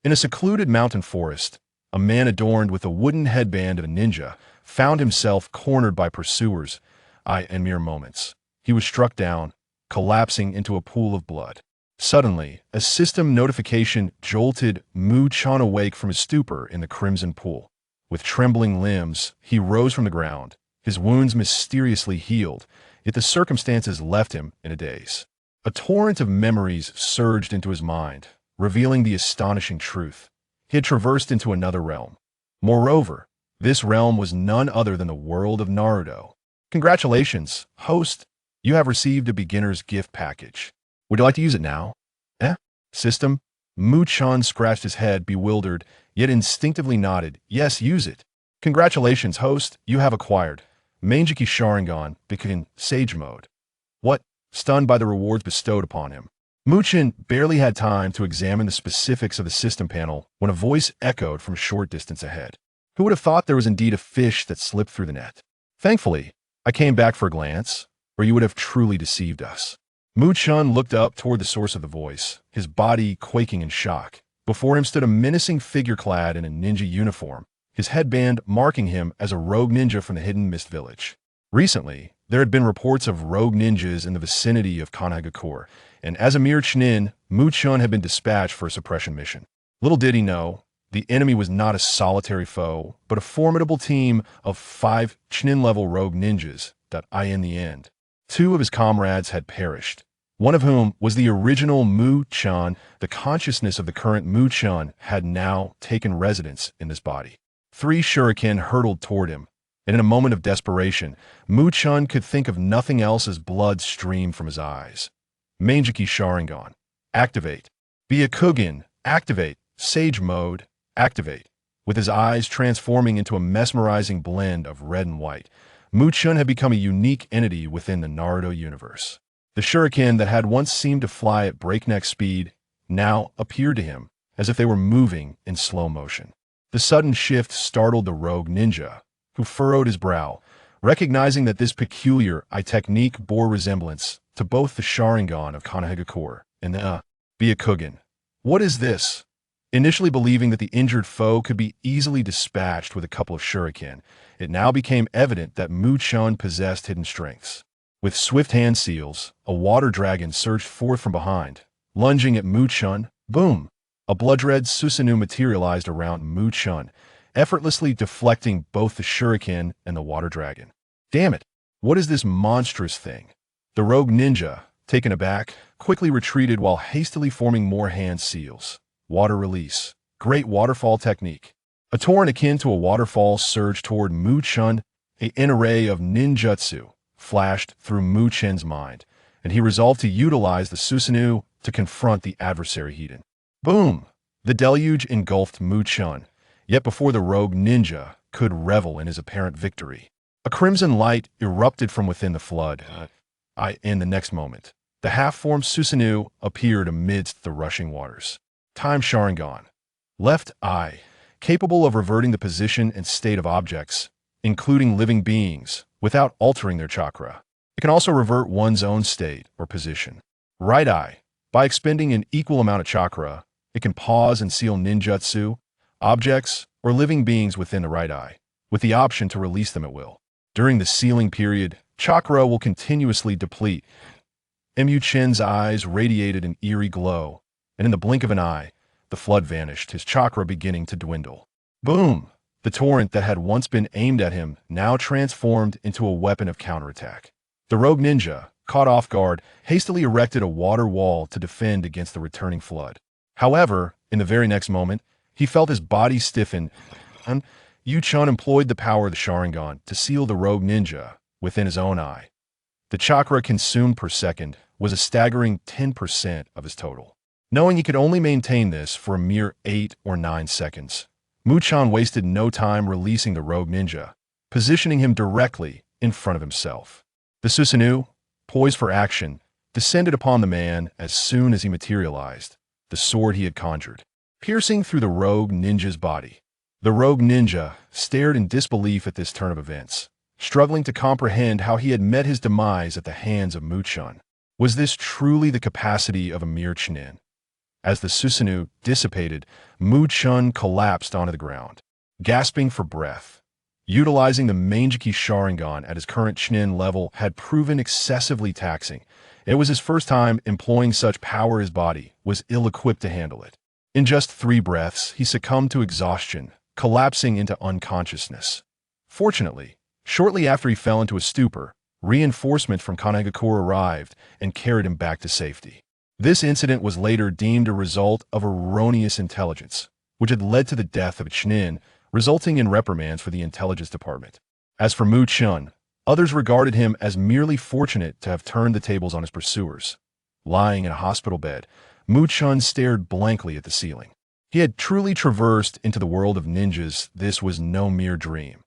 In a secluded mountain forest, a man adorned with a wooden headband of a ninja found himself cornered by pursuers. In mere moments, he was struck down, collapsing into a pool of blood. Suddenly, a system notification jolted Mu-chan awake from his stupor in the crimson pool. With trembling limbs, he rose from the ground, his wounds mysteriously healed, yet the circumstances left him in a daze. A torrent of memories surged into his mind, revealing the astonishing truth. He had traversed into another realm. Moreover, this realm was none other than the world of Naruto. Congratulations, host! You have received a beginner's gift package. Would you like to use it now? System? Mu-chan scratched his head, bewildered, yet instinctively nodded. Yes, use it. Congratulations, host. You have acquired Mangekyō Sharingan, Byakugan, Sage Mode. What? Stunned by the rewards bestowed upon him, Mu-chan barely had time to examine the specifics of the system panel when a voice echoed from a short distance ahead. Who would have thought there was indeed a fish that slipped through the net? Thankfully, I came back for a glance, or you would have truly deceived us. Mu-chan looked up toward the source of the voice, his body quaking in shock. Before him stood a menacing figure clad in a ninja uniform, his headband marking him as a rogue ninja from the Hidden Mist Village. Recently, there had been reports of rogue ninjas in the vicinity of Kanagakur, and as a mere Chunin, Mu-chan had been dispatched for a suppression mission. Little did he know, the enemy was not a solitary foe, but a formidable team of 5 Chunin-level rogue ninjas that in the end, 2 of his comrades had perished, one of whom was the original Mu-chan. The consciousness of the current Mu-chan had now taken residence in this body. 3 shuriken hurtled toward him, and in a moment of desperation, Mu-chan could think of nothing else as blood streamed from his eyes. Mangekyō Sharingan. Activate. Byakugan. Activate. Sage Mode. Activate. With his eyes transforming into a mesmerizing blend of red and white, Mu-chan had become a unique entity within the Naruto universe. The shuriken that had once seemed to fly at breakneck speed now appeared to him as if they were moving in slow motion. The sudden shift startled the rogue ninja, who furrowed his brow, recognizing that this peculiar technique bore resemblance to both the Sharingan of Kanagakur and the Byakugan. What is this? Initially believing that the injured foe could be easily dispatched with a couple of shuriken, it now became evident that Mu-chan possessed hidden strengths. With swift hand seals, a water dragon surged forth from behind. Lunging at Mu-chan, boom! A blood-red Susanoo materialized around Mu-chan, effortlessly deflecting both the shuriken and the water dragon. Damn it! What is this monstrous thing? The rogue ninja, taken aback, quickly retreated while hastily forming more hand seals. Water release. Great waterfall technique. A torrent akin to a waterfall surged toward Mu-chan. An array of ninjutsu flashed through Mu-chan's mind, and he resolved to utilize the Susanoo to confront the adversary heated. Boom! The deluge engulfed Mu-chan, yet before the rogue ninja could revel in his apparent victory, a crimson light erupted from within the flood. In the next moment, the half-formed Susanoo appeared amidst the rushing waters. Time Sharingan. Left eye, capable of reverting the position and state of objects, including living beings, without altering their chakra. It can also revert one's own state or position. Right eye. By expending an equal amount of chakra, it can pause and seal ninjutsu, objects, or living beings within the right eye, with the option to release them at will. During the sealing period, chakra will continuously deplete. Mu-chan's eyes radiated an eerie glow, and in the blink of an eye, the flood vanished, his chakra beginning to dwindle. Boom! The torrent that had once been aimed at him now transformed into a weapon of counterattack. The rogue ninja, caught off guard, hastily erected a water wall to defend against the returning flood. However, in the very next moment, he felt his body stiffen, and Mu-chan employed the power of the Sharingan to seal the rogue ninja within his own eye. The chakra consumed per second was a staggering 10% of his total. Knowing he could only maintain this for a mere 8 or 9 seconds, Mu-chan wasted no time releasing the rogue ninja, positioning him directly in front of himself. The Susanoo, poised for action, descended upon the man as soon as he materialized, the sword he had conjured, piercing through the rogue ninja's body. The rogue ninja stared in disbelief at this turn of events, struggling to comprehend how he had met his demise at the hands of Mu-chan. Was this truly the capacity of a mere Chunin? As the Susanoo dissipated, Mu-chun collapsed onto the ground, gasping for breath. Utilizing the Mangekyō Sharingan at his current Chunin level had proven excessively taxing. It was his first time employing such power. His body was ill-equipped to handle it. In just 3 breaths, he succumbed to exhaustion, collapsing into unconsciousness. Fortunately, shortly after he fell into a stupor, reinforcement from Kanagaku arrived and carried him back to safety. This incident was later deemed a result of erroneous intelligence, which had led to the death of a Chunin, resulting in reprimands for the intelligence department. As for Mu-chun, others regarded him as merely fortunate to have turned the tables on his pursuers. Lying in a hospital bed, Mu-chun stared blankly at the ceiling. He had truly traversed into the world of ninjas. This was no mere dream.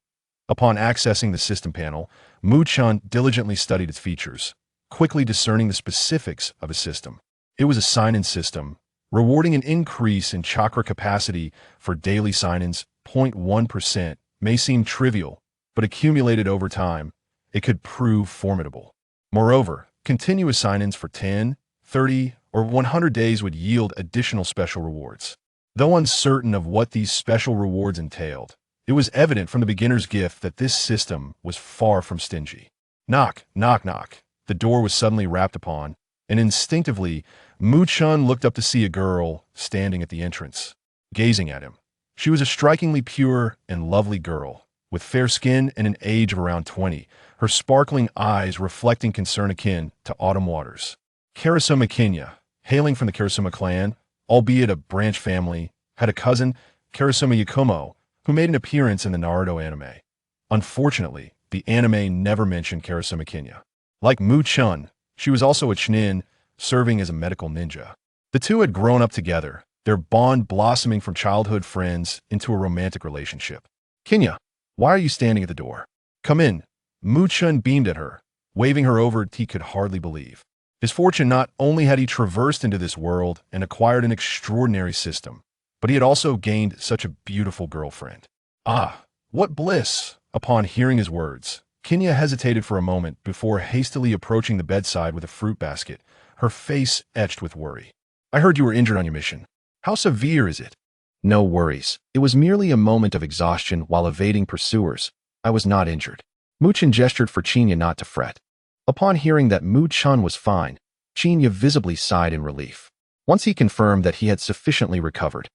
Upon accessing the system panel, Mu-chun diligently studied its features, quickly discerning the specifics of a system. It was a sign-in system, rewarding an increase in chakra capacity for daily sign-ins. 0.1% may seem trivial, but accumulated over time, it could prove formidable. Moreover, continuous sign-ins for 10, 30, or 100 days would yield additional special rewards. Though uncertain of what these special rewards entailed, it was evident from the beginner's gift that this system was far from stingy. Knock, knock, knock. The door was suddenly rapped upon, and instinctively, Mu-chun looked up to see a girl standing at the entrance, gazing at him. She was a strikingly pure and lovely girl, with fair skin and an age of around 20, her sparkling eyes reflecting concern akin to autumn waters. Karasume Kinya, hailing from the Karasume clan, albeit a branch family, had a cousin, Karasume Yakumo, who made an appearance in the Naruto anime. Unfortunately, the anime never mentioned Karasume Kinya. Like Mu-chun, she was also a Chunin, serving as a medical ninja. The two had grown up together, their bond blossoming from childhood friends into a romantic relationship. Kinya, why are you standing at the door? Come in. Mu-chun beamed at her, waving her over. He could hardly believe. His fortune not only had he traversed into this world and acquired an extraordinary system, but he had also gained such a beautiful girlfriend. Ah, what bliss! Upon hearing his words, Kinya hesitated for a moment before hastily approaching the bedside with a fruit basket, her face etched with worry. I heard you were injured on your mission. How severe is it? No worries. It was merely a moment of exhaustion while evading pursuers. I was not injured. Mu-chun gestured for Chinya not to fret. Upon hearing that Mu-chun was fine, Chinya visibly sighed in relief. Once he confirmed that he had sufficiently recovered,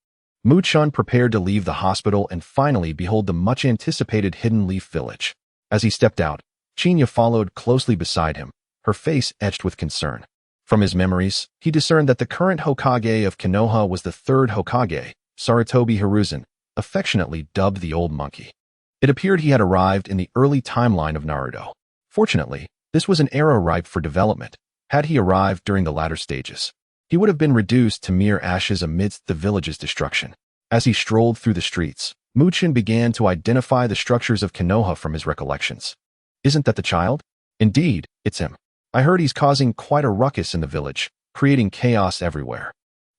Mu-chun prepared to leave the hospital and finally behold the much-anticipated Hidden Leaf Village. As he stepped out, Chinya followed closely beside him, her face etched with concern. From his memories, he discerned that the current Hokage of Konoha was the 3rd Hokage, Sarutobi Hiruzen, affectionately dubbed the Old Monkey. It appeared he had arrived in the early timeline of Naruto. Fortunately, this was an era ripe for development. Had he arrived during the latter stages, he would have been reduced to mere ashes amidst the village's destruction. As he strolled through the streets, Mu-chun began to identify the structures of Konoha from his recollections. Isn't that the child? Indeed, it's him. I heard he's causing quite a ruckus in the village, creating chaos everywhere.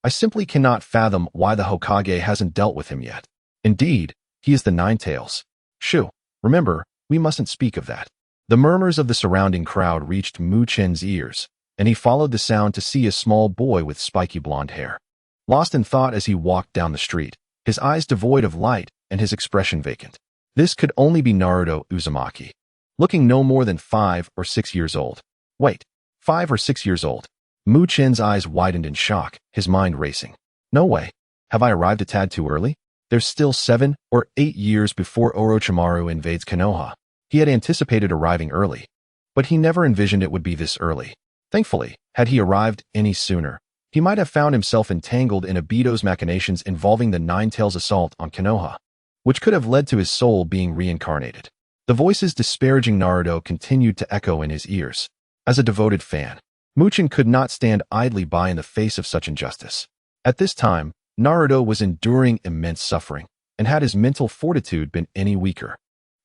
I simply cannot fathom why the Hokage hasn't dealt with him yet. Indeed, he is the Nine-Tails. Shoo, remember, we mustn't speak of that. The murmurs of the surrounding crowd reached Mu-chun's ears, and he followed the sound to see a small boy with spiky blonde hair. Lost in thought as he walked down the street, his eyes devoid of light and his expression vacant. This could only be Naruto Uzumaki, looking no more than 5 or 6 years old. Wait, 5 or 6 years old? Mu-chun's eyes widened in shock, his mind racing. No way. Have I arrived a tad too early? There's still 7 or 8 years before Orochimaru invades Konoha. He had anticipated arriving early, but he never envisioned it would be this early. Thankfully, had he arrived any sooner, he might have found himself entangled in Obito's machinations involving the Nine-Tails assault on Konoha, which could have led to his soul being reincarnated. The voices disparaging Naruto continued to echo in his ears. As a devoted fan, Mu-chun could not stand idly by in the face of such injustice. At this time, Naruto was enduring immense suffering, and had his mental fortitude been any weaker,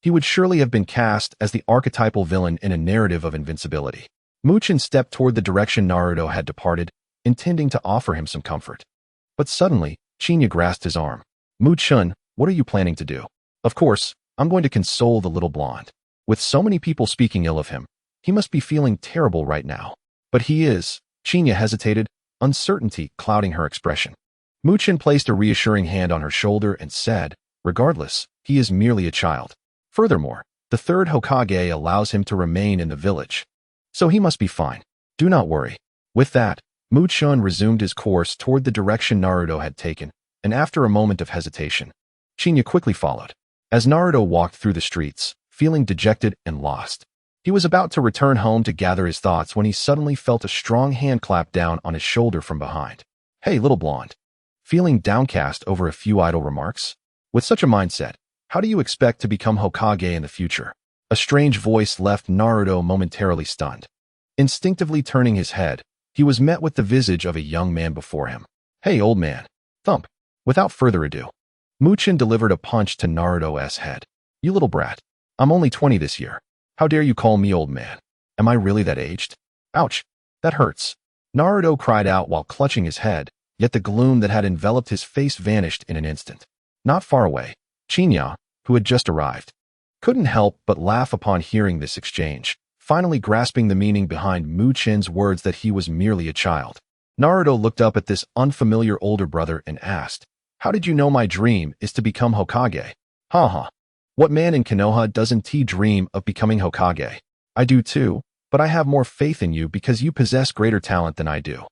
he would surely have been cast as the archetypal villain in a narrative of invincibility. Mu-chun stepped toward the direction Naruto had departed, intending to offer him some comfort. But suddenly, Chinya grasped his arm. Mu-chun, what are you planning to do? Of course, I'm going to console the little blonde. With so many people speaking ill of him, he must be feeling terrible right now. But he is. Chinya hesitated, uncertainty clouding her expression. Chen placed a reassuring hand on her shoulder and said, "Regardless, he is merely a child. Furthermore, the third Hokage allows him to remain in the village. So he must be fine. Do not worry." With that, Chen resumed his course toward the direction Naruto had taken, and after a moment of hesitation, Shinya quickly followed. As Naruto walked through the streets, feeling dejected and lost, he was about to return home to gather his thoughts when he suddenly felt a strong hand clap down on his shoulder from behind. "Hey, little blonde." Feeling downcast over a few idle remarks? With such a mindset, how do you expect to become Hokage in the future? A strange voice left Naruto momentarily stunned. Instinctively turning his head, he was met with the visage of a young man before him. "Hey, old man." Thump. Without further ado, Chen delivered a punch to Naruto's head. "You little brat. I'm only 20 this year. How dare you call me old man? Am I really that aged? Ouch. That hurts." Naruto cried out while clutching his head, yet the gloom that had enveloped his face vanished in an instant. Not far away, Shinya, who had just arrived, couldn't help but laugh upon hearing this exchange, finally grasping the meaning behind Chen's words that he was merely a child. Naruto looked up at this unfamiliar older brother and asked, "How did you know my dream is to become Hokage?" "Ha. What man in Konoha doesn't dream of becoming Hokage? I do too, but I have more faith in you because you possess greater talent than I do."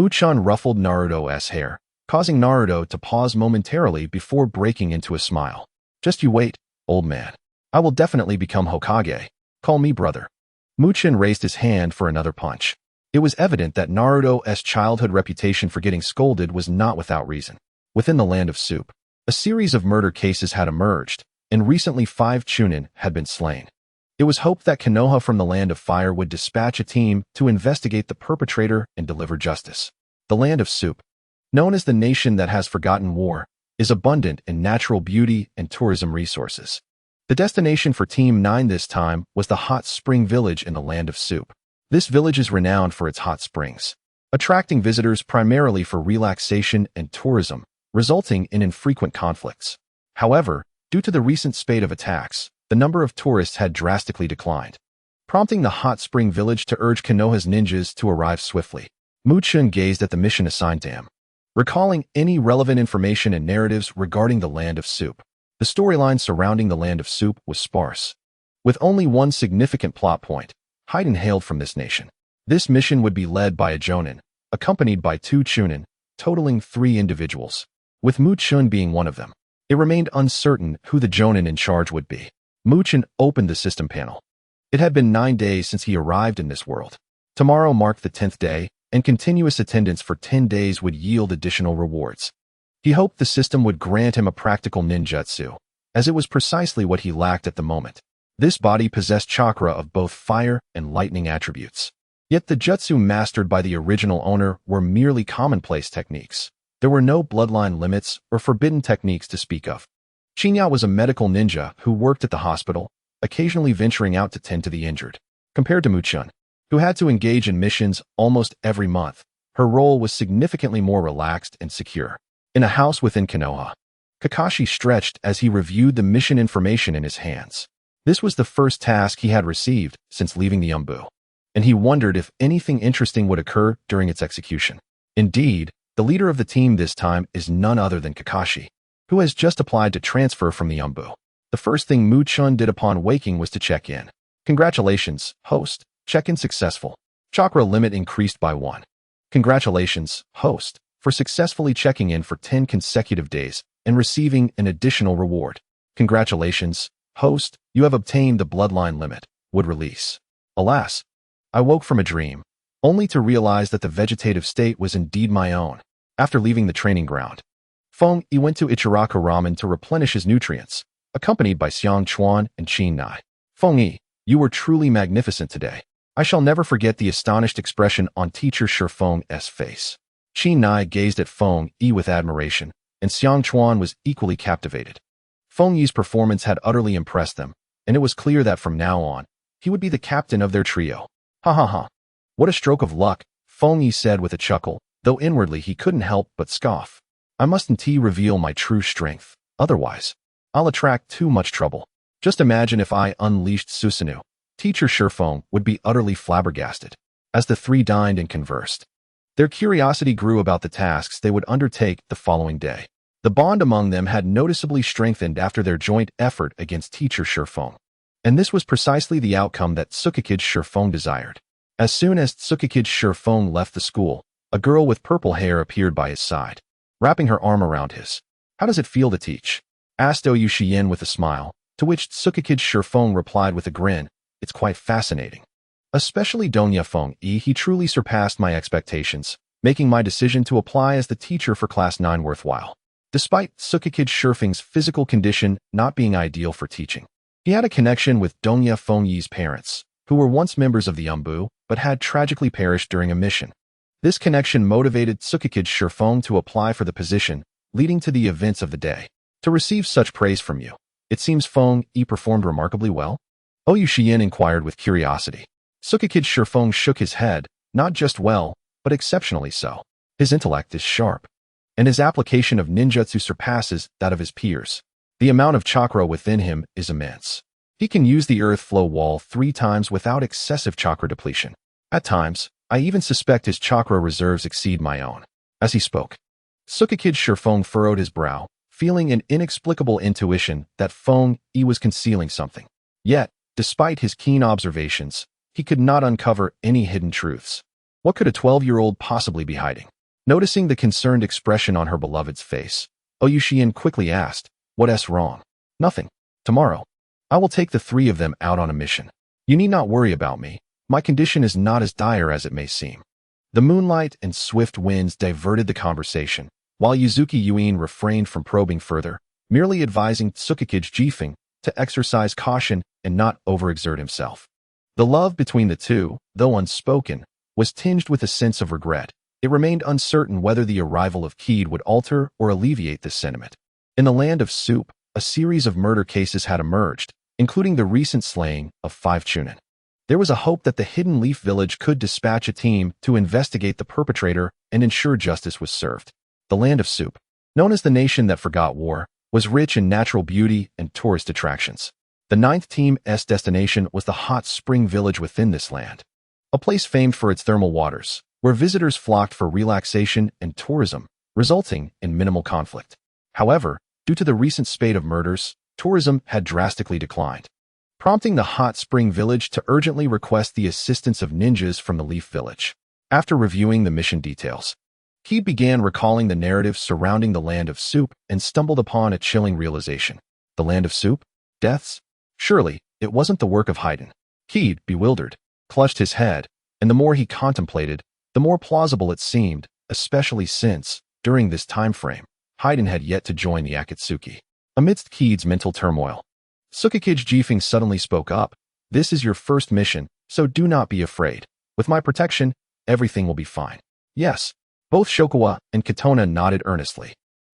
Chen ruffled Naruto's hair, causing Naruto to pause momentarily before breaking into a smile. "Just you wait, old man. I will definitely become Hokage. Call me brother." Chen raised his hand for another punch. It was evident that Naruto's childhood reputation for getting scolded was not without reason. Within the land of soup, a series of murder cases had emerged, and recently 5 Chunin had been slain. It was hoped that Konoha from the Land of Fire would dispatch a team to investigate the perpetrator and deliver justice. The Land of Soup, known as the nation that has forgotten war, is abundant in natural beauty and tourism resources. The destination for Team 9 this time was the hot spring village in the Land of Soup. This village is renowned for its hot springs, attracting visitors primarily for relaxation and tourism, resulting in infrequent conflicts. However, due to the recent spate of attacks, the number of tourists had drastically declined, prompting the hot spring village to urge Konoha's ninjas to arrive swiftly. Chen gazed at the mission assigned to him, recalling any relevant information and narratives regarding the Land of Soup. The storyline surrounding the Land of Soup was sparse, with only one significant plot point, hide hailed from this nation. This mission would be led by a Jonin, accompanied by 2 Chunin, totaling 3 individuals, with Chen being one of them. It remained uncertain who the Jonin in charge would be. Chen opened the system panel. It had been 9 days since he arrived in this world. Tomorrow marked the 10th day, and continuous attendance for 10 days would yield additional rewards. He hoped the system would grant him a practical ninjutsu, as it was precisely what he lacked at the moment. This body possessed chakra of both fire and lightning attributes. Yet the jutsu mastered by the original owner were merely commonplace techniques. There were no bloodline limits or forbidden techniques to speak of. Shinya was a medical ninja who worked at the hospital, occasionally venturing out to tend to the injured. Compared to Chen, who had to engage in missions almost every month, her role was significantly more relaxed and secure. In a house within Konoha, Kakashi stretched as he reviewed the mission information in his hands. This was the first task he had received since leaving the Umbu, and he wondered if anything interesting would occur during its execution. Indeed, the leader of the team this time is none other than Kakashi, who has just applied to transfer from the Umbu. The first thing Chen did upon waking was to check in. "Congratulations, host. Check-in successful. Chakra limit increased by 1. Congratulations, host, for successfully checking in for 10 consecutive days and receiving an additional reward. Congratulations, host, you have obtained the bloodline limit. Would release." Alas, I woke from a dream, only to realize that the vegetative state was indeed my own. After leaving the training ground, Feng Yi went to Ichiraka Ramen to replenish his nutrients, accompanied by Xiang Chuan and Qin Nai. "Feng Yi, you were truly magnificent today." I shall never forget the astonished expression on teacher Shi Feng's face. Qin Nai gazed at Feng Yi with admiration, and Xiang Chuan was equally captivated. Feng Yi's performance had utterly impressed them, and it was clear that from now on, he would be the captain of their trio. "Ha ha ha. What a stroke of luck," Feng Yi said with a chuckle, though inwardly he couldn't help but scoff. "I mustn't reveal my true strength, otherwise I'll attract too much trouble. Just imagine if I unleashed Susanoo." Teacher Shi Feng would be utterly flabbergasted. As the 3 dined and conversed, Their curiosity grew about the tasks they would undertake the following day. The bond among them had noticeably strengthened after their joint effort against teacher Shifeng. And this was precisely the outcome that Tsukikage Shifeng desired. As soon as Tsukikage Shifeng left the school, a girl with purple hair appeared by his side, wrapping her arm around his. "How does it feel to teach?" asked Oyu Shiyin with a smile, to which Tsukikage Shifeng replied with a grin, "It's quite fascinating. Especially Donya Feng-e, he truly surpassed my expectations, making my decision to apply as the teacher for Class 9 worthwhile." Despite Tsukikage Shifeng's physical condition not being ideal for teaching, he had a connection with Donya Feng-e's parents, who were once members of the Umbu, but had tragically perished during a mission. This connection motivated Tsukikage Shifeng to apply for the position, leading to the events of the day. "To receive such praise from you, it seems Feng-e performed remarkably well?" Oyu Shiyin inquired with curiosity. Tsukikage Shifeng shook his head, "Not just well, but exceptionally so. His intellect is sharp, and his application of ninjutsu surpasses that of his peers. The amount of chakra within him is immense. He can use the earth flow wall 3 times without excessive chakra depletion. At times, I even suspect his chakra reserves exceed my own." As he spoke, Tsukikage Shifeng furrowed his brow, feeling an inexplicable intuition that Feng-e was concealing something. Yet, despite his keen observations, he could not uncover any hidden truths. What could a 12-year-old possibly be hiding? Noticing the concerned expression on her beloved's face, Oyu Shiyin quickly asked, "What's wrong?" "Nothing. Tomorrow, I will take the 3 of them out on a mission. You need not worry about me. My condition is not as dire as it may seem." The moonlight and swift winds diverted the conversation, while Yuzuki Yuin refrained from probing further, merely advising Tsukikage Shifeng to exercise caution and not overexert himself. The love between the two, though unspoken, was tinged with a sense of regret. It remained uncertain whether the arrival of Keed would alter or alleviate this sentiment. In the land of Soup, a series of murder cases had emerged, including the recent slaying of 5 Chunin. There was a hope that the Hidden Leaf Village could dispatch a team to investigate the perpetrator and ensure justice was served. The land of Soup, known as the nation that forgot war, was rich in natural beauty and tourist attractions. The 9th Team's destination was the hot spring village within this land, a place famed for its thermal waters, where visitors flocked for relaxation and tourism, resulting in minimal conflict. However, due to the recent spate of murders, tourism had drastically declined, prompting the hot spring village to urgently request the assistance of ninjas from the Leaf Village. After reviewing the mission details, he began recalling the narrative surrounding the land of Soup and stumbled upon a chilling realization. The land of Soup? Deaths? Surely, it wasn't the work of Haydn. Keed, bewildered, clutched his head, and the more he contemplated, the more plausible it seemed, especially since, during this time frame, Haydn had yet to join the Akatsuki. Amidst Keed's mental turmoil, Tsukikage Shifeng suddenly spoke up. "This is your first mission, so do not be afraid. With my protection, everything will be fine." "Yes." Both Shokawa and Katona nodded earnestly.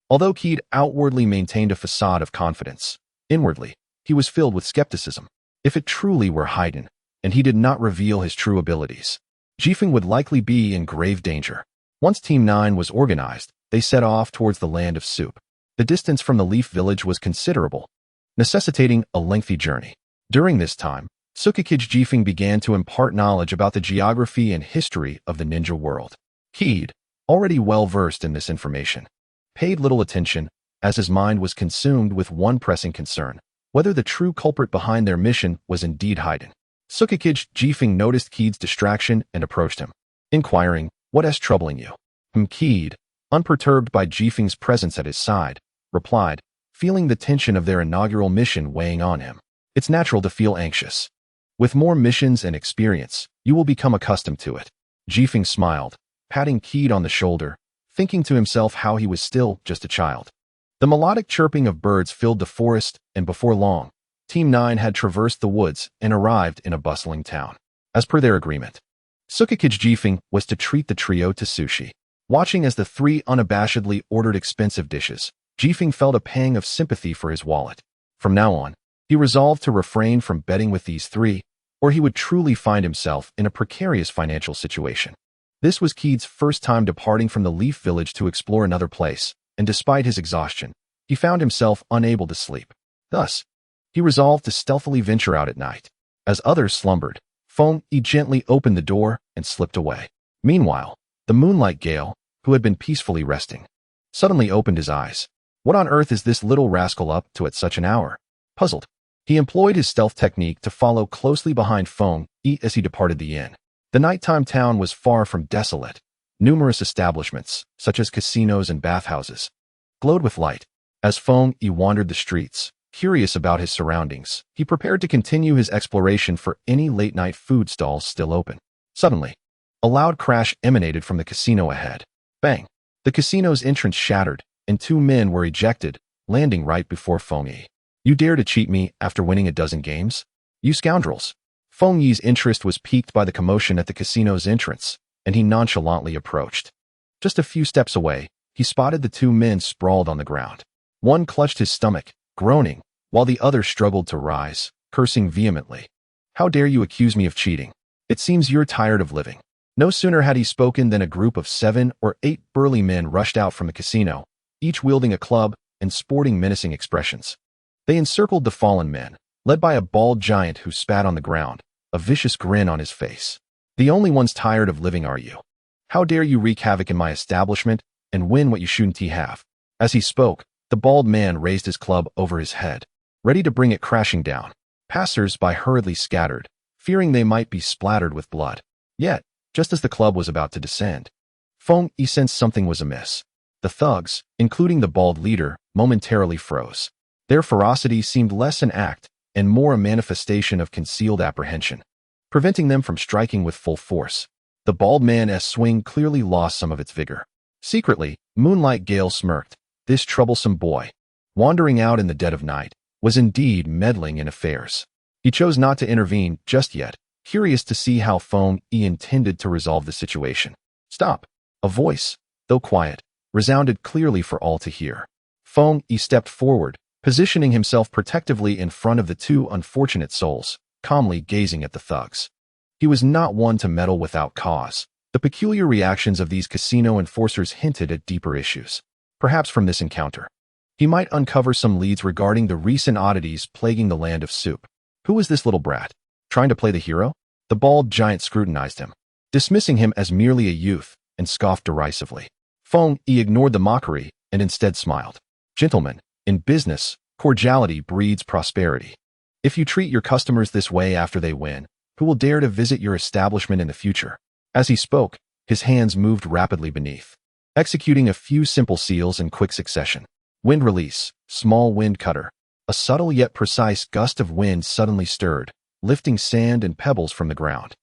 Although Keed outwardly maintained a facade of confidence, inwardly, he was filled with skepticism. If it truly were Haydn, and he did not reveal his true abilities, Shifeng would likely be in grave danger. Once Team 9 was organized, they set off towards the land of Soup. The distance from the Leaf Village was considerable, necessitating a lengthy journey. During this time, Tsukikage Shifeng began to impart knowledge about the geography and history of the ninja world. Keed, already well-versed in this information, paid little attention, as his mind was consumed with one pressing concern: whether the true culprit behind their mission was indeed Haydn. Tsukikage Shifeng noticed Keed's distraction and approached him, inquiring, "What's troubling you?" Keed, unperturbed by Shifeng's presence at his side, replied, feeling the tension of their inaugural mission weighing on him. "It's natural to feel anxious. With more missions and experience, you will become accustomed to it." Shifeng smiled, patting Keed on the shoulder, thinking to himself how he was still just a child. The melodic chirping of birds filled the forest, and before long, Team 9 had traversed the woods and arrived in a bustling town. As per their agreement, Tsukikage Shifeng was to treat the trio to sushi. Watching as the 3 unabashedly ordered expensive dishes, Shifeng felt a pang of sympathy for his wallet. From now on, he resolved to refrain from betting with these 3, or he would truly find himself in a precarious financial situation. This was Keed's first time departing from the Leaf Village to explore another place, and despite his exhaustion, he found himself unable to sleep. Thus, he resolved to stealthily venture out at night. As others slumbered, Feng-e gently opened the door and slipped away. Meanwhile, The moonlight Gale, who had been peacefully resting, suddenly opened his eyes. What on earth is this little rascal up to at such an hour? Puzzled, he employed his stealth technique to follow closely behind Feng Yi as he departed the inn. The nighttime town was far from desolate. Numerous establishments, such as casinos and bathhouses, glowed with light. As Feng Yi wandered the streets, curious about his surroundings, he prepared to continue his exploration for any late-night food stalls still open. Suddenly, a loud crash emanated from the casino ahead. Bang! The casino's entrance shattered, and two men were ejected, landing right before Feng Yi. You dare to cheat me after winning a dozen games? You scoundrels! Feng Yi's interest was piqued by the commotion at the casino's entrance, and he nonchalantly approached. Just a few steps away, he spotted the two men sprawled on the ground. One clutched his stomach, groaning, while the other struggled to rise, cursing vehemently. How dare you accuse me of cheating? It seems you're tired of living. No sooner had he spoken than a group of 7 or 8 burly men rushed out from the casino, each wielding a club and sporting menacing expressions. They encircled the fallen men, led by a bald giant who spat on the ground, a vicious grin on his face. The only ones tired of living are you. How dare you wreak havoc in my establishment and win what you shouldn't have? As he spoke, the bald man raised his club over his head, ready to bring it crashing down. Passers-by hurriedly scattered, fearing they might be splattered with blood. Yet, just as the club was about to descend, Feng Yi sensed something was amiss. The thugs, including the bald leader, momentarily froze. Their ferocity seemed less an act and more a manifestation of concealed apprehension, preventing them from striking with full force. The bald man's swing clearly lost some of its vigor. Secretly, Moonlight Gale smirked. This troublesome boy, wandering out in the dead of night, was indeed meddling in affairs. He chose not to intervene just yet, curious to see how Feng Yi intended to resolve the situation. Stop! A voice, though quiet, resounded clearly for all to hear. Feng Yi stepped forward, positioning himself protectively in front of the two unfortunate souls, calmly gazing at the thugs. He was not one to meddle without cause. The peculiar reactions of these casino enforcers hinted at deeper issues. Perhaps from this encounter, he might uncover some leads regarding the recent oddities plaguing the land of soup. Who was this little brat? Trying to play the hero? The bald giant scrutinized him, dismissing him as merely a youth, and scoffed derisively. Feng Yi ignored the mockery and instead smiled. Gentlemen, in business, cordiality breeds prosperity. If you treat your customers this way after they win, who will dare to visit your establishment in the future? As he spoke, his hands moved rapidly beneath, executing a few simple seals in quick succession. Wind release, small wind cutter. A subtle yet precise gust of wind suddenly stirred, lifting sand and pebbles from the ground,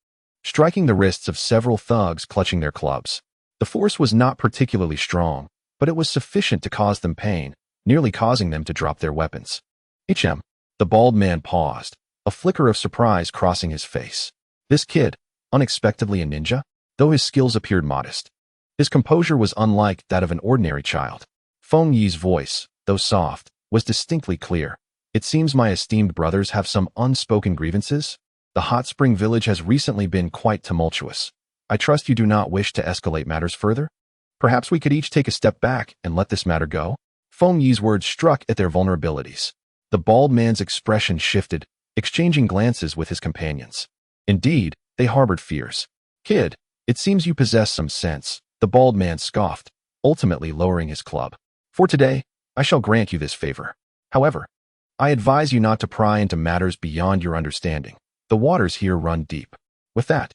striking the wrists of several thugs clutching their clubs. The force was not particularly strong, but it was sufficient to cause them pain, nearly causing them to drop their weapons. HM. The bald man paused, a flicker of surprise crossing his face. This kid, unexpectedly a ninja? Though his skills appeared modest, his composure was unlike that of an ordinary child. Feng Yi's voice, though soft, was distinctly clear. It seems my esteemed brothers have some unspoken grievances. The hot spring village has recently been quite tumultuous. I trust you do not wish to escalate matters further? Perhaps we could each take a step back and let this matter go? Feng Yi's words struck at their vulnerabilities. The bald man's expression shifted, exchanging glances with his companions. Indeed, they harbored fears. Kid, it seems you possess some sense, the bald man scoffed, ultimately lowering his club. For today, I shall grant you this favor. However, I advise you not to pry into matters beyond your understanding. The waters here run deep. With that,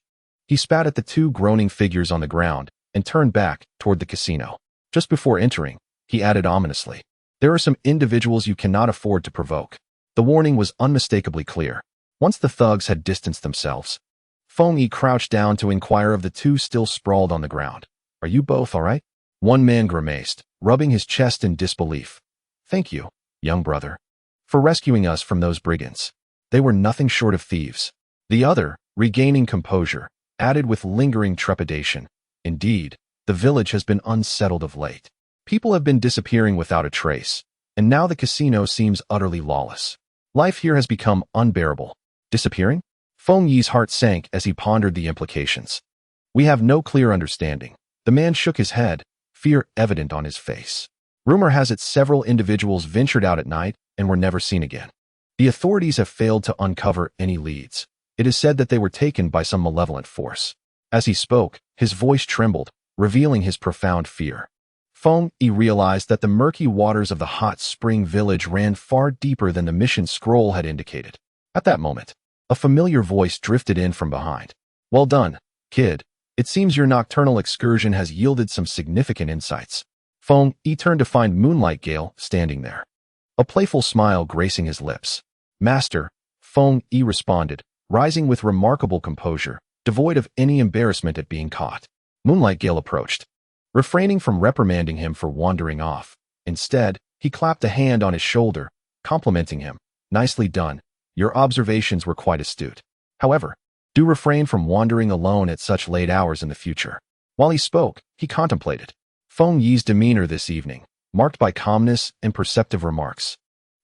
he spat at the two groaning figures on the ground and turned back toward the casino. Just before entering, he added ominously, there are some individuals you cannot afford to provoke. The warning was unmistakably clear. Once the thugs had distanced themselves, Feng Yi crouched down to inquire of the two still sprawled on the ground. Are you both all right? One man grimaced, rubbing his chest in disbelief. Thank you, young brother, for rescuing us from those brigands. They were nothing short of thieves. The other, regaining composure, added with lingering trepidation. Indeed, the village has been unsettled of late. People have been disappearing without a trace, and now the casino seems utterly lawless. Life here has become unbearable. Disappearing? Feng Yi's heart sank as he pondered the implications. We have no clear understanding. The man shook his head, fear evident on his face. Rumor has it several individuals ventured out at night and were never seen again. The authorities have failed to uncover any leads. It is said that they were taken by some malevolent force. As he spoke, his voice trembled, revealing his profound fear. Feng Yi realized that the murky waters of the hot spring village ran far deeper than the mission scroll had indicated. At that moment, a familiar voice drifted in from behind. "Well done, kid. It seems your nocturnal excursion has yielded some significant insights." Feng Yi turned to find Moonlight Gale standing there, a playful smile gracing his lips. "Master," Feng Yi responded, rising with remarkable composure, devoid of any embarrassment at being caught. Moonlight Gale approached, refraining from reprimanding him for wandering off. Instead, he clapped a hand on his shoulder, complimenting him. "Nicely done. Your observations were quite astute. However, do refrain from wandering alone at such late hours in the future." While he spoke, he contemplated Feng Yi's demeanor this evening, marked by calmness and perceptive remarks,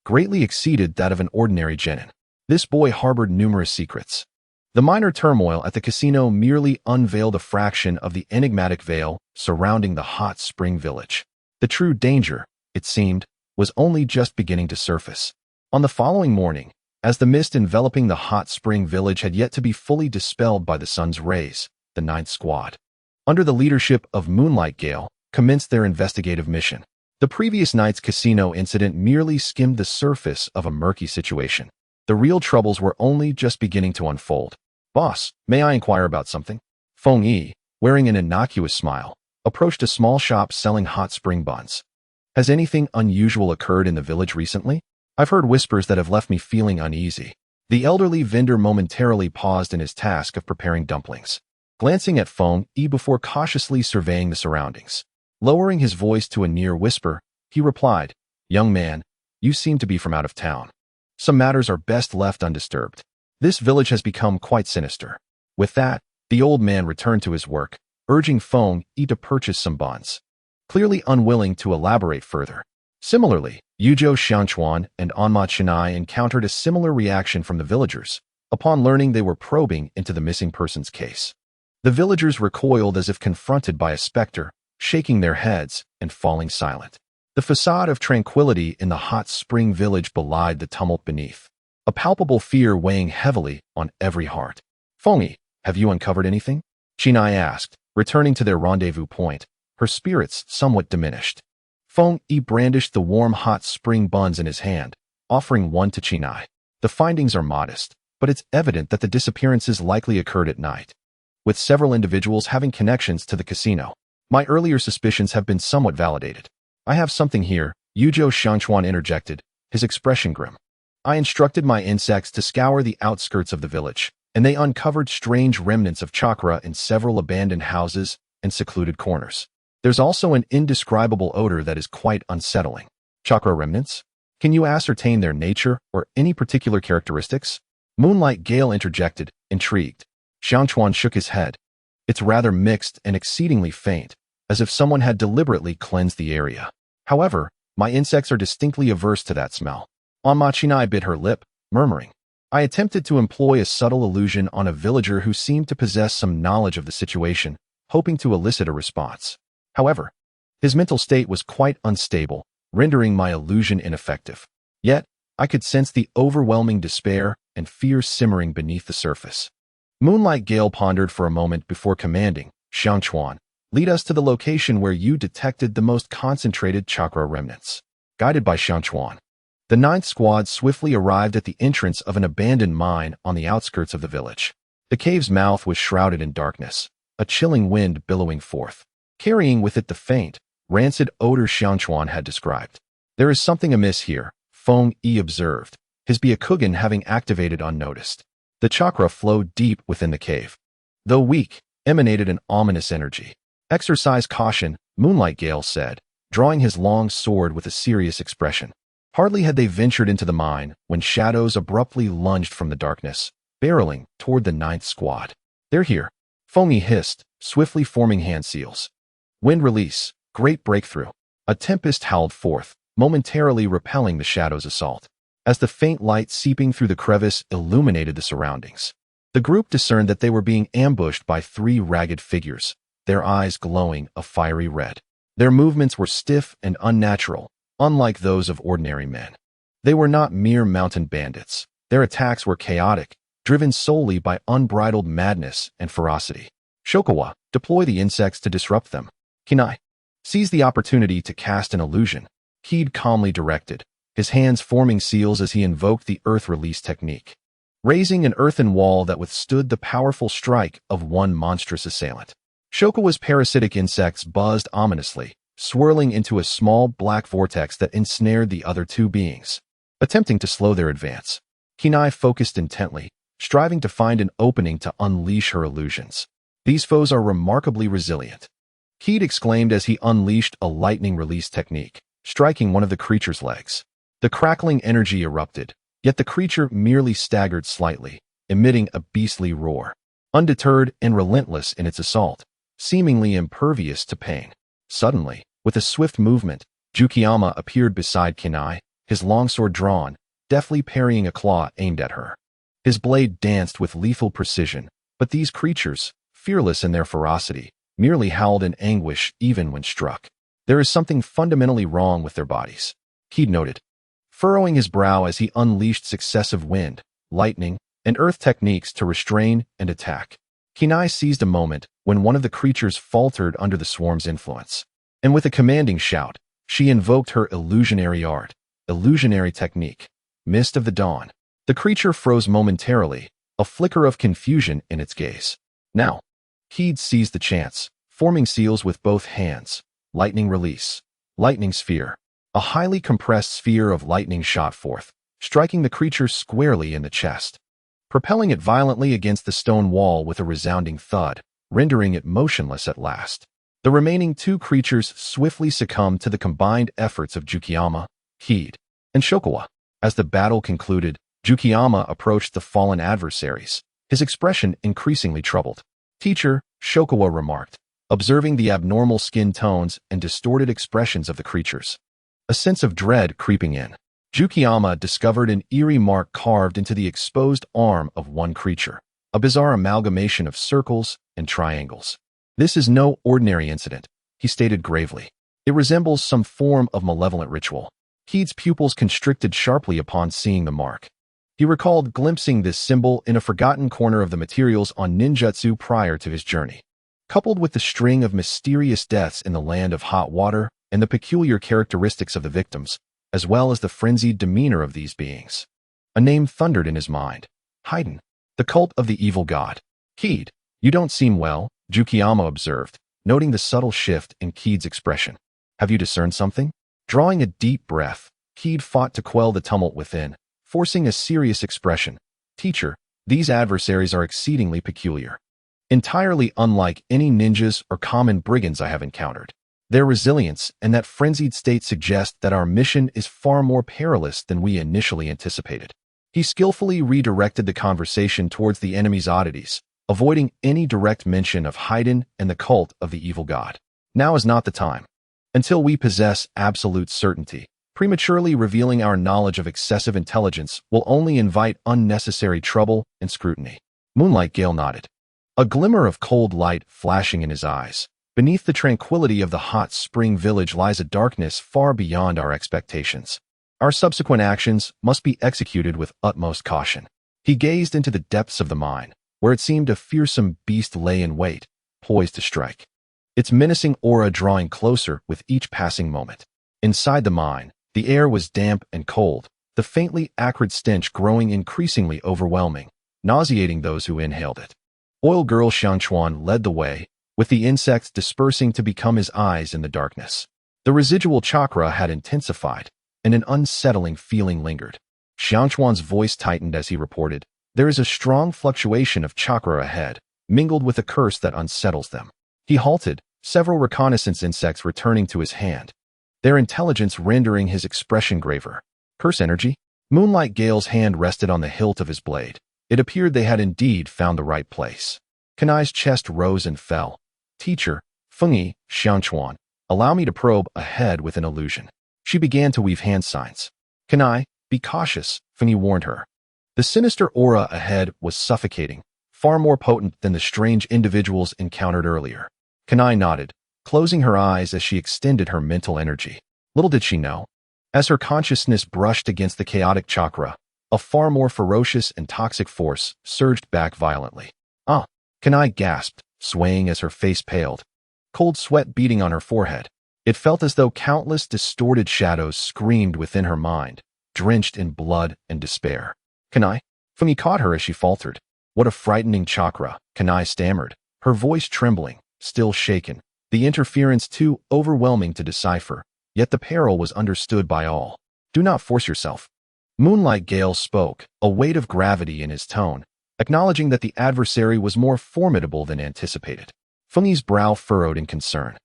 greatly exceeded that of an ordinary genin. This boy harbored numerous secrets. The minor turmoil at the casino merely unveiled a fraction of the enigmatic veil surrounding the hot spring village. The true danger, it seemed, was only just beginning to surface. On the following morning, as the mist enveloping the hot spring village had yet to be fully dispelled by the sun's rays, the Ninth Squad, under the leadership of Moonlight Gale, commenced their investigative mission. The previous night's casino incident merely skimmed the surface of a murky situation. The real troubles were only just beginning to unfold. "Boss, may I inquire about something?" Feng Yi, wearing an innocuous smile, approached a small shop selling hot spring buns. "Has anything unusual occurred in the village recently? I've heard whispers that have left me feeling uneasy." The elderly vendor momentarily paused in his task of preparing dumplings, glancing at Feng Yi before cautiously surveying the surroundings. Lowering his voice to a near whisper, he replied, "Young man, you seem to be from out of town. Some matters are best left undisturbed. This village has become quite sinister." With that, the old man returned to his work, urging Feng Yi to purchase some buns, clearly unwilling to elaborate further. Similarly, Yuzhou Xianchuan and Anma Chenai encountered a similar reaction from the villagers upon learning they were probing into the missing persons case. The villagers recoiled as if confronted by a specter, shaking their heads and falling silent. The facade of tranquility in the hot spring village belied the tumult beneath, a palpable fear weighing heavily on every heart. "Feng Yi, have you uncovered anything?" Chenai asked, returning to their rendezvous point, her spirits somewhat diminished. Feng Yi brandished the warm hot spring buns in his hand, offering one to Chenai. "The findings are modest, but it's evident that the disappearances likely occurred at night, with several individuals having connections to the casino. My earlier suspicions have been somewhat validated." "I have something here," Yuzhou Xianchuan interjected, his expression grim. "I instructed my insects to scour the outskirts of the village, and they uncovered strange remnants of chakra in several abandoned houses and secluded corners. There's also an indescribable odor that is quite unsettling." "Chakra remnants? Can you ascertain their nature or any particular characteristics?" Moonlight Gale interjected, intrigued. Xianchuan shook his head. "It's rather mixed and exceedingly faint, as if someone had deliberately cleansed the area. However, my insects are distinctly averse to that smell." Anma Chenai bit her lip, murmuring. "I attempted to employ a subtle illusion on a villager who seemed to possess some knowledge of the situation, hoping to elicit a response. However, his mental state was quite unstable, rendering my illusion ineffective. Yet, I could sense the overwhelming despair and fear simmering beneath the surface." Moonlight Gale pondered for a moment before commanding, "Xianchuan, lead us to the location where you detected the most concentrated chakra remnants." Guided by Xianchuan, the Ninth Squad swiftly arrived at the entrance of an abandoned mine on the outskirts of the village. The cave's mouth was shrouded in darkness, a chilling wind billowing forth, carrying with it the faint, rancid odor Xianchuan had described. "There is something amiss here," Feng Yi observed, his Byakugan having activated unnoticed. The chakra flowed deep within the cave, though weak, emanated an ominous energy. "Exercise caution," Moonlight Gale said, drawing his long sword with a serious expression. Hardly had they ventured into the mine when shadows abruptly lunged from the darkness, barreling toward the Ninth Squad. "They're here," Feng Yi hissed, swiftly forming hand seals. Wind release, great breakthrough. A tempest howled forth, momentarily repelling the shadow's assault. As the faint light seeping through the crevice illuminated the surroundings, the group discerned that they were being ambushed by 3 ragged figures, their eyes glowing a fiery red. Their movements were stiff and unnatural, unlike those of ordinary men. They were not mere mountain bandits. Their attacks were chaotic, driven solely by unbridled madness and ferocity. Shokawa, deploy the insects to disrupt them. Kinai, seize the opportunity to cast an illusion. Keed calmly directed, his hands forming seals as he invoked the earth release technique, raising an earthen wall that withstood the powerful strike of one monstrous assailant. Shokawa's parasitic insects buzzed ominously, swirling into a small black vortex that ensnared the other two beings, attempting to slow their advance. Kinai focused intently, striving to find an opening to unleash her illusions. These foes are remarkably resilient. Keed exclaimed as he unleashed a lightning release technique, striking one of the creature's legs. The crackling energy erupted, yet the creature merely staggered slightly, emitting a beastly roar. Undeterred and relentless in its assault, seemingly impervious to pain. Suddenly, with a swift movement, Jukiyama appeared beside Kinai, his longsword drawn, deftly parrying a claw aimed at her. His blade danced with lethal precision, but these creatures, fearless in their ferocity, merely howled in anguish even when struck. There is something fundamentally wrong with their bodies, Keed noted, furrowing his brow as he unleashed successive wind, lightning, and earth techniques to restrain and attack. Kinai seized a moment when one of the creatures faltered under the swarm's influence, and with a commanding shout, she invoked her illusionary art, illusionary technique, Mist of the Dawn. The creature froze momentarily, a flicker of confusion in its gaze. Now, Keed seized the chance, forming seals with both hands. Lightning release. Lightning sphere. A highly compressed sphere of lightning shot forth, striking the creature squarely in the chest, propelling it violently against the stone wall with a resounding thud, rendering it motionless at last. The remaining two creatures swiftly succumbed to the combined efforts of Jukiyama, Keed, and Shokawa. As the battle concluded, Jukiyama approached the fallen adversaries, his expression increasingly troubled. Teacher, Shokawa remarked, observing the abnormal skin tones and distorted expressions of the creatures. A sense of dread creeping in. Jukiyama discovered an eerie mark carved into the exposed arm of one creature, a bizarre amalgamation of circles and triangles. This is no ordinary incident, he stated gravely. It resembles some form of malevolent ritual. Keed's pupils constricted sharply upon seeing the mark. He recalled glimpsing this symbol in a forgotten corner of the materials on ninjutsu prior to his journey. Coupled with the string of mysterious deaths in the land of hot water and the peculiar characteristics of the victims, as well as the frenzied demeanor of these beings, a name thundered in his mind. Haiden, the cult of the evil god. Keed, you don't seem well, Jukiyama observed, noting the subtle shift in Keed's expression. Have you discerned something? Drawing a deep breath, Keed fought to quell the tumult within, forcing a serious expression. Teacher, these adversaries are exceedingly peculiar. Entirely unlike any ninjas or common brigands I have encountered. Their resilience and that frenzied state suggest that our mission is far more perilous than we initially anticipated. He skillfully redirected the conversation towards the enemy's oddities, avoiding any direct mention of Haiden and the cult of the evil god. Now is not the time. Until we possess absolute certainty, prematurely revealing our knowledge of excessive intelligence will only invite unnecessary trouble and scrutiny. Moonlight Gale nodded, a glimmer of cold light flashing in his eyes. Beneath the tranquility of the hot spring village lies a darkness far beyond our expectations. Our subsequent actions must be executed with utmost caution. He gazed into the depths of the mine, where it seemed a fearsome beast lay in wait, poised to strike, its menacing aura drawing closer with each passing moment. Inside the mine, the air was damp and cold, the faintly acrid stench growing increasingly overwhelming, nauseating those who inhaled it. Oil Girl Xiangchuan led the way, with the insects dispersing to become his eyes in the darkness. The residual chakra had intensified, and an unsettling feeling lingered. Xiangchuan's voice tightened as he reported, there is a strong fluctuation of chakra ahead, mingled with a curse that unsettles them. He halted, several reconnaissance insects returning to his hand, their intelligence rendering his expression graver. Curse energy? Moonlight Gale's hand rested on the hilt of his blade. It appeared they had indeed found the right place. Kanai's chest rose and fell. Teacher, Fengyi, Xiangchuan, allow me to probe ahead with an illusion. She began to weave hand signs. Kanai, be cautious, Fengyi warned her. The sinister aura ahead was suffocating, far more potent than the strange individuals encountered earlier. Kanai nodded, closing her eyes as she extended her mental energy. Little did she know, as her consciousness brushed against the chaotic chakra, a far more ferocious and toxic force surged back violently. Kanai gasped, swaying as her face paled, cold sweat beating on her forehead. It felt as though countless distorted shadows screamed within her mind, drenched in blood and despair. "Kanai?" Fungi caught her as she faltered. "What a frightening chakra," Kanai stammered, her voice trembling, still shaken. The interference too overwhelming to decipher, yet the peril was understood by all. "Do not force yourself." Moonlight Gale spoke, a weight of gravity in his tone, acknowledging that the adversary was more formidable than anticipated. Fungi's brow furrowed in concern.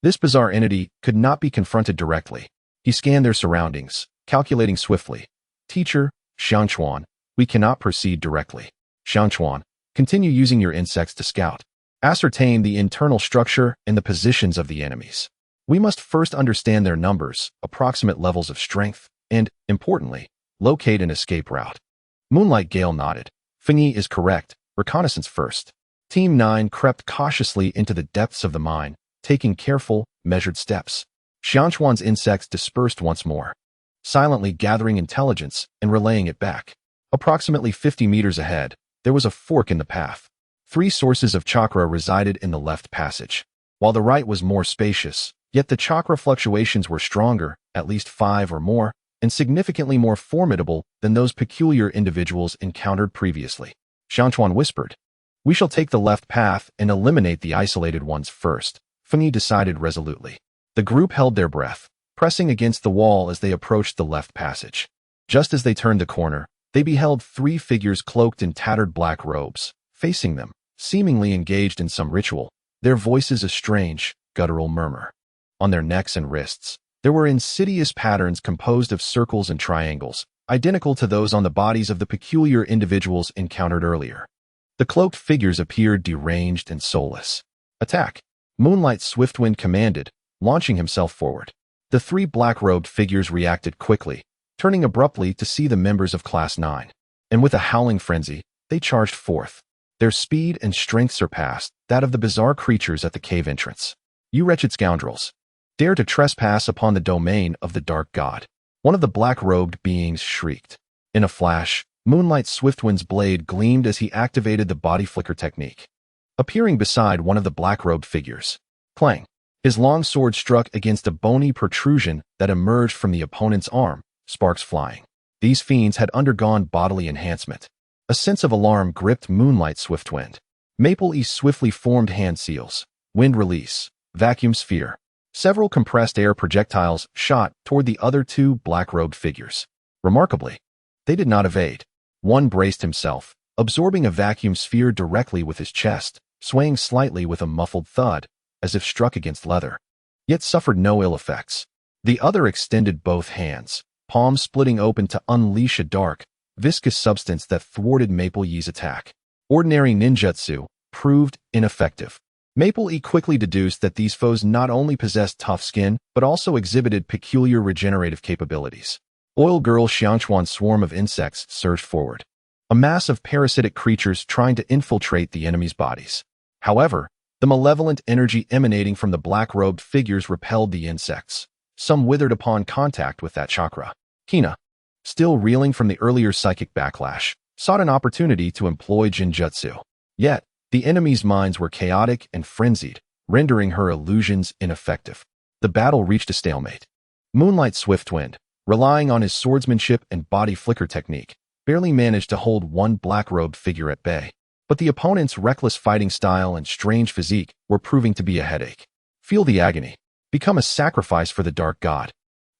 This bizarre entity could not be confronted directly. He scanned their surroundings, calculating swiftly. "Teacher, Xiangchuan, we cannot proceed directly. Xiangchuan, continue using your insects to scout. Ascertain the internal structure and the positions of the enemies. We must first understand their numbers, approximate levels of strength, and, importantly, locate an escape route." Moonlight Gale nodded. "Fungi is correct. Reconnaissance first." Team 9 crept cautiously into the depths of the mine, taking careful, measured steps. Xiangchuan's insects dispersed once more, silently gathering intelligence and relaying it back. Approximately 50 meters ahead, there was a fork in the path. 3 sources of chakra resided in the left passage, while the right was more spacious, yet the chakra fluctuations were stronger, at least 5 or more, and significantly more formidable than those peculiar individuals encountered previously. Xiangchuan whispered, "We shall take the left path and eliminate the isolated ones first," Fungi decided resolutely. The group held their breath, pressing against the wall as they approached the left passage. Just as they turned the corner, they beheld 3 figures cloaked in tattered black robes, facing them, seemingly engaged in some ritual, their voices a strange, guttural murmur. On their necks and wrists, there were insidious patterns composed of circles and triangles, identical to those on the bodies of the peculiar individuals encountered earlier. The cloaked figures appeared deranged and soulless. "Attack!" Moonlight Swiftwind commanded, launching himself forward. The 3 black-robed figures reacted quickly, turning abruptly to see the members of Class 9. And with a howling frenzy, they charged forth. Their speed and strength surpassed that of the bizarre creatures at the cave entrance. "You wretched scoundrels! Dare to trespass upon the domain of the Dark God!" One of the black-robed beings shrieked. In a flash, Moonlight Swiftwind's blade gleamed as he activated the body flicker technique. Appearing beside one of the black-robed figures, clang! His long sword struck against a bony protrusion that emerged from the opponent's arm, sparks flying. These fiends had undergone bodily enhancement. A sense of alarm gripped Moonlight Swiftwind. Maple E swiftly formed hand seals, wind release, vacuum sphere. Several compressed air projectiles shot toward the other 2 black-robed figures. Remarkably, they did not evade. One braced himself, absorbing a vacuum sphere directly with his chest, swaying slightly with a muffled thud, as if struck against leather, yet suffered no ill effects. The other extended both hands, palms splitting open to unleash a dark, viscous substance that thwarted Maple Ye's attack. Ordinary ninjutsu proved ineffective. Maple E quickly deduced that these foes not only possessed tough skin, but also exhibited peculiar regenerative capabilities. Oil Girl Xiangchuan's swarm of insects surged forward, a mass of parasitic creatures trying to infiltrate the enemy's bodies. However, the malevolent energy emanating from the black-robed figures repelled the insects. Some withered upon contact with that chakra. Hina, still reeling from the earlier psychic backlash, sought an opportunity to employ Jinjutsu. Yet, the enemy's minds were chaotic and frenzied, rendering her illusions ineffective. The battle reached a stalemate. Moonlight Swiftwind, relying on his swordsmanship and body flicker technique, barely managed to hold one black-robed figure at bay. But the opponent's reckless fighting style and strange physique were proving to be a headache. Feel the agony. Become a sacrifice for the Dark God.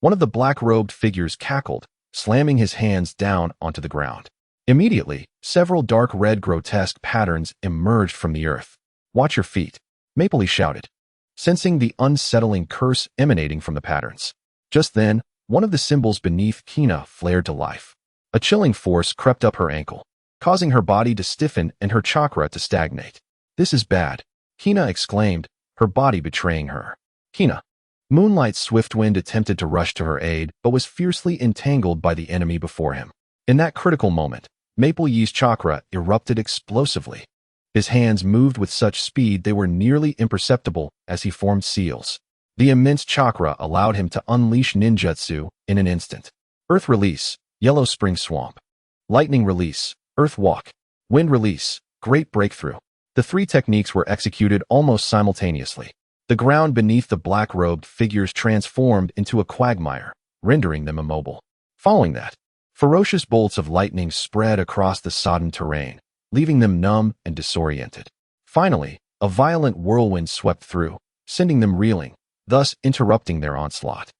One of the black-robed figures cackled, slamming his hands down onto the ground. Immediately, several dark red grotesque patterns emerged from the earth. "Watch your feet," Mapley shouted, sensing the unsettling curse emanating from the patterns. Just then, one of the symbols beneath Kina flared to life. A chilling force crept up her ankle, causing her body to stiffen and her chakra to stagnate. "This is bad," Kina exclaimed, her body betraying her. "Kina." Moonlight Swiftwind attempted to rush to her aid, but was fiercely entangled by the enemy before him. In that critical moment, Maple Ye's chakra erupted explosively. His hands moved with such speed they were nearly imperceptible as he formed seals. The immense chakra allowed him to unleash ninjutsu in an instant. Earth release, Yellow Spring Swamp. Lightning release, Earth Walk. Wind release, Great Breakthrough. The three techniques were executed almost simultaneously. The ground beneath the black-robed figures transformed into a quagmire, rendering them immobile. Following that, ferocious bolts of lightning spread across the sodden terrain, leaving them numb and disoriented. Finally, a violent whirlwind swept through, sending them reeling, thus interrupting their onslaught.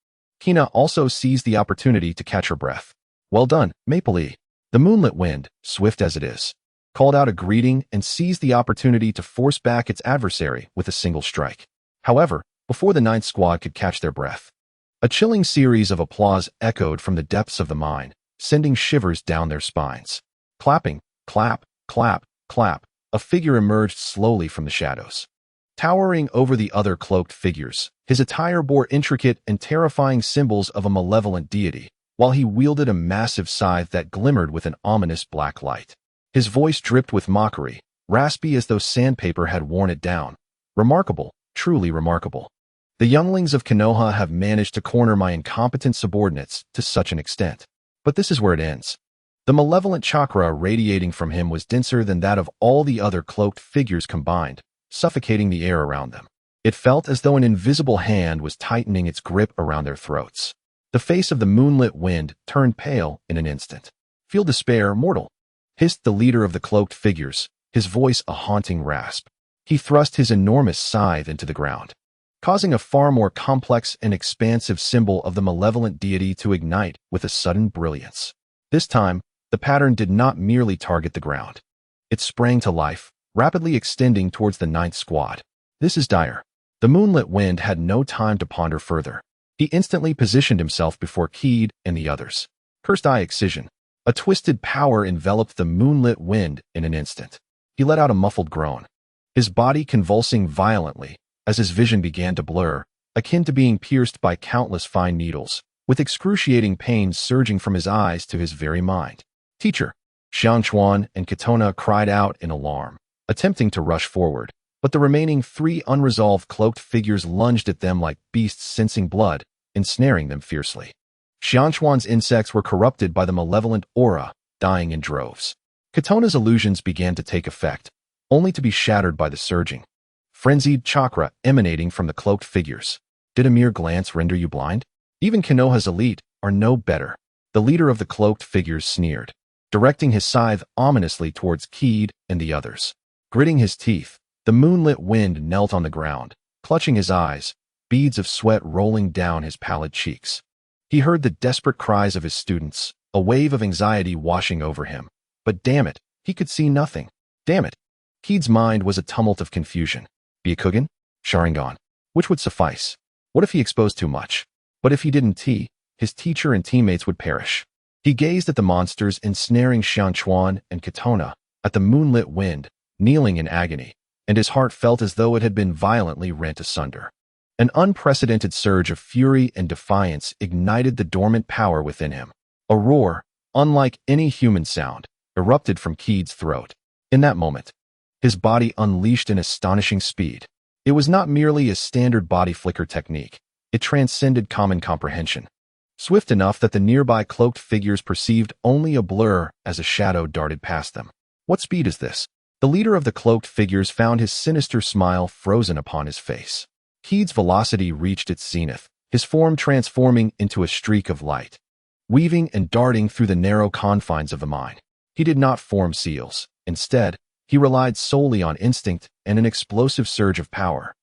Hina also seized the opportunity to catch her breath. "Well done, Maple. The moonlit wind, swift as it is, called out a greeting and seized the opportunity to force back its adversary with a single strike. However, before the ninth squad could catch their breath, a chilling series of applause echoed from the depths of the mine, sending shivers down their spines. Clapping, clap, clap, clap, a figure emerged slowly from the shadows. Towering over the other cloaked figures, his attire bore intricate and terrifying symbols of a malevolent deity, while he wielded a massive scythe that glimmered with an ominous black light. His voice dripped with mockery, raspy as though sandpaper had worn it down. "Remarkable, truly remarkable. The younglings of Konoha have managed to corner my incompetent subordinates to such an extent. But this is where it ends." The malevolent chakra radiating from him was denser than that of all the other cloaked figures combined, suffocating the air around them. It felt as though an invisible hand was tightening its grip around their throats. The face of the moonlit wind turned pale in an instant. "Feel despair, mortal," hissed the leader of the cloaked figures, his voice a haunting rasp. He thrust his enormous scythe into the ground, causing a far more complex and expansive symbol of the malevolent deity to ignite with a sudden brilliance. This time, the pattern did not merely target the ground. It sprang to life, rapidly extending towards the ninth squad. "This is dire." The moonlit wind had no time to ponder further. He instantly positioned himself before Keed and the others. Cursed Eye Excision. A twisted power enveloped the moonlit wind in an instant. He let out a muffled groan, his body convulsing violently as his vision began to blur, akin to being pierced by countless fine needles, with excruciating pain surging from his eyes to his very mind. "Teacher!" Xianchuan and Katona cried out in alarm, attempting to rush forward, but the remaining three unresolved cloaked figures lunged at them like beasts sensing blood, ensnaring them fiercely. Xianchuan's insects were corrupted by the malevolent aura, dying in droves. Katona's illusions began to take effect, only to be shattered by the surging, frenzied chakra emanating from the cloaked figures. Did a mere glance render you blind? Even Konoha's elite are no better. The leader of the cloaked figures sneered, directing his scythe ominously towards Keed and the others. Gritting his teeth, the moonlit wind knelt on the ground, clutching his eyes, beads of sweat rolling down his pallid cheeks. He heard the desperate cries of his students, a wave of anxiety washing over him. But damn it, he could see nothing. Damn it. Keed's mind was a tumult of confusion. Byakugan? Sharingan? Which would suffice? What if he exposed too much? But if he didn't, his teacher and teammates would perish. He gazed at the monsters ensnaring Xianchuan and Katona, at the moonlit wind, kneeling in agony, and his heart felt as though it had been violently rent asunder. An unprecedented surge of fury and defiance ignited the dormant power within him. A roar, unlike any human sound, erupted from Keed's throat. In that moment, his body unleashed an astonishing speed. It was not merely a standard body flicker technique. It transcended common comprehension. Swift enough that the nearby cloaked figures perceived only a blur as a shadow darted past them. What speed is this? The leader of the cloaked figures found his sinister smile frozen upon his face. Keed's velocity reached its zenith, his form transforming into a streak of light, weaving and darting through the narrow confines of the mine. He did not form seals. Instead, he relied solely on instinct and an explosive surge of power,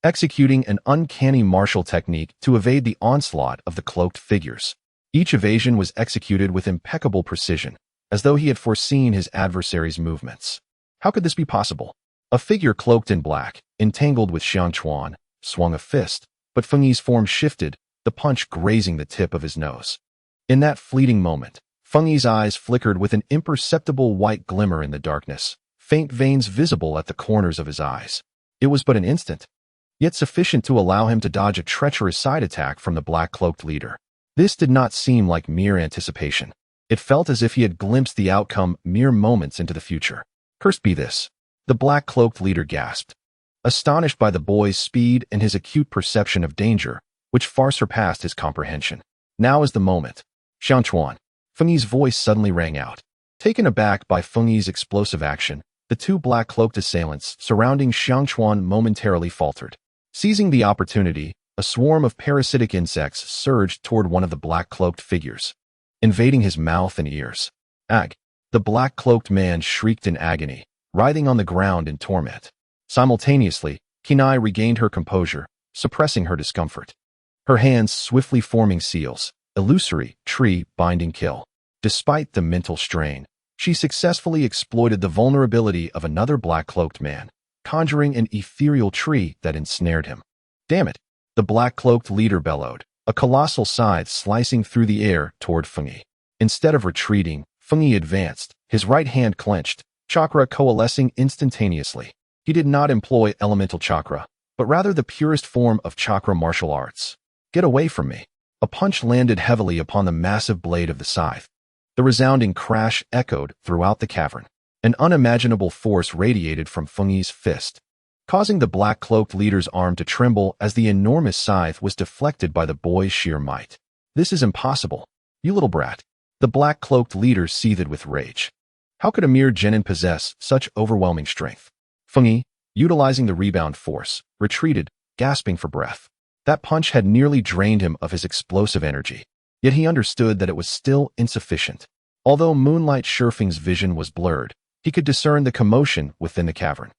executing an uncanny martial technique to evade the onslaught of the cloaked figures. Each evasion was executed with impeccable precision, as though he had foreseen his adversary's movements. How could this be possible? A figure cloaked in black, entangled with Xianchuan, swung a fist, but Fengyi's form shifted, the punch grazing the tip of his nose. In that fleeting moment, Fengyi's eyes flickered with an imperceptible white glimmer in the darkness, faint veins visible at the corners of his eyes. It was but an instant, yet sufficient to allow him to dodge a treacherous side attack from the black-cloaked leader. This did not seem like mere anticipation. It felt as if he had glimpsed the outcome mere moments into the future. "Cursed be this," the black-cloaked leader gasped, astonished by the boy's speed and his acute perception of danger, which far surpassed his comprehension. "Now is the moment." "Xianchuan." Fengyi's voice suddenly rang out. Taken aback by Fengyi's explosive action, The two black-cloaked assailants surrounding Xiangchuan momentarily faltered. Seizing the opportunity, a swarm of parasitic insects surged toward one of the black-cloaked figures, invading his mouth and ears. Ag! The black-cloaked man shrieked in agony, writhing on the ground in torment. Simultaneously, Kinai regained her composure, suppressing her discomfort. Her hands swiftly forming seals, illusory, tree-binding kill. Despite the mental strain, she successfully exploited the vulnerability of another black-cloaked man, conjuring an ethereal tree that ensnared him. Damn it! The black-cloaked leader bellowed, a colossal scythe slicing through the air toward Fengyi. Instead of retreating, Fengyi advanced, his right hand clenched, chakra coalescing instantaneously. He did not employ elemental chakra, but rather the purest form of chakra martial arts. Get away from me! A punch landed heavily upon the massive blade of the scythe. The resounding crash echoed throughout the cavern. An unimaginable force radiated from Fengyi's fist, causing the black-cloaked leader's arm to tremble as the enormous scythe was deflected by the boy's sheer might. This is impossible. You little brat. The black-cloaked leader seethed with rage. How could a mere genin possess such overwhelming strength? Fengyi, utilizing the rebound force, retreated, gasping for breath. That punch had nearly drained him of his explosive energy. Yet he understood that it was still insufficient. Although Moonlight Shurfeng's vision was blurred, he could discern the commotion within the cavern.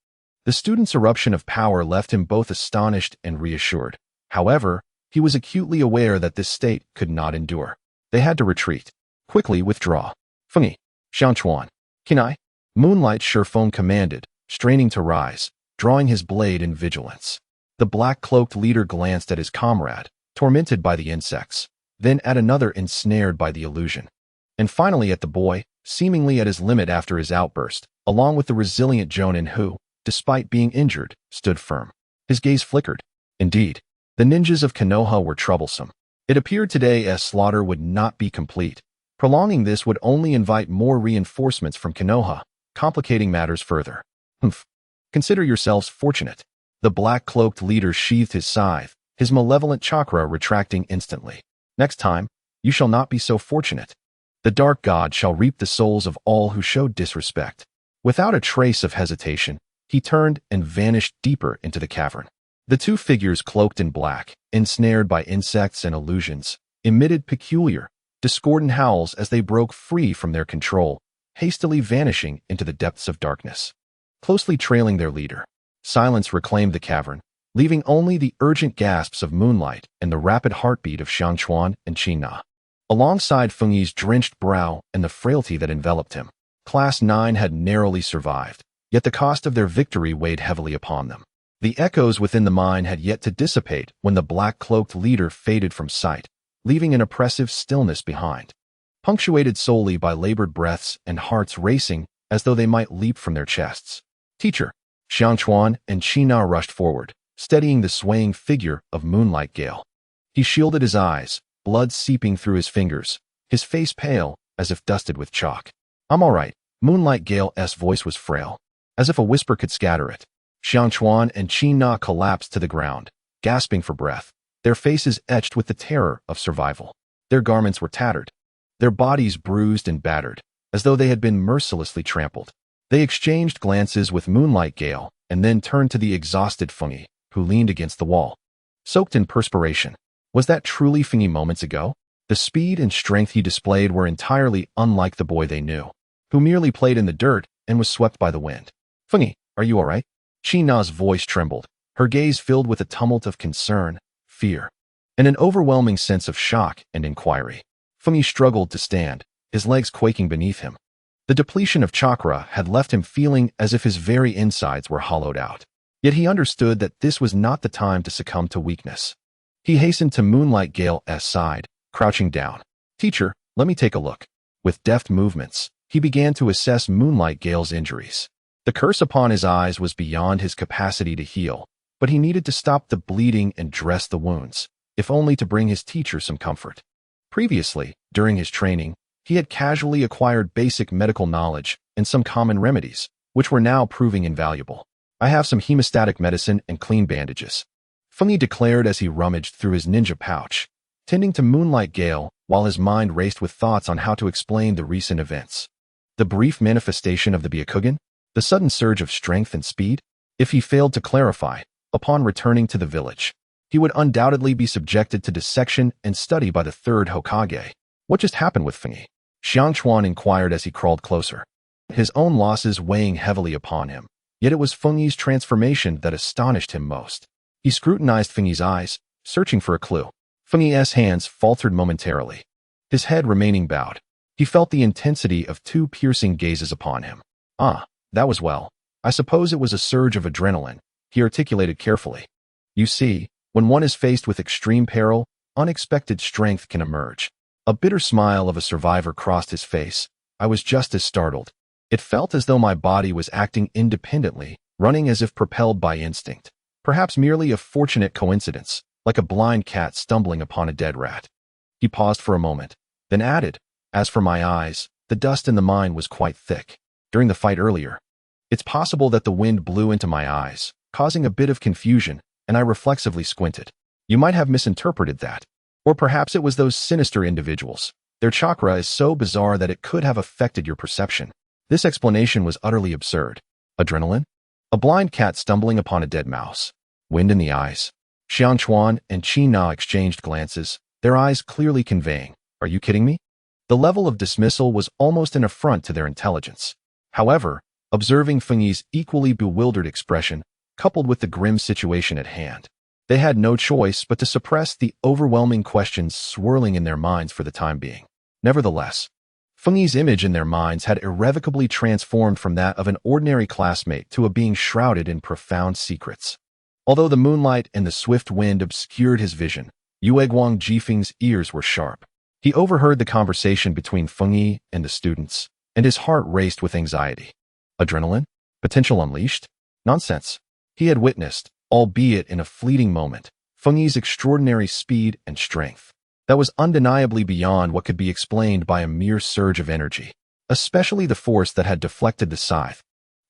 The student's eruption of power left him both astonished and reassured. However, he was acutely aware that this state could not endure. They had to retreat. Quickly withdraw. Fengyi, Xiangchuan, Kinai, Moonlight Shurfeng commanded, straining to rise, drawing his blade in vigilance. The black-cloaked leader glanced at his comrade, tormented by the insects, then at another ensnared by the illusion, and finally at the boy, seemingly at his limit after his outburst, along with the resilient Jonin who, despite being injured, stood firm. His gaze flickered. Indeed, the ninjas of Konoha were troublesome. It appeared today as slaughter would not be complete. Prolonging this would only invite more reinforcements from Konoha, complicating matters further. Humph. Consider yourselves fortunate. The black-cloaked leader sheathed his scythe, his malevolent chakra retracting instantly. Next time, you shall not be so fortunate. The dark god shall reap the souls of all who showed disrespect. Without a trace of hesitation, he turned and vanished deeper into the cavern. The two figures cloaked in black, ensnared by insects and illusions, emitted peculiar, discordant howls as they broke free from their control, hastily vanishing into the depths of darkness. Closely trailing their leader, silence reclaimed the cavern, leaving only the urgent gasps of Moonlight and the rapid heartbeat of Xiangchuan and Qina. Alongside Fengyi's drenched brow and the frailty that enveloped him, Class 9 had narrowly survived, yet the cost of their victory weighed heavily upon them. The echoes within the mine had yet to dissipate when the black-cloaked leader faded from sight, leaving an oppressive stillness behind, punctuated solely by labored breaths and hearts racing as though they might leap from their chests. Teacher, Xiangchuan and Qina rushed forward, steadying the swaying figure of Moonlight Gale. He shielded his eyes, blood seeping through his fingers, his face pale, as if dusted with chalk. I'm all right. Moonlight Gale's voice was frail, as if a whisper could scatter it. Xiangchuan and Qina collapsed to the ground, gasping for breath, their faces etched with the terror of survival. Their garments were tattered, their bodies bruised and battered, as though they had been mercilessly trampled. They exchanged glances with Moonlight Gale and then turned to the exhausted Fengyi, who leaned against the wall, soaked in perspiration. Was that truly Fengyi moments ago? The speed and strength he displayed were entirely unlike the boy they knew, who merely played in the dirt and was swept by the wind. Fengyi, are you all right? Qina's voice trembled, her gaze filled with a tumult of concern, fear, and an overwhelming sense of shock and inquiry. Fengyi struggled to stand, his legs quaking beneath him. The depletion of chakra had left him feeling as if his very insides were hollowed out. Yet he understood that this was not the time to succumb to weakness. He hastened to Moonlight Gale's side, crouching down. Teacher, let me take a look. With deft movements, he began to assess Moonlight Gale's injuries. The curse upon his eyes was beyond his capacity to heal, but he needed to stop the bleeding and dress the wounds, if only to bring his teacher some comfort. Previously, during his training, he had casually acquired basic medical knowledge and some common remedies, which were now proving invaluable. I have some hemostatic medicine and clean bandages, Fengyi declared as he rummaged through his ninja pouch, tending to Moonlight Gale while his mind raced with thoughts on how to explain the recent events. The brief manifestation of the Byakugan? The sudden surge of strength and speed? If he failed to clarify, upon returning to the village, he would undoubtedly be subjected to dissection and study by the third Hokage. What just happened with Fengyi? Xiangquan inquired as he crawled closer, his own losses weighing heavily upon him. Yet it was Fengyi's transformation that astonished him most. He scrutinized Fengyi's eyes, searching for a clue. Fengyi's hands faltered momentarily, his head remaining bowed. He felt the intensity of two piercing gazes upon him. Ah, that was well. I suppose it was a surge of adrenaline, he articulated carefully. You see, when one is faced with extreme peril, unexpected strength can emerge. A bitter smile of a survivor crossed his face. I was just as startled. It felt as though my body was acting independently, running as if propelled by instinct. Perhaps merely a fortunate coincidence, like a blind cat stumbling upon a dead rat. He paused for a moment, then added, as for my eyes, the dust in the mine was quite thick. During the fight earlier, it's possible that the wind blew into my eyes, causing a bit of confusion, and I reflexively squinted. You might have misinterpreted that. Or perhaps it was those sinister individuals. Their chakra is so bizarre that it could have affected your perception. This explanation was utterly absurd. Adrenaline? A blind cat stumbling upon a dead mouse. Wind in the eyes. Xiangquan and Qi Na exchanged glances, their eyes clearly conveying, "Are you kidding me?" The level of dismissal was almost an affront to their intelligence. However, observing Fengyi's equally bewildered expression, coupled with the grim situation at hand, they had no choice but to suppress the overwhelming questions swirling in their minds for the time being. Nevertheless, Fengyi's image in their minds had irrevocably transformed from that of an ordinary classmate to a being shrouded in profound secrets. Although the moonlight and the swift wind obscured his vision, Yueguang Jifeng's ears were sharp. He overheard the conversation between Fengyi and the students, and his heart raced with anxiety. Adrenaline? Potential unleashed? Nonsense. He had witnessed, albeit in a fleeting moment, Fengyi's extraordinary speed and strength. That was undeniably beyond what could be explained by a mere surge of energy, especially the force that had deflected the scythe.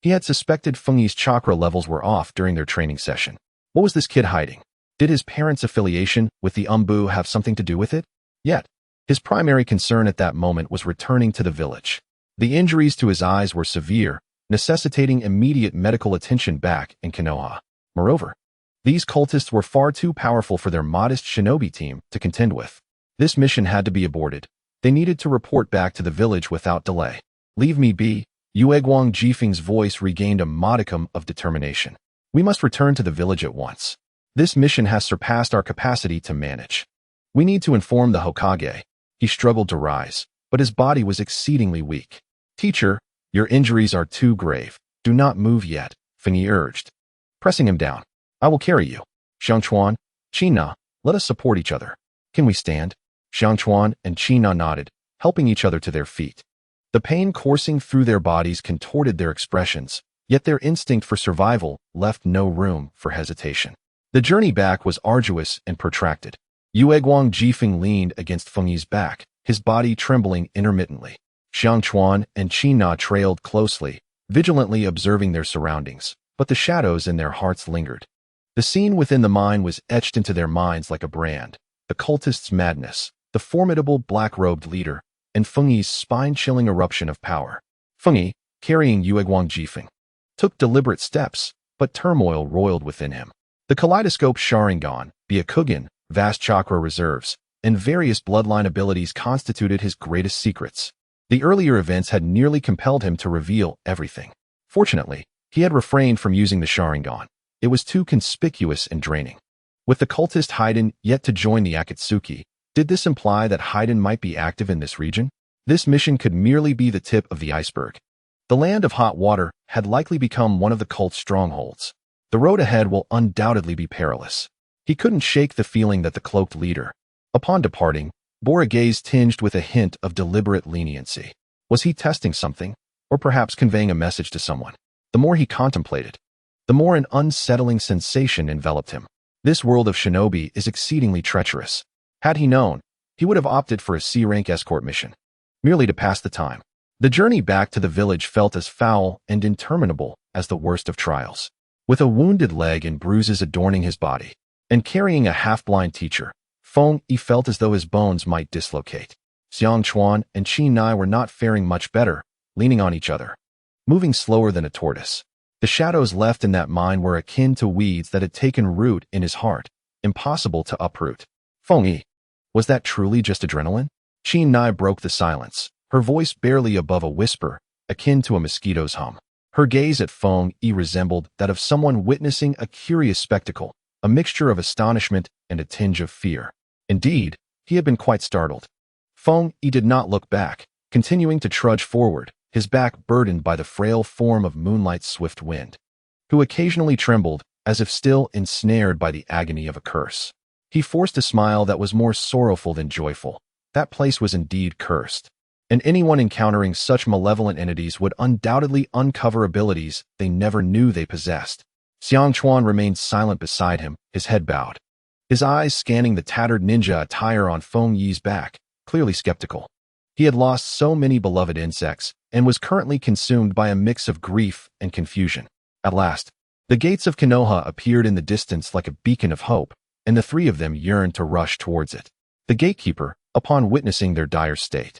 He had suspected Fengyi's chakra levels were off during their training session. What was this kid hiding? Did his parents' affiliation with the Umbu have something to do with it? Yet, his primary concern at that moment was returning to the village. The injuries to his eyes were severe, necessitating immediate medical attention back in Konoha. Moreover, these cultists were far too powerful for their modest shinobi team to contend with. This mission had to be aborted. They needed to report back to the village without delay. Leave me be. Yueguang Jifeng's voice regained a modicum of determination. We must return to the village at once. This mission has surpassed our capacity to manage. We need to inform the Hokage. He struggled to rise, but his body was exceedingly weak. Teacher, your injuries are too grave. Do not move yet, Fengyi urged, pressing him down. I will carry you. Xiangquan, Qi Na, let us support each other. Can we stand? Xiangquan and Qi Na nodded, helping each other to their feet. The pain coursing through their bodies contorted their expressions, yet their instinct for survival left no room for hesitation. The journey back was arduous and protracted. Yueguang Jifeng leaned against Fengyi's back, his body trembling intermittently. Xiangquan and Qi Na trailed closely, vigilantly observing their surroundings, but the shadows in their hearts lingered. The scene within the mine was etched into their minds like a brand. The cultist's madness, the formidable black-robed leader, and Fengyi's spine-chilling eruption of power. Fengyi, carrying Yueguang Jifeng, took deliberate steps, but turmoil roiled within him. The kaleidoscope Sharingan, Byakugan, vast chakra reserves, and various bloodline abilities constituted his greatest secrets. The earlier events had nearly compelled him to reveal everything. Fortunately, he had refrained from using the Sharingan. It was too conspicuous and draining. With the cultist Haiden yet to join the Akatsuki, did this imply that Haiden might be active in this region? This mission could merely be the tip of the iceberg. The land of hot water had likely become one of the cult's strongholds. The road ahead will undoubtedly be perilous. He couldn't shake the feeling that the cloaked leader. Upon departing, bore a gaze tinged with a hint of deliberate leniency. Was he testing something, or perhaps conveying a message to someone? The more he contemplated, the more an unsettling sensation enveloped him. This world of shinobi is exceedingly treacherous. Had he known, he would have opted for a C-rank escort mission, merely to pass the time. The journey back to the village felt as foul and interminable as the worst of trials. With a wounded leg and bruises adorning his body, and carrying a half-blind teacher, Fengyi felt as though his bones might dislocate. Xiangquan and Qi Na were not faring much better, leaning on each other. moving slower than a tortoise. The shadows left in that mind were akin to weeds that had taken root in his heart, impossible to uproot. Feng Yi. Was that truly just adrenaline? Qin Nai broke the silence, her voice barely above a whisper, akin to a mosquito's hum. Her gaze at Feng Yi resembled that of someone witnessing a curious spectacle, a mixture of astonishment and a tinge of fear. Indeed, he had been quite startled. Feng Yi did not look back, continuing to trudge forward, his back burdened by the frail form of Moonlight's swift wind, who occasionally trembled, as if still ensnared by the agony of a curse. He forced a smile that was more sorrowful than joyful. That place was indeed cursed, and anyone encountering such malevolent entities would undoubtedly uncover abilities they never knew they possessed. Xiang Chuan remained silent beside him, his head bowed, his eyes scanning the tattered ninja attire on Feng Yi's back, clearly skeptical. He had lost so many beloved insects and was currently consumed by a mix of grief and confusion. At last, the gates of Konoha appeared in the distance like a beacon of hope, and the three of them yearned to rush towards it. The gatekeeper, upon witnessing their dire state,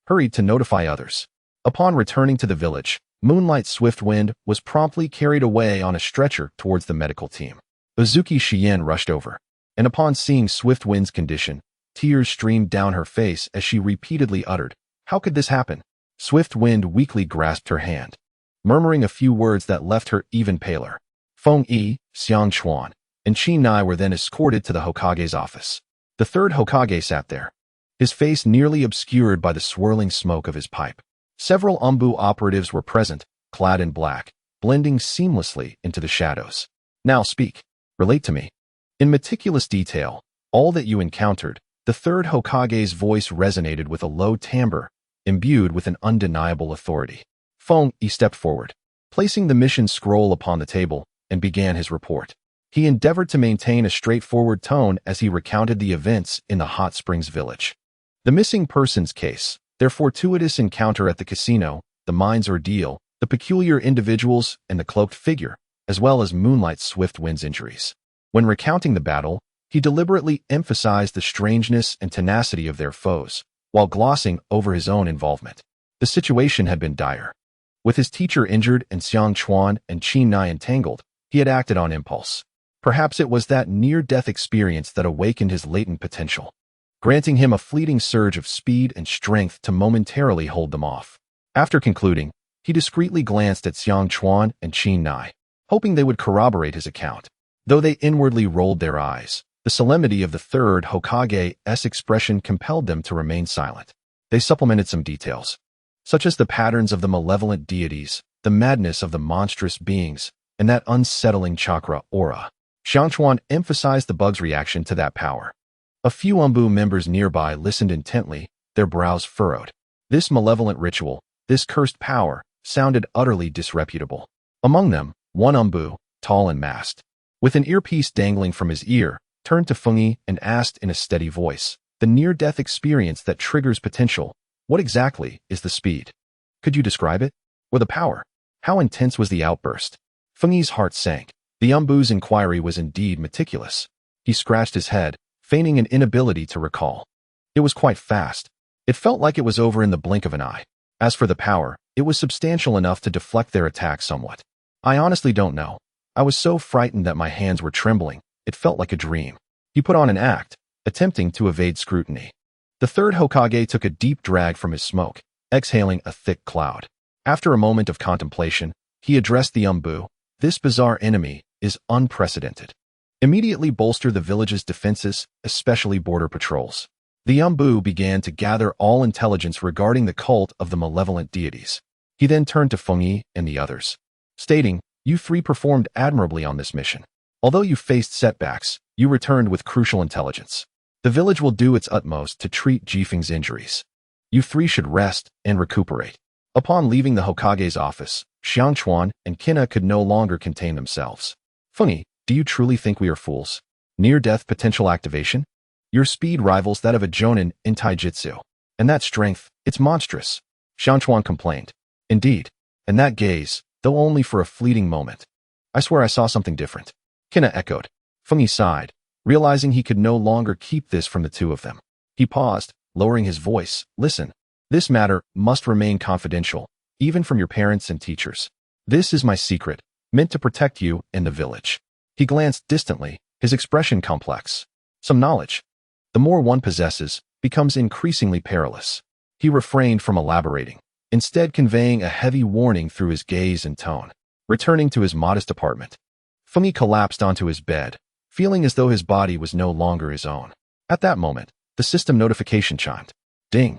hurried to notify others. Upon returning to the village, Moonlight's swift wind was promptly carried away on a stretcher towards the medical team. Uzuki Shien rushed over, and upon seeing Swift Wind's condition, tears streamed down her face as she repeatedly uttered, "How could this happen?" Swift Wind weakly grasped her hand, murmuring a few words that left her even paler. Feng Yi, Xiang Chuan, and Qin Nai were then escorted to the Hokage's office. The third Hokage sat there, his face nearly obscured by the swirling smoke of his pipe. Several Umbu operatives were present, clad in black, blending seamlessly into the shadows. "Now speak. Relate to me, in meticulous detail, all that you encountered." The third Hokage's voice resonated with a low timbre, imbued with an undeniable authority. Feng Yi stepped forward, placing the mission scroll upon the table, and began his report. He endeavored to maintain a straightforward tone as he recounted the events in the Hot Springs village. The missing persons case, their fortuitous encounter at the casino, the mine's ordeal, the peculiar individuals, and the cloaked figure, as well as Moonlight's Swift Wind's injuries. When recounting the battle, he deliberately emphasized the strangeness and tenacity of their foes, while glossing over his own involvement. The situation had been dire. With his teacher injured and Xiang Chuan and Qin Nai entangled, he had acted on impulse. Perhaps it was that near-death experience that awakened his latent potential, granting him a fleeting surge of speed and strength to momentarily hold them off. After concluding, he discreetly glanced at Xiang Chuan and Qin Nai, hoping they would corroborate his account. Though they inwardly rolled their eyes, the solemnity of the third Hokage's expression compelled them to remain silent. They supplemented some details, such as the patterns of the malevolent deities, the madness of the monstrous beings, and that unsettling chakra aura. Xiang Chuan emphasized the bug's reaction to that power. A few Umbu members nearby listened intently, their brows furrowed. This malevolent ritual, this cursed power, sounded utterly disreputable. Among them, one Umbu, tall and masked, with an earpiece dangling from his ear, turned to Feng Yi and asked in a steady voice, "The near-death experience that triggers potential, what exactly is the speed? Could you describe it? Or the power? How intense was the outburst?" Feng Yi's heart sank. The Umbu's inquiry was indeed meticulous. He scratched his head, feigning an inability to recall. It was quite fast. It felt like it was over in the blink of an eye. As for the power, it was substantial enough to deflect their attack somewhat. "I honestly don't know. I was so frightened that my hands were trembling. It felt like a dream." He put on an act, attempting to evade scrutiny. The third Hokage took a deep drag from his smoke, exhaling a thick cloud. After a moment of contemplation, he addressed the Umbu. "This bizarre enemy is unprecedented. Immediately bolster the village's defenses, especially border patrols." The Umbu began to gather all intelligence regarding the cult of the malevolent deities. He then turned to Feng Yi and the others, stating, "You three performed admirably on this mission. Although you faced setbacks, you returned with crucial intelligence. The village will do its utmost to treat Jifeng's injuries. You three should rest and recuperate." Upon leaving the Hokage's office, Xiang Chuan and Kinna could no longer contain themselves. "Feng Yi, do you truly think we are fools? Near-death potential activation? Your speed rivals that of a jonin in taijutsu. And that strength, it's monstrous," Xiang Chuan complained. "Indeed. And that gaze, though only for a fleeting moment. I swear I saw something different," Kinna echoed. Feng Yi sighed, realizing he could no longer keep this from the two of them. He paused, lowering his voice. "Listen. This matter must remain confidential, even from your parents and teachers. This is my secret, meant to protect you and the village. He glanced distantly, his expression complex. Some knowledge, the more one possesses, becomes increasingly perilous. He refrained from elaborating, instead conveying a heavy warning through his gaze and tone. Returning to his modest apartment, Fengyi collapsed onto his bed, feeling as though his body was no longer his own. At that moment, the system notification chimed. Ding!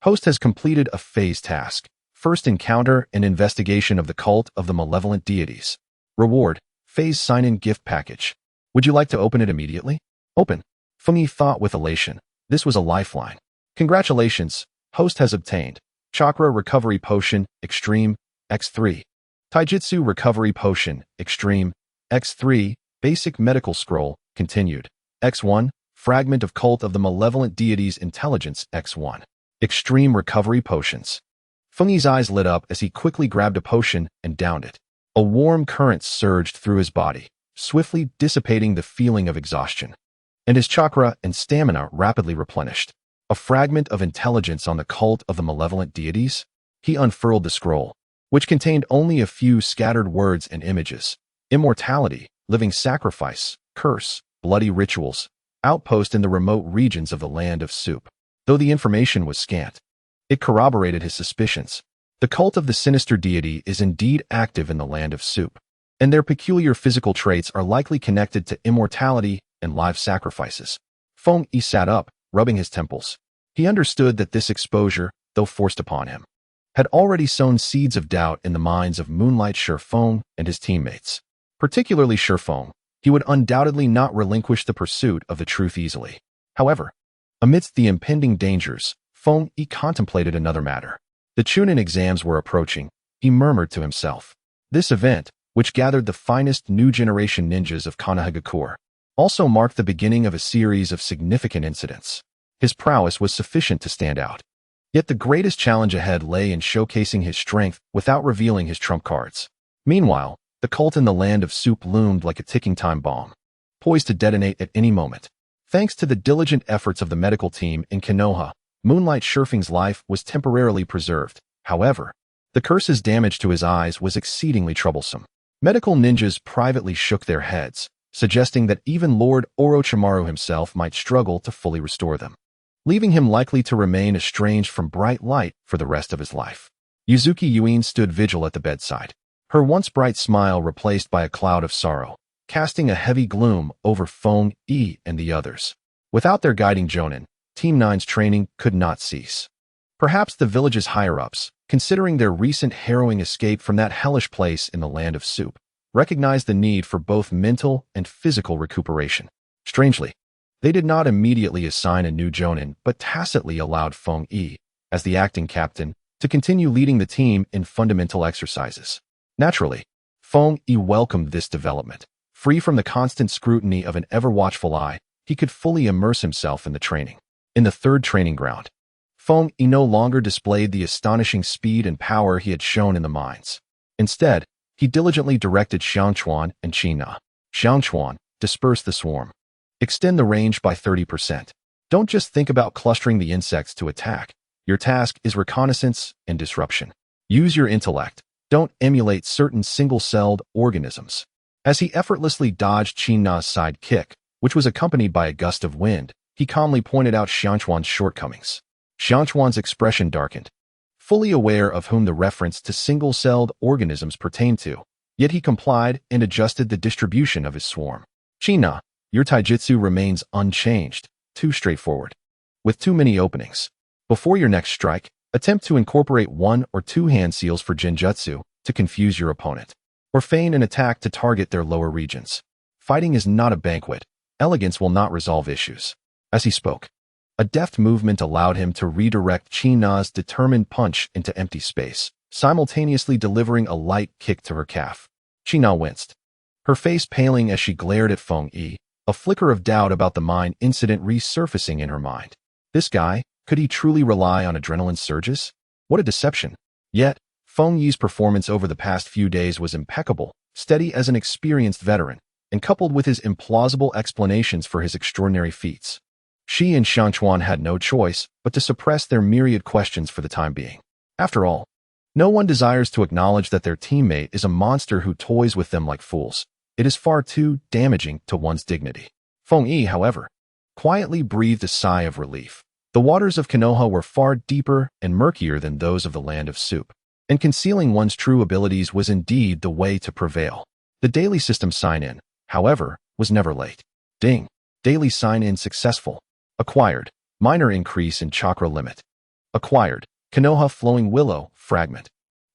Host has completed a phase task. First encounter and investigation of the cult of the malevolent deities. Reward, phase sign-in gift package. Would you like to open it immediately? Open. Fengyi thought with elation. This was a lifeline. Congratulations, host has obtained. Chakra Recovery Potion, Extreme, X3. Taijutsu Recovery Potion, Extreme, X3. Basic Medical Scroll, Continued. X1. Fragment of Cult of the Malevolent Deities Intelligence, X1. Extreme Recovery Potions. Fengyi's eyes lit up as he quickly grabbed a potion and downed it. A warm current surged through his body, swiftly dissipating the feeling of exhaustion. And his chakra and stamina rapidly replenished. A fragment of intelligence on the cult of the malevolent deities? He unfurled the scroll, which contained only a few scattered words and images. Immortality, living sacrifice, curse, bloody rituals, outpost in the remote regions of the land of soup. Though the information was scant, it corroborated his suspicions. The cult of the sinister deity is indeed active in the land of soup, and their peculiar physical traits are likely connected to immortality and live sacrifices. Fengyi sat up, rubbing his temples. He understood that this exposure, though forced upon him, had already sown seeds of doubt in the minds of Moonlight Shifeng and his teammates. Particularly Shifeng, he would undoubtedly not relinquish the pursuit of the truth easily. However, amidst the impending dangers, Fengyi contemplated another matter. The Chunin exams were approaching, he murmured to himself. This event, which gathered the finest new generation ninjas of Konohagakure, also marked the beginning of a series of significant incidents. His prowess was sufficient to stand out. Yet the greatest challenge ahead lay in showcasing his strength without revealing his trump cards. Meanwhile, the cult in the land of soup loomed like a ticking time bomb, poised to detonate at any moment. Thanks to the diligent efforts of the medical team in Konoha, Moonlight Shifeng's life was temporarily preserved. However, the curse's damage to his eyes was exceedingly troublesome. Medical ninjas privately shook their heads, suggesting that even Lord Orochimaru himself might struggle to fully restore them, leaving him likely to remain estranged from bright light for the rest of his life. Yuzuki Yuin stood vigil at the bedside, her once bright smile replaced by a cloud of sorrow, casting a heavy gloom over Fengyi and the others. Without their guiding jonin, Team 9's training could not cease. Perhaps the village's higher-ups, considering their recent harrowing escape from that hellish place in the land of soup, recognized the need for both mental and physical recuperation. Strangely, they did not immediately assign a new jonin but tacitly allowed Fengyi, as the acting captain, to continue leading the team in fundamental exercises. Naturally, Fengyi welcomed this development. Free from the constant scrutiny of an ever-watchful eye, he could fully immerse himself in the training. In the third training ground, Fengyi no longer displayed the astonishing speed and power he had shown in the mines. Instead, he diligently directed Xiangchuan and Qina. Xiangchuan, disperse the swarm. Extend the range by 30%. Don't just think about clustering the insects to attack. Your task is reconnaissance and disruption. Use your intellect. Don't emulate certain single-celled organisms. As he effortlessly dodged Qina's side kick, which was accompanied by a gust of wind, he calmly pointed out Xiangchuan's shortcomings. Xiangchuan's expression darkened, fully aware of whom the reference to single-celled organisms pertained to. Yet he complied and adjusted the distribution of his swarm. Qina, your taijutsu remains unchanged, too straightforward, with too many openings. Before your next strike, attempt to incorporate 1 or 2 hand seals for genjutsu to confuse your opponent, or feign an attack to target their lower regions. Fighting is not a banquet. Elegance will not resolve issues. As he spoke, a deft movement allowed him to redirect Qina's determined punch into empty space, simultaneously delivering a light kick to her calf. Qina winced, her face paling as she glared at Fengyi, a flicker of doubt about the mine incident resurfacing in her mind. This guy, could he truly rely on adrenaline surges? What a deception. Yet, Fengyi's performance over the past few days was impeccable, steady as an experienced veteran, and coupled with his implausible explanations for his extraordinary feats. She and Xiangchuan had no choice but to suppress their myriad questions for the time being. After all, No one desires to acknowledge that their teammate is a monster who toys with them like fools. It is far too damaging to one's dignity. Feng Yi, however, quietly breathed a sigh of relief. The waters of Konoha were far deeper and murkier than those of the Land of Soup, and concealing one's true abilities was indeed the way to prevail. The daily system sign-in, however, was never late. Ding. Daily sign-in successful. Acquired. Minor increase in chakra limit. Acquired. Konoha Flowing Willow fragment.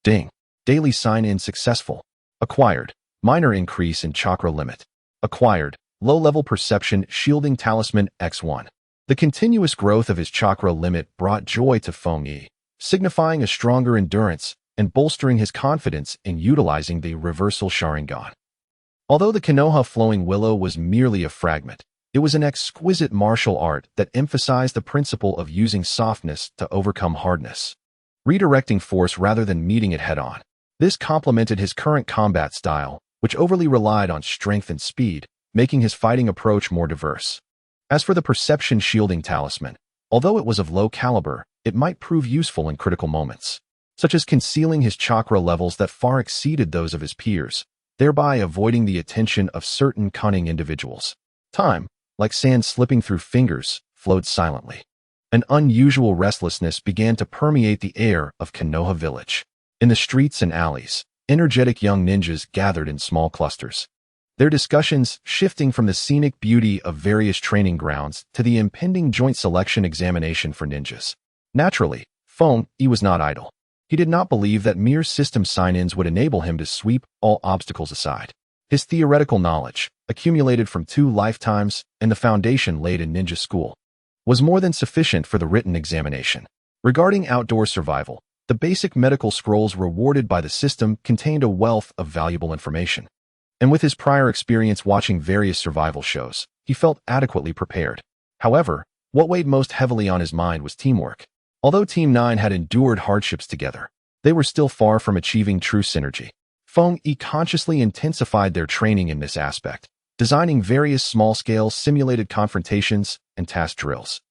Ding. Daily sign-in successful. Acquired. Minor increase in chakra limit. Acquired. Low-level perception shielding talisman X1. The continuous growth of his chakra limit brought joy to Feng Yi, signifying a stronger endurance and bolstering his confidence in utilizing the reversal Sharingan. Although the Konoha Flowing Willow was merely a fragment, it was an exquisite martial art that emphasized the principle of using softness to overcome hardness, redirecting force rather than meeting it head-on. This complemented his current combat style, which overly relied on strength and speed, making his fighting approach more diverse. As for the perception shielding talisman, although it was of low caliber, it might prove useful in critical moments, such as concealing his chakra levels that far exceeded those of his peers, thereby avoiding the attention of certain cunning individuals. Time, like sand slipping through fingers, flowed silently. An unusual restlessness began to permeate the air of Konoha village. In the streets and alleys, energetic young ninjas gathered in small clusters, their discussions shifting from the scenic beauty of various training grounds to the impending joint selection examination for ninjas. Naturally, Feng Yi was not idle. He did not believe that mere system sign-ins would enable him to sweep all obstacles aside. His theoretical knowledge, accumulated from 2 lifetimes and the foundation laid in ninja school, was more than sufficient for the written examination. Regarding outdoor survival, the basic medical scrolls rewarded by the system contained a wealth of valuable information. And with his prior experience watching various survival shows, he felt adequately prepared. However, what weighed most heavily on his mind was teamwork. Although Team 9 had endured hardships together, they were still far from achieving true synergy. Feng Yi consciously intensified their training in this aspect, designing various small-scale simulated confrontations and task drills,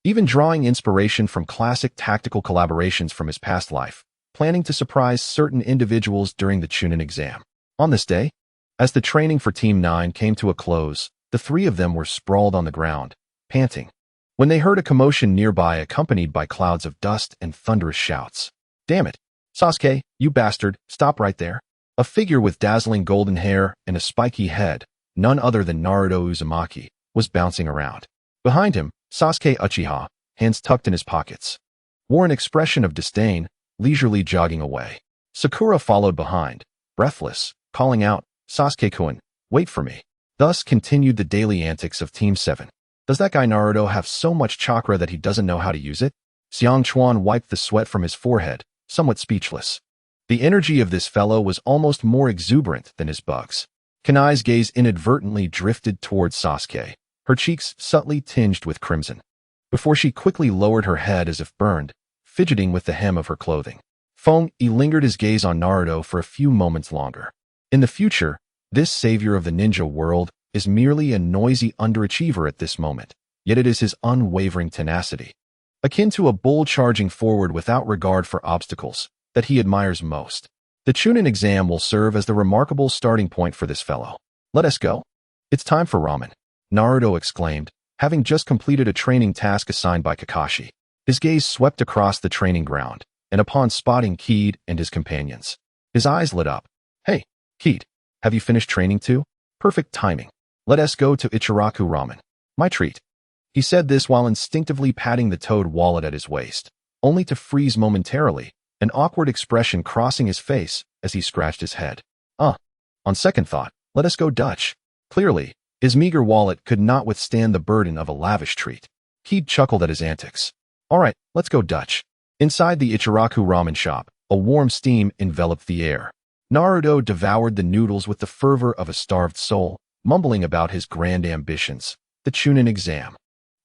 even drawing inspiration from classic tactical collaborations from his past life, planning to surprise certain individuals during the Chunin exam. On this day, as the training for Team 9 came to a close, the 3 of them were sprawled on the ground, panting, when they heard a commotion nearby accompanied by clouds of dust and thunderous shouts. "Damn it! Sasuke, you bastard, stop right there." A figure with dazzling golden hair and a spiky head, none other than Naruto Uzumaki, was bouncing around. Behind him, Sasuke Uchiha, hands tucked in his pockets, wore an expression of disdain, leisurely jogging away. Sakura followed behind, breathless, calling out, "Sasuke-kun, wait for me." Thus continued the daily antics of Team 7. Does that guy Naruto have so much chakra that he doesn't know how to use it? Xiang Chuan wiped the sweat from his forehead, somewhat speechless. The energy of this fellow was almost more exuberant than his bugs. Kanai's gaze inadvertently drifted towards Sasuke, her cheeks subtly tinged with crimson, before she quickly lowered her head as if burned, fidgeting with the hem of her clothing. Feng Yi lingered his gaze on Naruto for a few moments longer. In the future, this savior of the ninja world is merely a noisy underachiever at this moment, yet it is his unwavering tenacity, akin to a bull charging forward without regard for obstacles, that he admires most. The Chunin exam will serve as the remarkable starting point for this fellow. "Let us go. It's time for ramen," Naruto exclaimed, having just completed a training task assigned by Kakashi. His gaze swept across the training ground, and upon spotting Keed and his companions, his eyes lit up. "Hey, Keed, have you finished training too? Perfect timing. Let us go to Ichiraku Ramen. My treat." He said this while instinctively patting the toad wallet at his waist, only to freeze momentarily, an awkward expression crossing his face as he scratched his head. On second thought, let us go Dutch." Clearly, his meager wallet could not withstand the burden of a lavish treat. He chuckled at his antics. "All right, let's go Dutch." Inside the Ichiraku ramen shop, a warm steam enveloped the air. Naruto devoured the noodles with the fervor of a starved soul, mumbling about his grand ambitions. The Chunin exam.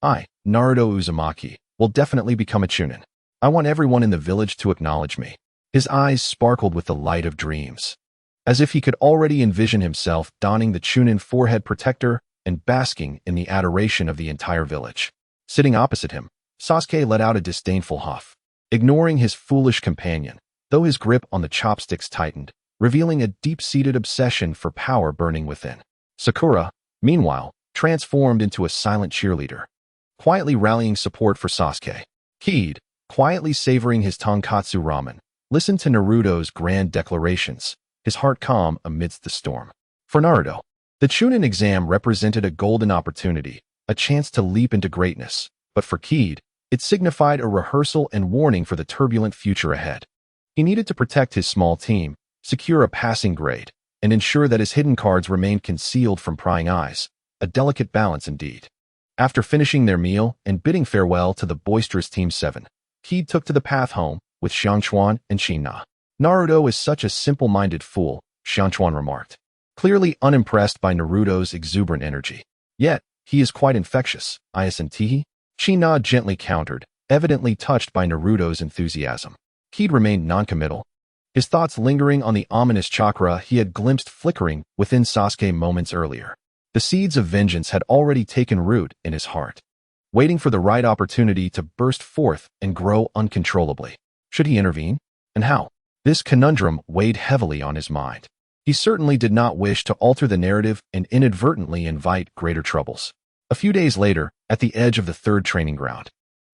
I, Naruto Uzumaki, will definitely become a Chunin. I want everyone in the village to acknowledge me. His eyes sparkled with the light of dreams, as if he could already envision himself donning the Chunin forehead protector and basking in the adoration of the entire village. Sitting opposite him, Sasuke let out a disdainful huff. Ignoring his foolish companion, though his grip on the chopsticks tightened, revealing a deep-seated obsession for power burning within. Sakura, meanwhile, transformed into a silent cheerleader, quietly rallying support for Sasuke. Kid, quietly savoring his tonkatsu ramen, listened to Naruto's grand declarations, his heart calm amidst the storm. For Naruto, the Chunin exam represented a golden opportunity, a chance to leap into greatness, but for Kid, it signified a rehearsal and warning for the turbulent future ahead. He needed to protect his small team, secure a passing grade, and ensure that his hidden cards remained concealed from prying eyes, a delicate balance indeed. After finishing their meal and bidding farewell to the boisterous Team 7, Kid took to the path home with Xiangquan and China. Naruto is such a simple-minded fool, Xiangquan remarked, clearly unimpressed by Naruto's exuberant energy. Yet, he is quite infectious, isn't? China gently countered, evidently touched by Naruto's enthusiasm. Kid remained noncommittal, his thoughts lingering on the ominous chakra he had glimpsed flickering within Sasuke moments earlier. The seeds of vengeance had already taken root in his heart, waiting for the right opportunity to burst forth and grow uncontrollably. Should he intervene? And how? This conundrum weighed heavily on his mind. He certainly did not wish to alter the narrative and inadvertently invite greater troubles. A few days later, at the edge of the third training ground,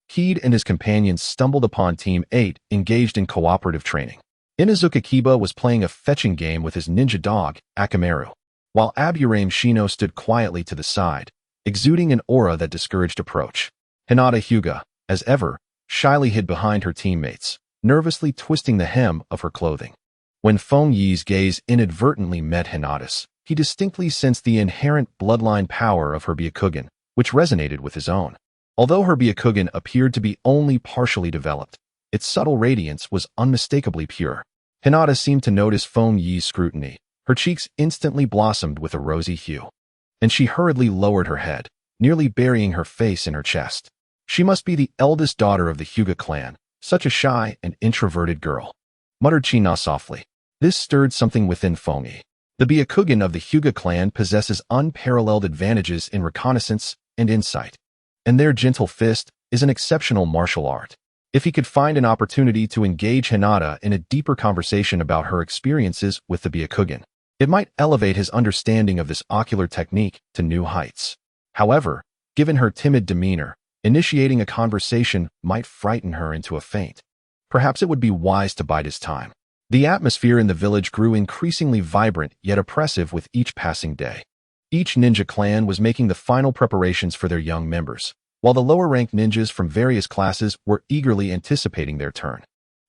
Kid and his companions stumbled upon Team 8 engaged in cooperative training. Inuzuka Kiba was playing a fetching game with his ninja dog, Akamaru, while Aburame Shino stood quietly to the side, exuding an aura that discouraged approach. Hinata Hyuga, as ever, shyly hid behind her teammates, nervously twisting the hem of her clothing. When Feng Yi's gaze inadvertently met Hinata's, he distinctly sensed the inherent bloodline power of her Byakugan, which resonated with his own. Although her Byakugan appeared to be only partially developed, its subtle radiance was unmistakably pure. Hinata seemed to notice Feng Yi's scrutiny. Her cheeks instantly blossomed with a rosy hue, and she hurriedly lowered her head, nearly burying her face in her chest. She must be the eldest daughter of the Hyuga clan, such a shy and introverted girl, muttered China softly. This stirred something within Feng Yi. The Byakugan of the Hyuga clan possesses unparalleled advantages in reconnaissance and insight, and their gentle fist is an exceptional martial art. If he could find an opportunity to engage Hinata in a deeper conversation about her experiences with the Byakugan, it might elevate his understanding of this ocular technique to new heights. However, given her timid demeanor, initiating a conversation might frighten her into a faint. Perhaps it would be wise to bide his time. The atmosphere in the village grew increasingly vibrant yet oppressive with each passing day. Each ninja clan was making the final preparations for their young members, while the lower-ranked ninjas from various classes were eagerly anticipating their turn.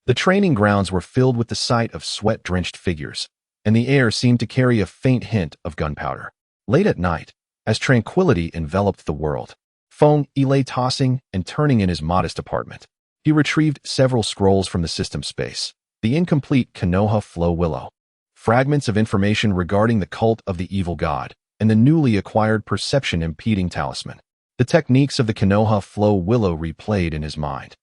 The training grounds were filled with the sight of sweat-drenched figures, and the air seemed to carry a faint hint of gunpowder. Late at night, as tranquility enveloped the world, Feng Yi lay tossing and turning in his modest apartment. He retrieved several scrolls from the system space, the incomplete Konoha Flow Willow, fragments of information regarding the cult of the evil god, and the newly acquired perception-impeding talisman. The techniques of the Konoha Flow Willow replayed in his mind.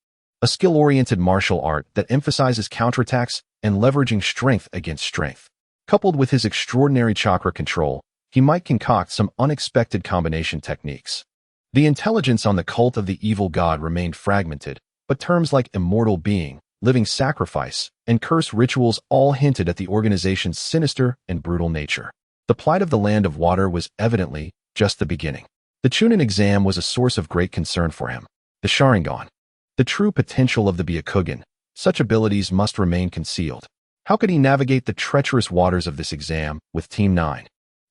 A skill-oriented martial art that emphasizes counterattacks and leveraging strength against strength. Coupled with his extraordinary chakra control, he might concoct some unexpected combination techniques. The intelligence on the cult of the evil god remained fragmented, but terms like immortal being, living sacrifice, and curse rituals all hinted at the organization's sinister and brutal nature. The plight of the land of water was evidently just the beginning. The Chunin exam was a source of great concern for him. The Sharingan, the true potential of the Byakugan, such abilities must remain concealed. How could he navigate the treacherous waters of this exam with Team 9?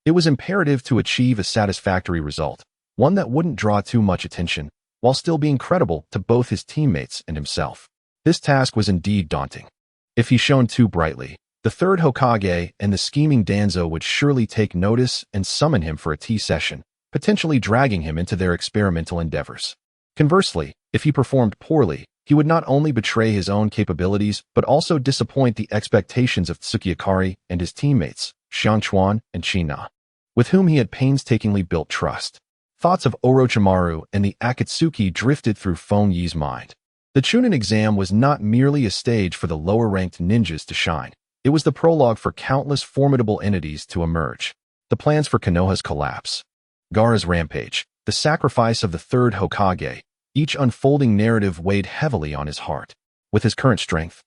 It was imperative to achieve a satisfactory result, one that wouldn't draw too much attention, while still being credible to both his teammates and himself. This task was indeed daunting. If he shone too brightly, the third Hokage and the scheming Danzo would surely take notice and summon him for a tea session, potentially dragging him into their experimental endeavors. Conversely, if he performed poorly, he would not only betray his own capabilities but also disappoint the expectations of Tsukiakari and his teammates, Xiangquan and China, with whom he had painstakingly built trust. Thoughts of Orochimaru and the Akatsuki drifted through Feng Yi's mind. The Chunin exam was not merely a stage for the lower-ranked ninjas to shine. It was the prologue for countless formidable entities to emerge. The plans for Konoha's collapse, Gaara's rampage, the sacrifice of the third Hokage, each unfolding narrative weighed heavily on his heart. With his current strength,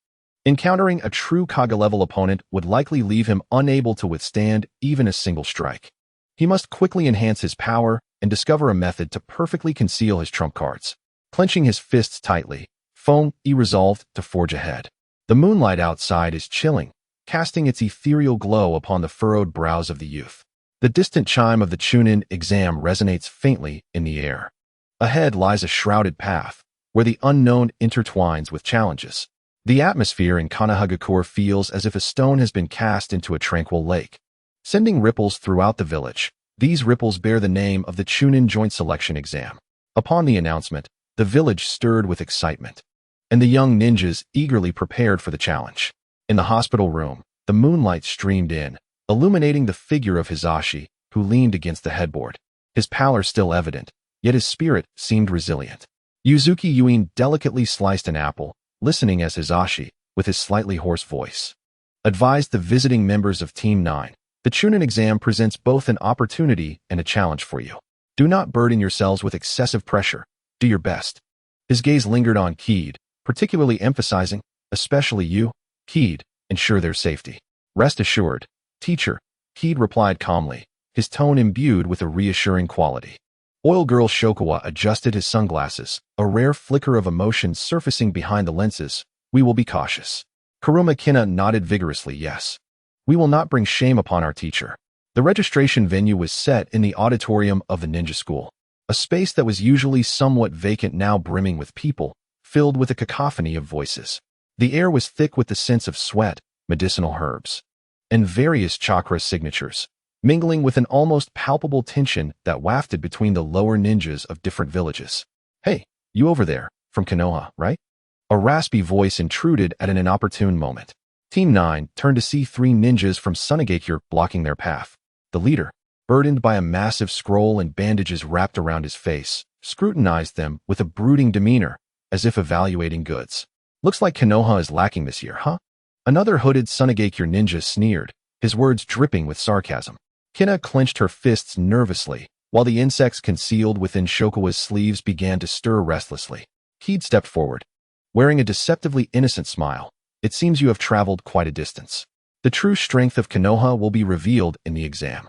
Encountering a true Kaga-level opponent would likely leave him unable to withstand even a single strike. He must quickly enhance his power and discover a method to perfectly conceal his trump cards. Clenching his fists tightly, Feng Yi resolved to forge ahead. The moonlight outside is chilling, casting its ethereal glow upon the furrowed brows of the youth. The distant chime of the Chunin exam resonates faintly in the air. Ahead lies a shrouded path, where the unknown intertwines with challenges. The atmosphere in Kanahagakure feels as if a stone has been cast into a tranquil lake, sending ripples throughout the village. These ripples bear the name of the Chunin Joint Selection Exam. Upon the announcement, the village stirred with excitement, and the young ninjas eagerly prepared for the challenge. In the hospital room, the moonlight streamed in, illuminating the figure of Hisashi, who leaned against the headboard. His pallor still evident, yet his spirit seemed resilient. Yuzuki Yuin delicately sliced an apple, listening as Hisashi, with his slightly hoarse voice, advised the visiting members of Team 9. The Chunin exam presents both an opportunity and a challenge for you. Do not burden yourselves with excessive pressure. Do your best. His gaze lingered on Keed, particularly emphasizing, especially you, Keed, ensure their safety. Rest assured, teacher, Keed replied calmly, his tone imbued with a reassuring quality. Oil Girl Shokawa adjusted his sunglasses, a rare flicker of emotion surfacing behind the lenses. We will be cautious. Kuruma Kina nodded vigorously, yes. We will not bring shame upon our teacher. The registration venue was set in the auditorium of the ninja school, a space that was usually somewhat vacant now brimming with people, filled with a cacophony of voices. The air was thick with the sense of sweat, medicinal herbs, and various chakra signatures, mingling with an almost palpable tension that wafted between the lower ninjas of different villages. Hey, you over there, from Konoha, right? A raspy voice intruded at an inopportune moment. Team 9 turned to see 3 ninjas from Sunagakure blocking their path. The leader, burdened by a massive scroll and bandages wrapped around his face, scrutinized them with a brooding demeanor, as if evaluating goods. Looks like Konoha is lacking this year, huh? Another hooded Sunagakure ninja sneered, his words dripping with sarcasm. Kina clenched her fists nervously, while the insects concealed within Shokawa's sleeves began to stir restlessly. Keed stepped forward, wearing a deceptively innocent smile. It seems you have traveled quite a distance. The true strength of Konoha will be revealed in the exam.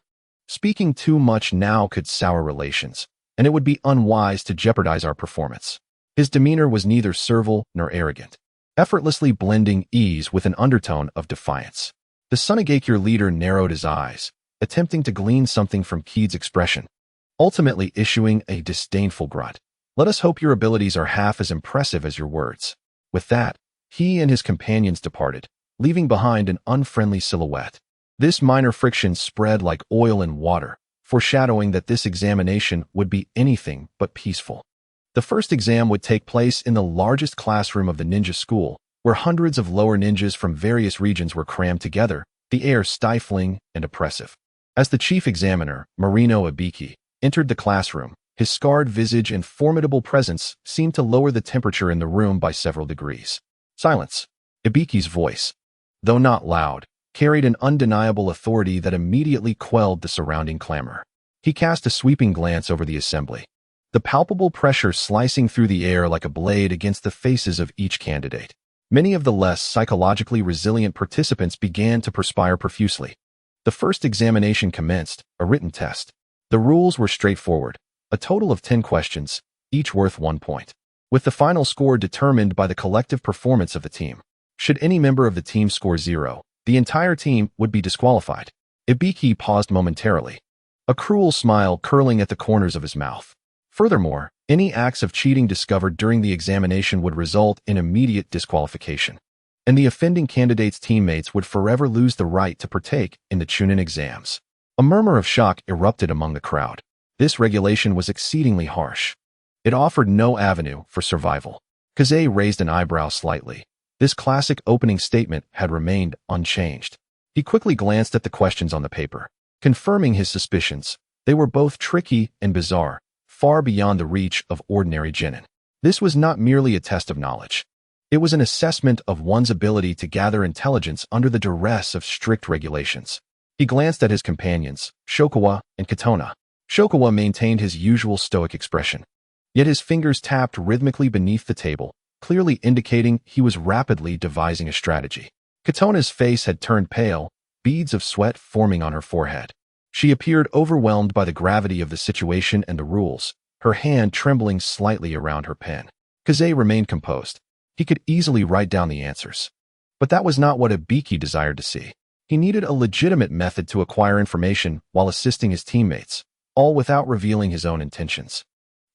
Speaking too much now could sour relations, and it would be unwise to jeopardize our performance. His demeanor was neither servile nor arrogant, effortlessly blending ease with an undertone of defiance. The Sunagakure leader narrowed his eyes, attempting to glean something from Keed's expression, ultimately issuing a disdainful grunt. Let us hope your abilities are half as impressive as your words. With that, he and his companions departed, leaving behind an unfriendly silhouette. This minor friction spread like oil in water, foreshadowing that this examination would be anything but peaceful. The first exam would take place in the largest classroom of the ninja school, where hundreds of lower ninjas from various regions were crammed together, the air stifling and oppressive. As the chief examiner, Marino Ibiki, entered the classroom, his scarred visage and formidable presence seemed to lower the temperature in the room by several degrees. Silence. Ibiki's voice, though not loud, carried an undeniable authority that immediately quelled the surrounding clamor. He cast a sweeping glance over the assembly, the palpable pressure slicing through the air like a blade against the faces of each candidate. Many of the less psychologically resilient participants began to perspire profusely. The first examination commenced, a written test. The rules were straightforward, a total of 10 questions, each worth 1 point, with the final score determined by the collective performance of the team. Should any member of the team score 0, the entire team would be disqualified. Ibiki paused momentarily, a cruel smile curling at the corners of his mouth. Furthermore, any acts of cheating discovered during the examination would result in immediate disqualification, and the offending candidate's teammates would forever lose the right to partake in the Chunin exams. A murmur of shock erupted among the crowd. This regulation was exceedingly harsh. It offered no avenue for survival. Kaze raised an eyebrow slightly. This classic opening statement had remained unchanged. He quickly glanced at the questions on the paper, confirming his suspicions. They were both tricky and bizarre, far beyond the reach of ordinary genin. This was not merely a test of knowledge. It was an assessment of one's ability to gather intelligence under the duress of strict regulations. He glanced at his companions, Shokawa and Katona. Shokawa maintained his usual stoic expression, yet his fingers tapped rhythmically beneath the table, clearly indicating he was rapidly devising a strategy. Katona's face had turned pale, beads of sweat forming on her forehead. She appeared overwhelmed by the gravity of the situation and the rules, her hand trembling slightly around her pen. Kaze remained composed. He could easily write down the answers. But that was not what Ibiki desired to see. He needed a legitimate method to acquire information while assisting his teammates, all without revealing his own intentions.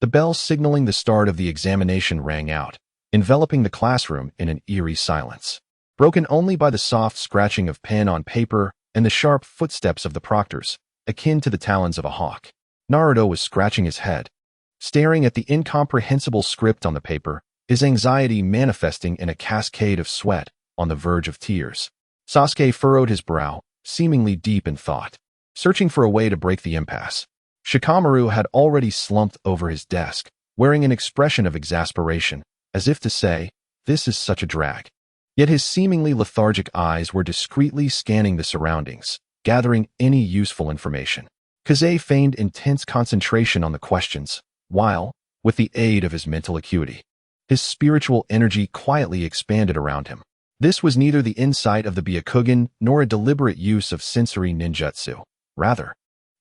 The bell signaling the start of the examination rang out, enveloping the classroom in an eerie silence, broken only by the soft scratching of pen on paper and the sharp footsteps of the proctors, akin to the talons of a hawk. Naruto was scratching his head, staring at the incomprehensible script on the paper, his anxiety manifesting in a cascade of sweat on the verge of tears. Sasuke furrowed his brow, seemingly deep in thought, searching for a way to break the impasse. Shikamaru had already slumped over his desk, wearing an expression of exasperation, as if to say, "This is such a drag." Yet his seemingly lethargic eyes were discreetly scanning the surroundings, gathering any useful information. Kaze feigned intense concentration on the questions, while, with the aid of his mental acuity, his spiritual energy quietly expanded around him. This was neither the insight of the Byakugan nor a deliberate use of sensory ninjutsu. Rather,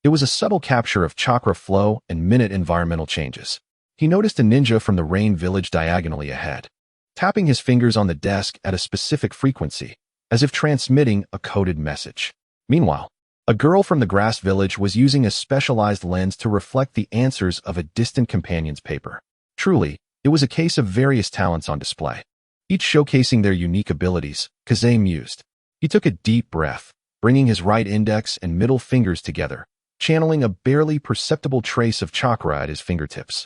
it was a subtle capture of chakra flow and minute environmental changes. He noticed a ninja from the rain village diagonally ahead, tapping his fingers on the desk at a specific frequency, as if transmitting a coded message. Meanwhile, a girl from the grass village was using a specialized lens to reflect the answers of a distant companion's paper. Truly, it was a case of various talents on display, each showcasing their unique abilities. Kaze mused. He took a deep breath, bringing his right index and middle fingers together, channeling a barely perceptible trace of chakra at his fingertips,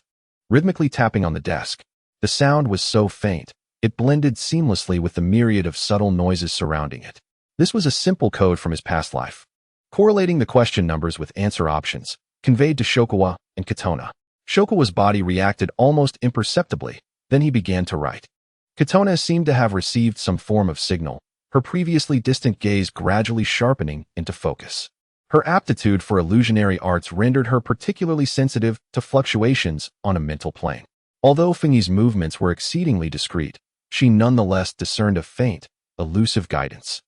rhythmically tapping on the desk. The sound was so faint, it blended seamlessly with the myriad of subtle noises surrounding it. This was a simple code from his past life, correlating the question numbers with answer options, conveyed to Shokawa and Katona. Shokawa's body reacted almost imperceptibly, then he began to write. Katona seemed to have received some form of signal, her previously distant gaze gradually sharpening into focus. Her aptitude for illusionary arts rendered her particularly sensitive to fluctuations on a mental plane. Although Fungi's movements were exceedingly discreet, she nonetheless discerned a faint, elusive guidance.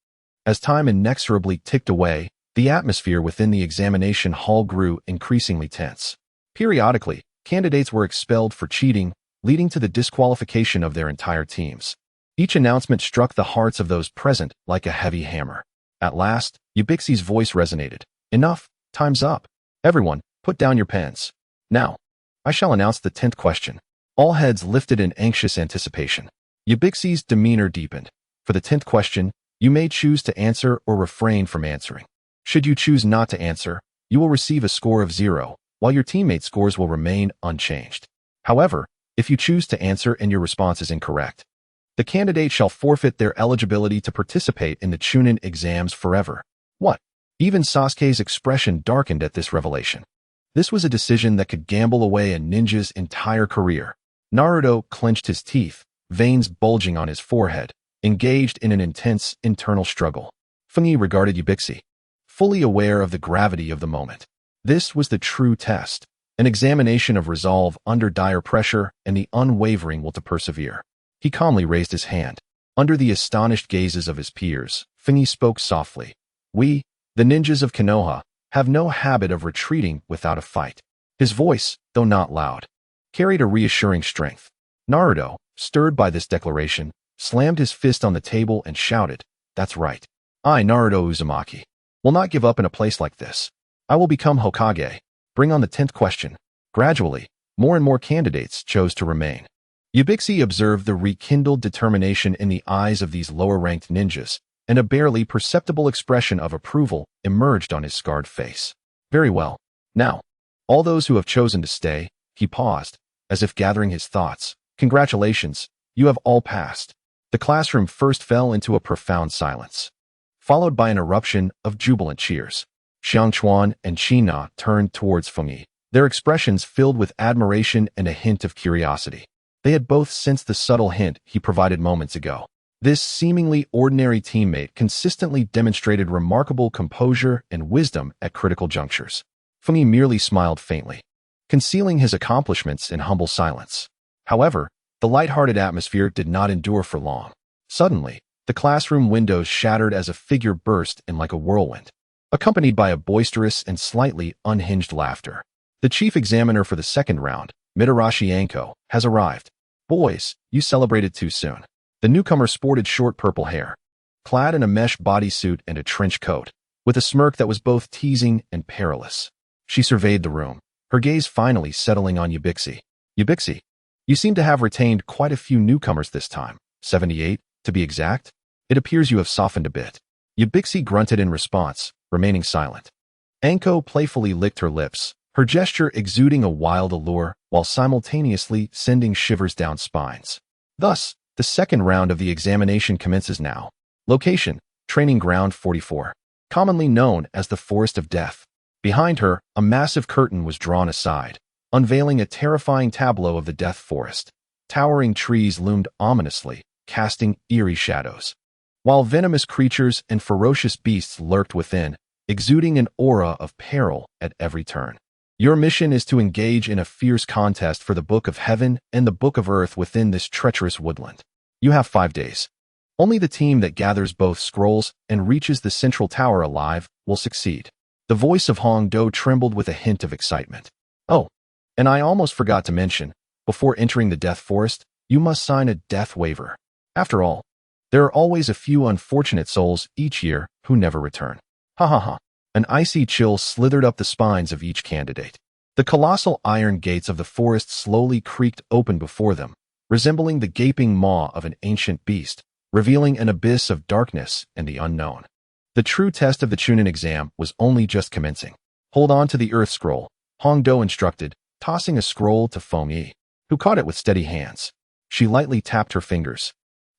As time inexorably ticked away, the atmosphere within the examination hall grew increasingly tense. Periodically, candidates were expelled for cheating, leading to the disqualification of their entire teams. Each announcement struck the hearts of those present like a heavy hammer. At last, Ubixi's voice resonated. "Enough, time's up. Everyone, put down your pens. Now, I shall announce the 10th question." All heads lifted in anxious anticipation. Ubixi's demeanor deepened. For the 10th question, you may choose to answer or refrain from answering. Should you choose not to answer, you will receive a score of 0, while your teammates' scores will remain unchanged. However, if you choose to answer and your response is incorrect, the candidate shall forfeit their eligibility to participate in the Chunin exams forever. What? Even Sasuke's expression darkened at this revelation. This was a decision that could gamble away a ninja's entire career. Naruto clenched his teeth, veins bulging on his forehead, engaged in an intense internal struggle. Fungi regarded Ubixi, fully aware of the gravity of the moment. This was the true test, an examination of resolve under dire pressure and the unwavering will to persevere. He calmly raised his hand. Under the astonished gazes of his peers, Fungi spoke softly. "We, the ninjas of Konoha, have no habit of retreating without a fight." His voice, though not loud, carried a reassuring strength. Naruto, stirred by this declaration, slammed his fist on the table and shouted, "That's right. I, Naruto Uzumaki, will not give up in a place like this. I will become Hokage. Bring on the 10th question." Gradually, more and more candidates chose to remain. Ubixi observed the rekindled determination in the eyes of these lower-ranked ninjas, and a barely perceptible expression of approval emerged on his scarred face. "Very well. Now, all those who have chosen to stay," he paused, as if gathering his thoughts. "Congratulations, you have all passed." The classroom first fell into a profound silence, followed by an eruption of jubilant cheers. Xiangchuan and China turned towards Fungi, their expressions filled with admiration and a hint of curiosity. They had both sensed the subtle hint he provided moments ago. This seemingly ordinary teammate consistently demonstrated remarkable composure and wisdom at critical junctures. Fungi merely smiled faintly, concealing his accomplishments in humble silence. However, The light-hearted atmosphere did not endure for long. Suddenly, the classroom windows shattered as a figure burst in like a whirlwind, accompanied by a boisterous and slightly unhinged laughter. The chief examiner for the second round, Mitarashi Anko, has arrived. Boys, you celebrated too soon. The newcomer sported short purple hair, clad in a mesh bodysuit and a trench coat, with a smirk that was both teasing and perilous. She surveyed the room, her gaze finally settling on Yubixi. Yubixi, you seem to have retained quite a few newcomers this time, 78, to be exact. It appears you have softened a bit. Yubixi grunted in response, remaining silent. Anko playfully licked her lips, her gesture exuding a wild allure while simultaneously sending shivers down spines. Thus, the second round of the examination commences now. Location, Training Ground 44, commonly known as the Forest of Death. Behind her, a massive curtain was drawn aside, unveiling a terrifying tableau of the Death Forest. Towering trees loomed ominously, casting eerie shadows, while venomous creatures and ferocious beasts lurked within, exuding an aura of peril at every turn. Your mission is to engage in a fierce contest for the Book of Heaven and the Book of Earth within this treacherous woodland. You have 5 days. Only the team that gathers both scrolls and reaches the central tower alive will succeed. The voice of Hong Do trembled with a hint of excitement. Oh, and I almost forgot to mention, before entering the Death Forest, you must sign a death waiver. After all, there are always a few unfortunate souls each year who never return. Ha ha ha. An icy chill slithered up the spines of each candidate. The colossal iron gates of the forest slowly creaked open before them, resembling the gaping maw of an ancient beast, revealing an abyss of darkness and the unknown. The true test of the Chunin exam was only just commencing. Hold on to the earth scroll, Hong Do instructed, tossing a scroll to Feng Yi, who caught it with steady hands. She lightly tapped her fingers,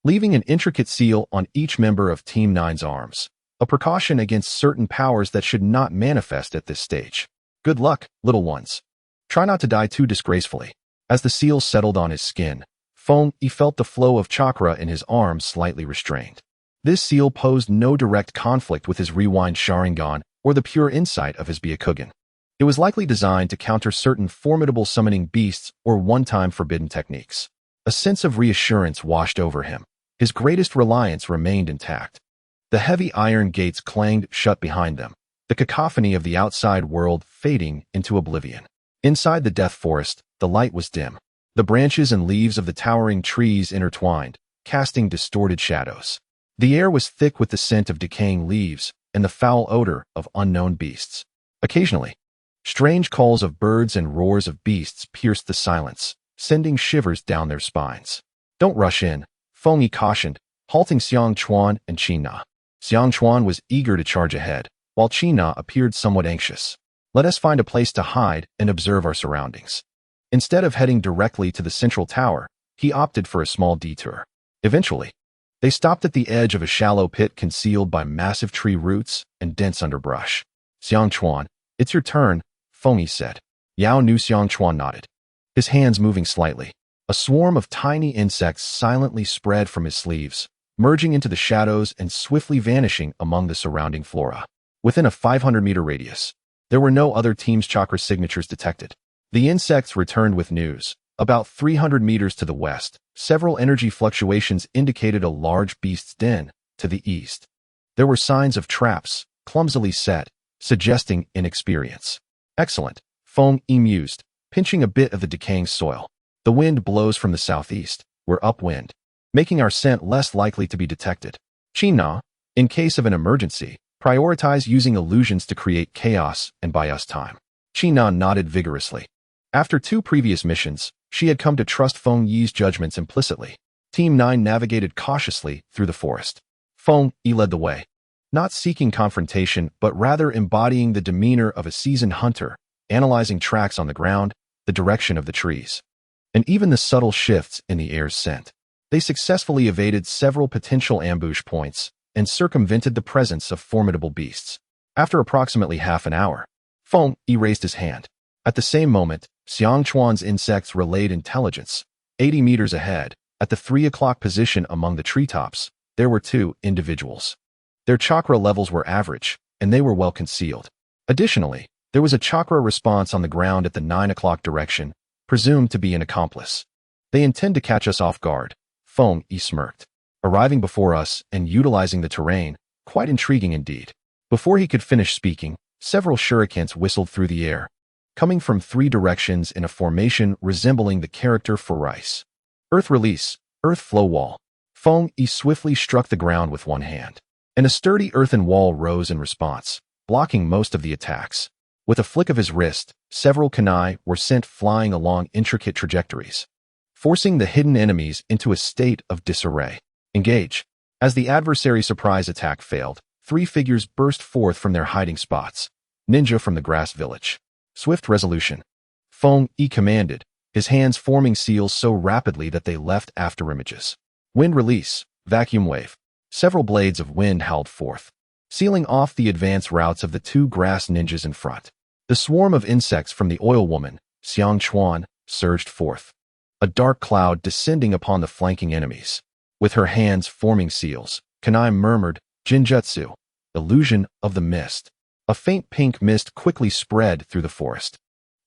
leaving an intricate seal on each member of Team 9's arms, a precaution against certain powers that should not manifest at this stage. Good luck, little ones. Try not to die too disgracefully. As the seal settled on his skin, Feng Yi felt the flow of chakra in his arms slightly restrained. This seal posed no direct conflict with his rewind Sharingan or the pure insight of his Byakugan. It was likely designed to counter certain formidable summoning beasts or one-time forbidden techniques. A sense of reassurance washed over him. His greatest reliance remained intact. The heavy iron gates clanged shut behind them, the cacophony of the outside world fading into oblivion. Inside the Death Forest, the light was dim. The branches and leaves of the towering trees intertwined, casting distorted shadows. The air was thick with the scent of decaying leaves and the foul odor of unknown beasts. Occasionally, strange calls of birds and roars of beasts pierced the silence, sending shivers down their spines. Don't rush in, Feng Yi cautioned, halting Xiang Chuan and Qin Na. Xiang Chuan was eager to charge ahead, while Qin Na appeared somewhat anxious. Let us find a place to hide and observe our surroundings. Instead of heading directly to the central tower, he opted for a small detour. Eventually, they stopped at the edge of a shallow pit concealed by massive tree roots and dense underbrush. Xiang Chuan, it's your turn, Feng Yi said. Yao Nu Xiang Chuan nodded, his hands moving slightly. A swarm of tiny insects silently spread from his sleeves, merging into the shadows and swiftly vanishing among the surrounding flora. Within a 500-meter radius, there were no other team's chakra signatures detected. The insects returned with news. About 300 meters to the west, several energy fluctuations indicated a large beast's den. To the east, there were signs of traps, clumsily set, suggesting inexperience. Excellent, Feng Yi mused, pinching a bit of the decaying soil. The wind blows from the southeast. We're upwind, making our scent less likely to be detected. Qin Na, in case of an emergency, prioritize using illusions to create chaos and buy us time. Qin Na nodded vigorously. After 2 previous missions, she had come to trust Feng Yi's judgments implicitly. Team 9 navigated cautiously through the forest. Feng Yi led the way, not seeking confrontation but rather embodying the demeanor of a seasoned hunter, analyzing tracks on the ground, the direction of the trees, and even the subtle shifts in the air's scent. They successfully evaded several potential ambush points and circumvented the presence of formidable beasts. After approximately half an hour, Feng Yi raised his hand. At the same moment, Xiang Chuan's insects relayed intelligence. 80 meters ahead, at the 3 o'clock position among the treetops, there were 2 individuals. Their chakra levels were average, and they were well concealed. Additionally, there was a chakra response on the ground at the 9 o'clock direction, presumed to be an accomplice. They intend to catch us off guard. Feng Yi smirked. Arriving before us and utilizing the terrain, quite intriguing indeed. Before he could finish speaking, several shurikens whistled through the air, coming from 3 directions in a formation resembling the character for rice. Earth release, earth flow wall. Feng Yi swiftly struck the ground with one hand, and a sturdy earthen wall rose in response, blocking most of the attacks. With a flick of his wrist, several kunai were sent flying along intricate trajectories, forcing the hidden enemies into a state of disarray. Engage. As the adversary surprise attack failed, 3 figures burst forth from their hiding spots. Ninja from the grass village. Swift resolution. Feng Yi commanded, his hands forming seals so rapidly that they left afterimages. Wind release. Vacuum wave. Several blades of wind howled forth, sealing off the advance routes of the 2 grass ninjas in front. The swarm of insects from the oil woman, Xiang Chuan, surged forth, a dark cloud descending upon the flanking enemies. With her hands forming seals, kunai murmured, Jinjutsu, illusion of the mist. A faint pink mist quickly spread through the forest.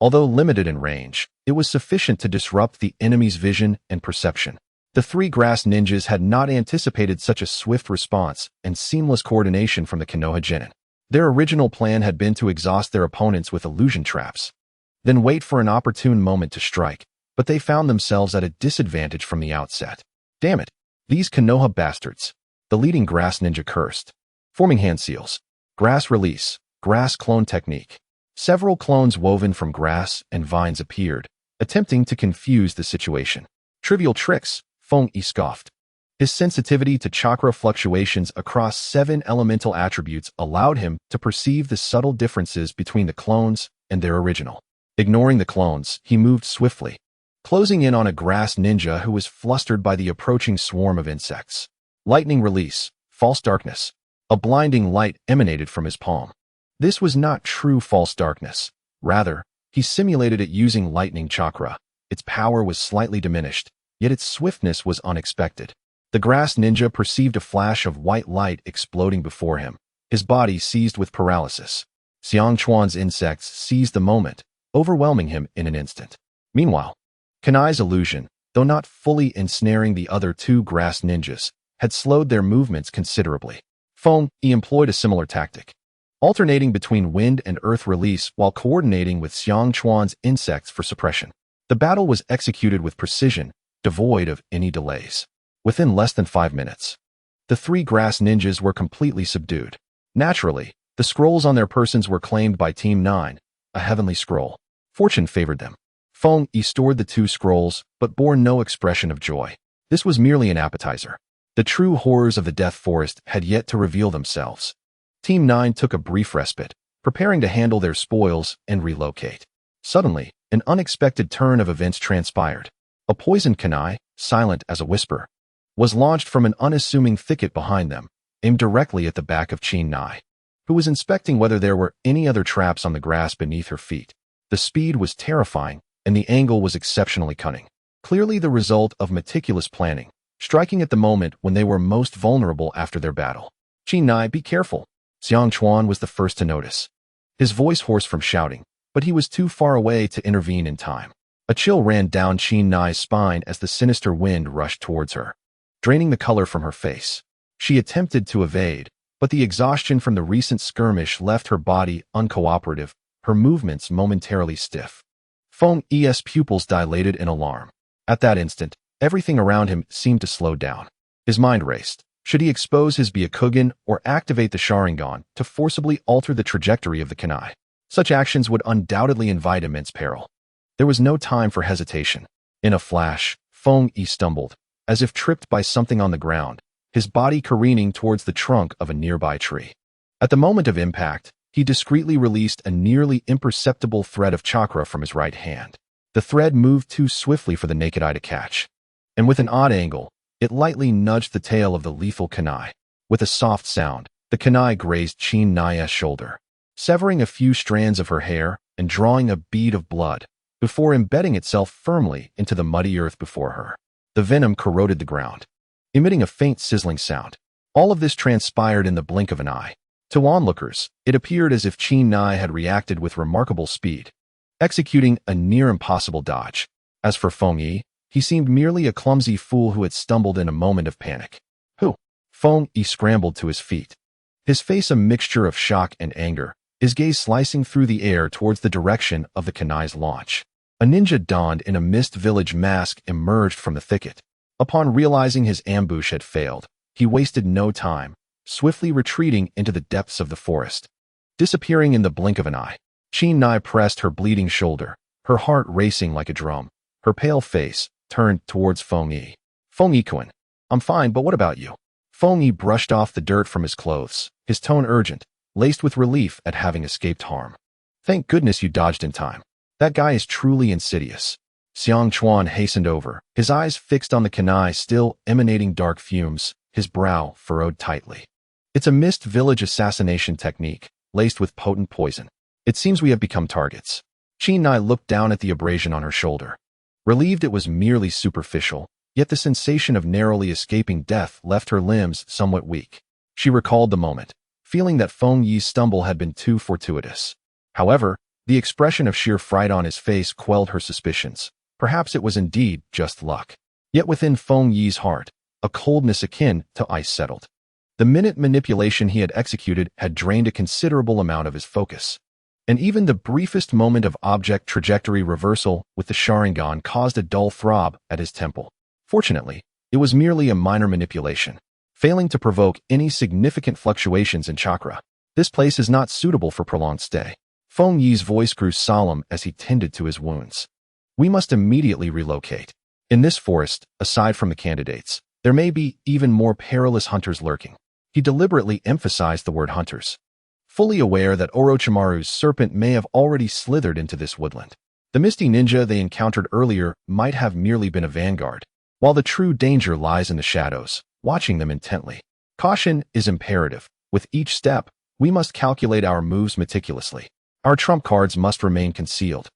Although limited in range, it was sufficient to disrupt the enemy's vision and perception. The 3 grass ninjas had not anticipated such a swift response and seamless coordination from the Konoha genin. Their original plan had been to exhaust their opponents with illusion traps, then wait for an opportune moment to strike, but they found themselves at a disadvantage from the outset. Damn it! These Konoha bastards! The leading grass ninja cursed. Forming hand seals. Grass release. Grass clone technique. Several clones woven from grass and vines appeared, attempting to confuse the situation. Trivial tricks, Feng Yi scoffed. His sensitivity to chakra fluctuations across 7 elemental attributes allowed him to perceive the subtle differences between the clones and their original. Ignoring the clones, he moved swiftly, closing in on a grass ninja who was flustered by the approaching swarm of insects. Lightning release, false darkness. A blinding light emanated from his palm. This was not true false darkness. Rather, he simulated it using lightning chakra. Its power was slightly diminished, yet its swiftness was unexpected. The grass ninja perceived a flash of white light exploding before him, his body seized with paralysis. Xiang Chuan's insects seized the moment, overwhelming him in an instant. Meanwhile, kunai's illusion, though not fully ensnaring the other 2 grass ninjas, had slowed their movements considerably. Feng Yi employed a similar tactic, alternating between wind and earth release while coordinating with Xiang Chuan's insects for suppression. The battle was executed with precision, devoid of any delays. Within less than 5 minutes, the 3 grass ninjas were completely subdued. Naturally, the scrolls on their persons were claimed by Team 9, a heavenly scroll. Fortune favored them. Feng Yi stored the 2 scrolls, but bore no expression of joy. This was merely an appetizer. The true horrors of the Death Forest had yet to reveal themselves. Team 9 took a brief respite, preparing to handle their spoils and relocate. Suddenly, an unexpected turn of events transpired. A poisoned kunai, silent as a whisper, was launched from an unassuming thicket behind them, aimed directly at the back of Chen Nai, who was inspecting whether there were any other traps on the grass beneath her feet. The speed was terrifying, and the angle was exceptionally cunning. Clearly the result of meticulous planning, striking at the moment when they were most vulnerable after their battle. Chen Nai, be careful. Xiang Chuan was the first to notice. His voice hoarse from shouting, but he was too far away to intervene in time. A chill ran down Chen Nai's spine as the sinister wind rushed towards her, draining the color from her face. She attempted to evade, but the exhaustion from the recent skirmish left her body uncooperative, her movements momentarily stiff. Feng Yi's pupils dilated in alarm. At that instant, everything around him seemed to slow down. His mind raced. Should he expose his Byakugan or activate the Sharingan to forcibly alter the trajectory of the kunai? Such actions would undoubtedly invite immense peril. There was no time for hesitation. In a flash, Feng Yi stumbled, as if tripped by something on the ground, his body careening towards the trunk of a nearby tree. At the moment of impact, he discreetly released a nearly imperceptible thread of chakra from his right hand. The thread moved too swiftly for the naked eye to catch, and with an odd angle, it lightly nudged the tail of the lethal kunai. With a soft sound, the kunai grazed Chen Nai's shoulder, severing a few strands of her hair and drawing a bead of blood, before embedding itself firmly into the muddy earth before her. The venom corroded the ground, emitting a faint sizzling sound. All of this transpired in the blink of an eye. To onlookers, it appeared as if Chen Nai had reacted with remarkable speed, executing a near-impossible dodge. As for Feng Yi, He seemed merely a clumsy fool who had stumbled in a moment of panic. Who? Feng Yi scrambled to his feet. His face a mixture of shock and anger, his gaze slicing through the air towards the direction of the kunai's launch. A ninja donned in a mist village mask emerged from the thicket. Upon realizing his ambush had failed, he wasted no time, swiftly retreating into the depths of the forest. Disappearing in the blink of an eye, Chen Nai pressed her bleeding shoulder, her heart racing like a drum. Her pale face turned towards Feng Yi. Feng Yi-kun, I'm fine, but what about you? Feng Yi brushed off the dirt from his clothes, his tone urgent, laced with relief at having escaped harm. Thank goodness you dodged in time. That guy is truly insidious. Xiang Chuan hastened over, his eyes fixed on the kunai still emanating dark fumes, his brow furrowed tightly. It's a mist village assassination technique, laced with potent poison. It seems we have become targets. Chen Nai looked down at the abrasion on her shoulder. Relieved it was merely superficial, yet the sensation of narrowly escaping death left her limbs somewhat weak. She recalled the moment, feeling that Feng Yi's stumble had been too fortuitous. However, the expression of sheer fright on his face quelled her suspicions. Perhaps it was indeed just luck. Yet within Feng Yi's heart, a coldness akin to ice settled. The minute manipulation he had executed had drained a considerable amount of his focus. And even the briefest moment of object trajectory reversal with the Sharingan caused a dull throb at his temple. Fortunately, it was merely a minor manipulation, failing to provoke any significant fluctuations in chakra. This place is not suitable for prolonged stay. Feng Yi's voice grew solemn as he tended to his wounds. We must immediately relocate. In this forest, aside from the candidates, there may be even more perilous hunters lurking. He deliberately emphasized the word hunters, fully aware that Orochimaru's serpent may have already slithered into this woodland. The misty ninja they encountered earlier might have merely been a vanguard, while the true danger lies in the shadows, watching them intently. Caution is imperative. With each step, we must calculate our moves meticulously. Our trump cards must remain concealed,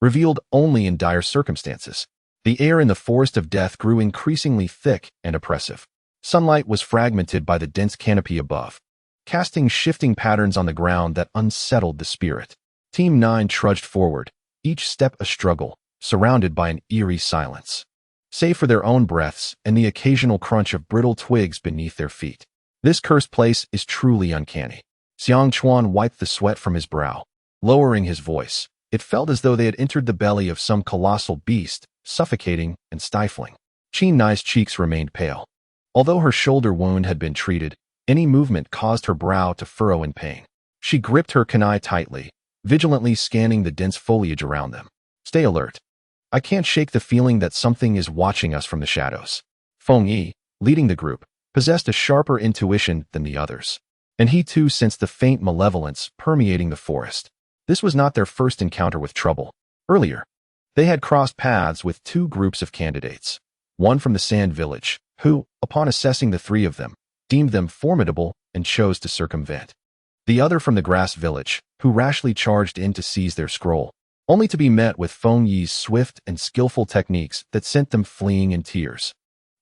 revealed only in dire circumstances. The air in the forest of death grew increasingly thick and oppressive. Sunlight was fragmented by the dense canopy above, casting shifting patterns on the ground that unsettled the spirit. Team 9 trudged forward, each step a struggle, surrounded by an eerie silence, save for their own breaths and the occasional crunch of brittle twigs beneath their feet. This cursed place is truly uncanny. Xiang Chuan wiped the sweat from his brow, lowering his voice. It felt as though they had entered the belly of some colossal beast, suffocating and stifling. Chen Nai's cheeks remained pale. Although her shoulder wound had been treated, any movement caused her brow to furrow in pain. She gripped her kunai tightly, vigilantly scanning the dense foliage around them. Stay alert. I can't shake the feeling that something is watching us from the shadows. Feng Yi, leading the group, possessed a sharper intuition than the others, and he too sensed the faint malevolence permeating the forest. This was not their first encounter with trouble. Earlier, they had crossed paths with two groups of candidates, one from the Sand Village, who, upon assessing the three of them, deemed them formidable and chose to circumvent. The other from the Grass Village, who rashly charged in to seize their scroll, only to be met with Feng Yi's swift and skillful techniques that sent them fleeing in tears.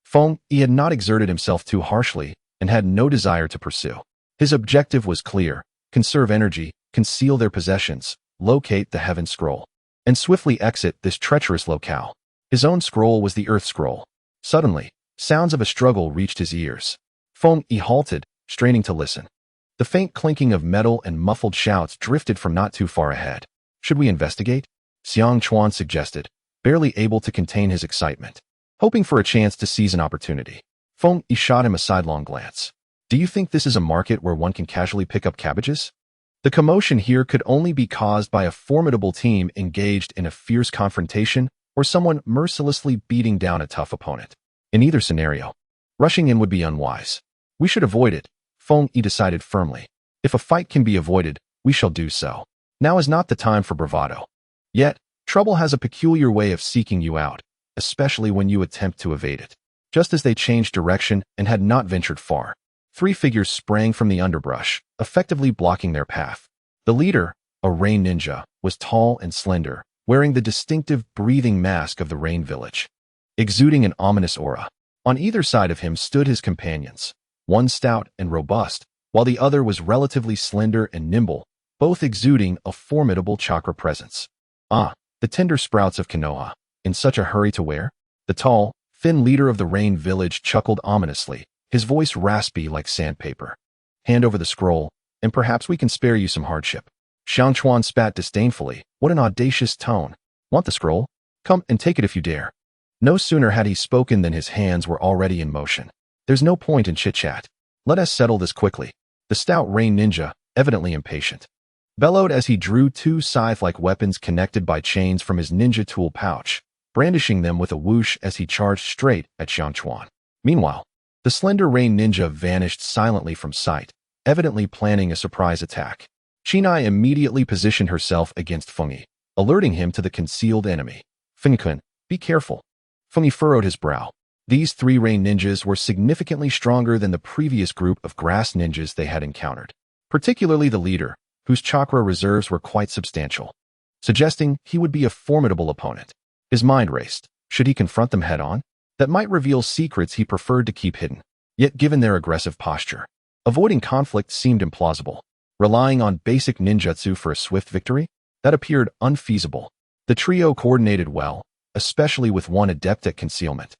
Feng Yi had not exerted himself too harshly and had no desire to pursue. His objective was clear: conserve energy, conceal their possessions, locate the Heaven Scroll, and swiftly exit this treacherous locale. His own scroll was the Earth Scroll. Suddenly, sounds of a struggle reached his ears. Feng Yi halted, straining to listen. The faint clinking of metal and muffled shouts drifted from not too far ahead. Should we investigate? Xiang Chuan suggested, barely able to contain his excitement, hoping for a chance to seize an opportunity. Feng Yi shot him a sidelong glance. Do you think this is a market where one can casually pick up cabbages? The commotion here could only be caused by a formidable team engaged in a fierce confrontation or someone mercilessly beating down a tough opponent. In either scenario, rushing in would be unwise. We should avoid it, Feng Yi decided firmly. If a fight can be avoided, we shall do so. Now is not the time for bravado. Yet, trouble has a peculiar way of seeking you out, especially when you attempt to evade it. Just as they changed direction and had not ventured far, three figures sprang from the underbrush, effectively blocking their path. The leader, a rain ninja, was tall and slender, wearing the distinctive breathing mask of the Rain Village, exuding an ominous aura. On either side of him stood his companions, one stout and robust, while the other was relatively slender and nimble, both exuding a formidable chakra presence. Ah, the tender sprouts of Konoha, in such a hurry to wear? The tall, thin leader of the Rain village chuckled ominously, his voice raspy like sandpaper. Hand over the scroll, and perhaps we can spare you some hardship. Xiang Chuan spat disdainfully. What an audacious tone. Want the scroll? Come and take it if you dare. No sooner had he spoken than his hands were already in motion. There's no point in chit-chat. Let us settle this quickly. The stout Rain ninja, evidently impatient, bellowed as he drew two scythe-like weapons connected by chains from his ninja tool pouch, brandishing them with a whoosh as he charged straight at Xiang Chuan. Meanwhile, the slender Rain ninja vanished silently from sight, evidently planning a surprise attack. Chinai immediately positioned herself against Fengyi, alerting him to the concealed enemy. Fengyi-kun, be careful. Fengyi furrowed his brow. These three Rain ninjas were significantly stronger than the previous group of grass ninjas they had encountered, particularly the leader, whose chakra reserves were quite substantial, suggesting he would be a formidable opponent. His mind raced. Should he confront them head-on? That might reveal secrets he preferred to keep hidden. Yet given their aggressive posture, avoiding conflict seemed implausible. Relying on basic ninjutsu for a swift victory? That appeared unfeasible. The trio coordinated well, especially with one adept at concealment.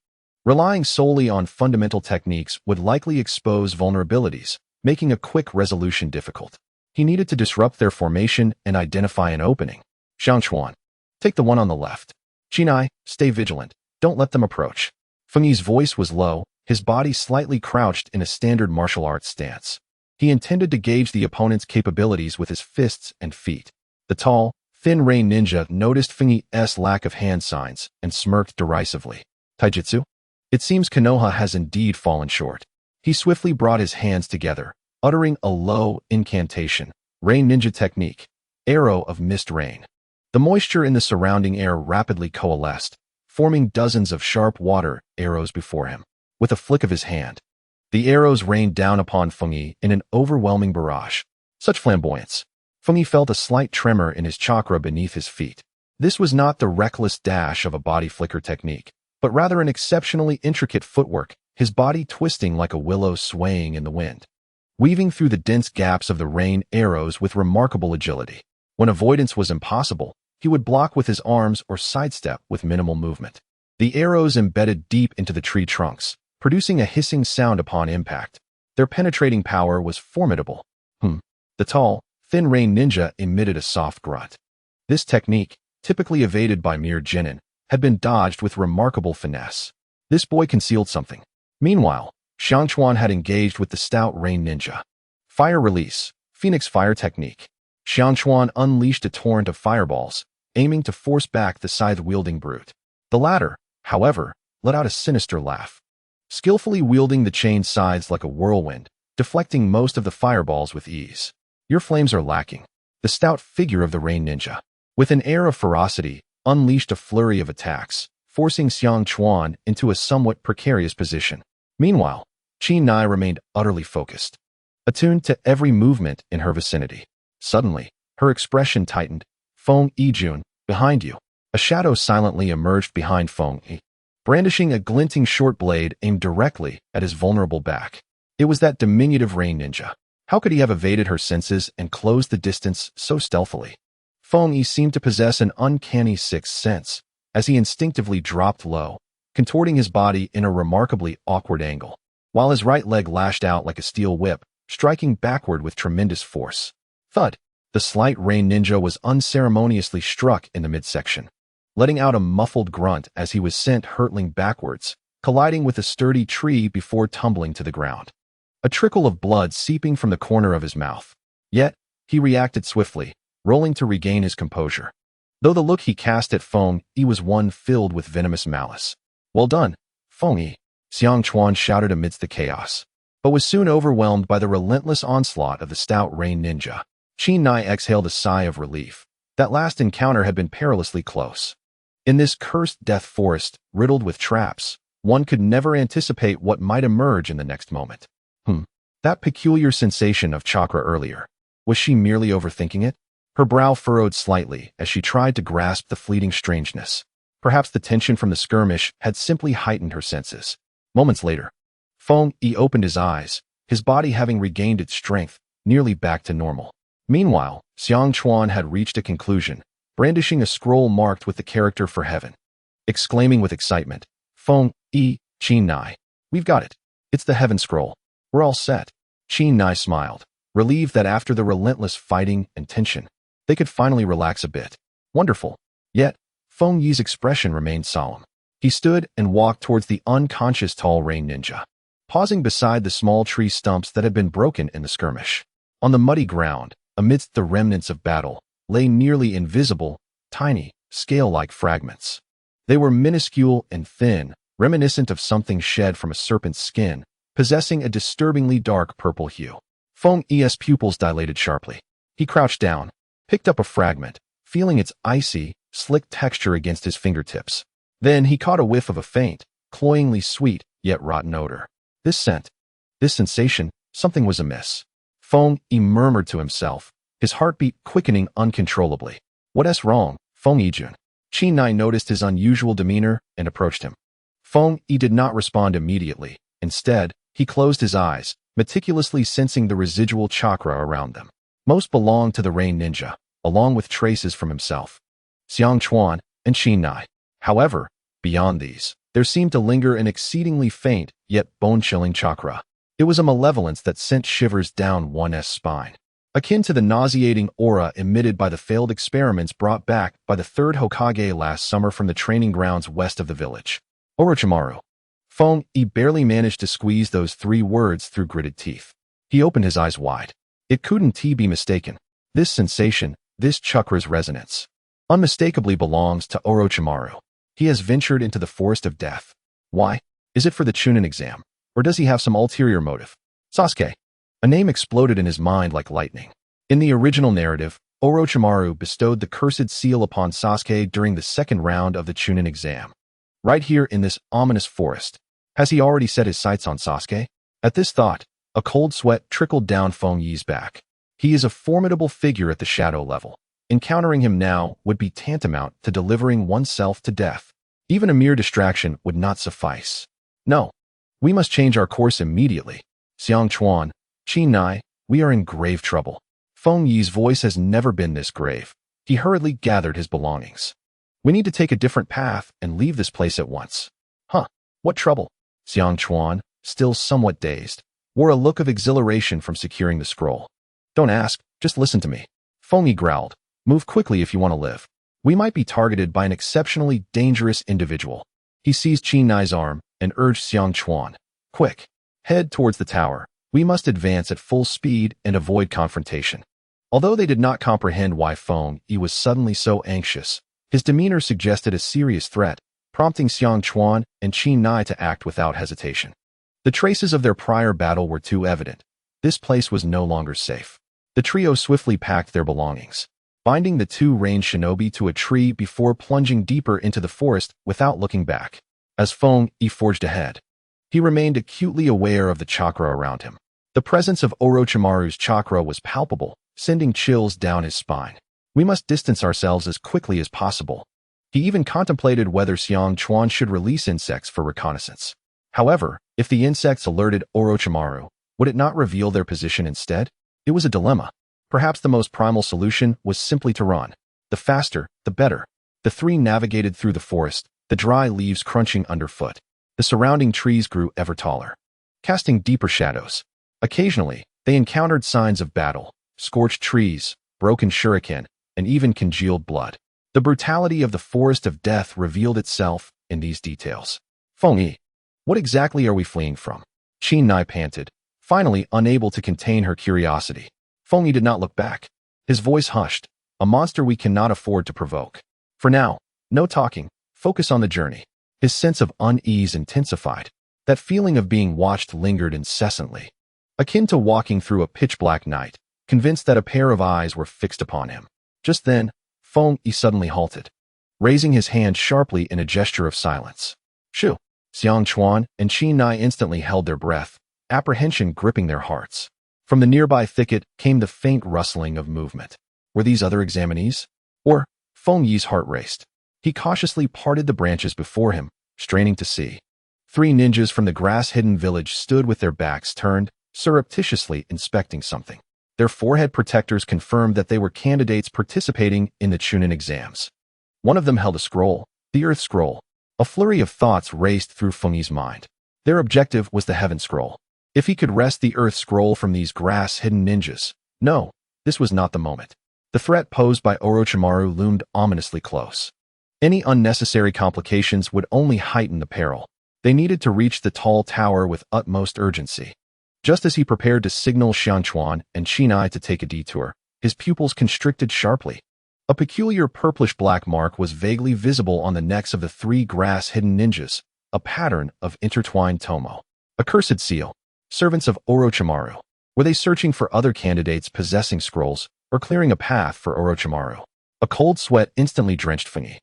Relying solely on fundamental techniques would likely expose vulnerabilities, making a quick resolution difficult. He needed to disrupt their formation and identify an opening. Xiang Chuan, take the one on the left. Chinai, stay vigilant. Don't let them approach. Fengyi's voice was low, his body slightly crouched in a standard martial arts stance. He intended to gauge the opponent's capabilities with his fists and feet. The tall, thin Rain ninja noticed Fengyi's lack of hand signs and smirked derisively. Taijutsu? It seems Konoha has indeed fallen short. He swiftly brought his hands together, uttering a low incantation. Rain ninja technique. Arrow of mist rain. The moisture in the surrounding air rapidly coalesced, forming dozens of sharp water arrows before him. With a flick of his hand, the arrows rained down upon Fengyi in an overwhelming barrage. Such flamboyance. Fengyi felt a slight tremor in his chakra beneath his feet. This was not the reckless dash of a body flicker technique, but rather an exceptionally intricate footwork, his body twisting like a willow swaying in the wind, weaving through the dense gaps of the rain arrows with remarkable agility. When avoidance was impossible, he would block with his arms or sidestep with minimal movement. The arrows embedded deep into the tree trunks, producing a hissing sound upon impact. Their penetrating power was formidable. The tall, thin Rain ninja emitted a soft grunt. This technique, typically evaded by mere genin, had been dodged with remarkable finesse. This boy concealed something. Meanwhile, Xiang Chuan had engaged with the stout Rain ninja. Fire release, Phoenix fire technique. Xiang Chuan unleashed a torrent of fireballs, aiming to force back the scythe-wielding brute. The latter, however, let out a sinister laugh, skillfully wielding the chain scythes like a whirlwind, deflecting most of the fireballs with ease. Your flames are lacking. The stout figure of the Rain ninja, with an air of ferocity, unleashed a flurry of attacks, forcing Xiang Chuan into a somewhat precarious position. Meanwhile, Chinai remained utterly focused, attuned to every movement in her vicinity. Suddenly, her expression tightened. Feng Yijun, behind you. A shadow silently emerged behind Feng Yi, brandishing a glinting short blade aimed directly at his vulnerable back. It was that diminutive Rain ninja. How could he have evaded her senses and closed the distance so stealthily? Feng Yi seemed to possess an uncanny sixth sense, as he instinctively dropped low, contorting his body in a remarkably awkward angle, while his right leg lashed out like a steel whip, striking backward with tremendous force. Thud! The slight Rain ninja was unceremoniously struck in the midsection, letting out a muffled grunt as he was sent hurtling backwards, colliding with a sturdy tree before tumbling to the ground. A trickle of blood seeping from the corner of his mouth. Yet, he reacted swiftly, rolling to regain his composure. Though the look he cast at Feng Yi was one filled with venomous malice. Well done, Feng Yi, Xiang Chuan shouted amidst the chaos, but was soon overwhelmed by the relentless onslaught of the stout Rain ninja. Chinai exhaled a sigh of relief. That last encounter had been perilously close. In this cursed death forest, riddled with traps, one could never anticipate what might emerge in the next moment. That peculiar sensation of chakra earlier. Was she merely overthinking it? Her brow furrowed slightly as she tried to grasp the fleeting strangeness. Perhaps the tension from the skirmish had simply heightened her senses. Moments later, Feng Yi opened his eyes, his body having regained its strength, nearly back to normal. Meanwhile, Xiang Chuan had reached a conclusion, brandishing a scroll marked with the character for heaven. Exclaiming with excitement, Feng Yi, Qin Nai. We've got it. It's the Heaven Scroll. We're all set. Qin Nai smiled, relieved that after the relentless fighting and tension, they could finally relax a bit. Wonderful. Yet, Feng Yi's expression remained solemn. He stood and walked towards the unconscious tall rain ninja, pausing beside the small tree stumps that had been broken in the skirmish. On the muddy ground, amidst the remnants of battle, lay nearly invisible, tiny, scale-like fragments. They were minuscule and thin, reminiscent of something shed from a serpent's skin, possessing a disturbingly dark purple hue. Feng Yi's pupils dilated sharply. He crouched down, picked up a fragment, feeling its icy, slick texture against his fingertips. Then he caught a whiff of a faint, cloyingly sweet, yet rotten odor. This scent, this sensation, something was amiss. Feng Yi murmured to himself, his heartbeat quickening uncontrollably. What's wrong, Feng Yijun? Qin Nai noticed his unusual demeanor and approached him. Feng Yi did not respond immediately. Instead, he closed his eyes, meticulously sensing the residual chakra around them. Most belonged to the Rain Ninja, along with traces from himself, Xiang Chuan, and Qin Nai. However, beyond these, there seemed to linger an exceedingly faint, yet bone-chilling chakra. It was a malevolence that sent shivers down one's spine, akin to the nauseating aura emitted by the failed experiments brought back by the third Hokage last summer from the training grounds west of the village. Orochimaru. Feng Yi barely managed to squeeze those 3 words through gritted teeth. He opened his eyes wide. It couldn't be mistaken. This sensation, this chakra's resonance, unmistakably belongs to Orochimaru. He has ventured into the forest of death. Why? Is it for the Chunin exam? Or does he have some ulterior motive? Sasuke. A name exploded in his mind like lightning. In the original narrative, Orochimaru bestowed the cursed seal upon Sasuke during the second round of the Chunin exam. Right here in this ominous forest. Has he already set his sights on Sasuke? At this thought, a cold sweat trickled down Feng Yi's back. He is a formidable figure at the shadow level. Encountering him now would be tantamount to delivering oneself to death. Even a mere distraction would not suffice. No. We must change our course immediately. Xiang Chuan, Qin Nai, we are in grave trouble. Feng Yi's voice has never been this grave. He hurriedly gathered his belongings. We need to take a different path and leave this place at once. Huh, what trouble? Xiang Chuan, still somewhat dazed, wore a look of exhilaration from securing the scroll. Don't ask, just listen to me. Feng Yi growled. Move quickly if you want to live. We might be targeted by an exceptionally dangerous individual. He seized Qin Nai's arm and urged Xiang Chuan. Quick, head towards the tower. We must advance at full speed and avoid confrontation. Although they did not comprehend why Feng Yi was suddenly so anxious, his demeanor suggested a serious threat, prompting Xiang Chuan and Qin Nai to act without hesitation. The traces of their prior battle were too evident. This place was no longer safe. The trio swiftly packed their belongings, binding the 2 range shinobi to a tree before plunging deeper into the forest without looking back. As Feng Yi forged ahead, he remained acutely aware of the chakra around him. The presence of Orochimaru's chakra was palpable, sending chills down his spine. We must distance ourselves as quickly as possible. He even contemplated whether Xiang Chuan should release insects for reconnaissance. However, if the insects alerted Orochimaru, would it not reveal their position instead? It was a dilemma. Perhaps the most primal solution was simply to run. The faster, the better. The 3 navigated through the forest, the dry leaves crunching underfoot. The surrounding trees grew ever taller, casting deeper shadows. Occasionally, they encountered signs of battle, scorched trees, broken shuriken, and even congealed blood. The brutality of the forest of death revealed itself in these details. Feng Yi, what exactly are we fleeing from? Qin Nai panted, finally unable to contain her curiosity. Feng Yi did not look back. His voice hushed, a monster we cannot afford to provoke. For now, no talking, focus on the journey. His sense of unease intensified. That feeling of being watched lingered incessantly, akin to walking through a pitch-black night, convinced that a pair of eyes were fixed upon him. Just then, Feng Yi suddenly halted, raising his hand sharply in a gesture of silence. Shoo! Xiang Chuan and Qin Nai instantly held their breath, apprehension gripping their hearts. From the nearby thicket came the faint rustling of movement. Were these other examinees? Or, Feng Yi's heart raced. He cautiously parted the branches before him, straining to see. 3 ninjas from the grass-hidden village stood with their backs turned, surreptitiously inspecting something. Their forehead protectors confirmed that they were candidates participating in the Chunin exams. One of them held a scroll, the Earth Scroll. A flurry of thoughts raced through Feng Yi's mind. Their objective was the Heaven Scroll. If he could wrest the Earth Scroll from these grass-hidden ninjas. No, this was not the moment. The threat posed by Orochimaru loomed ominously close. Any unnecessary complications would only heighten the peril. They needed to reach the tall tower with utmost urgency. Just as he prepared to signal Xianchuan and Qinai to take a detour, his pupils constricted sharply. A peculiar purplish-black mark was vaguely visible on the necks of the three grass-hidden ninjas, a pattern of intertwined tomo. Accursed seal. Servants of Orochimaru. Were they searching for other candidates possessing scrolls, or clearing a path for Orochimaru? A cold sweat instantly drenched Feng Yi.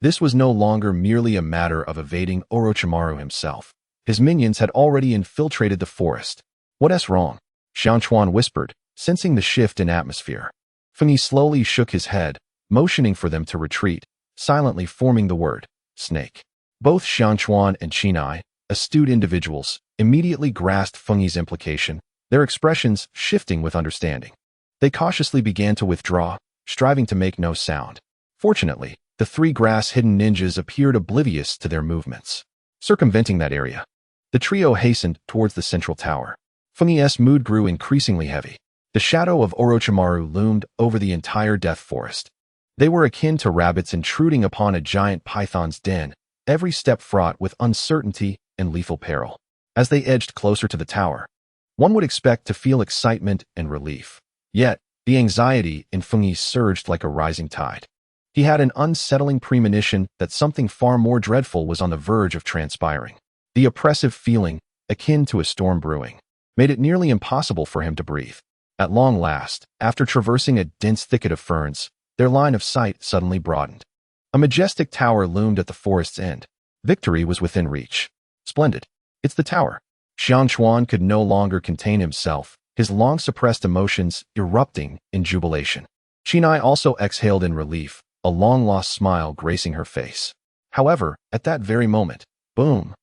This was no longer merely a matter of evading Orochimaru himself. His minions had already infiltrated the forest. What's wrong? Xianchuan whispered, sensing the shift in atmosphere. Feng Yi slowly shook his head, motioning for them to retreat, silently forming the word, snake. Both Xianchuan and Qinai, astute individuals, immediately grasped Feng Yi's implication, their expressions shifting with understanding. They cautiously began to withdraw, striving to make no sound. Fortunately, the three grass-hidden ninjas appeared oblivious to their movements. Circumventing that area, the trio hastened towards the central tower. Feng Yi's mood grew increasingly heavy. The shadow of Orochimaru loomed over the entire death forest. They were akin to rabbits intruding upon a giant python's den, every step fraught with uncertainty and lethal peril. As they edged closer to the tower, one would expect to feel excitement and relief. Yet, the anxiety in Feng Yi surged like a rising tide. He had an unsettling premonition that something far more dreadful was on the verge of transpiring. The oppressive feeling, akin to a storm brewing, made it nearly impossible for him to breathe. At long last, after traversing a dense thicket of ferns, their line of sight suddenly broadened. A majestic tower loomed at the forest's end. Victory was within reach. Splendid. It's the tower. Xianchuan could no longer contain himself, his long-suppressed emotions erupting in jubilation. Qinai also exhaled in relief, a long-lost smile gracing her face. However, at that very moment, boom!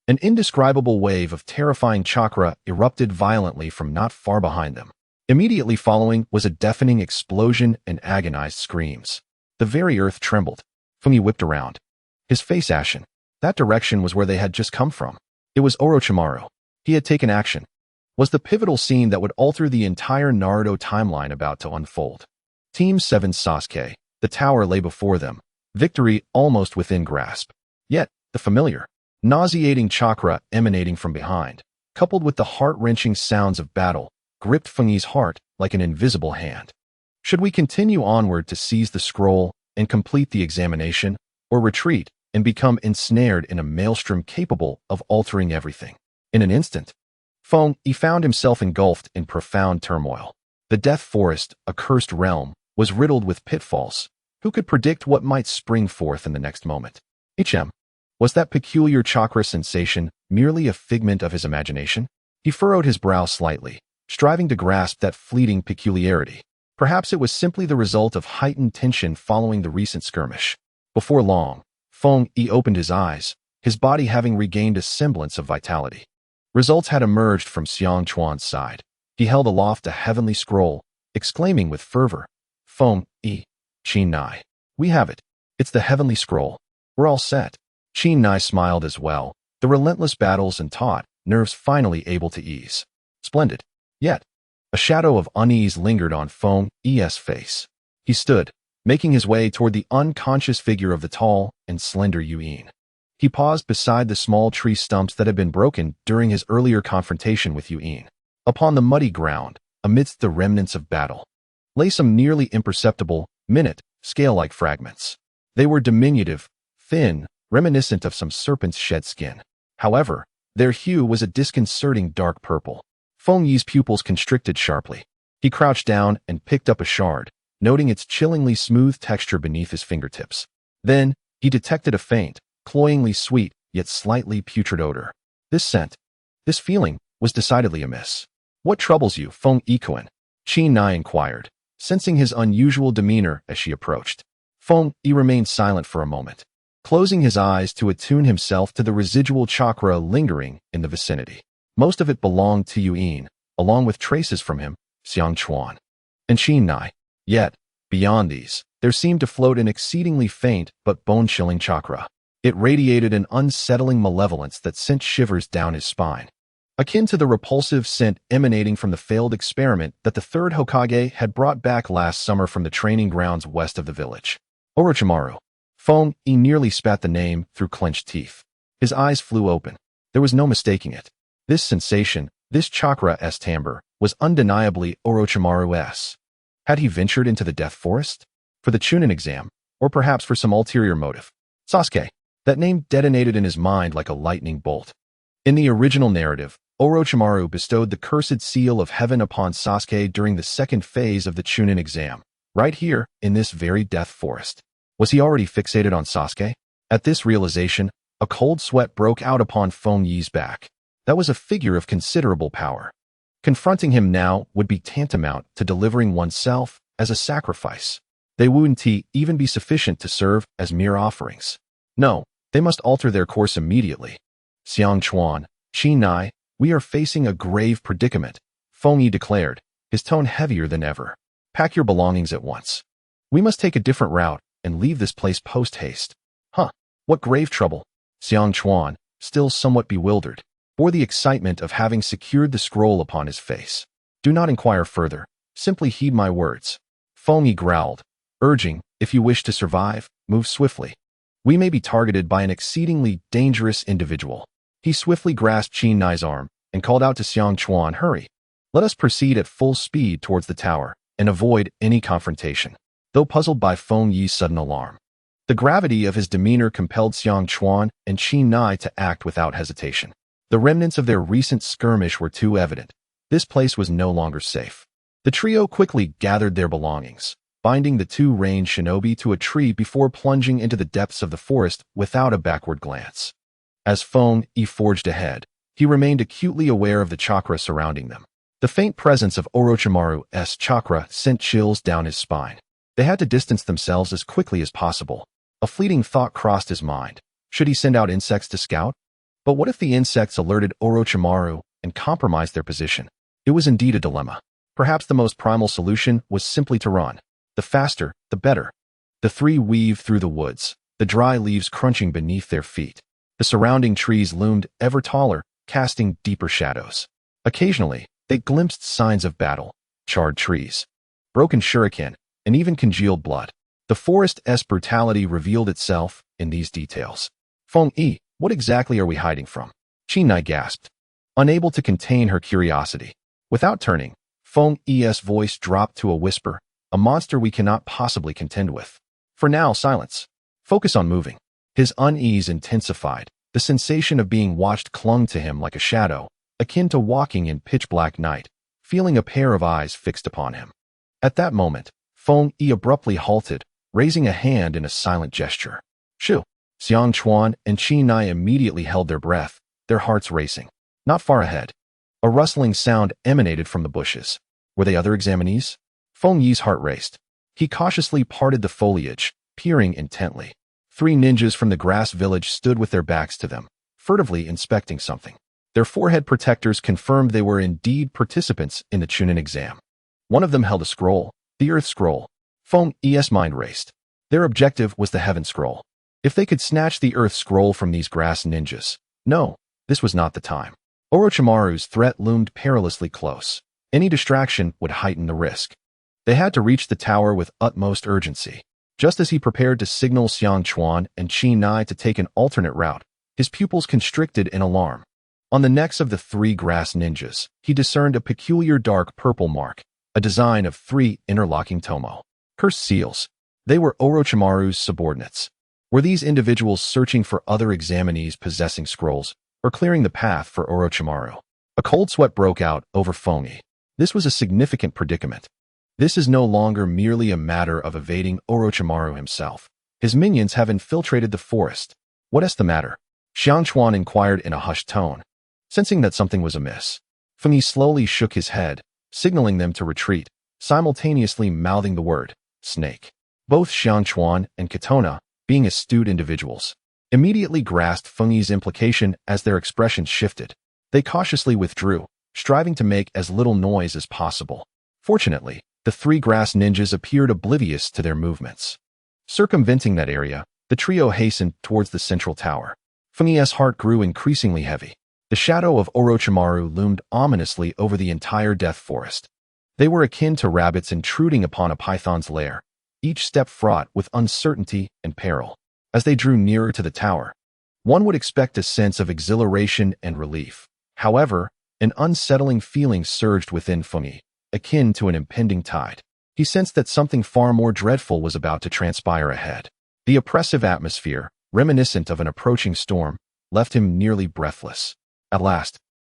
An indescribable wave of terrifying chakra erupted violently from not far behind them. Immediately following was a deafening explosion and agonized screams. The very earth trembled. Feng Yi whipped around, his face ashen. That direction was where they had just come from. It was Orochimaru. He had taken action. Was the pivotal scene that would alter the entire Naruto timeline about to unfold? Team 7's Sasuke. The tower lay before them, victory almost within grasp. Yet, the familiar, nauseating chakra emanating from behind, coupled with the heart-wrenching sounds of battle, gripped Feng Yi's heart like an invisible hand. Should we continue onward to seize the scroll and complete the examination, or retreat and become ensnared in a maelstrom capable of altering everything? In an instant, Feng Yi found himself engulfed in profound turmoil. The Death Forest, a cursed realm, was riddled with pitfalls. Who could predict what might spring forth in the next moment? Was that peculiar chakra sensation merely a figment of his imagination? He furrowed his brow slightly, striving to grasp that fleeting peculiarity. Perhaps it was simply the result of heightened tension following the recent skirmish. Before long, Feng Yi opened his eyes, his body having regained a semblance of vitality. Results had emerged from Xianchuan's side. He held aloft a heavenly scroll, exclaiming with fervor, "Feng Yi, Qinai, we have it. It's the heavenly scroll. We're all set." Qinai smiled as well, the relentless battles and taut nerves finally able to ease. Splendid. Yet, a shadow of unease lingered on Feng Yi's face. He stood, making his way toward the unconscious figure of the tall and slender Yuin. He paused beside the small tree stumps that had been broken during his earlier confrontation with Yuin. Upon the muddy ground, amidst the remnants of battle, lay some nearly imperceptible, minute, scale-like fragments. They were diminutive, thin, reminiscent of some serpent's shed skin. However, their hue was a disconcerting dark purple. Feng Yi's pupils constricted sharply. He crouched down and picked up a shard, noting its chillingly smooth texture beneath his fingertips. Then, he detected a faint, cloyingly sweet, yet slightly putrid odor. This scent, this feeling, was decidedly amiss. "What troubles you, Feng Yi-kun?" Qinai inquired, sensing his unusual demeanor as she approached. Feng Yi remained silent for a moment, closing his eyes to attune himself to the residual chakra lingering in the vicinity. Most of it belonged to Yuin, along with traces from him, Xianchuan, and Qinai. Yet, beyond these, there seemed to float an exceedingly faint but bone-chilling chakra. It radiated an unsettling malevolence that sent shivers down his spine, akin to the repulsive scent emanating from the failed experiment that the third Hokage had brought back last summer from the training grounds west of the village. Orochimaru. Feng-yi nearly spat the name through clenched teeth. His eyes flew open. There was no mistaking it. This sensation, this chakra-s timbre, was undeniably Orochimaru-s. Had he ventured into the Death Forest? For the Chunin exam, or perhaps for some ulterior motive? Sasuke. That name detonated in his mind like a lightning bolt. In the original narrative, Orochimaru bestowed the cursed seal of heaven upon Sasuke during the second phase of the Chunin exam, right here, in this very Death Forest. Was he already fixated on Sasuke? At this realization, a cold sweat broke out upon Feng-yi's back. That was a figure of considerable power. Confronting him now would be tantamount to delivering oneself as a sacrifice. They wouldn't even be sufficient to serve as mere offerings. No, they must alter their course immediately. Xiang Chuan, Qi Nai, we are facing a grave predicament, Feng-yi declared, his tone heavier than ever. Pack your belongings at once. We must take a different route and leave this place post-haste. Huh, what grave trouble? Xiang Chuan, still somewhat bewildered, bore the excitement of having secured the scroll upon his face. Do not inquire further, simply heed my words. Feng-yi growled, urging, if you wish to survive, move swiftly. We may be targeted by an exceedingly dangerous individual. He swiftly grasped Qi Nai's arm and called out to Xiang Chuan, hurry. Let us proceed at full speed towards the tower and avoid any confrontation. Though puzzled by Feng-yi's sudden alarm, the gravity of his demeanor compelled Xiang Chuan and Qi Nai to act without hesitation. The remnants of their recent skirmish were too evident. This place was no longer safe. The trio quickly gathered their belongings, binding the two ranged shinobi to a tree before plunging into the depths of the forest without a backward glance. As Feng-yi forged ahead, he remained acutely aware of the chakra surrounding them. The faint presence of Orochimaru's chakra sent chills down his spine. They had to distance themselves as quickly as possible. A fleeting thought crossed his mind. Should he send out insects to scout? But what if the insects alerted Orochimaru and compromised their position? It was indeed a dilemma. Perhaps the most primal solution was simply to run. The faster, the better. The three weaved through the woods, the dry leaves crunching beneath their feet. The surrounding trees loomed ever taller, casting deeper shadows. Occasionally, they glimpsed signs of battle, charred trees, broken shuriken, and even congealed blood. The forest's brutality revealed itself in these details. Feng-yi, what exactly are we hiding from? Qi Nai gasped, unable to contain her curiosity. Without turning, Feng-yi's voice dropped to a whisper, a monster we cannot possibly contend with. For now, silence. Focus on moving. His unease intensified. The sensation of being watched clung to him like a shadow, akin to walking in pitch-black night, feeling a pair of eyes fixed upon him. At that moment, Feng-yi abruptly halted, raising a hand in a silent gesture. Shoo! Xiang Chuan and Qi Nai immediately held their breath, their hearts racing. Not far ahead, a rustling sound emanated from the bushes. Were they other examinees? Feng-yi's heart raced. He cautiously parted the foliage, peering intently. Three ninjas from the grass village stood with their backs to them, furtively inspecting something. Their forehead protectors confirmed they were indeed participants in the Chunin exam. One of them held a scroll, the Earth Scroll. Feng-yi's mind raced. Their objective was the Heaven Scroll. If they could snatch the Earth Scroll from these grass ninjas, no, this was not the time. Orochimaru's threat loomed perilously close. Any distraction would heighten the risk. They had to reach the tower with utmost urgency. Just as he prepared to signal Xiang Chuan and Qi Nai to take an alternate route, his pupils constricted in alarm. On the necks of the three grass ninjas, he discerned a peculiar dark purple mark, a design of three interlocking tomo. Cursed seals. They were Orochimaru's subordinates. Were these individuals searching for other examinees possessing scrolls, or clearing the path for Orochimaru? A cold sweat broke out over Feng-yi. This was a significant predicament. This is no longer merely a matter of evading Orochimaru himself. His minions have infiltrated the forest. What is the matter? Xiang Chuan inquired in a hushed tone. Sensing that something was amiss, Feng-yi slowly shook his head, signaling them to retreat, simultaneously mouthing the word, snake. Both Xiang Chuan and Katona, being astute individuals, immediately grasped Feng-yi's implication as their expressions shifted. They cautiously withdrew, striving to make as little noise as possible. Fortunately, the three grass ninjas appeared oblivious to their movements. Circumventing that area, The trio hastened towards the central tower. Fengyi's heart grew increasingly heavy. The shadow of Orochimaru loomed ominously over the entire death forest. They were akin to rabbits intruding upon a python's lair, each step fraught with uncertainty and peril. As they drew nearer to the tower, one would expect a sense of exhilaration and relief. However, an unsettling feeling surged within Fengyi, akin to an impending tide. He sensed that something far more dreadful was about to transpire ahead. The oppressive atmosphere, reminiscent of an approaching storm, left him nearly breathless. At last,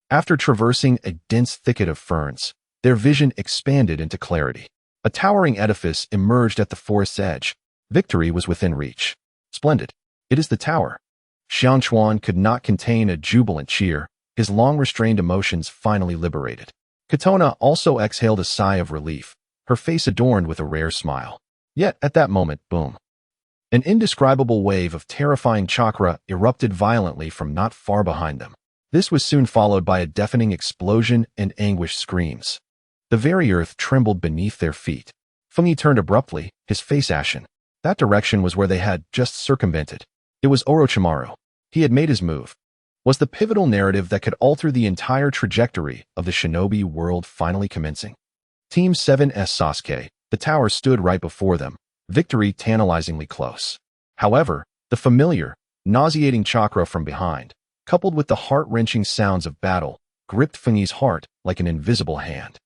after traversing a dense thicket of ferns, their vision expanded into clarity. A towering edifice emerged at the forest's edge. Victory was within reach. Splendid. It is the tower. Xiang Chuan could not contain a jubilant cheer, his long-restrained emotions finally liberated. Katona also exhaled a sigh of relief, her face adorned with a rare smile. Yet, at that moment, boom. An indescribable wave of terrifying chakra erupted violently from not far behind them. This was soon followed by a deafening explosion and anguished screams. The very earth trembled beneath their feet. Fengyi turned abruptly, his face ashen. That direction was where they had just circumvented. It was Orochimaru. He had made his move. Was the pivotal narrative that could alter the entire trajectory of the shinobi world finally commencing? Team 7's Sasuke, the tower stood right before them, victory tantalizingly close. However, the familiar, nauseating chakra from behind, coupled with the heart-wrenching sounds of battle, gripped Fengyi's heart like an invisible hand.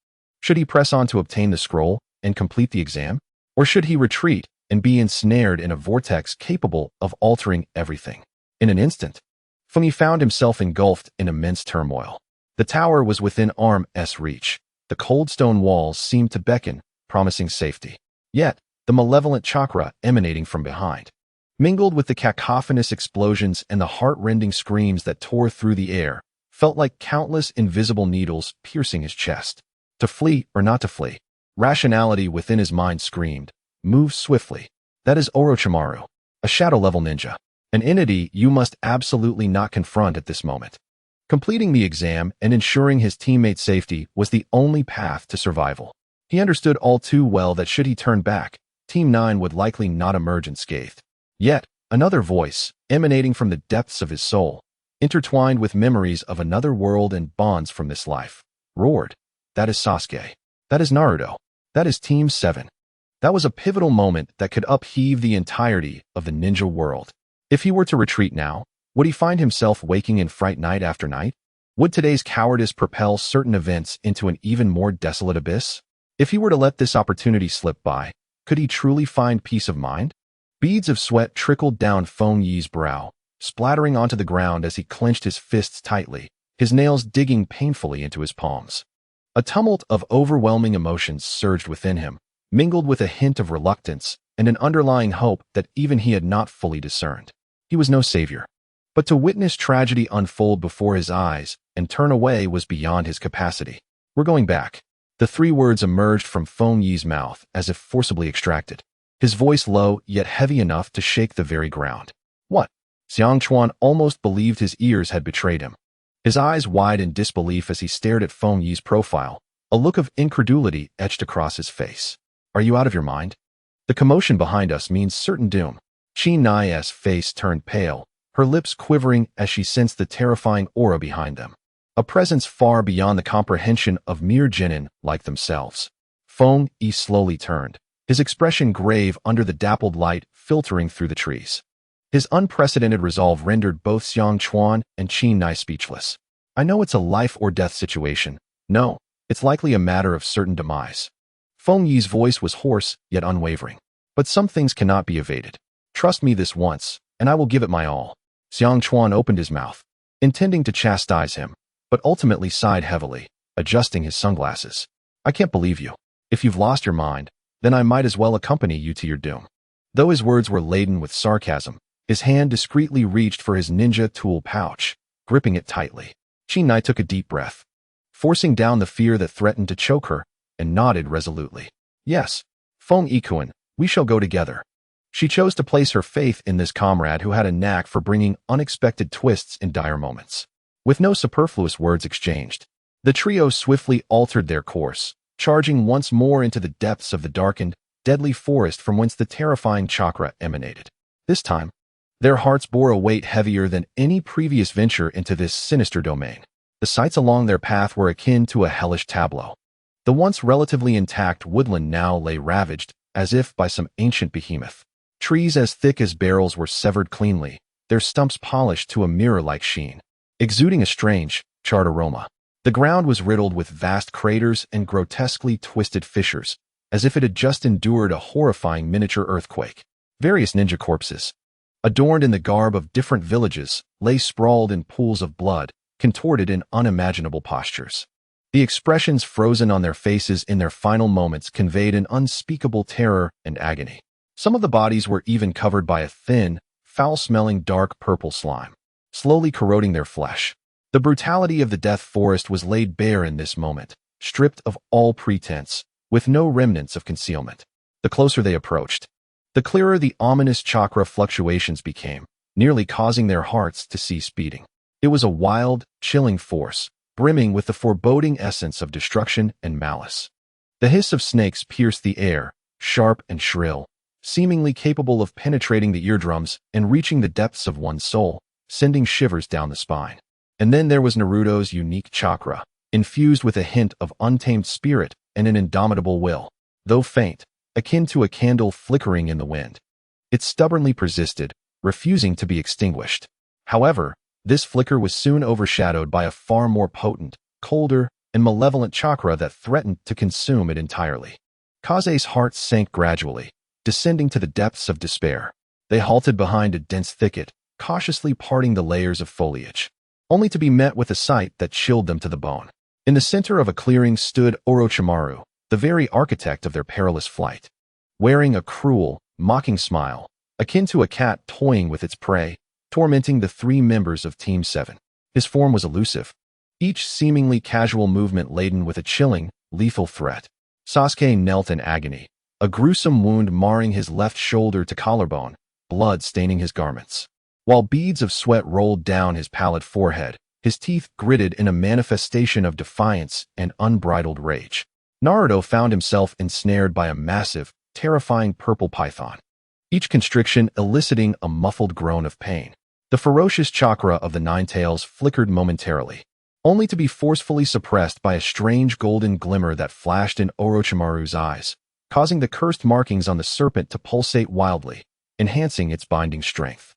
Should he press on to obtain the scroll and complete the exam? Or should he retreat and be ensnared in a vortex capable of altering everything? In an instant, Fengyi found himself engulfed in immense turmoil. The tower was within arm's reach. The cold stone walls seemed to beckon, promising safety. Yet, the malevolent chakra emanating from behind, mingled with the cacophonous explosions and the heart-rending screams that tore through the air, felt like countless invisible needles piercing his chest. To flee or not to flee? Rationality within his mind screamed, "Move swiftly." That is Orochimaru, a shadow-level ninja, an entity you must absolutely not confront at this moment. Completing the exam and ensuring his teammates' safety was the only path to survival. He understood all too well that should he turn back, Team 9 would likely not emerge unscathed. Yet, another voice, emanating from the depths of his soul, intertwined with memories of another world and bonds from this life, roared, "That is Sasuke. That is Naruto. That is Team 7. That was a pivotal moment that could upheave the entirety of the ninja world. If he were to retreat now, would he find himself waking in fright night after night? Would today's cowardice propel certain events into an even more desolate abyss? If he were to let this opportunity slip by, could he truly find peace of mind? Beads of sweat trickled down Fengyi's brow, splattering onto the ground as he clenched his fists tightly, his nails digging painfully into his palms. A tumult of overwhelming emotions surged within him, mingled with a hint of reluctance and an underlying hope that even he had not fully discerned. He was no savior. But to witness tragedy unfold before his eyes and turn away was beyond his capacity. "We're going back." The 3 words emerged from Fengyi's mouth as if forcibly extracted, his voice low yet heavy enough to shake the very ground. What? Xiang Chuan almost believed his ears had betrayed him. His eyes wide in disbelief as he stared at Fengyi's profile, a look of incredulity etched across his face. "Are you out of your mind? The commotion behind us means certain doom." Chi Nai's face turned pale, her lips quivering as she sensed the terrifying aura behind them, a presence far beyond the comprehension of mere genin like themselves. Fengyi slowly turned, his expression grave under the dappled light filtering through the trees. His unprecedented resolve rendered both Xiang Chuan and Chi Nai speechless. "I know it's a life-or-death situation. No, it's likely a matter of certain demise." Fengyi's voice was hoarse yet unwavering. "But some things cannot be evaded. Trust me this once, and I will give it my all." Xiang Chuan opened his mouth, intending to chastise him, but ultimately sighed heavily, adjusting his sunglasses. "I can't believe you. If you've lost your mind, then I might as well accompany you to your doom." Though his words were laden with sarcasm, his hand discreetly reached for his ninja tool pouch, gripping it tightly. Chi Nai took a deep breath, forcing down the fear that threatened to choke her, and nodded resolutely. "Yes, Fengyi-kun, we shall go together." She chose to place her faith in this comrade who had a knack for bringing unexpected twists in dire moments. With no superfluous words exchanged, the trio swiftly altered their course, charging once more into the depths of the darkened, deadly forest from whence the terrifying chakra emanated. This time, Their hearts bore a weight heavier than any previous venture into this sinister domain. The sights along their path were akin to a hellish tableau. The once relatively intact woodland now lay ravaged, as if by some ancient behemoth. Trees as thick as barrels were severed cleanly, their stumps polished to a mirror-like sheen, exuding a strange, charred aroma. The ground was riddled with vast craters and grotesquely twisted fissures, as if it had just endured a horrifying miniature earthquake. Various ninja corpses, adorned in the garb of different villages, lay sprawled in pools of blood, contorted in unimaginable postures. The expressions frozen on their faces in their final moments conveyed an unspeakable terror and agony. Some of the bodies were even covered by a thin, foul-smelling dark purple slime, slowly corroding their flesh. The brutality of the death forest was laid bare in this moment, stripped of all pretense, with no remnants of concealment. The closer they approached, the clearer the ominous chakra fluctuations became, nearly causing their hearts to cease beating. It was a wild, chilling force, brimming with the foreboding essence of destruction and malice. The hiss of snakes pierced the air, sharp and shrill, seemingly capable of penetrating the eardrums and reaching the depths of one's soul, sending shivers down the spine. And then there was Naruto's unique chakra, infused with a hint of untamed spirit and an indomitable will. Though faint, akin to a candle flickering in the wind, it stubbornly persisted, refusing to be extinguished. However, this flicker was soon overshadowed by a far more potent, colder, and malevolent chakra that threatened to consume it entirely. Kaze's heart sank gradually, descending to the depths of despair. They halted behind a dense thicket, cautiously parting the layers of foliage, only to be met with a sight that chilled them to the bone. In the center of a clearing stood Orochimaru, the very architect of their perilous flight. Wearing a cruel, mocking smile, akin to a cat toying with its prey, tormenting the three members of Team 7. His form was elusive, each seemingly casual movement laden with a chilling, lethal threat. Sasuke knelt in agony, a gruesome wound marring his left shoulder to collarbone, blood staining his garments. While beads of sweat rolled down his pallid forehead, his teeth gritted in a manifestation of defiance and unbridled rage. Naruto found himself ensnared by a massive, terrifying purple python, each constriction eliciting a muffled groan of pain. The ferocious chakra of the Nine Tails flickered momentarily, only to be forcefully suppressed by a strange golden glimmer that flashed in Orochimaru's eyes, causing the cursed markings on the serpent to pulsate wildly, enhancing its binding strength.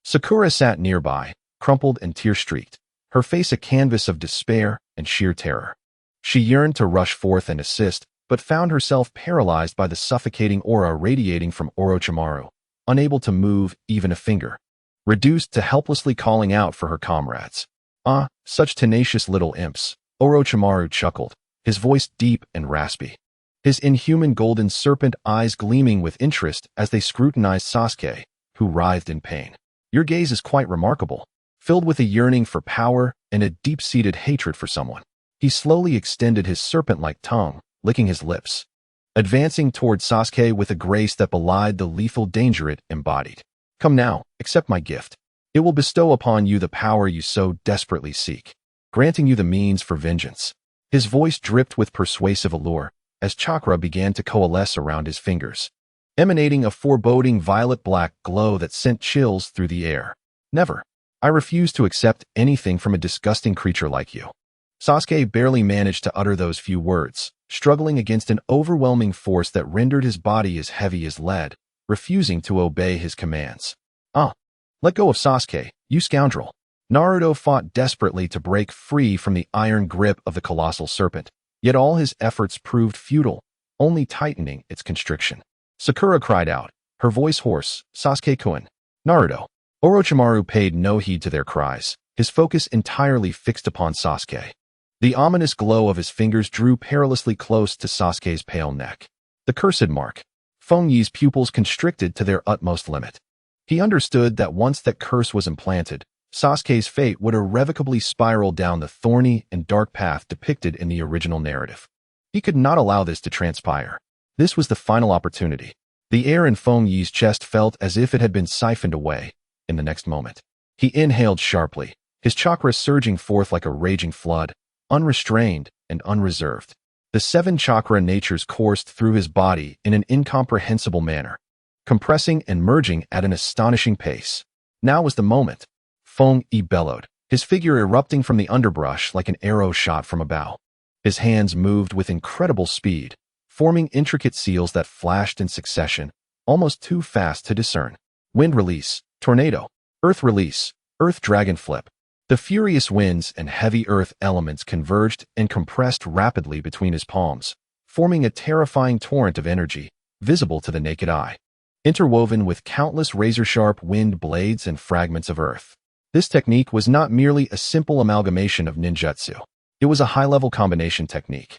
Sakura sat nearby, crumpled and tear-streaked, her face a canvas of despair and sheer terror. She yearned to rush forth and assist, but found herself paralyzed by the suffocating aura radiating from Orochimaru, unable to move even a finger, reduced to helplessly calling out for her comrades. "Ah, such tenacious little imps," Orochimaru chuckled, his voice deep and raspy, his inhuman golden serpent eyes gleaming with interest as they scrutinized Sasuke, who writhed in pain. "Your gaze is quite remarkable, filled with a yearning for power and a deep-seated hatred for someone." He slowly extended his serpent-like tongue, licking his lips, advancing toward Sasuke with a grace that belied the lethal danger it embodied. "Come now, accept my gift. It will bestow upon you the power you so desperately seek, granting you the means for vengeance." His voice dripped with persuasive allure as chakra began to coalesce around his fingers, emanating a foreboding violet-black glow that sent chills through the air. "Never. I refuse to accept anything from a disgusting creature like you." Sasuke barely managed to utter those few words, struggling against an overwhelming force that rendered his body as heavy as lead, refusing to obey his commands. "Ah, let go of Sasuke, you scoundrel." Naruto fought desperately to break free from the iron grip of the colossal serpent, yet all his efforts proved futile, only tightening its constriction. Sakura cried out, her voice hoarse, "Sasuke-kun." "Naruto." Orochimaru paid no heed to their cries, his focus entirely fixed upon Sasuke. The ominous glow of his fingers drew perilously close to Sasuke's pale neck. The cursed mark. Feng Yi's pupils constricted to their utmost limit. He understood that once that curse was implanted, Sasuke's fate would irrevocably spiral down the thorny and dark path depicted in the original narrative. He could not allow this to transpire. This was the final opportunity. The air in Feng Yi's chest felt as if it had been siphoned away. In the next moment, he inhaled sharply, his chakra surging forth like a raging flood, unrestrained and unreserved. The 7 chakra natures coursed through his body in an incomprehensible manner, compressing and merging at an astonishing pace. Now was the moment. Feng Yi bellowed, his figure erupting from the underbrush like an arrow shot from a bow. His hands moved with incredible speed, forming intricate seals that flashed in succession, almost too fast to discern. Wind release, tornado. Earth release, earth dragon flip. The furious winds and heavy earth elements converged and compressed rapidly between his palms, forming a terrifying torrent of energy, visible to the naked eye, interwoven with countless razor-sharp wind blades and fragments of earth. This technique was not merely a simple amalgamation of ninjutsu. It was a high-level combination technique.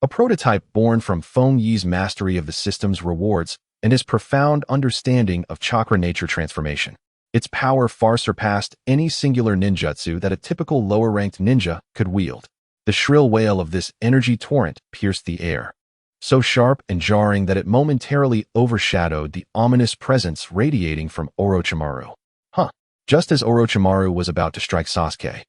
A prototype born from Feng Yi's mastery of the system's rewards and his profound understanding of chakra nature transformation. Its power far surpassed any singular ninjutsu that a typical lower-ranked ninja could wield. The shrill wail of this energy torrent pierced the air, so sharp and jarring that it momentarily overshadowed the ominous presence radiating from Orochimaru. Just as Orochimaru was about to strike Sasuke,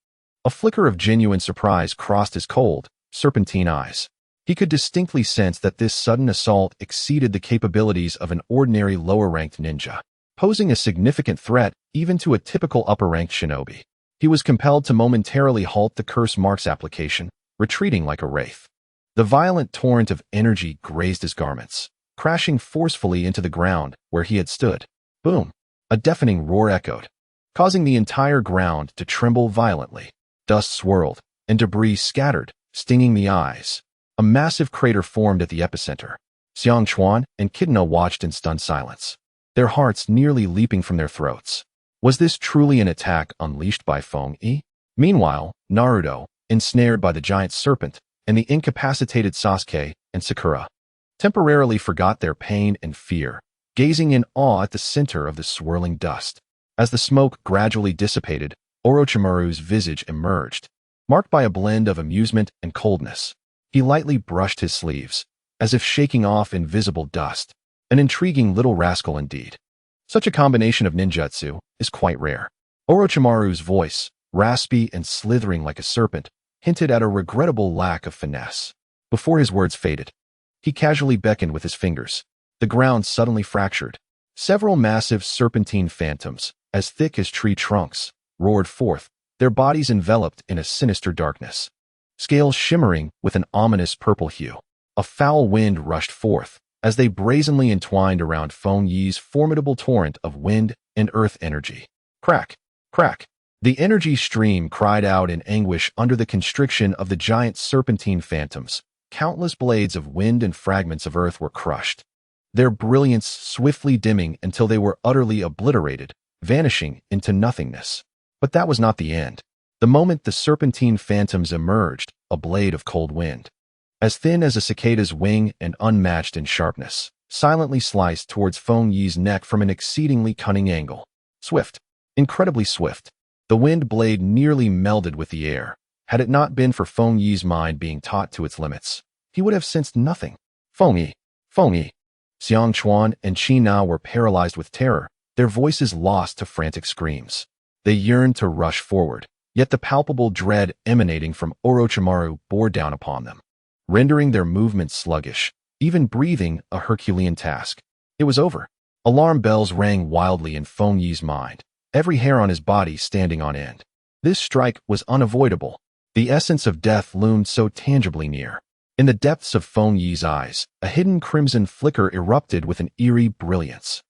a flicker of genuine surprise crossed his cold, serpentine eyes. He could distinctly sense that this sudden assault exceeded the capabilities of an ordinary lower-ranked ninja, posing a significant threat even to a typical upper-ranked shinobi. He was compelled to momentarily halt the curse mark's application, retreating like a wraith. The violent torrent of energy grazed his garments, crashing forcefully into the ground where he had stood. Boom! A deafening roar echoed, causing the entire ground to tremble violently. Dust swirled, and debris scattered, stinging the eyes. A massive crater formed at the epicenter. Xiang Chuan and Kitana watched in stunned silence, their hearts nearly leaping from their throats. Was this truly an attack unleashed by Feng Yi? Meanwhile, Naruto, ensnared by the giant serpent, and the incapacitated Sasuke and Sakura, temporarily forgot their pain and fear, gazing in awe at the center of the swirling dust. As the smoke gradually dissipated, Orochimaru's visage emerged, marked by a blend of amusement and coldness. He lightly brushed his sleeves, as if shaking off invisible dust. An intriguing little rascal indeed. Such a combination of ninjutsu is quite rare. Orochimaru's voice, raspy and slithering like a serpent, hinted at a regrettable lack of finesse. Before his words faded, he casually beckoned with his fingers. The ground suddenly fractured. Several massive serpentine phantoms, as thick as tree trunks, roared forth, their bodies enveloped in a sinister darkness, scales shimmering with an ominous purple hue. A foul wind rushed forth, as they brazenly entwined around Feng Yi's formidable torrent of wind and earth energy. Crack! Crack! The energy stream cried out in anguish under the constriction of the giant serpentine phantoms. Countless blades of wind and fragments of earth were crushed, their brilliance swiftly dimming until they were utterly obliterated, vanishing into nothingness. But that was not the end. The moment the serpentine phantoms emerged, a blade of cold wind, as thin as a cicada's wing and unmatched in sharpness, silently sliced towards Feng Yi's neck from an exceedingly cunning angle. Swift, incredibly swift. The wind blade nearly melded with the air. Had it not been for Feng Yi's mind being taught to its limits, he would have sensed nothing. Feng Yi! Feng Yi! Xiang Chuan and Qi Na were paralyzed with terror, their voices lost to frantic screams. They yearned to rush forward, yet the palpable dread emanating from Orochimaru bore down upon them, rendering their movements sluggish, even breathing a Herculean task. It was over. Alarm bells rang wildly in Feng Yi's mind, every hair on his body standing on end. This strike was unavoidable. The essence of death loomed so tangibly near. In the depths of Feng Yi's eyes, a hidden crimson flicker erupted with an eerie brilliance.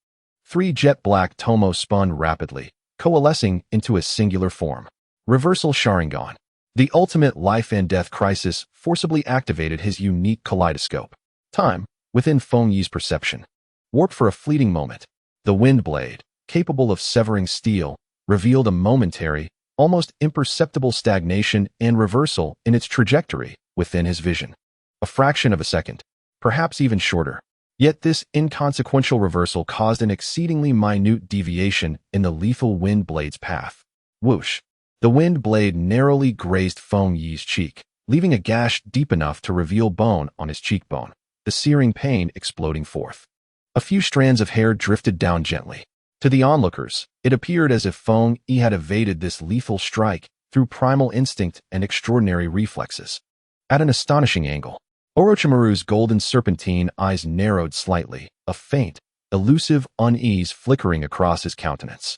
3 jet-black tomos spun rapidly, coalescing into a singular form. Reversal Sharingan. The ultimate life and death crisis forcibly activated his unique kaleidoscope. Time, within Feng Yi's perception, warped for a fleeting moment. The wind blade, capable of severing steel, revealed a momentary, almost imperceptible stagnation and reversal in its trajectory within his vision. A fraction of a second, perhaps even shorter. Yet this inconsequential reversal caused an exceedingly minute deviation in the lethal wind blade's path. Whoosh! The wind blade narrowly grazed Feng Yi's cheek, leaving a gash deep enough to reveal bone on his cheekbone, the searing pain exploding forth. A few strands of hair drifted down gently. To the onlookers, it appeared as if Feng Yi had evaded this lethal strike through primal instinct and extraordinary reflexes. At an astonishing angle, Orochimaru's golden serpentine eyes narrowed slightly, a faint, elusive unease flickering across his countenance.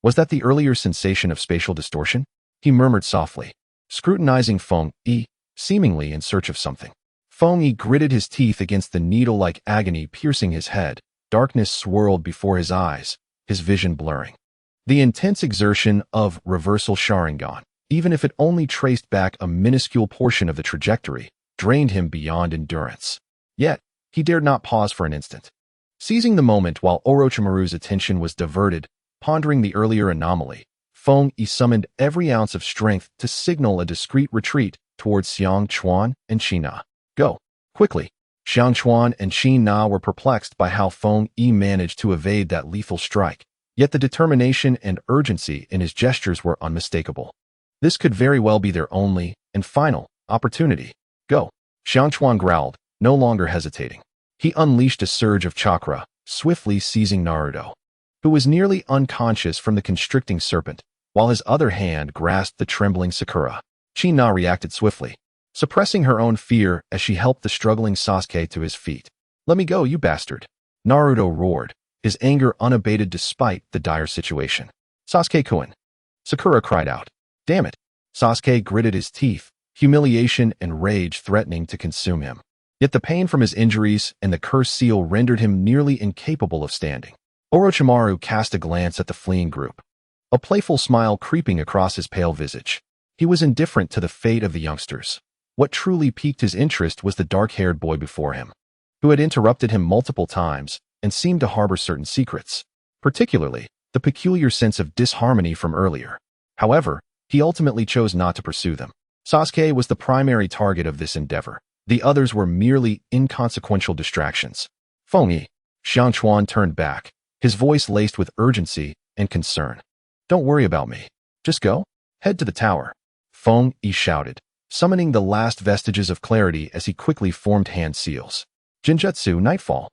Was that the earlier sensation of spatial distortion? He murmured softly, scrutinizing Feng Yi, seemingly in search of something. Feng Yi gritted his teeth against the needle-like agony piercing his head. Darkness swirled before his eyes, his vision blurring. The intense exertion of reversal Sharingan, even if it only traced back a minuscule portion of the trajectory, drained him beyond endurance. Yet, he dared not pause for an instant. Seizing the moment while Orochimaru's attention was diverted, pondering the earlier anomaly, Feng Yi summoned every ounce of strength to signal a discreet retreat towards Xiang Chuan and Qin Na. Go! Quickly! Xiang Chuan and Qin Na were perplexed by how Feng Yi managed to evade that lethal strike, yet the determination and urgency in his gestures were unmistakable. This could very well be their only and final opportunity. Go! Xiang Chuan growled, no longer hesitating. He unleashed a surge of chakra, swiftly seizing Naruto, who was nearly unconscious from the constricting serpent, while his other hand grasped the trembling Sakura. Qin Na reacted swiftly, suppressing her own fear as she helped the struggling Sasuke to his feet. Let me go, you bastard! Naruto roared, his anger unabated despite the dire situation. Sasuke-kun! Sakura cried out. Damn it! Sasuke gritted his teeth, humiliation and rage threatening to consume him. Yet the pain from his injuries and the cursed seal rendered him nearly incapable of standing. Orochimaru cast a glance at the fleeing group, a playful smile creeping across his pale visage. He was indifferent to the fate of the youngsters. What truly piqued his interest was the dark-haired boy before him, who had interrupted him multiple times and seemed to harbor certain secrets, particularly the peculiar sense of disharmony from earlier. However, he ultimately chose not to pursue them. Sasuke was the primary target of this endeavor. The others were merely inconsequential distractions. Feng Yi! Xiang Chuan turned back, his voice laced with urgency and concern. Don't worry about me. Just go. Head to the tower. Feng Yi shouted, summoning the last vestiges of clarity as he quickly formed hand seals. Genjutsu Nightfall.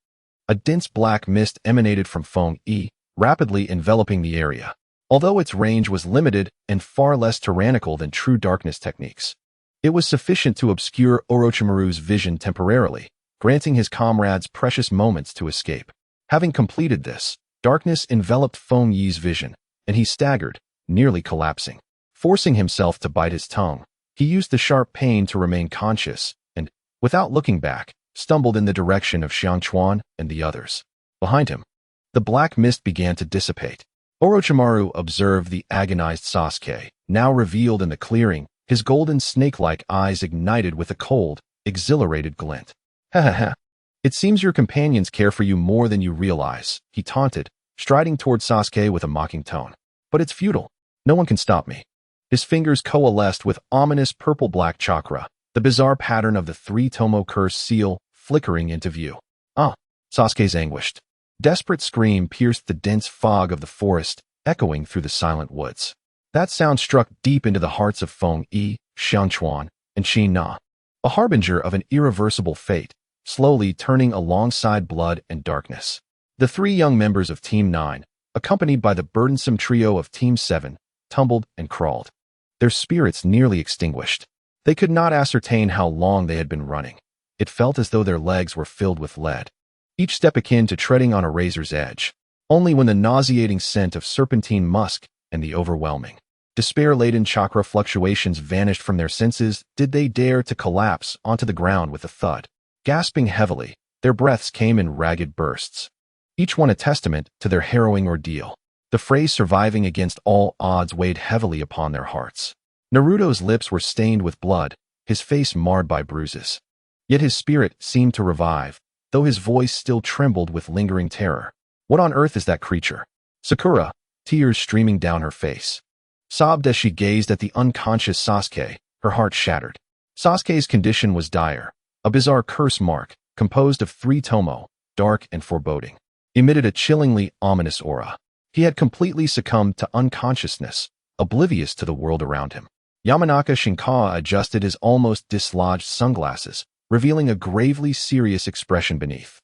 A dense black mist emanated from Feng Yi, rapidly enveloping the area, although its range was limited and far less tyrannical than true darkness techniques. It was sufficient to obscure Orochimaru's vision temporarily, granting his comrades precious moments to escape. Having completed this, darkness enveloped Feng Yi's vision, and he staggered, nearly collapsing. Forcing himself to bite his tongue, he used the sharp pain to remain conscious and, without looking back, stumbled in the direction of Xiang Chuan and the others. Behind him, the black mist began to dissipate. Orochimaru observed the agonized Sasuke, now revealed in the clearing, his golden snake-like eyes ignited with a cold, exhilarated glint. Ha ha ha. It seems your companions care for you more than you realize, he taunted, striding toward Sasuke with a mocking tone. But it's futile. No one can stop me. His fingers coalesced with ominous purple-black chakra, the bizarre pattern of the three-tomo curse seal flickering into view. Ah! Sasuke's anguished, desperate scream pierced the dense fog of the forest, echoing through the silent woods. That sound struck deep into the hearts of Feng Yi, Xiang Chuan, and Qin Na, a harbinger of an irreversible fate, slowly turning alongside blood and darkness. The three young members of Team 9, accompanied by the burdensome trio of Team 7, tumbled and crawled, their spirits nearly extinguished. They could not ascertain how long they had been running. It felt as though their legs were filled with lead, each step akin to treading on a razor's edge. Only when the nauseating scent of serpentine musk and the overwhelming, despair-laden chakra fluctuations vanished from their senses did they dare to collapse onto the ground with a thud. Gasping heavily, their breaths came in ragged bursts, each one a testament to their harrowing ordeal. The phrase surviving against all odds weighed heavily upon their hearts. Naruto's lips were stained with blood, his face marred by bruises. Yet his spirit seemed to revive, though his voice still trembled with lingering terror. What on earth is that creature? Sakura, tears streaming down her face, sobbed as she gazed at the unconscious Sasuke, her heart shattered. Sasuke's condition was dire. A bizarre curse mark, composed of three tomo, dark and foreboding, emitted a chillingly ominous aura. He had completely succumbed to unconsciousness, oblivious to the world around him. Yamanaka Shinkawa adjusted his almost dislodged sunglasses, revealing a gravely serious expression beneath.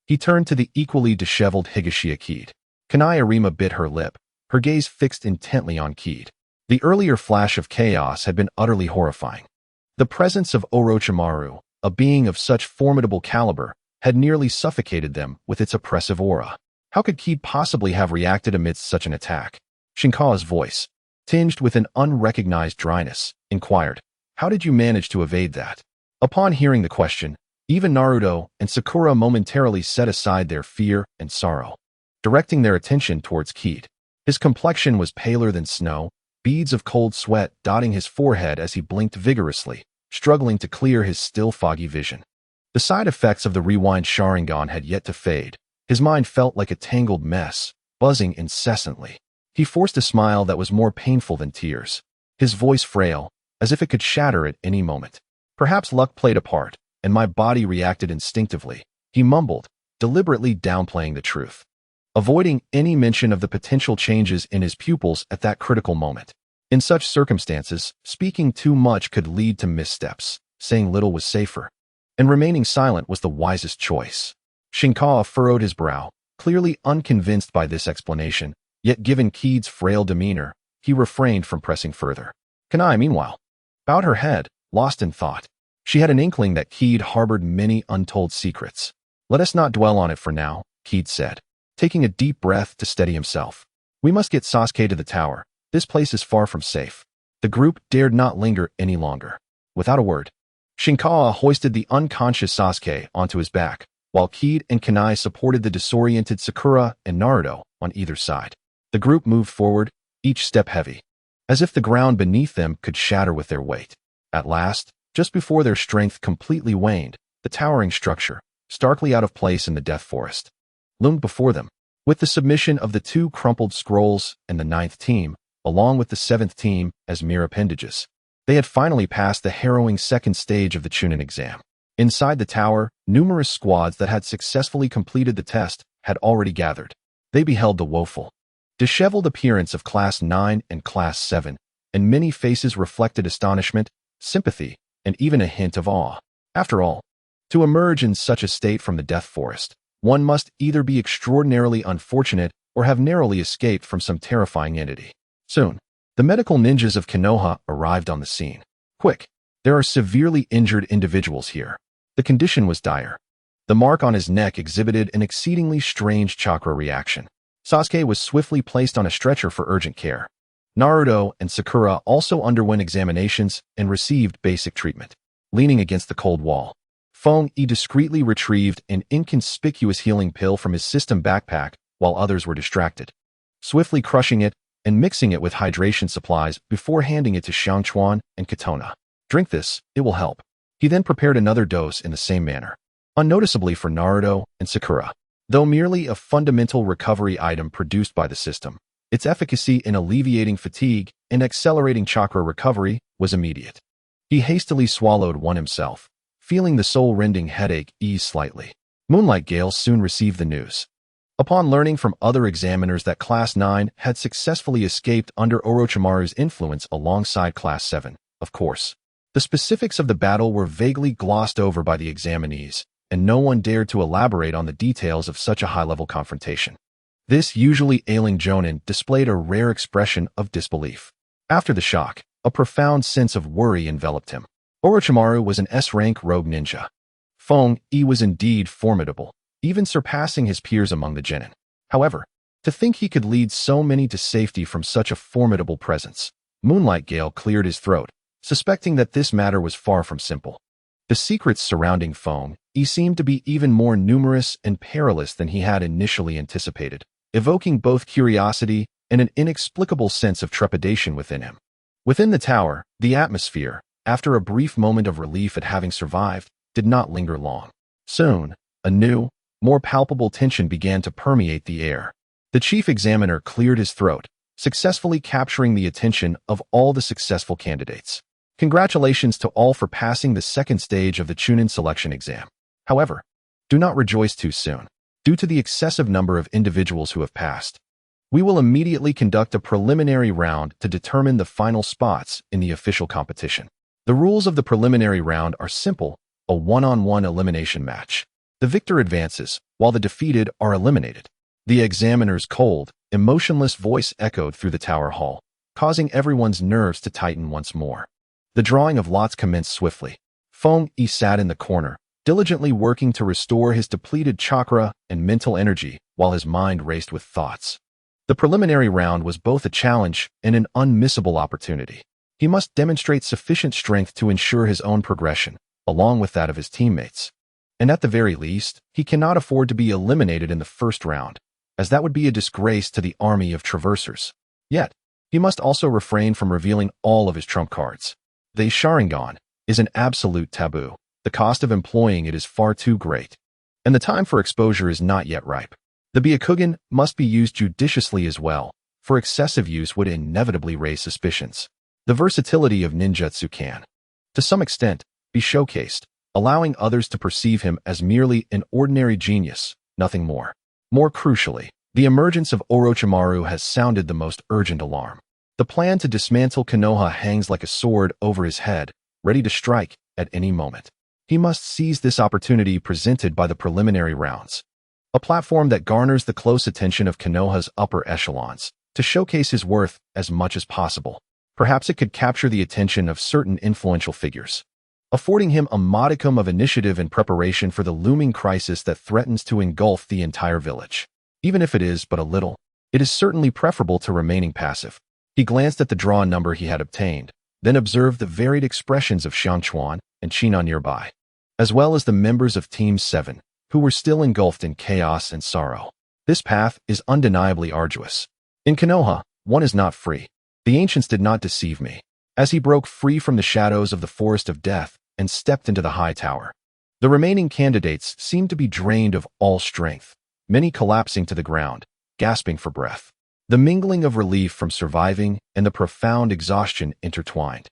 He turned to the equally disheveled Higashia Kid. Kanai Arima bit her lip, her gaze fixed intently on Kid. The earlier flash of chaos had been utterly horrifying. The presence of Orochimaru, a being of such formidable caliber, had nearly suffocated them with its oppressive aura. How could Kid possibly have reacted amidst such an attack? Shinkawa's voice, tinged with an unrecognized dryness, inquired, "How did you manage to evade that?" Upon hearing the question, even Naruto and Sakura momentarily set aside their fear and sorrow, directing their attention towards Kid. His complexion was paler than snow, beads of cold sweat dotting his forehead as he blinked vigorously, struggling to clear his still foggy vision. The side effects of the rewind Sharingan had yet to fade. His mind felt like a tangled mess, buzzing incessantly. He forced a smile that was more painful than tears, his voice frail, as if it could shatter at any moment. "Perhaps luck played a part, and my body reacted instinctively," he mumbled, deliberately downplaying the truth, avoiding any mention of the potential changes in his pupils at that critical moment. In such circumstances, speaking too much could lead to missteps. Saying little was safer, and remaining silent was the wisest choice. Shinkawa furrowed his brow, clearly unconvinced by this explanation, yet given Kid's frail demeanor, he refrained from pressing further. Kanai, meanwhile, bowed her head, lost in thought. She had an inkling that Kid harbored many untold secrets. "Let us not dwell on it for now," Kid said, taking a deep breath to steady himself. "We must get Sasuke to the tower. This place is far from safe." The group dared not linger any longer. Without a word, Shinkawa hoisted the unconscious Sasuke onto his back, while Kid and Kanai supported the disoriented Sakura and Naruto on either side. The group moved forward, each step heavy, as if the ground beneath them could shatter with their weight. At last, just before their strength completely waned, the towering structure, starkly out of place in the death forest, loomed before them. With the submission of the 2 crumpled scrolls and the 9th team, along with the 7th team as mere appendages, they had finally passed the harrowing second stage of the Chunin exam. Inside the tower, numerous squads that had successfully completed the test had already gathered. They beheld the woeful, disheveled appearance of Class 9 and Class 7, and many faces reflected astonishment, sympathy, and even a hint of awe. After all, to emerge in such a state from the death forest, one must either be extraordinarily unfortunate or have narrowly escaped from some terrifying entity. Soon, the medical ninjas of Konoha arrived on the scene. "Quick, there are severely injured individuals here." The condition was dire. The mark on his neck exhibited an exceedingly strange chakra reaction. Sasuke was swiftly placed on a stretcher for urgent care. Naruto and Sakura also underwent examinations and received basic treatment. Leaning against the cold wall, Feng-E discreetly retrieved an inconspicuous healing pill from his system backpack while others were distracted, swiftly crushing it and mixing it with hydration supplies before handing it to Xiangquan and Katona. "Drink this, it will help." He then prepared another dose in the same manner, unnoticeably for Naruto and Sakura. Though merely a fundamental recovery item produced by the system, its efficacy in alleviating fatigue and accelerating chakra recovery was immediate. He hastily swallowed one himself, feeling the soul-rending headache ease slightly. Moonlight Gale soon received the news. Upon learning from other examiners that Class 9 had successfully escaped under Orochimaru's influence alongside Class 7, of course, the specifics of the battle were vaguely glossed over by the examinees, and no one dared to elaborate on the details of such a high-level confrontation. This usually ailing Jonin displayed a rare expression of disbelief. After the shock, a profound sense of worry enveloped him. Orochimaru was an S-rank rogue ninja. Feng-E was indeed formidable, even surpassing his peers among the genin. However, to think he could lead so many to safety from such a formidable presence, Moonlight Gale cleared his throat, suspecting that this matter was far from simple. The secrets surrounding Feng-E seemed to be even more numerous and perilous than he had initially anticipated, evoking both curiosity and an inexplicable sense of trepidation within him. Within the tower, the atmosphere, after a brief moment of relief at having survived, did not linger long. Soon, a new, more palpable tension began to permeate the air. The chief examiner cleared his throat, successfully capturing the attention of all the successful candidates. "Congratulations to all for passing the second stage of the Chunin selection exam. However, do not rejoice too soon. Due to the excessive number of individuals who have passed, we will immediately conduct a preliminary round to determine the final spots in the official competition. The rules of the preliminary round are simple, a one-on-one elimination match. The victor advances, while the defeated are eliminated." The examiner's cold, emotionless voice echoed through the tower hall, causing everyone's nerves to tighten once more. The drawing of lots commenced swiftly. Feng-E sat in the corner, diligently working to restore his depleted chakra and mental energy while his mind raced with thoughts. The preliminary round was both a challenge and an unmissable opportunity. He must demonstrate sufficient strength to ensure his own progression, along with that of his teammates. And at the very least, he cannot afford to be eliminated in the first round, as that would be a disgrace to the army of traversers. Yet, he must also refrain from revealing all of his trump cards. The Sharingan is an absolute taboo. The cost of employing it is far too great, and the time for exposure is not yet ripe. The Byakugan must be used judiciously as well, for excessive use would inevitably raise suspicions. The versatility of ninjutsu can, to some extent, be showcased, allowing others to perceive him as merely an ordinary genius, nothing more. More crucially, the emergence of Orochimaru has sounded the most urgent alarm. The plan to dismantle Konoha hangs like a sword over his head, ready to strike at any moment. He must seize this opportunity presented by the preliminary rounds, a platform that garners the close attention of Konoha's upper echelons, to showcase his worth as much as possible. Perhaps it could capture the attention of certain influential figures, affording him a modicum of initiative in preparation for the looming crisis that threatens to engulf the entire village. Even if it is but a little, it is certainly preferable to remaining passive. He glanced at the draw number he had obtained, then observed the varied expressions of Xiangquan and China nearby, as well as the members of Team 7, who were still engulfed in chaos and sorrow. This path is undeniably arduous. In Konoha, one is not free. The ancients did not deceive me, as he broke free from the shadows of the forest of death and stepped into the high tower. The remaining candidates seemed to be drained of all strength, many collapsing to the ground, gasping for breath. The mingling of relief from surviving and the profound exhaustion intertwined,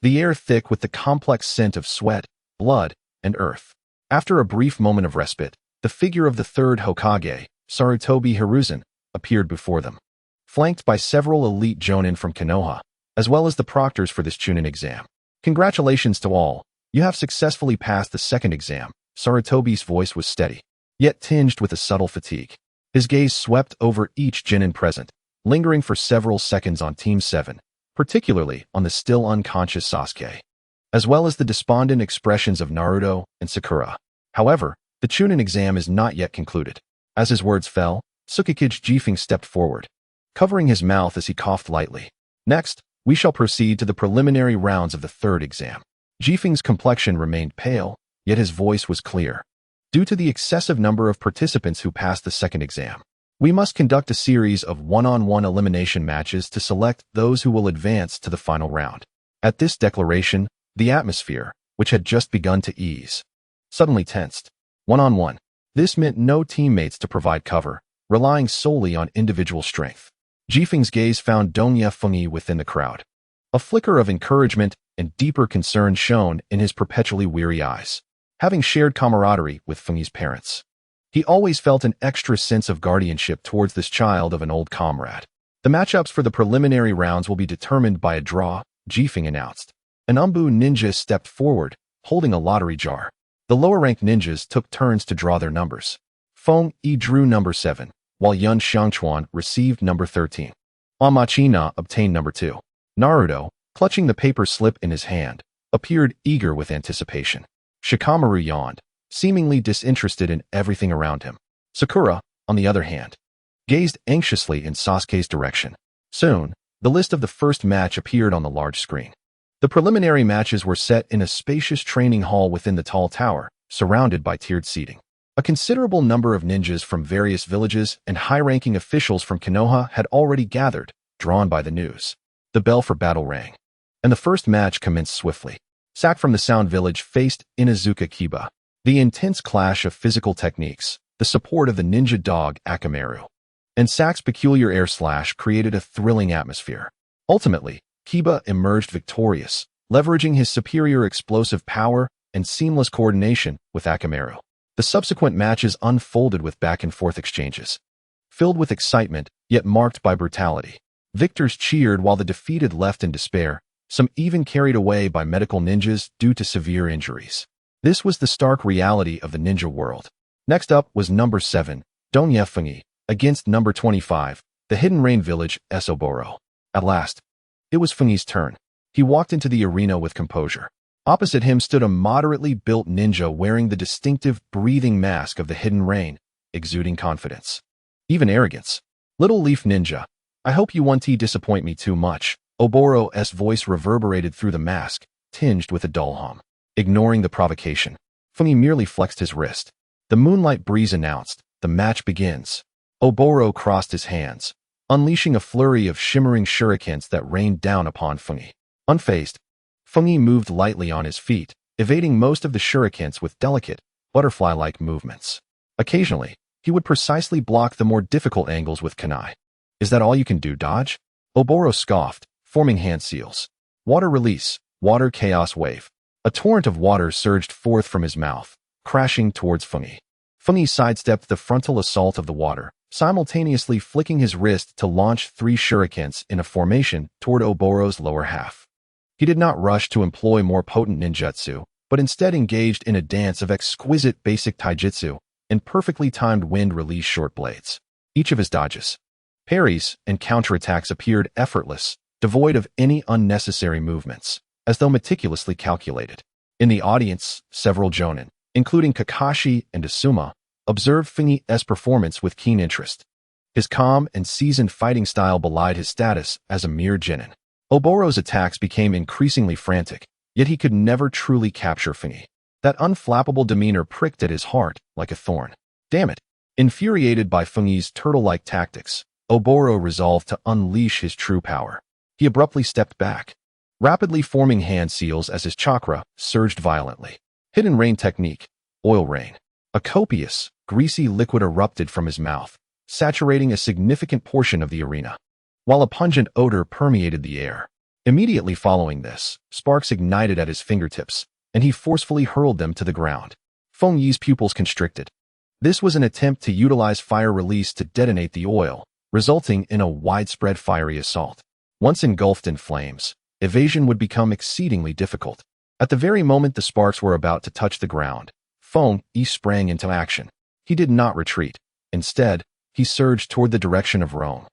the air thick with the complex scent of sweat, blood, and earth. After a brief moment of respite, the figure of the third Hokage, Sarutobi Hiruzen, appeared before them, flanked by several elite jonin from Konoha, as well as the proctors for this Chunin exam. Congratulations to all, you have successfully passed the second exam. Sarutobi's voice was steady, yet tinged with a subtle fatigue. His gaze swept over each genin present, lingering for several seconds on Team 7, particularly on the still unconscious Sasuke, as well as the despondent expressions of Naruto and Sakura. However, the Chunin exam is not yet concluded. As his words fell, Tsukikage Jifeng stepped forward, covering his mouth as he coughed lightly. Next, we shall proceed to the preliminary rounds of the third exam. Jifeng's complexion remained pale, yet his voice was clear. Due to the excessive number of participants who passed the second exam, we must conduct a series of one-on-one elimination matches to select those who will advance to the final round. At this declaration, the atmosphere, which had just begun to ease, suddenly tensed. One-on-one. This meant no teammates to provide cover, relying solely on individual strength. Jifeng's gaze found Dongye Fengyi within the crowd. A flicker of encouragement and deeper concern shone in his perpetually weary eyes. Having shared camaraderie with Fengyi's parents, he always felt an extra sense of guardianship towards this child of an old comrade. The matchups for the preliminary rounds will be determined by a draw, Jifeng announced. An Umbu ninja stepped forward, holding a lottery jar. The lower-ranked ninjas took turns to draw their numbers. Feng Yi drew number 7, while Yun Xiangquan received number 13. Amachina obtained number 2. Naruto, clutching the paper slip in his hand, appeared eager with anticipation. Shikamaru yawned, seemingly disinterested in everything around him. Sakura, on the other hand, gazed anxiously in Sasuke's direction. Soon, the list of the first match appeared on the large screen. The preliminary matches were set in a spacious training hall within the tall tower, surrounded by tiered seating. A considerable number of ninjas from various villages and high-ranking officials from Konoha had already gathered, drawn by the news. The bell for battle rang, and the first match commenced swiftly. Sak from the Sound Village faced Inuzuka Kiba. The intense clash of physical techniques, the support of the ninja dog Akamaru, and Sak's peculiar air slash created a thrilling atmosphere. Ultimately, Kiba emerged victorious, leveraging his superior explosive power and seamless coordination with Akamaru. The subsequent matches unfolded with back-and-forth exchanges, filled with excitement, yet marked by brutality. Victors cheered while the defeated left in despair, some even carried away by medical ninjas due to severe injuries. This was the stark reality of the ninja world. Next up was number 7, Dongye Fengyi, against number 25, the Hidden Rain Village, Esoboro. At last, it was Fengyi's turn. He walked into the arena with composure. Opposite him stood a moderately built ninja wearing the distinctive breathing mask of the Hidden Rain, exuding confidence, even arrogance. Little Leaf Ninja, I hope you won't disappoint me too much. Oboro's voice reverberated through the mask, tinged with a dull hum. Ignoring the provocation, Funny merely flexed his wrist. The moonlight breeze announced, the match begins. Oboro crossed his hands, unleashing a flurry of shimmering shurikens that rained down upon Funny. Unfazed, Funny moved lightly on his feet, evading most of the shurikens with delicate, butterfly-like movements. Occasionally, he would precisely block the more difficult angles with kunai. Is that all you can do, dodge? Oboro scoffed, forming hand seals. Water release, water chaos wave. A torrent of water surged forth from his mouth, crashing towards Funny. Funny sidestepped the frontal assault of the water, simultaneously flicking his wrist to launch 3 shurikens in a formation toward Oboro's lower half. He did not rush to employ more potent ninjutsu, but instead engaged in a dance of exquisite basic taijutsu and perfectly timed wind-release short blades. Each of his dodges, parries, and counterattacks appeared effortless, devoid of any unnecessary movements, as though meticulously calculated. In the audience, several jonin, including Kakashi and Asuma, observed Funny's performance with keen interest. His calm and seasoned fighting style belied his status as a mere genin. Oboro's attacks became increasingly frantic, yet he could never truly capture Funny. That unflappable demeanor pricked at his heart like a thorn. Damn it! Infuriated by Funny's turtle-like tactics, Oboro resolved to unleash his true power. He abruptly stepped back, rapidly forming hand seals as his chakra surged violently. Hidden rain technique, oil rain. A copious, greasy liquid erupted from his mouth, saturating a significant portion of the arena, while a pungent odor permeated the air. Immediately following this, sparks ignited at his fingertips, and he forcefully hurled them to the ground. Feng Yi's pupils constricted. This was an attempt to utilize fire release to detonate the oil, resulting in a widespread fiery assault. Once engulfed in flames, evasion would become exceedingly difficult. At the very moment the sparks were about to touch the ground, Feng Yi sprang into action. He did not retreat. Instead, he surged toward the direction of Rong.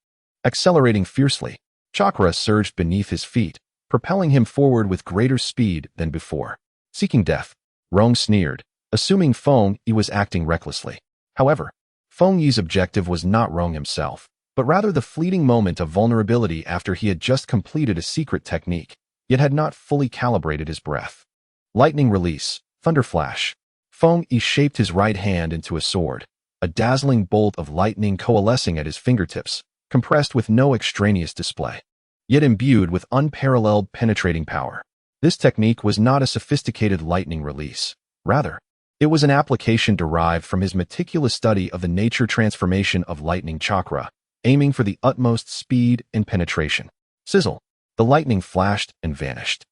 Accelerating fiercely, chakra surged beneath his feet, propelling him forward with greater speed than before. Seeking death, Rong sneered, assuming Feng Yi was acting recklessly. However, Feng Yi's objective was not Rong himself, but rather the fleeting moment of vulnerability after he had just completed a secret technique, yet had not fully calibrated his breath. Lightning release, thunder flash. Feng Yi shaped his right hand into a sword, a dazzling bolt of lightning coalescing at his fingertips, compressed with no extraneous display, yet imbued with unparalleled penetrating power. This technique was not a sophisticated lightning release. Rather, it was an application derived from his meticulous study of the nature transformation of lightning chakra, aiming for the utmost speed and penetration. Sizzle! The lightning flashed and vanished.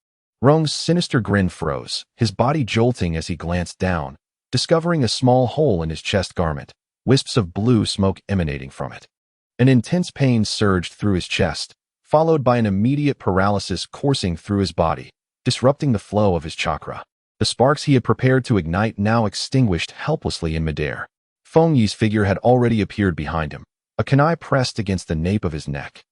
Rong's sinister grin froze, his body jolting as he glanced down, discovering a small hole in his chest garment, wisps of blue smoke emanating from it. An intense pain surged through his chest, followed by an immediate paralysis coursing through his body, disrupting the flow of his chakra. The sparks he had prepared to ignite now extinguished helplessly in midair. Feng Yi's figure had already appeared behind him, a kunai pressed against the nape of his neck.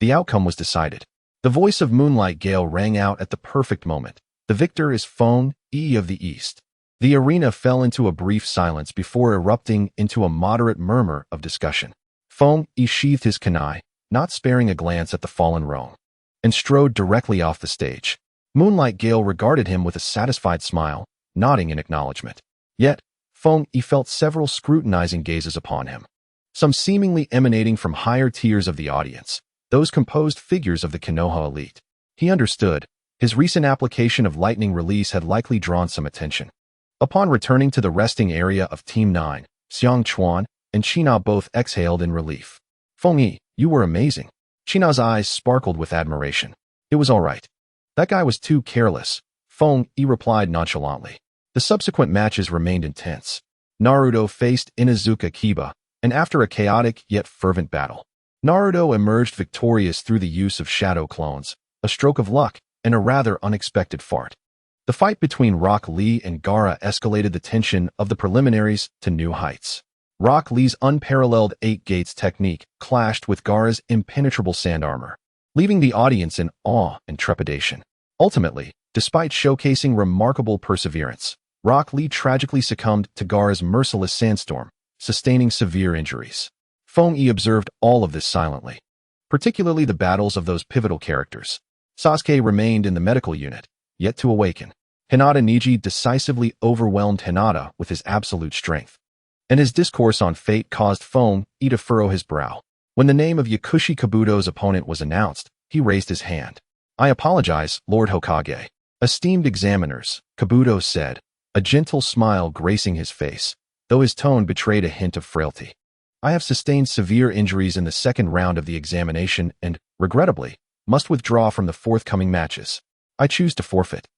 The outcome was decided. The voice of Moonlight Gale rang out at the perfect moment. The victor is Feng Yi of the East. The arena fell into a brief silence before erupting into a moderate murmur of discussion. Feng Yi sheathed his kunai, not sparing a glance at the fallen Rong, and strode directly off the stage. Moonlight Gale regarded him with a satisfied smile, nodding in acknowledgement. Yet, Feng Yi felt several scrutinizing gazes upon him, some seemingly emanating from higher tiers of the audience, those composed figures of the Konoha elite. He understood. His recent application of lightning release had likely drawn some attention. Upon returning to the resting area of Team 9, Xiang Chuan and China both exhaled in relief. Feng Yi, you were amazing. China's eyes sparkled with admiration. It was all right. That guy was too careless, Feng Yi replied nonchalantly. The subsequent matches remained intense. Naruto faced Inuzuka Kiba, and after a chaotic yet fervent battle, Naruto emerged victorious through the use of shadow clones, a stroke of luck, and a rather unexpected fart. The fight between Rock Lee and Gaara escalated the tension of the preliminaries to new heights. Rock Lee's unparalleled 8 Gates technique clashed with Gaara's impenetrable sand armor, leaving the audience in awe and trepidation. Ultimately, despite showcasing remarkable perseverance, Rock Lee tragically succumbed to Gaara's merciless sandstorm, sustaining severe injuries. Feng Yi observed all of this silently, particularly the battles of those pivotal characters. Sasuke remained in the medical unit, yet to awaken. Hinata Niji decisively overwhelmed Hinata with his absolute strength, and his discourse on fate caused Feng Yi to furrow his brow. When the name of Yakushi Kabuto's opponent was announced, he raised his hand. "I apologize, Lord Hokage." "Esteemed examiners," Kabuto said, a gentle smile gracing his face, though his tone betrayed a hint of frailty. "I have sustained severe injuries in the second round of the examination and, regrettably, must withdraw from the forthcoming matches. I choose to forfeit."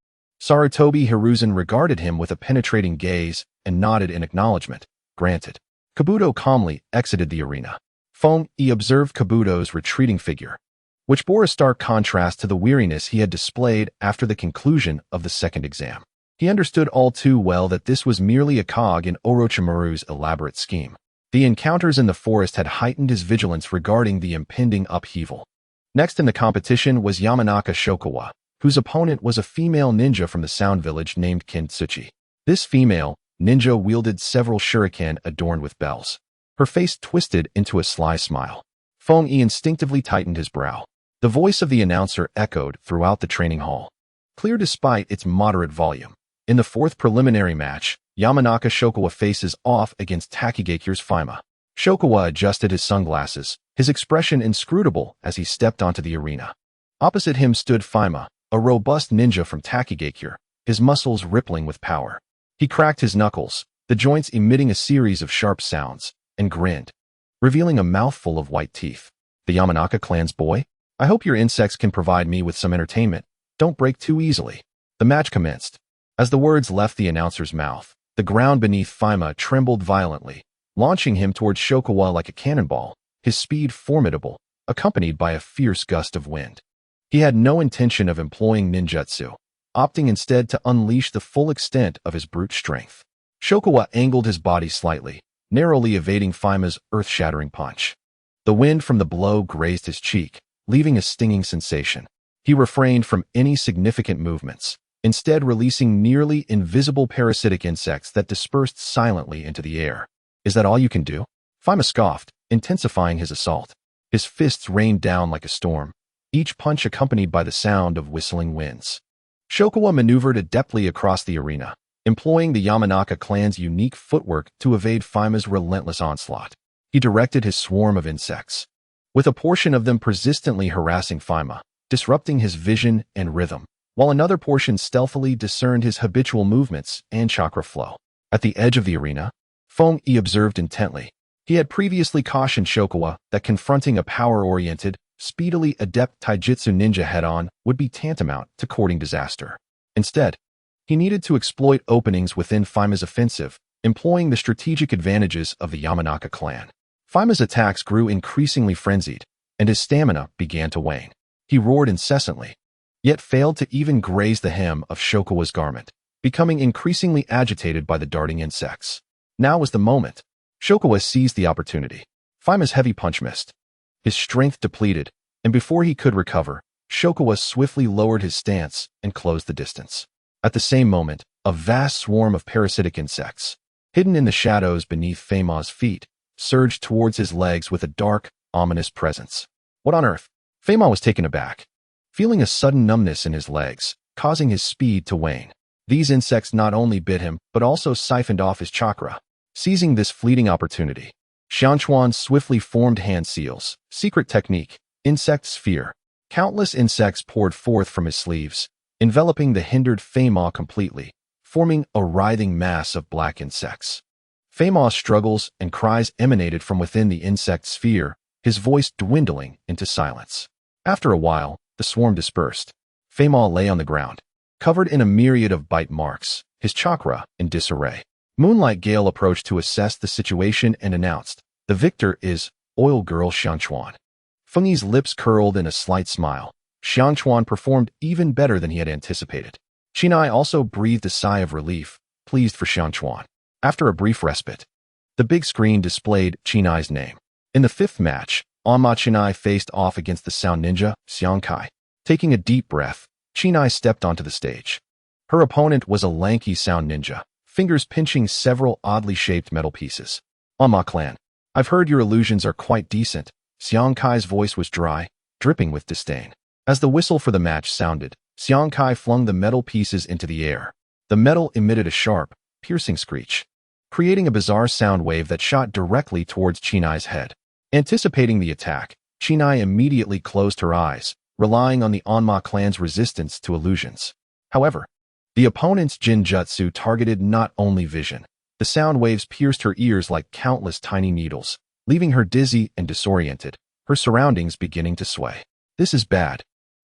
Sarutobi Hiruzen regarded him with a penetrating gaze and nodded in acknowledgement. "Granted." Kabuto calmly exited the arena. Feng Yi observed Kabuto's retreating figure, which bore a stark contrast to the weariness he had displayed after the conclusion of the second exam. He understood all too well that this was merely a cog in Orochimaru's elaborate scheme. The encounters in the forest had heightened his vigilance regarding the impending upheaval. Next in the competition was Yamanaka Shokawa, whose opponent was a female ninja from the Sound Village named Kintsuchi. This female ninja wielded several shuriken adorned with bells. Her face twisted into a sly smile. Feng Yi instinctively tightened his brow. The voice of the announcer echoed throughout the training hall, clear despite its moderate volume. In the fourth preliminary match, Yamanaka Shokawa faces off against Takigakure's Faima. Shokawa adjusted his sunglasses, his expression inscrutable as he stepped onto the arena. Opposite him stood Faima, a robust ninja from Takigakure, his muscles rippling with power. He cracked his knuckles, the joints emitting a series of sharp sounds, and grinned, revealing a mouthful of white teeth. "The Yamanaka clan's boy? I hope your insects can provide me with some entertainment. Don't break too easily." The match commenced. As the words left the announcer's mouth, the ground beneath Faima trembled violently, launching him towards Shokawa like a cannonball, his speed formidable, accompanied by a fierce gust of wind. He had no intention of employing ninjutsu, opting instead to unleash the full extent of his brute strength. Shokawa angled his body slightly, narrowly evading Faima's earth-shattering punch. The wind from the blow grazed his cheek, leaving a stinging sensation. He refrained from any significant movements, instead releasing nearly invisible parasitic insects that dispersed silently into the air. "Is that all you can do?" Faima scoffed, intensifying his assault. His fists rained down like a storm, each punch accompanied by the sound of whistling winds. Shokawa maneuvered adeptly across the arena, employing the Yamanaka clan's unique footwork to evade Faima's relentless onslaught. He directed his swarm of insects, with a portion of them persistently harassing Faima, disrupting his vision and rhythm, while another portion stealthily discerned his habitual movements and chakra flow. At the edge of the arena, Feng Yi observed intently. He had previously cautioned Shokawa that confronting a power-oriented, speedily adept taijutsu ninja head-on would be tantamount to courting disaster. Instead, he needed to exploit openings within Faima's offensive, employing the strategic advantages of the Yamanaka clan. Faima's attacks grew increasingly frenzied, and his stamina began to wane. He roared incessantly, yet failed to even graze the hem of Shokawa's garment, becoming increasingly agitated by the darting insects. Now was the moment. Shokawa seized the opportunity. Faima's heavy punch missed. His strength depleted, and before he could recover, Shokawa swiftly lowered his stance and closed the distance. At the same moment, a vast swarm of parasitic insects, hidden in the shadows beneath Faima's feet, surged towards his legs with a dark, ominous presence. What on earth? Faima was taken aback, feeling a sudden numbness in his legs, causing his speed to wane. These insects not only bit him, but also siphoned off his chakra. Seizing this fleeting opportunity, Xianchuan swiftly formed hand seals, secret technique, insect sphere. Countless insects poured forth from his sleeves, enveloping the hindered Faima completely, forming a writhing mass of black insects. Faima's struggles and cries emanated from within the insect sphere, his voice dwindling into silence. After a while, the swarm dispersed. Faima lay on the ground, covered in a myriad of bite marks, his chakra in disarray. Moonlight Gale approached to assess the situation and announced, "The victor is Oil Girl Xianchuan." Feng Yi's lips curled in a slight smile. Xianchuan performed even better than he had anticipated. Chinai also breathed a sigh of relief, pleased for Xianchuan. After a brief respite, the big screen displayed Chinai's name. In the fifth match, Onma Chinai faced off against the Sound Ninja, Xiang Kai. Taking a deep breath, Chinai stepped onto the stage. Her opponent was a lanky Sound Ninja, fingers pinching several oddly shaped metal pieces. Onma clan, I've heard your illusions are quite decent. Xiang Kai's voice was dry, dripping with disdain. As the whistle for the match sounded, Xiang Kai flung the metal pieces into the air. The metal emitted a sharp, piercing screech, creating a bizarre sound wave that shot directly towards Chinai's head. Anticipating the attack, Chinai immediately closed her eyes, relying on the Onma clan's resistance to illusions. However, the opponent's Jinjutsu targeted not only vision. The sound waves pierced her ears like countless tiny needles, leaving her dizzy and disoriented, her surroundings beginning to sway. This is bad.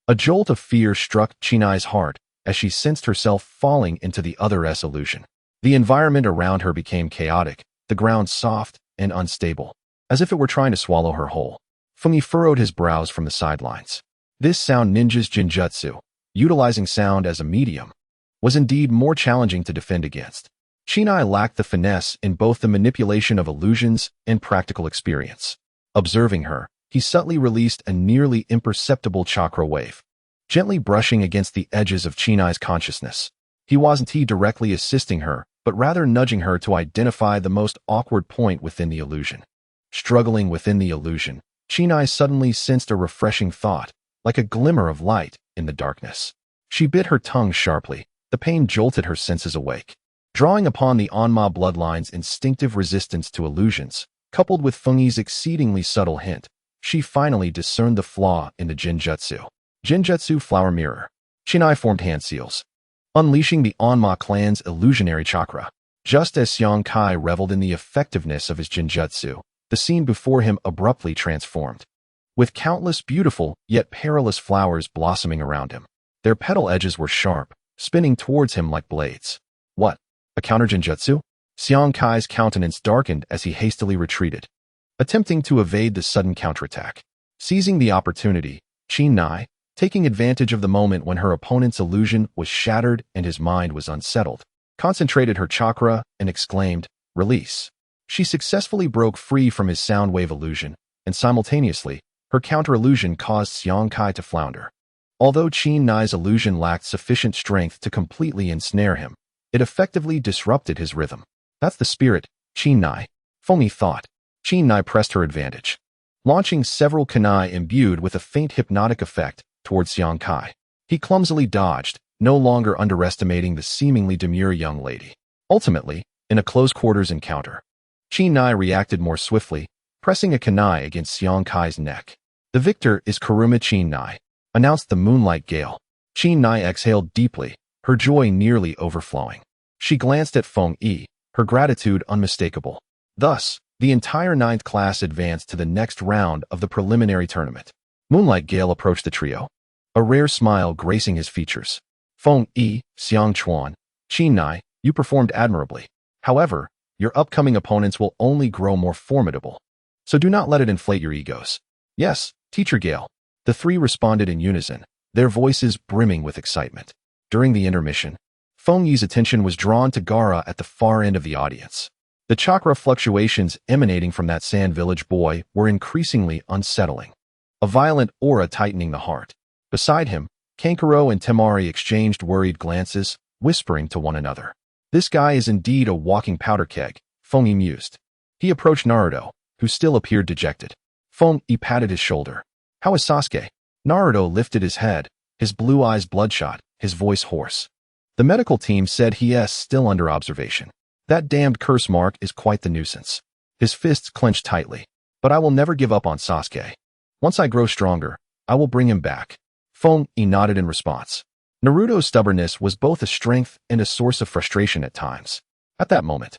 A jolt of fear struck Chinai's heart as she sensed herself falling into the other's illusion. The environment around her became chaotic, the ground soft and unstable, as if it were trying to swallow her whole. Fengyi furrowed his brows from the sidelines. This sound ninja's Jinjutsu, utilizing sound as a medium, was indeed more challenging to defend against. Chinai lacked the finesse in both the manipulation of illusions and practical experience. Observing her, he subtly released a nearly imperceptible chakra wave, gently brushing against the edges of Chinai's consciousness. He wasn't directly assisting her, but rather nudging her to identify the most awkward point within the illusion. Struggling within the illusion, Chinai suddenly sensed a refreshing thought, like a glimmer of light in the darkness. She bit her tongue sharply. The pain jolted her senses awake. Drawing upon the Onma bloodline's instinctive resistance to illusions, coupled with Fengyi's exceedingly subtle hint, she finally discerned the flaw in the Jinjutsu. Jinjutsu Flower Mirror. Chinai formed hand seals, unleashing the Onma clan's illusionary chakra. Just as Xiang Kai reveled in the effectiveness of his Jinjutsu, the scene before him abruptly transformed. With countless beautiful yet perilous flowers blossoming around him, their petal edges were sharp, spinning towards him like blades. What? A counter Jinjutsu? Xiang Kai's countenance darkened as he hastily retreated, attempting to evade the sudden counterattack. Seizing the opportunity, Chinai, taking advantage of the moment when her opponent's illusion was shattered and his mind was unsettled, concentrated her chakra and exclaimed, "Release." She successfully broke free from his sound wave illusion, and simultaneously, her counter-illusion caused Xiang Kai to flounder. Although Chinai's illusion lacked sufficient strength to completely ensnare him, it effectively disrupted his rhythm. That's the spirit, Chinai, Fengyi thought. Chinai pressed her advantage, launching several kunai imbued with a faint hypnotic effect towards Xiang Kai. He clumsily dodged, no longer underestimating the seemingly demure young lady. Ultimately, in a close-quarters encounter, Chinai reacted more swiftly, pressing a kunai against Xiang Kai's neck. "The victor is Kuruma Chinai," announced the Moonlight Gale. Chinai exhaled deeply, her joy nearly overflowing. She glanced at Fengyi, her gratitude unmistakable. Thus, the entire 9th class advanced to the next round of the preliminary tournament. Moonlight Gale approached the trio, a rare smile gracing his features. "Fengyi, Xiang Chuan, Chinai, you performed admirably. However, your upcoming opponents will only grow more formidable. So do not let it inflate your egos." "Yes, Teacher Gale." The three responded in unison, their voices brimming with excitement. During the intermission, Fengyi's attention was drawn to Gaara at the far end of the audience. The chakra fluctuations emanating from that sand village boy were increasingly unsettling, a violent aura tightening the heart. Beside him, Kankuro and Temari exchanged worried glances, whispering to one another. "This guy is indeed a walking powder keg," Fengyi mused. He approached Naruto, who still appeared dejected. Fengyi patted his shoulder. "How is Sasuke?" Naruto lifted his head, his blue eyes bloodshot, his voice hoarse. "The medical team said he is still under observation. That damned curse mark is quite the nuisance." His fists clenched tightly. "But I will never give up on Sasuke. Once I grow stronger, I will bring him back." Fengyi nodded in response. Naruto's stubbornness was both a strength and a source of frustration at times. At that moment,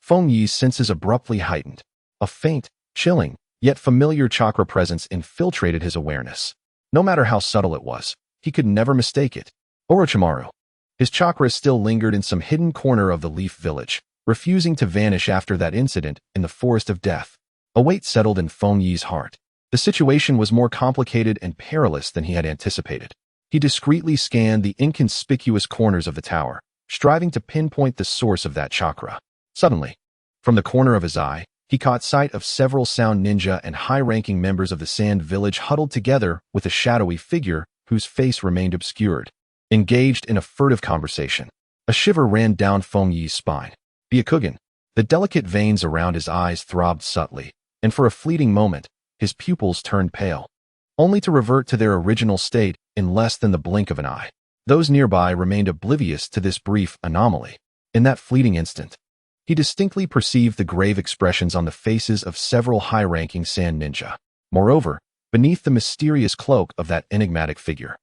Fengyi's senses abruptly heightened. A faint, chilling, yet familiar chakra presence infiltrated his awareness. No matter how subtle it was, he could never mistake it. Orochimaru. His chakra still lingered in some hidden corner of the Leaf Village, refusing to vanish after that incident in the Forest of Death. A weight settled in Fengyi's heart. The situation was more complicated and perilous than he had anticipated. He discreetly scanned the inconspicuous corners of the tower, striving to pinpoint the source of that chakra. Suddenly, from the corner of his eye, he caught sight of several sound ninja and high-ranking members of the Sand Village huddled together with a shadowy figure whose face remained obscured, engaged in a furtive conversation. A shiver ran down Fengyi's spine. Byakugan. The delicate veins around his eyes throbbed subtly, and for a fleeting moment, his pupils turned pale, only to revert to their original state in less than the blink of an eye. Those nearby remained oblivious to this brief anomaly. In that fleeting instant, he distinctly perceived the grave expressions on the faces of several high-ranking sand ninja. Moreover, beneath the mysterious cloak of that enigmatic figure,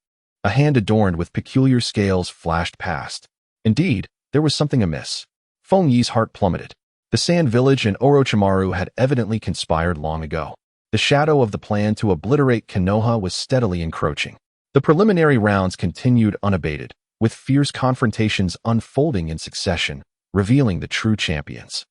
a hand adorned with peculiar scales flashed past. Indeed, there was something amiss. Feng Yi's heart plummeted. The Sand Village and Orochimaru had evidently conspired long ago. The shadow of the plan to obliterate Konoha was steadily encroaching. The preliminary rounds continued unabated, with fierce confrontations unfolding in succession, revealing the true champions.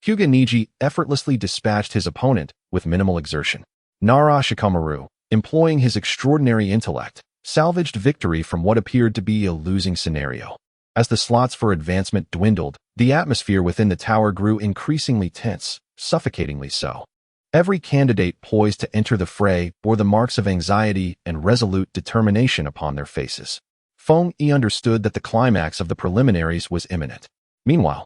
Hyuga Neji effortlessly dispatched his opponent with minimal exertion. Nara Shikamaru, employing his extraordinary intellect, salvaged victory from what appeared to be a losing scenario. As the slots for advancement dwindled, the atmosphere within the tower grew increasingly tense, suffocatingly so. Every candidate poised to enter the fray bore the marks of anxiety and resolute determination upon their faces. Feng Yi understood that the climax of the preliminaries was imminent. Meanwhile,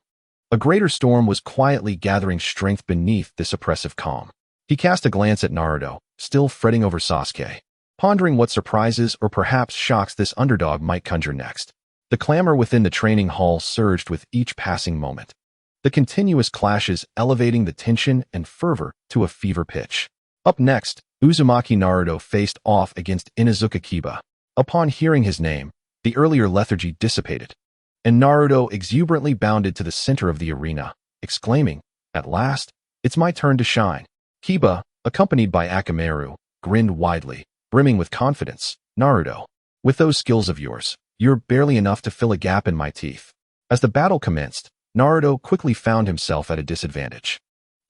a greater storm was quietly gathering strength beneath this oppressive calm. He cast a glance at Naruto, still fretting over Sasuke, pondering what surprises or perhaps shocks this underdog might conjure next. The clamor within the training hall surged with each passing moment, the continuous clashes elevating the tension and fervor to a fever pitch. Up next, Uzumaki Naruto faced off against Inuzuka Kiba. Upon hearing his name, the earlier lethargy dissipated, and Naruto exuberantly bounded to the center of the arena, exclaiming, "At last, it's my turn to shine." Kiba, accompanied by Akamaru, grinned widely, brimming with confidence. "Naruto, with those skills of yours, you're barely enough to fill a gap in my teeth." As the battle commenced, Naruto quickly found himself at a disadvantage.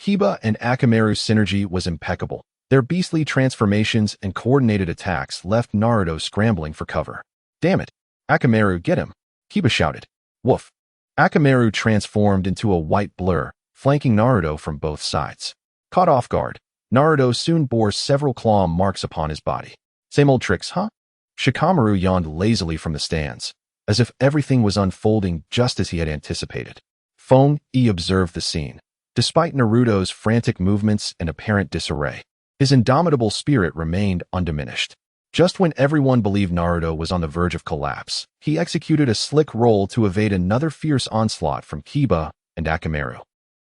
Kiba and Akamaru's synergy was impeccable. Their beastly transformations and coordinated attacks left Naruto scrambling for cover. "Damn it! Akamaru, get him!" Kiba shouted. Woof! Akamaru transformed into a white blur, flanking Naruto from both sides. Caught off guard, Naruto soon bore several claw marks upon his body. "Same old tricks, huh?" Shikamaru yawned lazily from the stands, as if everything was unfolding just as he had anticipated. Feng Yi observed the scene. Despite Naruto's frantic movements and apparent disarray, his indomitable spirit remained undiminished. Just when everyone believed Naruto was on the verge of collapse, he executed a slick roll to evade another fierce onslaught from Kiba and Akamaru,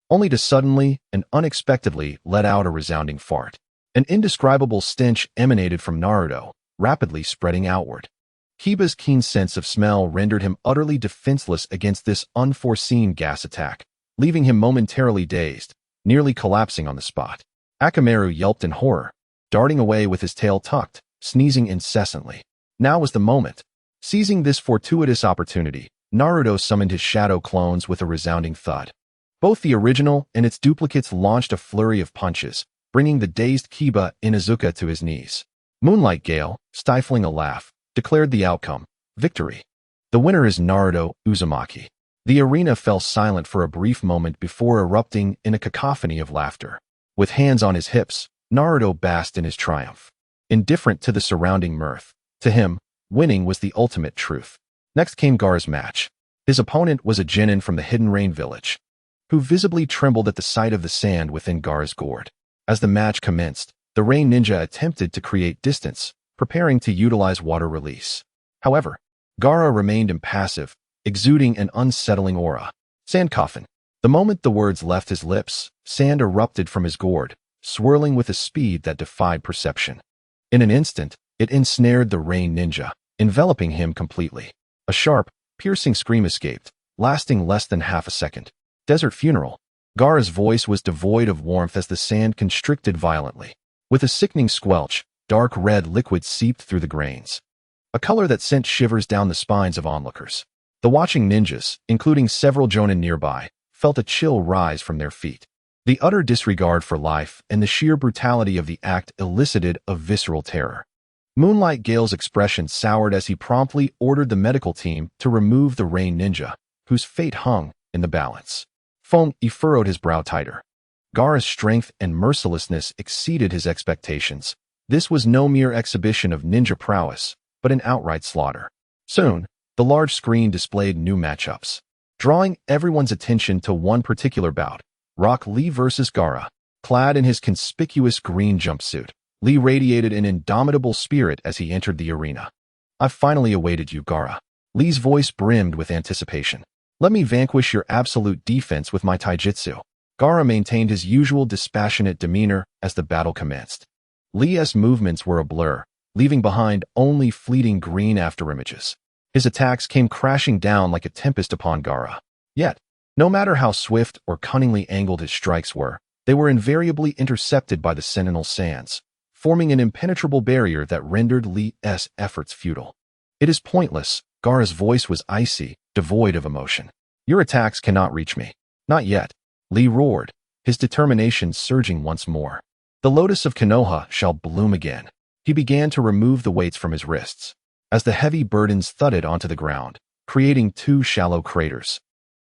only to suddenly and unexpectedly let out a resounding fart. An indescribable stench emanated from Naruto, rapidly spreading outward. Kiba's keen sense of smell rendered him utterly defenseless against this unforeseen gas attack, leaving him momentarily dazed, nearly collapsing on the spot. Akamaru yelped in horror, darting away with his tail tucked, sneezing incessantly. Now was the moment. Seizing this fortuitous opportunity, Naruto summoned his shadow clones with a resounding thud. Both the original and its duplicates launched a flurry of punches, bringing the dazed Kiba Inuzuka to his knees. Moonlight Gale, stifling a laugh, declared the outcome: victory. The winner is Naruto Uzumaki. The arena fell silent for a brief moment before erupting in a cacophony of laughter. With hands on his hips, Naruto basked in his triumph. Indifferent to the surrounding mirth, to him, winning was the ultimate truth. Next came Gaara's match. His opponent was a genin from the Hidden Rain village, who visibly trembled at the sight of the sand within Gaara's gourd. As the match commenced, the Rain Ninja attempted to create distance, preparing to utilize water release. However, Gaara remained impassive, exuding an unsettling aura. Sand coffin. The moment the words left his lips, sand erupted from his gourd, swirling with a speed that defied perception. In an instant, it ensnared the Rain Ninja, enveloping him completely. A sharp, piercing scream escaped, lasting less than half a second. Desert funeral. Gaara's voice was devoid of warmth as the sand constricted violently. With a sickening squelch, dark red liquid seeped through the grains, a color that sent shivers down the spines of onlookers. The watching ninjas, including several jonin nearby, felt a chill rise from their feet. The utter disregard for life and the sheer brutality of the act elicited a visceral terror. Moonlight Gale's expression soured as he promptly ordered the medical team to remove the Rain Ninja, whose fate hung in the balance. Feng Yi furrowed his brow tighter. Gaara's strength and mercilessness exceeded his expectations. This was no mere exhibition of ninja prowess, but an outright slaughter. Soon, the large screen displayed new matchups, drawing everyone's attention to one particular bout: Rock Lee versus Gaara. Clad in his conspicuous green jumpsuit, Lee radiated an indomitable spirit as he entered the arena. "I've finally awaited you, Gaara." Lee's voice brimmed with anticipation. "Let me vanquish your absolute defense with my taijutsu." Gaara maintained his usual dispassionate demeanor as the battle commenced. Lee's movements were a blur, leaving behind only fleeting green afterimages. His attacks came crashing down like a tempest upon Gaara. Yet, no matter how swift or cunningly angled his strikes were, they were invariably intercepted by the Sentinel Sands, forming an impenetrable barrier that rendered Lee's efforts futile. "It is pointless." Gaara's voice was icy, devoid of emotion. "Your attacks cannot reach me." "Not yet," Lee roared, his determination surging once more. "The lotus of Konoha shall bloom again." He began to remove the weights from his wrists, as the heavy burdens thudded onto the ground, creating two shallow craters.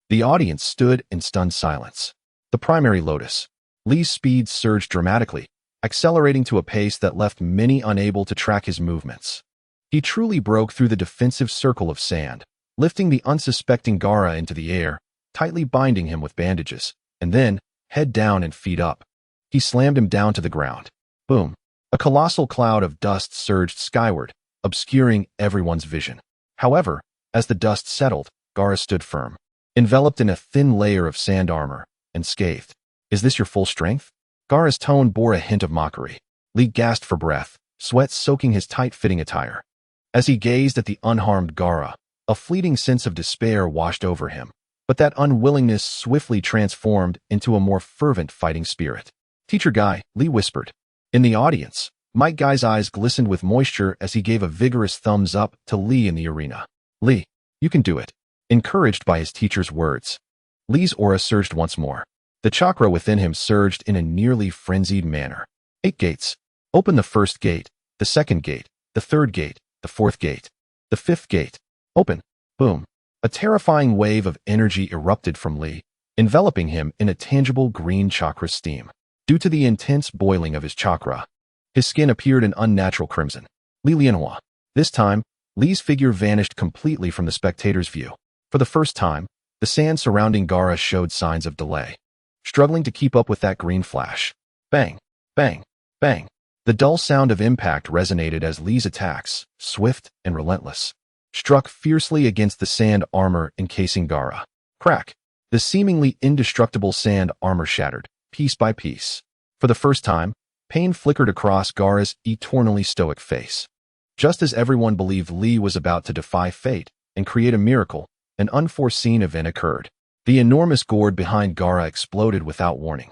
The audience stood in stunned silence. The primary lotus. Lee's speed surged dramatically, accelerating to a pace that left many unable to track his movements. He truly broke through the defensive circle of sand, lifting the unsuspecting Gaara into the air, tightly binding him with bandages, and then, head down and feet up, he slammed him down to the ground. Boom! A colossal cloud of dust surged skyward, obscuring everyone's vision. However, as the dust settled, Gaara stood firm, enveloped in a thin layer of sand armor, and scathed. "Is this your full strength?" Gaara's tone bore a hint of mockery. Lee gasped for breath, sweat soaking his tight-fitting attire. As he gazed at the unharmed Gaara, a fleeting sense of despair washed over him, but that unwillingness swiftly transformed into a more fervent fighting spirit. "Teacher Guy," Lee whispered. In the audience, Mike Guy's eyes glistened with moisture as he gave a vigorous thumbs up to Lee in the arena. "Lee, you can do it." Encouraged by his teacher's words, Lee's aura surged once more. The chakra within him surged in a nearly frenzied manner. 8 gates. Open the first gate, the second gate, the third gate, the fourth gate, the fifth gate. Open. Boom. A terrifying wave of energy erupted from Lee, enveloping him in a tangible green chakra steam. Due to the intense boiling of his chakra, his skin appeared an unnatural crimson. Li Lianhua. This time, Lee's figure vanished completely from the spectator's view. For the first time, the sand surrounding Gaara showed signs of delay, struggling to keep up with that green flash. Bang, bang, bang. The dull sound of impact resonated as Lee's attacks, swift and relentless, struck fiercely against the sand armor encasing Gaara. Crack! The seemingly indestructible sand armor shattered, piece by piece. For the first time, pain flickered across Gaara's eternally stoic face. Just as everyone believed Lee was about to defy fate and create a miracle, an unforeseen event occurred. The enormous gourd behind Gaara exploded without warning,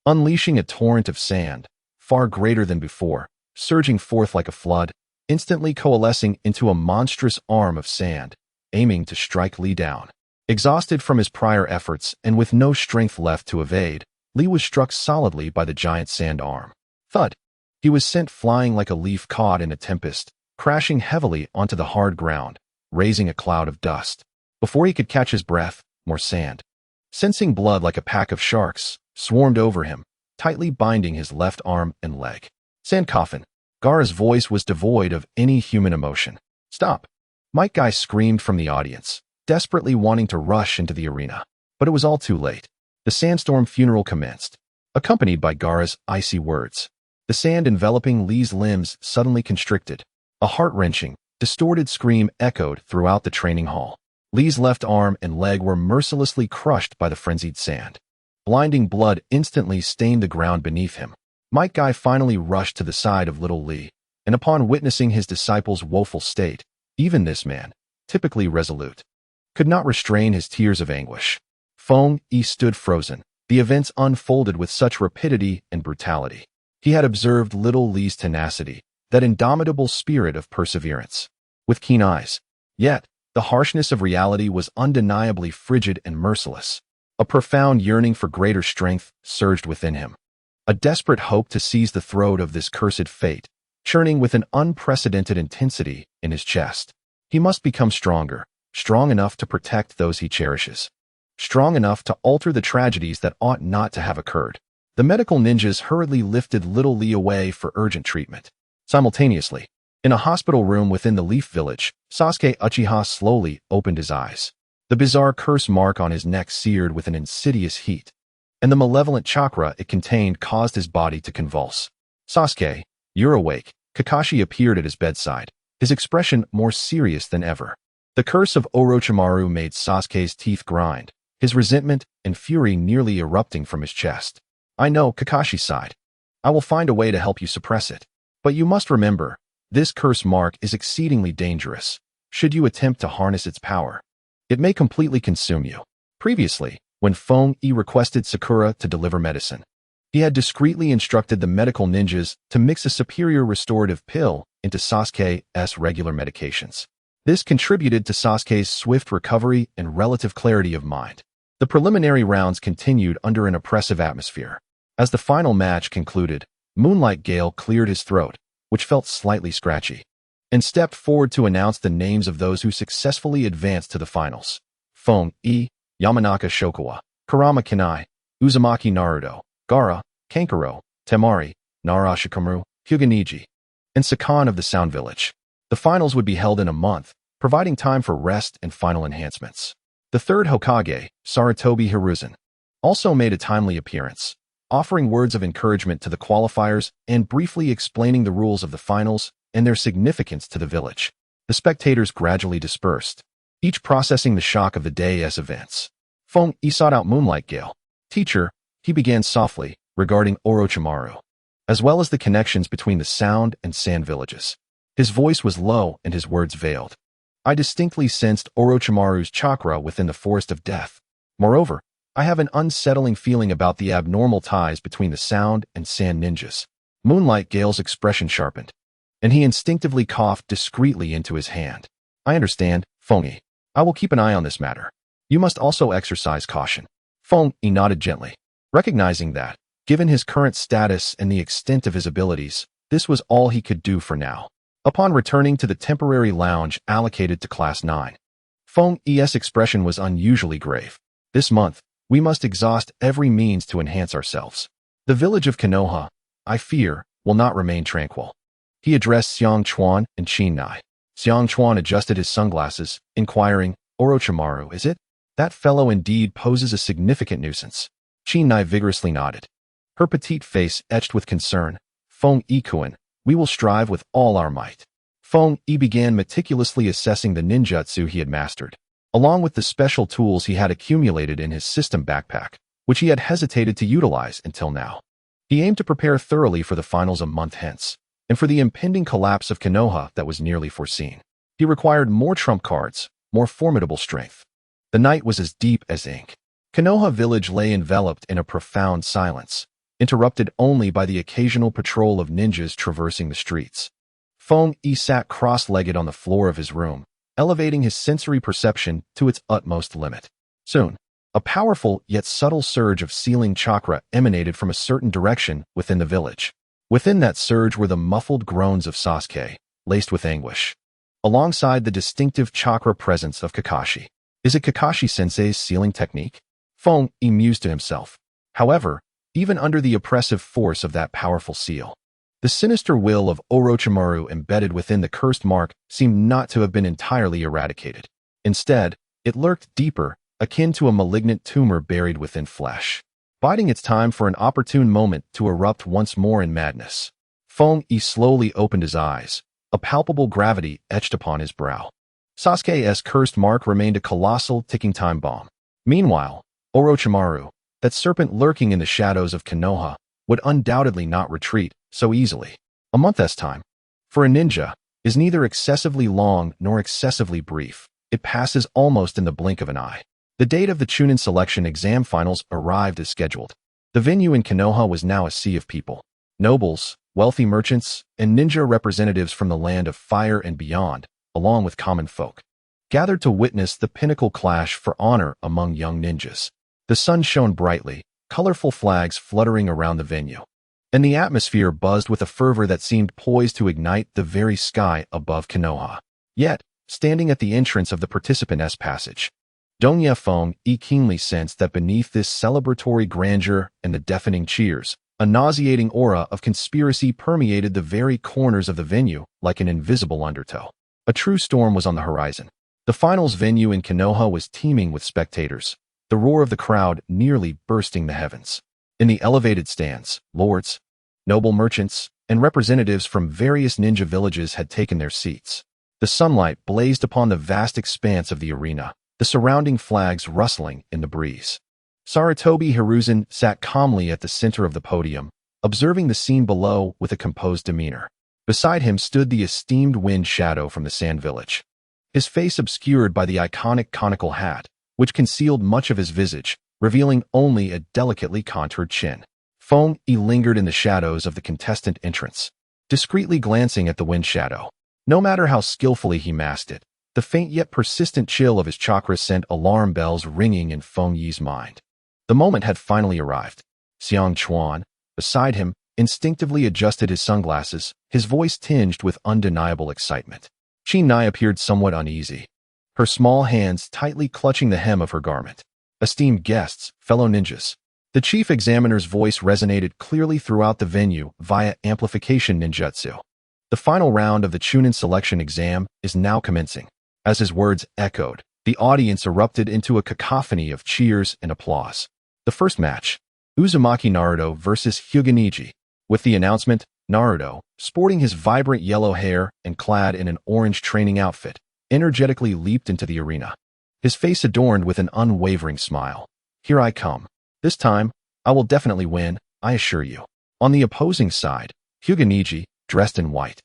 unleashing a torrent of sand, far greater than before, surging forth like a flood, instantly coalescing into a monstrous arm of sand, aiming to strike Lee down. Exhausted from his prior efforts and with no strength left to evade, Lee was struck solidly by the giant sand arm. Thud! He was sent flying like a leaf caught in a tempest, crashing heavily onto the hard ground, raising a cloud of dust. Before he could catch his breath, more sand, sensing blood like a pack of sharks, swarmed over him, tightly binding his left arm and leg. Sand coffin. Gaara's voice was devoid of any human emotion. "Stop!" Mike Guy screamed from the audience, desperately wanting to rush into the arena. But it was all too late. The sandstorm funeral commenced, accompanied by Gaara's icy words. The sand enveloping Lee's limbs suddenly constricted. A heart-wrenching, distorted scream echoed throughout the training hall. Lee's left arm and leg were mercilessly crushed by the frenzied sand. Blinding blood instantly stained the ground beneath him. Mike Guy finally rushed to the side of little Lee, and upon witnessing his disciple's woeful state, even this man, typically resolute, could not restrain his tears of anguish. Feng Yi stood frozen. The events unfolded with such rapidity and brutality. He had observed little Lee's tenacity, that indomitable spirit of perseverance, with keen eyes. Yet, the harshness of reality was undeniably frigid and merciless. A profound yearning for greater strength surged within him. A desperate hope to seize the throat of this cursed fate, churning with an unprecedented intensity in his chest. He must become stronger, strong enough to protect those he cherishes, strong enough to alter the tragedies that ought not to have occurred. The medical ninjas hurriedly lifted little Lee away for urgent treatment. Simultaneously, in a hospital room within the Leaf Village, Sasuke Uchiha slowly opened his eyes. The bizarre curse mark on his neck seared with an insidious heat. and the malevolent chakra it contained caused his body to convulse. "Sasuke, you're awake." Kakashi appeared at his bedside, his expression more serious than ever. The curse of Orochimaru made Sasuke's teeth grind, his resentment and fury nearly erupting from his chest. "I know," Kakashi sighed. "I will find a way to help you suppress it. But you must remember, this curse mark is exceedingly dangerous. Should you attempt to harness its power, it may completely consume you." Previously, when Feng Yi requested Sakura to deliver medicine, he had discreetly instructed the medical ninjas to mix a superior restorative pill into Sasuke's regular medications. This contributed to Sasuke's swift recovery and relative clarity of mind. The preliminary rounds continued under an oppressive atmosphere. As the final match concluded, Moonlight Gale cleared his throat, which felt slightly scratchy, and stepped forward to announce the names of those who successfully advanced to the finals. Feng Yi, Yamanaka Shokawa, Kurama Kanai, Uzumaki Naruto, Gaara, Kankuro, Temari, Nara Shikamaru, Hyuganiji, and Sakan of the Sound Village. The finals would be held in a month, providing time for rest and final enhancements. The third Hokage, Sarutobi Hiruzen, also made a timely appearance, offering words of encouragement to the qualifiers and briefly explaining the rules of the finals and their significance to the village. The spectators gradually dispersed, each processing the shock of the day as events. Feng Yi sought out Moonlight Gale. "Teacher," he began softly, regarding Orochimaru, as well as the connections between the Sound and Sand villages. His voice was low and his words veiled. "I distinctly sensed Orochimaru's chakra within the Forest of Death. Moreover, I have an unsettling feeling about the abnormal ties between the Sound and Sand ninjas." Moonlight Gale's expression sharpened, and he instinctively coughed discreetly into his hand. "I understand, Feng Yi. I will keep an eye on this matter. You must also exercise caution." Feng Yi nodded gently, recognizing that, given his current status and the extent of his abilities, this was all he could do for now. Upon returning to the temporary lounge allocated to Class 9, Feng Yi's expression was unusually grave. "This month, we must exhaust every means to enhance ourselves. The village of Konoha, I fear, will not remain tranquil." He addressed Xiang Chuan and Qin Nai. Xiang Chuan adjusted his sunglasses, inquiring, "Orochimaru, is it? That fellow indeed poses a significant nuisance." Qin Nai vigorously nodded, her petite face etched with concern. "Feng Yi-kun, we will strive with all our might." Feng Yi began meticulously assessing the ninjutsu he had mastered, along with the special tools he had accumulated in his system backpack, which he had hesitated to utilize until now. He aimed to prepare thoroughly for the finals a month hence, and for the impending collapse of Konoha that was nearly foreseen. He required more trump cards, more formidable strength. The night was as deep as ink. Konoha village lay enveloped in a profound silence, interrupted only by the occasional patrol of ninjas traversing the streets. Feng Yi sat cross-legged on the floor of his room, elevating his sensory perception to its utmost limit. Soon, a powerful yet subtle surge of sealing chakra emanated from a certain direction within the village. Within that surge were the muffled groans of Sasuke, laced with anguish, alongside the distinctive chakra presence of Kakashi. Is it Kakashi-sensei's sealing technique? Feng Yi mused to himself. However, even under the oppressive force of that powerful seal, the sinister will of Orochimaru embedded within the cursed mark seemed not to have been entirely eradicated. Instead, it lurked deeper, akin to a malignant tumor buried within flesh, biding its time for an opportune moment to erupt once more in madness. Feng Yi slowly opened his eyes, a palpable gravity etched upon his brow. Sasuke's cursed mark remained a colossal ticking time bomb. Meanwhile, Orochimaru, that serpent lurking in the shadows of Konoha, would undoubtedly not retreat so easily. A month's time, for a ninja, is neither excessively long nor excessively brief. It passes almost in the blink of an eye. The date of the Chunin selection exam finals arrived as scheduled. The venue in Konoha was now a sea of people. Nobles, wealthy merchants, and ninja representatives from the land of fire and beyond, along with common folk, gathered to witness the pinnacle clash for honor among young ninjas. The sun shone brightly, colorful flags fluttering around the venue, and the atmosphere buzzed with a fervor that seemed poised to ignite the very sky above Konoha. Yet, standing at the entrance of the participants' passage, Dongye Feng Yi keenly sensed that beneath this celebratory grandeur and the deafening cheers, a nauseating aura of conspiracy permeated the very corners of the venue like an invisible undertow. A true storm was on the horizon. The finals venue in Konoha was teeming with spectators, the roar of the crowd nearly bursting the heavens. In the elevated stands, lords, noble merchants, and representatives from various ninja villages had taken their seats. The sunlight blazed upon the vast expanse of the arena, the surrounding flags rustling in the breeze. Sarutobi Hiruzen sat calmly at the center of the podium, observing the scene below with a composed demeanor. Beside him stood the esteemed Wind Shadow from the Sand Village. His face obscured by the iconic conical hat, which concealed much of his visage, revealing only a delicately contoured chin. Feng Yi lingered in the shadows of the contestant entrance, discreetly glancing at the Wind Shadow. No matter how skillfully he masked it, the faint yet persistent chill of his chakra sent alarm bells ringing in Feng Yi's mind. The moment had finally arrived. Xiang Chuan, beside him, instinctively adjusted his sunglasses, his voice tinged with undeniable excitement. Qi Nai appeared somewhat uneasy, her small hands tightly clutching the hem of her garment. Esteemed guests, fellow ninjas. The chief examiner's voice resonated clearly throughout the venue via amplification ninjutsu. The final round of the Chunin selection exam is now commencing. As his words echoed, the audience erupted into a cacophony of cheers and applause. The first match, Uzumaki Naruto versus Hyuga Neji. With the announcement, Naruto, sporting his vibrant yellow hair and clad in an orange training outfit, energetically leaped into the arena. His face adorned with an unwavering smile. Here I come. This time, I will definitely win, I assure you. On the opposing side, Hyuga Neji, dressed in white,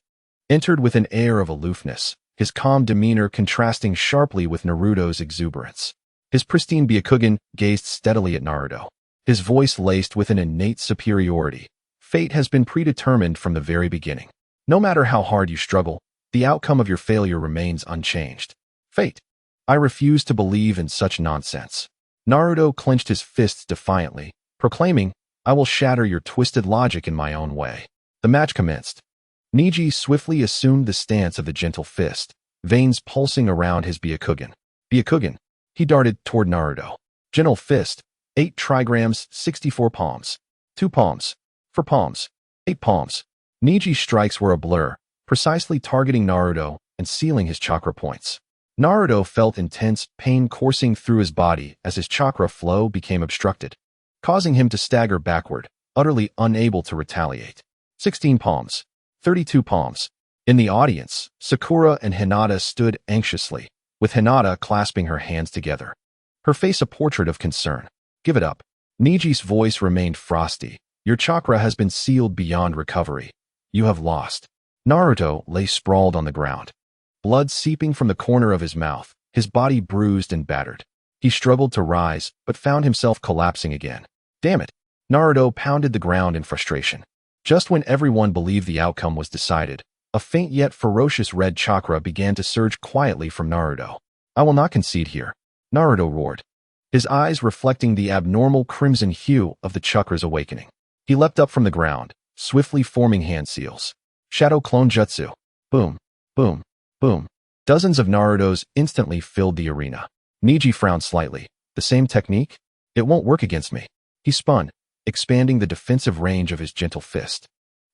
entered with an air of aloofness, his calm demeanor contrasting sharply with Naruto's exuberance. His pristine Byakugan gazed steadily at Naruto, his voice laced with an innate superiority. Fate has been predetermined from the very beginning. No matter how hard you struggle, the outcome of your failure remains unchanged. Fate. I refuse to believe in such nonsense. Naruto clenched his fists defiantly, proclaiming, I will shatter your twisted logic in my own way. The match commenced. Neji swiftly assumed the stance of the gentle fist, veins pulsing around his Byakugan. Byakugan. He darted toward Naruto. Gentle fist. 8 trigrams, 64 palms. 2 palms. 4 palms. 8 palms. Neji's strikes were a blur, precisely targeting Naruto and sealing his chakra points. Naruto felt intense pain coursing through his body as his chakra flow became obstructed, causing him to stagger backward, utterly unable to retaliate. 16 palms. 32 palms. In the audience, Sakura and Hinata stood anxiously, with Hinata clasping her hands together, her face a portrait of concern. Give it up. Neji's voice remained frosty. Your chakra has been sealed beyond recovery. You have lost. Naruto lay sprawled on the ground, blood seeping from the corner of his mouth, his body bruised and battered. He struggled to rise, but found himself collapsing again. Damn it! Naruto pounded the ground in frustration. Just when everyone believed the outcome was decided, a faint yet ferocious red chakra began to surge quietly from Naruto. I will not concede here. Naruto roared, his eyes reflecting the abnormal crimson hue of the chakra's awakening. He leapt up from the ground, swiftly forming hand seals. Shadow Clone Jutsu. Boom, boom, boom. Dozens of Narutos instantly filled the arena. Neji frowned slightly. The same technique? It won't work against me. He spun, expanding the defensive range of his gentle fist,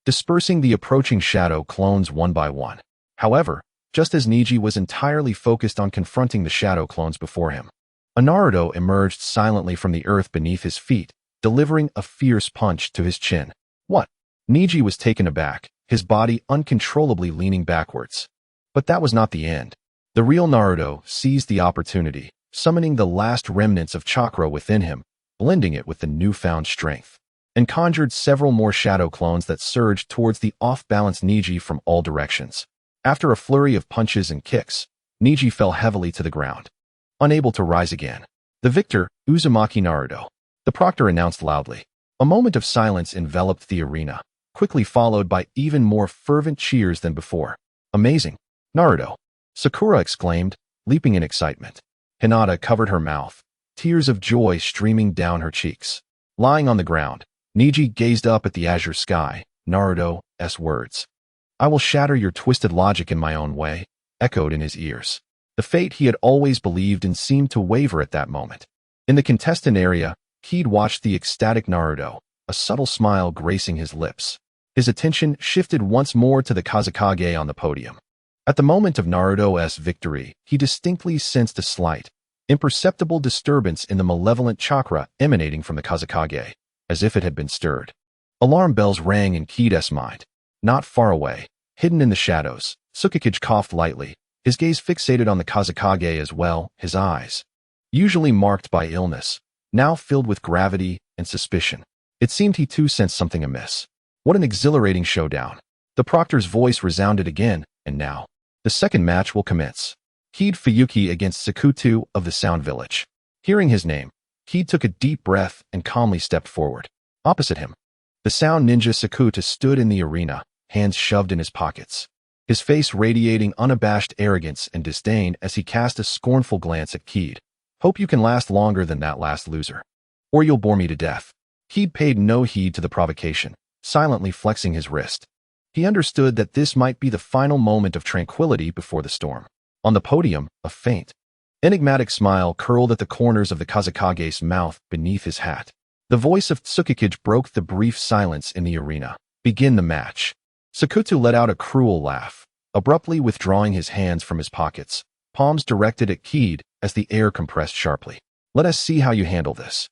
dispersing the approaching shadow clones one by one. However, just as Neji was entirely focused on confronting the shadow clones before him, a Naruto emerged silently from the earth beneath his feet, delivering a fierce punch to his chin. What? Neji was taken aback, his body uncontrollably leaning backwards. But that was not the end. The real Naruto seized the opportunity, summoning the last remnants of chakra within him, blending it with the newfound strength, and conjured several more shadow clones that surged towards the off-balance Neji from all directions. After a flurry of punches and kicks, Neji fell heavily to the ground, unable to rise again. The victor, Uzumaki Naruto. The proctor announced loudly. A moment of silence enveloped the arena, quickly followed by even more fervent cheers than before. Amazing. Naruto. Sakura exclaimed, leaping in excitement. Hinata covered her mouth, tears of joy streaming down her cheeks. Lying on the ground, Neji gazed up at the azure sky. Naruto's words, I will shatter your twisted logic in my own way, echoed in his ears. The fate he had always believed in seemed to waver at that moment. In the contestant area, he'd watched the ecstatic Naruto, a subtle smile gracing his lips. His attention shifted once more to the Kazekage on the podium. At the moment of Naruto's victory, he distinctly sensed a slight, imperceptible disturbance in the malevolent chakra emanating from the Kazekage, as if it had been stirred. Alarm bells rang in Kiida's mind. Not far away, hidden in the shadows, Tsukikage coughed lightly, his gaze fixated on the Kazekage as well, his eyes, usually marked by illness, now filled with gravity and suspicion. It seemed he too sensed something amiss. What an exhilarating showdown. The proctor's voice resounded again, and now, the second match will commence. Kid Fuyuki against Sakuto of the Sound Village. Hearing his name, Kid took a deep breath and calmly stepped forward. Opposite him, the sound ninja Sakuto stood in the arena, hands shoved in his pockets, his face radiating unabashed arrogance and disdain as he cast a scornful glance at Kid. Hope you can last longer than that last loser, or you'll bore me to death. Kid paid no heed to the provocation, silently flexing his wrist. He understood that this might be the final moment of tranquility before the storm. On the podium, a faint, enigmatic smile curled at the corners of the Kazekage's mouth beneath his hat. The voice of Tsukikage broke the brief silence in the arena. Begin the match. Sakuto let out a cruel laugh, abruptly withdrawing his hands from his pockets, palms directed at Kid as the air compressed sharply. Let us see how you handle this.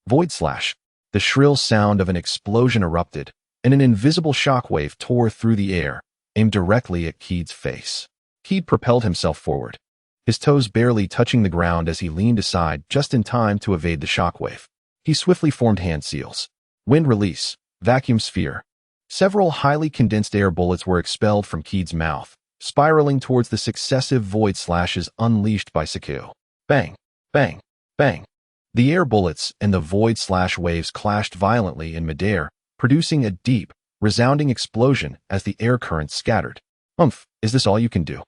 Void slash. The shrill sound of an explosion erupted, and an invisible shockwave tore through the air, aimed directly at Kid's face. Kid propelled himself forward, his toes barely touching the ground as he leaned aside just in time to evade the shockwave. He swiftly formed hand seals. Wind release, vacuum sphere. Several highly condensed air bullets were expelled from Kid's mouth, spiraling towards the successive void slashes unleashed by Sakuto. Bang, bang, bang. The air bullets and the void slash waves clashed violently in midair, producing a deep, resounding explosion as the air currents scattered. Is this all you can do?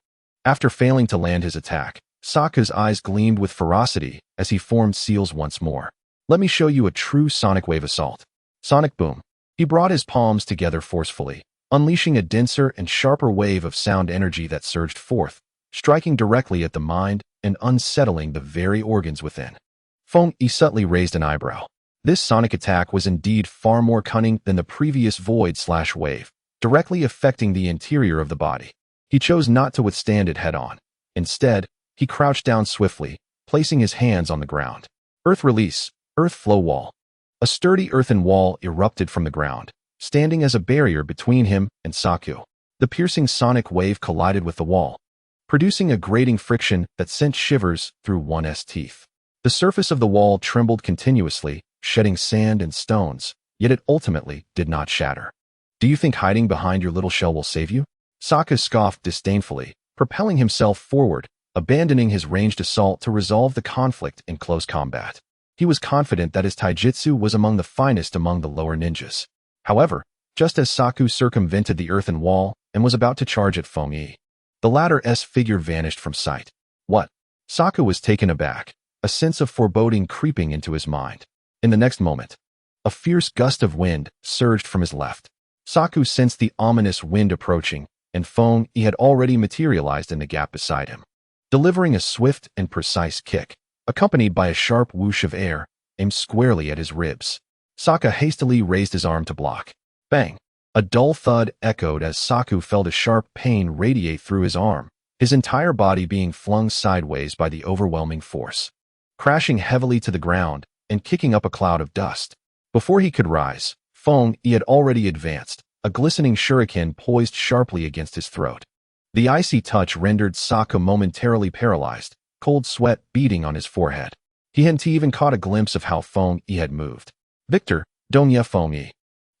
After failing to land his attack, Sokka's eyes gleamed with ferocity as he formed seals once more. Let me show you a true sonic wave assault. Sonic boom. He brought his palms together forcefully, unleashing a denser and sharper wave of sound energy that surged forth, striking directly at the mind and unsettling the very organs within. Feng Yi subtly raised an eyebrow. This sonic attack was indeed far more cunning than the previous void slash wave, directly affecting the interior of the body. He chose not to withstand it head-on. Instead, he crouched down swiftly, placing his hands on the ground. Earth release, earth flow wall. A sturdy earthen wall erupted from the ground, standing as a barrier between him and Sakuto. The piercing sonic wave collided with the wall, producing a grating friction that sent shivers through one's teeth. The surface of the wall trembled continuously, shedding sand and stones, yet it ultimately did not shatter. Do you think hiding behind your little shell will save you? Sokka scoffed disdainfully, propelling himself forward, abandoning his ranged assault to resolve the conflict in close combat. He was confident that his taijutsu was among the finest among the lower ninjas. However, just as Saku circumvented the earthen wall and was about to charge at Feng Yi, the latter's figure vanished from sight. What? Saku was taken aback, a sense of foreboding creeping into his mind. In the next moment, a fierce gust of wind surged from his left. Saku sensed the ominous wind approaching, and Feng Yi had already materialized in the gap beside him. Delivering a swift and precise kick, accompanied by a sharp whoosh of air, aimed squarely at his ribs. Sokka hastily raised his arm to block. Bang! A dull thud echoed as Saku felt a sharp pain radiate through his arm, his entire body being flung sideways by the overwhelming force, crashing heavily to the ground and kicking up a cloud of dust. Before he could rise, Feng Yi had already advanced, a glistening shuriken poised sharply against his throat. The icy touch rendered Sokka momentarily paralyzed, cold sweat beading on his forehead. He hadn't even caught a glimpse of how Feng Yi had moved. Victor, Donya Feng Yi.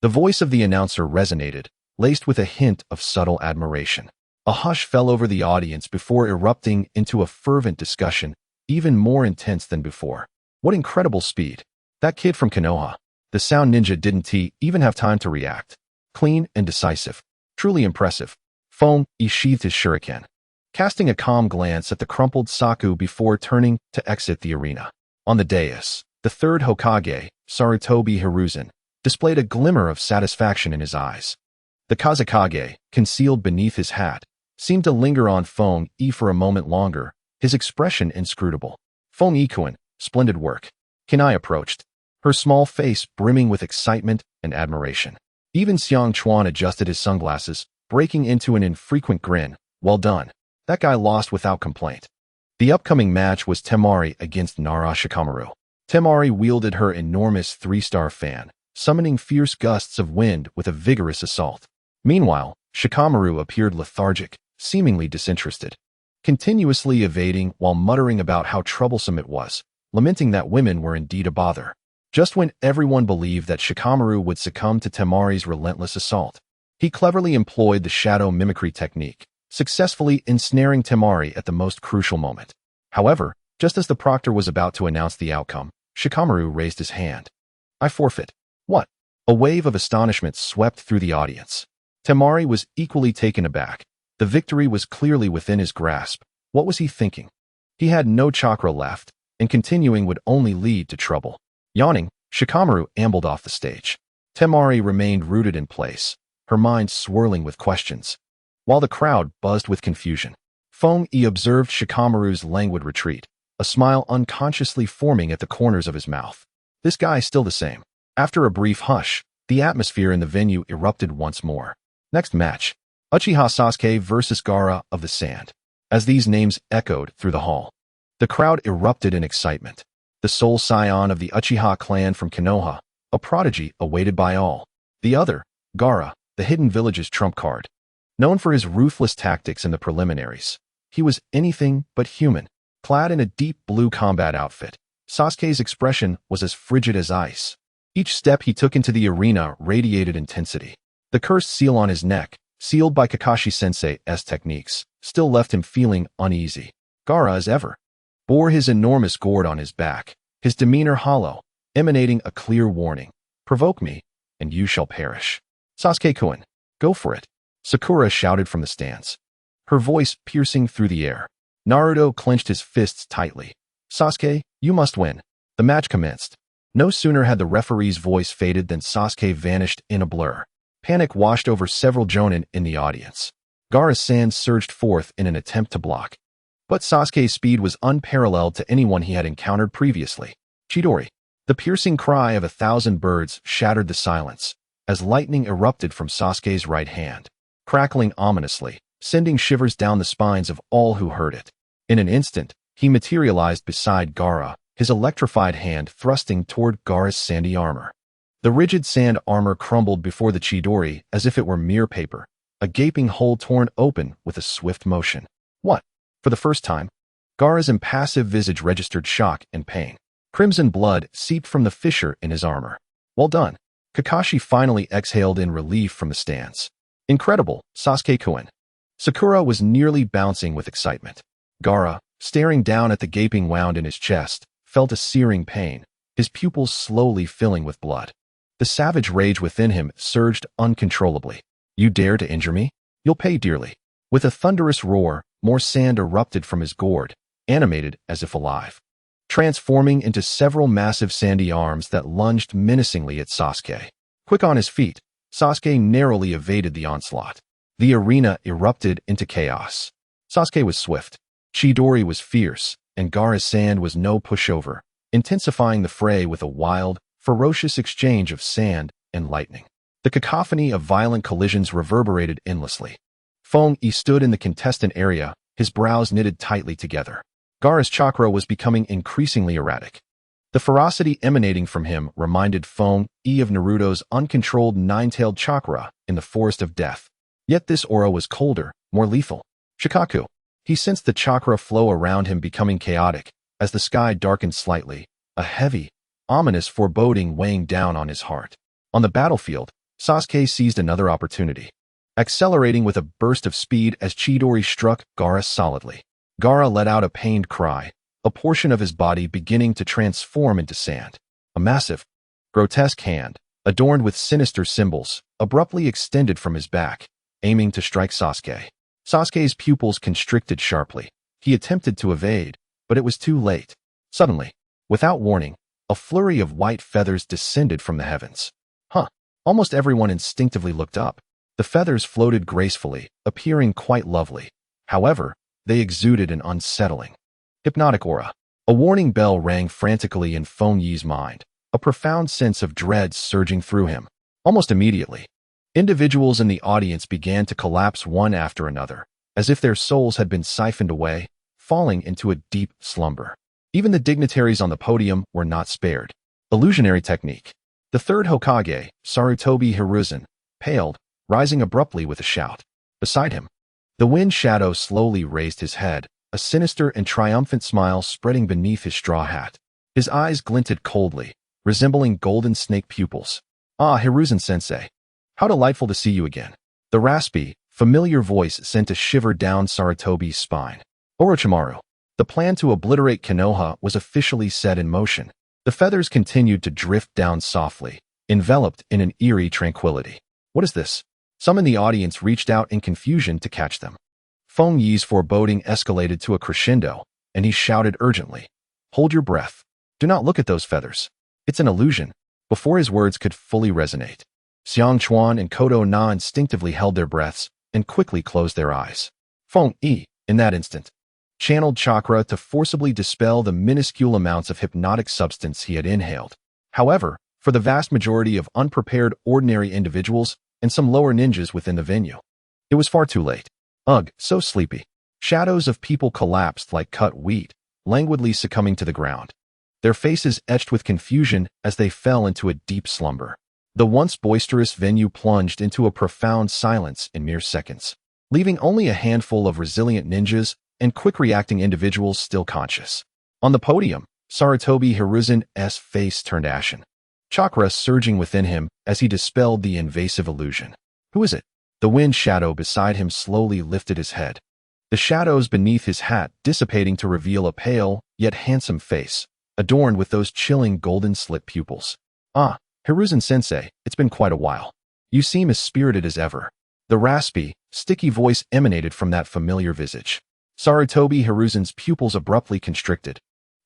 The voice of the announcer resonated, laced with a hint of subtle admiration. A hush fell over the audience before erupting into a fervent discussion, even more intense than before. What incredible speed. That kid from Konoha. The sound ninja didn't even have time to react. Clean and decisive. Truly impressive. Feng Yi sheathed his shuriken, casting a calm glance at the crumpled Saku before turning to exit the arena. On the dais, the third Hokage, Sarutobi Hiruzen, displayed a glimmer of satisfaction in his eyes. The Kazekage, concealed beneath his hat, seemed to linger on Feng Yi for a moment longer, his expression inscrutable. Feng Yi-kun, splendid work. Kinai approached, her small face brimming with excitement and admiration. Even Xiang Chuan adjusted his sunglasses, breaking into an infrequent grin. Well done. That guy lost without complaint. The upcoming match was Temari against Nara Shikamaru. Temari wielded her enormous 3-star fan, summoning fierce gusts of wind with a vigorous assault. Meanwhile, Shikamaru appeared lethargic, seemingly disinterested, continuously evading while muttering about how troublesome it was, lamenting that women were indeed a bother. Just when everyone believed that Shikamaru would succumb to Temari's relentless assault, he cleverly employed the shadow mimicry technique, successfully ensnaring Temari at the most crucial moment. However, just as the proctor was about to announce the outcome, Shikamaru raised his hand. "I forfeit." "What?" A wave of astonishment swept through the audience. Temari was equally taken aback. The victory was clearly within his grasp. What was he thinking? He had no chakra left, and continuing would only lead to trouble. Yawning, Shikamaru ambled off the stage. Temari remained rooted in place, her mind swirling with questions, while the crowd buzzed with confusion. Feng-yi observed Shikamaru's languid retreat, a smile unconsciously forming at the corners of his mouth. This guy still the same. After a brief hush, the atmosphere in the venue erupted once more. Next match, Uchiha Sasuke versus Gaara of the Sand. As these names echoed through the hall, the crowd erupted in excitement. The sole scion of the Uchiha clan from Konoha, a prodigy awaited by all. The other, Gaara, the hidden village's trump card. Known for his ruthless tactics in the preliminaries, he was anything but human. Clad in a deep blue combat outfit, Sasuke's expression was as frigid as ice. Each step he took into the arena radiated intensity. The cursed seal on his neck, sealed by Kakashi Sensei's techniques, still left him feeling uneasy. Gaara, as ever, bore his enormous gourd on his back, his demeanor hollow, emanating a clear warning. "Provoke me, and you shall perish." "Sasuke-kun, go for it," Sakura shouted from the stands, her voice piercing through the air. Naruto clenched his fists tightly. "Sasuke, you must win." The match commenced. No sooner had the referee's voice faded than Sasuke vanished in a blur. Panic washed over several jonin in the audience. Gaara's sand surged forth in an attempt to block. But Sasuke's speed was unparalleled to anyone he had encountered previously. "Chidori!" The piercing cry of 1,000 birds shattered the silence, as lightning erupted from Sasuke's right hand, crackling ominously, sending shivers down the spines of all who heard it. In an instant, he materialized beside Gaara, his electrified hand thrusting toward Gaara's sandy armor. The rigid sand armor crumbled before the Chidori as if it were mere paper, a gaping hole torn open with a swift motion. "What?" For the first time, Gaara's impassive visage registered shock and pain. Crimson blood seeped from the fissure in his armor. "Well done." Kakashi finally exhaled in relief from the stands. "Incredible, Sasuke-kun." Sakura was nearly bouncing with excitement. Gaara, staring down at the gaping wound in his chest, felt a searing pain, his pupils slowly filling with blood. The savage rage within him surged uncontrollably. "You dare to injure me? You'll pay dearly." With a thunderous roar, more sand erupted from his gourd, animated as if alive, transforming into several massive sandy arms that lunged menacingly at Sasuke. Quick on his feet, Sasuke narrowly evaded the onslaught. The arena erupted into chaos. Sasuke was swift, Chidori was fierce, and Gaara's sand was no pushover, intensifying the fray with a wild, ferocious exchange of sand and lightning. The cacophony of violent collisions reverberated endlessly. Feng-yi stood in the contestant area, his brows knitted tightly together. Gaara's chakra was becoming increasingly erratic. The ferocity emanating from him reminded Feng-yi of Naruto's uncontrolled nine-tailed chakra in the Forest of Death. Yet this aura was colder, more lethal. "Shikaku." He sensed the chakra flow around him becoming chaotic, as the sky darkened slightly, a heavy, ominous foreboding weighing down on his heart. On the battlefield, Sasuke seized another opportunity, accelerating with a burst of speed as Chidori struck Gaara solidly. Gaara let out a pained cry, a portion of his body beginning to transform into sand. A massive, grotesque hand, adorned with sinister symbols, abruptly extended from his back, aiming to strike Sasuke. Sasuke's pupils constricted sharply. He attempted to evade, but it was too late. Suddenly, without warning, a flurry of white feathers descended from the heavens. Almost everyone instinctively looked up. The feathers floated gracefully, appearing quite lovely. However, they exuded an unsettling, hypnotic aura. A warning bell rang frantically in Feng-yi's mind, a profound sense of dread surging through him. Almost immediately, individuals in the audience began to collapse one after another, as if their souls had been siphoned away, falling into a deep slumber. Even the dignitaries on the podium were not spared. Illusionary technique. The third Hokage, Sarutobi Hiruzen, paled, rising abruptly with a shout. Beside him, the wind shadow slowly raised his head, a sinister and triumphant smile spreading beneath his straw hat. His eyes glinted coldly, resembling golden snake pupils. Ah, Hiruzen-sensei. How delightful to see you again. The raspy, familiar voice sent a shiver down Sarutobi's spine. Orochimaru. The plan to obliterate Konoha was officially set in motion. The feathers continued to drift down softly, enveloped in an eerie tranquility. What is this? Some in the audience reached out in confusion to catch them. Feng Yi's foreboding escalated to a crescendo, and he shouted urgently, "Hold your breath. Do not look at those feathers. It's an illusion." Before his words could fully resonate, Xiang Chuan and Kodo Na instinctively held their breaths and quickly closed their eyes. Feng Yi, in that instant, channeled chakra to forcibly dispel the minuscule amounts of hypnotic substance he had inhaled. However, for the vast majority of unprepared ordinary individuals and some lower ninjas within the venue, it was far too late. Ugh, so sleepy. Shadows of people collapsed like cut wheat, languidly succumbing to the ground, their faces etched with confusion as they fell into a deep slumber. The once boisterous venue plunged into a profound silence in mere seconds, leaving only a handful of resilient ninjas and quick-reacting individuals still conscious. On the podium, Sarutobi Hiruzen's face turned ashen, chakra surging within him as he dispelled the invasive illusion. Who is it? The wind shadow beside him slowly lifted his head, the shadows beneath his hat dissipating to reveal a pale, yet handsome face, adorned with those chilling golden slit pupils. Ah, Hiruzen-sensei, it's been quite a while. You seem as spirited as ever. The raspy, sticky voice emanated from that familiar visage. Sarutobi Hiruzen's pupils abruptly constricted,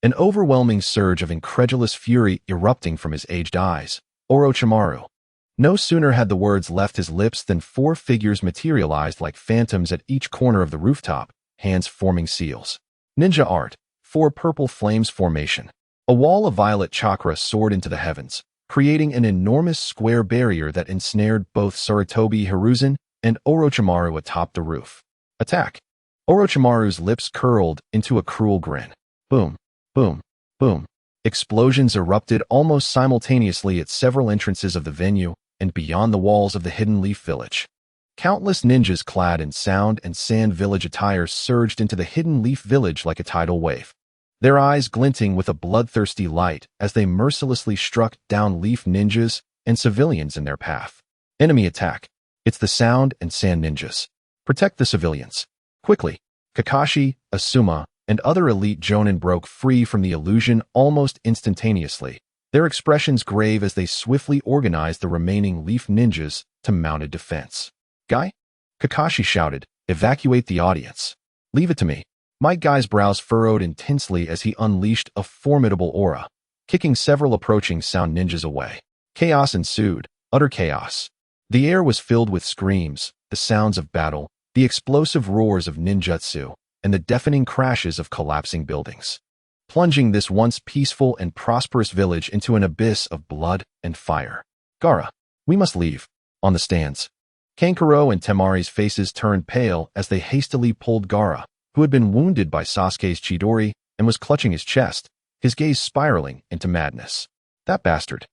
an overwhelming surge of incredulous fury erupting from his aged eyes. Orochimaru. No sooner had the words left his lips than four figures materialized like phantoms at each corner of the rooftop, hands forming seals. Ninja art. Four purple flames formation. A wall of violet chakra soared into the heavens, creating an enormous square barrier that ensnared both Sarutobi Hiruzen and Orochimaru atop the roof. Attack. Orochimaru's lips curled into a cruel grin. Boom, boom, boom. Explosions erupted almost simultaneously at several entrances of the venue and beyond the walls of the Hidden Leaf Village. Countless ninjas clad in sound and sand village attire surged into the Hidden Leaf Village like a tidal wave, their eyes glinting with a bloodthirsty light as they mercilessly struck down leaf ninjas and civilians in their path. Enemy attack. It's the sound and sand ninjas. Protect the civilians. Quickly, Kakashi, Asuma, and other elite jonin broke free from the illusion almost instantaneously, their expressions grave as they swiftly organized the remaining leaf ninjas to mounted defense. Guy? Kakashi shouted, evacuate the audience. Leave it to me. My guy's brows furrowed intensely as he unleashed a formidable aura, kicking several approaching sound ninjas away. Chaos ensued, utter chaos. The air was filled with screams, the sounds of battle, the explosive roars of ninjutsu, and the deafening crashes of collapsing buildings, plunging this once peaceful and prosperous village into an abyss of blood and fire. Gaara, we must leave. On the stands, Kankuro and Temari's faces turned pale as they hastily pulled Gaara, who had been wounded by Sasuke's Chidori and was clutching his chest, his gaze spiraling into madness. That bastard.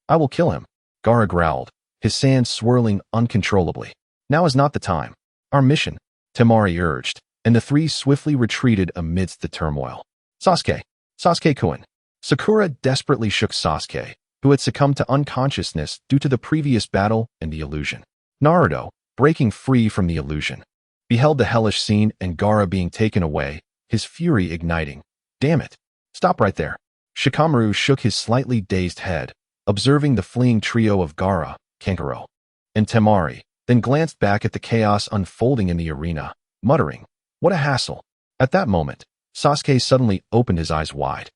I will kill him, Gaara growled, his sand swirling uncontrollably. Now is not the time. Our mission, Temari urged, and the three swiftly retreated amidst the turmoil. Sasuke-kun. Sakura desperately shook Sasuke, who had succumbed to unconsciousness due to the previous battle and the illusion. Naruto, breaking free from the illusion, beheld the hellish scene and Gaara being taken away, his fury igniting. Damn it. Stop right there. Shikamaru shook his slightly dazed head, observing the fleeing trio of Gaara, Kankuro, and Temari, then glanced back at the chaos unfolding in the arena, muttering, what a hassle. At that moment, Sasuke suddenly opened his eyes wide,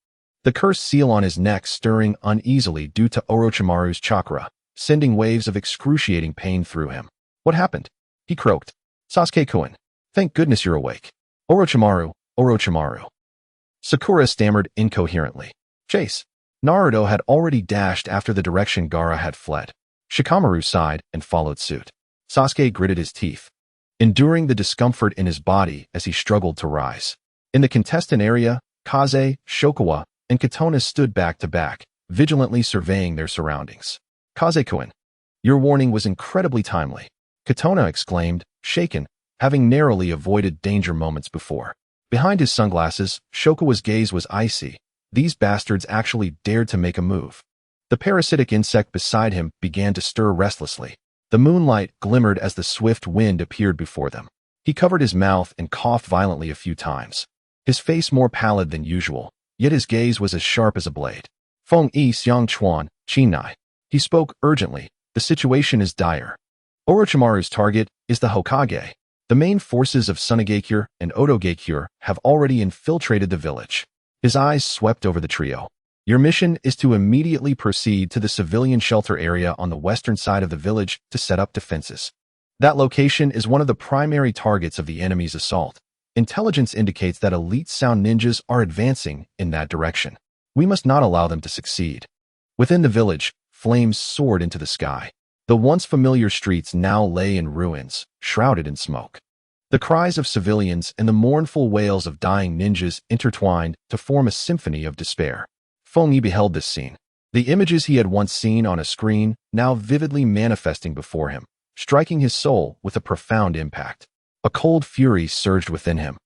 the cursed seal on his neck stirring uneasily due to Orochimaru's chakra, sending waves of excruciating pain through him. What happened? He croaked. Sasuke-kun, thank goodness you're awake. Orochimaru. Sakura stammered incoherently. Chase. Naruto had already dashed after the direction Gaara had fled. Shikamaru sighed and followed suit. Sasuke gritted his teeth, enduring the discomfort in his body as he struggled to rise. In the contestant area, Kaze, Shokawa, and Katona stood back to back, vigilantly surveying their surroundings. Kaze-kun, your warning was incredibly timely, Katona exclaimed, shaken, having narrowly avoided danger moments before. Behind his sunglasses, Shokawa's gaze was icy. These bastards actually dared to make a move. The parasitic insect beside him began to stir restlessly. The moonlight glimmered as the swift wind appeared before them. He covered his mouth and coughed violently a few times. His face more pallid than usual, yet his gaze was as sharp as a blade. Feng Yi Xiang Chuan, Chinai. He spoke urgently. The situation is dire. Orochimaru's target is the Hokage. The main forces of Tsunegakure and Otogakure have already infiltrated the village. His eyes swept over the trio. Your mission is to immediately proceed to the civilian shelter area on the western side of the village to set up defenses. That location is one of the primary targets of the enemy's assault. Intelligence indicates that elite sound ninjas are advancing in that direction. We must not allow them to succeed. Within the village, flames soared into the sky. The once familiar streets now lay in ruins, shrouded in smoke. The cries of civilians and the mournful wails of dying ninjas intertwined to form a symphony of despair. Feng Yi beheld this scene. The images he had once seen on a screen now vividly manifesting before him, striking his soul with a profound impact. A cold fury surged within him,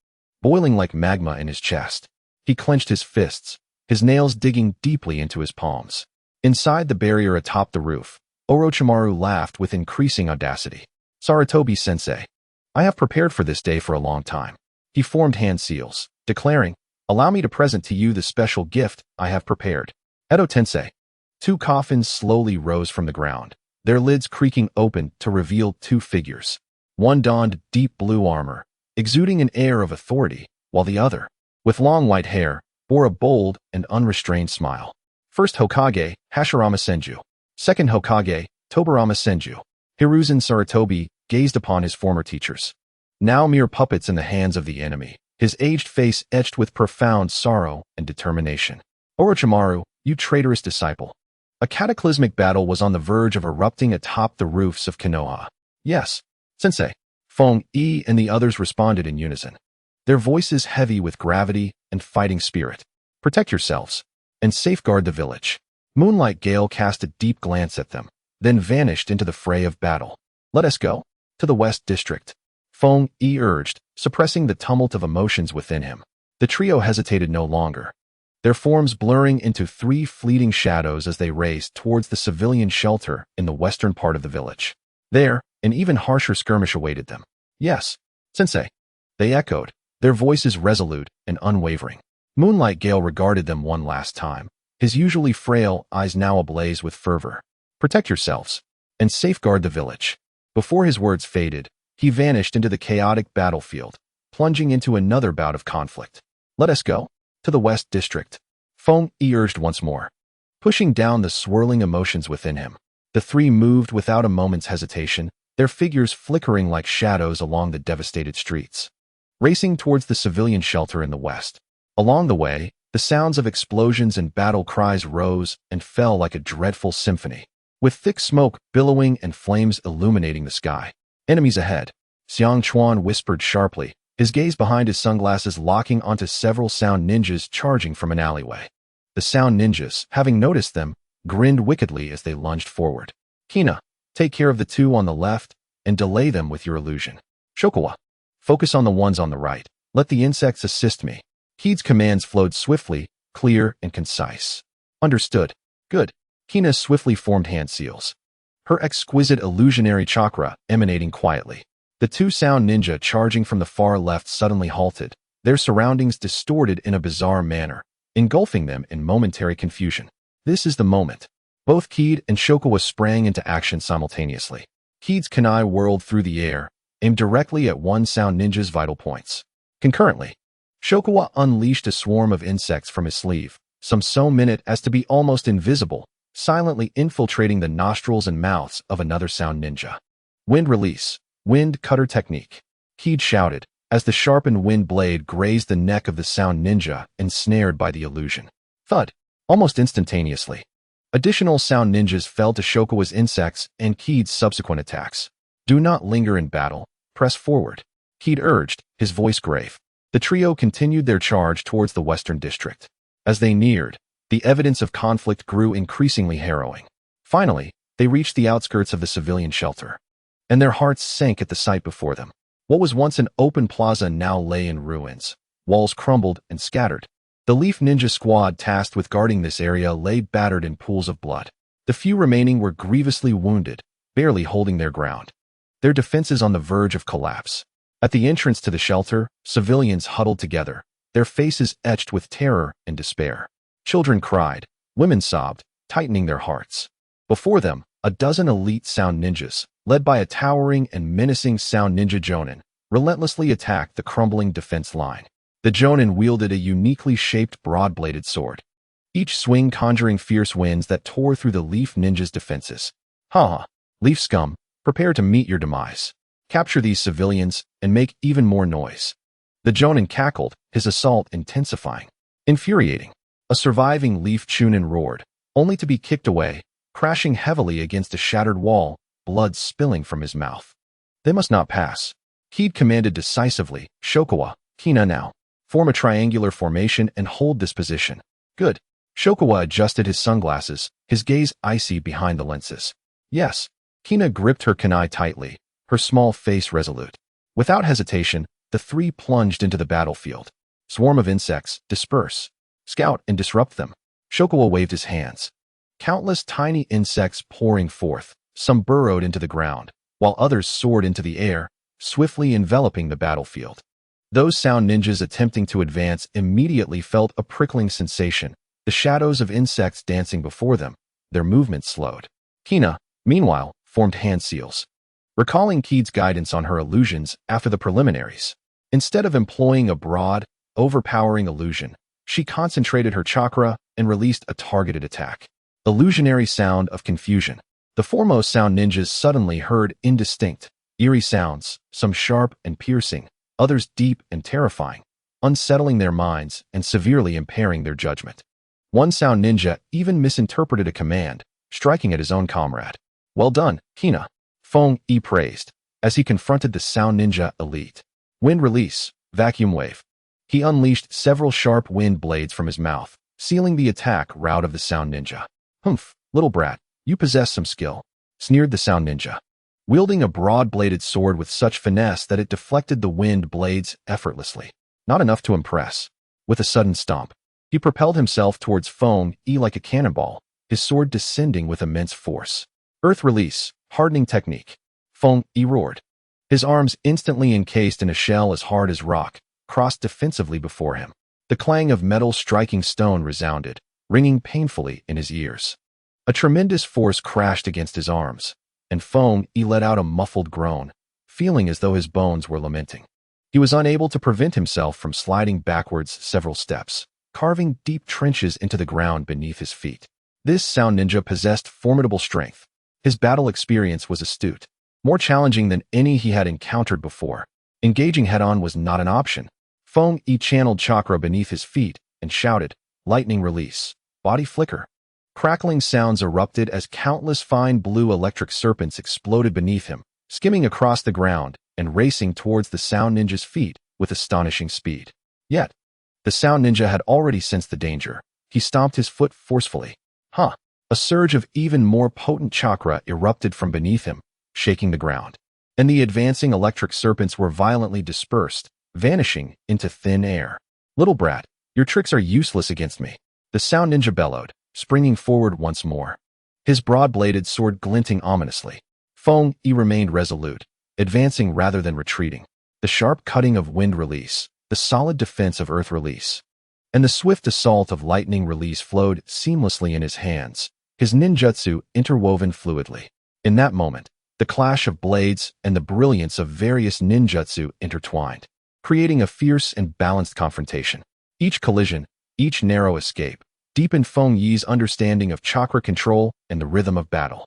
boiling like magma in his chest. He clenched his fists, his nails digging deeply into his palms. Inside the barrier atop the roof, Orochimaru laughed with increasing audacity. Sarutobi-sensei, I have prepared for this day for a long time. He formed hand seals, declaring, allow me to present to you the special gift I have prepared. Edo-tensei. Two coffins slowly rose from the ground, their lids creaking open to reveal two figures. One donned deep blue armor, exuding an air of authority, while the other, with long white hair, bore a bold and unrestrained smile. First Hokage, Hashirama Senju. Second Hokage, Tobirama Senju. Hiruzen Sarutobi gazed upon his former teachers, now mere puppets in the hands of the enemy, his aged face etched with profound sorrow and determination. Orochimaru, you traitorous disciple. A cataclysmic battle was on the verge of erupting atop the roofs of Konoha. Yes, sensei. Feng Yi and the others responded in unison, their voices heavy with gravity and fighting spirit. Protect yourselves and safeguard the village. Moonlight Gale cast a deep glance at them, then vanished into the fray of battle. Let us go to the West District, Feng Yi urged, suppressing the tumult of emotions within him. The trio hesitated no longer, their forms blurring into three fleeting shadows as they raced towards the civilian shelter in the western part of the village. There, an even harsher skirmish awaited them. Yes, sensei, they echoed, their voices resolute and unwavering. Moonlight Gale regarded them one last time, his usually frail eyes now ablaze with fervor. Protect yourselves and safeguard the village. Before his words faded, he vanished into the chaotic battlefield, plunging into another bout of conflict. Let us go to the West District, Feng Yi urged once more, pushing down the swirling emotions within him. The three moved without a moment's hesitation, their figures flickering like shadows along the devastated streets, racing towards the civilian shelter in the west. Along the way, the sounds of explosions and battle cries rose and fell like a dreadful symphony, with thick smoke billowing and flames illuminating the sky. Enemies ahead, Xiang Chuan whispered sharply, his gaze behind his sunglasses locking onto several sound ninjas charging from an alleyway. The sound ninjas, having noticed them, grinned wickedly as they lunged forward. Hina, take care of the two on the left and delay them with your illusion. Shokawa, focus on the ones on the right. Let the insects assist me. Heed's commands flowed swiftly, clear, and concise. Understood. Good. Hina swiftly formed hand seals, her exquisite illusionary chakra emanating quietly. The two sound ninja charging from the far left suddenly halted, their surroundings distorted in a bizarre manner, engulfing them in momentary confusion. This is the moment. Both Keed and Shokawa sprang into action simultaneously. Keed's kunai whirled through the air, aimed directly at one sound ninja's vital points. Concurrently, Shokawa unleashed a swarm of insects from his sleeve, some so minute as to be almost invisible, silently infiltrating the nostrils and mouths of another sound ninja. Wind release, wind cutter technique, Keed shouted, as the sharpened wind blade grazed the neck of the sound ninja ensnared by the illusion. Thud, almost instantaneously. Additional sound ninjas fell to Shokawa's insects and Keed's subsequent attacks. Do not linger in battle, press forward, Keed urged, his voice grave. The trio continued their charge towards the western district. As they neared, the evidence of conflict grew increasingly harrowing. Finally, they reached the outskirts of the civilian shelter, and their hearts sank at the sight before them. What was once an open plaza now lay in ruins. Walls crumbled and scattered. The Leaf Ninja squad tasked with guarding this area lay battered in pools of blood. The few remaining were grievously wounded, barely holding their ground, their defenses on the verge of collapse. At the entrance to the shelter, civilians huddled together, their faces etched with terror and despair. Children cried, women sobbed, tightening their hearts. Before them, a dozen elite sound ninjas, led by a towering and menacing sound ninja Jonin, relentlessly attacked the crumbling defense line. The Jonin wielded a uniquely shaped broad-bladed sword, each swing conjuring fierce winds that tore through the Leaf Ninja's defenses. Ha! Leaf scum, prepare to meet your demise. Capture these civilians and make even more noise. The Jonin cackled, his assault intensifying. Infuriating. A surviving Leaf Chunin roared, only to be kicked away, crashing heavily against a shattered wall, blood spilling from his mouth. They must not pass. He'd commanded decisively, Shokawa, Kina now. Form a triangular formation and hold this position. Good. Shokawa adjusted his sunglasses, his gaze icy behind the lenses. Yes. Kina gripped her kunai tightly, her small face resolute. Without hesitation, the three plunged into the battlefield. Swarm of insects, disperse. Scout and disrupt them. Shokawa waved his hands. Countless tiny insects pouring forth, some burrowed into the ground, while others soared into the air, swiftly enveloping the battlefield. Those sound ninjas attempting to advance immediately felt a prickling sensation, the shadows of insects dancing before them, their movements slowed. Kina, meanwhile, formed hand seals, recalling Keed's guidance on her illusions after the preliminaries. Instead of employing a broad, overpowering illusion, she concentrated her chakra and released a targeted attack. Illusionary sound of confusion. The foremost sound ninjas suddenly heard indistinct, eerie sounds, some sharp and piercing, others deep and terrifying, unsettling their minds and severely impairing their judgment. One sound ninja even misinterpreted a command, striking at his own comrade. Well done, Kina. Feng Yi praised, as he confronted the sound ninja elite. Wind release, vacuum wave. He unleashed several sharp wind blades from his mouth, sealing the attack route of the sound ninja. Humph, little brat, you possess some skill, sneered the sound ninja, wielding a broad-bladed sword with such finesse that it deflected the wind blades effortlessly. Not enough to impress. With a sudden stomp, he propelled himself towards Feng Yi like a cannonball, his sword descending with immense force. Earth release, hardening technique. Feng Yi roared. His arms, instantly encased in a shell as hard as rock, crossed defensively before him. The clang of metal striking stone resounded, ringing painfully in his ears. A tremendous force crashed against his arms, and Feng Yi let out a muffled groan, feeling as though his bones were lamenting. He was unable to prevent himself from sliding backwards several steps, carving deep trenches into the ground beneath his feet. This sound ninja possessed formidable strength. His battle experience was astute, more challenging than any he had encountered before. Engaging head-on was not an option. Feng Yi channeled chakra beneath his feet and shouted, lightning release, body flicker. Crackling sounds erupted as countless fine blue electric serpents exploded beneath him, skimming across the ground and racing towards the sound ninja's feet with astonishing speed. Yet, the sound ninja had already sensed the danger. He stomped his foot forcefully. Huh! A surge of even more potent chakra erupted from beneath him, shaking the ground. And the advancing electric serpents were violently dispersed, vanishing into thin air. Little brat, your tricks are useless against me. The sound ninja bellowed, springing forward once more, his broad-bladed sword glinting ominously. Feng Yi remained resolute, advancing rather than retreating. The sharp cutting of wind release, the solid defense of earth release, and the swift assault of lightning release flowed seamlessly in his hands, his ninjutsu interwoven fluidly. In that moment, the clash of blades and the brilliance of various ninjutsu intertwined, creating a fierce and balanced confrontation. Each collision, each narrow escape, deepened Feng Yi's understanding of chakra control and the rhythm of battle.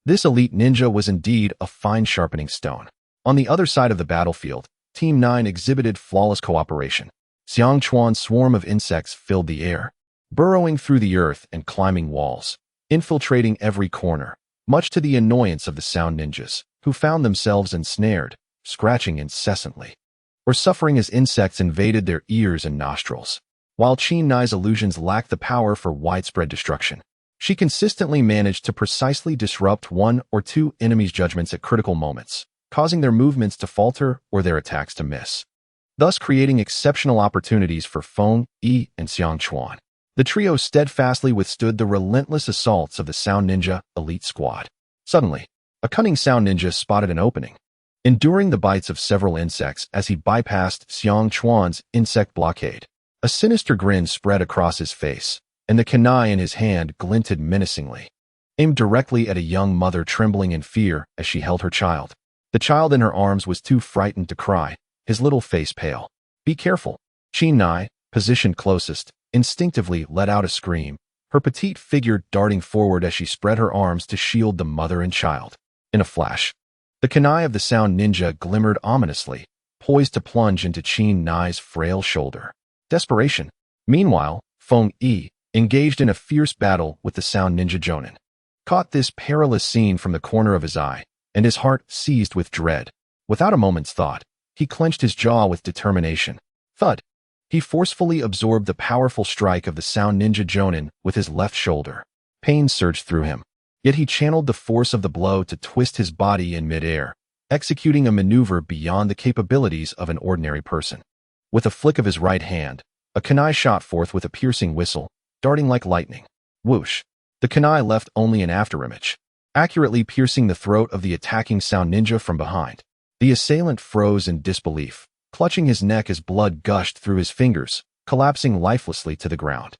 This elite ninja was indeed a fine sharpening stone. On the other side of the battlefield, Team 9 exhibited flawless cooperation. Xiang Chuan's swarm of insects filled the air, burrowing through the earth and climbing walls, infiltrating every corner, much to the annoyance of the sound ninjas, who found themselves ensnared, scratching incessantly. or suffering as insects invaded their ears and nostrils. While Chen Nai's illusions lacked the power for widespread destruction, she consistently managed to precisely disrupt one or two enemies' judgments at critical moments, causing their movements to falter or their attacks to miss, thus creating exceptional opportunities for Feng, Yi, and Xiang Chuan. The trio steadfastly withstood the relentless assaults of the Sound Ninja elite squad. Suddenly, a cunning Sound Ninja spotted an opening, enduring the bites of several insects as he bypassed Xiang Chuan's insect blockade. A sinister grin spread across his face, and the kunai in his hand glinted menacingly, aimed directly at a young mother trembling in fear as she held her child. The child in her arms was too frightened to cry, his little face pale. "Be careful." Chen Nai, positioned closest, instinctively let out a scream, her petite figure darting forward as she spread her arms to shield the mother and child. In a flash, the kunai of the Sound Ninja glimmered ominously, poised to plunge into Chen Nai's frail shoulder. Desperation. Meanwhile, Feng Yi, engaged in a fierce battle with the Sound Ninja Jonin, caught this perilous scene from the corner of his eye, and his heart seized with dread. Without a moment's thought, he clenched his jaw with determination. Thud! He forcefully absorbed the powerful strike of the Sound Ninja Jonin with his left shoulder. Pain surged through him, yet he channeled the force of the blow to twist his body in midair, executing a maneuver beyond the capabilities of an ordinary person. With a flick of his right hand, a kunai shot forth with a piercing whistle, darting like lightning. Whoosh! The kunai left only an afterimage, accurately piercing the throat of the attacking Sound Ninja from behind. The assailant froze in disbelief, clutching his neck as blood gushed through his fingers, collapsing lifelessly to the ground.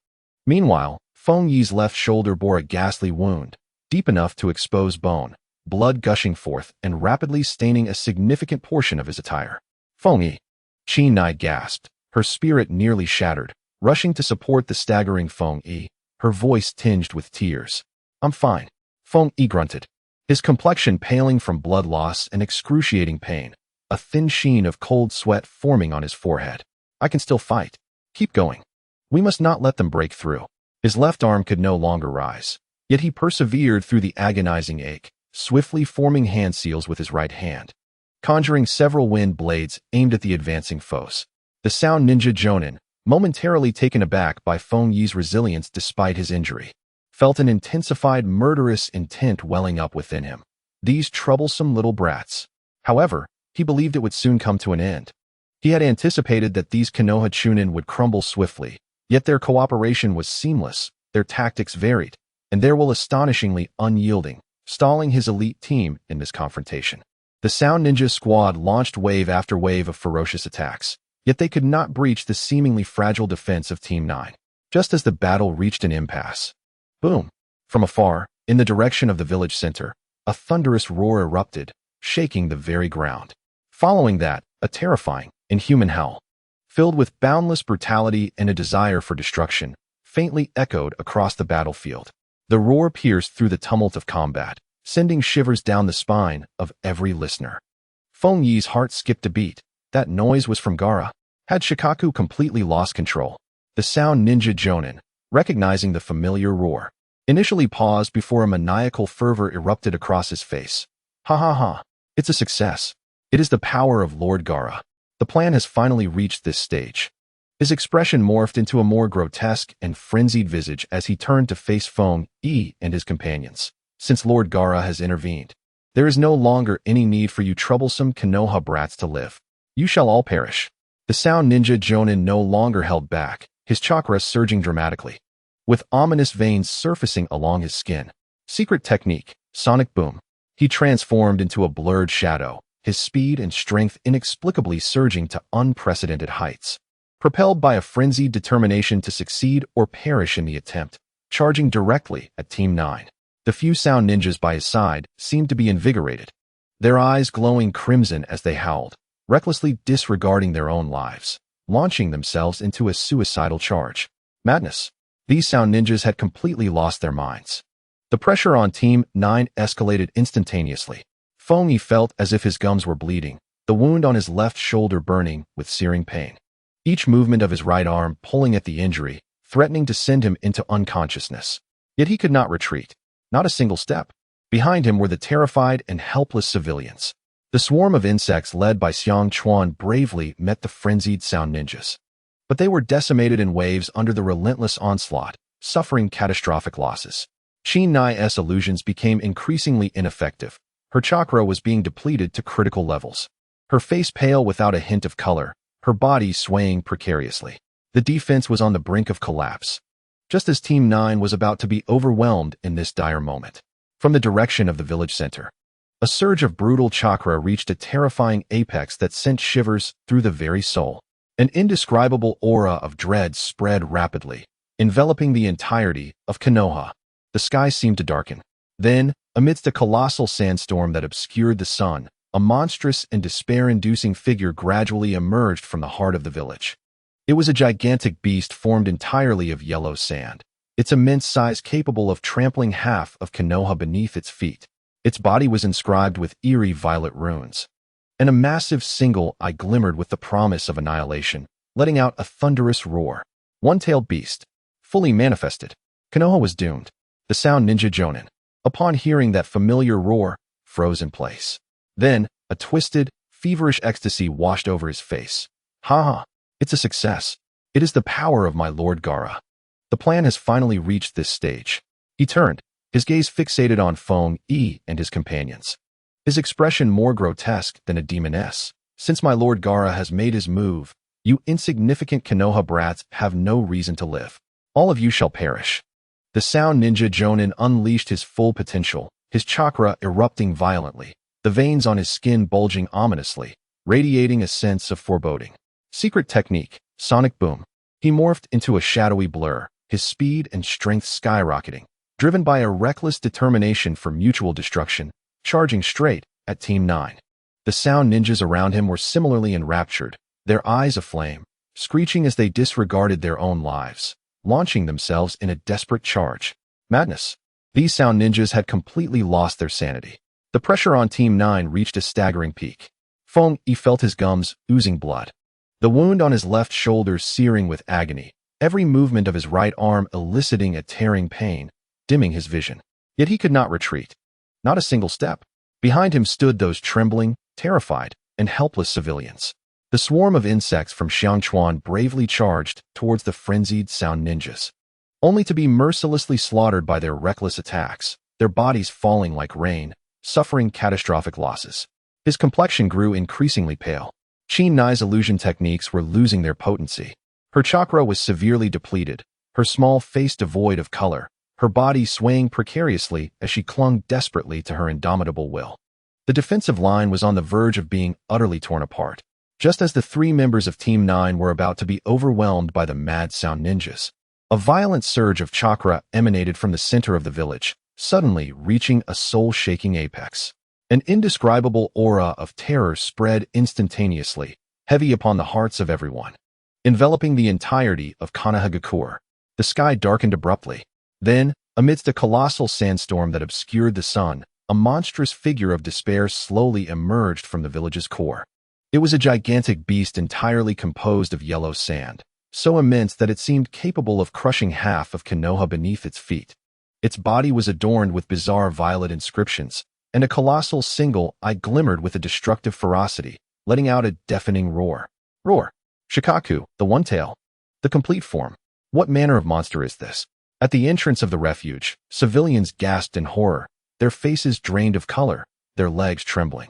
Meanwhile, Feng Yi's left shoulder bore a ghastly wound, deep enough to expose bone, blood gushing forth and rapidly staining a significant portion of his attire. Feng Yi! Chen Nai gasped, her spirit nearly shattered, rushing to support the staggering Feng Yi, her voice tinged with tears. "I'm fine," Feng Yi grunted, his complexion paling from blood loss and excruciating pain, a thin sheen of cold sweat forming on his forehead. "I can still fight. Keep going. We must not let them break through." His left arm could no longer rise, yet he persevered through the agonizing ache, swiftly forming hand seals with his right hand, conjuring several wind blades aimed at the advancing foes. The Sound Ninja Jonin, momentarily taken aback by Feng Yi's resilience despite his injury, felt an intensified murderous intent welling up within him. These troublesome little brats. However, he believed it would soon come to an end. He had anticipated that these Konoha Chunin would crumble swiftly, yet their cooperation was seamless, their tactics varied, and they were astonishingly unyielding, stalling his elite team in this confrontation. The Sound Ninja squad launched wave after wave of ferocious attacks, yet they could not breach the seemingly fragile defense of Team 9. Just as the battle reached an impasse, boom! From afar, in the direction of the village center, a thunderous roar erupted, shaking the very ground. Following that, a terrifying, inhuman howl, filled with boundless brutality and a desire for destruction, faintly echoed across the battlefield. The roar pierced through the tumult of combat, sending shivers down the spine of every listener. Feng Yi's heart skipped a beat. That noise was from Gaara. Had Shikaku completely lost control? The Sound Ninja Jonin, recognizing the familiar roar, initially paused before a maniacal fervor erupted across his face. "Ha ha ha. It's a success. It is the power of Lord Gaara. The plan has finally reached this stage." His expression morphed into a more grotesque and frenzied visage as he turned to face Feng Yi and his companions. "Since Lord Gaara has intervened, there is no longer any need for you troublesome Konoha brats to live. You shall all perish." The Sound Ninja Jonin no longer held back, his chakra surging dramatically, with ominous veins surfacing along his skin. Secret technique, sonic boom. He transformed into a blurred shadow, his speed and strength inexplicably surging to unprecedented heights. Propelled by a frenzied determination to succeed or perish in the attempt, charging directly at Team 9. The few Sound Ninjas by his side seemed to be invigorated, their eyes glowing crimson as they howled, recklessly disregarding their own lives, launching themselves into a suicidal charge. Madness. These Sound Ninjas had completely lost their minds. The pressure on Team 9 escalated instantaneously. Feng Yi felt as if his gums were bleeding, the wound on his left shoulder burning with searing pain. Each movement of his right arm pulling at the injury, threatening to send him into unconsciousness. Yet he could not retreat. Not a single step. Behind him were the terrified and helpless civilians. The swarm of insects led by Xiang Chuan bravely met the frenzied sound ninjas. But they were decimated in waves under the relentless onslaught, suffering catastrophic losses. Qin Nai's illusions became increasingly ineffective. Her chakra was being depleted to critical levels. Her face pale without a hint of color, her body swaying precariously. The defense was on the brink of collapse, just as Team 9 was about to be overwhelmed in this dire moment. From the direction of the village center, a surge of brutal chakra reached a terrifying apex that sent shivers through the very soul. An indescribable aura of dread spread rapidly, enveloping the entirety of Konoha. The sky seemed to darken. Then, amidst a colossal sandstorm that obscured the sun, a monstrous and despair-inducing figure gradually emerged from the heart of the village. It was a gigantic beast formed entirely of yellow sand, its immense size capable of trampling half of Konoha beneath its feet. Its body was inscribed with eerie violet runes, and a massive single eye glimmered with the promise of annihilation, letting out a thunderous roar. One-tailed beast, fully manifested. Konoha was doomed. The sound ninja Jonin, upon hearing that familiar roar, froze in place. Then, a twisted, feverish ecstasy washed over his face. Ha! It's a success. It is the power of my Lord Gaara. The plan has finally reached this stage. He turned, his gaze fixated on Feng Yi and his companions. His expression more grotesque than a demoness. Since my Lord Gaara has made his move, you insignificant Konoha brats have no reason to live. All of you shall perish. The sound ninja Jonin unleashed his full potential, his chakra erupting violently, the veins on his skin bulging ominously, radiating a sense of foreboding. Secret technique, sonic boom. He morphed into a shadowy blur, his speed and strength skyrocketing, driven by a reckless determination for mutual destruction, charging straight at Team 9. The sound ninjas around him were similarly enraptured, their eyes aflame, screeching as they disregarded their own lives, launching themselves in a desperate charge. Madness. These sound ninjas had completely lost their sanity. The pressure on Team 9 reached a staggering peak. Feng Yi felt his gums oozing blood, the wound on his left shoulder searing with agony, every movement of his right arm eliciting a tearing pain, dimming his vision. Yet he could not retreat. Not a single step. Behind him stood those trembling, terrified, and helpless civilians. The swarm of insects from Xiangchuan bravely charged towards the frenzied sound ninjas, only to be mercilessly slaughtered by their reckless attacks, their bodies falling like rain, suffering catastrophic losses. His complexion grew increasingly pale. Qin Nai's illusion techniques were losing their potency. Her chakra was severely depleted, her small face devoid of color, her body swaying precariously as she clung desperately to her indomitable will. The defensive line was on the verge of being utterly torn apart, just as the three members of Team 9 were about to be overwhelmed by the mad sound ninjas. A violent surge of chakra emanated from the center of the village, suddenly reaching a soul-shaking apex. An indescribable aura of terror spread instantaneously, heavy upon the hearts of everyone. Enveloping the entirety of Konohagakure, the sky darkened abruptly. Then, amidst a colossal sandstorm that obscured the sun, a monstrous figure of despair slowly emerged from the village's core. It was a gigantic beast entirely composed of yellow sand, so immense that it seemed capable of crushing half of Konoha beneath its feet. Its body was adorned with bizarre violet inscriptions, and a colossal single eye glimmered with a destructive ferocity, letting out a deafening roar. Roar! Shikaku, the one-tail. The complete form. What manner of monster is this? At the entrance of the refuge, civilians gasped in horror, their faces drained of color, their legs trembling.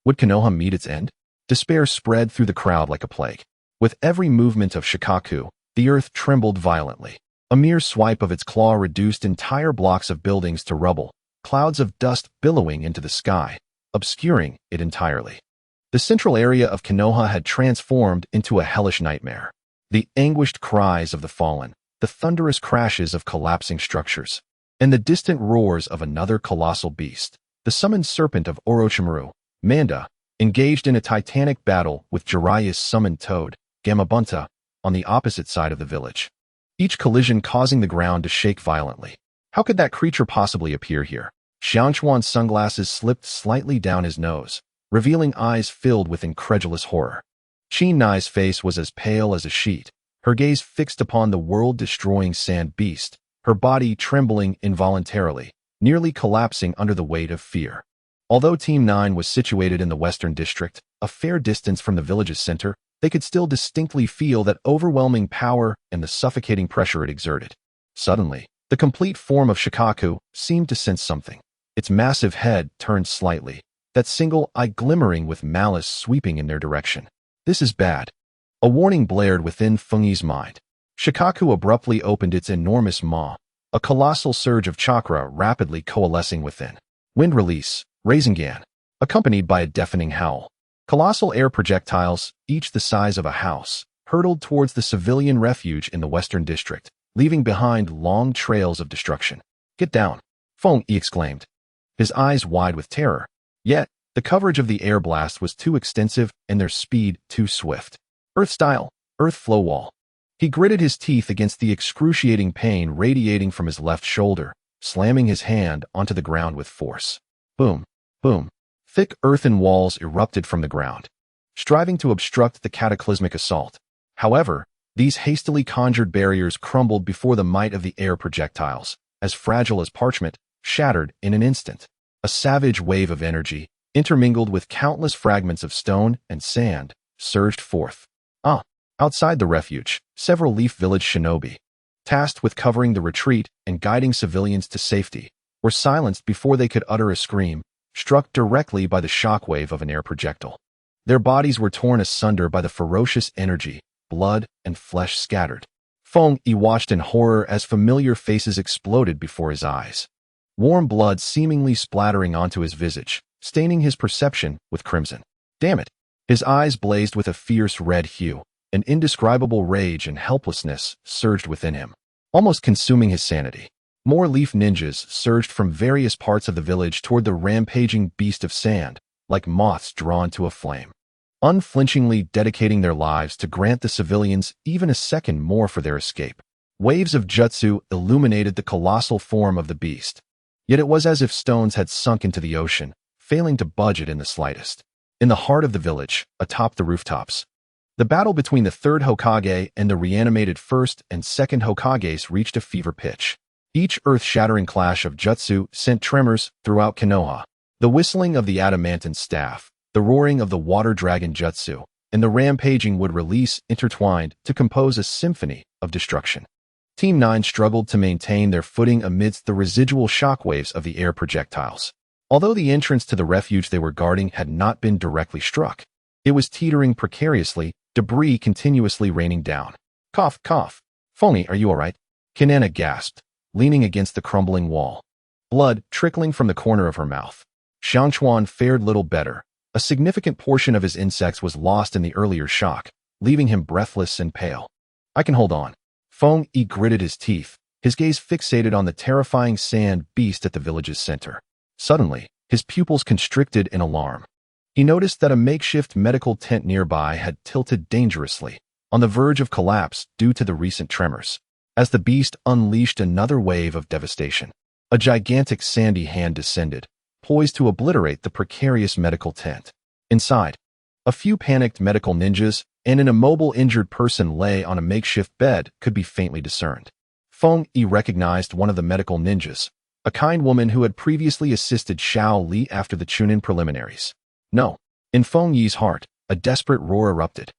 Would Konoha meet its end? Despair spread through the crowd like a plague. With every movement of Shikaku, the earth trembled violently. A mere swipe of its claw reduced entire blocks of buildings to rubble, clouds of dust billowing into the sky, obscuring it entirely. The central area of Konoha had transformed into a hellish nightmare. The anguished cries of the fallen, the thunderous crashes of collapsing structures, and the distant roars of another colossal beast, the summoned serpent of Orochimaru, Manda, engaged in a titanic battle with Jiraiya's summoned toad, Gamabunta, on the opposite side of the village. Each collision causing the ground to shake violently. How could that creature possibly appear here? Xiangchuan's sunglasses slipped slightly down his nose, revealing eyes filled with incredulous horror. Qin Nai's face was as pale as a sheet, her gaze fixed upon the world-destroying sand beast, her body trembling involuntarily, nearly collapsing under the weight of fear. Although Team 9 was situated in the Western District, a fair distance from the village's center, they could still distinctly feel that overwhelming power and the suffocating pressure it exerted. Suddenly, the complete form of Shikaku seemed to sense something. Its massive head turned slightly, that single eye glimmering with malice sweeping in their direction. This is bad. A warning blared within Fengyi's mind. Shikaku abruptly opened its enormous maw, a colossal surge of chakra rapidly coalescing within. Wind release, Rasengan, accompanied by a deafening howl. Colossal air projectiles, each the size of a house, hurtled towards the civilian refuge in the Western District, leaving behind long trails of destruction. Get down, Feng Yi exclaimed, his eyes wide with terror. Yet, the coverage of the air blast was too extensive and their speed too swift. Earth style, earth flow wall. He gritted his teeth against the excruciating pain radiating from his left shoulder, slamming his hand onto the ground with force. Boom, boom. Thick earthen walls erupted from the ground, striving to obstruct the cataclysmic assault. However, these hastily conjured barriers crumbled before the might of the air projectiles, as fragile as parchment, shattered in an instant. A savage wave of energy, intermingled with countless fragments of stone and sand, surged forth. Outside the refuge, several Leaf Village shinobi, tasked with covering the retreat and guiding civilians to safety, were silenced before they could utter a scream, struck directly by the shockwave of an air projectile. Their bodies were torn asunder by the ferocious energy, blood and flesh scattered. Feng Yi watched in horror as familiar faces exploded before his eyes. Warm blood seemingly splattering onto his visage, staining his perception with crimson. Damn it! His eyes blazed with a fierce red hue. An indescribable rage and helplessness surged within him, almost consuming his sanity. More leaf ninjas surged from various parts of the village toward the rampaging beast of sand, like moths drawn to a flame, unflinchingly dedicating their lives to grant the civilians even a second more for their escape. Waves of jutsu illuminated the colossal form of the beast. Yet it was as if stones had sunk into the ocean, failing to budge it in the slightest. In the heart of the village, atop the rooftops, the battle between the third Hokage and the reanimated first and second Hokages reached a fever pitch. Each earth-shattering clash of jutsu sent tremors throughout Konoha. The whistling of the adamantine staff, the roaring of the water dragon jutsu, and the rampaging wood release intertwined to compose a symphony of destruction. Team 9 struggled to maintain their footing amidst the residual shockwaves of the air projectiles. Although the entrance to the refuge they were guarding had not been directly struck, it was teetering precariously, debris continuously raining down. Cough, cough. Fengyi, are you all right? Kanana gasped, leaning against the crumbling wall, blood trickling from the corner of her mouth. Xiangchuan fared little better. A significant portion of his insects was lost in the earlier shock, leaving him breathless and pale. I can hold on. Feng Yi gritted his teeth, his gaze fixated on the terrifying sand beast at the village's center. Suddenly, his pupils constricted in alarm. He noticed that a makeshift medical tent nearby had tilted dangerously, on the verge of collapse due to the recent tremors. As the beast unleashed another wave of devastation, a gigantic sandy hand descended, poised to obliterate the precarious medical tent. Inside, a few panicked medical ninjas and an immobile injured person lay on a makeshift bed could be faintly discerned. Feng Yi recognized one of the medical ninjas, a kind woman who had previously assisted Xiao Li after the Chunin preliminaries. No. In Feng Yi's heart, a desperate roar erupted.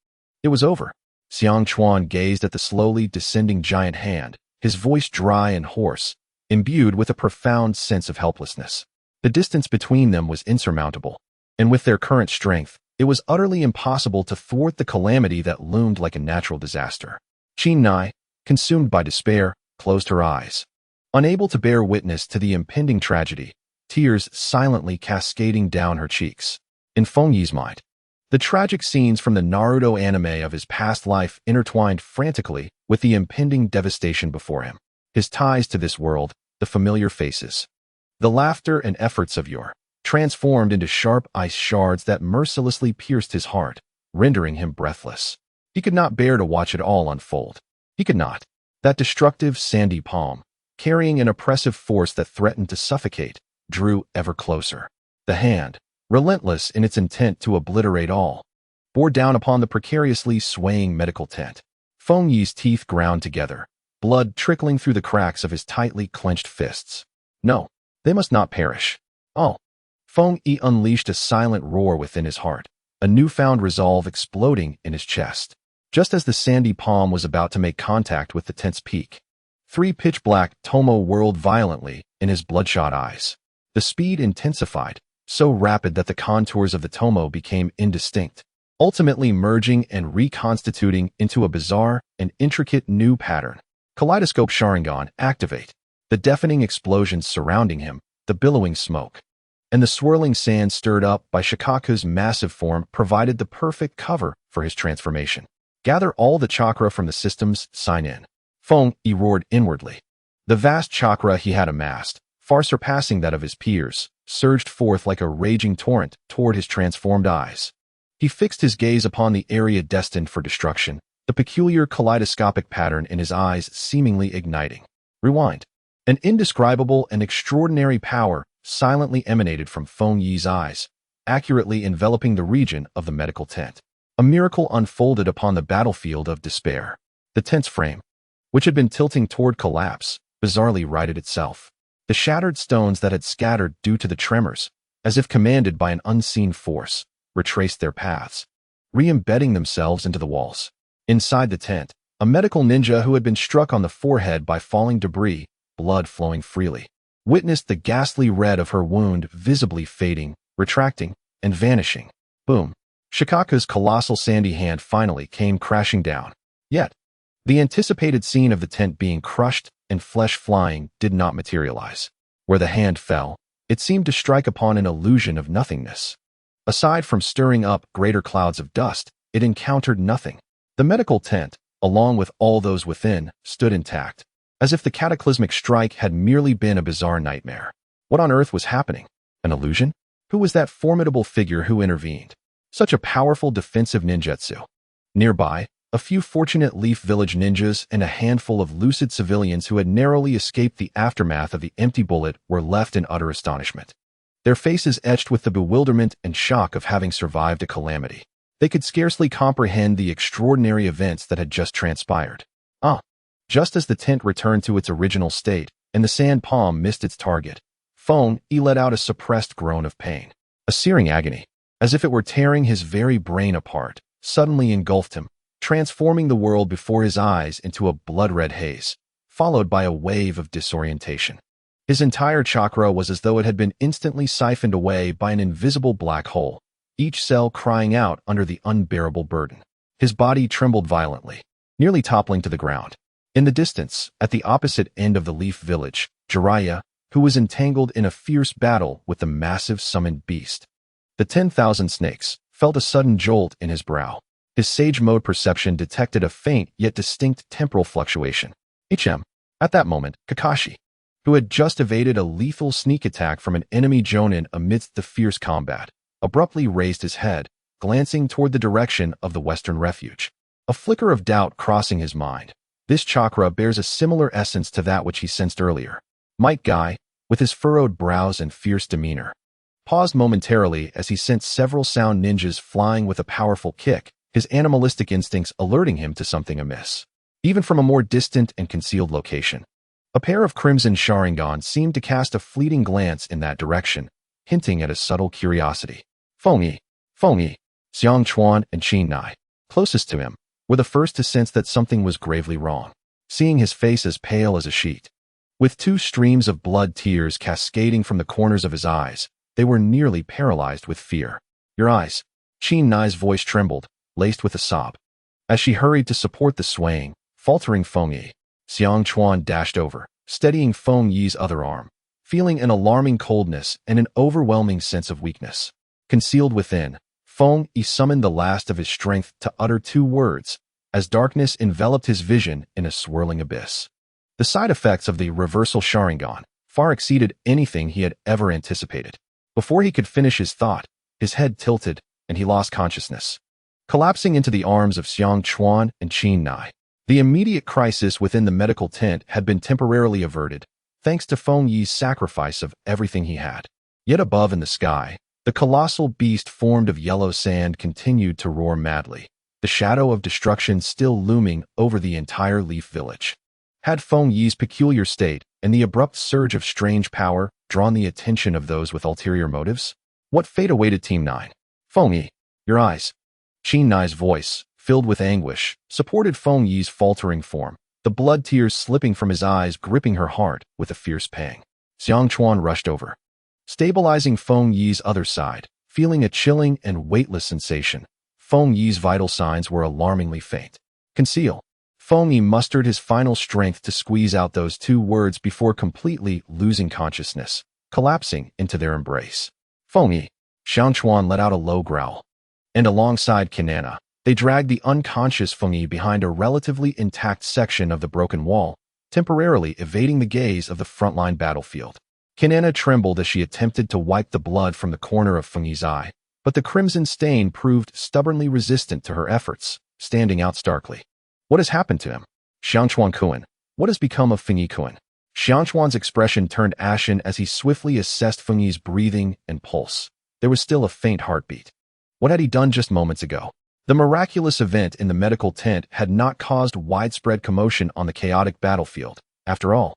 It was over. Xiangchuan gazed at the slowly descending giant hand, his voice dry and hoarse, imbued with a profound sense of helplessness. The distance between them was insurmountable, and with their current strength, it was utterly impossible to thwart the calamity that loomed like a natural disaster. Qin Nai, consumed by despair, closed her eyes, unable to bear witness to the impending tragedy, tears silently cascading down her cheeks. In Feng Yi's mind, the tragic scenes from the Naruto anime of his past life intertwined frantically with the impending devastation before him. His ties to this world, the familiar faces, the laughter and efforts of yore, transformed into sharp ice shards that mercilessly pierced his heart, rendering him breathless. He could not bear to watch it all unfold. He could not. That destructive sandy palm, carrying an oppressive force that threatened to suffocate, drew ever closer. The hand, relentless in its intent to obliterate all, bore down upon the precariously swaying medical tent. Feng Yi's teeth ground together, blood trickling through the cracks of his tightly clenched fists. No, they must not perish. Oh. Feng Yi unleashed a silent roar within his heart, a newfound resolve exploding in his chest. Just as the sandy palm was about to make contact with the tent's peak, three pitch-black Tomo whirled violently in his bloodshot eyes. The speed intensified, so rapid that the contours of the Tomo became indistinct, ultimately merging and reconstituting into a bizarre and intricate new pattern. Kaleidoscope Sharingan activate. The deafening explosions surrounding him, the billowing smoke, and the swirling sand stirred up by Shikaku's massive form provided the perfect cover for his transformation. Gather all the chakra from the systems, sign in. Feng Yi roared inwardly. The vast chakra he had amassed, far surpassing that of his peers, surged forth like a raging torrent toward his transformed eyes. He fixed his gaze upon the area destined for destruction, the peculiar kaleidoscopic pattern in his eyes seemingly igniting. Rewind. An indescribable and extraordinary power silently emanated from Feng Yi's eyes, accurately enveloping the region of the medical tent. A miracle unfolded upon the battlefield of despair. The tent's frame, which had been tilting toward collapse, bizarrely righted itself. The shattered stones that had scattered due to the tremors, as if commanded by an unseen force, retraced their paths, re-embedding themselves into the walls. Inside the tent, a medical ninja who had been struck on the forehead by falling debris, blood flowing freely, witnessed the ghastly red of her wound visibly fading, retracting, and vanishing. Boom. Shikaku's colossal sandy hand finally came crashing down. Yet, the anticipated scene of the tent being crushed and flesh flying did not materialize. Where the hand fell, it seemed to strike upon an illusion of nothingness. Aside from stirring up greater clouds of dust, it encountered nothing. The medical tent, along with all those within, stood intact, as if the cataclysmic strike had merely been a bizarre nightmare. What on earth was happening? An illusion? Who was that formidable figure who intervened? Such a powerful defensive ninjutsu. Nearby, a few fortunate Leaf Village ninjas and a handful of lucid civilians who had narrowly escaped the aftermath of the empty bullet were left in utter astonishment. Their faces etched with the bewilderment and shock of having survived a calamity. They could scarcely comprehend the extraordinary events that had just transpired. Just as the tent returned to its original state and the sand palm missed its target, Feng Yi let out a suppressed groan of pain. A searing agony, as if it were tearing his very brain apart, suddenly engulfed him, transforming the world before his eyes into a blood-red haze, followed by a wave of disorientation. His entire chakra was as though it had been instantly siphoned away by an invisible black hole, each cell crying out under the unbearable burden. His body trembled violently, nearly toppling to the ground. In the distance, at the opposite end of the Leaf Village, Jiraiya, who was entangled in a fierce battle with the massive summoned beast. The 10,000 snakes felt a sudden jolt in his brow. His sage mode perception detected a faint yet distinct temporal fluctuation. At that moment, Kakashi, who had just evaded a lethal sneak attack from an enemy Jonin amidst the fierce combat, abruptly raised his head, glancing toward the direction of the western refuge. A flicker of doubt crossing his mind. This chakra bears a similar essence to that which he sensed earlier. Might Guy, with his furrowed brows and fierce demeanor, paused momentarily as he sent several sound ninjas flying with a powerful kick, his animalistic instincts alerting him to something amiss. Even from a more distant and concealed location, a pair of crimson Sharingan seemed to cast a fleeting glance in that direction, hinting at a subtle curiosity. Feng Yi, Xiang Chuan, and Qin Nai, closest to him, were the first to sense that something was gravely wrong, seeing his face as pale as a sheet. With two streams of blood tears cascading from the corners of his eyes, they were nearly paralyzed with fear. Your eyes. Qin Nai's voice trembled, laced with a sob. As she hurried to support the swaying, faltering Feng Yi, Xiang Chuan dashed over, steadying Feng Yi's other arm, feeling an alarming coldness and an overwhelming sense of weakness. Concealed within, Feng Yi summoned the last of his strength to utter two words, as darkness enveloped his vision in a swirling abyss. The side effects of the reversal Sharingan far exceeded anything he had ever anticipated. Before he could finish his thought, his head tilted, and he lost consciousness, collapsing into the arms of Xiang Chuan and Qin Nai. The immediate crisis within the medical tent had been temporarily averted, thanks to Feng Yi's sacrifice of everything he had. Yet above in the sky, the colossal beast formed of yellow sand continued to roar madly, the shadow of destruction still looming over the entire Leaf Village. Had Feng Yi's peculiar state and the abrupt surge of strange power drawn the attention of those with ulterior motives? What fate awaited Team 9? Feng Yi, your eyes. Qin Nai's voice, filled with anguish, supported Feng Yi's faltering form, the blood tears slipping from his eyes, gripping her heart with a fierce pang. Xiang Chuan rushed over, stabilizing Feng Yi's other side, feeling a chilling and weightless sensation. Feng Yi's vital signs were alarmingly faint. Conceal. Feng Yi mustered his final strength to squeeze out those two words before completely losing consciousness, collapsing into their embrace. Feng Yi. Xiang Chuan let out a low growl. And alongside Kanana, they dragged the unconscious Feng Yi behind a relatively intact section of the broken wall, temporarily evading the gaze of the frontline battlefield. Kanana trembled as she attempted to wipe the blood from the corner of Feng Yi's eye, but the crimson stain proved stubbornly resistant to her efforts, standing out starkly. What has happened to him? Xiangchuan Kuan. What has become of Feng Yi Kuan? Xiangchuan's expression turned ashen as he swiftly assessed Feng Yi's breathing and pulse. There was still a faint heartbeat. What had he done just moments ago? The miraculous event in the medical tent had not caused widespread commotion on the chaotic battlefield. After all,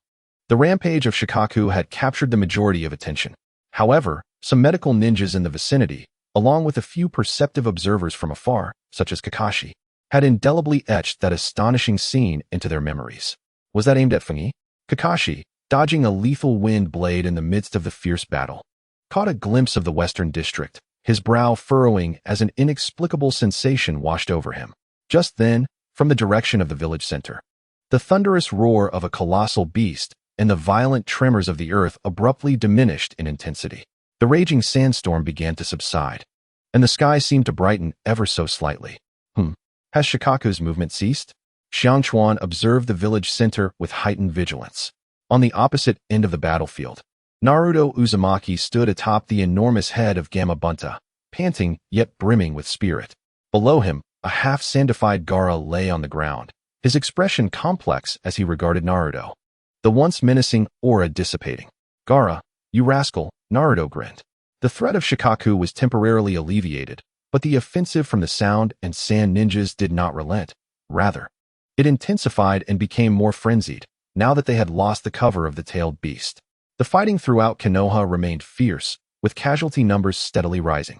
the rampage of Shikaku had captured the majority of attention. However, some medical ninjas in the vicinity, along with a few perceptive observers from afar, such as Kakashi, had indelibly etched that astonishing scene into their memories. Was that aimed at Feng Yi? Kakashi, dodging a lethal wind blade in the midst of the fierce battle, caught a glimpse of the western district, his brow furrowing as an inexplicable sensation washed over him. Just then, from the direction of the village center, the thunderous roar of a colossal beast and the violent tremors of the earth abruptly diminished in intensity. The raging sandstorm began to subside, and the sky seemed to brighten ever so slightly. Has Shikaku's movement ceased? Xiangchuan observed the village center with heightened vigilance. On the opposite end of the battlefield, Naruto Uzumaki stood atop the enormous head of Gamabunta, panting yet brimming with spirit. Below him, a half-sandified Gaara lay on the ground, his expression complex as he regarded Naruto, the once menacing aura dissipating. Gaara, you rascal, Naruto grinned. The threat of Shikaku was temporarily alleviated, but the offensive from the sound and sand ninjas did not relent. Rather, it intensified and became more frenzied, now that they had lost the cover of the tailed beast. The fighting throughout Konoha remained fierce, with casualty numbers steadily rising.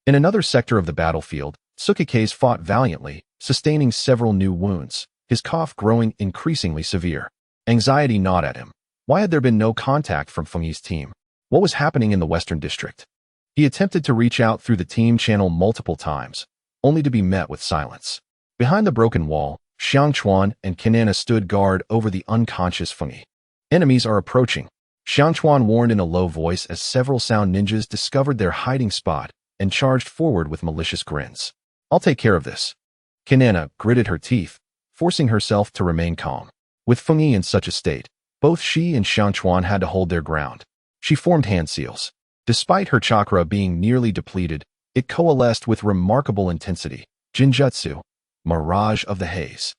In another sector of the battlefield, Tsukike's fought valiantly, sustaining several new wounds, his cough growing increasingly severe. Anxiety gnawed at him. Why had there been no contact from Feng Yi's team? What was happening in the Western District? He attempted to reach out through the team channel multiple times, only to be met with silence. Behind the broken wall, Xiangchuan and Kanana stood guard over the unconscious Feng Yi. Enemies are approaching, Xiangchuan warned in a low voice as several sound ninjas discovered their hiding spot and charged forward with malicious grins. I'll take care of this. Kanana gritted her teeth, forcing herself to remain calm. With Feng Yi in such a state, both she and Xiangchuan had to hold their ground. She formed hand seals. Despite her chakra being nearly depleted, it coalesced with remarkable intensity. Jinjutsu, Mirage of the Haze.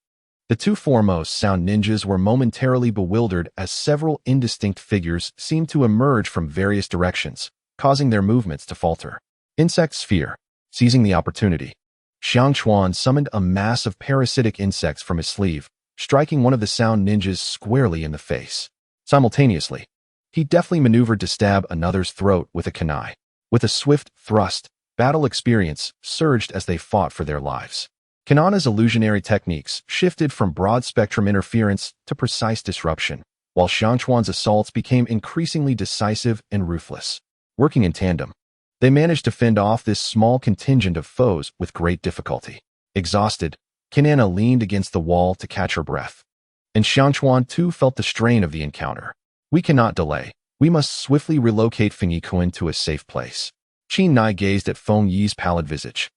The two foremost sound ninjas were momentarily bewildered as several indistinct figures seemed to emerge from various directions, causing their movements to falter. Insect Sphere. Seizing the opportunity, Xiangchuan summoned a mass of parasitic insects from his sleeve, striking one of the sound ninjas squarely in the face. Simultaneously, he deftly maneuvered to stab another's throat with a kunai. With a swift thrust, battle experience surged as they fought for their lives. Kanana's illusionary techniques shifted from broad-spectrum interference to precise disruption, while Xiangchuan's assaults became increasingly decisive and ruthless. Working in tandem, they managed to fend off this small contingent of foes with great difficulty. Exhausted, Kanana leaned against the wall to catch her breath. And Xiangchuan too felt the strain of the encounter. We cannot delay. We must swiftly relocate Feng Yi Kuan to a safe place. Qin Nai gazed at Feng Yi's pallid visage,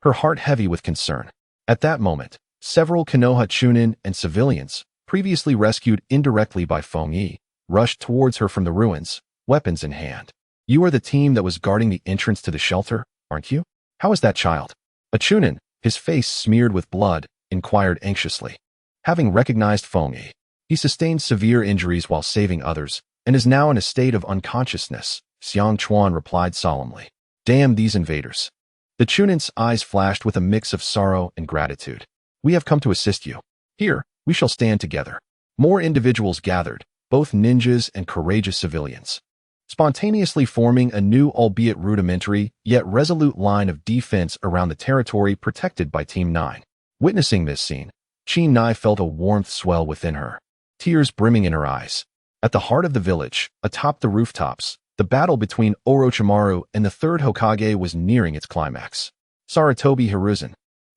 her heart heavy with concern. At that moment, several Konoha Chunin and civilians, previously rescued indirectly by Feng Yi, rushed towards her from the ruins, weapons in hand. You are the team that was guarding the entrance to the shelter, aren't you? How is that child? A Chunin, his face smeared with blood, inquired anxiously. Having recognized Feng Yi, he sustained severe injuries while saving others, and is now in a state of unconsciousness, Xiangchuan replied solemnly. Damn these invaders. The Chunin's eyes flashed with a mix of sorrow and gratitude. We have come to assist you. Here, we shall stand together. More individuals gathered, both ninjas and courageous civilians. spontaneously forming a new, albeit rudimentary, yet resolute line of defense around the territory protected by Team 9. Witnessing this scene, Chi-Nai felt a warmth swell within her, tears brimming in her eyes. At the heart of the village, atop the rooftops, the battle between Orochimaru and the third Hokage was nearing its climax. Sarutobi Hiruzen,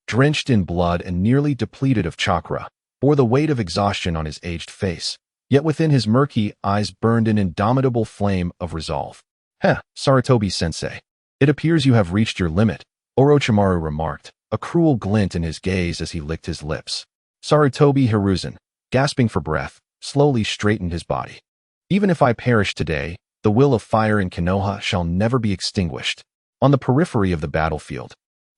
drenched in blood and nearly depleted of chakra, bore the weight of exhaustion on his aged face, yet within his murky eyes burned an indomitable flame of resolve. Sarutobi-sensei, it appears you have reached your limit, Orochimaru remarked, a cruel glint in his gaze as he licked his lips. Sarutobi Hiruzen, gasping for breath, slowly straightened his body. Even if I perish today, the will of fire in Konoha shall never be extinguished. On the periphery of the battlefield,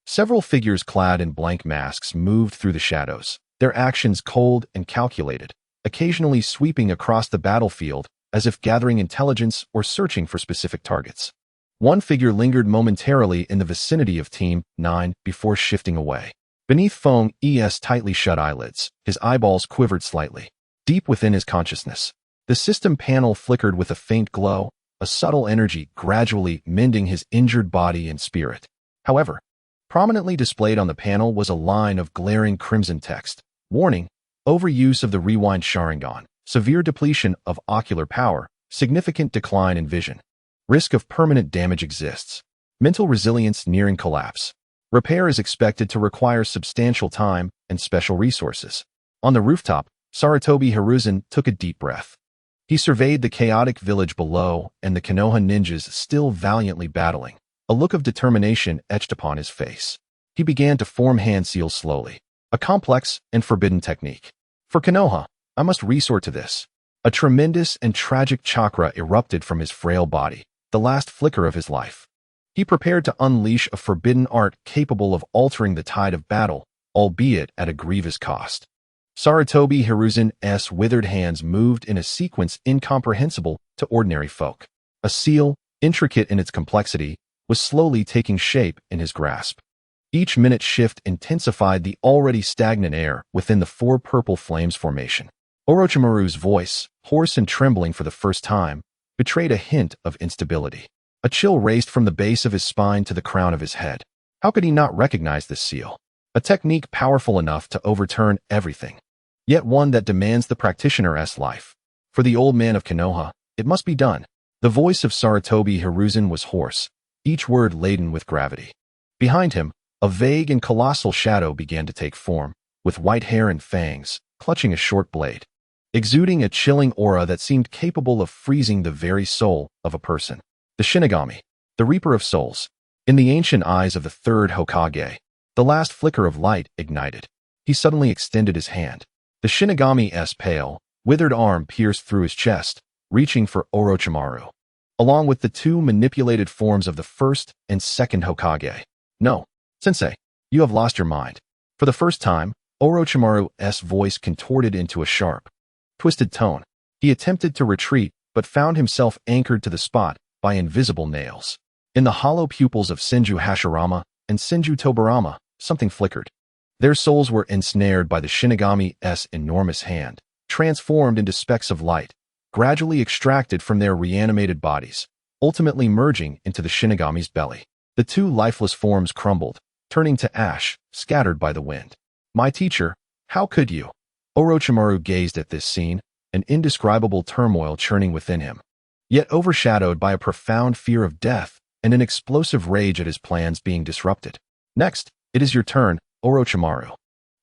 several figures clad in blank masks moved through the shadows, their actions cold and calculated, occasionally sweeping across the battlefield as if gathering intelligence or searching for specific targets. One figure lingered momentarily in the vicinity of Team 9 before shifting away. Beneath Feng-E's tightly shut eyelids, his eyeballs quivered slightly. Deep within his consciousness, the system panel flickered with a faint glow, a subtle energy gradually mending his injured body and spirit. However, prominently displayed on the panel was a line of glaring crimson text. Warning: overuse of the rewind Sharingan, severe depletion of ocular power, significant decline in vision. Risk of permanent damage exists. Mental resilience nearing collapse. Repair is expected to require substantial time and special resources. On the rooftop, Sarutobi Hiruzen took a deep breath. He surveyed the chaotic village below and the Konoha ninjas still valiantly battling, a look of determination etched upon his face. He began to form hand seals slowly, a complex and forbidden technique. For Konoha, I must resort to this. A tremendous and tragic chakra erupted from his frail body, the last flicker of his life. He prepared to unleash a forbidden art capable of altering the tide of battle, albeit at a grievous cost. Sarutobi Hiruzen's withered hands moved in a sequence incomprehensible to ordinary folk. A seal, intricate in its complexity, was slowly taking shape in his grasp. Each minute shift intensified the already stagnant air within the four purple flames formation. Orochimaru's voice, hoarse and trembling for the first time, betrayed a hint of instability. A chill raced from the base of his spine to the crown of his head. How could he not recognize this seal? A technique powerful enough to overturn everything, yet one that demands the practitioner's life. For the old man of Konoha, it must be done. The voice of Sarutobi Hiruzen was hoarse, each word laden with gravity. Behind him, a vague and colossal shadow began to take form, with white hair and fangs, clutching a short blade, exuding a chilling aura that seemed capable of freezing the very soul of a person. The Shinigami, the Reaper of Souls. In the ancient eyes of the third Hokage, the last flicker of light ignited. He suddenly extended his hand. The Shinigami's pale, withered arm pierced through his chest, reaching for Orochimaru, along with the two manipulated forms of the first and second Hokage. No, Sensei, you have lost your mind. For the first time, Orochimaru's voice contorted into a sharp, twisted tone. He attempted to retreat, but found himself anchored to the spot by invisible nails. In the hollow pupils of Senju Hashirama and Senju Tobirama, something flickered. Their souls were ensnared by the Shinigami's enormous hand, transformed into specks of light, gradually extracted from their reanimated bodies, ultimately merging into the Shinigami's belly. The two lifeless forms crumbled, turning to ash, scattered by the wind. My teacher, how could you? Orochimaru gazed at this scene, an indescribable turmoil churning within him, yet overshadowed by a profound fear of death and an explosive rage at his plans being disrupted. Next, it is your turn, Orochimaru.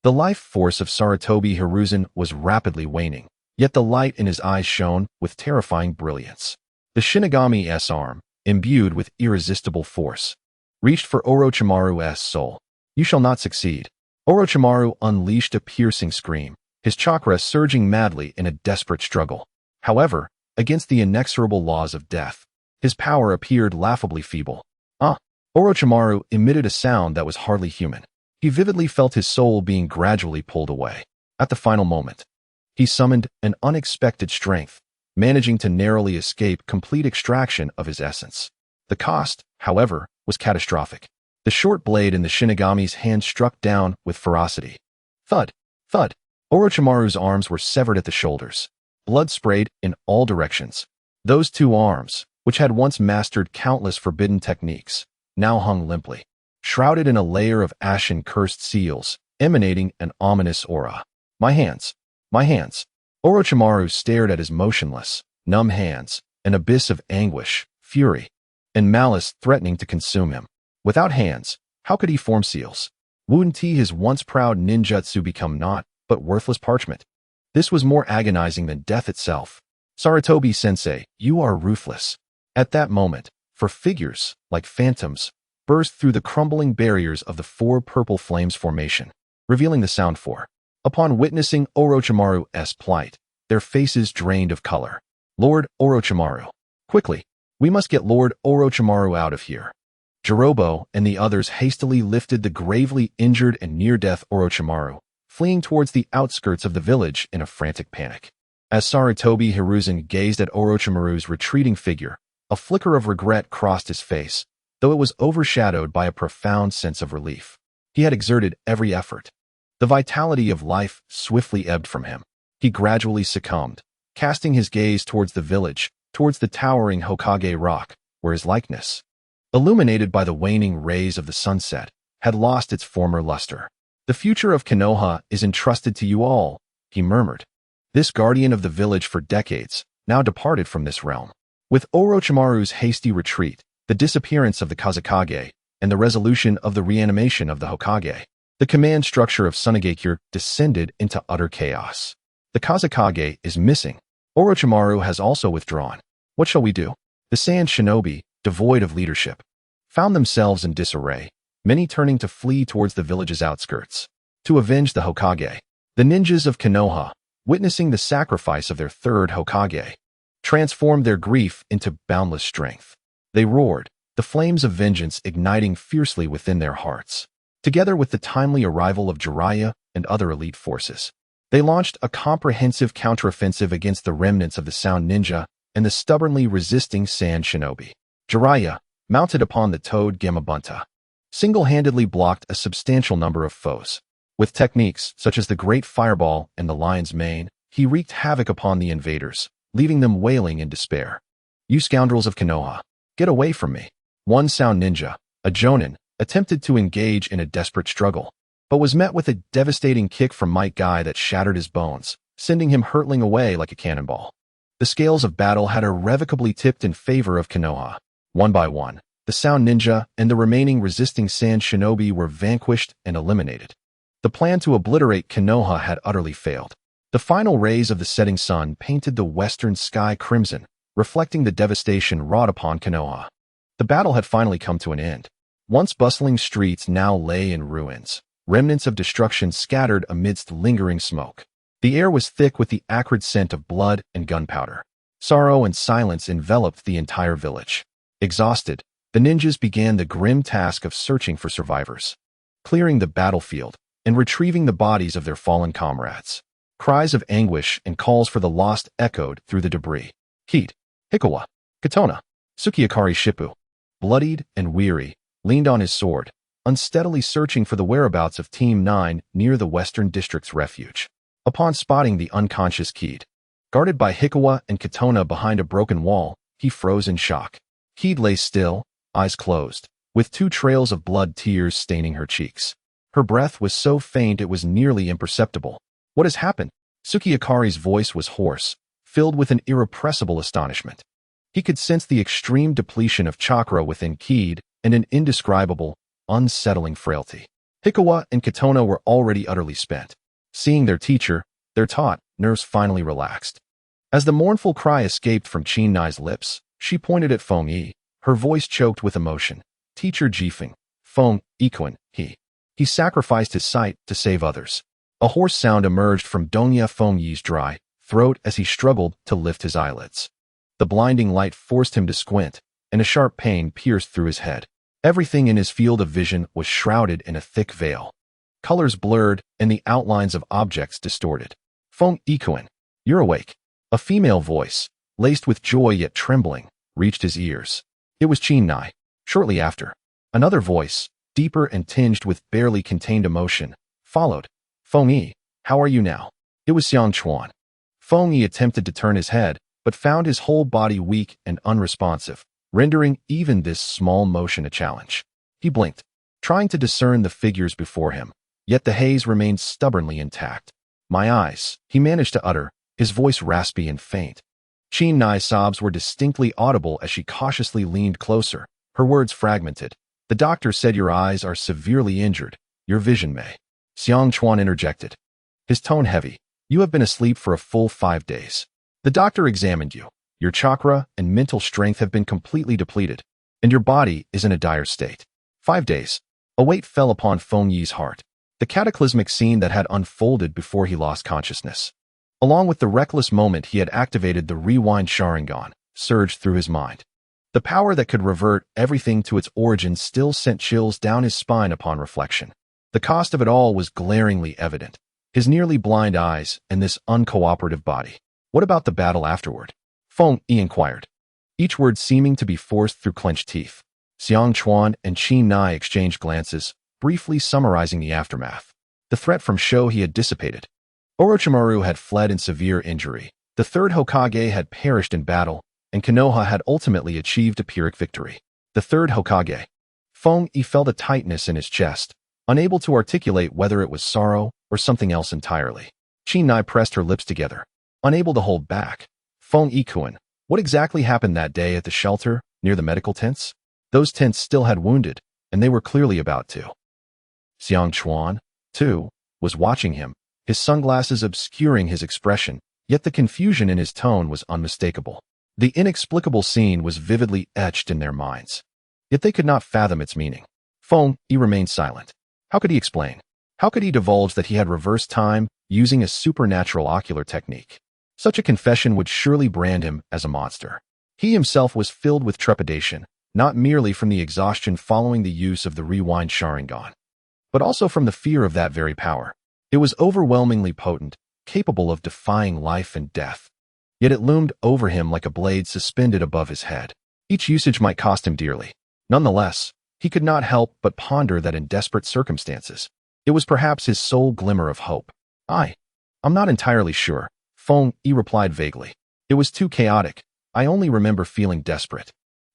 The life force of Sarutobi Hiruzen was rapidly waning, yet the light in his eyes shone with terrifying brilliance. The Shinigami's arm, imbued with irresistible force, reached for Orochimaru's soul. You shall not succeed. Orochimaru unleashed a piercing scream, his chakra surging madly in a desperate struggle. However, against the inexorable laws of death, his power appeared laughably feeble. Orochimaru emitted a sound that was hardly human. He vividly felt his soul being gradually pulled away. At the final moment, he summoned an unexpected strength, managing to narrowly escape complete extraction of his essence. The cost, however, was catastrophic. The short blade in the Shinigami's hand struck down with ferocity. Thud, thud. Orochimaru's arms were severed at the shoulders. Blood sprayed in all directions. Those two arms, which had once mastered countless forbidden techniques, now hung limply, shrouded in a layer of ashen cursed seals, emanating an ominous aura. My hands. My hands. Orochimaru stared at his motionless, numb hands, an abyss of anguish, fury, and malice threatening to consume him. Without hands, how could he form seals? Wouldn't his once proud ninjutsu become naught but worthless parchment? This was more agonizing than death itself. Sarutobi-sensei, you are ruthless. At that moment, four figures, like phantoms, burst through the crumbling barriers of the four purple flames formation, revealing the sound four. Upon witnessing Orochimaru's plight, their faces drained of color. Lord Orochimaru. Quickly, we must get Lord Orochimaru out of here. Jirobo and the others hastily lifted the gravely injured and near-death Orochimaru, fleeing towards the outskirts of the village in a frantic panic. As Sarutobi Hiruzen gazed at Orochimaru's retreating figure, a flicker of regret crossed his face, though it was overshadowed by a profound sense of relief. He had exerted every effort. The vitality of life swiftly ebbed from him. He gradually succumbed, casting his gaze towards the village, towards the towering Hokage rock, where his likeness, illuminated by the waning rays of the sunset, had lost its former luster. The future of Konoha is entrusted to you all, he murmured. This guardian of the village for decades, now departed from this realm. With Orochimaru's hasty retreat, the disappearance of the Kazekage, and the resolution of the reanimation of the Hokage, the command structure of Mangekyō descended into utter chaos. The Kazekage is missing. Orochimaru has also withdrawn. What shall we do? The Sand Shinobi, devoid of leadership, found themselves in disarray, many turning to flee towards the village's outskirts. To avenge the Hokage, the ninjas of Konoha, witnessing the sacrifice of their third Hokage, transformed their grief into boundless strength. They roared, the flames of vengeance igniting fiercely within their hearts. Together with the timely arrival of Jiraiya and other elite forces, they launched a comprehensive counteroffensive against the remnants of the Sound Ninja and the stubbornly resisting Sand Shinobi. Jiraiya, mounted upon the toad Gamabunta, single-handedly blocked a substantial number of foes. With techniques such as the Great Fireball and the Lion's Mane, he wreaked havoc upon the invaders, leaving them wailing in despair. You scoundrels of Konoha, get away from me. One Sound Ninja, a Jonin, attempted to engage in a desperate struggle, but was met with a devastating kick from Might Guy that shattered his bones, sending him hurtling away like a cannonball. The scales of battle had irrevocably tipped in favor of Konoha. One by one, the Sound Ninja and the remaining resisting Sand Shinobi were vanquished and eliminated. The plan to obliterate Konoha had utterly failed. The final rays of the setting sun painted the western sky crimson, reflecting the devastation wrought upon Konoha. The battle had finally come to an end. Once bustling streets now lay in ruins, remnants of destruction scattered amidst lingering smoke. The air was thick with the acrid scent of blood and gunpowder. Sorrow and silence enveloped the entire village. Exhausted, the ninjas began the grim task of searching for survivors, clearing the battlefield, and retrieving the bodies of their fallen comrades. Cries of anguish and calls for the lost echoed through the debris. Heat, Hikawa, Katona, Tsukiakari Shippu, bloodied and weary, leaned on his sword, unsteadily searching for the whereabouts of Team 9 near the Western District's refuge. Upon spotting the unconscious Keed, guarded by Hikawa and Katona behind a broken wall, he froze in shock. Keed lay still, eyes closed, with two trails of blood tears staining her cheeks. Her breath was so faint it was nearly imperceptible. What has happened? Tsukiakari's voice was hoarse, filled with an irrepressible astonishment. He could sense the extreme depletion of chakra within Keed and an indescribable, unsettling frailty. Hikawa and Katona were already utterly spent. Seeing their teacher, their taut, nerves finally relaxed. As the mournful cry escaped from Chin-Nai's lips, she pointed at Feng Yi, her voice choked with emotion. Teacher Jifeng, Feng Yiquan, he sacrificed his sight to save others. A hoarse sound emerged from Donya Feng Yi's dry throat as he struggled to lift his eyelids. The blinding light forced him to squint, and a sharp pain pierced through his head. Everything in his field of vision was shrouded in a thick veil. Colors blurred, and the outlines of objects distorted. Feng Yiquan, you're awake. A female voice, laced with joy yet trembling, reached his ears. It was Chin-Nai. Shortly after, another voice, deeper and tinged with barely contained emotion, followed. Feng Yi, how are you now? It was Xiang Chuan. Feng Yi attempted to turn his head, but found his whole body weak and unresponsive, rendering even this small motion a challenge. He blinked, trying to discern the figures before him, yet the haze remained stubbornly intact. "My eyes," he managed to utter, his voice raspy and faint. Chen Nai's sobs were distinctly audible as she cautiously leaned closer, her words fragmented. "The doctor said your eyes are severely injured. Your vision may." Xiang Chuan interjected, his tone heavy. "You have been asleep for a full 5 days. The doctor examined you. Your chakra and mental strength have been completely depleted, and your body is in a dire state." 5 days. A weight fell upon Feng Yi's heart. The cataclysmic scene that had unfolded before he lost consciousness, along with the reckless moment he had activated the rewind Sharingan, surged through his mind. The power that could revert everything to its origin still sent chills down his spine upon reflection. The cost of it all was glaringly evident. His nearly blind eyes and this uncooperative body. What about the battle afterward? Feng Yi inquired, each word seeming to be forced through clenched teeth. Xiang Chuan and Chen Nai exchanged glances, briefly summarizing the aftermath. The threat from Shou he had dissipated. Orochimaru had fled in severe injury. The third Hokage had perished in battle, and Konoha had ultimately achieved a Pyrrhic victory. The third Hokage. Feng Yi felt a tightness in his chest, unable to articulate whether it was sorrow or something else entirely. Chen Nai pressed her lips together, unable to hold back. "Feng Yi-kun, what exactly happened that day at the shelter near the medical tents?" Those tents still had wounded, and they were clearly about to. Xiang Chuan, too, was watching him, his sunglasses obscuring his expression, yet the confusion in his tone was unmistakable. The inexplicable scene was vividly etched in their minds, yet they could not fathom its meaning. Feng Yi remained silent. How could he explain? How could he divulge that he had reversed time using a supernatural ocular technique? Such a confession would surely brand him as a monster. He himself was filled with trepidation, not merely from the exhaustion following the use of the rewind Sharingan, but also from the fear of that very power. It was overwhelmingly potent, capable of defying life and death. Yet it loomed over him like a blade suspended above his head. Each usage might cost him dearly. Nonetheless, he could not help but ponder that in desperate circumstances, it was perhaps his sole glimmer of hope. I'm not entirely sure," Feng Yi replied vaguely. "It was too chaotic. I only remember feeling desperate,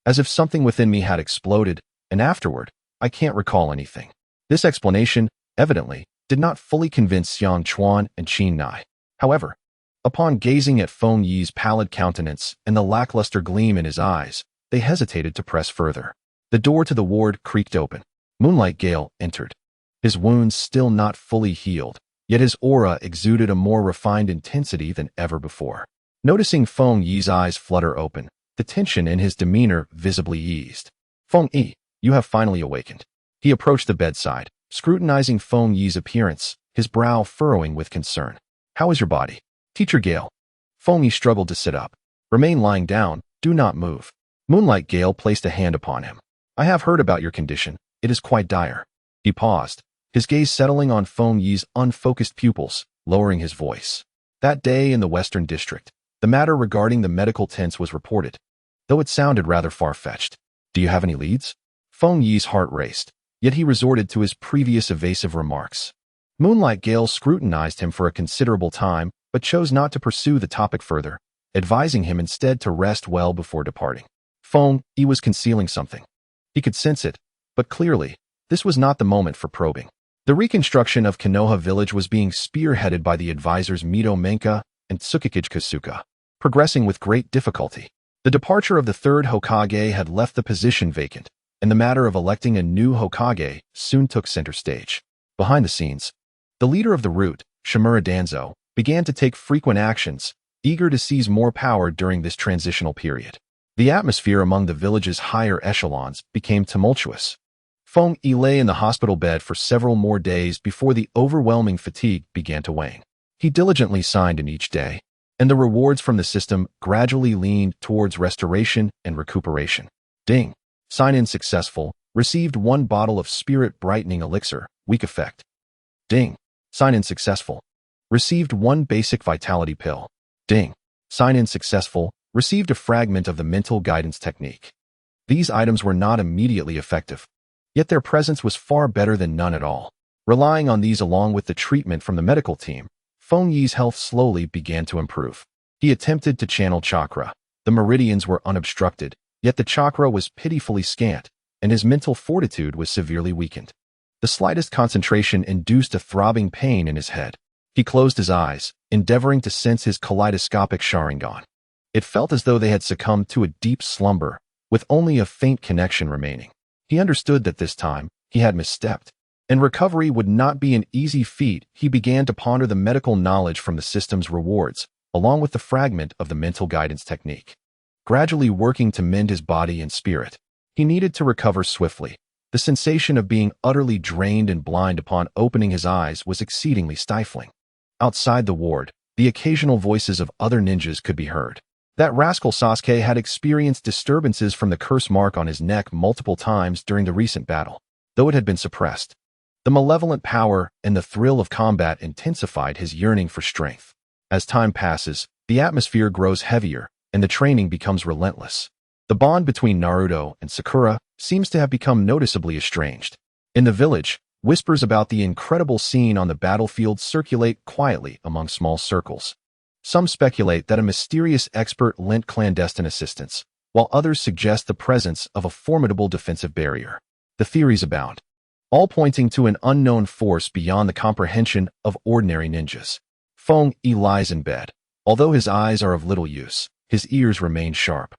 as if something within me had exploded, and afterward, I can't recall anything." This explanation, evidently, did not fully convince Xiang Chuan and Chen Nai. However, upon gazing at Feng Yi's pallid countenance and the lackluster gleam in his eyes, they hesitated to press further. The door to the ward creaked open. Moonlight Gale entered. His wounds still not fully healed, yet his aura exuded a more refined intensity than ever before. Noticing Feng Yi's eyes flutter open, the tension in his demeanor visibly eased. "Feng Yi, you have finally awakened." He approached the bedside, scrutinizing Feng Yi's appearance, his brow furrowing with concern. "How is your body?" "Teacher Gale." Feng Yi struggled to sit up. "Remain lying down, do not move." Moonlight Gale placed a hand upon him. "I have heard about your condition. It is quite dire." He paused, his gaze settling on Feng Yi's unfocused pupils, lowering his voice. "That day in the Western District, the matter regarding the medical tents was reported, though it sounded rather far-fetched. Do you have any leads?" Feng Yi's heart raced, yet he resorted to his previous evasive remarks. Moonlight Gale scrutinized him for a considerable time, but chose not to pursue the topic further, advising him instead to rest well before departing. Feng Yi was concealing something. He could sense it, but clearly, this was not the moment for probing. The reconstruction of Konoha village was being spearheaded by the advisors Mito Menka and Tsukikage Kasuka, progressing with great difficulty. The departure of the third Hokage had left the position vacant, and the matter of electing a new Hokage soon took center stage. Behind the scenes, the leader of the route, Shimura Danzo, began to take frequent actions, eager to seize more power during this transitional period. The atmosphere among the village's higher echelons became tumultuous. Feng Yi lay in the hospital bed for several more days before the overwhelming fatigue began to wane. He diligently signed in each day, and the rewards from the system gradually leaned towards restoration and recuperation. Ding. Sign-in successful. Received 1 bottle of spirit-brightening elixir. Weak effect. Ding. Sign-in successful. Received 1 basic vitality pill. Ding. Sign-in successful. Received a fragment of the mental guidance technique. These items were not immediately effective, yet their presence was far better than none at all. Relying on these along with the treatment from the medical team, Feng Yi's health slowly began to improve. He attempted to channel chakra. The meridians were unobstructed, yet the chakra was pitifully scant, and his mental fortitude was severely weakened. The slightest concentration induced a throbbing pain in his head. He closed his eyes, endeavoring to sense his kaleidoscopic Sharingan. It felt as though they had succumbed to a deep slumber, with only a faint connection remaining. He understood that this time, he had misstepped, and recovery would not be an easy feat. He began to ponder the medical knowledge from the system's rewards, along with the fragment of the mental guidance technique. Gradually working to mend his body and spirit, he needed to recover swiftly. The sensation of being utterly drained and blind upon opening his eyes was exceedingly stifling. Outside the ward, the occasional voices of other ninjas could be heard. That rascal Sasuke had experienced disturbances from the curse mark on his neck multiple times during the recent battle, though it had been suppressed. The malevolent power and the thrill of combat intensified his yearning for strength. As time passes, the atmosphere grows heavier, and the training becomes relentless. The bond between Naruto and Sakura seems to have become noticeably estranged. In the village, whispers about the incredible scene on the battlefield circulate quietly among small circles. Some speculate that a mysterious expert lent clandestine assistance, while others suggest the presence of a formidable defensive barrier. The theories abound, all pointing to an unknown force beyond the comprehension of ordinary ninjas. Feng Yi lies in bed. Although his eyes are of little use, his ears remain sharp.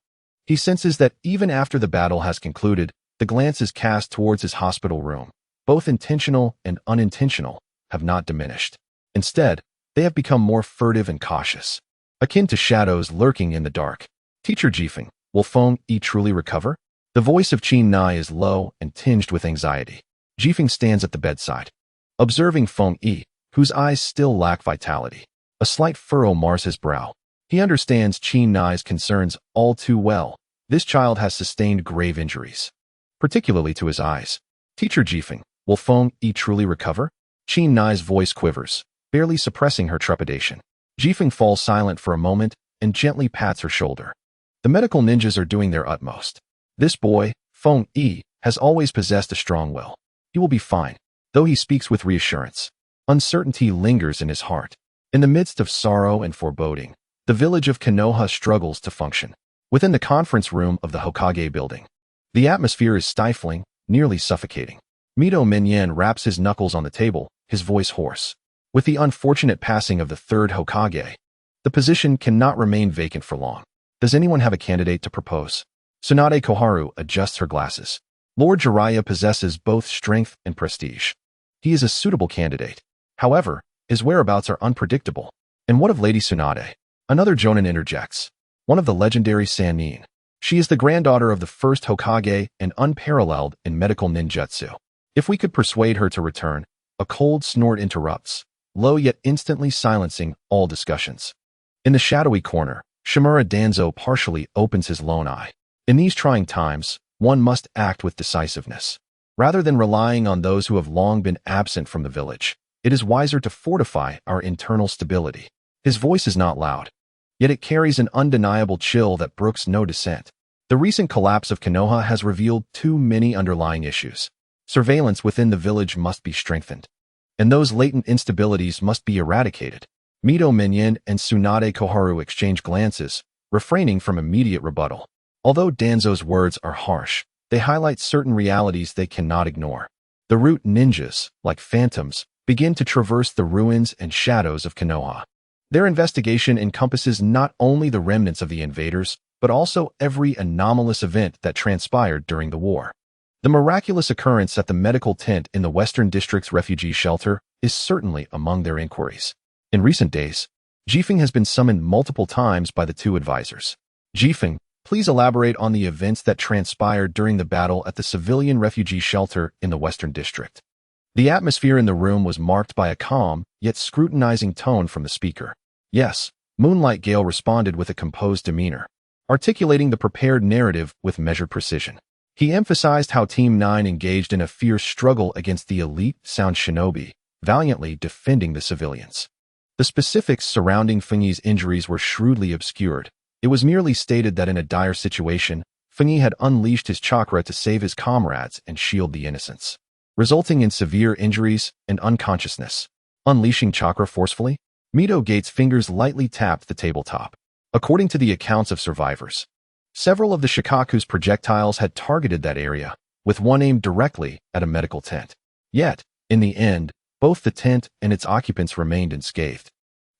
He senses that even after the battle has concluded, the glances cast towards his hospital room, both intentional and unintentional, have not diminished. Instead, they have become more furtive and cautious, akin to shadows lurking in the dark. Teacher Jifeng, will Feng Yi truly recover? The voice of Qin Nai is low and tinged with anxiety. Jifeng stands at the bedside, observing Feng Yi, whose eyes still lack vitality. A slight furrow mars his brow. He understands Qin Nai's concerns all too well. This child has sustained grave injuries, particularly to his eyes. Teacher Jifeng, will Feng Yi truly recover? Qin Nai's voice quivers, barely suppressing her trepidation. Jifeng falls silent for a moment and gently pats her shoulder. The medical ninjas are doing their utmost. This boy, Feng Yi, has always possessed a strong will. He will be fine, though he speaks with reassurance. Uncertainty lingers in his heart. In the midst of sorrow and foreboding, the village of Konoha struggles to function. Within the conference room of the Hokage building, the atmosphere is stifling, nearly suffocating. Mito Minyan raps his knuckles on the table, his voice hoarse. With the unfortunate passing of the third Hokage, the position cannot remain vacant for long. Does anyone have a candidate to propose? Tsunade Koharu adjusts her glasses. Lord Jiraiya possesses both strength and prestige. He is a suitable candidate. However, his whereabouts are unpredictable. And what of Lady Tsunade? Another Jonin interjects. One of the legendary Sannin. She is the granddaughter of the first Hokage and unparalleled in medical ninjutsu. If we could persuade her to return, a cold snort interrupts, low yet instantly silencing all discussions. In the shadowy corner, Shimura Danzo partially opens his lone eye. In these trying times, one must act with decisiveness. Rather than relying on those who have long been absent from the village, it is wiser to fortify our internal stability. His voice is not loud, yet it carries an undeniable chill that brooks no dissent. The recent collapse of Konoha has revealed too many underlying issues. Surveillance within the village must be strengthened, and those latent instabilities must be eradicated. Mito Minyan and Tsunade Koharu exchange glances, refraining from immediate rebuttal. Although Danzo's words are harsh, they highlight certain realities they cannot ignore. The root ninjas, like phantoms, begin to traverse the ruins and shadows of Konoha. Their investigation encompasses not only the remnants of the invaders, but also every anomalous event that transpired during the war. The miraculous occurrence at the medical tent in the Western District's refugee shelter is certainly among their inquiries. In recent days, Jifeng has been summoned multiple times by the two advisors. Jifeng, please elaborate on the events that transpired during the battle at the civilian refugee shelter in the Western District. The atmosphere in the room was marked by a calm, yet scrutinizing tone from the speaker. Yes, Moonlight Gale responded with a composed demeanor, articulating the prepared narrative with measured precision. He emphasized how Team 9 engaged in a fierce struggle against the elite Sound Shinobi, valiantly defending the civilians. The specifics surrounding Feng Yi's injuries were shrewdly obscured. It was merely stated that in a dire situation, Feng Yi had unleashed his chakra to save his comrades and shield the innocents, resulting in severe injuries and unconsciousness. Unleashing chakra forcefully? Mito Gate's fingers lightly tapped the tabletop. According to the accounts of survivors, several of the Shikaku's projectiles had targeted that area, with one aimed directly at a medical tent. Yet, in the end, both the tent and its occupants remained unscathed.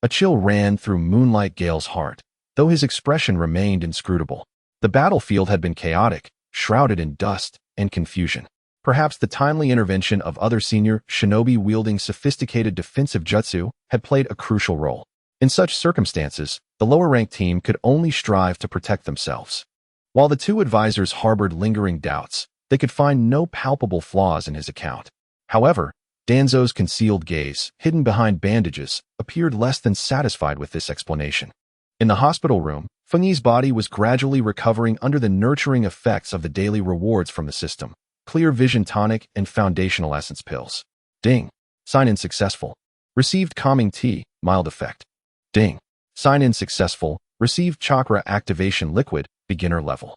A chill ran through Moonlight Gale's heart, though his expression remained inscrutable. The battlefield had been chaotic, shrouded in dust and confusion. Perhaps the timely intervention of other senior shinobi wielding sophisticated defensive jutsu had played a crucial role. In such circumstances, the lower-ranked team could only strive to protect themselves. While the two advisors harbored lingering doubts, they could find no palpable flaws in his account. However, Danzo's concealed gaze, hidden behind bandages, appeared less than satisfied with this explanation. In the hospital room, Fengyi's body was gradually recovering under the nurturing effects of the daily rewards from the system: Clear Vision Tonic and Foundational Essence Pills. Ding. Sign-in successful. Received Calming Tea, mild effect. Ding. Sign-in successful. Received Chakra Activation Liquid, beginner level.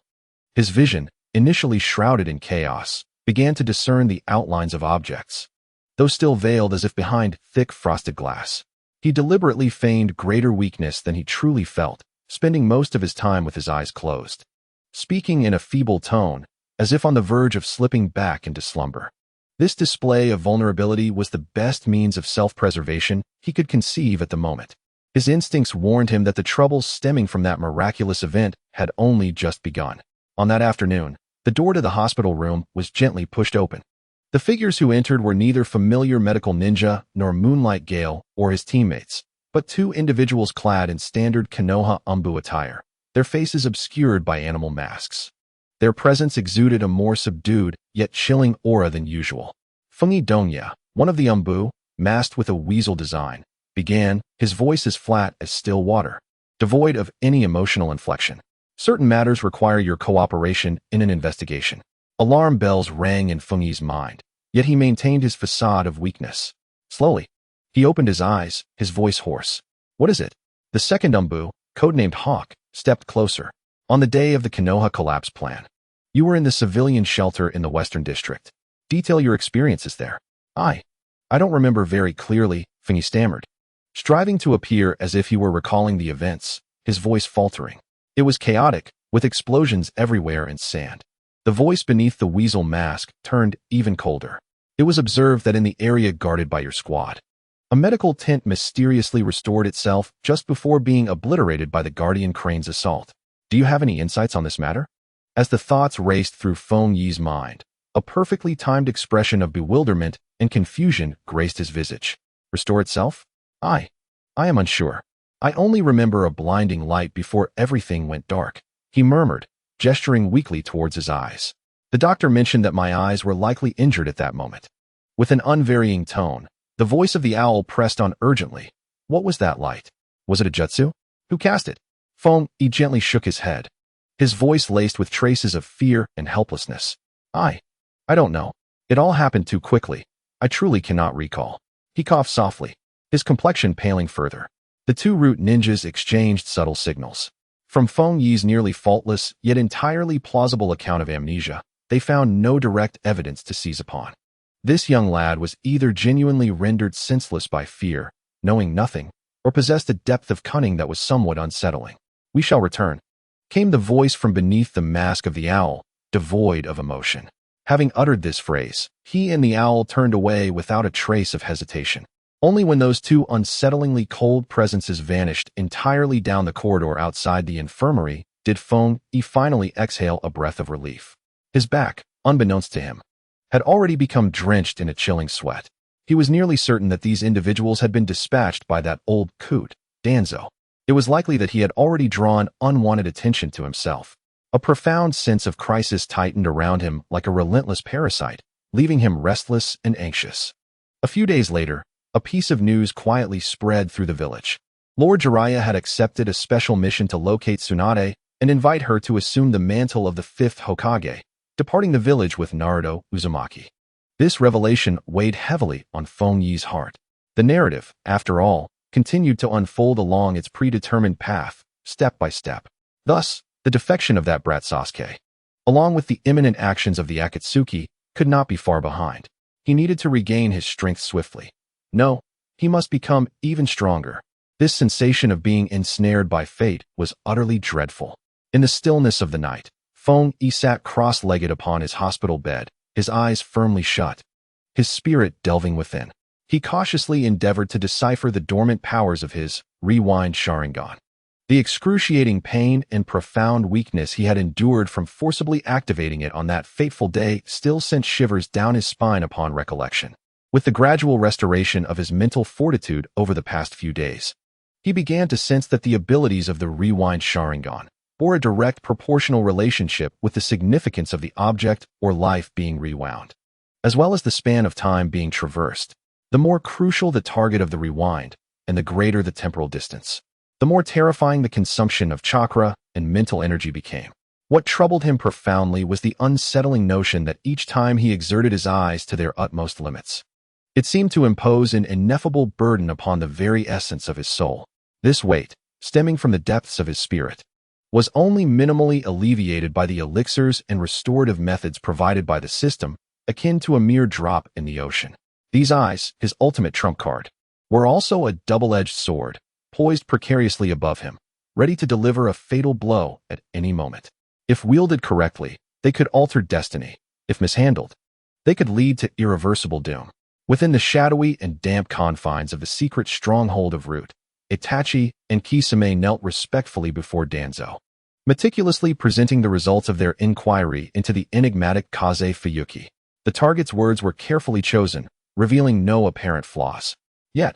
His vision, initially shrouded in chaos, began to discern the outlines of objects. Though still veiled as if behind thick frosted glass, he deliberately feigned greater weakness than he truly felt, spending most of his time with his eyes closed, speaking in a feeble tone, as if on the verge of slipping back into slumber. This display of vulnerability was the best means of self-preservation he could conceive at the moment. His instincts warned him that the troubles stemming from that miraculous event had only just begun. On that afternoon, the door to the hospital room was gently pushed open. The figures who entered were neither familiar medical ninja nor Moonlight Gale or his teammates, but two individuals clad in standard Konoha Umbu attire, their faces obscured by animal masks. Their presence exuded a more subdued, yet chilling aura than usual. Fengyi Dongya, one of the Umbu, masked with a weasel design, began, his voice as flat as still water, devoid of any emotional inflection. Certain matters require your cooperation in an investigation. Alarm bells rang in Fengyi's mind, yet he maintained his facade of weakness. Slowly, he opened his eyes, his voice hoarse. What is it? The second Umbu, codenamed Hawk, stepped closer. On the day of the Konoha collapse plan, you were in the civilian shelter in the Western District. Detail your experiences there. I don't remember very clearly, Fengyi stammered, striving to appear as if he were recalling the events, his voice faltering. It was chaotic, with explosions everywhere and sand. The voice beneath the weasel mask turned even colder. It was observed that in the area guarded by your squad, a medical tent mysteriously restored itself just before being obliterated by the Guardian Crane's assault. Do you have any insights on this matter? As the thoughts raced through Fengyi's mind, a perfectly timed expression of bewilderment and confusion graced his visage. Restore itself? I am unsure. I only remember a blinding light before everything went dark, he murmured, gesturing weakly towards his eyes. The doctor mentioned that my eyes were likely injured at that moment. With an unvarying tone, the voice of the owl pressed on urgently. What was that light? Was it a jutsu? Who cast it? Fengyi gently shook his head, his voice laced with traces of fear and helplessness. I don't know. It all happened too quickly. I truly cannot recall. He coughed softly, his complexion paling further. The two root ninjas exchanged subtle signals. From Fengyi's nearly faultless, yet entirely plausible account of amnesia, they found no direct evidence to seize upon. This young lad was either genuinely rendered senseless by fear, knowing nothing, or possessed a depth of cunning that was somewhat unsettling. We shall return, came the voice from beneath the mask of the owl, devoid of emotion. Having uttered this phrase, he and the owl turned away without a trace of hesitation. Only when those two unsettlingly cold presences vanished entirely down the corridor outside the infirmary did Fengyi finally exhale a breath of relief. His back, unbeknownst to him, had already become drenched in a chilling sweat. He was nearly certain that these individuals had been dispatched by that old coot, Danzo. It was likely that he had already drawn unwanted attention to himself. A profound sense of crisis tightened around him like a relentless parasite, leaving him restless and anxious. A few days later, a piece of news quietly spread through the village. Lord Jiraiya had accepted a special mission to locate Tsunade and invite her to assume the mantle of the 5th Hokage, departing the village with Naruto Uzumaki. This revelation weighed heavily on Fengyi's heart. The narrative, after all, continued to unfold along its predetermined path, step by step. Thus, the defection of that brat Sasuke, along with the imminent actions of the Akatsuki, could not be far behind. He needed to regain his strength swiftly. No, he must become even stronger. This sensation of being ensnared by fate was utterly dreadful. In the stillness of the night, Feng Yi sat cross-legged upon his hospital bed, his eyes firmly shut, his spirit delving within. He cautiously endeavored to decipher the dormant powers of his rewind Sharingan. The excruciating pain and profound weakness he had endured from forcibly activating it on that fateful day still sent shivers down his spine upon recollection. With the gradual restoration of his mental fortitude over the past few days, he began to sense that the abilities of the rewind Sharingan bore a direct proportional relationship with the significance of the object or life being rewound, as well as the span of time being traversed. The more crucial the target of the rewind, and the greater the temporal distance, the more terrifying the consumption of chakra and mental energy became. What troubled him profoundly was the unsettling notion that each time he exerted his eyes to their utmost limits, it seemed to impose an ineffable burden upon the very essence of his soul. This weight, stemming from the depths of his spirit, was only minimally alleviated by the elixirs and restorative methods provided by the system, akin to a mere drop in the ocean. These eyes, his ultimate trump card, were also a double-edged sword, poised precariously above him, ready to deliver a fatal blow at any moment. If wielded correctly, they could alter destiny. If mishandled, they could lead to irreversible doom. Within the shadowy and damp confines of the secret stronghold of Root, Itachi and Kisame knelt respectfully before Danzo, meticulously presenting the results of their inquiry into the enigmatic Kaze Fuyuki. The target's words were carefully chosen, revealing no apparent flaws. Yet,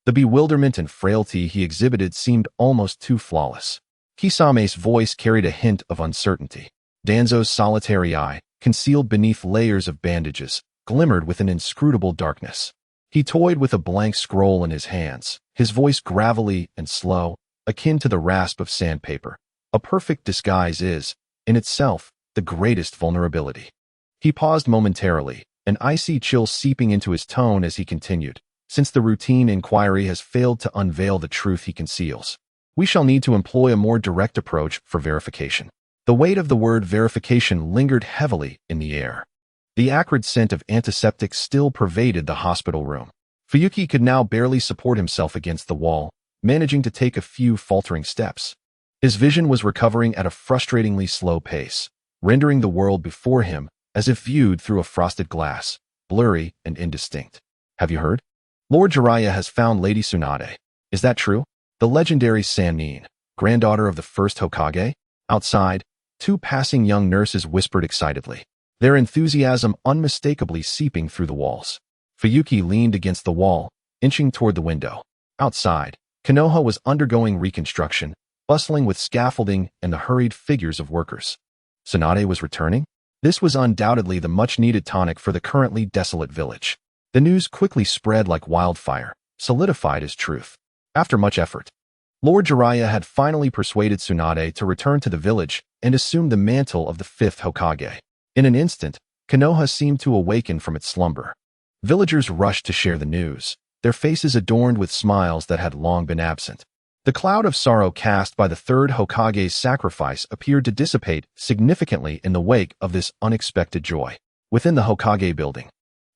the bewilderment and frailty he exhibited seemed almost too flawless. Kisame's voice carried a hint of uncertainty. Danzo's solitary eye, concealed beneath layers of bandages, glimmered with an inscrutable darkness. He toyed with a blank scroll in his hands, his voice gravelly and slow, akin to the rasp of sandpaper. A perfect disguise is, in itself, the greatest vulnerability. He paused momentarily, an icy chill seeping into his tone as he continued. Since the routine inquiry has failed to unveil the truth he conceals, we shall need to employ a more direct approach for verification. The weight of the word verification lingered heavily in the air. The acrid scent of antiseptics still pervaded the hospital room. Fuyuki could now barely support himself against the wall, managing to take a few faltering steps. His vision was recovering at a frustratingly slow pace, rendering the world before him, as if viewed through a frosted glass, blurry and indistinct. Have you heard? Lord Jiraiya has found Lady Tsunade. Is that true? The legendary Sannin, granddaughter of the first Hokage? Outside, two passing young nurses whispered excitedly, their enthusiasm unmistakably seeping through the walls. Fuyuki leaned against the wall, inching toward the window. Outside, Konoha was undergoing reconstruction, bustling with scaffolding and the hurried figures of workers. Tsunade was returning? This was undoubtedly the much-needed tonic for the currently desolate village. The news quickly spread like wildfire, solidified as truth. After much effort, Lord Jiraiya had finally persuaded Tsunade to return to the village and assume the mantle of the fifth Hokage. In an instant, Konoha seemed to awaken from its slumber. Villagers rushed to share the news, their faces adorned with smiles that had long been absent. The cloud of sorrow cast by the third Hokage's sacrifice appeared to dissipate significantly in the wake of this unexpected joy. Within the Hokage building,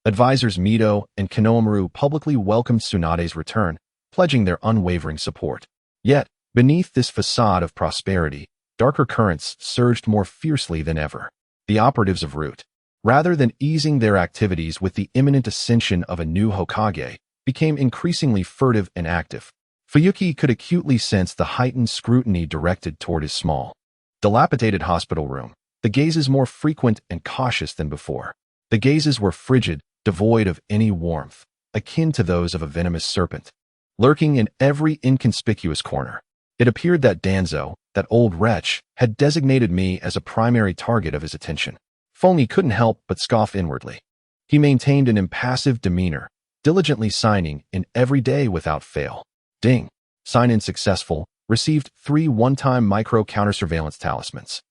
advisors Mito and Konohamaru publicly welcomed Tsunade's return, pledging their unwavering support. Yet, beneath this facade of prosperity, darker currents surged more fiercely than ever. The operatives of Root, rather than easing their activities with the imminent ascension of a new Hokage, became increasingly furtive and active. Fuyuki could acutely sense the heightened scrutiny directed toward his small, dilapidated hospital room, the gazes more frequent and cautious than before. The gazes were frigid, devoid of any warmth, akin to those of a venomous serpent, lurking in every inconspicuous corner. It appeared that Danzo, that old wretch, had designated me as a primary target of his attention. Feng couldn't help but scoff inwardly. He maintained an impassive demeanor, diligently signing in every day without fail. Ding. Sign-in successful. Received 3 one-time micro counter-surveillance talismans.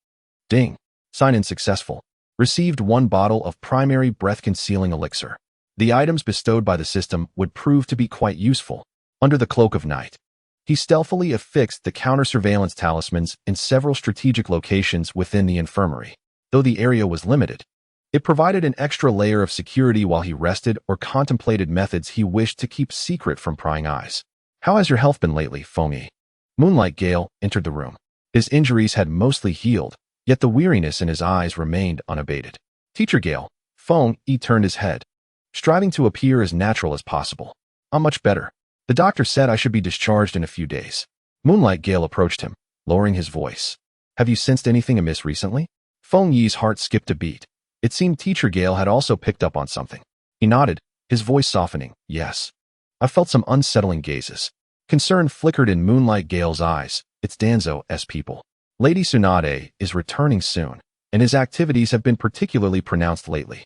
Ding. Sign-in successful. Received 1 bottle of primary breath-concealing elixir. The items bestowed by the system would prove to be quite useful. Under the cloak of night, he stealthily affixed the counter-surveillance talismans in several strategic locations within the infirmary. Though the area was limited, it provided an extra layer of security while he rested or contemplated methods he wished to keep secret from prying eyes. How has your health been lately, Feng? Moonlight Gale entered the room. His injuries had mostly healed, yet the weariness in his eyes remained unabated. Teacher Gale, Feng turned his head, striving to appear as natural as possible. I'm much better. The doctor said I should be discharged in a few days. Moonlight Gale approached him, lowering his voice. Have you sensed anything amiss recently? Feng Yi's heart skipped a beat. It seemed Teacher Gale had also picked up on something. He nodded, his voice softening. Yes. I felt some unsettling gazes. Concern flickered in Moonlight Gale's eyes. It's Danzo's people. Lady Tsunade is returning soon, and his activities have been particularly pronounced lately.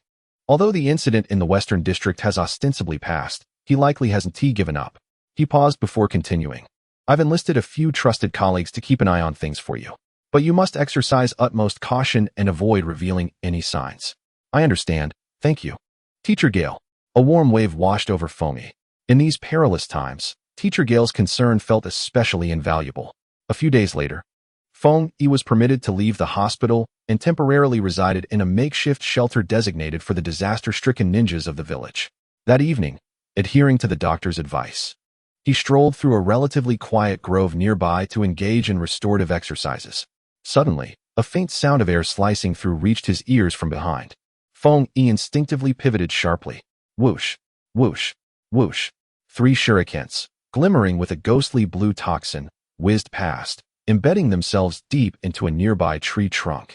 Although the incident in the Western District has ostensibly passed, he likely hasn't given up. He paused before continuing. I've enlisted a few trusted colleagues to keep an eye on things for you. But you must exercise utmost caution and avoid revealing any signs. I understand. Thank you. Teacher Gale. A warm wave washed over Feng. In these perilous times, Teacher Gale's concern felt especially invaluable. A few days later, Feng was permitted to leave the hospital and temporarily resided in a makeshift shelter designated for the disaster-stricken ninjas of the village. That evening, adhering to the doctor's advice, he strolled through a relatively quiet grove nearby to engage in restorative exercises. Suddenly, a faint sound of air slicing through reached his ears from behind. Feng instinctively pivoted sharply. Whoosh, whoosh, whoosh. 3 shurikens, glimmering with a ghostly blue toxin, whizzed past, embedding themselves deep into a nearby tree trunk,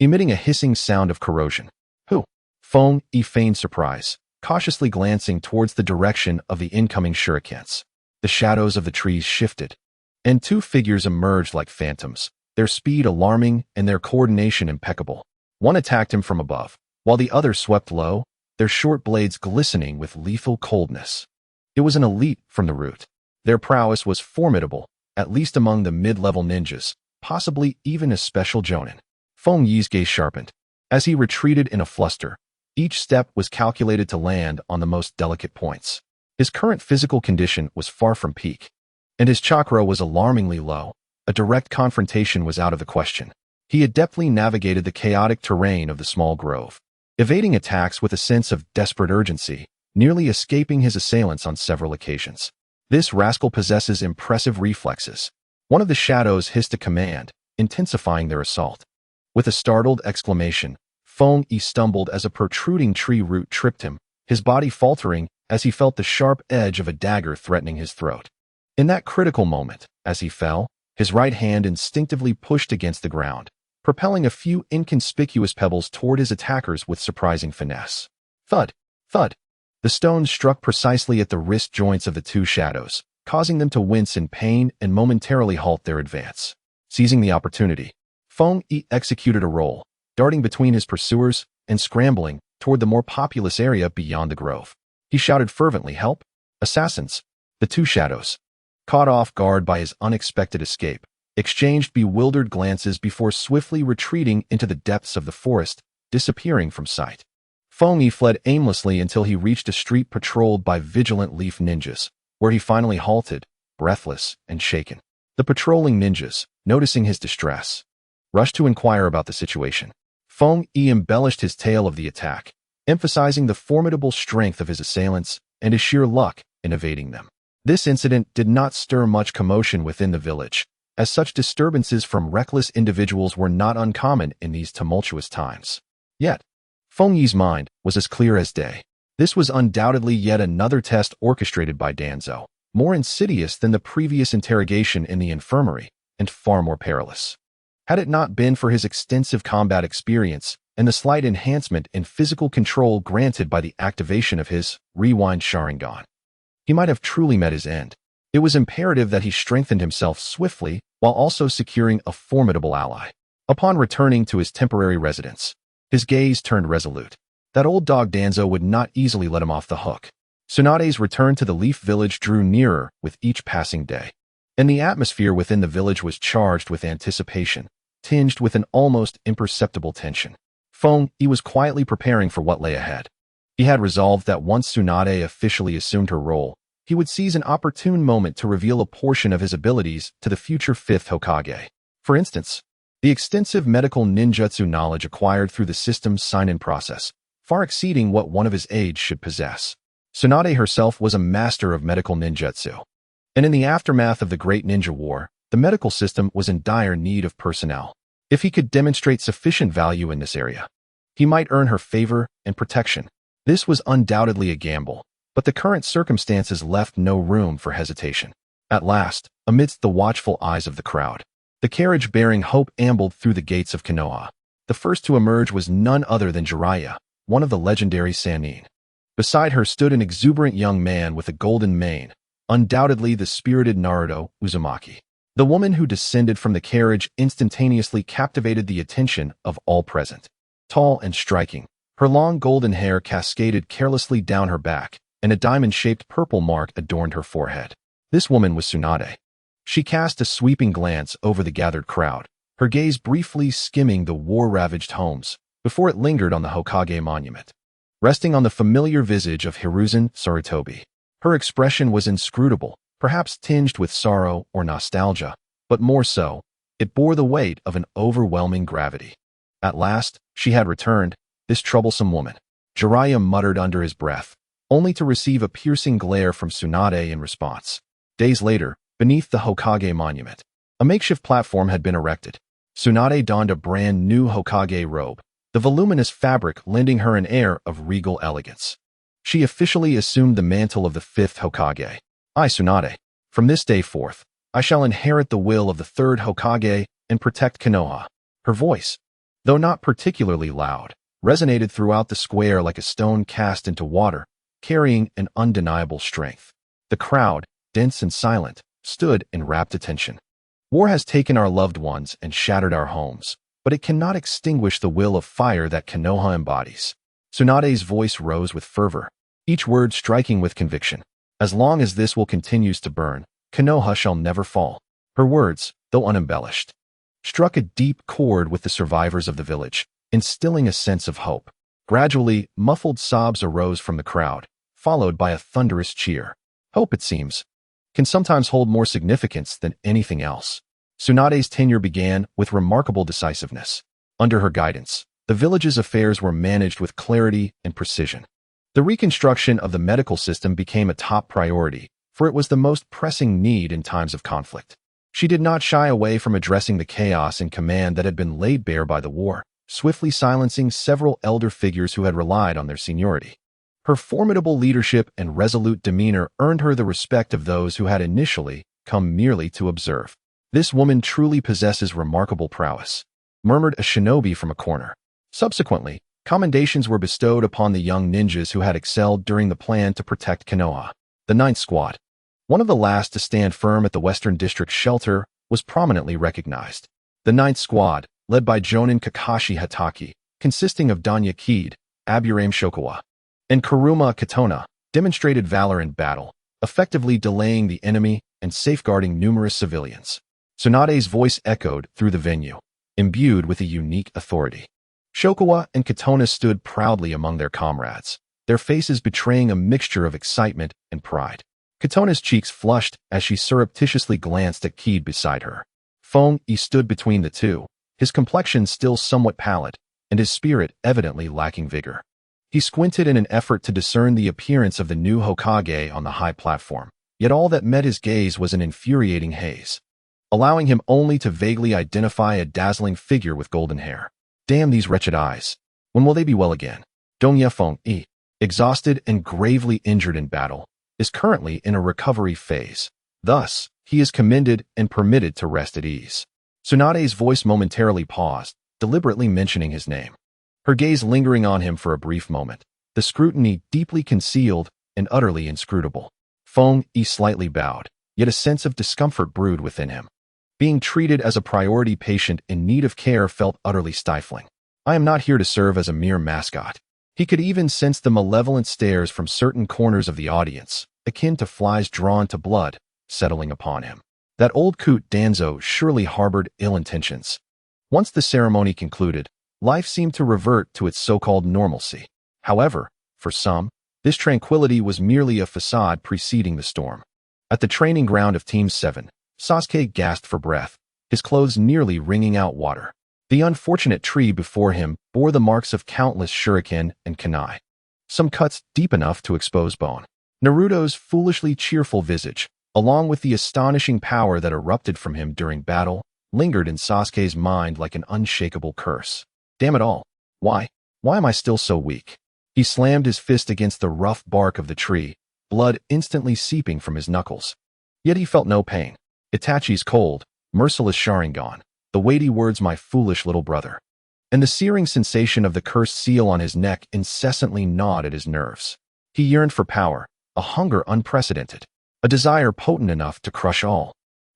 emitting a hissing sound of corrosion. Who? Feng feigned surprise, cautiously glancing towards the direction of the incoming shurikens. The shadows of the trees shifted, and 2 figures emerged like phantoms, their speed alarming and their coordination impeccable. One attacked him from above, while the other swept low, their short blades glistening with lethal coldness. It was an elite from the root. Their prowess was formidable, at least among the mid-level ninjas, possibly even a special jonin. Feng Yi's gaze sharpened. As he retreated in a fluster, each step was calculated to land on the most delicate points. His current physical condition was far from peak, and his chakra was alarmingly low. A direct confrontation was out of the question. He adeptly navigated the chaotic terrain of the small grove, evading attacks with a sense of desperate urgency, nearly escaping his assailants on several occasions. This rascal possesses impressive reflexes. One of the shadows hissed a command, intensifying their assault. With a startled exclamation, Feng stumbled as a protruding tree root tripped him, his body faltering as he felt the sharp edge of a dagger threatening his throat. In that critical moment, as he fell, his right hand instinctively pushed against the ground, propelling a few inconspicuous pebbles toward his attackers with surprising finesse. Thud! Thud! The stones struck precisely at the wrist joints of the 2 shadows, causing them to wince in pain and momentarily halt their advance. Seizing the opportunity, Feng executed a roll, darting between his pursuers and scrambling toward the more populous area beyond the grove. He shouted fervently, "Help! Assassins!" The 2 shadows, caught off guard by his unexpected escape, exchanged bewildered glances before swiftly retreating into the depths of the forest, disappearing from sight. Feng fled aimlessly until he reached a street patrolled by vigilant leaf ninjas, where he finally halted, breathless and shaken. The patrolling ninjas, noticing his distress, rushed to inquire about the situation. Feng embellished his tale of the attack, emphasizing the formidable strength of his assailants and his sheer luck in evading them. This incident did not stir much commotion within the village, as such disturbances from reckless individuals were not uncommon in these tumultuous times. Yet, Feng Yi's mind was as clear as day. This was undoubtedly yet another test orchestrated by Danzo, more insidious than the previous interrogation in the infirmary, and far more perilous. Had it not been for his extensive combat experience and the slight enhancement in physical control granted by the activation of his rewind Sharingan, he might have truly met his end. It was imperative that he strengthened himself swiftly while also securing a formidable ally. Upon returning to his temporary residence, his gaze turned resolute. That old dog Danzo would not easily let him off the hook. Tsunade's return to the Leaf Village drew nearer with each passing day, and the atmosphere within the village was charged with anticipation, tinged with an almost imperceptible tension. Feng was quietly preparing for what lay ahead. He had resolved that once Tsunade officially assumed her role, he would seize an opportune moment to reveal a portion of his abilities to the future 5th Hokage. For instance, the extensive medical ninjutsu knowledge acquired through the system's sign-in process, far exceeding what one of his age should possess. Tsunade herself was a master of medical ninjutsu, And in the aftermath of the Great Ninja War, the medical system was in dire need of personnel. If he could demonstrate sufficient value in this area, he might earn her favor and protection. This was undoubtedly a gamble, but the current circumstances left no room for hesitation. At last, amidst the watchful eyes of the crowd, the carriage bearing Hope ambled through the gates of Konoha. The first to emerge was none other than Jiraiya, one of the legendary Sannin. Beside her stood an exuberant young man with a golden mane, undoubtedly the spirited Naruto Uzumaki. The woman who descended from the carriage instantaneously captivated the attention of all present. Tall and striking, her long golden hair cascaded carelessly down her back, and a diamond-shaped purple mark adorned her forehead. This woman was Tsunade. She cast a sweeping glance over the gathered crowd, her gaze briefly skimming the war-ravaged homes, before it lingered on the Hokage monument. Resting on the familiar visage of Hiruzen Sarutobi, her expression was inscrutable, perhaps tinged with sorrow or nostalgia, but more so, it bore the weight of an overwhelming gravity. At last, she had returned, this troublesome woman. Jiraiya muttered under his breath, only to receive a piercing glare from Tsunade in response. Days later, beneath the Hokage monument, a makeshift platform had been erected. Tsunade donned a brand new Hokage robe, the voluminous fabric lending her an air of regal elegance. She officially assumed the mantle of the fifth Hokage. I, Tsunade, from this day forth, I shall inherit the will of the third Hokage and protect Konoha. Her voice, though not particularly loud, resonated throughout the square like a stone cast into water, carrying an undeniable strength. The crowd, dense and silent, stood in rapt attention. War has taken our loved ones and shattered our homes, but it cannot extinguish the will of fire that Konoha embodies. Tsunade's voice rose with fervor, each word striking with conviction. As long as this will continues to burn, Konoha shall never fall. Her words, though unembellished, struck a deep chord with the survivors of the village, instilling a sense of hope. Gradually, muffled sobs arose from the crowd, followed by a thunderous cheer. Hope, it seems, can sometimes hold more significance than anything else. Tsunade's tenure began with remarkable decisiveness. Under her guidance, the village's affairs were managed with clarity and precision. The reconstruction of the medical system became a top priority, for it was the most pressing need in times of conflict. She did not shy away from addressing the chaos in command that had been laid bare by the war, swiftly silencing several elder figures who had relied on their seniority. Her formidable leadership and resolute demeanor earned her the respect of those who had initially come merely to observe. This woman truly possesses remarkable prowess, murmured a shinobi from a corner. Subsequently, commendations were bestowed upon the young ninjas who had excelled during the plan to protect Konoha. The Ninth Squad, one of the last to stand firm at the Western District's shelter, was prominently recognized. The Ninth Squad, led by Jonin Kakashi Hatake, consisting of Danya Kid, Aburame Shokawa, and Kuruma Katona, demonstrated valor in battle, effectively delaying the enemy and safeguarding numerous civilians. Tsunade's voice echoed through the venue, imbued with a unique authority. Shokawa and Katona stood proudly among their comrades, their faces betraying a mixture of excitement and pride. Katona's cheeks flushed as she surreptitiously glanced at Kid beside her. Feng Yi stood between the two, his complexion still somewhat pallid, and his spirit evidently lacking vigor. He squinted in an effort to discern the appearance of the new Hokage on the high platform, yet all that met his gaze was an infuriating haze, allowing him only to vaguely identify a dazzling figure with golden hair. Damn these wretched eyes. When will they be well again? Dongye Feng Yi, exhausted and gravely injured in battle, is currently in a recovery phase. Thus, he is commended and permitted to rest at ease. Tsunade's voice momentarily paused, deliberately mentioning his name. Her gaze lingering on him for a brief moment, the scrutiny deeply concealed and utterly inscrutable. Feng Yi slightly bowed, yet a sense of discomfort brewed within him. Being treated as a priority patient in need of care felt utterly stifling. I am not here to serve as a mere mascot. He could even sense the malevolent stares from certain corners of the audience, akin to flies drawn to blood, settling upon him. That old coot Danzo surely harbored ill intentions. Once the ceremony concluded, life seemed to revert to its so-called normalcy. However, for some, this tranquility was merely a facade preceding the storm. At the training ground of Team 7, Sasuke gasped for breath, his clothes nearly wringing out water. The unfortunate tree before him bore the marks of countless shuriken and kunai, some cuts deep enough to expose bone. Naruto's foolishly cheerful visage, along with the astonishing power that erupted from him during battle, lingered in Sasuke's mind like an unshakable curse. Damn it all. Why? Why am I still so weak? He slammed his fist against the rough bark of the tree, blood instantly seeping from his knuckles. Yet he felt no pain. Itachi's cold, merciless Sharingan, the weighty words "my foolish little brother," and the searing sensation of the cursed seal on his neck incessantly gnawed at his nerves. He yearned for power, a hunger unprecedented, a desire potent enough to crush all,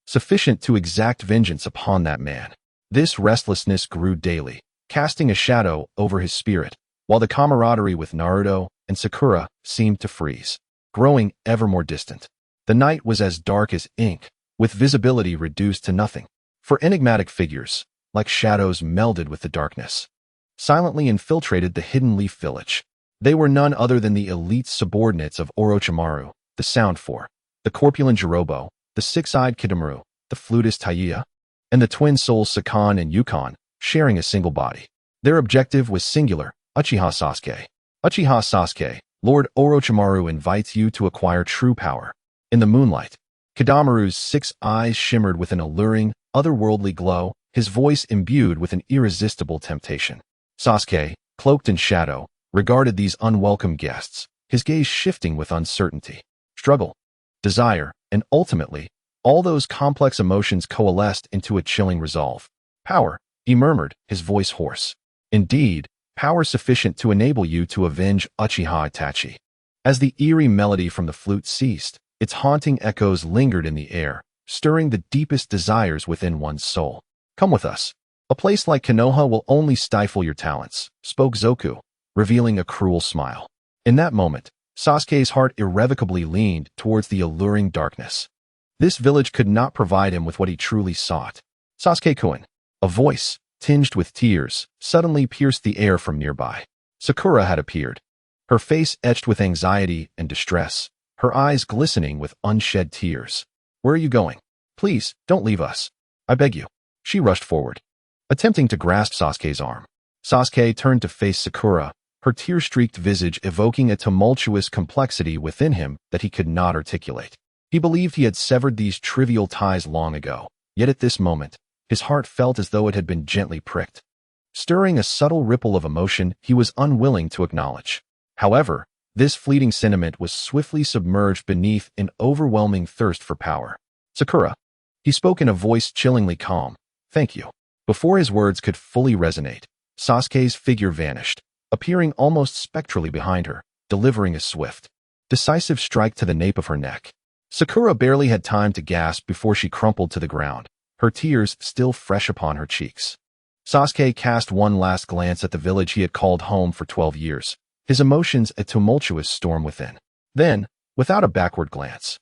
sufficient to exact vengeance upon that man. This restlessness grew daily, casting a shadow over his spirit, while the camaraderie with Naruto and Sakura seemed to freeze, growing ever more distant. The night was as dark as ink, with visibility reduced to nothing, for enigmatic figures, like shadows melded with the darkness, silently infiltrated the Hidden Leaf Village. They were none other than the elite subordinates of Orochimaru, the Sound Four, the corpulent Jirobo, the six-eyed Kitamura, the flutist Taiya, and the twin souls Sakan and Yukon, sharing a single body. Their objective was singular: Uchiha Sasuke. Uchiha Sasuke, Lord Orochimaru invites you to acquire true power. In the moonlight, Kidamaru's 6 eyes shimmered with an alluring, otherworldly glow, his voice imbued with an irresistible temptation. Sasuke, cloaked in shadow, regarded these unwelcome guests, his gaze shifting with uncertainty. Struggle, desire, and ultimately, all those complex emotions coalesced into a chilling resolve. Power, he murmured, his voice hoarse. Indeed, power sufficient to enable you to avenge Uchiha Itachi. As the eerie melody from the flute ceased, its haunting echoes lingered in the air, stirring the deepest desires within one's soul. Come with us. A place like Konoha will only stifle your talents, spoke Zoku, revealing a cruel smile. In that moment, Sasuke's heart irrevocably leaned towards the alluring darkness. This village could not provide him with what he truly sought. Sasuke-kun. A voice, tinged with tears, suddenly pierced the air from nearby. Sakura had appeared, her face etched with anxiety and distress, her eyes glistening with unshed tears. Where are you going? Please, don't leave us. I beg you. She rushed forward, attempting to grasp Sasuke's arm. Sasuke turned to face Sakura, her tear-streaked visage evoking a tumultuous complexity within him that he could not articulate. He believed he had severed these trivial ties long ago, yet at this moment, his heart felt as though it had been gently pricked, stirring a subtle ripple of emotion he was unwilling to acknowledge. However, this fleeting sentiment was swiftly submerged beneath an overwhelming thirst for power. Sakura. He spoke in a voice chillingly calm. Thank you. Before his words could fully resonate, Sasuke's figure vanished, appearing almost spectrally behind her, delivering a swift, decisive strike to the nape of her neck. Sakura barely had time to gasp before she crumpled to the ground, her tears still fresh upon her cheeks. Sasuke cast one last glance at the village he had called home for 12 years, his emotions a tumultuous storm within. Then, without a backward glance,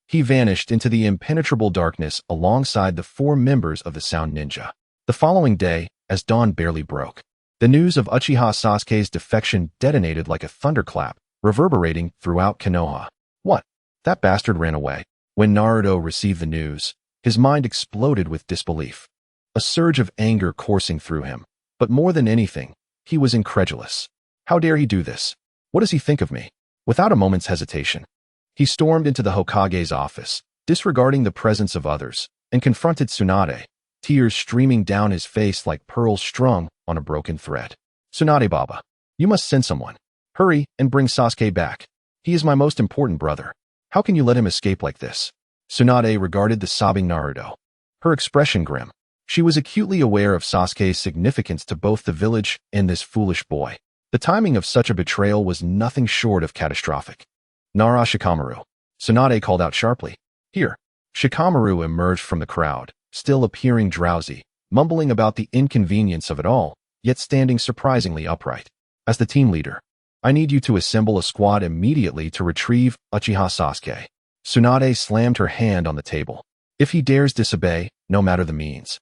he vanished into the impenetrable darkness alongside the 4 members of the Sound Ninja. The following day, as dawn barely broke, the news of Uchiha Sasuke's defection detonated like a thunderclap, reverberating throughout Konoha. What? That bastard ran away. When Naruto received the news, his mind exploded with disbelief. A surge of anger coursing through him. But more than anything, he was incredulous. How dare he do this? What does he think of me? Without a moment's hesitation, he stormed into the Hokage's office, disregarding the presence of others, and confronted Tsunade, tears streaming down his face like pearls strung on a broken thread. Tsunade Baba, you must send someone. Hurry and bring Sasuke back. He is my most important brother. How can you let him escape like this? Tsunade regarded the sobbing Naruto, her expression grim. She was acutely aware of Sasuke's significance to both the village and this foolish boy. The timing of such a betrayal was nothing short of catastrophic. Nara Shikamaru. Tsunade called out sharply. Here. Shikamaru emerged from the crowd, still appearing drowsy, mumbling about the inconvenience of it all, yet standing surprisingly upright. As the team leader, I need you to assemble a squad immediately to retrieve Uchiha Sasuke. Tsunade slammed her hand on the table. If he dares disobey, no matter the means,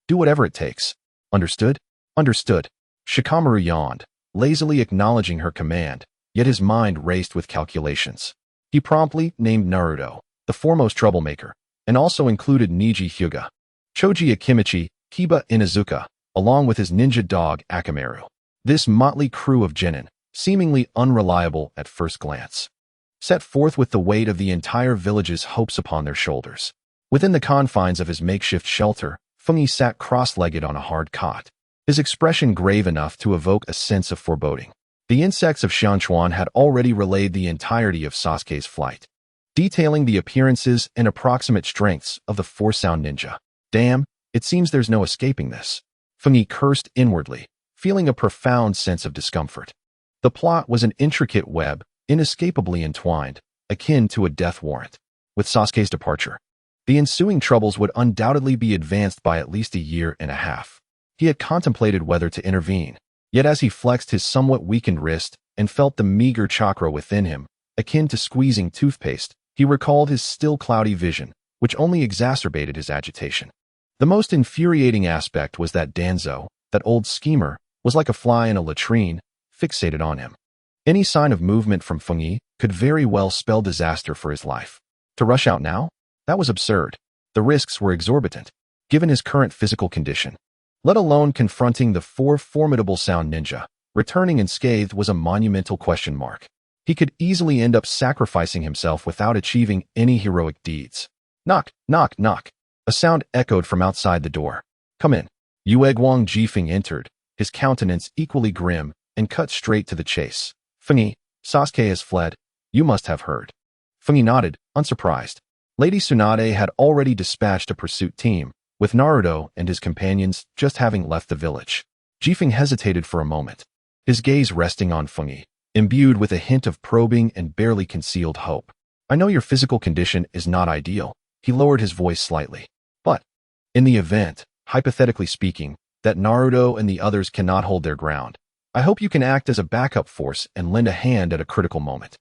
do whatever it takes. Understood? Understood. Shikamaru yawned, lazily acknowledging her command, yet his mind raced with calculations. He promptly named Naruto, the foremost troublemaker, and also included Neji Hyuga, Choji Akimichi, Kiba Inuzuka, along with his ninja dog Akamaru. This motley crew of genin, seemingly unreliable at first glance, set forth with the weight of the entire village's hopes upon their shoulders. Within the confines of his makeshift shelter, Fengyi sat cross-legged on a hard cot, his expression grave enough to evoke a sense of foreboding. The insects of Xianchuan had already relayed the entirety of Sasuke's flight, detailing the appearances and approximate strengths of the four-sound ninja. Damn, it seems there's no escaping this. Fengyi cursed inwardly, feeling a profound sense of discomfort. The plot was an intricate web, inescapably entwined, akin to a death warrant. With Sasuke's departure, the ensuing troubles would undoubtedly be advanced by at least a year and a half. He had contemplated whether to intervene, yet as he flexed his somewhat weakened wrist and felt the meager chakra within him, akin to squeezing toothpaste, he recalled his still cloudy vision, which only exacerbated his agitation. The most infuriating aspect was that Danzo, that old schemer, was like a fly in a latrine, fixated on him. Any sign of movement from Fengyi could very well spell disaster for his life. To rush out now? That was absurd. The risks were exorbitant, given his current physical condition. Let alone confronting the four formidable sound ninja, returning unscathed was a monumental question mark. He could easily end up sacrificing himself without achieving any heroic deeds. Knock, knock, knock. A sound echoed from outside the door. Come in. Yueguang Jifeng entered, his countenance equally grim, and cut straight to the chase. Fengyi, Sasuke has fled. You must have heard. Fengyi nodded, unsurprised. Lady Tsunade had already dispatched a pursuit team, with Naruto and his companions just having left the village. Jifeng hesitated for a moment, his gaze resting on Fengyi, imbued with a hint of probing and barely concealed hope. I know your physical condition is not ideal. He lowered his voice slightly. But, in the event, hypothetically speaking, that Naruto and the others cannot hold their ground, I hope you can act as a backup force and lend a hand at a critical moment.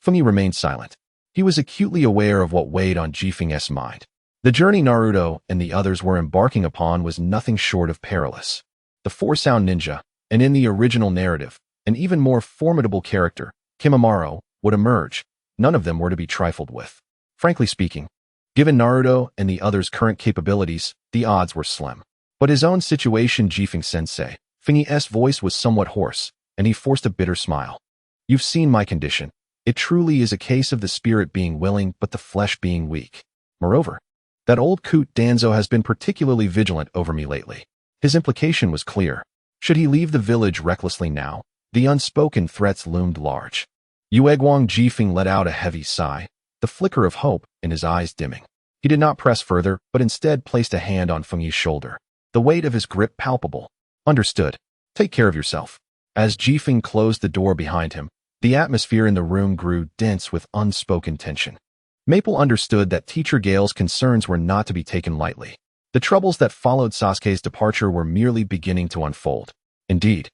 Fengyi remained silent. He was acutely aware of what weighed on Jifeng's mind. The journey Naruto and the others were embarking upon was nothing short of perilous. The four-sound ninja, and in the original narrative, an even more formidable character, Kimimaro, would emerge. None of them were to be trifled with. Frankly speaking, given Naruto and the others' current capabilities, the odds were slim. But his own situation, Jifeng-sensei, Fengyi's voice was somewhat hoarse, and he forced a bitter smile. You've seen my condition. It truly is a case of the spirit being willing but the flesh being weak. Moreover, that old coot Danzo has been particularly vigilant over me lately. His implication was clear. Should he leave the village recklessly now, the unspoken threats loomed large. Yueguang Jifeng let out a heavy sigh, the flicker of hope in his eyes dimming. He did not press further, but instead placed a hand on Fengyi's shoulder, the weight of his grip palpable. Understood. Take care of yourself. As Jifeng closed the door behind him, the atmosphere in the room grew dense with unspoken tension. Maple understood that Teacher Gale's concerns were not to be taken lightly. The troubles that followed Sasuke's departure were merely beginning to unfold. Indeed,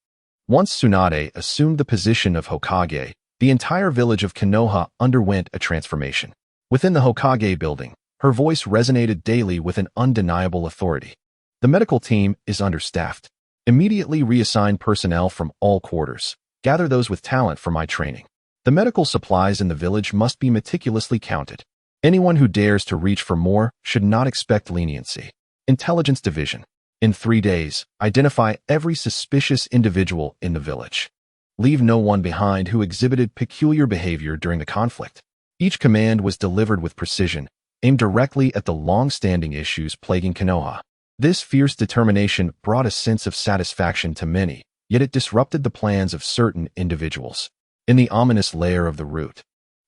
once Tsunade assumed the position of Hokage, the entire village of Konoha underwent a transformation. Within the Hokage building, her voice resonated daily with an undeniable authority. The medical team is understaffed. Immediately reassign personnel from all quarters. Gather those with talent for my training. The medical supplies in the village must be meticulously counted. Anyone who dares to reach for more should not expect leniency. Intelligence Division. In 3 days, identify every suspicious individual in the village. Leave no one behind who exhibited peculiar behavior during the conflict. Each command was delivered with precision, aimed directly at the long-standing issues plaguing Konoha. This fierce determination brought a sense of satisfaction to many, yet it disrupted the plans of certain individuals. In the ominous lair of the root,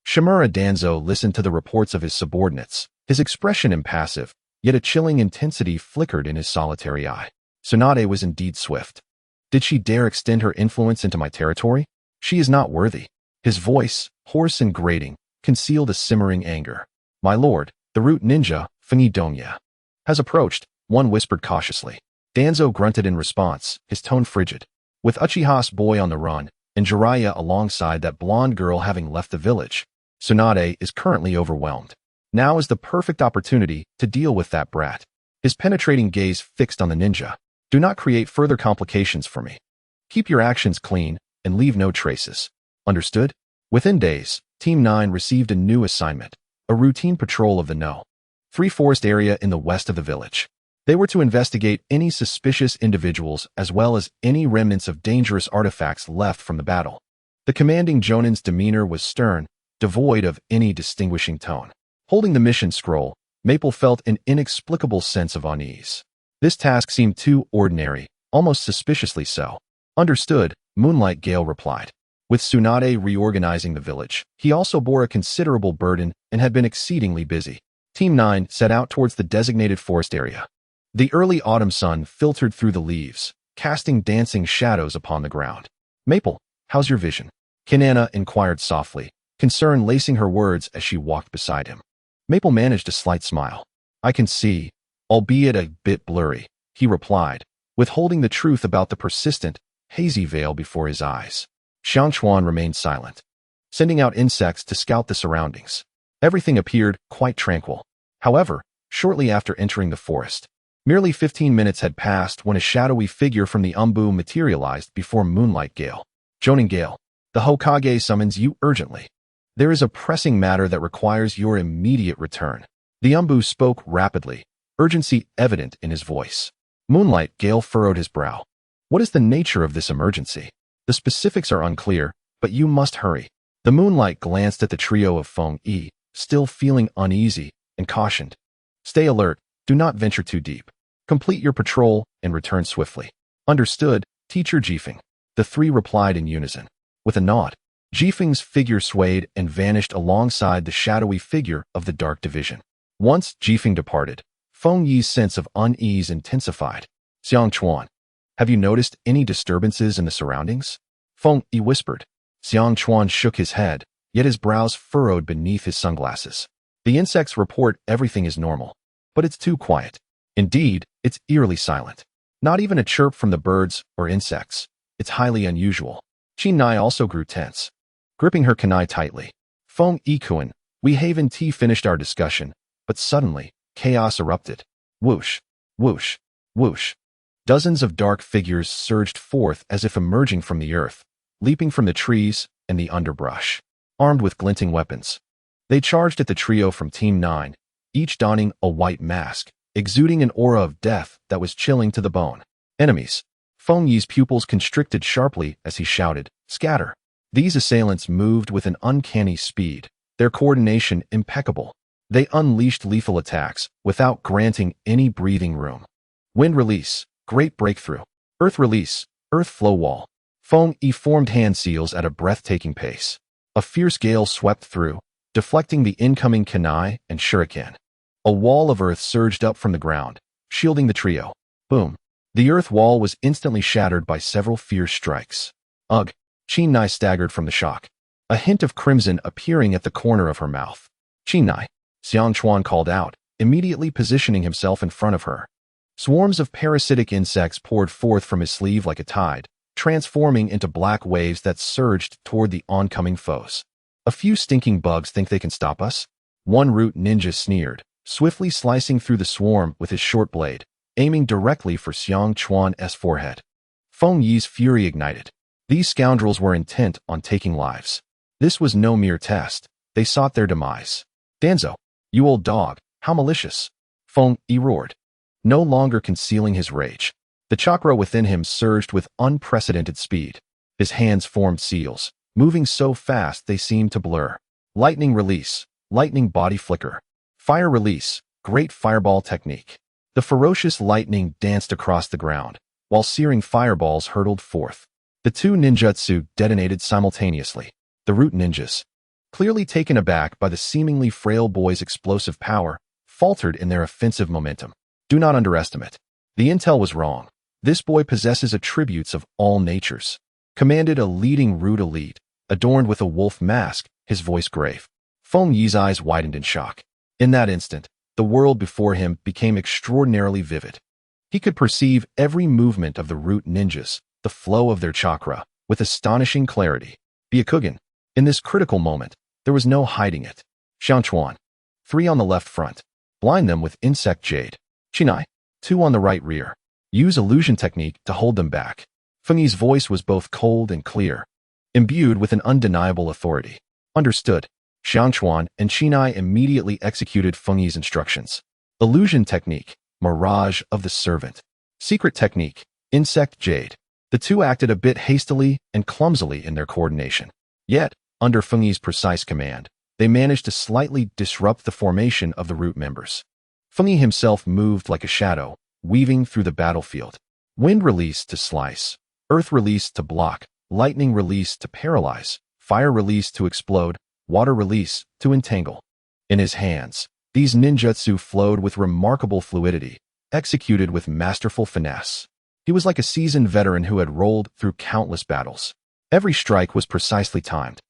Shimura Danzo listened to the reports of his subordinates, his expression impassive, yet a chilling intensity flickered in his solitary eye. Tsunade was indeed swift. Did she dare extend her influence into my territory? She is not worthy. His voice, hoarse and grating, concealed a simmering anger. My lord, the root ninja, Fengyi Dongya, has approached, one whispered cautiously. Danzo grunted in response, his tone frigid. With Uchiha's boy on the run, and Jiraiya alongside that blonde girl having left the village, Tsunade is currently overwhelmed. Now is the perfect opportunity to deal with that brat. His penetrating gaze fixed on the ninja. Do not create further complications for me. Keep your actions clean, and leave no traces. Understood? Within days, Team 9 received a new assignment, a routine patrol of the No. 3 forest area in the west of the village. They were to investigate any suspicious individuals as well as any remnants of dangerous artifacts left from the battle. The commanding Jonin's demeanor was stern, devoid of any distinguishing tone. Holding the mission scroll, Maple felt an inexplicable sense of unease. This task seemed too ordinary, almost suspiciously so. Understood, Moonlight Gale replied. With Tsunade reorganizing the village, he also bore a considerable burden and had been exceedingly busy. Team 9 set out towards the designated forest area. The early autumn sun filtered through the leaves, casting dancing shadows upon the ground. Maple, how's your vision? Kanana inquired softly, concern lacing her words as she walked beside him. Maple managed a slight smile. I can see, albeit a bit blurry, he replied, withholding the truth about the persistent, hazy veil before his eyes. Xiangchuan remained silent, sending out insects to scout the surroundings. Everything appeared quite tranquil. However, shortly after entering the forest, merely 15 minutes had passed when a shadowy figure from the Umbu materialized before Moonlight Gale. Jonin Gale, the Hokage summons you urgently. There is a pressing matter that requires your immediate return. The Umbu spoke rapidly, urgency evident in his voice. Moonlight Gale furrowed his brow. What is the nature of this emergency? The specifics are unclear, but you must hurry. The Moonlight glanced at the trio of Feng Yi, still feeling uneasy, and cautioned. Stay alert, do not venture too deep. Complete your patrol and return swiftly. Understood, Teacher Jifeng. The three replied in unison. With a nod, Jifeng's figure swayed and vanished alongside the shadowy figure of the Dark Division. Once Jifeng departed, Feng Yi's sense of unease intensified. Xiangchuan, have you noticed any disturbances in the surroundings? Feng Yi whispered. Xiangchuan shook his head, yet his brows furrowed beneath his sunglasses. The insects report everything is normal, but it's too quiet. Indeed, it's eerily silent. Not even a chirp from the birds or insects. It's highly unusual. Chinai also grew tense, gripping her kunai tightly. Feng Yi-kun, we Haven Tea finished our discussion, but suddenly, chaos erupted. Whoosh, whoosh, whoosh. Dozens of dark figures surged forth as if emerging from the earth, leaping from the trees and the underbrush, armed with glinting weapons. They charged at the trio from Team 9, each donning a white mask, exuding an aura of death that was chilling to the bone. Enemies. Feng Yi's pupils constricted sharply as he shouted, scatter. These assailants moved with an uncanny speed, their coordination impeccable. They unleashed lethal attacks without granting any breathing room. Wind release, great breakthrough. Earth release, earth flow wall. Feng Yi formed hand seals at a breathtaking pace. A fierce gale swept through, deflecting the incoming kunai and shuriken. A wall of earth surged up from the ground, shielding the trio. Boom. The earth wall was instantly shattered by several fierce strikes. Ugh. Chinai staggered from the shock, a hint of crimson appearing at the corner of her mouth. Chinai, Xiangchuan called out, immediately positioning himself in front of her. Swarms of parasitic insects poured forth from his sleeve like a tide, transforming into black waves that surged toward the oncoming foes. A few stinking bugs think they can stop us? One root ninja sneered, swiftly slicing through the swarm with his short blade, aiming directly for Xiangchuan's forehead. Feng Yi's fury ignited. These scoundrels were intent on taking lives. This was no mere test. They sought their demise. Danzo, you old dog, how malicious. Feng Yi roared, no longer concealing his rage. The chakra within him surged with unprecedented speed. His hands formed seals, moving so fast they seemed to blur. Lightning release, lightning body flicker. Fire release, great fireball technique. The ferocious lightning danced across the ground, while searing fireballs hurtled forth. The two ninjutsu detonated simultaneously. The root ninjas, clearly taken aback by the seemingly frail boy's explosive power, faltered in their offensive momentum. Do not underestimate. The intel was wrong. This boy possesses attributes of all natures. Commanded a leading root elite, adorned with a wolf mask, his voice grave. Feng Yi's eyes widened in shock. In that instant, the world before him became extraordinarily vivid. He could perceive every movement of the root ninjas, the flow of their chakra, with astonishing clarity. Byakugan. In this critical moment, there was no hiding it. Xiangchuan. 3 on the left front. Blind them with insect jade. Chinai. 2 on the right rear. Use illusion technique to hold them back. Feng Yi's voice was both cold and clear, imbued with an undeniable authority. Understood. Xiangchuan and Chinai immediately executed Feng Yi's instructions. Illusion technique, mirage of the servant. Secret technique, insect jade. The two acted a bit hastily and clumsily in their coordination. Yet, Under Fengyi's precise command, they managed to slightly disrupt the formation of the root members. Fengyi himself moved like a shadow, weaving through the battlefield. Wind released to slice, earth released to block, lightning released to paralyze, fire released to explode, water release to entangle. In his hands, these ninjutsu flowed with remarkable fluidity, executed with masterful finesse. He was like a seasoned veteran who had rolled through countless battles. Every strike was precisely timed.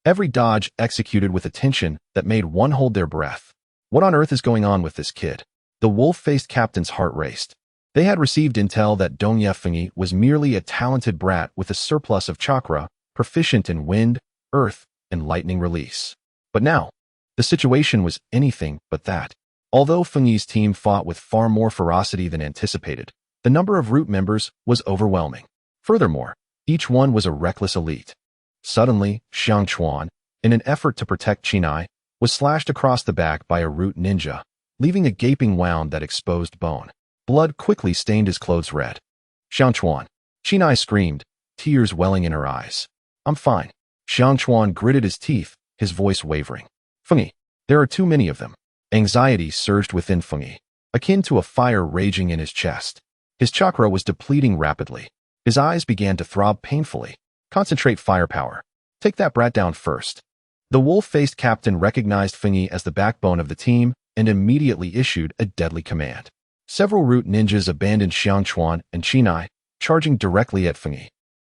Every dodge executed with attention that made one hold their breath. What on earth is going on with this kid? The wolf-faced captain's heart raced. They had received intel that Dongye Fengyi was merely a talented brat with a surplus of chakra, proficient in wind, earth, and lightning release. But now, the situation was anything but that. Although Fengyi's team fought with far more ferocity than anticipated, the number of root members was overwhelming. Furthermore, each one was a reckless elite. Suddenly, Xiang Chuan, in an effort to protect Chinai, was slashed across the back by a root ninja, leaving a gaping wound that exposed bone. Blood quickly stained his clothes red. Xiang Chuan. Chinai screamed, tears welling in her eyes. I'm fine. Xiang Chuan gritted his teeth, his voice wavering. Fengyi, there are too many of them. Anxiety surged within Fengyi, akin to a fire raging in his chest. His chakra was depleting rapidly. His eyes began to throb painfully. Concentrate firepower. Take that brat down first. The wolf-faced captain recognized Fengyi as the backbone of the team and immediately issued a deadly command. Several root ninjas abandoned Xiang Chuan and Chinai, charging directly at Fengyi.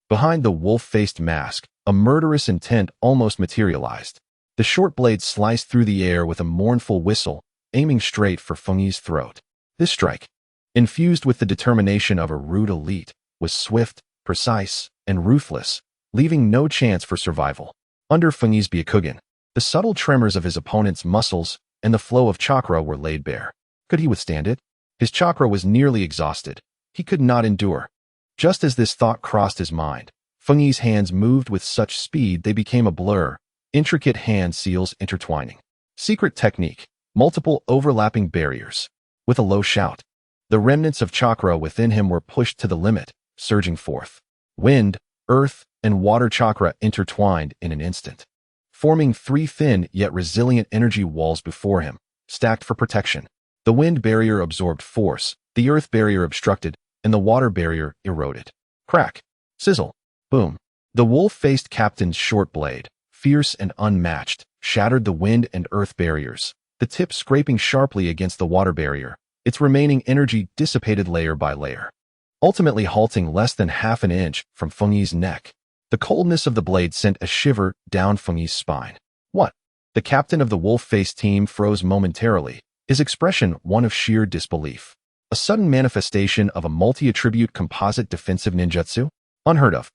Behind the wolf-faced mask, a murderous intent almost materialized. The short blade sliced through the air with a mournful whistle, aiming straight for Fengyi's throat. This strike, infused with the determination of a root elite, was swift, precise, and ruthless, leaving no chance for survival. Under Fengyi's Byakugan, the subtle tremors of his opponent's muscles and the flow of chakra were laid bare. Could he withstand it? His chakra was nearly exhausted. He could not endure. Just as this thought crossed his mind, Fengyi's hands moved with such speed they became a blur, intricate hand seals intertwining. Secret technique, multiple overlapping barriers. With a low shout, the remnants of chakra within him were pushed to the limit, surging forth. Wind, earth, and water chakra intertwined in an instant, forming three thin yet resilient energy walls before him, stacked for protection. The wind barrier absorbed force, the earth barrier obstructed, and the water barrier eroded. Crack, sizzle, boom. The wolf-faced captain's short blade, fierce and unmatched, shattered the wind and earth barriers, the tip scraping sharply against the water barrier, its remaining energy dissipated layer by layer, ultimately halting less than half an inch from Fengyi's neck. The coldness of the blade sent a shiver down Fengyi's spine. What? The captain of the wolf-faced team froze momentarily, his expression one of sheer disbelief. A sudden manifestation of a multi-attribute composite defensive ninjutsu? Unheard of.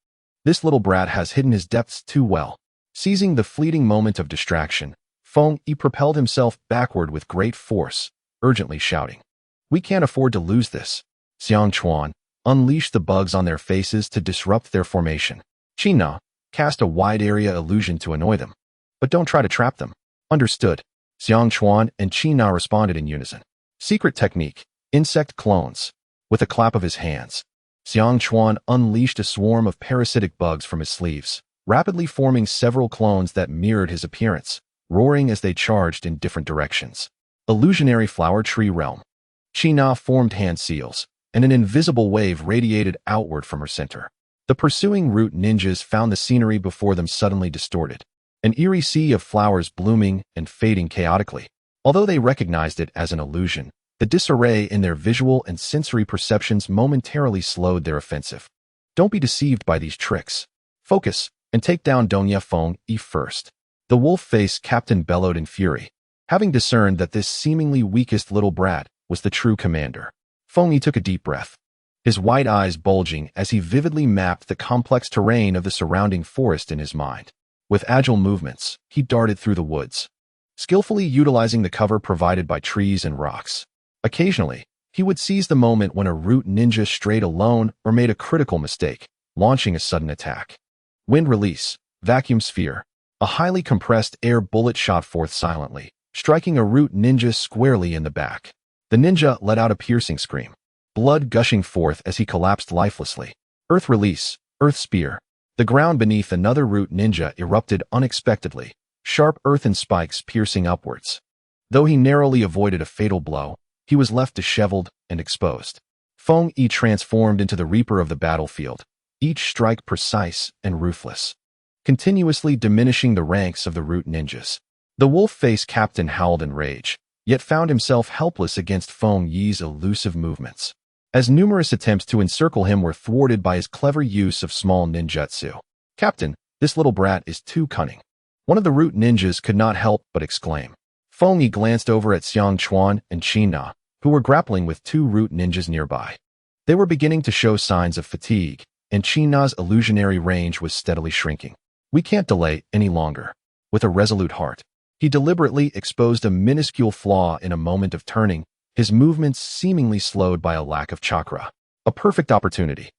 This little brat has hidden his depths too well. Seizing the fleeting moment of distraction, Fengyi propelled himself backward with great force, urgently shouting, "We can't afford to lose this." Xiang Chuan unleashed the bugs on their faces to disrupt their formation. Chinai cast a wide area illusion to annoy them. But don't try to trap them. Understood. Xiang Chuan and Chinai responded in unison. Secret technique, insect clones. With a clap of his hands, Xiang Chuan unleashed a swarm of parasitic bugs from his sleeves, rapidly forming several clones that mirrored his appearance, roaring as they charged in different directions. Illusionary flower tree realm. Chinai formed hand seals, and an invisible wave radiated outward from her center. The pursuing root ninjas found the scenery before them suddenly distorted, an eerie sea of flowers blooming and fading chaotically. Although they recognized it as an illusion, the disarray in their visual and sensory perceptions momentarily slowed their offensive. Don't be deceived by these tricks. Focus, and take down Dongye Fengyi first. The wolf-faced captain bellowed in fury, having discerned that this seemingly weakest little brat was the true commander. Fengyi took a deep breath, his white eyes bulging as he vividly mapped the complex terrain of the surrounding forest in his mind. With agile movements, he darted through the woods, skillfully utilizing the cover provided by trees and rocks. Occasionally, he would seize the moment when a root ninja strayed alone or made a critical mistake, launching a sudden attack. Wind release, vacuum sphere. A highly compressed air bullet shot forth silently, striking a root ninja squarely in the back. The ninja let out a piercing scream, blood gushing forth as he collapsed lifelessly. Earth release, earth spear. The ground beneath another root ninja erupted unexpectedly, sharp earthen spikes piercing upwards. Though he narrowly avoided a fatal blow, he was left disheveled and exposed. Feng Yi transformed into the reaper of the battlefield, each strike precise and ruthless, continuously diminishing the ranks of the root ninjas. The wolf-faced captain howled in rage, yet found himself helpless against Feng Yi's elusive movements, as numerous attempts to encircle him were thwarted by his clever use of small ninjutsu. "Captain, this little brat is too cunning," one of the root ninjas could not help but exclaim. Feng Yi glanced over at Xiang Chuan and Qi Na, who were grappling with two root ninjas nearby. They were beginning to show signs of fatigue, and Qi Na's illusionary range was steadily shrinking. "We can't delay any longer." With a resolute heart, he deliberately exposed a minuscule flaw in a moment of turning, his movements seemingly slowed by a lack of chakra. A perfect opportunity.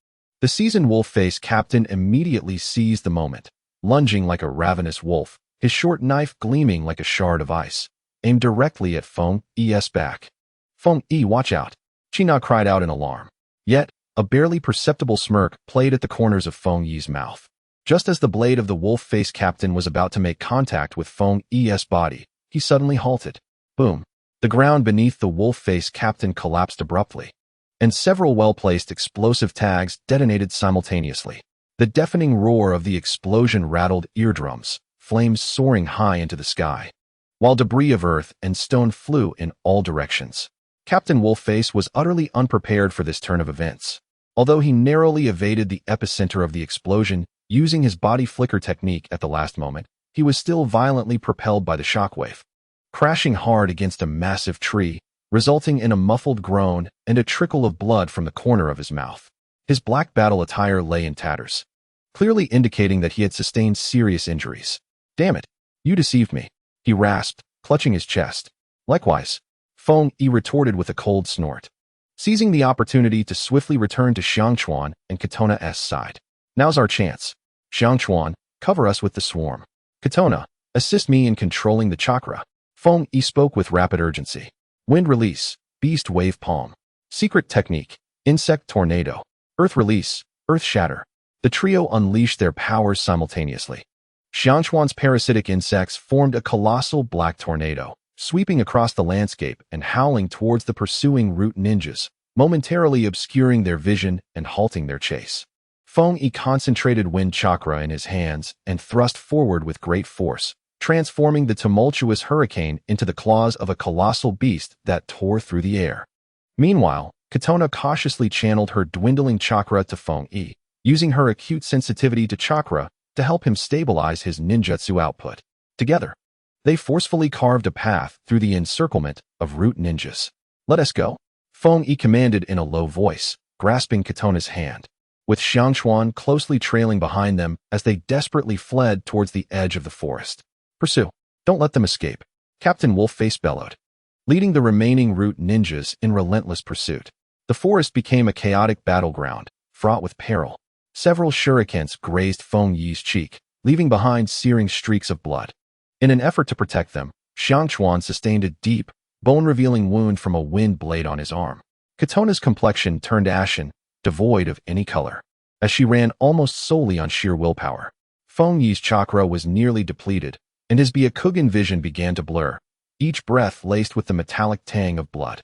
The seasoned wolf-faced captain immediately seized the moment, lunging like a ravenous wolf, his short knife gleaming like a shard of ice, aimed directly at Feng Yi's back. "Feng Yi, watch out!" Qi Na cried out in alarm. Yet, a barely perceptible smirk played at the corners of Feng Yi's mouth. Just as the blade of the wolf-faced captain was about to make contact with Feng Yi's body, he suddenly halted. Boom! The ground beneath the wolf-faced captain collapsed abruptly, and several well-placed explosive tags detonated simultaneously. The deafening roar of the explosion rattled eardrums, flames soaring high into the sky, while debris of earth and stone flew in all directions. Captain Wolfface was utterly unprepared for this turn of events. Although he narrowly evaded the epicenter of the explosion, using his body flicker technique at the last moment, he was still violently propelled by the shockwave, crashing hard against a massive tree, resulting in a muffled groan and a trickle of blood from the corner of his mouth. His black battle attire lay in tatters, clearly indicating that he had sustained serious injuries. "Damn it, you deceived me," he rasped, clutching his chest. "Likewise," Feng Yi retorted with a cold snort, seizing the opportunity to swiftly return to Xiangchuan and Katona's side. "Now's our chance. Xiangchuan, cover us with the swarm. Katona, assist me in controlling the chakra." Feng Yi spoke with rapid urgency. Wind release, beast wave palm. Secret technique, insect tornado. Earth release, earth shatter. The trio unleashed their powers simultaneously. Xiangchuan's parasitic insects formed a colossal black tornado, sweeping across the landscape and howling towards the pursuing root ninjas, momentarily obscuring their vision and halting their chase. Feng Yi concentrated wind chakra in his hands and thrust forward with great force, transforming the tumultuous hurricane into the claws of a colossal beast that tore through the air. Meanwhile, Katona cautiously channeled her dwindling chakra to Feng Yi, using her acute sensitivity to chakra to help him stabilize his ninjutsu output. Together, they forcefully carved a path through the encirclement of root ninjas. "Let us go," Feng Yi commanded in a low voice, grasping Katona's hand, with Xiangchuan closely trailing behind them as they desperately fled towards the edge of the forest. "Pursue. Don't let them escape," Captain Wolfface bellowed, leading the remaining root ninjas in relentless pursuit. The forest became a chaotic battleground, fraught with peril. Several shurikens grazed Feng Yi's cheek, leaving behind searing streaks of blood. In an effort to protect them, Xiangchuan sustained a deep, bone-revealing wound from a wind blade on his arm. Katona's complexion turned ashen, devoid of any color, as she ran almost solely on sheer willpower. Feng Yi's chakra was nearly depleted, and his Byakugan vision began to blur, each breath laced with the metallic tang of blood.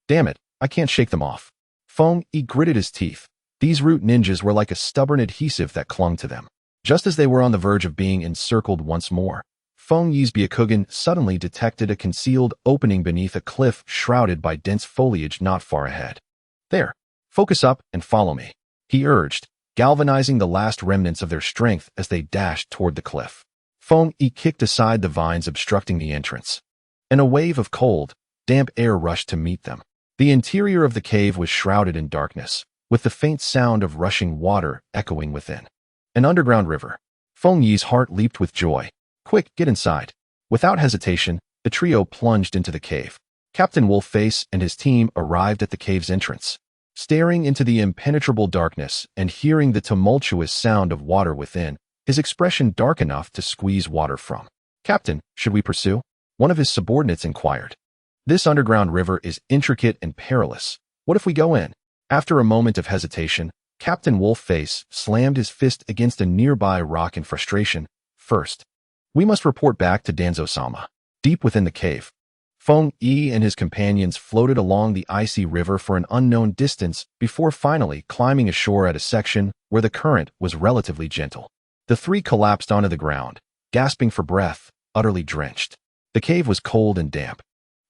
"Damn it, I can't shake them off." Feng Yi gritted his teeth. These root ninjas were like a stubborn adhesive that clung to them. Just as they were on the verge of being encircled once more, Feng Yi's Byakugan suddenly detected a concealed opening beneath a cliff shrouded by dense foliage not far ahead. "There, focus up and follow me," he urged, galvanizing the last remnants of their strength as they dashed toward the cliff. Feng Yi kicked aside the vines obstructing the entrance, and a wave of cold, damp air rushed to meet them. The interior of the cave was shrouded in darkness, with the faint sound of rushing water echoing within. An underground river. Feng Yi's heart leaped with joy. "Quick, get inside." Without hesitation, the trio plunged into the cave. Captain Wolfface and his team arrived at the cave's entrance. Staring into the impenetrable darkness and hearing the tumultuous sound of water within, his expression dark enough to squeeze water from. "Captain, should we pursue?" one of his subordinates inquired. "This underground river is intricate and perilous. What if we go in?" After a moment of hesitation, Captain Wolfface slammed his fist against a nearby rock in frustration. First, we must report back to Danzo-sama. Deep within the cave, Feng Yi and his companions floated along the icy river for an unknown distance before finally climbing ashore at a section where the current was relatively gentle. The three collapsed onto the ground, gasping for breath, utterly drenched. The cave was cold and damp,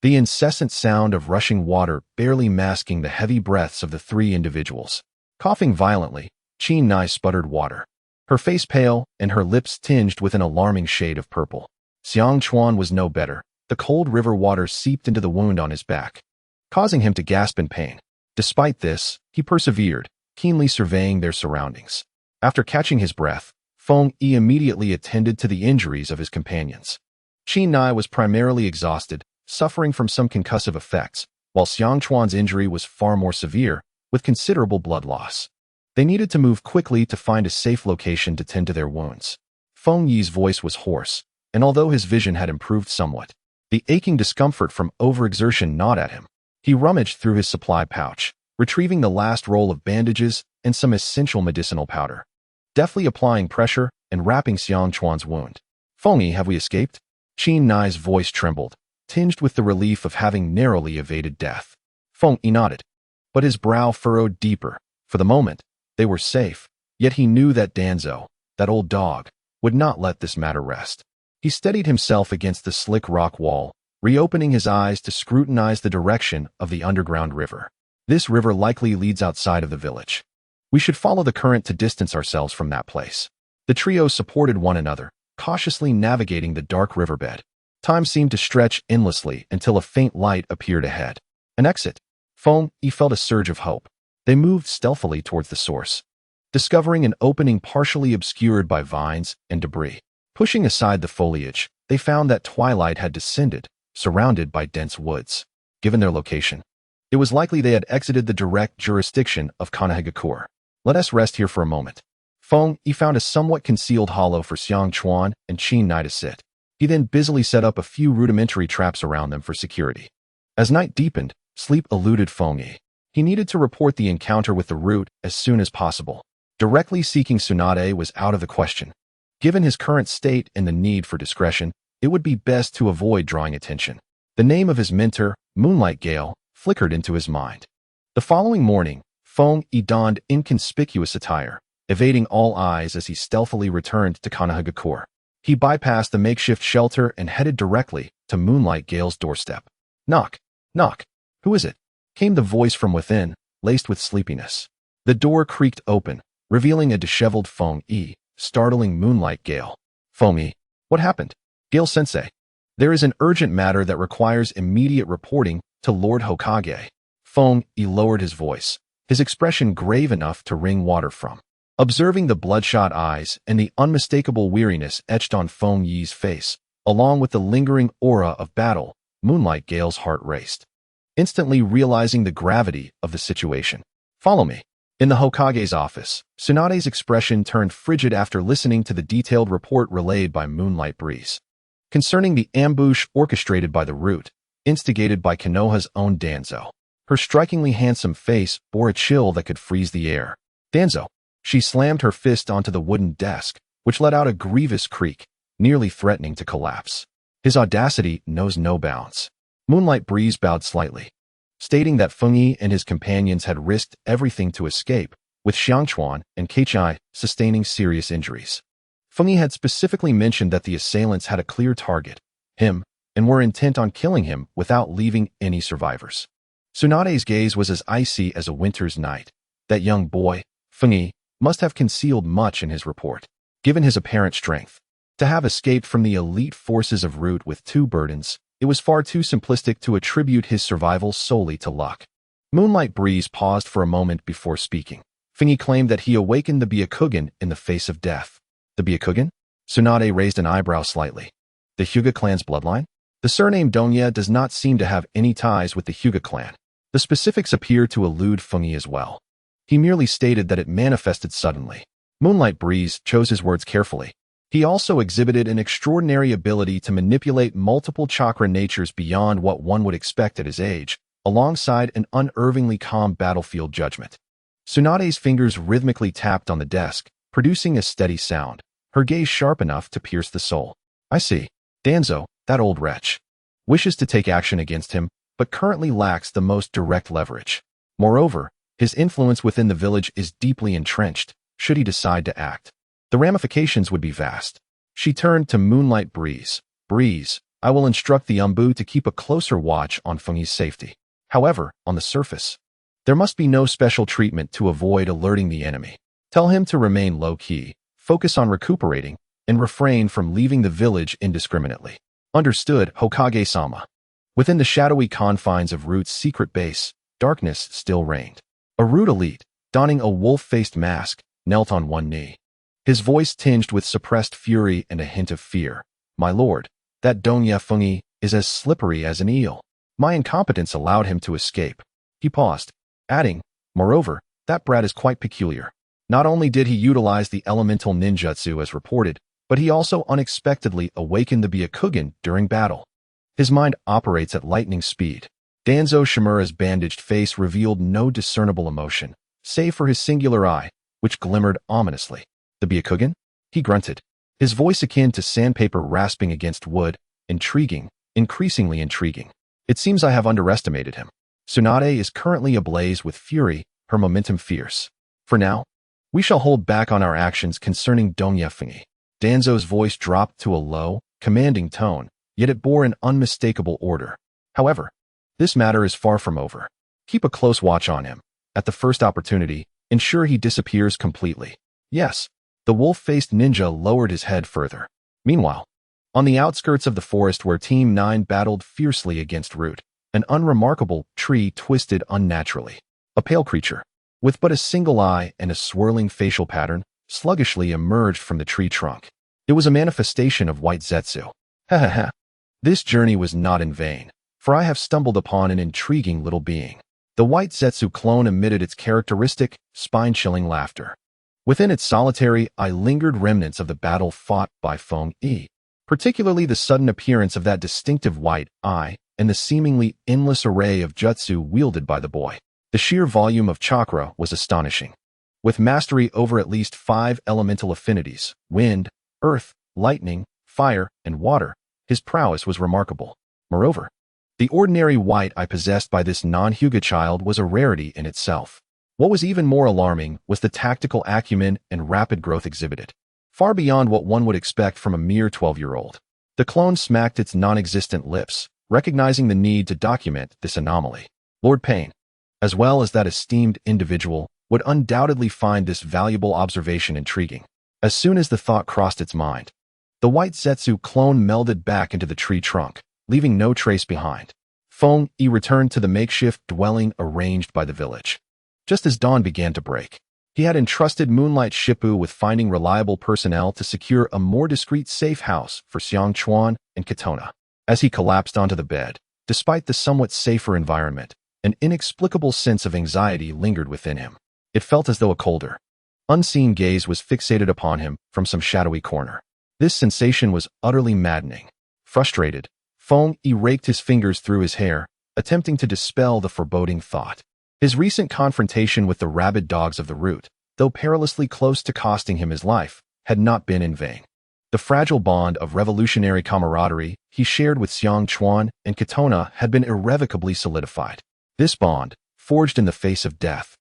the incessant sound of rushing water barely masking the heavy breaths of the three individuals. Coughing violently, Chen Nai sputtered water, her face pale and her lips tinged with an alarming shade of purple. Xiang Chuan was no better. The cold river water seeped into the wound on his back, causing him to gasp in pain. Despite this, he persevered, keenly surveying their surroundings. After catching his breath, Feng Yi immediately attended to the injuries of his companions. Chen Nai was primarily exhausted, suffering from some concussive effects, while Xiang Chuan's injury was far more severe, with considerable blood loss. They needed to move quickly to find a safe location to tend to their wounds. Feng Yi's voice was hoarse, and although his vision had improved somewhat, the aching discomfort from overexertion gnawed at him. He rummaged through his supply pouch, retrieving the last roll of bandages and some essential medicinal powder, deftly applying pressure and wrapping Xiang Chuan's wound. Feng Yi, have we escaped? Chen Nai's voice trembled, tinged with the relief of having narrowly evaded death. Feng Yi nodded, but his brow furrowed deeper. For the moment, they were safe, yet he knew that Danzo, that old dog, would not let this matter rest. He steadied himself against the slick rock wall, reopening his eyes to scrutinize the direction of the underground river. This river likely leads outside of the village. We should follow the current to distance ourselves from that place. The trio supported one another, cautiously navigating the dark riverbed. Time seemed to stretch endlessly until a faint light appeared ahead. An exit. Feng Yi felt a surge of hope. They moved stealthily towards the source, discovering an opening partially obscured by vines and debris. Pushing aside the foliage, they found that twilight had descended, surrounded by dense woods. Given their location, it was likely they had exited the direct jurisdiction of Konohagakure. Let us rest here for a moment. Feng Yi found a somewhat concealed hollow for Xiang Chuan and Chen Nai to sit. He then busily set up a few rudimentary traps around them for security. As night deepened, sleep eluded Feng Yi. He needed to report the encounter with the root as soon as possible. Directly seeking Tsunade was out of the question. Given his current state and the need for discretion, it would be best to avoid drawing attention. The name of his mentor, Moonlight Gale, flickered into his mind. The following morning, Feng Yi donned inconspicuous attire, evading all eyes as he stealthily returned to Konohagakure. He bypassed the makeshift shelter and headed directly to Moonlight Gale's doorstep. Knock, knock. Who is it? Came the voice from within, laced with sleepiness. The door creaked open, revealing a disheveled Feng Yi, startling Moonlight Gale. Feng Yi, what happened? Gale-sensei, there is an urgent matter that requires immediate reporting to Lord Hokage. Feng Yi lowered his voice, his expression grave enough to wring water from. Observing the bloodshot eyes and the unmistakable weariness etched on Feng Yi's face, along with the lingering aura of battle, Moonlight Gale's heart raced, instantly realizing the gravity of the situation. Follow me. In the Hokage's office, Tsunade's expression turned frigid after listening to the detailed report relayed by Moonlight Breeze concerning the ambush orchestrated by the root, instigated by Konoha's own Danzo. Her strikingly handsome face bore a chill that could freeze the air. Danzo. She slammed her fist onto the wooden desk, which let out a grievous creak, nearly threatening to collapse. His audacity knows no bounds. Moonlight Breeze bowed slightly, stating that Feng Yi and his companions had risked everything to escape, with Xiang Chuan and Kachai sustaining serious injuries. Feng Yi had specifically mentioned that the assailants had a clear target, him, and were intent on killing him without leaving any survivors. Tsunade's gaze was as icy as a winter's night. That young boy, Feng Yi, must have concealed much in his report, given his apparent strength. To have escaped from the elite forces of Root with 2 burdens, it was far too simplistic to attribute his survival solely to luck. Moonlight Breeze paused for a moment before speaking. Feng Yi claimed that he awakened the Byakugan in the face of death. The Byakugan? Tsunade raised an eyebrow slightly. The Hyuga clan's bloodline? The surname Donya does not seem to have any ties with the Hyuga clan. The specifics appear to elude Feng Yi as well. He merely stated that it manifested suddenly. Moonlight Breeze chose his words carefully. He also exhibited an extraordinary ability to manipulate multiple chakra natures beyond what one would expect at his age, alongside an unervingly calm battlefield judgment. Tsunade's fingers rhythmically tapped on the desk, producing a steady sound, her gaze sharp enough to pierce the soul. I see. Danzo, that old wretch, wishes to take action against him, but currently lacks the most direct leverage. Moreover, his influence within the village is deeply entrenched, should he decide to act. The ramifications would be vast. She turned to Moonlight Breeze. Breeze, I will instruct the Umbu to keep a closer watch on Fengyi's safety. However, on the surface, there must be no special treatment to avoid alerting the enemy. Tell him to remain low-key, focus on recuperating, and refrain from leaving the village indiscriminately. Understood, Hokage-sama. Within the shadowy confines of Root's secret base, darkness still reigned. A Root elite, donning a wolf-faced mask, knelt on one knee. His voice tinged with suppressed fury and a hint of fear. My lord, that Donya Fengyi is as slippery as an eel. My incompetence allowed him to escape. He paused, adding, moreover, that brat is quite peculiar. Not only did he utilize the elemental ninjutsu as reported, but he also unexpectedly awakened the Byakugan during battle. His mind operates at lightning speed. Danzo Shimura's bandaged face revealed no discernible emotion, save for his singular eye, which glimmered ominously. The Byakugan? He grunted, his voice akin to sandpaper rasping against wood. Intriguing, increasingly intriguing. It seems I have underestimated him. Tsunade is currently ablaze with fury, her momentum fierce. For now, we shall hold back on our actions concerning Donya Fengyi. Danzo's voice dropped to a low, commanding tone, yet it bore an unmistakable order. However, this matter is far from over. Keep a close watch on him. At the first opportunity, ensure he disappears completely. Yes, the wolf-faced ninja lowered his head further. Meanwhile, on the outskirts of the forest where Team 9 battled fiercely against Root, an unremarkable tree twisted unnaturally. A pale creature, with but a single eye and a swirling facial pattern, sluggishly emerged from the tree trunk. It was a manifestation of white Zetsu. Ha ha ha. This journey was not in vain, for I have stumbled upon an intriguing little being. The white Zetsu clone emitted its characteristic, spine-chilling laughter. Within its solitary eye lingered remnants of the battle fought by Fengyi, particularly the sudden appearance of that distinctive white eye and the seemingly endless array of jutsu wielded by the boy. The sheer volume of chakra was astonishing. With mastery over at least 5 elemental affinities, wind, earth, lightning, fire, and water, his prowess was remarkable. Moreover, the ordinary white eye possessed by this non-Hyuga child was a rarity in itself. What was even more alarming was the tactical acumen and rapid growth exhibited, far beyond what one would expect from a mere 12-year-old. The clone smacked its non-existent lips, recognizing the need to document this anomaly. Lord Pain, as well as that esteemed individual, would undoubtedly find this valuable observation intriguing. As soon as the thought crossed its mind, the white Zetsu clone melded back into the tree trunk, leaving no trace behind. Fengyi returned to the makeshift dwelling arranged by the village. Just as dawn began to break, he had entrusted Moonlight Shippu with finding reliable personnel to secure a more discreet safe house for Xiang Chuan and Katona. As he collapsed onto the bed, despite the somewhat safer environment, an inexplicable sense of anxiety lingered within him. It felt as though a colder, unseen gaze was fixated upon him from some shadowy corner. This sensation was utterly maddening. Frustrated, Fengyi raked his fingers through his hair, attempting to dispel the foreboding thought. His recent confrontation with the rabid dogs of the Root, though perilously close to costing him his life, had not been in vain. The fragile bond of revolutionary camaraderie he shared with Xiang Chuan and Katona had been irrevocably solidified. This bond, forged in the face of death,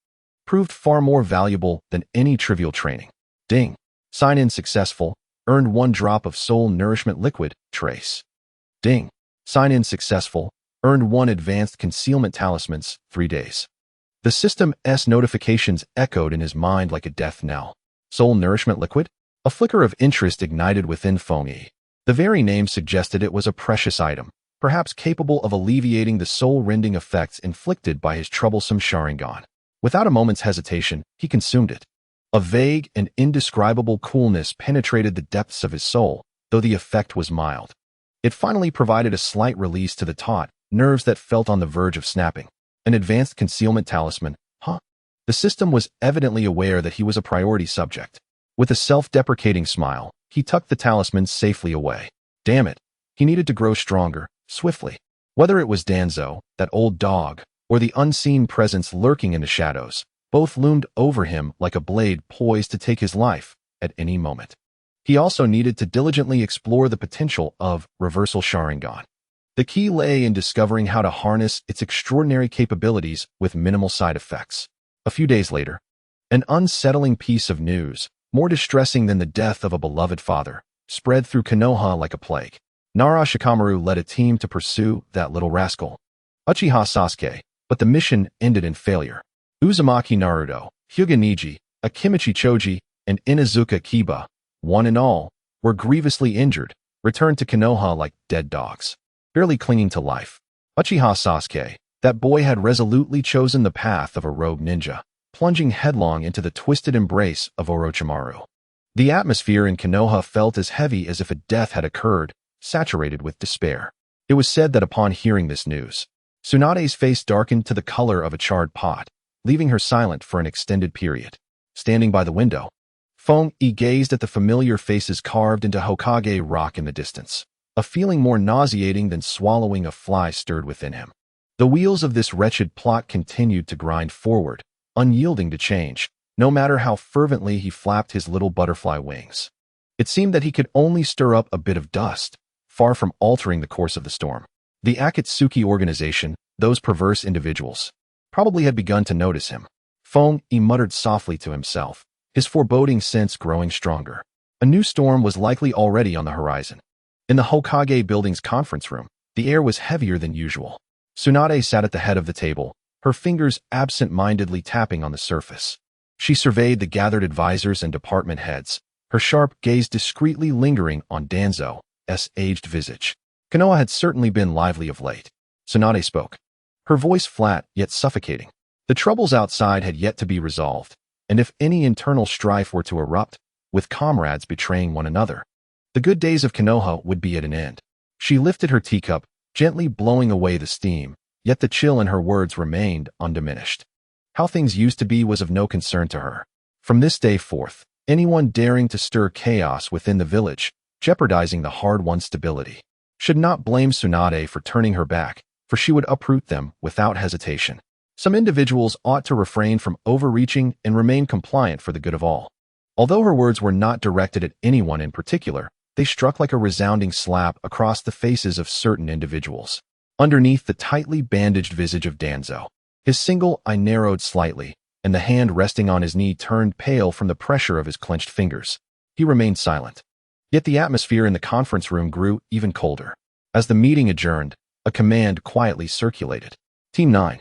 proved far more valuable than any trivial training. Ding. Sign-in successful. Earned 1 drop of soul nourishment liquid. Trace. Ding. Sign-in successful. Earned 1 advanced concealment talismans. 3 days. The system's notifications echoed in his mind like a death knell. Soul nourishment liquid? A flicker of interest ignited within Fengyi. The very name suggested it was a precious item, perhaps capable of alleviating the soul-rending effects inflicted by his troublesome Sharingan. Without a moment's hesitation, he consumed it. A vague and indescribable coolness penetrated the depths of his soul, though the effect was mild. It finally provided a slight release to the taut nerves that felt on the verge of snapping. An advanced concealment talisman, huh? The system was evidently aware that he was a priority subject. With a self-deprecating smile, he tucked the talisman safely away. Damn it, he needed to grow stronger, swiftly. Whether it was Danzo, that old dog, or the unseen presence lurking in the shadows, Both loomed over him like a blade poised to take his life at any moment. He also needed to diligently explore the potential of reversal Sharingan. The key lay in discovering how to harness its extraordinary capabilities with minimal side effects. A few days later, an unsettling piece of news, more distressing than the death of a beloved father, spread through Konoha like a plague. Nara Shikamaru led a team to pursue that little rascal, Uchiha Sasuke, but the mission ended in failure. Uzumaki Naruto, Hyuga Neji, Akimichi Choji, and Inazuka Kiba, one and all, were grievously injured, returned to Konoha like dead dogs, barely clinging to life. Uchiha Sasuke, that boy had resolutely chosen the path of a rogue ninja, plunging headlong into the twisted embrace of Orochimaru. The atmosphere in Konoha felt as heavy as if a death had occurred, saturated with despair. It was said that upon hearing this news, Tsunade's face darkened to the color of a charred pot, leaving her silent for an extended period. Standing by the window, Fong-e gazed at the familiar faces carved into Hokage rock in the distance. A feeling more nauseating than swallowing a fly stirred within him. The wheels of this wretched plot continued to grind forward, unyielding to change, no matter how fervently he flapped his little butterfly wings. It seemed that he could only stir up a bit of dust, far from altering the course of the storm. The Akatsuki organization, those perverse individuals, probably had begun to notice him. Fong-e muttered softly to himself, his foreboding sense growing stronger. A new storm was likely already on the horizon. In the Hokage building's conference room, the air was heavier than usual. Tsunade sat at the head of the table, her fingers absent-mindedly tapping on the surface. She surveyed the gathered advisors and department heads, her sharp gaze discreetly lingering on Danzo's aged visage. Konoha had certainly been lively of late. Tsunade spoke, her voice flat yet suffocating. The troubles outside had yet to be resolved, and if any internal strife were to erupt, with comrades betraying one another, the good days of Konoha would be at an end. She lifted her teacup, gently blowing away the steam, yet the chill in her words remained undiminished. How things used to be was of no concern to her. From this day forth, anyone daring to stir chaos within the village, jeopardizing the hard-won stability, should not blame Tsunade for turning her back, for she would uproot them without hesitation. Some individuals ought to refrain from overreaching and remain compliant for the good of all. Although her words were not directed at anyone in particular, they struck like a resounding slap across the faces of certain individuals. Underneath the tightly bandaged visage of Danzo, his single eye narrowed slightly, and the hand resting on his knee turned pale from the pressure of his clenched fingers. He remained silent. Yet the atmosphere in the conference room grew even colder. As the meeting adjourned, a command quietly circulated. Team 9,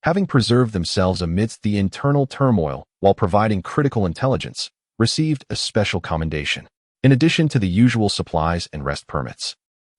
having preserved themselves amidst the internal turmoil while providing critical intelligence, received a special commendation, in addition to the usual supplies and rest permits.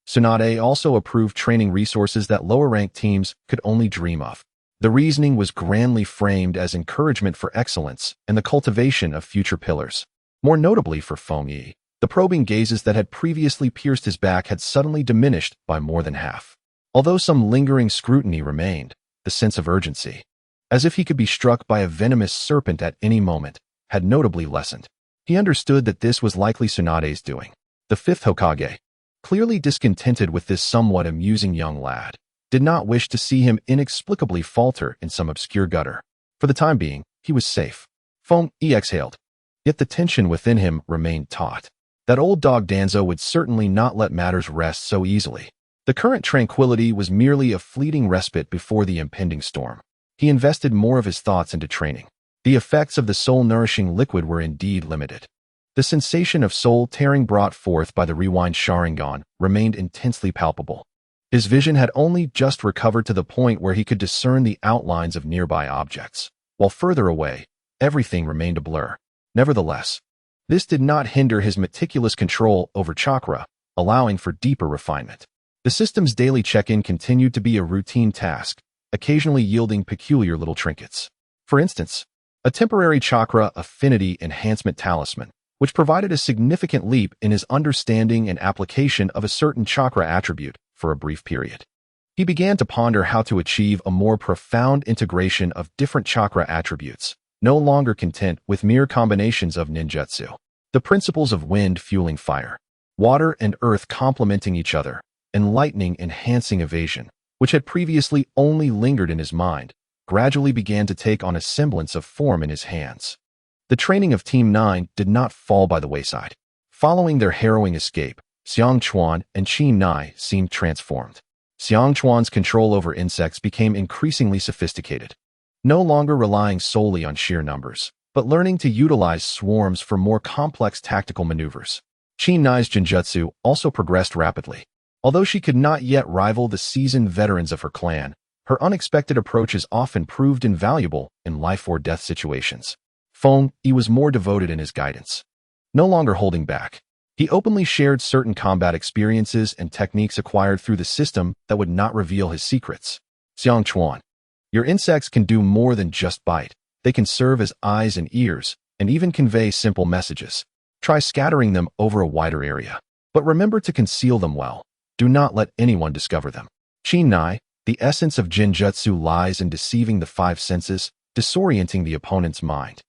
Tsunade also approved training resources that lower-ranked teams could only dream of. The reasoning was grandly framed as encouragement for excellence and the cultivation of future pillars. More notably for Fong-e, the probing gazes that had previously pierced his back had suddenly diminished by more than half. Although some lingering scrutiny remained, the sense of urgency, as if he could be struck by a venomous serpent at any moment, had notably lessened. He understood that this was likely Tsunade's doing. The fifth Hokage, clearly discontented with this somewhat amusing young lad, did not wish to see him inexplicably falter in some obscure gutter. For the time being, he was safe. Fong-e exhaled. Yet the tension within him remained taut. That old dog Danzo would certainly not let matters rest so easily. The current tranquility was merely a fleeting respite before the impending storm. He invested more of his thoughts into training. The effects of the soul-nourishing liquid were indeed limited. The sensation of soul-tearing brought forth by the rewind Sharingan remained intensely palpable. His vision had only just recovered to the point where he could discern the outlines of nearby objects, while further away, everything remained a blur. Nevertheless, this did not hinder his meticulous control over chakra, allowing for deeper refinement. The system's daily check-in continued to be a routine task, occasionally yielding peculiar little trinkets. For instance, a temporary chakra affinity enhancement talisman, which provided a significant leap in his understanding and application of a certain chakra attribute for a brief period. He began to ponder how to achieve a more profound integration of different chakra attributes, no longer content with mere combinations of ninjutsu. The principles of wind fueling fire, water and earth complementing each other, and lightning enhancing evasion, which had previously only lingered in his mind, gradually began to take on a semblance of form in his hands. The training of Team 9 did not fall by the wayside. Following their harrowing escape, Xiang Chuan and Qin Nai seemed transformed. Xiang Chuan's control over insects became increasingly sophisticated, no longer relying solely on sheer numbers, but learning to utilize swarms for more complex tactical maneuvers. Qin Nai's genjutsu also progressed rapidly. Although she could not yet rival the seasoned veterans of her clan, her unexpected approaches often proved invaluable in life-or-death situations. Feng Yi was more devoted in his guidance. No longer holding back, he openly shared certain combat experiences and techniques acquired through the system that would not reveal his secrets. Xiang Chuan, your insects can do more than just bite. They can serve as eyes and ears, and even convey simple messages. Try scattering them over a wider area. But remember to conceal them well. Do not let anyone discover them. Qin Nai, the essence of Jinjutsu lies in deceiving the five senses, disorienting the opponent's mind.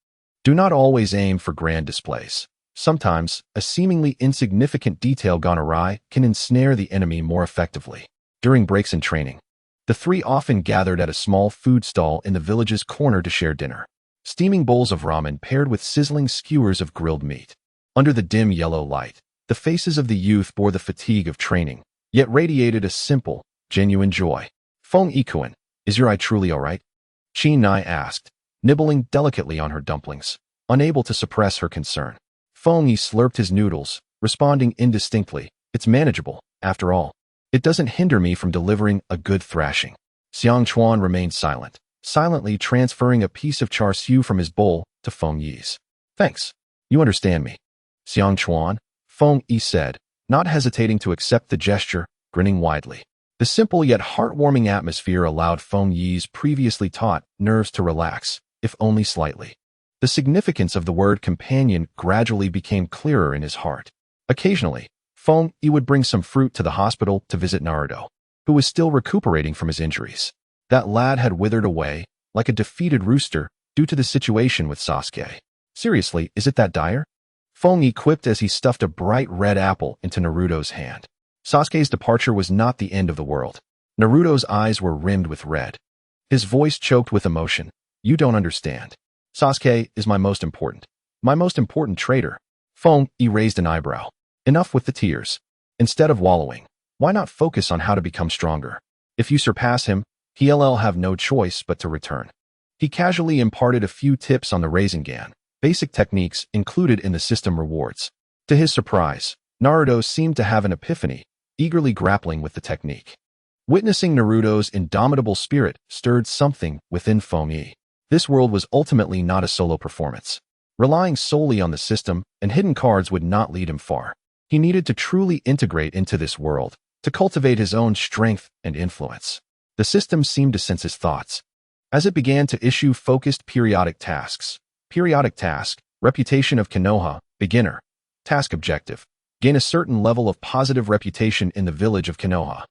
Do not always aim for grand displays. Sometimes, a seemingly insignificant detail gone awry can ensnare the enemy more effectively. During breaks in training, the three often gathered at a small food stall in the village's corner to share dinner. Steaming bowls of ramen paired with sizzling skewers of grilled meat. Under the dim yellow light, the faces of the youth bore the fatigue of training, yet radiated a simple, genuine joy. Feng Yikuan, is your eye truly all right? Qin Nai asked, nibbling delicately on her dumplings, unable to suppress her concern. Feng Yi slurped his noodles, responding indistinctly, it's manageable, after all. It doesn't hinder me from delivering a good thrashing. Xiang Chuan remained silent, silently transferring a piece of char siu from his bowl to Feng Yi's. Thanks. You understand me. Xiang Chuan, Feng Yi said, not hesitating to accept the gesture, grinning widely. The simple yet heartwarming atmosphere allowed Feng Yi's previously taut nerves to relax, if only slightly. The significance of the word companion gradually became clearer in his heart. Occasionally, Feng Yi would bring some fruit to the hospital to visit Naruto, who was still recuperating from his injuries. That lad had withered away, like a defeated rooster, due to the situation with Sasuke. Seriously, is it that dire? Feng Yi quipped as he stuffed a bright red apple into Naruto's hand. Sasuke's departure was not the end of the world. Naruto's eyes were rimmed with red. His voice choked with emotion. You don't understand. Sasuke is my most important traitor. Feng Yi raised an eyebrow. Enough with the tears. Instead of wallowing, why not focus on how to become stronger? If you surpass him, he'll have no choice but to return. He casually imparted a few tips on the Rasengan, basic techniques included in the system rewards. To his surprise, Naruto seemed to have an epiphany, eagerly grappling with the technique. Witnessing Naruto's indomitable spirit stirred something within Feng Yi. This world was ultimately not a solo performance. Relying solely on the system and hidden cards would not lead him far. He needed to truly integrate into this world, to cultivate his own strength and influence. The system seemed to sense his thoughts. As it began to issue focused periodic tasks. Periodic task, reputation of Konoha, beginner. Task objective, gain a certain level of positive reputation in the village of Konoha.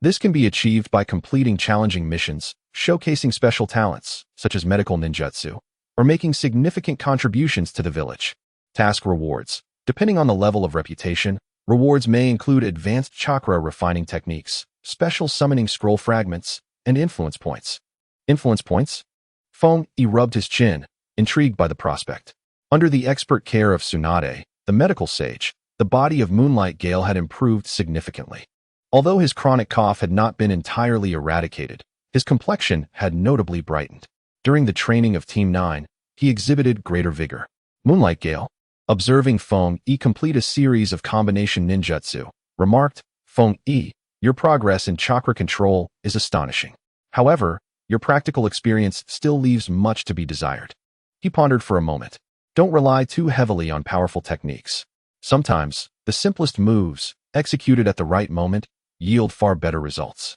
This can be achieved by completing challenging missions, showcasing special talents, such as medical ninjutsu, or making significant contributions to the village. Task rewards. Depending on the level of reputation, rewards may include advanced chakra refining techniques, special summoning scroll fragments, and influence points. Influence points? Feng Yi rubbed his chin, intrigued by the prospect. Under the expert care of Tsunade, the medical sage, the body of Moonlight Gale had improved significantly. Although his chronic cough had not been entirely eradicated, his complexion had notably brightened. During the training of Team 9, he exhibited greater vigor. Moonlight Gale, observing Feng Yi complete a series of combination ninjutsu, remarked, Feng Yi, your progress in chakra control is astonishing. However, your practical experience still leaves much to be desired. He pondered for a moment. Don't rely too heavily on powerful techniques. Sometimes, the simplest moves, executed at the right moment, yield far better results.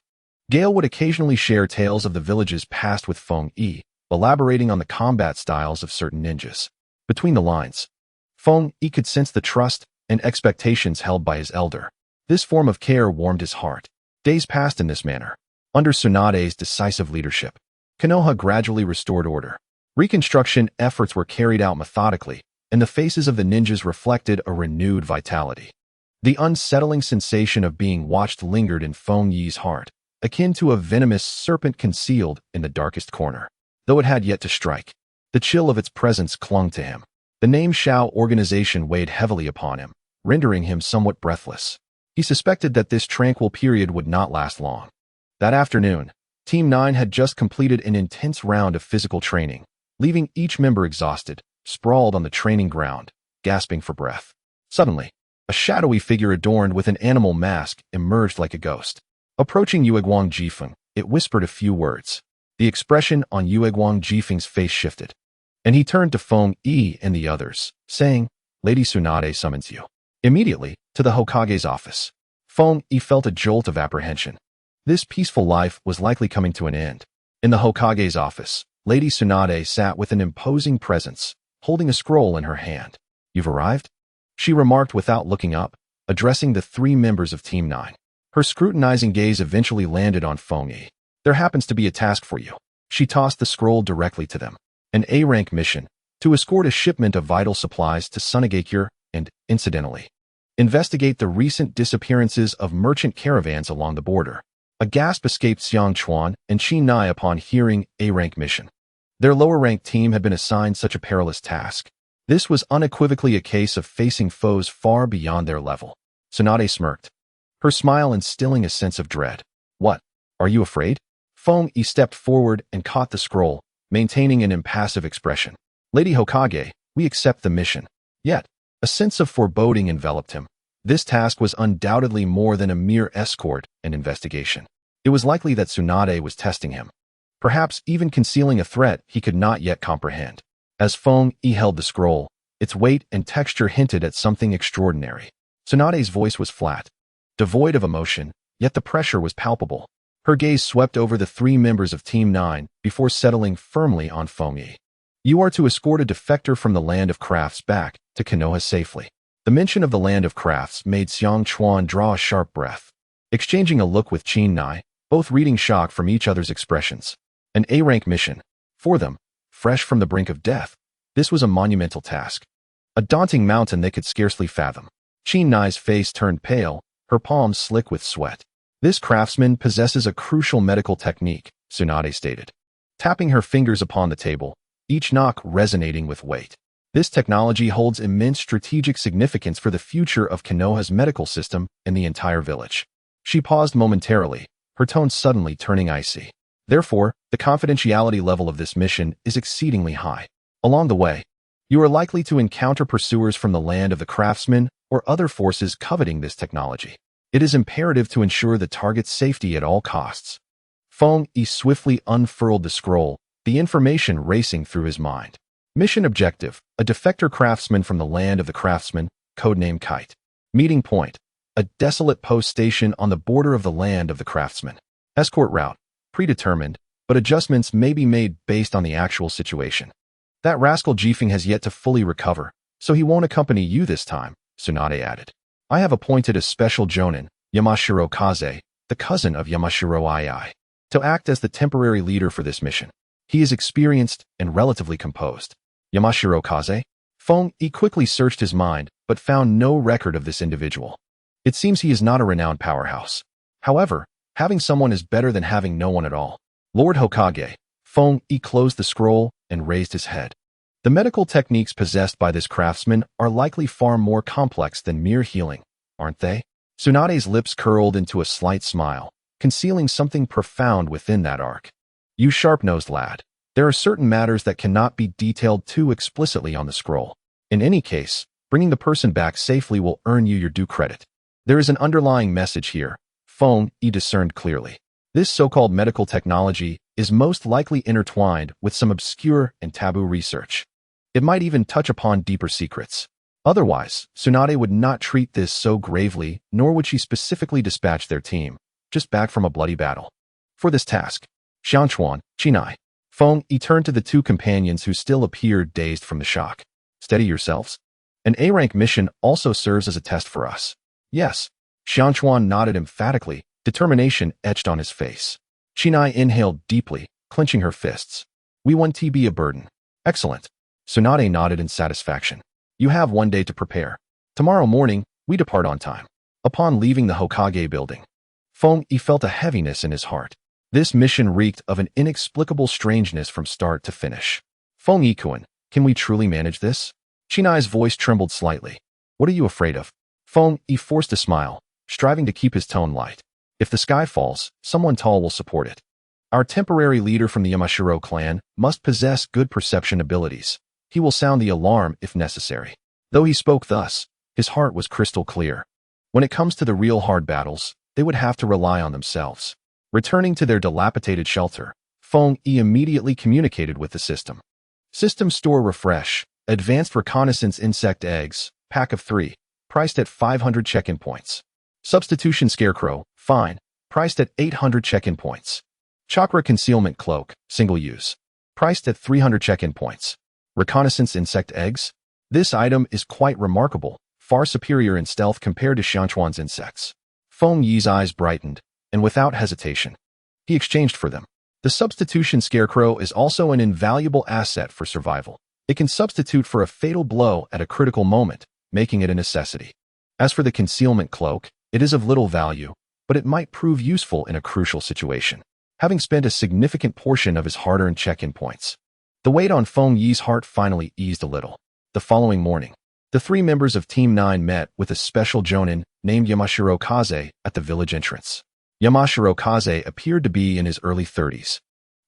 Gale would occasionally share tales of the village's past with Feng Yi, elaborating on the combat styles of certain ninjas. Between the lines, Feng Yi could sense the trust and expectations held by his elder. This form of care warmed his heart. Days passed in this manner. Under Tsunade's decisive leadership, Konoha gradually restored order. Reconstruction efforts were carried out methodically, and the faces of the ninjas reflected a renewed vitality. The unsettling sensation of being watched lingered in Feng Yi's heart, akin to a venomous serpent concealed in the darkest corner. though it had yet to strike. The chill of its presence clung to him. The name Shao organization weighed heavily upon him, rendering him somewhat breathless. He suspected that this tranquil period would not last long. That afternoon, Team 9 had just completed an intense round of physical training, leaving each member exhausted, sprawled on the training ground, gasping for breath. Suddenly, a shadowy figure adorned with an animal mask emerged like a ghost. Approaching Yueguang Jifeng, it whispered a few words. The expression on Yueguang Jifeng's face shifted, and he turned to Feng Yi and the others, saying, "Lady Tsunade summons you." Immediately, to the Hokage's office. Feng Yi felt a jolt of apprehension. This peaceful life was likely coming to an end. In the Hokage's office, Lady Tsunade sat with an imposing presence, holding a scroll in her hand. "You've arrived?" she remarked without looking up, addressing the 3 members of Team 9. Her scrutinizing gaze eventually landed on Feng Yi. "There happens to be a task for you." She tossed the scroll directly to them. An A-rank mission, to escort a shipment of vital supplies to Mangekyō and, incidentally, investigate the recent disappearances of merchant caravans along the border. A gasp escaped Xiang Chuan and Qi Nai upon hearing A-rank mission. Their lower-ranked team had been assigned such a perilous task. This was unequivocally a case of facing foes far beyond their level. Tsunade smirked, her smile instilling a sense of dread. "What? Are you afraid?" Feng Yi stepped forward and caught the scroll, maintaining an impassive expression. "Lady Hokage, we accept the mission." Yet, a sense of foreboding enveloped him. This task was undoubtedly more than a mere escort and investigation. It was likely that Tsunade was testing him, perhaps even concealing a threat he could not yet comprehend. As Feng Yi held the scroll, its weight and texture hinted at something extraordinary. Tsunade's voice was flat, devoid of emotion, yet the pressure was palpable. Her gaze swept over the 3 members of Team 9 before settling firmly on Feng Yi. "You are to escort a defector from the Land of Crafts back to Konoha safely." The mention of the Land of Crafts made Xiang Chuan draw a sharp breath. Exchanging a look with Qi Nai, both reading shock from each other's expressions. An A-rank mission. For them, fresh from the brink of death, this was a monumental task. A daunting mountain they could scarcely fathom. Qi Nai's face turned pale, her palms slick with sweat. "This craftsman possesses a crucial medical technique," Tsunade stated, tapping her fingers upon the table, each knock resonating with weight. "This technology holds immense strategic significance for the future of Konoha's medical system and the entire village." She paused momentarily, her tone suddenly turning icy. "Therefore, the confidentiality level of this mission is exceedingly high. Along the way, you are likely to encounter pursuers from the Land of the Craftsmen or other forces coveting this technology. It is imperative to ensure the target's safety at all costs." Feng Yi swiftly unfurled the scroll, the information racing through his mind. Mission objective: a defector craftsman from the Land of the Craftsmen, codename Kite. Meeting point: a desolate post station on the border of the Land of the Craftsmen. Escort route: predetermined, but adjustments may be made based on the actual situation. "That rascal Jifeng has yet to fully recover, so he won't accompany you this time," Tsunade added. "I have appointed a special jonin, Yamashiro Kaze, the cousin of Yamashiro II, to act as the temporary leader for this mission. He is experienced and relatively composed." Yamashiro Kaze? Feng Yi quickly searched his mind, but found no record of this individual. It seems he is not a renowned powerhouse. However, having someone is better than having no one at all. "Lord Hokage." Feng Yi closed the scroll and raised his head. "The medical techniques possessed by this craftsman are likely far more complex than mere healing, aren't they?" Tsunade's lips curled into a slight smile, concealing something profound within that arc. "You sharp-nosed lad. There are certain matters that cannot be detailed too explicitly on the scroll. In any case, bringing the person back safely will earn you your due credit. There is an underlying message here," Feng Yi discerned clearly. "This so-called medical technology is most likely intertwined with some obscure and taboo research. It might even touch upon deeper secrets. Otherwise, Tsunade would not treat this so gravely, nor would she specifically dispatch their team, just back from a bloody battle. For this task, Xiangchuan, Qinai." Feng Yi turned to the 2 companions who still appeared dazed from the shock. "Steady yourselves. An A-rank mission also serves as a test for us." "Yes." Xiangchuan nodded emphatically, determination etched on his face. Qinai inhaled deeply, clenching her fists. "We want to be a burden." "Excellent." Tsunade nodded in satisfaction. "You have 1 day to prepare. Tomorrow morning, we depart on time." Upon leaving the Hokage building, Feng Yi felt a heaviness in his heart. This mission reeked of an inexplicable strangeness from start to finish. Feng Yikuan, can we truly manage this? Chinai's voice trembled slightly. What are you afraid of? Feng Yi forced a smile, striving to keep his tone light. If the sky falls, someone tall will support it. Our temporary leader from the Yamashiro clan must possess good perception abilities. He will sound the alarm if necessary. Though he spoke thus, his heart was crystal clear. When it comes to the real hard battles, they would have to rely on themselves. Returning to their dilapidated shelter, Feng Yi immediately communicated with the system. System store refresh, advanced reconnaissance insect eggs, pack of 3, priced at 500 check-in points. Substitution scarecrow, fine, priced at 800 check-in points. Chakra concealment cloak, single use, priced at 300 check-in points. Reconnaissance insect eggs? This item is quite remarkable, far superior in stealth compared to Xianchuan's insects. Feng Yi's eyes brightened, and without hesitation, he exchanged for them. The substitution scarecrow is also an invaluable asset for survival. It can substitute for a fatal blow at a critical moment, making it a necessity. As for the concealment cloak, it is of little value, but it might prove useful in a crucial situation. Having spent a significant portion of his hard-earned check-in points, the weight on Feng Yi's heart finally eased a little. The following morning, the 3 members of Team 9 met with a special jonin named Yamashiro Kaze at the village entrance. Yamashiro Kaze appeared to be in his early 30s,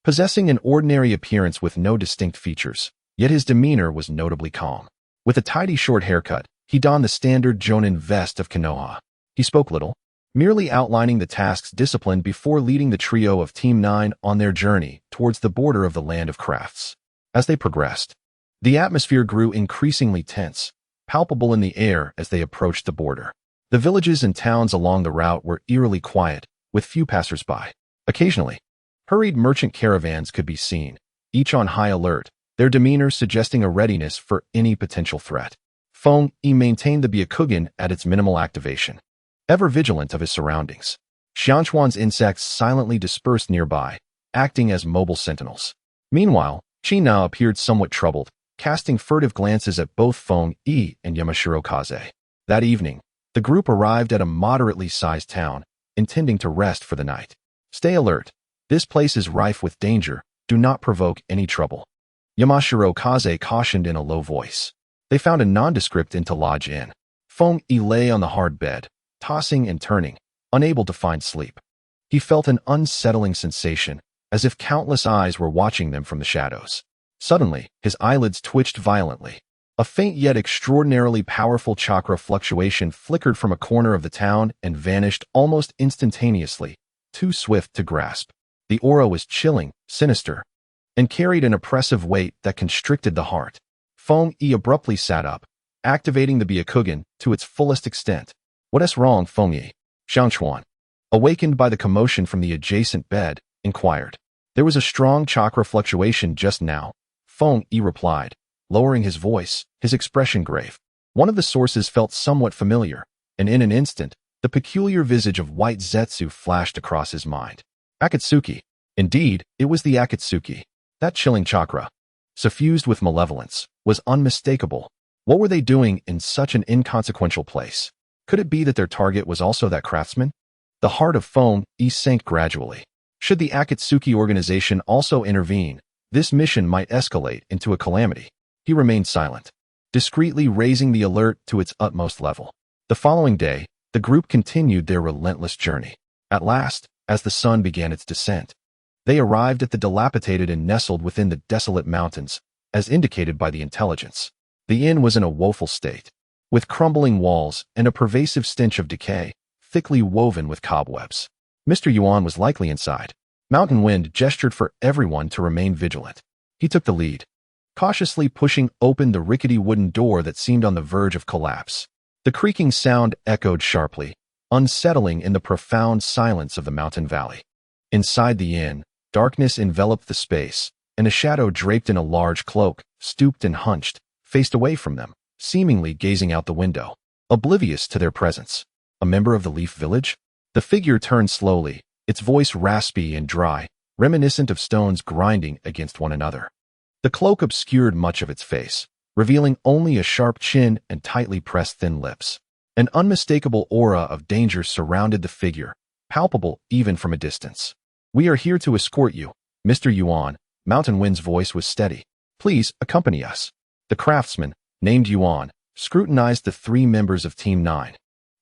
possessing an ordinary appearance with no distinct features, yet his demeanor was notably calm. With a tidy short haircut, he donned the standard jonin vest of Konoha. He spoke little, merely outlining the tasks disciplined before leading the trio of Team 9 on their journey towards the border of the land of crafts. As they progressed, the atmosphere grew increasingly tense, palpable in the air as they approached the border. The villages and towns along the route were eerily quiet, with few passers-by. Occasionally, hurried merchant caravans could be seen, each on high alert, their demeanor suggesting a readiness for any potential threat. Feng Yi maintained the Byakugan at its minimal activation, ever vigilant of his surroundings. Xianchuan's insects silently dispersed nearby, acting as mobile sentinels. Meanwhile, Chen now appeared somewhat troubled, casting furtive glances at both Feng Yi and Yamashiro Kaze. That evening, the group arrived at a moderately sized town, intending to rest for the night. Stay alert. This place is rife with danger. Do not provoke any trouble. Yamashiro Kaze cautioned in a low voice. They found a nondescript inn to lodge in. Feng Yi lay on the hard bed, tossing and turning, unable to find sleep. He felt an unsettling sensation, as if countless eyes were watching them from the shadows. Suddenly, his eyelids twitched violently. A faint yet extraordinarily powerful chakra fluctuation flickered from a corner of the town and vanished almost instantaneously, too swift to grasp. The aura was chilling, sinister, and carried an oppressive weight that constricted the heart. Feng Yi abruptly sat up, activating the Byakugan to its fullest extent. What is wrong, Feng Yi? Xianchuan, awakened by the commotion from the adjacent bed, inquired. There was a strong chakra fluctuation just now, Feng Yi replied, lowering his voice, his expression grave. One of the sources felt somewhat familiar, and in an instant, the peculiar visage of White Zetsu flashed across his mind. Akatsuki. Indeed, it was the Akatsuki. That chilling chakra, suffused with malevolence, was unmistakable. What were they doing in such an inconsequential place? Could it be that their target was also that craftsman? The heart of Feng Yi sank gradually. Should the Akatsuki organization also intervene, this mission might escalate into a calamity. He remained silent, discreetly raising the alert to its utmost level. The following day, the group continued their relentless journey. At last, as the sun began its descent, they arrived at the dilapidated and nestled within the desolate mountains, as indicated by the intelligence. The inn was in a woeful state, with crumbling walls and a pervasive stench of decay, thickly woven with cobwebs. Mr. Yuan was likely inside. Mountain Wind gestured for everyone to remain vigilant. He took the lead, cautiously pushing open the rickety wooden door that seemed on the verge of collapse. The creaking sound echoed sharply, unsettling in the profound silence of the mountain valley. Inside the inn, darkness enveloped the space, and a shadow draped in a large cloak, stooped and hunched, faced away from them, seemingly gazing out the window, oblivious to their presence. A member of the Leaf Village? The figure turned slowly, its voice raspy and dry, reminiscent of stones grinding against one another. The cloak obscured much of its face, revealing only a sharp chin and tightly pressed thin lips. An unmistakable aura of danger surrounded the figure, palpable even from a distance. We are here to escort you, Mr. Yuan. Mountain Wind's voice was steady. Please accompany us. The craftsman, named Yuan, scrutinized the three members of Team 9.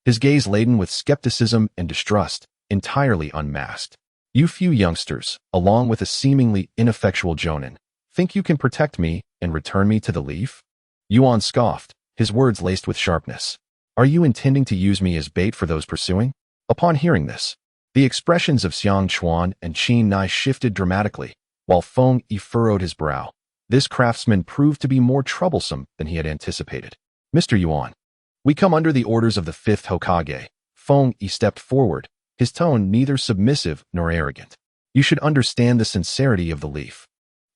His gaze laden with skepticism and distrust, entirely unmasked. You few youngsters, along with a seemingly ineffectual Jonin, think you can protect me and return me to the leaf? Yuan scoffed, his words laced with sharpness. Are you intending to use me as bait for those pursuing? Upon hearing this, the expressions of Xiang Chuan and Qin Nai shifted dramatically, while Feng Yi furrowed his brow. This craftsman proved to be more troublesome than he had anticipated. Mr. Yuan, we come under the orders of the 5th Hokage. Feng Yi stepped forward, his tone neither submissive nor arrogant. You should understand the sincerity of the leaf.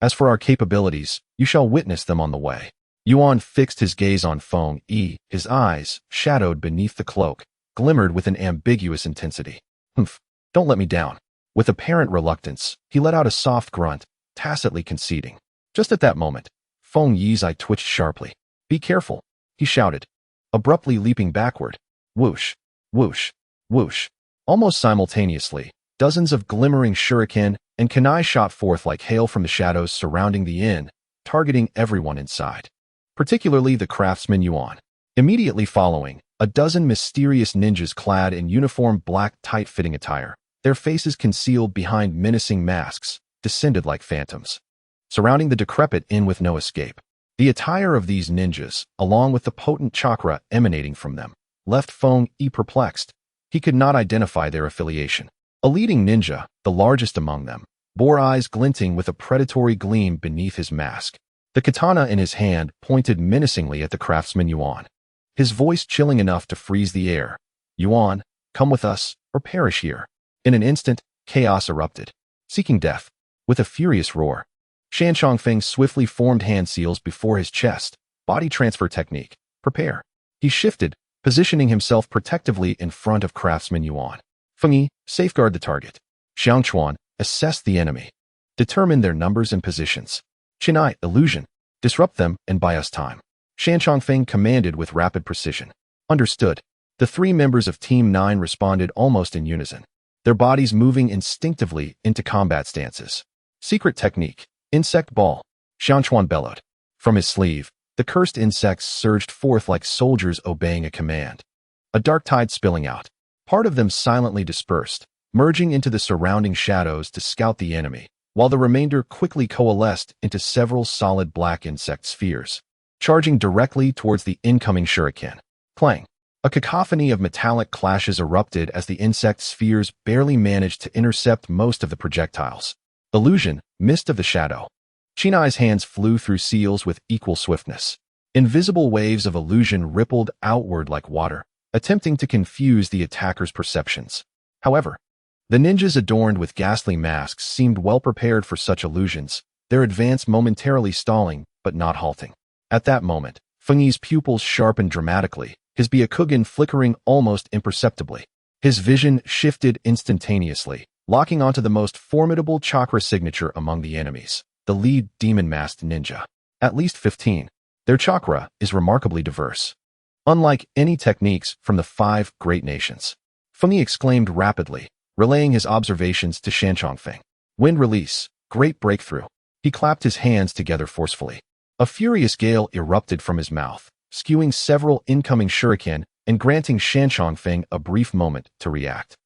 As for our capabilities, you shall witness them on the way. Yuan fixed his gaze on Feng Yi, his eyes, shadowed beneath the cloak, glimmered with an ambiguous intensity. Humph, don't let me down. With apparent reluctance, he let out a soft grunt, tacitly conceding. Just at that moment, Feng Yi's eye twitched sharply. Be careful, he shouted, abruptly leaping backward. Whoosh, whoosh, whoosh. Almost simultaneously, dozens of glimmering shuriken and kunai shot forth like hail from the shadows surrounding the inn, targeting everyone inside, particularly the craftsman Yuan. Immediately following, a dozen mysterious ninjas clad in uniform black tight-fitting attire, their faces concealed behind menacing masks, descended like phantoms, surrounding the decrepit inn with no escape. The attire of these ninjas, along with the potent chakra emanating from them, left Feng Yi perplexed. He could not identify their affiliation. A leading ninja, the largest among them, bore eyes glinting with a predatory gleam beneath his mask. The katana in his hand pointed menacingly at the craftsman Yuan, his voice chilling enough to freeze the air. Yuan, come with us, or perish here. In an instant, chaos erupted, seeking death. With a furious roar, Shan Chongfeng swiftly formed hand seals before his chest. Body transfer technique. Prepare. He shifted, positioning himself protectively in front of craftsman Yuan. Feng Yi, safeguard the target. Xiang Chuan, assess the enemy. Determine their numbers and positions. Qinai, illusion. Disrupt them and buy us time. Shan Chongfeng commanded with rapid precision. Understood. The three members of Team 9 responded almost in unison, their bodies moving instinctively into combat stances. Secret technique. Insect ball. Xiang Chuan bellowed. From his sleeve, the cursed insects surged forth like soldiers obeying a command. A dark tide spilling out. Part of them silently dispersed, merging into the surrounding shadows to scout the enemy, while the remainder quickly coalesced into several solid black insect spheres, charging directly towards the incoming shuriken. Clang. A cacophony of metallic clashes erupted as the insect spheres barely managed to intercept most of the projectiles. Illusion, mist of the shadow. Qinai's hands flew through seals with equal swiftness. Invisible waves of illusion rippled outward like water, attempting to confuse the attacker's perceptions. However, the ninjas adorned with ghastly masks seemed well prepared for such illusions, their advance momentarily stalling but not halting. At that moment, Feng Yi's pupils sharpened dramatically, his Byakugan flickering almost imperceptibly. His vision shifted instantaneously, locking onto the most formidable chakra signature among the enemies, the lead demon-masked ninja. At least 15. Their chakra is remarkably diverse, unlike any techniques from the 5 great nations. Feng Yi exclaimed rapidly, relaying his observations to Shan Chongfeng. Wind release, great breakthrough. He clapped his hands together forcefully. A furious gale erupted from his mouth, skewing several incoming shuriken and granting Shan Chongfeng a brief moment to react.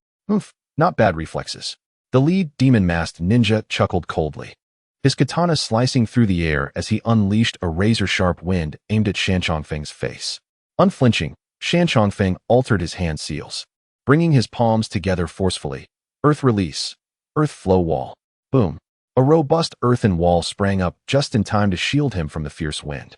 Not bad reflexes. The lead demon-masked ninja chuckled coldly, his katana slicing through the air as he unleashed a razor-sharp wind aimed at Shan Chongfeng's face. Unflinching, Shan Chongfeng altered his hand seals, bringing his palms together forcefully. Earth release. Earth flow wall. Boom. A robust earthen wall sprang up just in time to shield him from the fierce wind.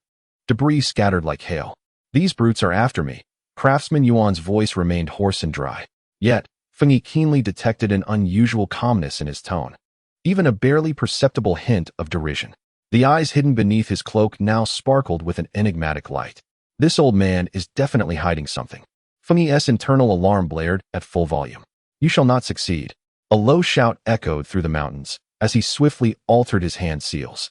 Debris scattered like hail. These brutes are after me. Craftsman Yuan's voice remained hoarse and dry. Yet, Feng Yi keenly detected an unusual calmness in his tone, even a barely perceptible hint of derision. The eyes hidden beneath his cloak now sparkled with an enigmatic light. This old man is definitely hiding something. Feng Yi's internal alarm blared at full volume. You shall not succeed. A low shout echoed through the mountains as he swiftly altered his hand seals,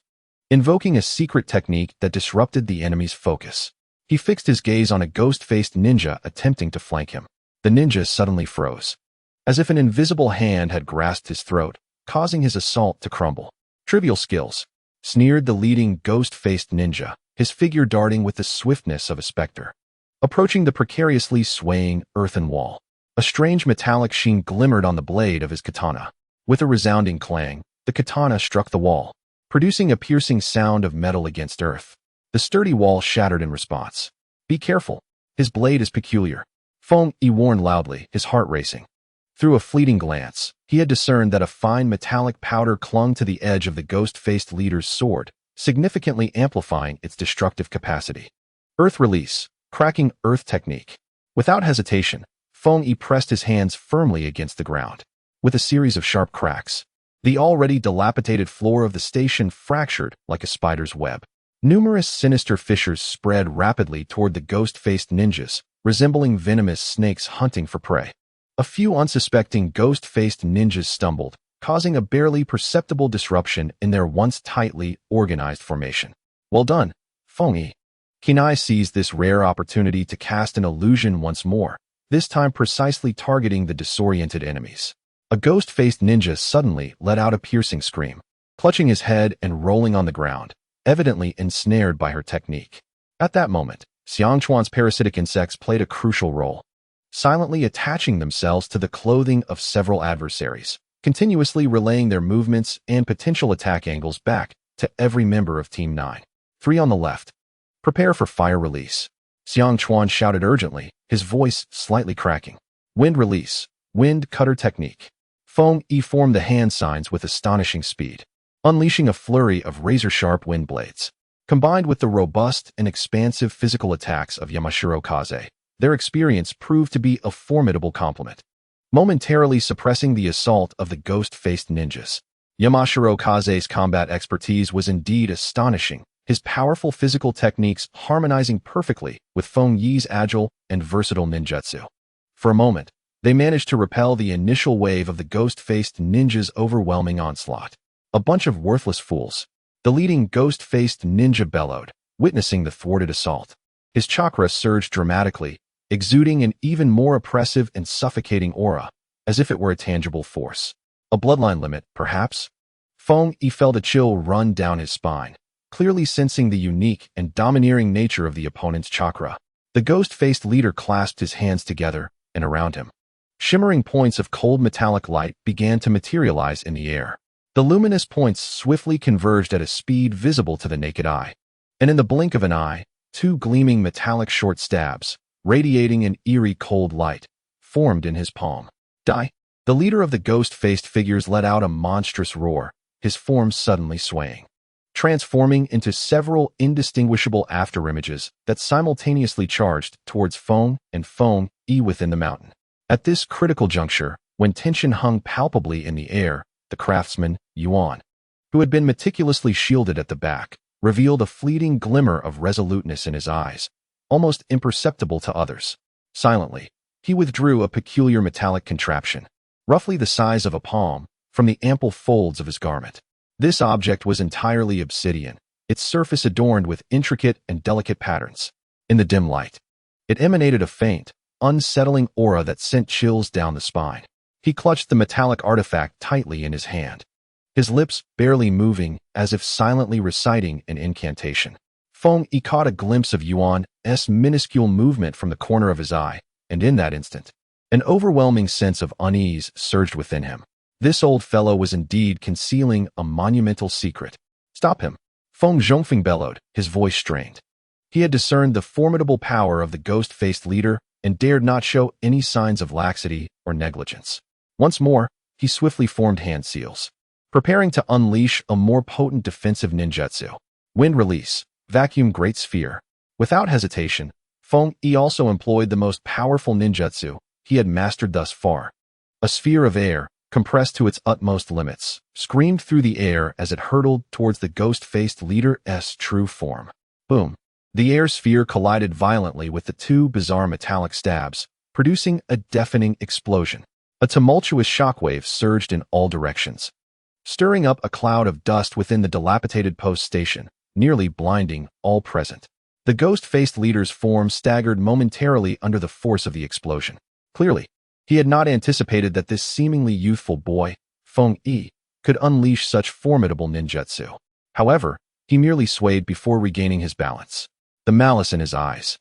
invoking a secret technique that disrupted the enemy's focus. He fixed his gaze on a ghost-faced ninja attempting to flank him. The ninja suddenly froze, as if an invisible hand had grasped his throat, causing his assault to crumble. Trivial skills, sneered the leading ghost-faced ninja, his figure darting with the swiftness of a specter. Approaching the precariously swaying earthen wall, a strange metallic sheen glimmered on the blade of his katana. With a resounding clang, the katana struck the wall, producing a piercing sound of metal against earth. The sturdy wall shattered in response. Be careful. His blade is peculiar. Feng Yi warned loudly, his heart racing. Through a fleeting glance, he had discerned that a fine metallic powder clung to the edge of the ghost-faced leader's sword, significantly amplifying its destructive capacity. Earth release, cracking earth technique. Without hesitation, Feng Yi pressed his hands firmly against the ground. With a series of sharp cracks, the already dilapidated floor of the station fractured like a spider's web. Numerous sinister fissures spread rapidly toward the ghost-faced ninjas, resembling venomous snakes hunting for prey. A few unsuspecting ghost-faced ninjas stumbled, causing a barely perceptible disruption in their once tightly organized formation. Well done, Feng Yi. Kinai seized this rare opportunity to cast an illusion once more, this time precisely targeting the disoriented enemies. A ghost-faced ninja suddenly let out a piercing scream, clutching his head and rolling on the ground, evidently ensnared by her technique. At that moment, Xiangchuan's parasitic insects played a crucial role, silently attaching themselves to the clothing of several adversaries, continuously relaying their movements and potential attack angles back to every member of Team 9. 3 on the left. Prepare for fire release. Xiangchuan shouted urgently, his voice slightly cracking. Wind release. Wind cutter technique. Feng Yi formed the hand signs with astonishing speed, unleashing a flurry of razor-sharp wind blades. Combined with the robust and expansive physical attacks of Yamashiro Kaze, their experience proved to be a formidable complement, momentarily suppressing the assault of the ghost-faced ninjas. Yamashiro Kaze's combat expertise was indeed astonishing, his powerful physical techniques harmonizing perfectly with Feng Yi's agile and versatile ninjutsu. For a moment, they managed to repel the initial wave of the ghost-faced ninjas' overwhelming onslaught. A bunch of worthless fools. The leading ghost-faced ninja bellowed, witnessing the thwarted assault. His chakra surged dramatically, exuding an even more oppressive and suffocating aura, as if it were a tangible force. A bloodline limit, perhaps? Feng Yi felt a chill run down his spine, clearly sensing the unique and domineering nature of the opponent's chakra. The ghost-faced leader clasped his hands together and around him. Shimmering points of cold metallic light began to materialize in the air. The luminous points swiftly converged at a speed visible to the naked eye, and in the blink of an eye, 2 gleaming metallic short stabs, radiating an eerie cold light, formed in his palm. Die! The leader of the ghost-faced figures let out a monstrous roar, his form suddenly swaying, transforming into several indistinguishable afterimages that simultaneously charged towards Feng Yi within the mountain. At this critical juncture, when tension hung palpably in the air, the craftsman, Yuan, who had been meticulously shielded at the back, revealed a fleeting glimmer of resoluteness in his eyes, almost imperceptible to others. Silently, he withdrew a peculiar metallic contraption, roughly the size of a palm, from the ample folds of his garment. This object was entirely obsidian, its surface adorned with intricate and delicate patterns. In the dim light, it emanated a faint, unsettling aura that sent chills down the spine. He clutched the metallic artifact tightly in his hand, his lips barely moving as if silently reciting an incantation. Feng Yi caught a glimpse of Yuan's minuscule movement from the corner of his eye, and in that instant, an overwhelming sense of unease surged within him. This old fellow was indeed concealing a monumental secret. Stop him! Feng Zhongfeng bellowed, his voice strained. He had discerned the formidable power of the ghost-faced leader and dared not show any signs of laxity or negligence. Once more, he swiftly formed hand seals, preparing to unleash a more potent defensive ninjutsu. Wind release, vacuum great sphere. Without hesitation, Feng Yi also employed the most powerful ninjutsu he had mastered thus far. A sphere of air, compressed to its utmost limits, screamed through the air as it hurtled towards the ghost-faced leader's true form. Boom! The air sphere collided violently with the 2 bizarre metallic stabs, producing a deafening explosion. A tumultuous shockwave surged in all directions, stirring up a cloud of dust within the dilapidated post station, nearly blinding all present. The ghost-faced leader's form staggered momentarily under the force of the explosion. Clearly, he had not anticipated that this seemingly youthful boy, Feng Yi, could unleash such formidable ninjutsu. However, he merely swayed before regaining his balance. The malice in his eyes,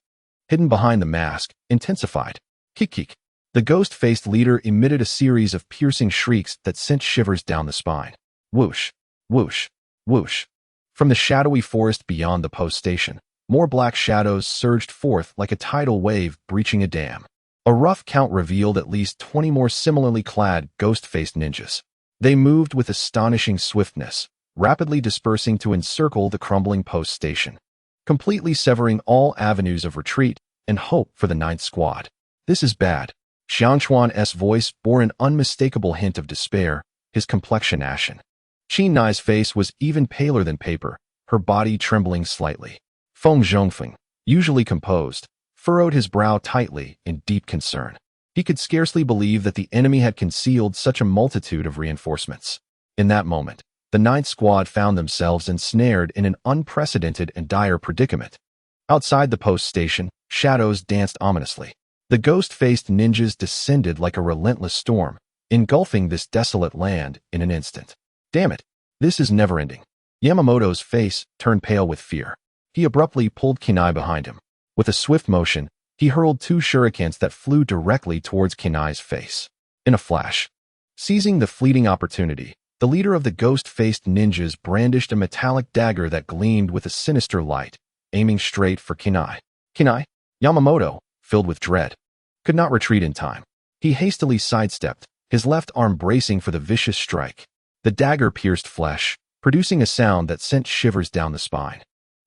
hidden behind the mask, intensified. Kik. The ghost-faced leader emitted a series of piercing shrieks that sent shivers down the spine. Whoosh, whoosh, whoosh. From the shadowy forest beyond the post station, more black shadows surged forth like a tidal wave breaching a dam. A rough count revealed at least 20 more similarly clad ghost-faced ninjas. They moved with astonishing swiftness, rapidly dispersing to encircle the crumbling post station, completely severing all avenues of retreat and hope for the ninth squad. This is bad. Xiangquan's voice bore an unmistakable hint of despair, his complexion ashen. Qin Nai's face was even paler than paper, her body trembling slightly. Feng Zhongfeng, usually composed, furrowed his brow tightly in deep concern. He could scarcely believe that the enemy had concealed such a multitude of reinforcements. In that moment, the ninth squad found themselves ensnared in an unprecedented and dire predicament. Outside the post station, shadows danced ominously. The ghost-faced ninjas descended like a relentless storm, engulfing this desolate land in an instant. Damn it, this is never-ending. Yamamoto's face turned pale with fear. He abruptly pulled Kinai behind him. With a swift motion, he hurled 2 shurikens that flew directly towards Kinai's face. In a flash, seizing the fleeting opportunity, the leader of the ghost-faced ninjas brandished a metallic dagger that gleamed with a sinister light, aiming straight for Kinai. Kinai? Yamamoto, filled with dread, could not retreat in time. He hastily sidestepped, his left arm bracing for the vicious strike. The dagger pierced flesh, producing a sound that sent shivers down the spine.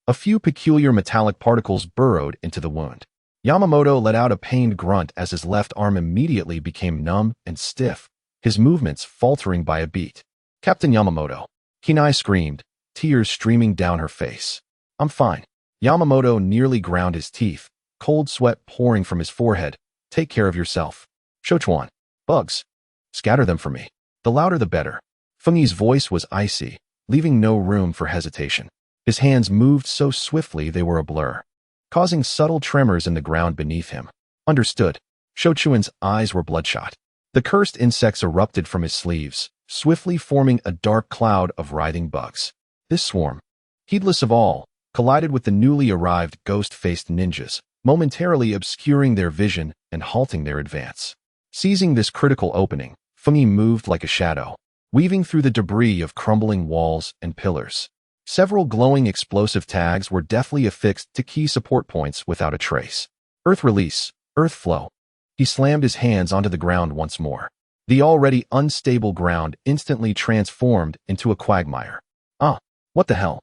A few peculiar metallic particles burrowed into the wound. Yamamoto let out a pained grunt as his left arm immediately became numb and stiff, his movements faltering by a beat. Captain Yamamoto, Kinai screamed, tears streaming down her face. I'm fine. Yamamoto nearly ground his teeth, cold sweat pouring from his forehead. Take care of yourself. Shochuan, bugs. Scatter them for me. The louder the better. Fengyi's voice was icy, leaving no room for hesitation. His hands moved so swiftly they were a blur, causing subtle tremors in the ground beneath him. Understood. Shochuan's eyes were bloodshot. The cursed insects erupted from his sleeves, swiftly forming a dark cloud of writhing bugs. This swarm, heedless of all, collided with the newly arrived ghost-faced ninjas, momentarily obscuring their vision and halting their advance. Seizing this critical opening, Fengyi moved like a shadow, weaving through the debris of crumbling walls and pillars. Several glowing explosive tags were deftly affixed to key support points without a trace. Earth release, earth flow. He slammed his hands onto the ground once more. The already unstable ground instantly transformed into a quagmire. Ah, what the hell?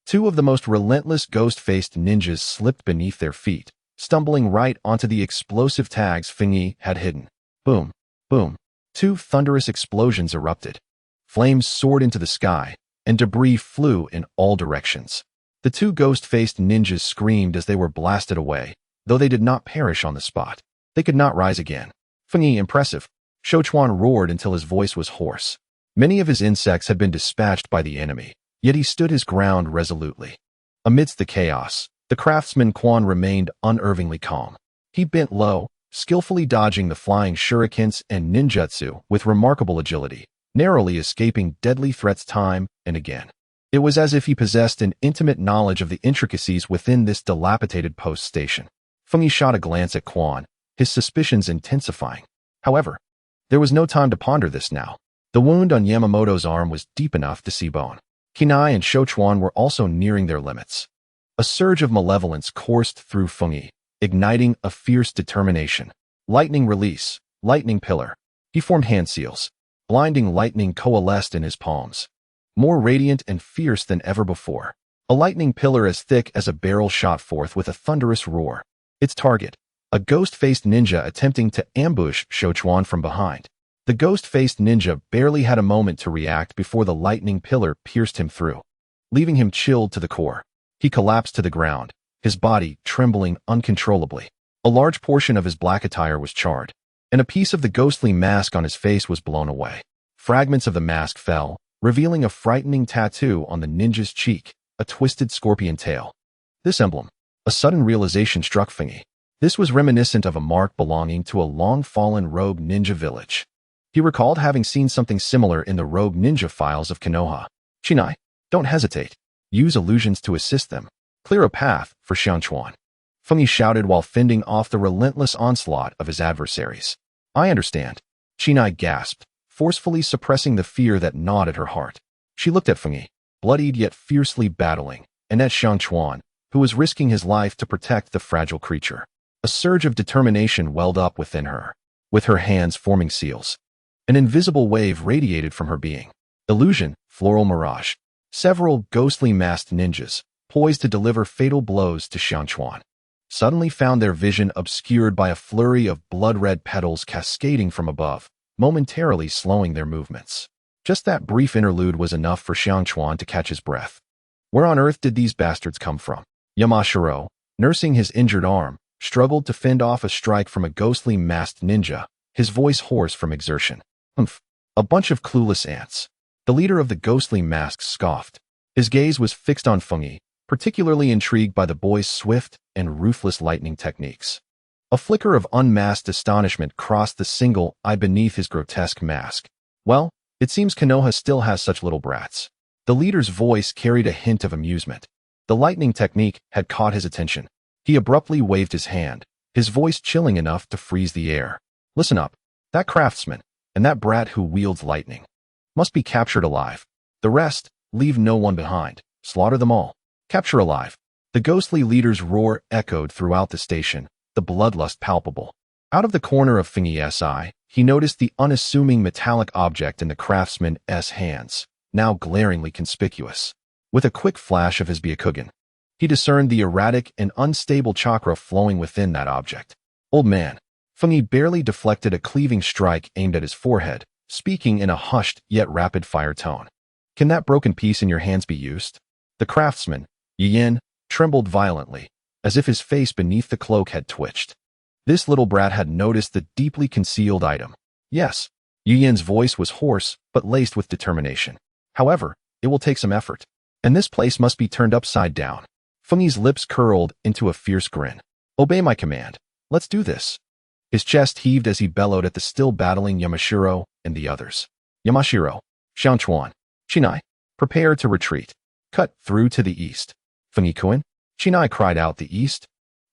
2 of the most relentless ghost-faced ninjas slipped beneath their feet, stumbling right onto the explosive tags Fengyi had hidden. Boom, boom. 2 thunderous explosions erupted. Flames soared into the sky, and debris flew in all directions. The 2 ghost-faced ninjas screamed as they were blasted away, though they did not perish on the spot. They could not rise again. Fengyi, impressive. Shochuan roared until his voice was hoarse. Many of his insects had been dispatched by the enemy, yet he stood his ground resolutely. Amidst the chaos, the craftsman Quan remained unervingly calm. He bent low, skillfully dodging the flying shurikens and ninjutsu with remarkable agility, narrowly escaping deadly threats time and again. It was as if he possessed an intimate knowledge of the intricacies within this dilapidated post station. Fengyi shot a glance at Quan, his suspicions intensifying. However, there was no time to ponder this now. The wound on Yamamoto's arm was deep enough to see bone. Kinai and Shochuan were also nearing their limits. A surge of malevolence coursed through Fengyi, igniting a fierce determination. Lightning release, lightning pillar. He formed hand seals. Blinding lightning coalesced in his palms, more radiant and fierce than ever before. A lightning pillar as thick as a barrel shot forth with a thunderous roar. Its target, a ghost-faced ninja attempting to ambush Shochuan from behind. The ghost-faced ninja barely had a moment to react before the lightning pillar pierced him through, leaving him chilled to the core. He collapsed to the ground, his body trembling uncontrollably. A large portion of his black attire was charred, and a piece of the ghostly mask on his face was blown away. Fragments of the mask fell, revealing a frightening tattoo on the ninja's cheek, a twisted scorpion tail. This emblem, a sudden realization struck Fengyi. This was reminiscent of a mark belonging to a long-fallen rogue ninja village. He recalled having seen something similar in the rogue ninja files of Konoha. Shinai, don't hesitate. Use illusions to assist them. Clear a path for Xiangquan. Feng Yi shouted while fending off the relentless onslaught of his adversaries. I understand. Shinai gasped, forcefully suppressing the fear that gnawed at her heart. She looked at Feng Yi, bloodied yet fiercely battling, and at Xiangquan, who was risking his life to protect the fragile creature. A surge of determination welled up within her, with her hands forming seals. An invisible wave radiated from her being. Illusion, floral mirage. Several ghostly masked ninjas, poised to deliver fatal blows to Xiangquan, suddenly found their vision obscured by a flurry of blood-red petals cascading from above, momentarily slowing their movements. Just that brief interlude was enough for Xiangquan to catch his breath. Where on earth did these bastards come from? Yamashiro, nursing his injured arm, struggled to fend off a strike from a ghostly masked ninja, his voice hoarse from exertion. Humph. A bunch of clueless ants. The leader of the ghostly masks scoffed. His gaze was fixed on Feng Yi, particularly intrigued by the boy's swift and ruthless lightning techniques. A flicker of unmasked astonishment crossed the single eye beneath his grotesque mask. Well, it seems Konoha still has such little brats. The leader's voice carried a hint of amusement. The lightning technique had caught his attention. He abruptly waved his hand, his voice chilling enough to freeze the air. Listen up. That craftsman, and that brat who wields lightning, must be captured alive. The rest, leave no one behind. Slaughter them all. Capture alive. The ghostly leader's roar echoed throughout the station, the bloodlust palpable. Out of the corner of Feng Yi's eye, he noticed the unassuming metallic object in the craftsman's hands, now glaringly conspicuous. With a quick flash of his Byakugan, he discerned the erratic and unstable chakra flowing within that object. Old man. Feng Yi barely deflected a cleaving strike aimed at his forehead, speaking in a hushed yet rapid-fire tone. Can that broken piece in your hands be used? The craftsman, Yin, trembled violently, as if his face beneath the cloak had twitched. This little brat had noticed the deeply concealed item. Yes, Yin's voice was hoarse but laced with determination. However, it will take some effort, and this place must be turned upside down. Feng Yi's lips curled into a fierce grin. Obey my command. Let's do this. His chest heaved as he bellowed at the still battling Yamashiro and the others. Yamashiro, Xiangquan, Shinai, prepare to retreat. Cut through to the east. Feng Yi-kun? Shinai cried out. The east?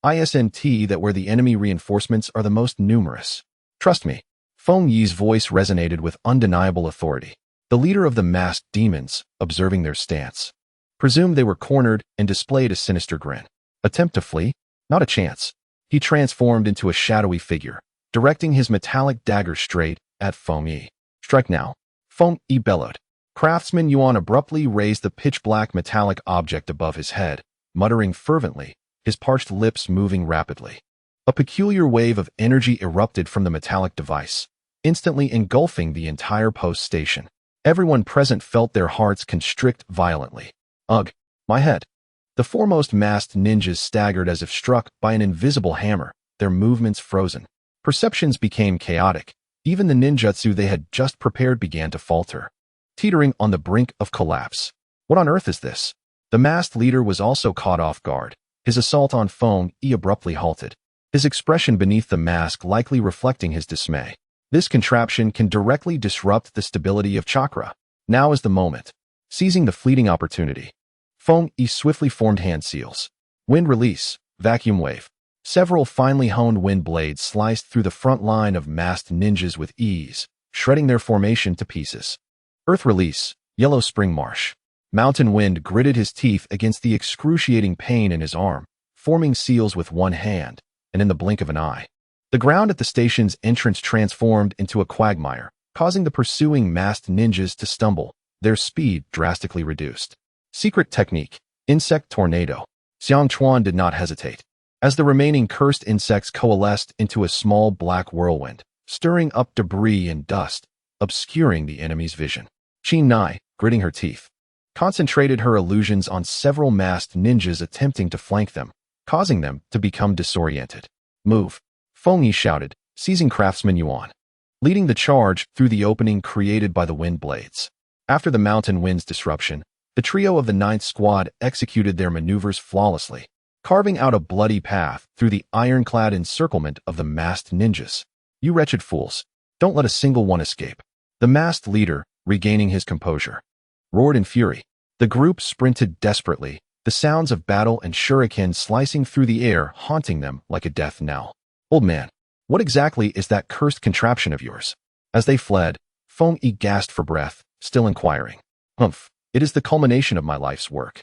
ISNT, that where the enemy reinforcements are the most numerous. Trust me. Feng Yi's voice resonated with undeniable authority. The leader of the masked demons, observing their stance, presumed they were cornered and displayed a sinister grin. Attempt to flee? Not a chance. He transformed into a shadowy figure, directing his metallic dagger straight at Feng Yi. Strike now. Feng Yi bellowed. Craftsman Yuan abruptly raised the pitch-black metallic object above his head, muttering fervently, his parched lips moving rapidly. A peculiar wave of energy erupted from the metallic device, instantly engulfing the entire post station. Everyone present felt their hearts constrict violently. Ugh, my head. The foremost masked ninjas staggered as if struck by an invisible hammer, their movements frozen. Perceptions became chaotic. Even the ninjutsu they had just prepared began to falter, teetering on the brink of collapse. What on earth is this? The masked leader was also caught off guard. His assault on Feng Yi abruptly halted, his expression beneath the mask likely reflecting his dismay. This contraption can directly disrupt the stability of chakra. Now is the moment. Seizing the fleeting opportunity, Feng Yi swiftly formed hand seals. Wind release, vacuum wave. Several finely honed wind blades sliced through the front line of masked ninjas with ease, shredding their formation to pieces. Earth release, yellow spring marsh. Mountain wind gritted his teeth against the excruciating pain in his arm, forming seals with one hand, and in the blink of an eye. The ground at the station's entrance transformed into a quagmire, causing the pursuing masked ninjas to stumble, their speed drastically reduced. Secret technique, insect tornado. Xiangquan did not hesitate. As the remaining cursed insects coalesced into a small black whirlwind, stirring up debris and dust, obscuring the enemy's vision. Shinai, gritting her teeth, concentrated her illusions on several masked ninjas attempting to flank them, causing them to become disoriented. Move. Feng Yi shouted, seizing Craftsman Yuan, leading the charge through the opening created by the wind blades. After the mountain wind's disruption, the trio of the 9th Squad executed their maneuvers flawlessly, carving out a bloody path through the ironclad encirclement of the masked ninjas. You wretched fools. Don't let a single one escape. The masked leader, regaining his composure, roared in fury. The group sprinted desperately, the sounds of battle and shuriken slicing through the air haunting them like a death knell. Old man, what exactly is that cursed contraption of yours? As they fled, Feng-Yi gasped for breath, still inquiring. Humph, it is the culmination of my life's work.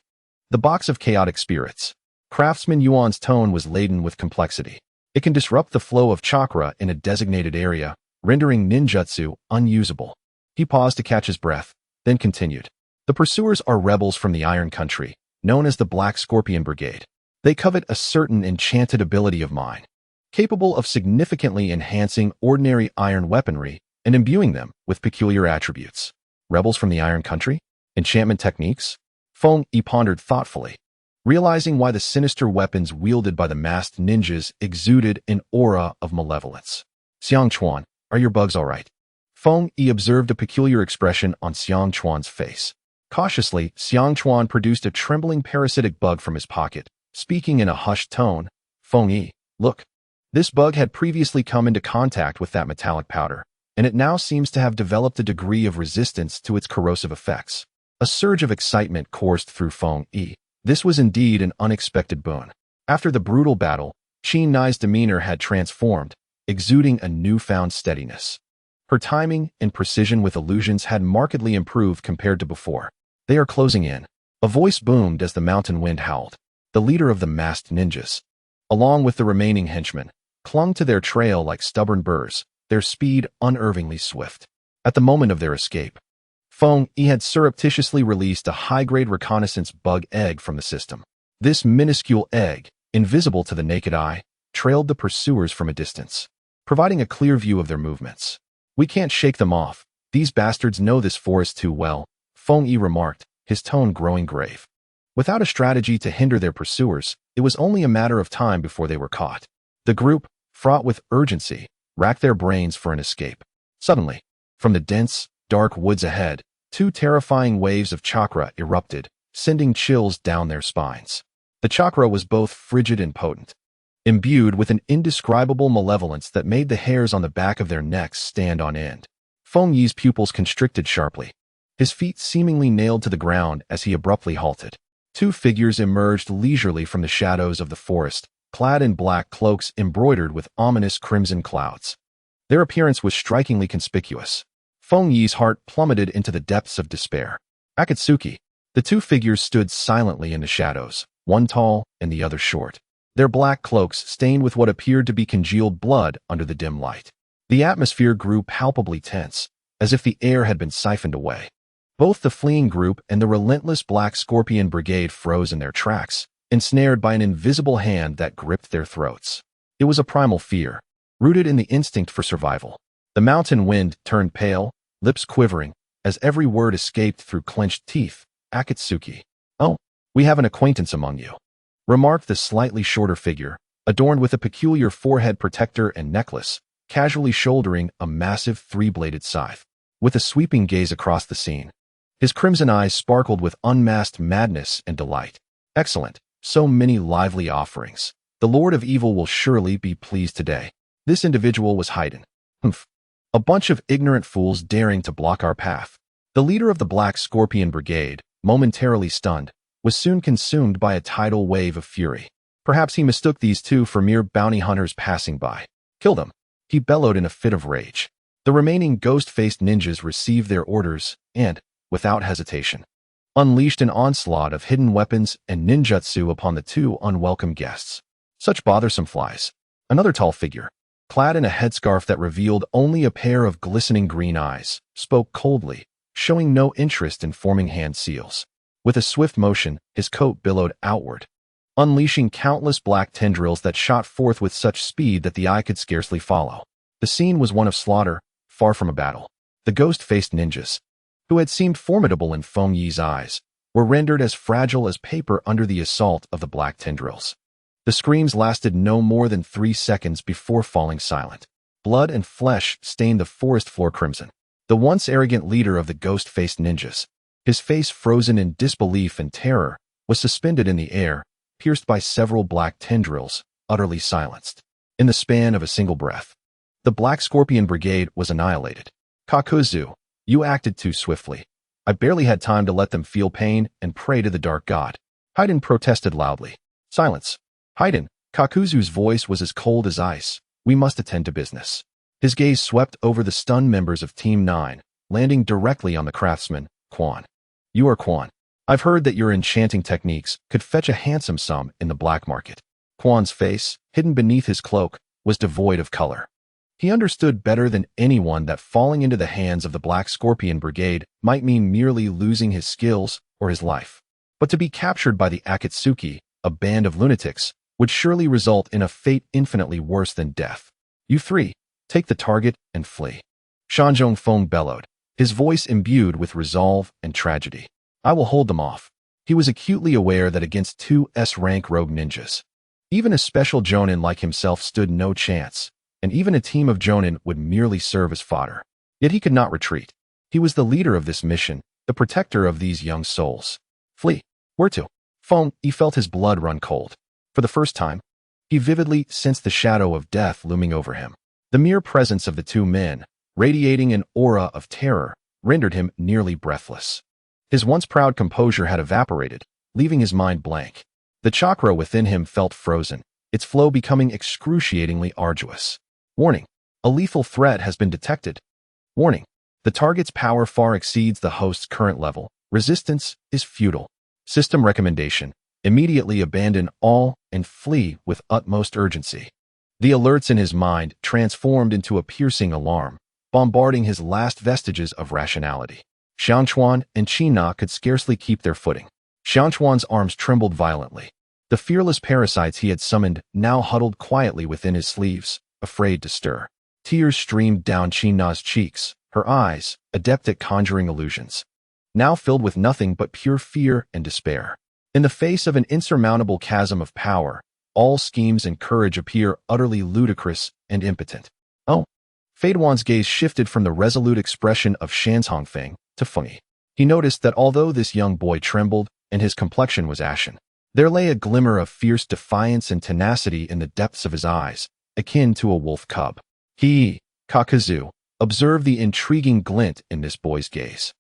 The box of chaotic spirits. Craftsman Yuan's tone was laden with complexity. It can disrupt the flow of chakra in a designated area, rendering ninjutsu unusable. He paused to catch his breath, then continued. The pursuers are rebels from the Iron Country, known as the Black Scorpion Brigade. They covet a certain enchanted ability of mine, capable of significantly enhancing ordinary iron weaponry and imbuing them with peculiar attributes. Rebels from the Iron Country? Enchantment techniques? Feng-Yi pondered thoughtfully, realizing why the sinister weapons wielded by the masked ninjas exuded an aura of malevolence. Xiang Chuan, are your bugs all right? Feng-Yi observed a peculiar expression on Xiang Chuan's face. Cautiously, Xiang Chuan produced a trembling parasitic bug from his pocket, speaking in a hushed tone. Feng-Yi, look. This bug had previously come into contact with that metallic powder, and it now seems to have developed a degree of resistance to its corrosive effects. A surge of excitement coursed through Feng-Yi. This was indeed an unexpected boon. After the brutal battle, Qin Nai's demeanor had transformed, exuding a newfound steadiness. Her timing and precision with illusions had markedly improved compared to before. They are closing in. A voice boomed as the mountain wind howled. The leader of the masked ninjas, along with the remaining henchmen, clung to their trail like stubborn burrs, their speed unervingly swift. At the moment of their escape, Feng-Yi had surreptitiously released a high-grade reconnaissance bug egg from the system. This minuscule egg, invisible to the naked eye, trailed the pursuers from a distance, providing a clear view of their movements. We can't shake them off. These bastards know this forest too well, Feng-Yi remarked, his tone growing grave. Without a strategy to hinder their pursuers, it was only a matter of time before they were caught. The group, fraught with urgency, racked their brains for an escape. Suddenly, from the dense, dark woods ahead, two terrifying waves of chakra erupted, sending chills down their spines. The chakra was both frigid and potent, imbued with an indescribable malevolence that made the hairs on the back of their necks stand on end. Feng-Yi's pupils constricted sharply, his feet seemingly nailed to the ground as he abruptly halted. Two figures emerged leisurely from the shadows of the forest, clad in black cloaks embroidered with ominous crimson clouds. Their appearance was strikingly conspicuous. Feng-Yi's heart plummeted into the depths of despair. Akatsuki. The two figures stood silently in the shadows, one tall and the other short, their black cloaks stained with what appeared to be congealed blood under the dim light. The atmosphere grew palpably tense, as if the air had been siphoned away. Both the fleeing group and the relentless Black Scorpion Brigade froze in their tracks, ensnared by an invisible hand that gripped their throats. It was a primal fear, rooted in the instinct for survival. The mountain wind turned pale, lips quivering, as every word escaped through clenched teeth. Akatsuki. Oh, we have an acquaintance among you, remarked the slightly shorter figure, adorned with a peculiar forehead protector and necklace, casually shouldering a massive three-bladed scythe. With a sweeping gaze across the scene, his crimson eyes sparkled with unmasked madness and delight. Excellent, so many lively offerings. The Lord of Evil will surely be pleased today. This individual was Haydn. Humph. A bunch of ignorant fools daring to block our path. The leader of the Black Scorpion Brigade, momentarily stunned, was soon consumed by a tidal wave of fury. Perhaps he mistook these two for mere bounty hunters passing by. Kill them, he bellowed in a fit of rage. The remaining ghost-faced ninjas received their orders and, without hesitation, unleashed an onslaught of hidden weapons and ninjutsu upon the two unwelcome guests. Such bothersome flies. Another tall figure, clad in a headscarf that revealed only a pair of glistening green eyes, spoke coldly, showing no interest in forming hand seals. With a swift motion, his coat billowed outward, unleashing countless black tendrils that shot forth with such speed that the eye could scarcely follow. The scene was one of slaughter, far from a battle. The ghost-faced ninjas, who had seemed formidable in Feng-Yi's eyes, were rendered as fragile as paper under the assault of the black tendrils. The screams lasted no more than 3 seconds before falling silent. Blood and flesh stained the forest floor crimson. The once arrogant leader of the ghost-faced ninjas, his face frozen in disbelief and terror, was suspended in the air, pierced by several black tendrils, utterly silenced. In the span of a single breath, The Black Scorpion Brigade was annihilated. Kakuzu, you acted too swiftly. I barely had time to let them feel pain and pray to the Dark God. Haiden protested loudly. Silence. Haiden, Kakuzu's voice was as cold as ice. We must attend to business. His gaze swept over the stunned members of Team 9, landing directly on the craftsman, Quan. You are Quan. I've heard that your enchanting techniques could fetch a handsome sum in the black market. Quan's face, hidden beneath his cloak, was devoid of color. He understood better than anyone that falling into the hands of the Black Scorpion Brigade might mean merely losing his skills or his life. But to be captured by the Akatsuki, a band of lunatics, would surely result in a fate infinitely worse than death. You three, take the target and flee. Shanzhong Feng bellowed, his voice imbued with resolve and tragedy. I will hold them off. He was acutely aware that against two S-rank rogue ninjas, even a special jonin like himself stood no chance, and even a team of jonin would merely serve as fodder. Yet he could not retreat. He was the leader of this mission, the protector of these young souls. Flee. Where to? Feng, he felt his blood run cold. For the first time, he vividly sensed the shadow of death looming over him. The mere presence of the two men, radiating an aura of terror, rendered him nearly breathless. His once proud composure had evaporated, leaving his mind blank. The chakra within him felt frozen, its flow becoming excruciatingly arduous. Warning. A lethal threat has been detected. Warning. The target's power far exceeds the host's current level. Resistance is futile. System recommendation. Immediately abandon all and flee with utmost urgency. The alerts in his mind transformed into a piercing alarm, bombarding his last vestiges of rationality. Xianchuan and Qina could scarcely keep their footing. Xianchuan's arms trembled violently. The fearless parasites he had summoned now huddled quietly within his sleeves, afraid to stir. Tears streamed down Qina's cheeks, her eyes, adept at conjuring illusions, now filled with nothing but pure fear and despair. In the face of an insurmountable chasm of power, all schemes and courage appear utterly ludicrous and impotent. Oh! Feiduan's gaze shifted from the resolute expression of Shanzhongfeng to Fengyi. He noticed that although this young boy trembled and his complexion was ashen, there lay a glimmer of fierce defiance and tenacity in the depths of his eyes, akin to a wolf cub. He, Kakuzu, observed the intriguing glint in this boy's gaze.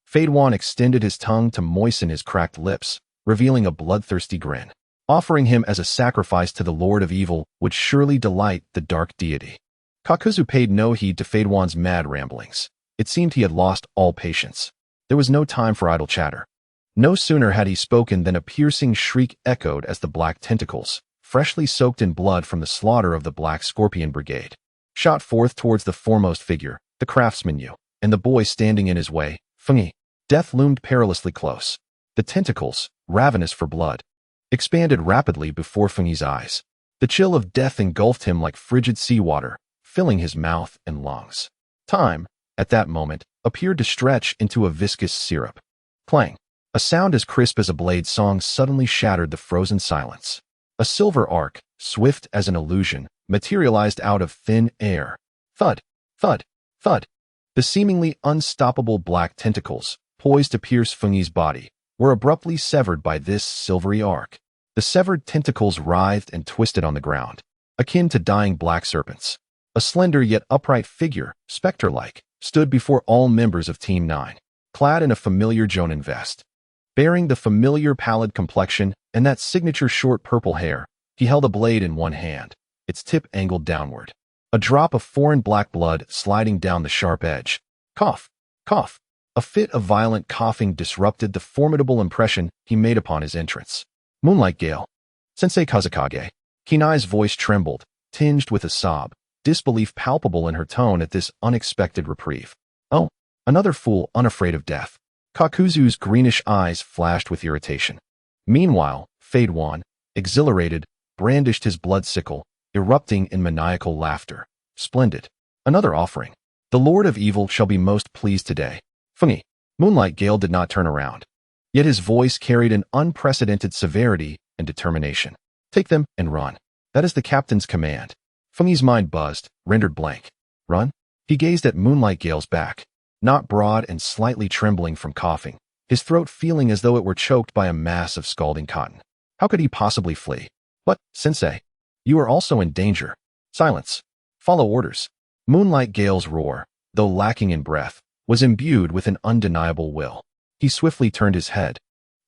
Feiduan extended his tongue to moisten his cracked lips, revealing a bloodthirsty grin. Offering him as a sacrifice to the Lord of Evil would surely delight the dark deity. Kakuzu paid no heed to Feiduan's mad ramblings. It seemed he had lost all patience. There was no time for idle chatter. No sooner had he spoken than a piercing shriek echoed as the black tentacles, freshly soaked in blood from the slaughter of the Black Scorpion Brigade, shot forth towards the foremost figure, the craftsman Yu, and the boy standing in his way, Fengyi. Death loomed perilously close. The tentacles, ravenous for blood, expanded rapidly before Fengyi's eyes. The chill of death engulfed him like frigid seawater, filling his mouth and lungs. Time, at that moment, appeared to stretch into a viscous syrup. Clang. A sound as crisp as a blade song suddenly shattered the frozen silence. A silver arc, swift as an illusion, materialized out of thin air. Thud, thud, thud. The seemingly unstoppable black tentacles, poised to pierce Fengyi's body, were abruptly severed by this silvery arc. The severed tentacles writhed and twisted on the ground, akin to dying black serpents. A slender yet upright figure, spectre-like, stood before all members of Team 9, clad in a familiar jonin vest. Bearing the familiar pallid complexion and that signature short purple hair, he held a blade in one hand, its tip angled downward. A drop of foreign black blood sliding down the sharp edge. Cough, cough. A fit of violent coughing disrupted the formidable impression he made upon his entrance. Moonlight Gale. Sensei Kazakage. Kinai's voice trembled, tinged with a sob, disbelief palpable in her tone at this unexpected reprieve. Oh, another fool unafraid of death. Kakuzu's greenish eyes flashed with irritation. Meanwhile, Feiduan, exhilarated, brandished his blood sickle, erupting in maniacal laughter. Splendid. Another offering. The Lord of Evil shall be most pleased today. Fengyi. Moonlight Gale did not turn around. Yet his voice carried an unprecedented severity and determination. Take them and run. That is the captain's command. Fengyi's mind buzzed, rendered blank. Run? He gazed at Moonlight Gale's back, not broad and slightly trembling from coughing, his throat feeling as though it were choked by a mass of scalding cotton. How could he possibly flee? But, Sensei, you are also in danger. Silence. Follow orders. Moonlight Gale's roar, though lacking in breath, was imbued with an undeniable will. He swiftly turned his head.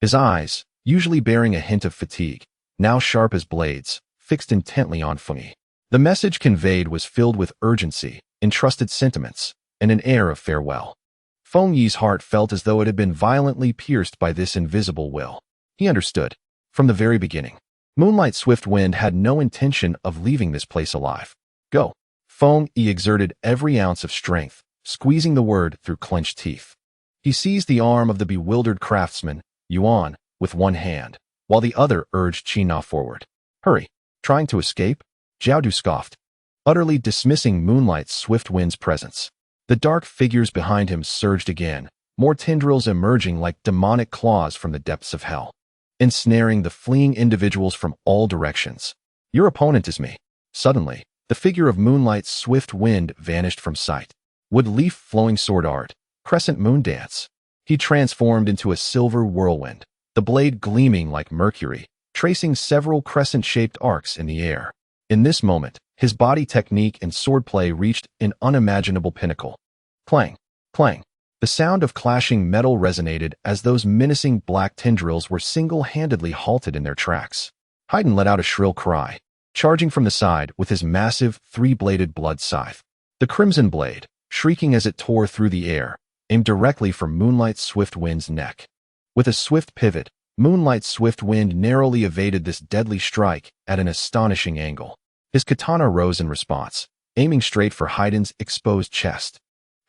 His eyes, usually bearing a hint of fatigue, now sharp as blades, fixed intently on Feng. The message conveyed was filled with urgency, entrusted sentiments, and an air of farewell. Feng Yi's heart felt as though it had been violently pierced by this invisible will. He understood. From the very beginning, Moonlight Swift Wind had no intention of leaving this place alive. Go. Feng Yi exerted every ounce of strength, squeezing the word through clenched teeth. He seized the arm of the bewildered craftsman, Yuan, with one hand, while the other urged Qina forward. Hurry. Trying to escape? Jiaodu scoffed, utterly dismissing Moonlight Swift Wind's presence. The dark figures behind him surged again, more tendrils emerging like demonic claws from the depths of hell, ensnaring the fleeing individuals from all directions. Your opponent is me. Suddenly, the figure of Moonlight Swift Wind vanished from sight. Wood leaf flowing sword art, crescent moon dance. He transformed into a silver whirlwind, the blade gleaming like mercury, tracing several crescent-shaped arcs in the air. In this moment, his body technique and swordplay reached an unimaginable pinnacle. Clang, clang. The sound of clashing metal resonated as those menacing black tendrils were single-handedly halted in their tracks. Haydn let out a shrill cry, charging from the side with his massive, three-bladed blood scythe. The crimson blade, shrieking as it tore through the air, aimed directly for Moonlight Swift Wind's neck. With a swift pivot, Moonlight Swift Wind narrowly evaded this deadly strike at an astonishing angle. His katana rose in response, aiming straight for Haydn's exposed chest.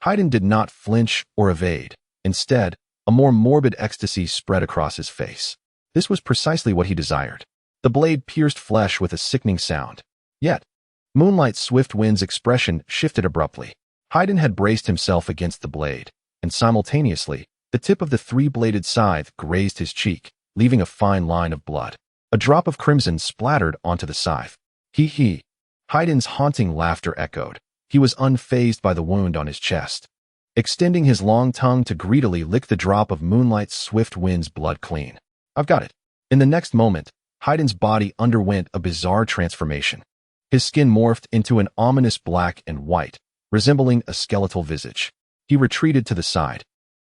Haydn did not flinch or evade. Instead, a more morbid ecstasy spread across his face. This was precisely what he desired. The blade pierced flesh with a sickening sound. Yet, Moonlight Swift Wind's expression shifted abruptly. Haydn had braced himself against the blade, and simultaneously, the tip of the three-bladed scythe grazed his cheek, leaving a fine line of blood. A drop of crimson splattered onto the scythe. He. Haydn's haunting laughter echoed. He was unfazed by the wound on his chest, extending his long tongue to greedily lick the drop of Moonlight Swift Wind's blood clean. I've got it. In the next moment, Haydn's body underwent a bizarre transformation. His skin morphed into an ominous black and white, resembling a skeletal visage. He retreated to the side,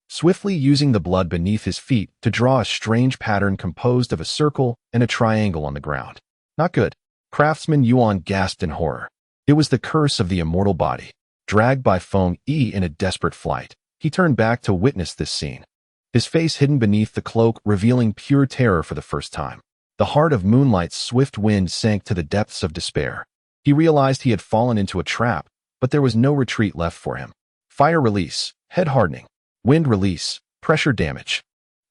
swiftly using the blood beneath his feet to draw a strange pattern composed of a circle and a triangle on the ground. Not good. Craftsman Yuan gasped in horror. It was the curse of the immortal body. Dragged by Feng Yi in a desperate flight, he turned back to witness this scene, his face hidden beneath the cloak revealing pure terror for the first time. The heart of Moonlight Swift Wind sank to the depths of despair. He realized he had fallen into a trap, but there was no retreat left for him. Fire release, head hardening. Wind release, pressure damage.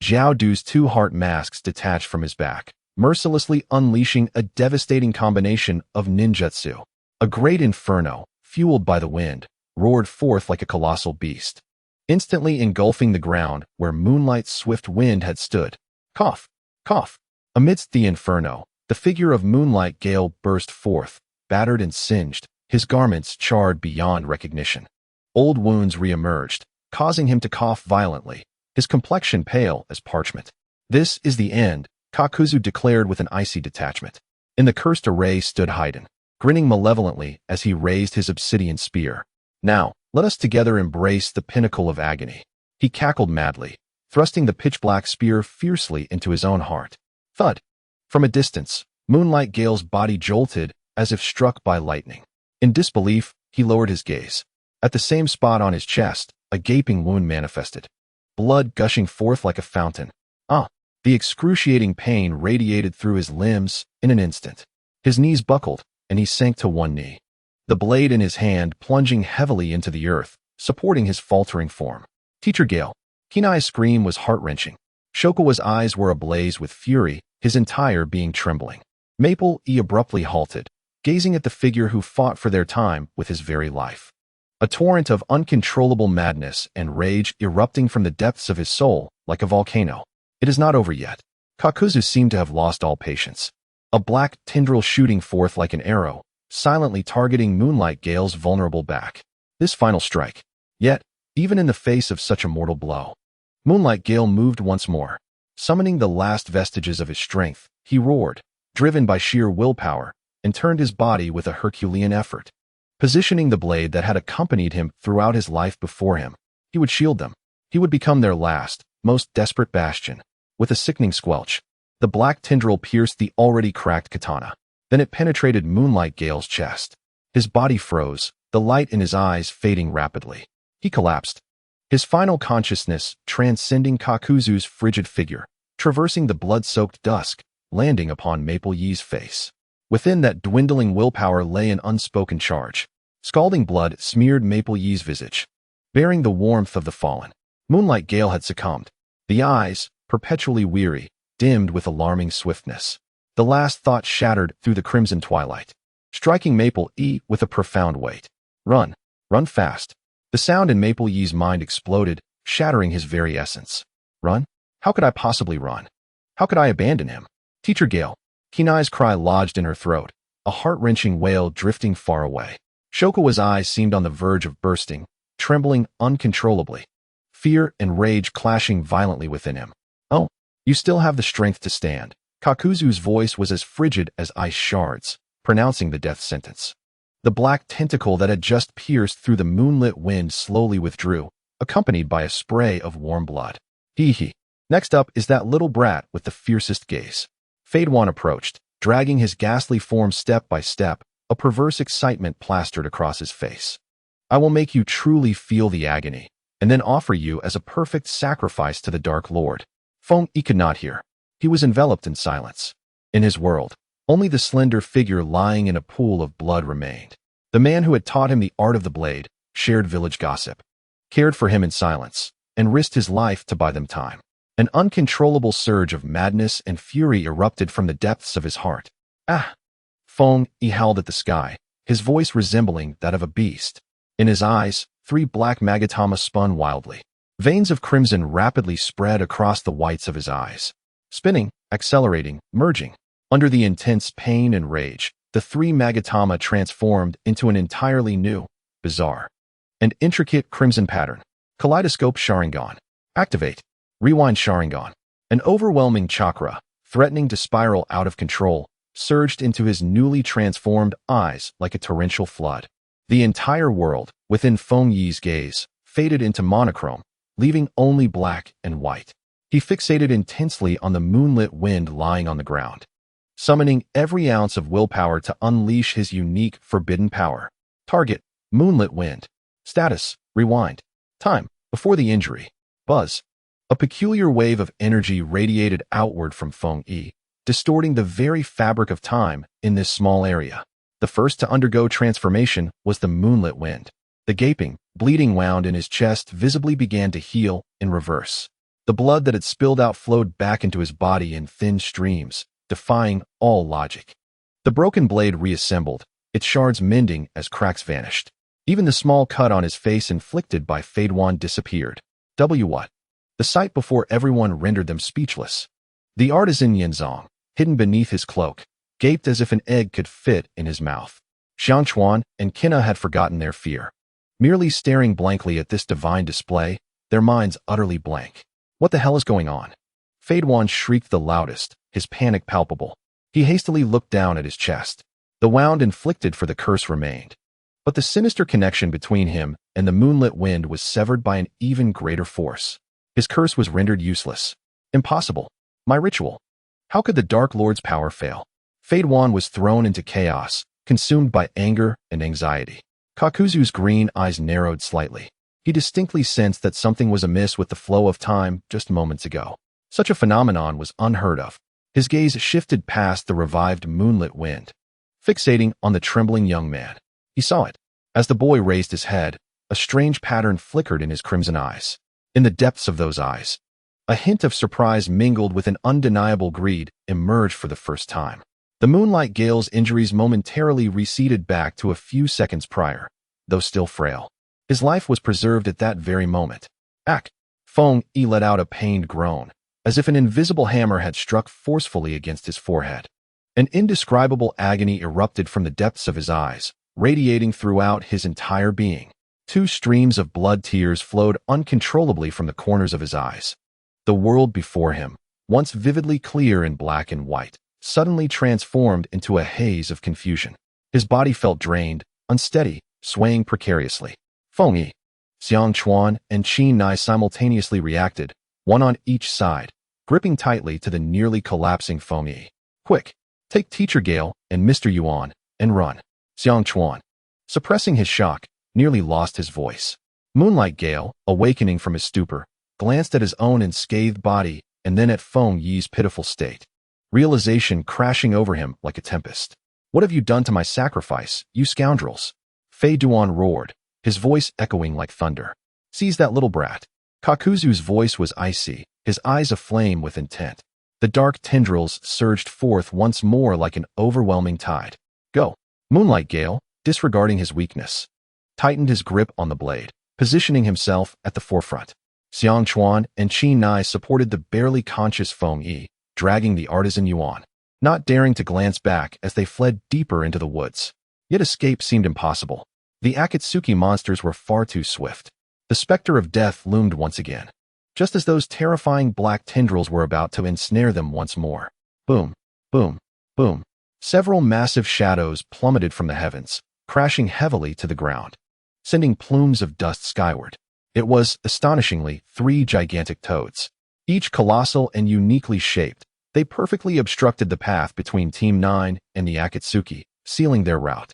Zhao Du's two heart masks detached from his back, mercilessly unleashing a devastating combination of ninjutsu. A great inferno, fueled by the wind, roared forth like a colossal beast, instantly engulfing the ground where Moonlight Swift Wind had stood. Cough, cough. Amidst the inferno, the figure of Moonlight Gale burst forth, battered and singed, his garments charred beyond recognition. Old wounds re-emerged, causing him to cough violently, his complexion pale as parchment. This is the end, Kakuzu declared with an icy detachment. In the cursed array stood Haydn, grinning malevolently as he raised his obsidian spear. Now, let us together embrace the pinnacle of agony. He cackled madly, thrusting the pitch-black spear fiercely into his own heart. Thud! From a distance, Moonlight Gale's body jolted as if struck by lightning. In disbelief, he lowered his gaze. At the same spot on his chest, a gaping wound manifested, blood gushing forth like a fountain. The excruciating pain radiated through his limbs in an instant. His knees buckled, and he sank to one knee, the blade in his hand plunging heavily into the earth, supporting his faltering form. Teacher Gale. Kinai's scream was heart-wrenching. Shokawa's eyes were ablaze with fury, his entire being trembling. Maple E abruptly halted, gazing at the figure who fought for their time with his very life. A torrent of uncontrollable madness and rage erupting from the depths of his soul like a volcano. It is not over yet. Kakuzu seemed to have lost all patience. A black tendril shooting forth like an arrow, silently targeting Moonlight Gale's vulnerable back. This final strike. Yet, even in the face of such a mortal blow, Moonlight Gale moved once more. Summoning the last vestiges of his strength, he roared, driven by sheer willpower, and turned his body with a Herculean effort. positioning the blade that had accompanied him throughout his life before him. He would shield them. He would become their last, most desperate bastion. With a sickening squelch, the black tendril pierced the already cracked katana. Then it penetrated Moonlight Gale's chest. His body froze, the light in his eyes fading rapidly. He collapsed, his final consciousness transcending Kakuzu's frigid figure, traversing the blood-soaked dusk, landing upon Maple Yi's face. Within that dwindling willpower lay an unspoken charge. Scalding blood smeared Maple Yi's visage, bearing the warmth of the fallen. Moonlight Gale had succumbed. The eyes, perpetually weary, dimmed with alarming swiftness. The last thought shattered through the crimson twilight, striking Maple Yi with a profound weight. Run. Run fast. The sound in Maple Yi's mind exploded, shattering his very essence. Run? How could I possibly run? How could I abandon him? Teacher Gale. Kinai's cry lodged in her throat, a heart-wrenching wail drifting far away. Shokawa's eyes seemed on the verge of bursting, trembling uncontrollably, fear and rage clashing violently within him. Oh, you still have the strength to stand. Kakuzu's voice was as frigid as ice shards, pronouncing the death sentence. The black tentacle that had just pierced through the moonlit wind slowly withdrew, accompanied by a spray of warm blood. Hee. Next up is that little brat with the fiercest gaze. Fadewan approached, dragging his ghastly form step by step, a perverse excitement plastered across his face. I will make you truly feel the agony, and then offer you as a perfect sacrifice to the Dark Lord. Feng Yi could not hear. He was enveloped in silence. In his world, only the slender figure lying in a pool of blood remained. The man who had taught him the art of the blade, shared village gossip, cared for him in silence, and risked his life to buy them time. An uncontrollable surge of madness and fury erupted from the depths of his heart. Ah! Feng Yi howled at the sky, his voice resembling that of a beast. In his eyes, 3 black magatama spun wildly. Veins of crimson rapidly spread across the whites of his eyes. Spinning, accelerating, merging. Under the intense pain and rage, the 3 magatama transformed into an entirely new, bizarre, and intricate crimson pattern. Kaleidoscope Sharingan. Activate. Rewind Sharingan. An overwhelming chakra, threatening to spiral out of control, surged into his newly transformed eyes like a torrential flood. The entire world, within Feng Yi's gaze, faded into monochrome, leaving only black and white. He fixated intensely on the moonlit wind lying on the ground, summoning every ounce of willpower to unleash his unique forbidden power. Target, moonlit wind. Status, rewind. Time, before the injury. Buzz. A peculiar wave of energy radiated outward from Feng Yi, distorting the very fabric of time in this small area. The first to undergo transformation was the moonlit wind. The gaping, bleeding wound in his chest visibly began to heal in reverse. The blood that had spilled out flowed back into his body in thin streams, defying all logic. The broken blade reassembled, its shards mending as cracks vanished. Even the small cut on his face inflicted by Fadewan disappeared. What? The sight before everyone rendered them speechless. The artisan Yenzong, hidden beneath his cloak, gaped as if an egg could fit in his mouth. Xiangchuan and Qina had forgotten their fear. Merely staring blankly at this divine display, their minds utterly blank. What the hell is going on? Fadewan shrieked the loudest, his panic palpable. He hastily looked down at his chest. The wound inflicted for the curse remained. But the sinister connection between him and the moonlit wind was severed by an even greater force. His curse was rendered useless. Impossible. My ritual. How could the Dark Lord's power fail? Fadewan was thrown into chaos, consumed by anger and anxiety. Kakuzu's green eyes narrowed slightly. He distinctly sensed that something was amiss with the flow of time just moments ago. Such a phenomenon was unheard of. His gaze shifted past the revived moonlit wind, fixating on the trembling young man. He saw it. As the boy raised his head, a strange pattern flickered in his crimson eyes. In the depths of those eyes, a hint of surprise mingled with an undeniable greed emerged for the first time. The Moonlight Gale's injuries momentarily receded back to a few seconds prior, though still frail. His life was preserved at that very moment. Feng Yi let out a pained groan, as if an invisible hammer had struck forcefully against his forehead. An indescribable agony erupted from the depths of his eyes, radiating throughout his entire being. 2 streams of blood tears flowed uncontrollably from the corners of his eyes. The world before him, once vividly clear in black and white, suddenly transformed into a haze of confusion. His body felt drained, unsteady, swaying precariously. Feng Yi, Xiang Chuan, and Qin Nai simultaneously reacted, one on each side, gripping tightly to the nearly collapsing Feng Yi. Quick, take Teacher Gale and Mr. Yuan, and run. Xiang Chuan, suppressing his shock, nearly lost his voice. Moonlight Gale, awakening from his stupor, glanced at his own unscathed body and then at Feng Yi's pitiful state. Realization crashing over him like a tempest. What have you done to my sacrifice, you scoundrels? Fei Duan roared, his voice echoing like thunder. Seize that little brat. Kakuzu's voice was icy, his eyes aflame with intent. The dark tendrils surged forth once more like an overwhelming tide. Go. Moonlight Gale, disregarding his weakness, tightened his grip on the blade, positioning himself at the forefront. Xiang Chuan and Qin Nai supported the barely conscious Feng Yi, dragging the artisan Yuan, not daring to glance back as they fled deeper into the woods. Yet escape seemed impossible. The Akatsuki monsters were far too swift. The specter of death loomed once again, just as those terrifying black tendrils were about to ensnare them once more. Boom, boom, boom. Several massive shadows plummeted from the heavens, crashing heavily to the ground, sending plumes of dust skyward. It was, astonishingly, 3 gigantic toads. Each colossal and uniquely shaped, they perfectly obstructed the path between Team 9 and the Akatsuki, sealing their route.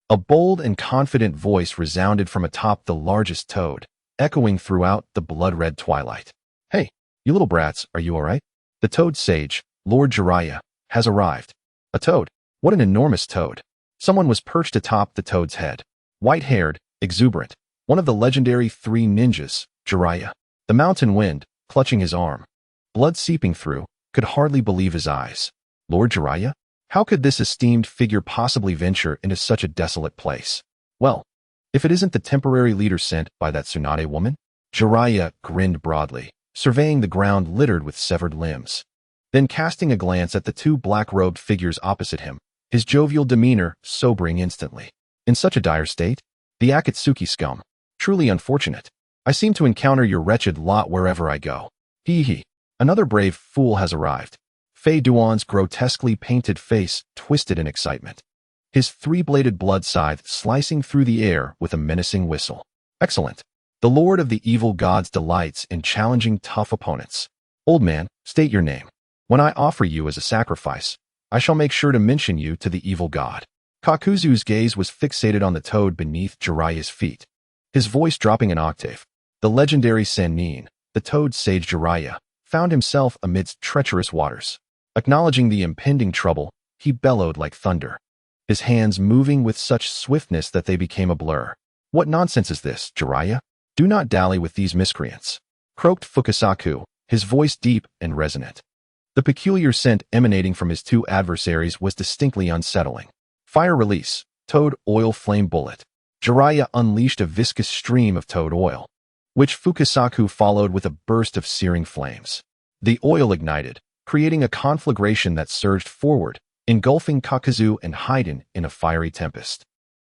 A bold and confident voice resounded from atop the largest toad, echoing throughout the blood-red twilight. Hey, you little brats, are you all right? The toad sage, Lord Jiraiya, has arrived. A toad? What an enormous toad. Someone was perched atop the toad's head. White-haired, exuberant, one of the legendary 3 ninjas, Jiraiya. The mountain wind, clutching his arm, blood seeping through, could hardly believe his eyes. Lord Jiraiya? How could this esteemed figure possibly venture into such a desolate place? Well, if it isn't the temporary leader sent by that Tsunade woman? Jiraiya grinned broadly, surveying the ground littered with severed limbs. Then casting a glance at the 2 black-robed figures opposite him, his jovial demeanor sobering instantly. In such a dire state? The Akatsuki scum. Truly unfortunate. I seem to encounter your wretched lot wherever I go. Hee hee. Another brave fool has arrived. Fei Duan's grotesquely painted face twisted in excitement, his 3-bladed blood scythe slicing through the air with a menacing whistle. Excellent. The Lord of the Evil Gods delights in challenging tough opponents. Old man, state your name. When I offer you as a sacrifice, I shall make sure to mention you to the evil god. Kakuzu's gaze was fixated on the toad beneath Jiraiya's feet, his voice dropping an octave. The legendary Sennin, the toad sage Jiraiya, found himself amidst treacherous waters. Acknowledging the impending trouble, he bellowed like thunder, his hands moving with such swiftness that they became a blur. What nonsense is this, Jiraiya? Do not dally with these miscreants, croaked Fukasaku, his voice deep and resonant. The peculiar scent emanating from his 2 adversaries was distinctly unsettling. Fire release, toad oil flame bullet. Jiraiya unleashed a viscous stream of toad oil, which Fukasaku followed with a burst of searing flames. The oil ignited, creating a conflagration that surged forward, engulfing Kakuzu and Haiden in a fiery tempest.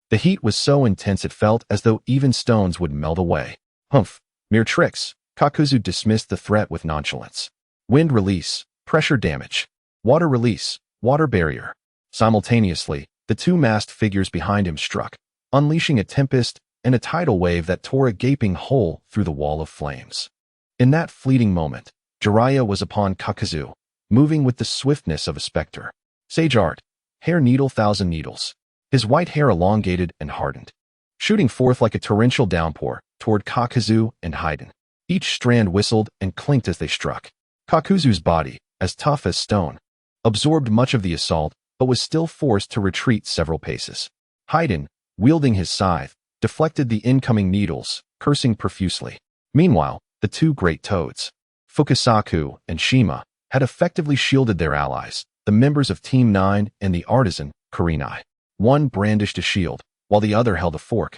The heat was so intense it felt as though even stones would melt away. Humph, mere tricks. Kakuzu dismissed the threat with nonchalance. Wind release, pressure damage. Water release, water barrier. Simultaneously, the 2 masked figures behind him struck, unleashing a tempest and a tidal wave that tore a gaping hole through the wall of flames. In that fleeting moment, Jiraiya was upon Kakuzu, moving with the swiftness of a specter. Sage art, hair needle 1,000 needles. His white hair elongated and hardened, shooting forth like a torrential downpour toward Kakuzu and Haiden. Each strand whistled and clinked as they struck. Kakuzu's body, as tough as stone, absorbed much of the assault but was still forced to retreat several paces. Haiden, wielding his scythe, deflected the incoming needles, cursing profusely. Meanwhile, the 2 great toads, Fukasaku and Shima, had effectively shielded their allies, the members of Team 9 and the artisan, Kurenai. One brandished a shield, while the other held a fork,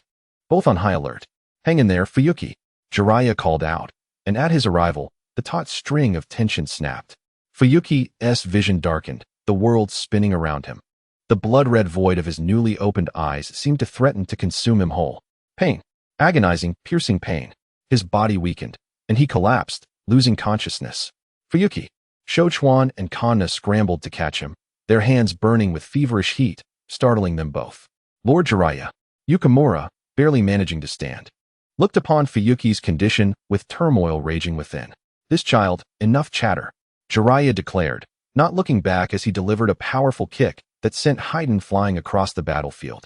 both on high alert. Hang in there, Fuyuki, Jiraiya called out, and at his arrival, the taut string of tension snapped. Fuyuki's vision darkened, the world spinning around him. The blood-red void of his newly opened eyes seemed to threaten to consume him whole. Pain. Agonizing, piercing pain. His body weakened, and he collapsed, losing consciousness. Fuyuki. Shochuan and Kanna scrambled to catch him, their hands burning with feverish heat, startling them both. Lord Jiraiya. Yukimura, barely managing to stand. Looked upon Fuyuki's condition with turmoil raging within. This child, enough chatter, Jiraiya declared, not looking back as he delivered a powerful kick that sent Haiden flying across the battlefield.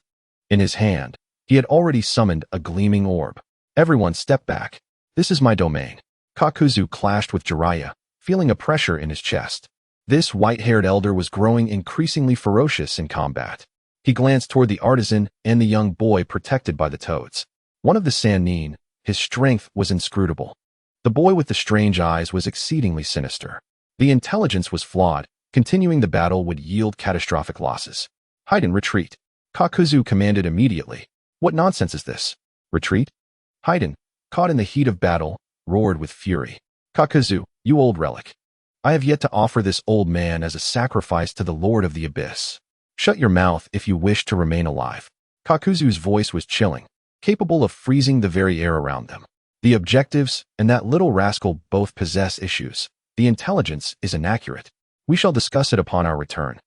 In his hand, he had already summoned a gleaming orb. Everyone step back. This is my domain. Kakuzu clashed with Jiraiya, feeling a pressure in his chest. This white-haired elder was growing increasingly ferocious in combat. He glanced toward the artisan and the young boy protected by the toads. One of the Sannin, his strength was inscrutable. The boy with the strange eyes was exceedingly sinister. The intelligence was flawed. Continuing the battle would yield catastrophic losses. Haiden, retreat. Kakuzu commanded immediately. What nonsense is this? Retreat? Haiden, caught in the heat of battle, roared with fury. Kakuzu, you old relic. I have yet to offer this old man as a sacrifice to the Lord of the Abyss. Shut your mouth if you wish to remain alive. Kakuzu's voice was chilling, capable of freezing the very air around them. The objectives and that little rascal both possess issues. The intelligence is inaccurate. We shall discuss it upon our return.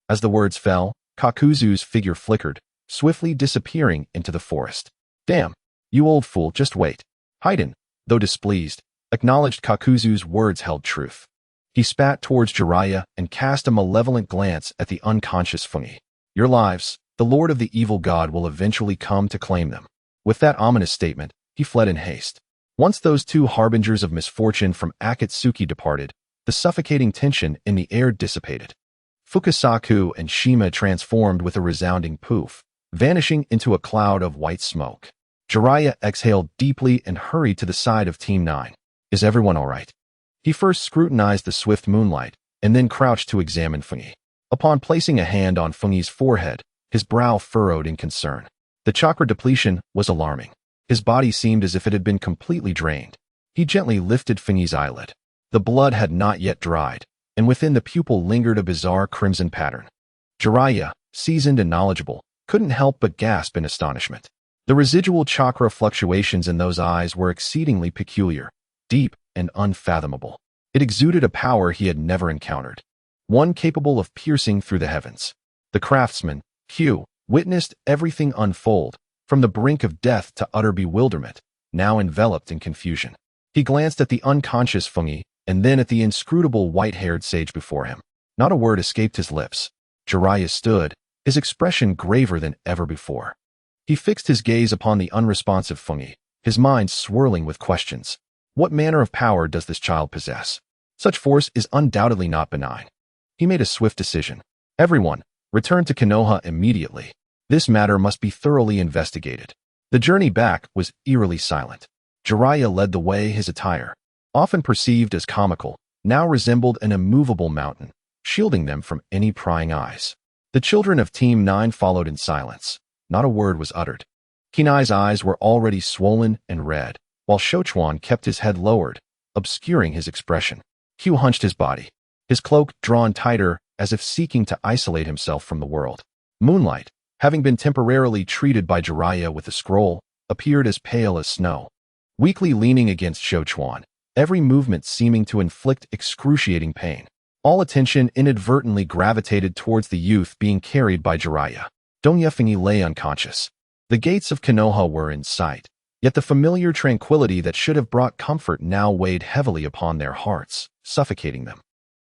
As the words fell, Kakuzu's figure flickered, swiftly disappearing into the forest. Damn, you old fool, just wait. Haiden, though displeased, acknowledged Kakuzu's words held truth. He spat towards Jiraiya and cast a malevolent glance at the unconscious Fungi. Your lives, the Lord of the Evil God will eventually come to claim them. With that ominous statement, he fled in haste. Once those two harbingers of misfortune from Akatsuki departed, the suffocating tension in the air dissipated. Fukasaku and Shima transformed with a resounding poof, vanishing into a cloud of white smoke. Jiraiya exhaled deeply and hurried to the side of Team 9. Is everyone all right? He first scrutinized the swift moonlight, and then crouched to examine Fungi. Upon placing a hand on Fungi's forehead, his brow furrowed in concern. The chakra depletion was alarming. His body seemed as if it had been completely drained. He gently lifted Fungi's eyelid. The blood had not yet dried, and within the pupil lingered a bizarre crimson pattern. Jiraiya, seasoned and knowledgeable, couldn't help but gasp in astonishment. The residual chakra fluctuations in those eyes were exceedingly peculiar, deep, and unfathomable. It exuded a power he had never encountered, one capable of piercing through the heavens. The craftsman, Q, witnessed everything unfold, from the brink of death to utter bewilderment, now enveloped in confusion. He glanced at the unconscious Fungi, and then at the inscrutable white-haired sage before him. Not a word escaped his lips. Jiraiya stood, his expression graver than ever before. He fixed his gaze upon the unresponsive Fungi, his mind swirling with questions. What manner of power does this child possess? Such force is undoubtedly not benign. He made a swift decision. Everyone, return to Konoha immediately. This matter must be thoroughly investigated. The journey back was eerily silent. Jiraiya led the way. His attire, often perceived as comical, now resembled an immovable mountain, shielding them from any prying eyes. The children of Team 9 followed in silence. Not a word was uttered. Kinai's eyes were already swollen and red, while Shochuan kept his head lowered, obscuring his expression. Q hunched his body, his cloak drawn tighter as if seeking to isolate himself from the world. Moonlight, having been temporarily treated by Jiraiya with a scroll, appeared as pale as snow. Weakly leaning against Shochuan, every movement seeming to inflict excruciating pain. All attention inadvertently gravitated towards the youth being carried by Jiraiya. Donya Fungi lay unconscious. The gates of Konoha were in sight, yet the familiar tranquility that should have brought comfort now weighed heavily upon their hearts, suffocating them.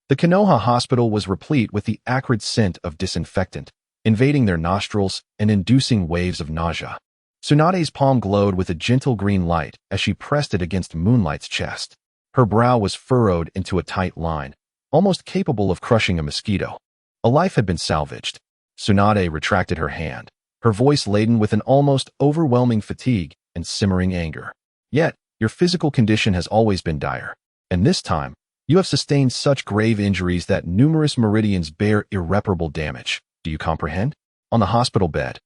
The Konoha hospital was replete with the acrid scent of disinfectant, invading their nostrils and inducing waves of nausea. Tsunade's palm glowed with a gentle green light as she pressed it against Moonlight's chest. Her brow was furrowed into a tight line, almost capable of crushing a mosquito. A life had been salvaged. Tsunade retracted her hand, her voice laden with an almost overwhelming fatigue and simmering anger. Yet, your physical condition has always been dire, and this time, you have sustained such grave injuries that numerous meridians bear irreparable damage. Do you comprehend? On the hospital bed,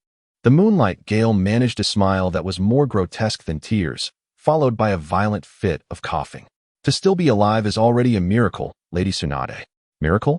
the Moonlight Gale managed a smile that was more grotesque than tears, followed by a violent fit of coughing. To still be alive is already a miracle, Lady Tsunade. Miracle?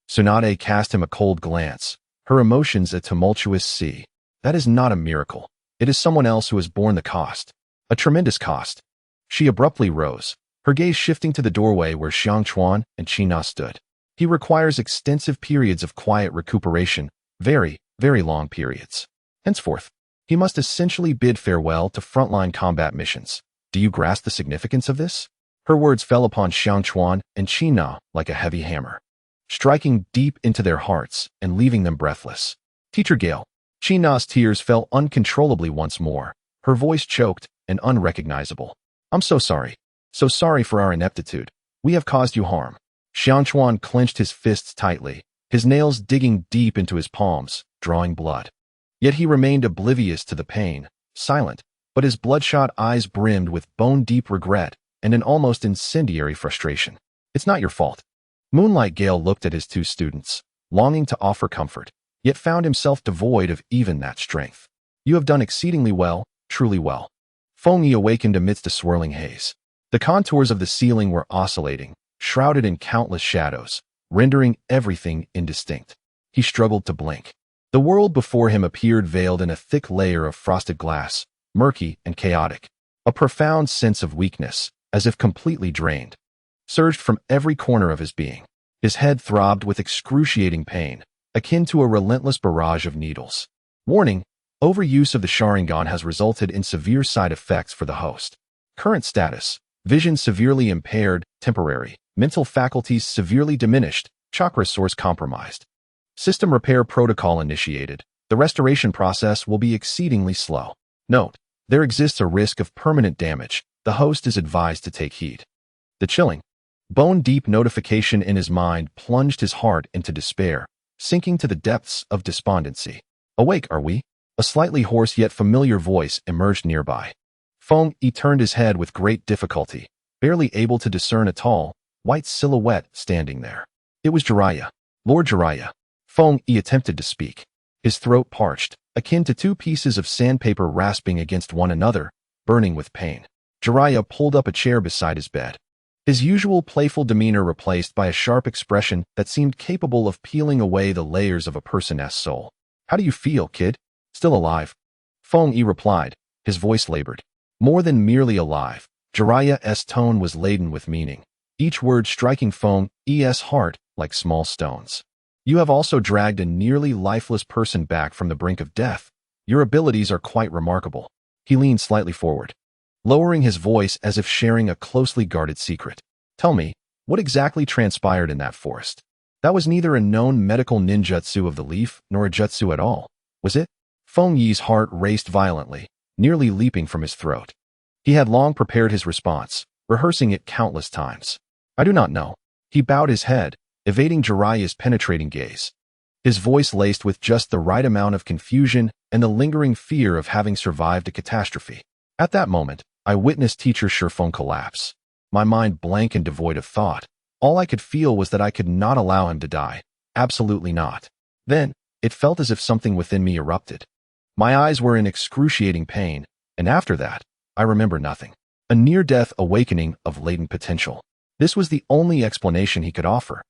Tsunade cast him a cold glance, her emotions a tumultuous sea. That is not a miracle. It is someone else who has borne the cost. A tremendous cost. She abruptly rose, her gaze shifting to the doorway where Xiangchuan and China stood. He requires extensive periods of quiet recuperation, very, very long periods. Henceforth, He must essentially bid farewell to frontline combat missions. Do you grasp the significance of this? Her words fell upon Xiangquan and Qina like a heavy hammer, striking deep into their hearts and leaving them breathless. Teacher Gale. Qina's tears fell uncontrollably once more, her voice choked and unrecognizable. I'm so sorry. So sorry for our ineptitude. We have caused you harm. Xiangquan clenched his fists tightly, his nails digging deep into his palms, drawing blood. Yet he remained oblivious to the pain, silent, but his bloodshot eyes brimmed with bone-deep regret and an almost incendiary frustration. It's not your fault. Moonlight Gale looked at his two students, longing to offer comfort, yet found himself devoid of even that strength. You have done exceedingly well, truly well. Feng Yi awakened amidst a swirling haze. The contours of the ceiling were oscillating, shrouded in countless shadows, rendering everything indistinct. He struggled to blink. The world before him appeared veiled in a thick layer of frosted glass, murky and chaotic. A profound sense of weakness, as if completely drained, surged from every corner of his being. His head throbbed with excruciating pain, akin to a relentless barrage of needles. Warning: overuse of the Sharingan has resulted in severe side effects for the host. Current status: vision severely impaired, temporary, mental faculties severely diminished, chakra source compromised. System repair protocol initiated. The restoration process will be exceedingly slow. Note: there exists a risk of permanent damage. The host is advised to take heed. The chilling, bone-deep notification in his mind plunged his heart into despair, sinking to the depths of despondency. Awake, are we? A slightly hoarse yet familiar voice emerged nearby. Feng Yi turned his head with great difficulty, barely able to discern a tall, white silhouette standing there. It was Jiraiya. Lord Jiraiya. Feng Yi attempted to speak. His throat parched, akin to two pieces of sandpaper rasping against one another, burning with pain. Jiraiya pulled up a chair beside his bed. His usual playful demeanor replaced by a sharp expression that seemed capable of peeling away the layers of a person's soul. How do you feel, kid? Still alive? Feng Yi replied, his voice labored. More than merely alive. Jiraiya's tone was laden with meaning, each word striking Feng Yi's heart like small stones. You have also dragged a nearly lifeless person back from the brink of death. Your abilities are quite remarkable. He leaned slightly forward, lowering his voice as if sharing a closely guarded secret. Tell me, what exactly transpired in that forest? That was neither a known medical ninjutsu of the leaf nor a jutsu at all, was it? Feng Yi's heart raced violently, nearly leaping from his throat. He had long prepared his response, rehearsing it countless times. I do not know. He bowed his head, evading Jiraiya's penetrating gaze. His voice laced with just the right amount of confusion and the lingering fear of having survived a catastrophe. At that moment, I witnessed Teacher Shifeng collapse. My mind blank and devoid of thought. All I could feel was that I could not allow him to die. Absolutely not. Then, it felt as if something within me erupted. My eyes were in excruciating pain, and after that, I remember nothing. A near-death awakening of latent potential. This was the only explanation he could offer.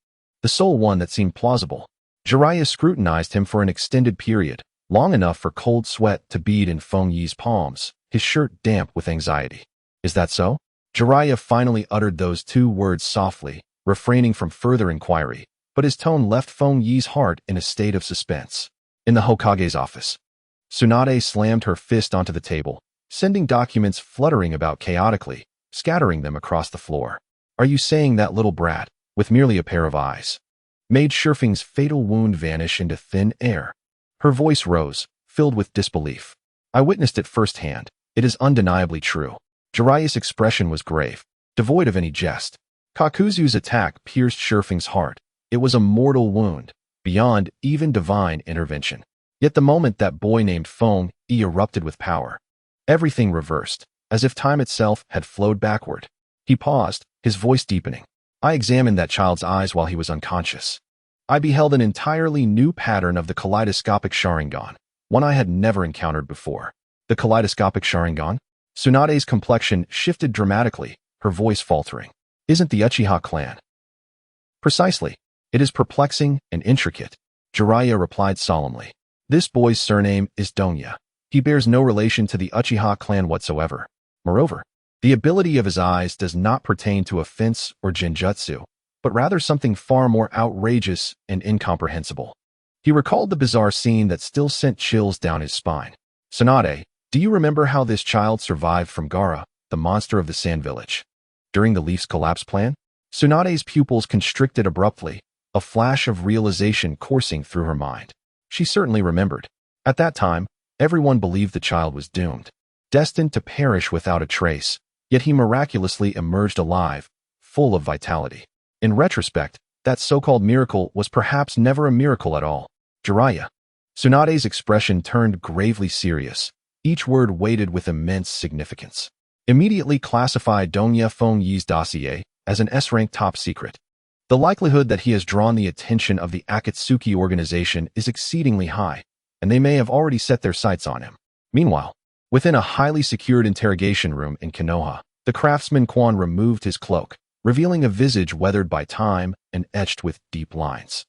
The sole one that seemed plausible. Jiraiya scrutinized him for an extended period, long enough for cold sweat to bead in Feng Yi's palms, his shirt damp with anxiety. Is that so? Jiraiya finally uttered those two words softly, refraining from further inquiry, but his tone left Feng Yi's heart in a state of suspense. In the Hokage's office, Tsunade slammed her fist onto the table, sending documents fluttering about chaotically, scattering them across the floor. Are you saying that little brat, with merely a pair of eyes, made Shifeng's fatal wound vanish into thin air? Her voice rose, filled with disbelief. I witnessed it firsthand. It is undeniably true. Jiraiya's expression was grave, devoid of any jest. Kakuzu's attack pierced Shifeng's heart. It was a mortal wound, beyond even divine intervention. Yet the moment that boy named Feng Yi erupted with power, everything reversed, as if time itself had flowed backward. He paused, his voice deepening. I examined that child's eyes while he was unconscious. I beheld an entirely new pattern of the kaleidoscopic Sharingan, one I had never encountered before. The kaleidoscopic Sharingan? Tsunade's complexion shifted dramatically, her voice faltering. Isn't the Uchiha clan? Precisely. It is perplexing and intricate. Jiraiya replied solemnly. This boy's surname is Donya. He bears no relation to the Uchiha clan whatsoever. Moreover, the ability of his eyes does not pertain to offense or genjutsu, but rather something far more outrageous and incomprehensible. He recalled the bizarre scene that still sent chills down his spine. Tsunade, do you remember how this child survived from Gaara, the monster of the Sand Village? During the Leaf's collapse plan? Tsunade's pupils constricted abruptly, a flash of realization coursing through her mind. She certainly remembered. At that time, everyone believed the child was doomed, destined to perish without a trace, yet he miraculously emerged alive, full of vitality. In retrospect, that so-called miracle was perhaps never a miracle at all. Jiraiya. Tsunade's expression turned gravely serious, each word weighted with immense significance. Immediately classify Donya Fengyi's dossier as an S-rank top secret. The likelihood that he has drawn the attention of the Akatsuki organization is exceedingly high, and they may have already set their sights on him. Meanwhile, within a highly secured interrogation room in Konoha, the craftsman Quan removed his cloak, revealing a visage weathered by time and etched with deep lines.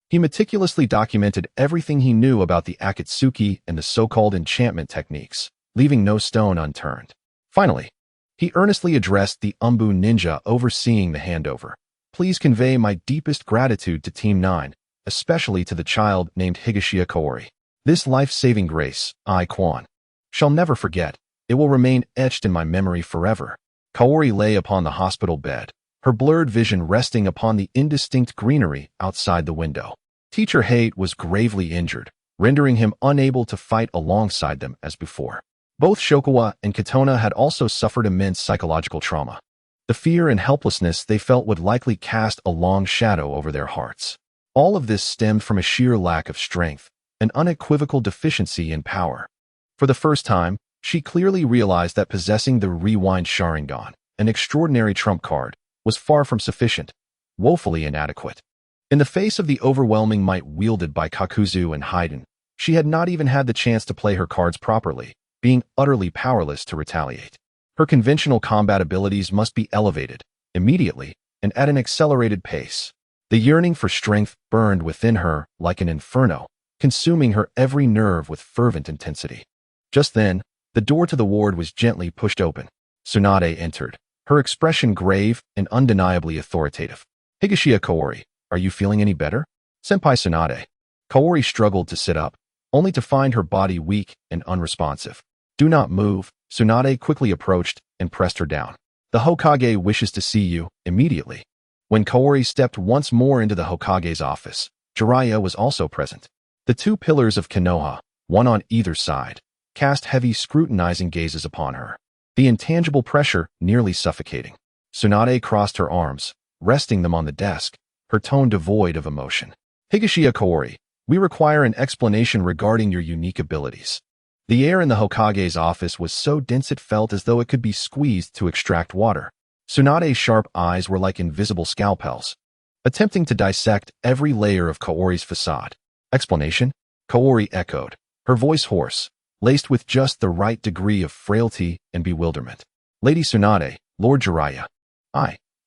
He meticulously documented everything he knew about the Akatsuki and the so-called enchantment techniques, leaving no stone unturned. Finally, he earnestly addressed the Umbu ninja overseeing the handover. Please convey my deepest gratitude to Team 9, especially to the child named Higashia Kaori. This life-saving grace, I, Quan, shall never forget. It will remain etched in my memory forever. Kaori lay upon the hospital bed, her blurred vision resting upon the indistinct greenery outside the window. Teacher Hate was gravely injured, rendering him unable to fight alongside them as before. Both Shokawa and Katona had also suffered immense psychological trauma. The fear and helplessness they felt would likely cast a long shadow over their hearts. All of this stemmed from a sheer lack of strength, an unequivocal deficiency in power. For the first time, she clearly realized that possessing the Rewind Sharingan, an extraordinary trump card, was far from sufficient, woefully inadequate. In the face of the overwhelming might wielded by Kakuzu and Haiden, she had not even had the chance to play her cards properly, being utterly powerless to retaliate. Her conventional combat abilities must be elevated, immediately, and at an accelerated pace. The yearning for strength burned within her like an inferno, consuming her every nerve with fervent intensity. Just then, the door to the ward was gently pushed open. Tsunade entered, her expression grave and undeniably authoritative. Higashia Kaori, are you feeling any better? Senpai Tsunade. Kaori struggled to sit up, only to find her body weak and unresponsive. Do not move. Tsunade quickly approached and pressed her down. The Hokage wishes to see you, immediately. When Kaori stepped once more into the Hokage's office, Jiraiya was also present. The two pillars of Konoha, one on either side, cast heavy scrutinizing gazes upon her, the intangible pressure nearly suffocating. Tsunade crossed her arms, resting them on the desk, her tone devoid of emotion. Higashia Kaori, we require an explanation regarding your unique abilities. The air in the Hokage's office was so dense it felt as though it could be squeezed to extract water. Tsunade's sharp eyes were like invisible scalpels, attempting to dissect every layer of Kaori's facade. Explanation? Kaori echoed, her voice hoarse, laced with just the right degree of frailty and bewilderment. Lady Tsunade, Lord Jiraiya.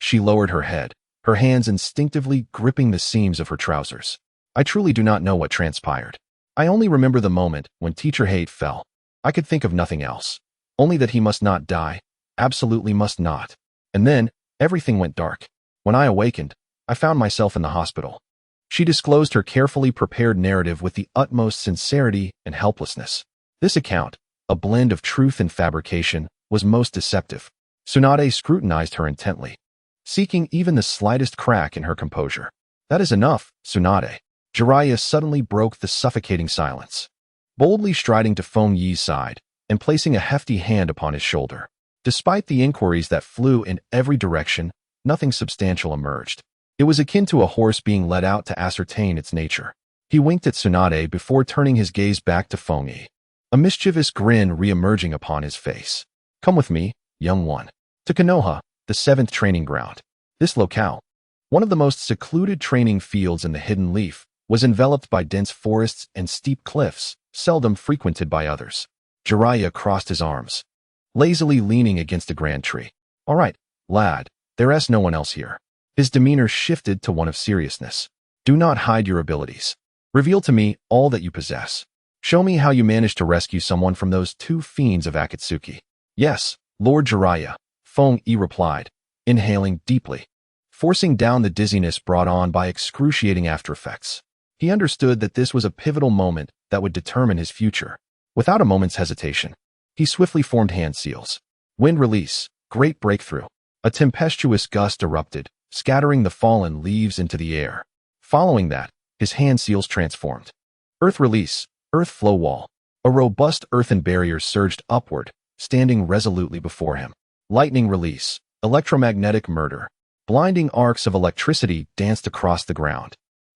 She lowered her head, her hands instinctively gripping the seams of her trousers. I truly do not know what transpired. I only remember the moment when Teacher Hate fell. I could think of nothing else. Only that he must not die. Absolutely must not. And then, everything went dark. When I awakened, I found myself in the hospital. She disclosed her carefully prepared narrative with the utmost sincerity and helplessness. This account, a blend of truth and fabrication, was most deceptive. Tsunade scrutinized her intently, seeking even the slightest crack in her composure. That is enough, Tsunade. Jiraiya suddenly broke the suffocating silence, boldly striding to Fengyi's side and placing a hefty hand upon his shoulder. Despite the inquiries that flew in every direction, nothing substantial emerged. It was akin to a horse being let out to ascertain its nature. He winked at Tsunade before turning his gaze back to Fengyi, a mischievous grin re-emerging upon his face. Come with me, young one, to Konoha, the 7th training ground. This locale, one of the most secluded training fields in the Hidden Leaf, was enveloped by dense forests and steep cliffs, seldom frequented by others. Jiraiya crossed his arms, lazily leaning against a grand tree. All right, lad, there's no one else here. His demeanor shifted to one of seriousness. Do not hide your abilities. Reveal to me all that you possess. Show me how you managed to rescue someone from those two fiends of Akatsuki. Yes, Lord Jiraiya, Fengyi replied, inhaling deeply, forcing down the dizziness brought on by excruciating aftereffects. He understood that this was a pivotal moment that would determine his future. Without a moment's hesitation, he swiftly formed hand seals. Wind release, great breakthrough. A tempestuous gust erupted, scattering the fallen leaves into the air. Following that, his hand seals transformed. Earth release, earth flow wall. A robust earthen barrier surged upward, standing resolutely before him. Lightning release, electromagnetic murder. Blinding arcs of electricity danced across the ground,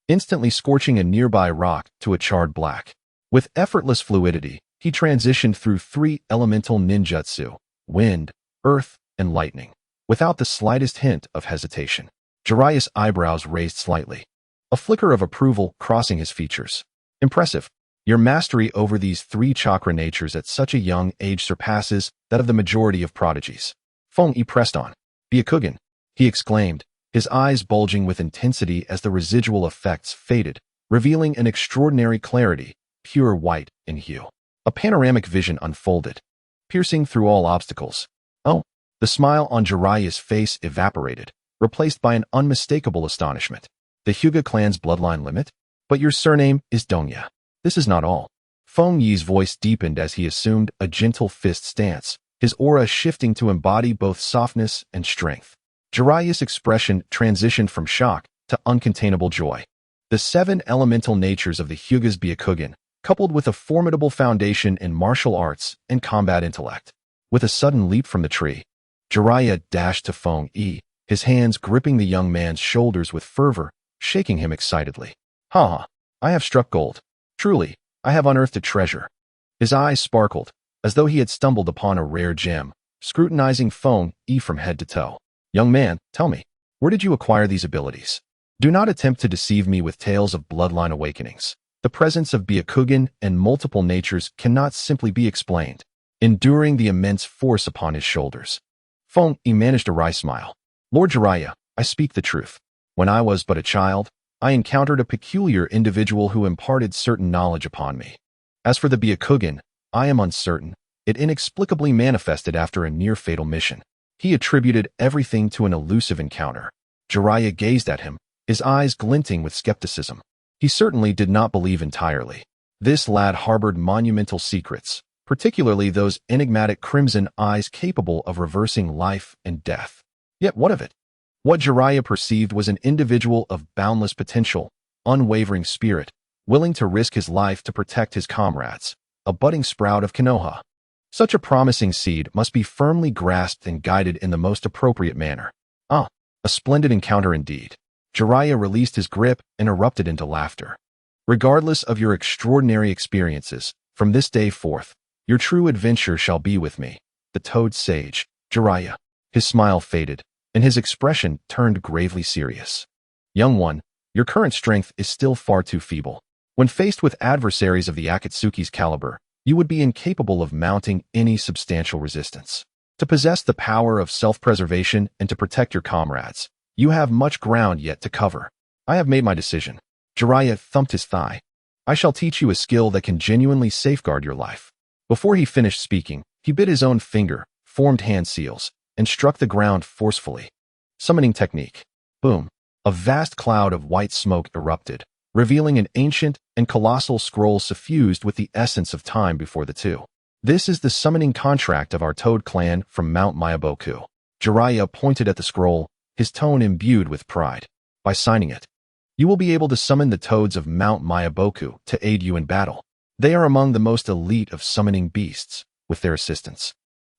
instantly scorching a nearby rock to a charred black. With effortless fluidity, he transitioned through 3 elemental ninjutsu: wind, earth, and lightning, without the slightest hint of hesitation. Jiraiya's eyebrows raised slightly, a flicker of approval crossing his features. Impressive. Your mastery over these 3 chakra natures at such a young age surpasses that of the majority of prodigies. Feng Yi pressed on. Byakugan, he exclaimed, his eyes bulging with intensity as the residual effects faded, revealing an extraordinary clarity, pure white in hue. A panoramic vision unfolded, piercing through all obstacles. Oh, the smile on Jiraiya's face evaporated, replaced by an unmistakable astonishment. The Hyuga clan's bloodline limit? But your surname is Dongya. This is not all. Feng Yi's voice deepened as he assumed a gentle fist stance, his aura shifting to embody both softness and strength. Jiraiya's expression transitioned from shock to uncontainable joy. The 7 elemental natures of the Hyuga's Byakugan, coupled with a formidable foundation in martial arts and combat intellect. With a sudden leap from the tree, Jiraiya dashed to Feng Yi, his hands gripping the young man's shoulders with fervor, shaking him excitedly. Ha! I have struck gold. Truly, I have unearthed a treasure. His eyes sparkled, as though he had stumbled upon a rare gem, scrutinizing Feng Yi from head to toe. Young man, tell me, where did you acquire these abilities? Do not attempt to deceive me with tales of bloodline awakenings. The presence of Byakugan and multiple natures cannot simply be explained. Enduring the immense force upon his shoulders, Feng Yi managed a wry smile. Lord Jiraiya, I speak the truth. When I was but a child, I encountered a peculiar individual who imparted certain knowledge upon me. As for the Byakugan, I am uncertain. It inexplicably manifested after a near-fatal mission. He attributed everything to an elusive encounter. Jiraiya gazed at him, his eyes glinting with skepticism. He certainly did not believe entirely. This lad harbored monumental secrets, particularly those enigmatic crimson eyes capable of reversing life and death. Yet what of it? What Jiraiya perceived was an individual of boundless potential, unwavering spirit, willing to risk his life to protect his comrades, a budding sprout of Konoha. Such a promising seed must be firmly grasped and guided in the most appropriate manner. Ah, a splendid encounter indeed. Jiraiya released his grip and erupted into laughter. Regardless of your extraordinary experiences, from this day forth, your true adventure shall be with me, the Toad Sage, Jiraiya. His smile faded, and his expression turned gravely serious. Young one, your current strength is still far too feeble. When faced with adversaries of the Akatsuki's caliber, you would be incapable of mounting any substantial resistance. To possess the power of self-preservation and to protect your comrades, you have much ground yet to cover. I have made my decision. Jiraiya thumped his thigh. I shall teach you a skill that can genuinely safeguard your life. Before he finished speaking, he bit his own finger, formed hand seals, and struck the ground forcefully. Summoning technique. Boom. A vast cloud of white smoke erupted, revealing an ancient and colossal scroll suffused with the essence of time before the two. This is the summoning contract of our Toad clan from Mount Myaboku. Jiraiya pointed at the scroll, his tone imbued with pride. By signing it, you will be able to summon the Toads of Mount Myaboku to aid you in battle. They are among the most elite of summoning beasts. With their assistance,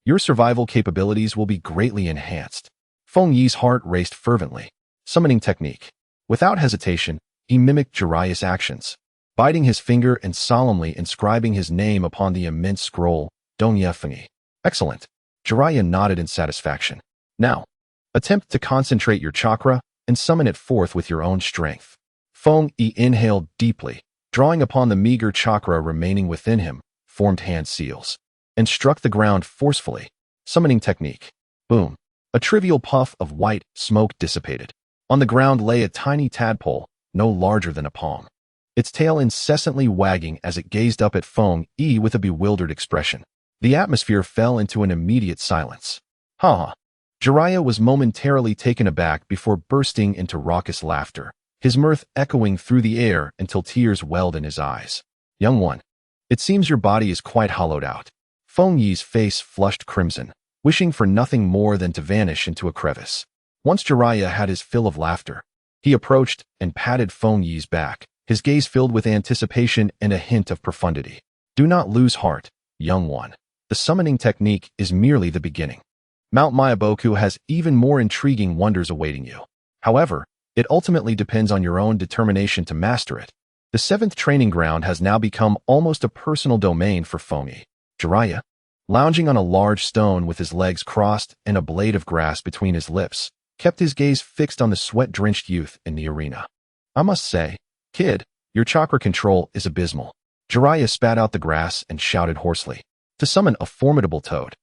your survival capabilities will be greatly enhanced. Feng Yi's heart raced fervently. Summoning technique. Without hesitation, he mimicked Jiraiya's actions, biting his finger and solemnly inscribing his name upon the immense scroll, Dongya Fengyi. Excellent. Jiraiya nodded in satisfaction. Now, attempt to concentrate your chakra and summon it forth with your own strength. Feng Yi inhaled deeply, drawing upon the meager chakra remaining within him, formed hand seals, and struck the ground forcefully. Summoning technique. Boom. A trivial puff of white smoke dissipated. On the ground lay a tiny tadpole, no larger than a palm, its tail incessantly wagging as it gazed up at Feng Yi with a bewildered expression. The atmosphere fell into an immediate silence. Ha! Jiraiya was momentarily taken aback before bursting into raucous laughter, his mirth echoing through the air until tears welled in his eyes. Young one, It seems your body is quite hollowed out. Feng Yi's face flushed crimson, wishing for nothing more than to vanish into a crevice. Once Jiraiya had his fill of laughter, he approached and patted Feng Yi's back, his gaze filled with anticipation and a hint of profundity. Do not lose heart, young one. The summoning technique is merely the beginning. Mount Myaboku has even more intriguing wonders awaiting you. However, it ultimately depends on your own determination to master it. The 7th training ground has now become almost a personal domain for Feng Yi. Jiraiya, lounging on a large stone with his legs crossed and a blade of grass between his lips, kept his gaze fixed on the sweat-drenched youth in the arena. I must say, kid, your chakra control is abysmal. Jiraiya spat out the grass and shouted hoarsely. To summon a formidable toad,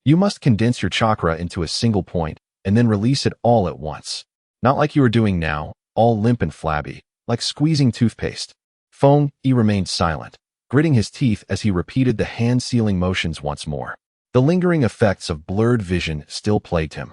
you must condense your chakra into a single point and then release it all at once. Not like you are doing now, all limp and flabby, like squeezing toothpaste. Feng Yi remained silent, gritting his teeth as he repeated the hand-sealing motions once more. The lingering effects of blurred vision still plagued him,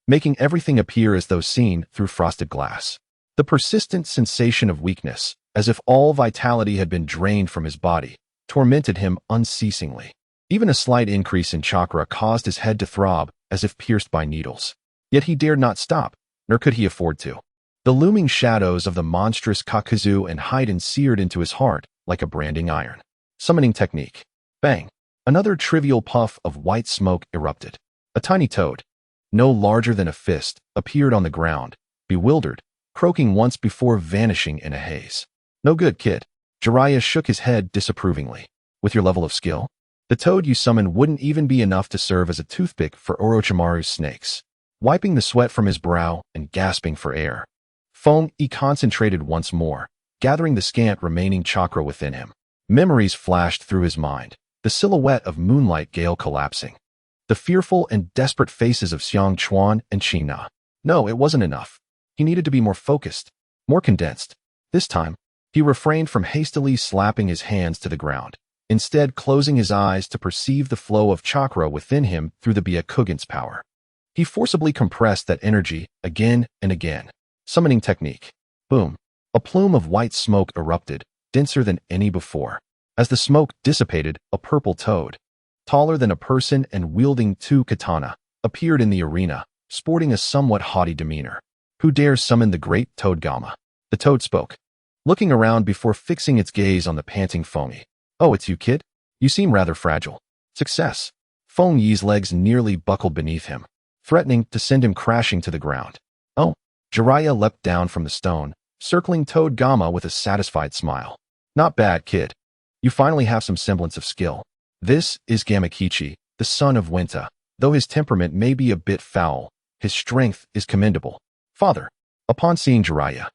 making everything appear as though seen through frosted glass. The persistent sensation of weakness, as if all vitality had been drained from his body, tormented him unceasingly. Even a slight increase in chakra caused his head to throb as if pierced by needles. Yet he dared not stop, nor could he afford to. The looming shadows of the monstrous Kakuzu and Haiden seared into his heart like a branding iron. Summoning technique. Bang! Another trivial puff of white smoke erupted. A tiny toad, no larger than a fist, appeared on the ground, bewildered, croaking once before vanishing in a haze. No good, kid. Jiraiya shook his head disapprovingly. With your level of skill, the toad you summoned wouldn't even be enough to serve as a toothpick for Orochimaru's snakes. Wiping the sweat from his brow and gasping for air, Feng Yi concentrated once more, gathering the scant remaining chakra within him. Memories flashed through his mind, the silhouette of Moonlight Gale collapsing, the fearful and desperate faces of Xiang Chuan and Qin Na. No, it wasn't enough. He needed to be more focused, more condensed. This time, he refrained from hastily slapping his hands to the ground, instead closing his eyes to perceive the flow of chakra within him through the Byakugan's power. He forcibly compressed that energy again and again. Summoning technique. Boom. A plume of white smoke erupted, denser than any before. As the smoke dissipated, a purple toad, taller than a person and wielding 2 katana, appeared in the arena, sporting a somewhat haughty demeanor. Who dares summon the great Toad Gama? The toad spoke, looking around before fixing its gaze on the panting Feng Yi. Oh, it's you, kid? You seem rather fragile. Success. Feng Yi's legs nearly buckled beneath him, threatening to send him crashing to the ground. Oh. Jiraiya leapt down from the stone, circling Toad Gama with a satisfied smile. Not bad, kid. You finally have some semblance of skill. This is Gamakichi, the son of Wenta. Though his temperament may be a bit foul, his strength is commendable. Father. Upon seeing Jiraiya,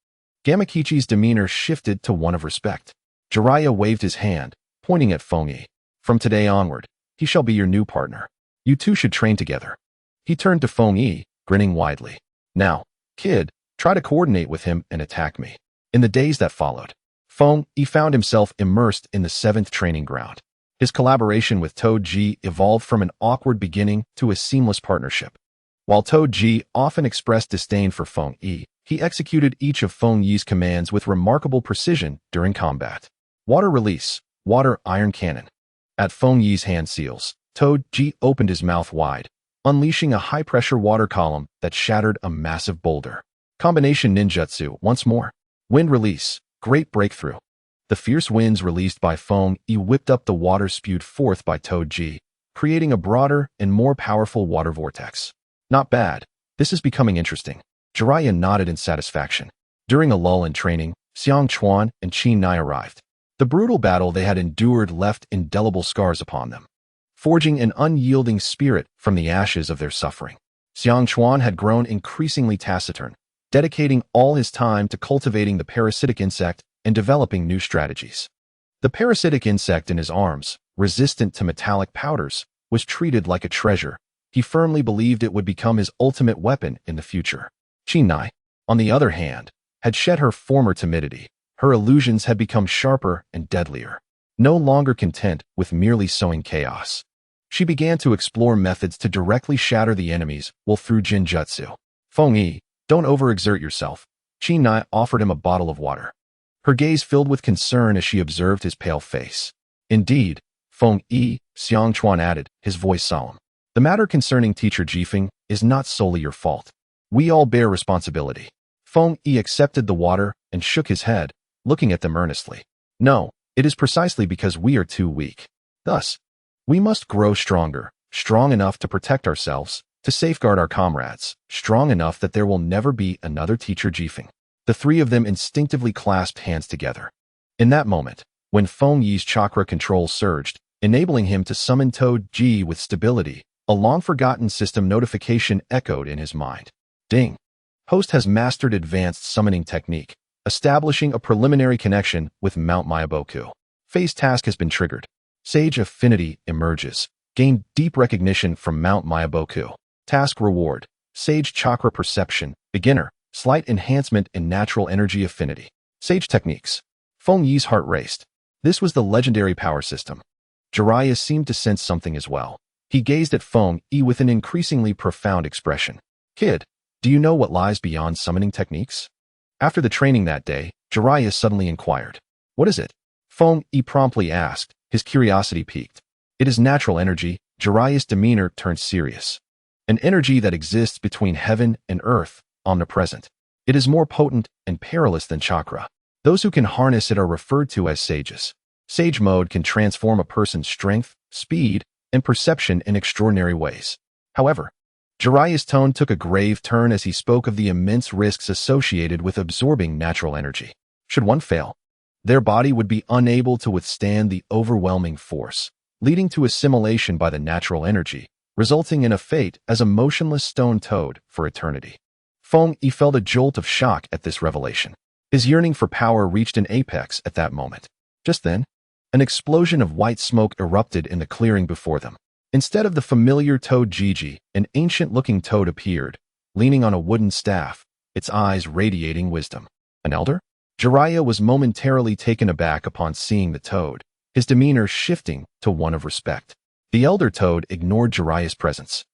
Gamakichi's demeanor shifted to one of respect. Jiraiya waved his hand, pointing at Feng Yi. From today onward, he shall be your new partner. You two should train together. He turned to Feng Yi, grinning widely. Now, kid, try to coordinate with him and attack me. In the days that followed, Feng Yi found himself immersed in the 7th training ground. His collaboration with Toad Ji evolved from an awkward beginning to a seamless partnership. While Toad Ji often expressed disdain for Feng Yi, he executed each of Feng Yi's commands with remarkable precision during combat. Water release, water iron cannon. At Feng Yi's hand seals, Toad Ji opened his mouth wide, unleashing a high-pressure water column that shattered a massive boulder. Combination ninjutsu once more. Wind release, great breakthrough. The fierce winds released by Feng Yi whipped up the water spewed forth by Toad Ji, creating a broader and more powerful water vortex. Not bad. This is becoming interesting. Jiraiya nodded in satisfaction. During a lull in training, Xiang Chuan and Qin Na arrived. The brutal battle they had endured left indelible scars upon them, forging an unyielding spirit from the ashes of their suffering. Xiang Chuan had grown increasingly taciturn, dedicating all his time to cultivating the parasitic insect and developing new strategies. The parasitic insect in his arms, resistant to metallic powders, was treated like a treasure. He firmly believed it would become his ultimate weapon in the future. Qin Na, on the other hand, had shed her former timidity. Her illusions had become sharper and deadlier. No longer content with merely sowing chaos, she began to explore methods to directly shatter the enemies while through Jinjutsu. Feng Yi, don't overexert yourself. Qin Na offered him a bottle of water. Her gaze filled with concern as she observed his pale face. Indeed, Feng Yi, Xiangchuan added, his voice solemn. The matter concerning teacher Jifeng is not solely your fault. We all bear responsibility. Feng Yi accepted the water and shook his head, looking at them earnestly. No, it is precisely because we are too weak. Thus, we must grow stronger, strong enough to protect ourselves, to safeguard our comrades, strong enough that there will never be another teacher Jifeng. The three of them instinctively clasped hands together. In that moment, when Feng Yi's chakra control surged, enabling him to summon Toad Ji with stability, a long-forgotten system notification echoed in his mind. Ding! Host has mastered advanced summoning technique, establishing a preliminary connection with Mount Myaboku. Phase task has been triggered. Sage Affinity emerges. Gain deep recognition from Mount Myaboku. Task reward. Sage Chakra Perception. Beginner. Slight enhancement in natural energy affinity. Sage techniques. Feng Yi's heart raced. This was the legendary power system. Jiraiya seemed to sense something as well. He gazed at Feng Yi with an increasingly profound expression. Kid, do you know what lies beyond summoning techniques? After the training that day, Jiraiya suddenly inquired. What is it? Feng Yi promptly asked, his curiosity piqued. It is natural energy. Jiraiya's demeanor turned serious. An energy that exists between heaven and earth, omnipresent. It is more potent and perilous than chakra. Those who can harness it are referred to as sages. Sage mode can transform a person's strength, speed, and perception in extraordinary ways. However, Jiraiya's tone took a grave turn as he spoke of the immense risks associated with absorbing natural energy. Should one fail, their body would be unable to withstand the overwhelming force, leading to assimilation by the natural energy, resulting in a fate as a motionless stone toad for eternity. Feng Yi felt a jolt of shock at this revelation. His yearning for power reached an apex at that moment. Just then, an explosion of white smoke erupted in the clearing before them. Instead of the familiar toad Gigi, an ancient-looking toad appeared, leaning on a wooden staff, its eyes radiating wisdom. An elder? Jiraiya was momentarily taken aback upon seeing the toad, his demeanor shifting to one of respect. The elder toad ignored Jiraiya's presence.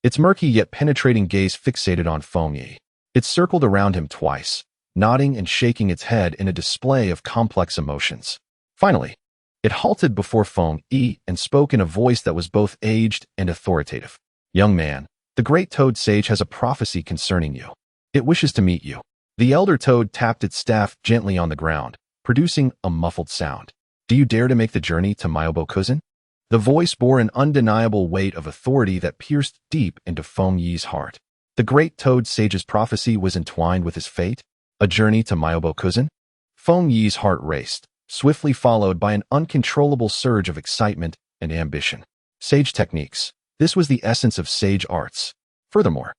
Its murky yet penetrating gaze fixated on Feng Yi. It circled around him twice, nodding and shaking its head in a display of complex emotions. Finally, it halted before Feng Yi and spoke in a voice that was both aged and authoritative. Young man, the great toad sage has a prophecy concerning you. It wishes to meet you. The elder toad tapped its staff gently on the ground, producing a muffled sound. Do you dare to make the journey to Myabokuzen? The voice bore an undeniable weight of authority that pierced deep into Feng Yi's heart. The great toad sage's prophecy was entwined with his fate. A journey to Myabokuzen? Feng Yi's heart raced, swiftly followed by an uncontrollable surge of excitement and ambition. Sage techniques. This was the essence of sage arts. Furthermore,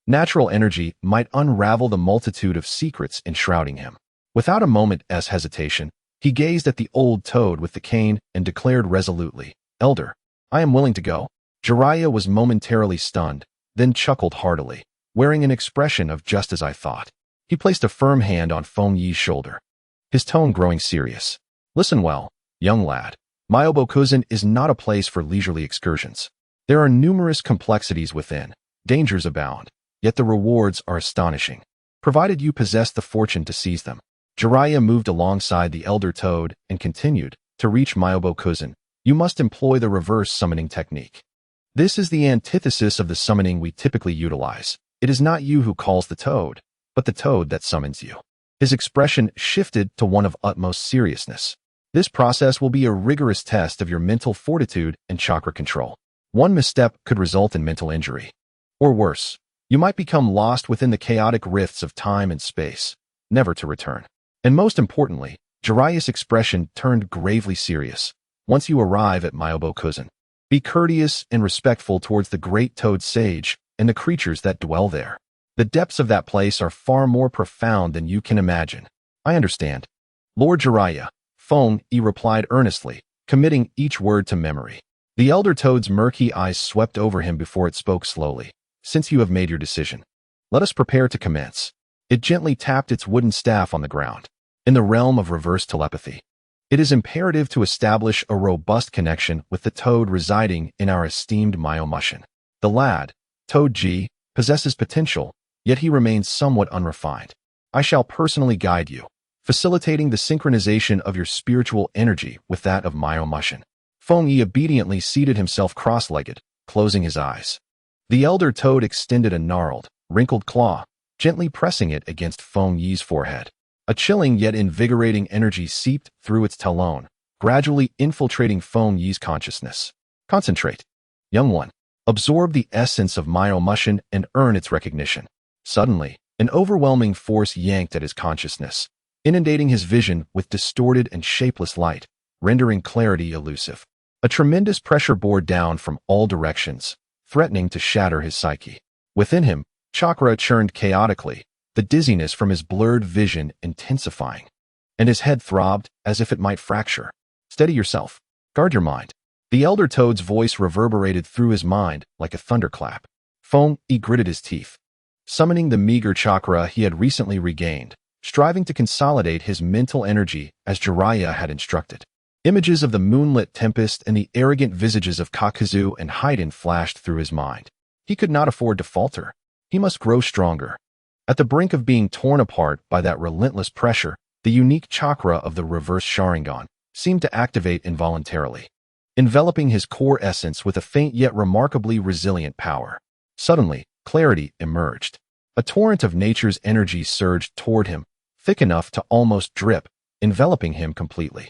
natural energy might unravel the multitude of secrets enshrouding him. Without a moment's hesitation, he gazed at the old toad with the cane and declared resolutely, Elder, I am willing to go. Jiraiya was momentarily stunned, then chuckled heartily, wearing an expression of just as I thought. He placed a firm hand on Feng Yi's shoulder, his tone growing serious. Listen well, young lad. Myabokuzen is not a place for leisurely excursions. There are numerous complexities within, dangers abound, yet the rewards are astonishing, provided you possess the fortune to seize them. Jiraiya moved alongside the elder toad and continued, to reach Myabokuzen, you must employ the reverse summoning technique. This is the antithesis of the summoning we typically utilize. It is not you who calls the toad, but the toad that summons you. His expression shifted to one of utmost seriousness. This process will be a rigorous test of your mental fortitude and chakra control. One misstep could result in mental injury. Or worse, you might become lost within the chaotic rifts of time and space, never to return. And most importantly, Jiraiya's expression turned gravely serious. Once you arrive at Myabokuzen, be courteous and respectful towards the great toad sage and the creatures that dwell there. The depths of that place are far more profound than you can imagine. I understand. Lord Jiraiya, Feng Yi replied earnestly, committing each word to memory. The elder toad's murky eyes swept over him before it spoke slowly. Since you have made your decision, let us prepare to commence. It gently tapped its wooden staff on the ground. In the realm of reverse telepathy, it is imperative to establish a robust connection with the toad residing in our esteemed Myomushin. The lad, Toad G, possesses potential, yet he remains somewhat unrefined. I shall personally guide you, facilitating the synchronization of your spiritual energy with that of Myomushin. Feng Yi obediently seated himself cross-legged, closing his eyes. The elder toad extended a gnarled, wrinkled claw, gently pressing it against Feng Yi's forehead. A chilling yet invigorating energy seeped through its talon, gradually infiltrating Feng Yi's consciousness. Concentrate, young one. Absorb the essence of Mangekyō and earn its recognition. Suddenly, an overwhelming force yanked at his consciousness, inundating his vision with distorted and shapeless light, rendering clarity elusive. A tremendous pressure bore down from all directions, threatening to shatter his psyche. Within him, chakra churned chaotically, the dizziness from his blurred vision intensifying. And his head throbbed as if it might fracture. Steady yourself. Guard your mind. The elder toad's voice reverberated through his mind like a thunderclap. Feng Yi gritted his teeth, summoning the meager chakra he had recently regained, striving to consolidate his mental energy as Jiraiya had instructed. Images of the moonlit tempest and the arrogant visages of Kakashi and Haiden flashed through his mind. He could not afford to falter. He must grow stronger. At the brink of being torn apart by that relentless pressure, the unique chakra of the reverse Sharingan seemed to activate involuntarily, enveloping his core essence with a faint yet remarkably resilient power. Suddenly, clarity emerged. A torrent of nature's energy surged toward him, thick enough to almost drip, enveloping him completely.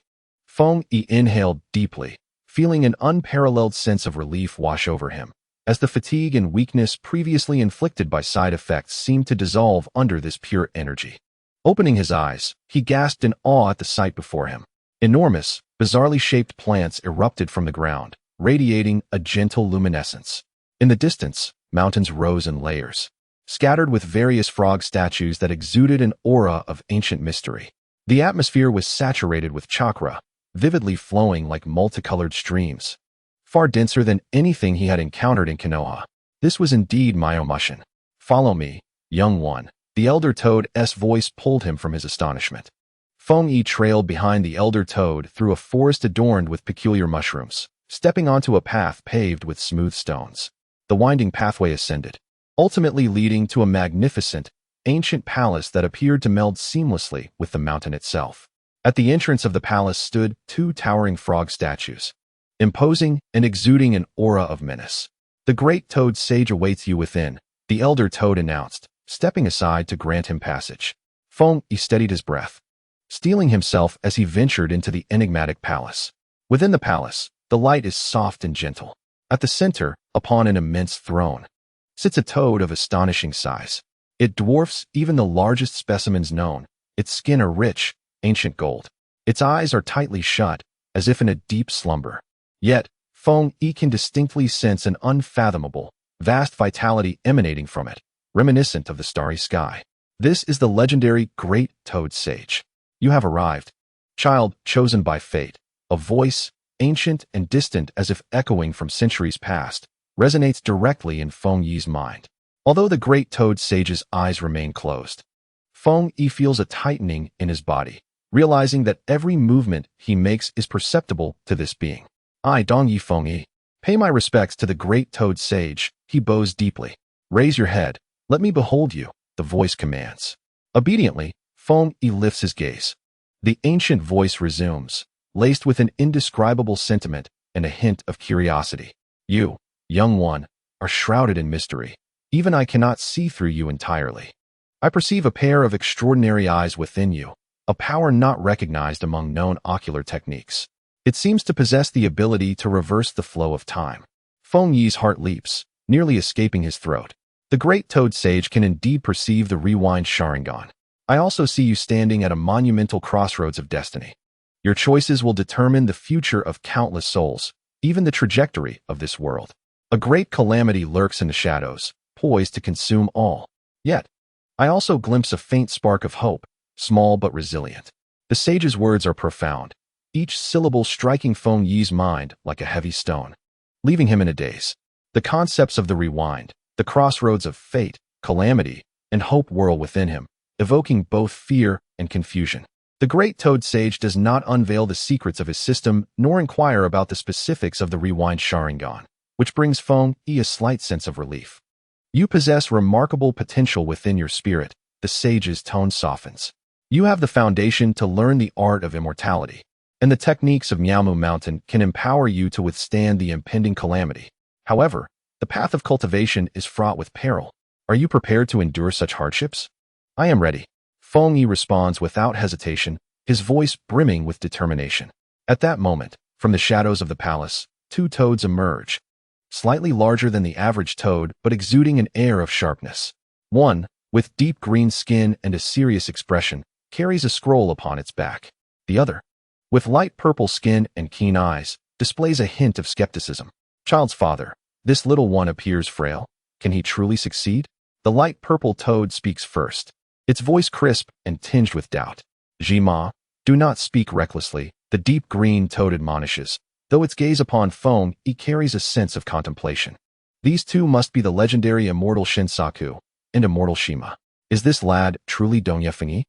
Feng Yi inhaled deeply, feeling an unparalleled sense of relief wash over him, as the fatigue and weakness previously inflicted by side effects seemed to dissolve under this pure energy. Opening his eyes, he gasped in awe at the sight before him. Enormous, bizarrely shaped plants erupted from the ground, radiating a gentle luminescence. In the distance, mountains rose in layers, scattered with various frog statues that exuded an aura of ancient mystery. The atmosphere was saturated with chakra, vividly flowing like multicolored streams, far denser than anything he had encountered in Konoha. This was indeed Mangekyō. Follow me, young one. The elder toad's voice pulled him from his astonishment. Feng Yi trailed behind the elder toad through a forest adorned with peculiar mushrooms, stepping onto a path paved with smooth stones. The winding pathway ascended, ultimately leading to a magnificent, ancient palace that appeared to meld seamlessly with the mountain itself. At the entrance of the palace stood two towering frog statues, imposing and exuding an aura of menace. The great toad sage awaits you within, the elder toad announced, stepping aside to grant him passage. Feng Yi steadied his breath, steeling himself as he ventured into the enigmatic palace. Within the palace, the light is soft and gentle. At the center, upon an immense throne, sits a toad of astonishing size. It dwarfs even the largest specimens known. Its skin are rich, ancient gold. Its eyes are tightly shut, as if in a deep slumber. Yet, Feng Yi can distinctly sense an unfathomable, vast vitality emanating from it, reminiscent of the starry sky. This is the legendary Great Toad Sage. You have arrived, child chosen by fate. A voice, ancient and distant as if echoing from centuries past, resonates directly in Feng Yi's mind. Although the Great Toad Sage's eyes remain closed, Feng Yi feels a tightening in his body, realizing that every movement he makes is perceptible to this being. I, Dongyi Feng Yi, pay my respects to the Great Toad Sage. He bows deeply. Raise your head. Let me behold you, the voice commands. Obediently, Feng Yi lifts his gaze. The ancient voice resumes, laced with an indescribable sentiment and a hint of curiosity. You, young one, are shrouded in mystery. Even I cannot see through you entirely. I perceive a pair of extraordinary eyes within you, a power not recognized among known ocular techniques. It seems to possess the ability to reverse the flow of time. Feng Yi's heart leaps, nearly escaping his throat. The Great Toad Sage can indeed perceive the rewind Sharingan. I also see you standing at a monumental crossroads of destiny. Your choices will determine the future of countless souls, even the trajectory of this world. A great calamity lurks in the shadows, poised to consume all. Yet, I also glimpse a faint spark of hope, small but resilient. The sage's words are profound, each syllable striking Feng Yi's mind like a heavy stone, leaving him in a daze. The concepts of the rewind, the crossroads of fate, calamity, and hope whirl within him, evoking both fear and confusion. The Great Toad Sage does not unveil the secrets of his system nor inquire about the specifics of the rewind Sharingan, which brings Feng Yi a slight sense of relief. You possess remarkable potential within your spirit, the sage's tone softens. You have the foundation to learn the art of immortality. and the techniques of Miaomu Mountain can empower you to withstand the impending calamity. However, the path of cultivation is fraught with peril. Are you prepared to endure such hardships? I am ready. Feng Yi responds without hesitation, his voice brimming with determination. At that moment, from the shadows of the palace, two toads emerge, slightly larger than the average toad but exuding an air of sharpness. One, with deep green skin and a serious expression, carries a scroll upon its back. The other, with light purple skin and keen eyes, displays a hint of skepticism. Child's father, this little one appears frail. Can he truly succeed? The light purple toad speaks first, its voice crisp and tinged with doubt. Jima, do not speak recklessly, the deep green toad admonishes. Though its gaze upon Feng Yi carries a sense of contemplation. These two must be the legendary immortal Shinsaku and immortal Shima. Is this lad truly Donya Feng Yi?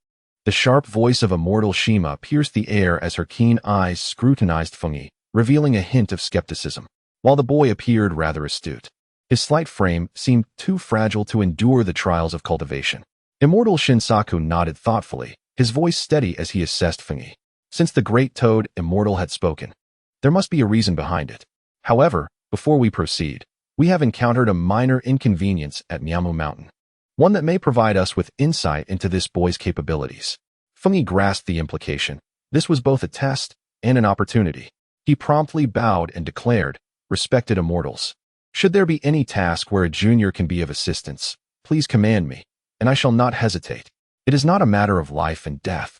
The sharp voice of immortal Shima pierced the air as her keen eyes scrutinized Feng Yi, revealing a hint of skepticism, while the boy appeared rather astute. His slight frame seemed too fragile to endure the trials of cultivation. Immortal Shinsaku nodded thoughtfully, his voice steady as he assessed Feng Yi. Since the great toad immortal had spoken, there must be a reason behind it. However, before we proceed, we have encountered a minor inconvenience at Miaomu Mountain, one that may provide us with insight into this boy's capabilities. Feng Yi grasped the implication. This was both a test and an opportunity. He promptly bowed and declared, "Respected immortals, should there be any task where a junior can be of assistance, please command me, and I shall not hesitate. It is not a matter of life and death."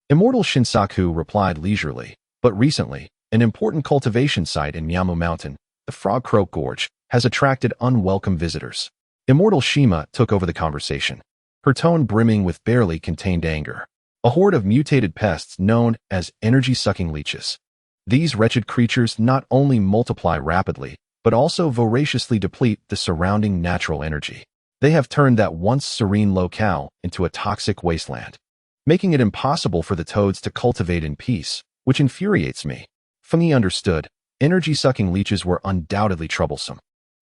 Immortal Shinsaku replied leisurely, but recently, an important cultivation site in Miaomu Mountain, the Frog Croak Gorge, has attracted unwelcome visitors. Immortal Shima took over the conversation, her tone brimming with barely contained anger. A horde of mutated pests known as energy-sucking leeches. These wretched creatures not only multiply rapidly, but also voraciously deplete the surrounding natural energy. They have turned that once serene locale into a toxic wasteland, making it impossible for the toads to cultivate in peace, which infuriates me. Feng Yi understood. Energy-sucking leeches were undoubtedly troublesome.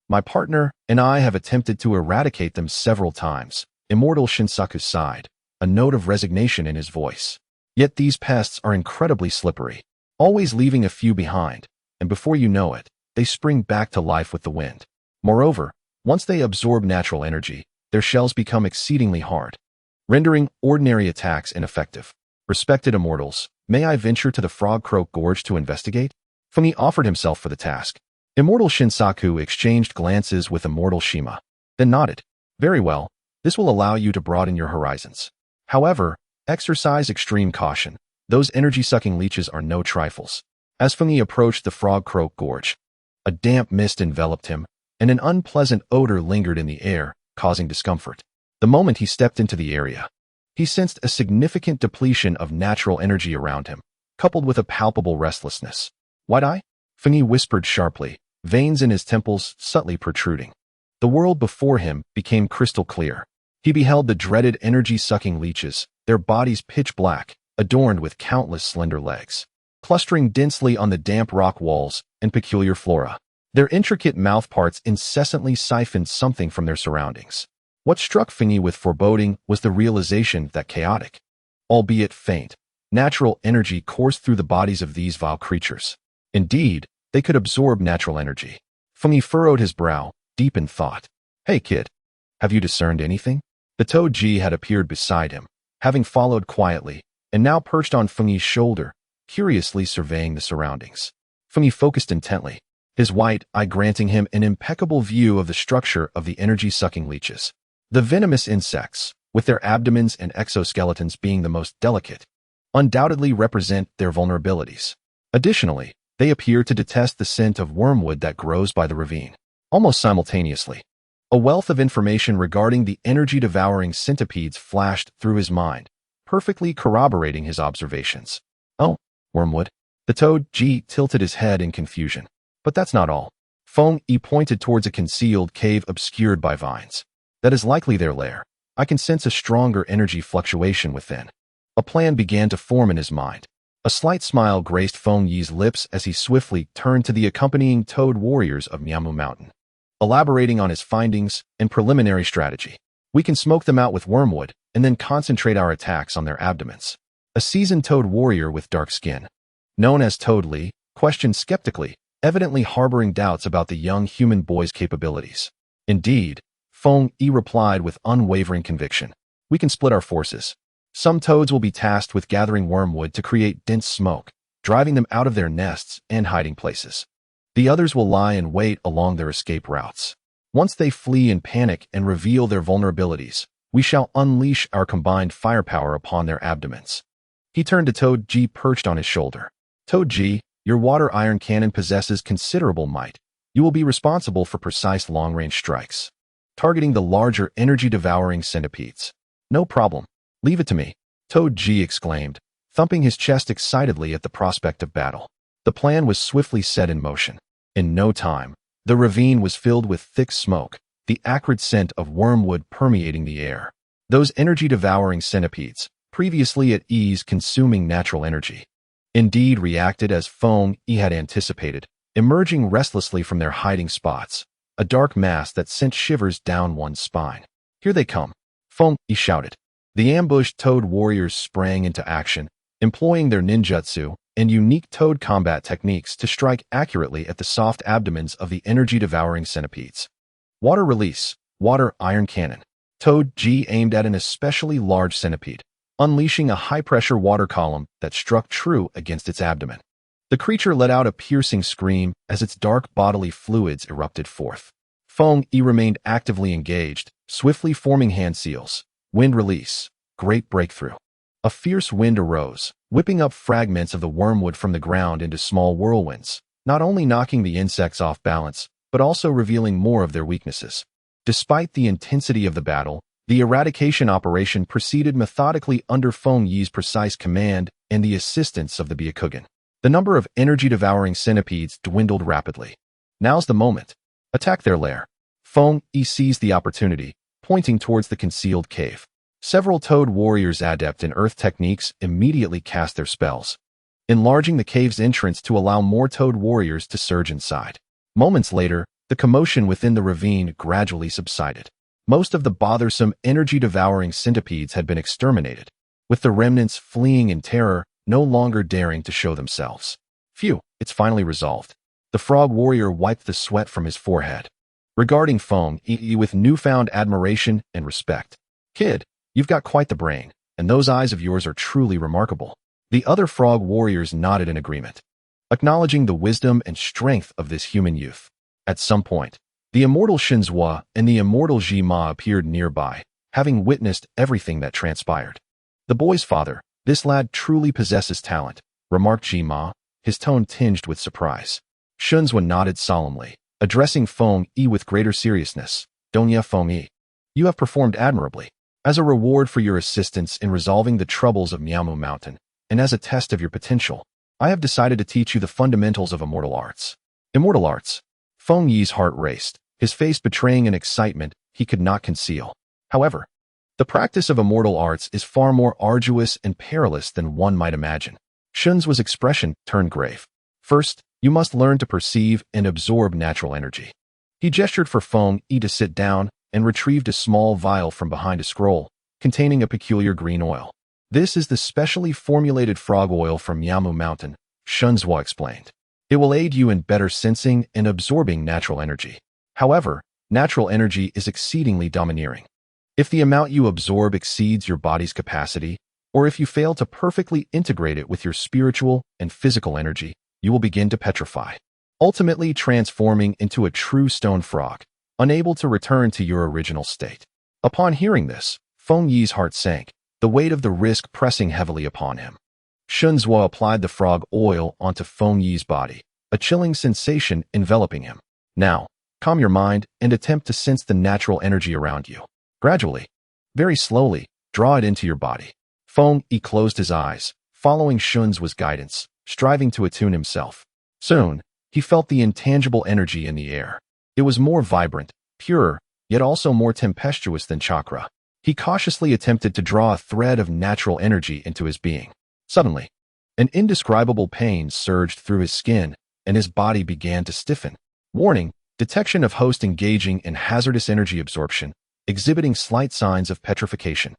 My partner and I have attempted to eradicate them several times. Immortal Shinsaku sighed, a note of resignation in his voice. Yet these pests are incredibly slippery, always leaving a few behind, and before you know it, they spring back to life with the wind. Moreover, once they absorb natural energy, their shells become exceedingly hard, rendering ordinary attacks ineffective. Respected immortals, may I venture to the Frog Croak Gorge to investigate? Feng Yi offered himself for the task. Immortal Shinsaku exchanged glances with Immortal Shima, then nodded. Very well, this will allow you to broaden your horizons. However, exercise extreme caution. Those energy-sucking leeches are no trifles. As Feng Yi approached the Frog Croak Gorge, a damp mist enveloped him, and an unpleasant odor lingered in the air, causing discomfort. The moment he stepped into the area, he sensed a significant depletion of natural energy around him, coupled with a palpable restlessness. Wide-eye? Feng Yi whispered sharply, veins in his temples subtly protruding. The world before him became crystal clear. He beheld the dreaded energy-sucking leeches, their bodies pitch black, adorned with countless slender legs, clustering densely on the damp rock walls and peculiar flora. Their intricate mouthparts incessantly siphoned something from their surroundings. What struck Feng Yi with foreboding was the realization that chaotic, albeit faint, natural energy coursed through the bodies of these vile creatures. Indeed, they could absorb natural energy. Feng Yi furrowed his brow, deep in thought. Hey kid, have you discerned anything? The toad Ji had appeared beside him, having followed quietly, and now perched on Feng Yi's shoulder, curiously surveying the surroundings. Feng Yi focused intently, his white eye granting him an impeccable view of the structure of the energy-sucking leeches. The venomous insects, with their abdomens and exoskeletons being the most delicate, undoubtedly represent their vulnerabilities. Additionally, they appear to detest the scent of wormwood that grows by the ravine. Almost simultaneously, a wealth of information regarding the energy-devouring centipedes flashed through his mind, perfectly corroborating his observations. Oh, wormwood. The toad Ji tilted his head in confusion. But that's not all. Feng Yi pointed towards a concealed cave obscured by vines. That is likely their lair. I can sense a stronger energy fluctuation within. A plan began to form in his mind. A slight smile graced Feng Yi's lips as he swiftly turned to the accompanying toad warriors of Miaomu Mountain, elaborating on his findings and preliminary strategy. We can smoke them out with wormwood and then concentrate our attacks on their abdomens. A seasoned toad warrior with dark skin, known as Toad Lee, questioned skeptically, evidently harboring doubts about the young human boy's capabilities. Indeed, Feng Yi replied with unwavering conviction. We can split our forces. Some toads will be tasked with gathering wormwood to create dense smoke, driving them out of their nests and hiding places. The others will lie in wait along their escape routes. Once they flee in panic and reveal their vulnerabilities, we shall unleash our combined firepower upon their abdomens. He turned to Toad G perched on his shoulder. Toad G, your water iron cannon possesses considerable might. You will be responsible for precise long-range strikes, targeting the larger energy-devouring centipedes. No problem. Leave it to me, Toad G exclaimed, thumping his chest excitedly at the prospect of battle. The plan was swiftly set in motion. In no time, the ravine was filled with thick smoke, the acrid scent of wormwood permeating the air. Those energy-devouring centipedes, previously at ease consuming natural energy, indeed reacted as Feng Yi had anticipated, emerging restlessly from their hiding spots, a dark mass that sent shivers down one's spine. Here they come, Feng Yi shouted. The ambushed toad warriors sprang into action, employing their ninjutsu and unique toad combat techniques to strike accurately at the soft abdomens of the energy-devouring centipedes. Water release, water iron cannon. Toad G aimed at an especially large centipede, unleashing a high-pressure water column that struck true against its abdomen. The creature let out a piercing scream as its dark bodily fluids erupted forth. Feng Yi remained actively engaged, swiftly forming hand seals. Wind release, great breakthrough. A fierce wind arose, whipping up fragments of the wormwood from the ground into small whirlwinds, not only knocking the insects off balance, but also revealing more of their weaknesses. Despite the intensity of the battle, the eradication operation proceeded methodically under Feng Yi's precise command and the assistance of the Byakugan. The number of energy-devouring centipedes dwindled rapidly. Now's the moment. Attack their lair. Feng Yi seized the opportunity, pointing towards the concealed cave. Several toad warriors adept in earth techniques immediately cast their spells, enlarging the cave's entrance to allow more toad warriors to surge inside. Moments later, the commotion within the ravine gradually subsided. Most of the bothersome energy-devouring centipedes had been exterminated, with the remnants fleeing in terror, no longer daring to show themselves. Phew, it's finally resolved. The frog warrior wiped the sweat from his forehead, regarding Feng Yi with newfound admiration and respect. Kid, you've got quite the brain, and those eyes of yours are truly remarkable. The other frog warriors nodded in agreement, acknowledging the wisdom and strength of this human youth. At some point, the immortal Shinzhua and the immortal Jima appeared nearby, having witnessed everything that transpired. The boy's father, this lad truly possesses talent, remarked Jima, his tone tinged with surprise. Shinzhua nodded solemnly, addressing Feng Yi with greater seriousness. Donya Feng Yi, you have performed admirably. As a reward for your assistance in resolving the troubles of Miamu Mountain, and as a test of your potential, I have decided to teach you the fundamentals of immortal arts. Immortal arts. Feng Yi's heart raced, his face betraying an excitement he could not conceal. However, the practice of immortal arts is far more arduous and perilous than one might imagine. Shinzhua's expression turned grave. First, you must learn to perceive and absorb natural energy. He gestured for Feng Yi to sit down and retrieved a small vial from behind a scroll, containing a peculiar green oil. This is the specially formulated frog oil from Miamu Mountain, Shinzhua explained. It will aid you in better sensing and absorbing natural energy. However, natural energy is exceedingly domineering. If the amount you absorb exceeds your body's capacity, or if you fail to perfectly integrate it with your spiritual and physical energy, you will begin to petrify, ultimately transforming into a true stone frog, unable to return to your original state. Upon hearing this, Feng Yi's heart sank, the weight of the risk pressing heavily upon him. Shinzhua applied the frog oil onto Feng Yi's body, a chilling sensation enveloping him. Now, calm your mind and attempt to sense the natural energy around you. Gradually, very slowly, draw it into your body. Feng Yi closed his eyes, following Shinzhua's guidance, striving to attune himself. Soon, he felt the intangible energy in the air. It was more vibrant, pure, yet also more tempestuous than chakra. He cautiously attempted to draw a thread of natural energy into his being. Suddenly, an indescribable pain surged through his skin, and his body began to stiffen. Warning, detection of host engaging in hazardous energy absorption, exhibiting slight signs of petrification.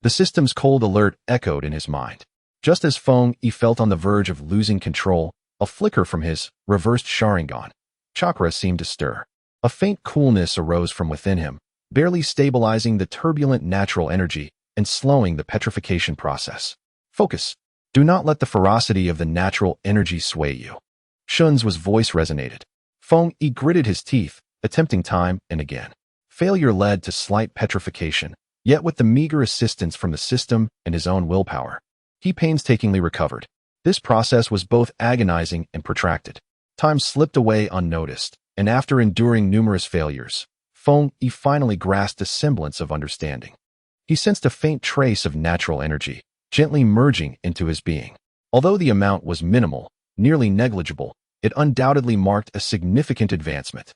The system's cold alert echoed in his mind. Just as Feng Yi felt on the verge of losing control, a flicker from his reversed Sharingan chakra seemed to stir. A faint coolness arose from within him, barely stabilizing the turbulent natural energy and slowing the petrification process. Focus. Do not let the ferocity of the natural energy sway you. Shun's voice resonated. Feng Yi gritted his teeth, attempting time and again. Failure led to slight petrification, yet with the meager assistance from the system and his own willpower, he painstakingly recovered. This process was both agonizing and protracted. Time slipped away unnoticed, and after enduring numerous failures, Feng Yi finally grasped a semblance of understanding. He sensed a faint trace of natural energy, gently merging into his being. Although the amount was minimal, nearly negligible, it undoubtedly marked a significant advancement.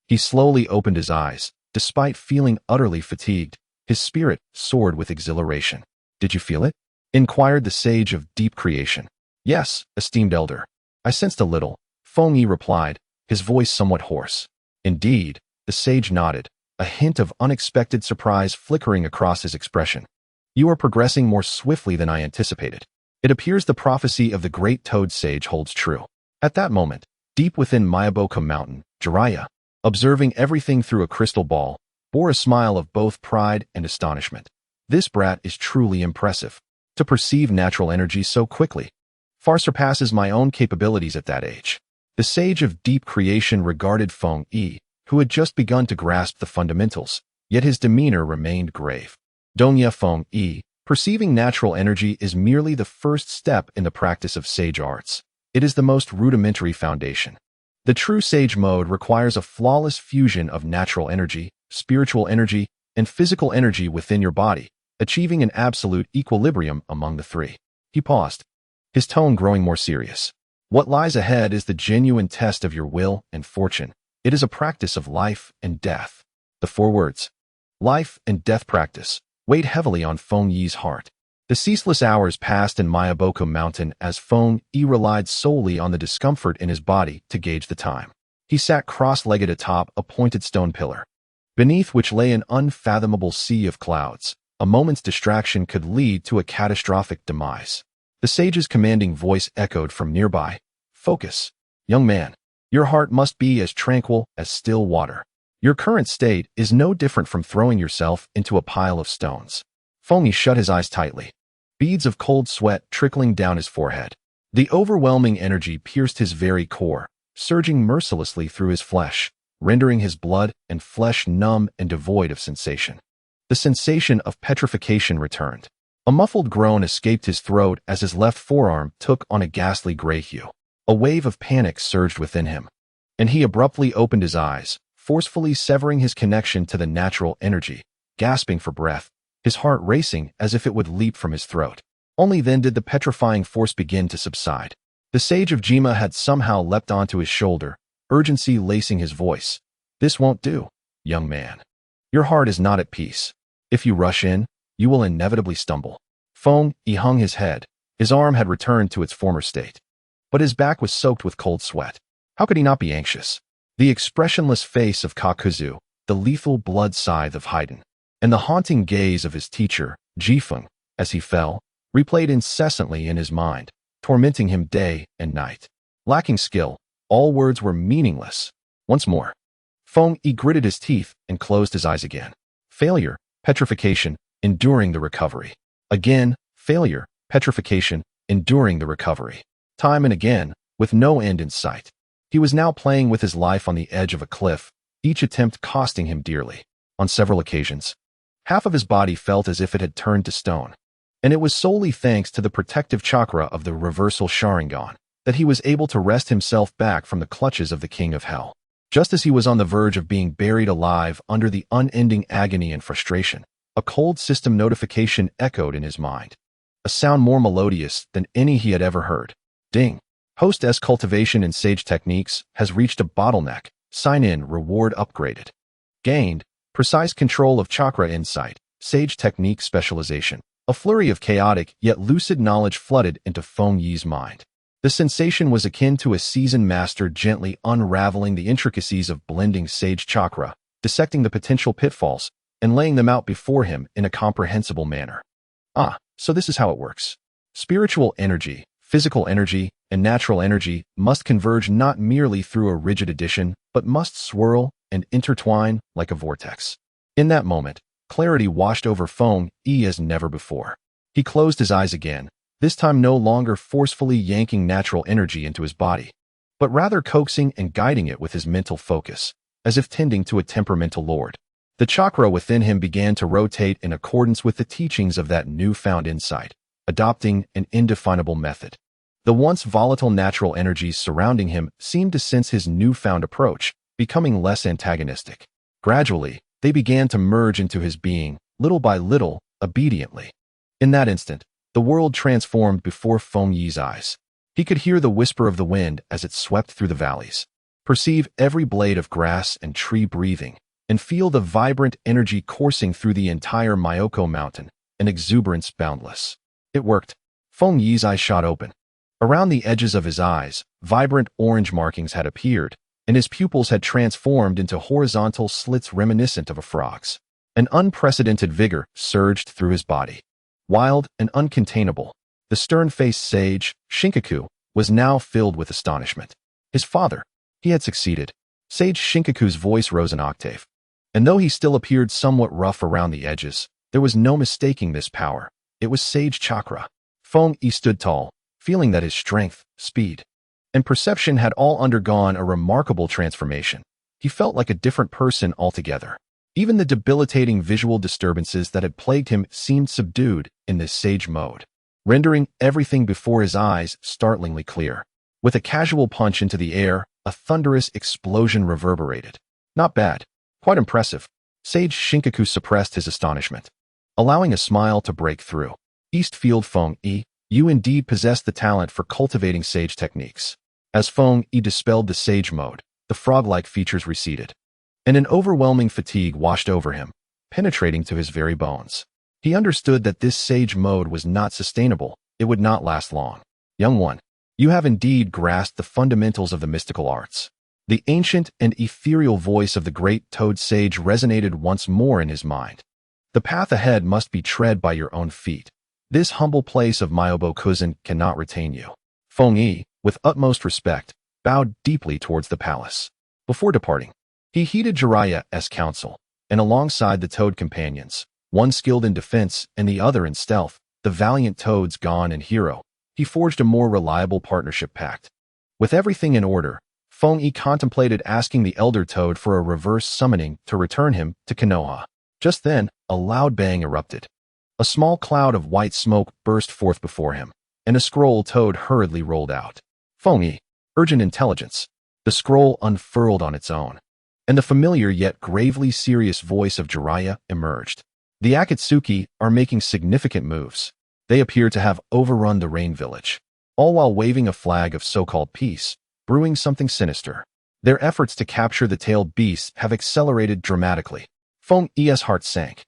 He slowly opened his eyes. Despite feeling utterly fatigued, his spirit soared with exhilaration. "Did you feel it?" inquired the sage of deep creation. "Yes, esteemed elder. I sensed a little," Feng Yi replied, his voice somewhat hoarse. "Indeed," the sage nodded, a hint of unexpected surprise flickering across his expression. "You are progressing more swiftly than I anticipated. It appears the prophecy of the great toad sage holds true." At that moment, deep within Mangekyō Mountain, Jiraiya, observing everything through a crystal ball, bore a smile of both pride and astonishment. "This brat is truly impressive. To perceive natural energy so quickly far surpasses my own capabilities at that age." The sage of deep creation regarded Feng Yi, who had just begun to grasp the fundamentals, yet his demeanor remained grave. "Dongya Feng Yi, perceiving natural energy is merely the first step in the practice of sage arts. It is the most rudimentary foundation. The true sage mode requires a flawless fusion of natural energy, spiritual energy, and physical energy within your body, achieving an absolute equilibrium among the three." He paused, his tone growing more serious. "What lies ahead is the genuine test of your will and fortune. It is a practice of life and death." The 4 words, life and death practice, weighed heavily on Feng Yi's heart. The ceaseless hours passed in Mangekyō Mountain as Feng Yi relied solely on the discomfort in his body to gauge the time. He sat cross-legged atop a pointed stone pillar, beneath which lay an unfathomable sea of clouds. A moment's distraction could lead to a catastrophic demise. The sage's commanding voice echoed from nearby. "Focus, young man. Your heart must be as tranquil as still water. Your current state is no different from throwing yourself into a pile of stones." Feng Yi shut his eyes tightly, beads of cold sweat trickling down his forehead. The overwhelming energy pierced his very core, surging mercilessly through his flesh, rendering his blood and flesh numb and devoid of sensation. The sensation of petrification returned. A muffled groan escaped his throat as his left forearm took on a ghastly gray hue. A wave of panic surged within him, and he abruptly opened his eyes, forcefully severing his connection to the natural energy, gasping for breath, his heart racing as if it would leap from his throat. Only then did the petrifying force begin to subside. The sage of Jima had somehow leapt onto his shoulder, urgency lacing his voice. "This won't do, young man. Your heart is not at peace. If you rush in, you will inevitably stumble." Feng Yi hung his head. His arm had returned to its former state, but his back was soaked with cold sweat. How could he not be anxious? The expressionless face of Kakashi, the lethal blood scythe of Haydn, and the haunting gaze of his teacher, Jifeng, as he fell, replayed incessantly in his mind, tormenting him day and night. Lacking skill, all words were meaningless. Once more, Feng Yi gritted his teeth and closed his eyes again. Failure, petrification, enduring the recovery. Again, failure, petrification, enduring the recovery. Time and again, with no end in sight. He was now playing with his life on the edge of a cliff, each attempt costing him dearly. On several occasions, half of his body felt as if it had turned to stone. And it was solely thanks to the protective chakra of the reversal Sharingan that he was able to wrest himself back from the clutches of the King of Hell. Just as he was on the verge of being buried alive under the unending agony and frustration, a cold system notification echoed in his mind. A sound more melodious than any he had ever heard. Ding. Host S cultivation in Sage Techniques has reached a bottleneck. Sign in, reward upgraded. Gained, precise control of chakra insight, Sage Technique specialization. A flurry of chaotic yet lucid knowledge flooded into Feng Yi's mind. The sensation was akin to a seasoned master gently unraveling the intricacies of blending sage chakra, dissecting the potential pitfalls, and laying them out before him in a comprehensible manner. Ah, so this is how it works. Spiritual energy, physical energy, and natural energy must converge not merely through a rigid addition, but must swirl and intertwine like a vortex. In that moment, clarity washed over Feng Yi as never before. He closed his eyes again, this time no longer forcefully yanking natural energy into his body, but rather coaxing and guiding it with his mental focus, as if tending to a temperamental lord. The chakra within him began to rotate in accordance with the teachings of that newfound insight, adopting an indefinable method. The once volatile natural energies surrounding him seemed to sense his newfound approach, becoming less antagonistic. Gradually, they began to merge into his being, little by little, obediently. In that instant, the world transformed before Feng Yi's eyes. He could hear the whisper of the wind as it swept through the valleys, perceive every blade of grass and tree breathing, and feel the vibrant energy coursing through the entire Mangekyō mountain, an exuberance boundless. It worked. Feng Yi's eyes shot open. Around the edges of his eyes, vibrant orange markings had appeared, and his pupils had transformed into horizontal slits reminiscent of a frog's. An unprecedented vigor surged through his body. Wild and uncontainable, the stern-faced sage, Shinkaku, was now filled with astonishment. His father. He had succeeded. Sage Shinkaku's voice rose an octave. And though he still appeared somewhat rough around the edges, there was no mistaking this power. It was Sage Chakra. Feng Yi stood tall, feeling that his strength, speed, and perception had all undergone a remarkable transformation. He felt like a different person altogether. Even the debilitating visual disturbances that had plagued him seemed subdued in this sage mode, rendering everything before his eyes startlingly clear. With a casual punch into the air, a thunderous explosion reverberated. Not bad. Quite impressive. Sage Shinkaku suppressed his astonishment, allowing a smile to break through. Eastfield Feng Yi, you indeed possess the talent for cultivating sage techniques. As Feng Yi dispelled the sage mode, the frog-like features receded, and an overwhelming fatigue washed over him, penetrating to his very bones. He understood that this sage mode was not sustainable. It would not last long. Young one, you have indeed grasped the fundamentals of the mystical arts. The ancient and ethereal voice of the great toad sage resonated once more in his mind. The path ahead must be tread by your own feet. This humble place of Mangekyō cannot retain you. Feng Yi, with utmost respect, bowed deeply towards the palace. Before departing, he heeded Jiraiya's counsel, and alongside the toad companions, one skilled in defense and the other in stealth, the valiant toads Gon and Hiro, he forged a more reliable partnership pact. With everything in order, Feng Yi contemplated asking the elder toad for a reverse summoning to return him to Konoha. Just then, a loud bang erupted. A small cloud of white smoke burst forth before him, and a scroll toad hurriedly rolled out. Feng Yi, urgent intelligence. The scroll unfurled on its own, and the familiar yet gravely serious voice of Jiraiya emerged. The Akatsuki are making significant moves. They appear to have overrun the Rain Village, all while waving a flag of so-called peace, brewing something sinister. Their efforts to capture the tailed beasts have accelerated dramatically. Feng Yi's heart sank.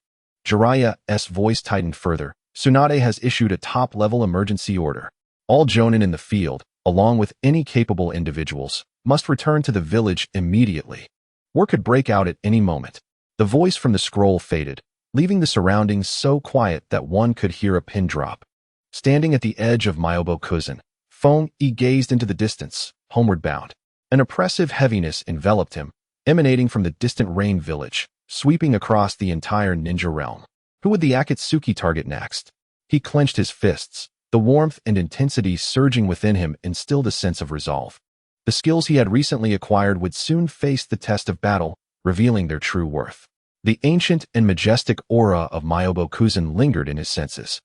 Jiraiya's voice tightened further. Tsunade has issued a top-level emergency order. All jonin in the field, along with any capable individuals, must return to the village immediately. War could break out at any moment. The voice from the scroll faded, leaving the surroundings so quiet that one could hear a pin drop. Standing at the edge of Mangekyō, Feng Yi gazed into the distance, homeward bound. An oppressive heaviness enveloped him, emanating from the distant Rain Village, sweeping across the entire ninja realm. Who would the Akatsuki target next? He clenched his fists. The warmth and intensity surging within him instilled a sense of resolve. The skills he had recently acquired would soon face the test of battle, revealing their true worth. The ancient and majestic aura of Mangekyō lingered in his senses.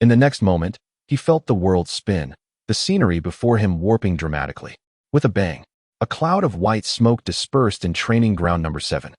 In the next moment, he felt the world spin, the scenery before him warping dramatically. With a bang, a cloud of white smoke dispersed in training ground number 7.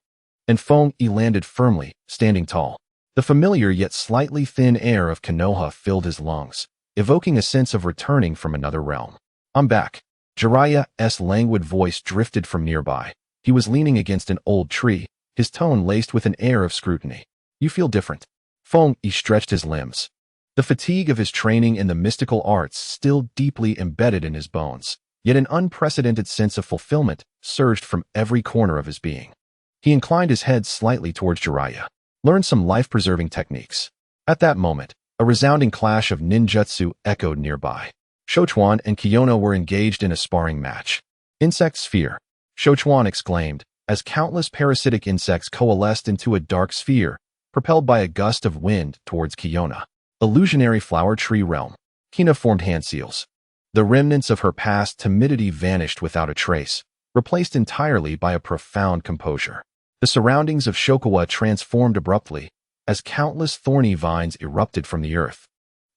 And Feng Yi landed firmly, standing tall. The familiar yet slightly thin air of Konoha filled his lungs, evoking a sense of returning from another realm. I'm back. Jiraiya's languid voice drifted from nearby. He was leaning against an old tree, his tone laced with an air of scrutiny. You feel different. Feng Yi stretched his limbs. The fatigue of his training in the mystical arts still deeply embedded in his bones, yet an unprecedented sense of fulfillment surged from every corner of his being. He inclined his head slightly towards Jiraiya. Learn some life-preserving techniques. At that moment, A resounding clash of ninjutsu echoed nearby. Shochuan and Kiyono were engaged in a sparring match. Insect sphere, Shochuan exclaimed, as countless parasitic insects coalesced into a dark sphere, propelled by a gust of wind towards Kiyono. Illusionary flower tree realm. Kina formed hand seals. The remnants of her past timidity vanished without a trace, replaced entirely by a profound composure. The surroundings of Shokawa transformed abruptly, as countless thorny vines erupted from the earth,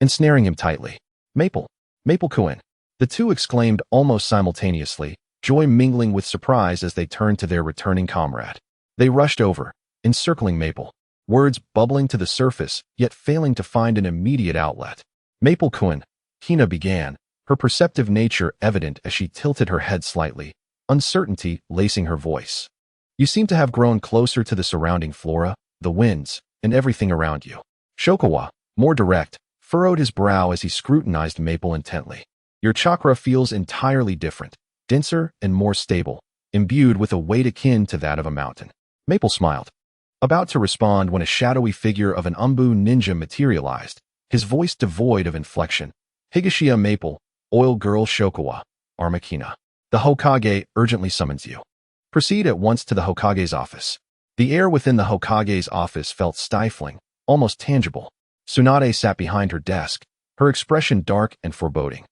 ensnaring him tightly. Maple-kun! The two exclaimed almost simultaneously, joy mingling with surprise as they turned to their returning comrade. They rushed over, encircling Maple, words bubbling to the surface, yet failing to find an immediate outlet. Maple-kun, Kina began, her perceptive nature evident as she tilted her head slightly, uncertainty lacing her voice. You seem to have grown closer to the surrounding flora, the winds, and everything around you. Shokawa, more direct, furrowed his brow as he scrutinized Maple intently. Your chakra feels entirely different, denser and more stable, imbued with a weight akin to that of a mountain. Maple smiled, about to respond when a shadowy figure of an Umbu ninja materialized, his voice devoid of inflection. Higashiya Maple, Oil Girl Shokawa, Armakina. The Hokage urgently summons you. Proceed at once to the Hokage's office. The air within the Hokage's office felt stifling, almost tangible. Tsunade sat behind her desk, her expression dark and foreboding,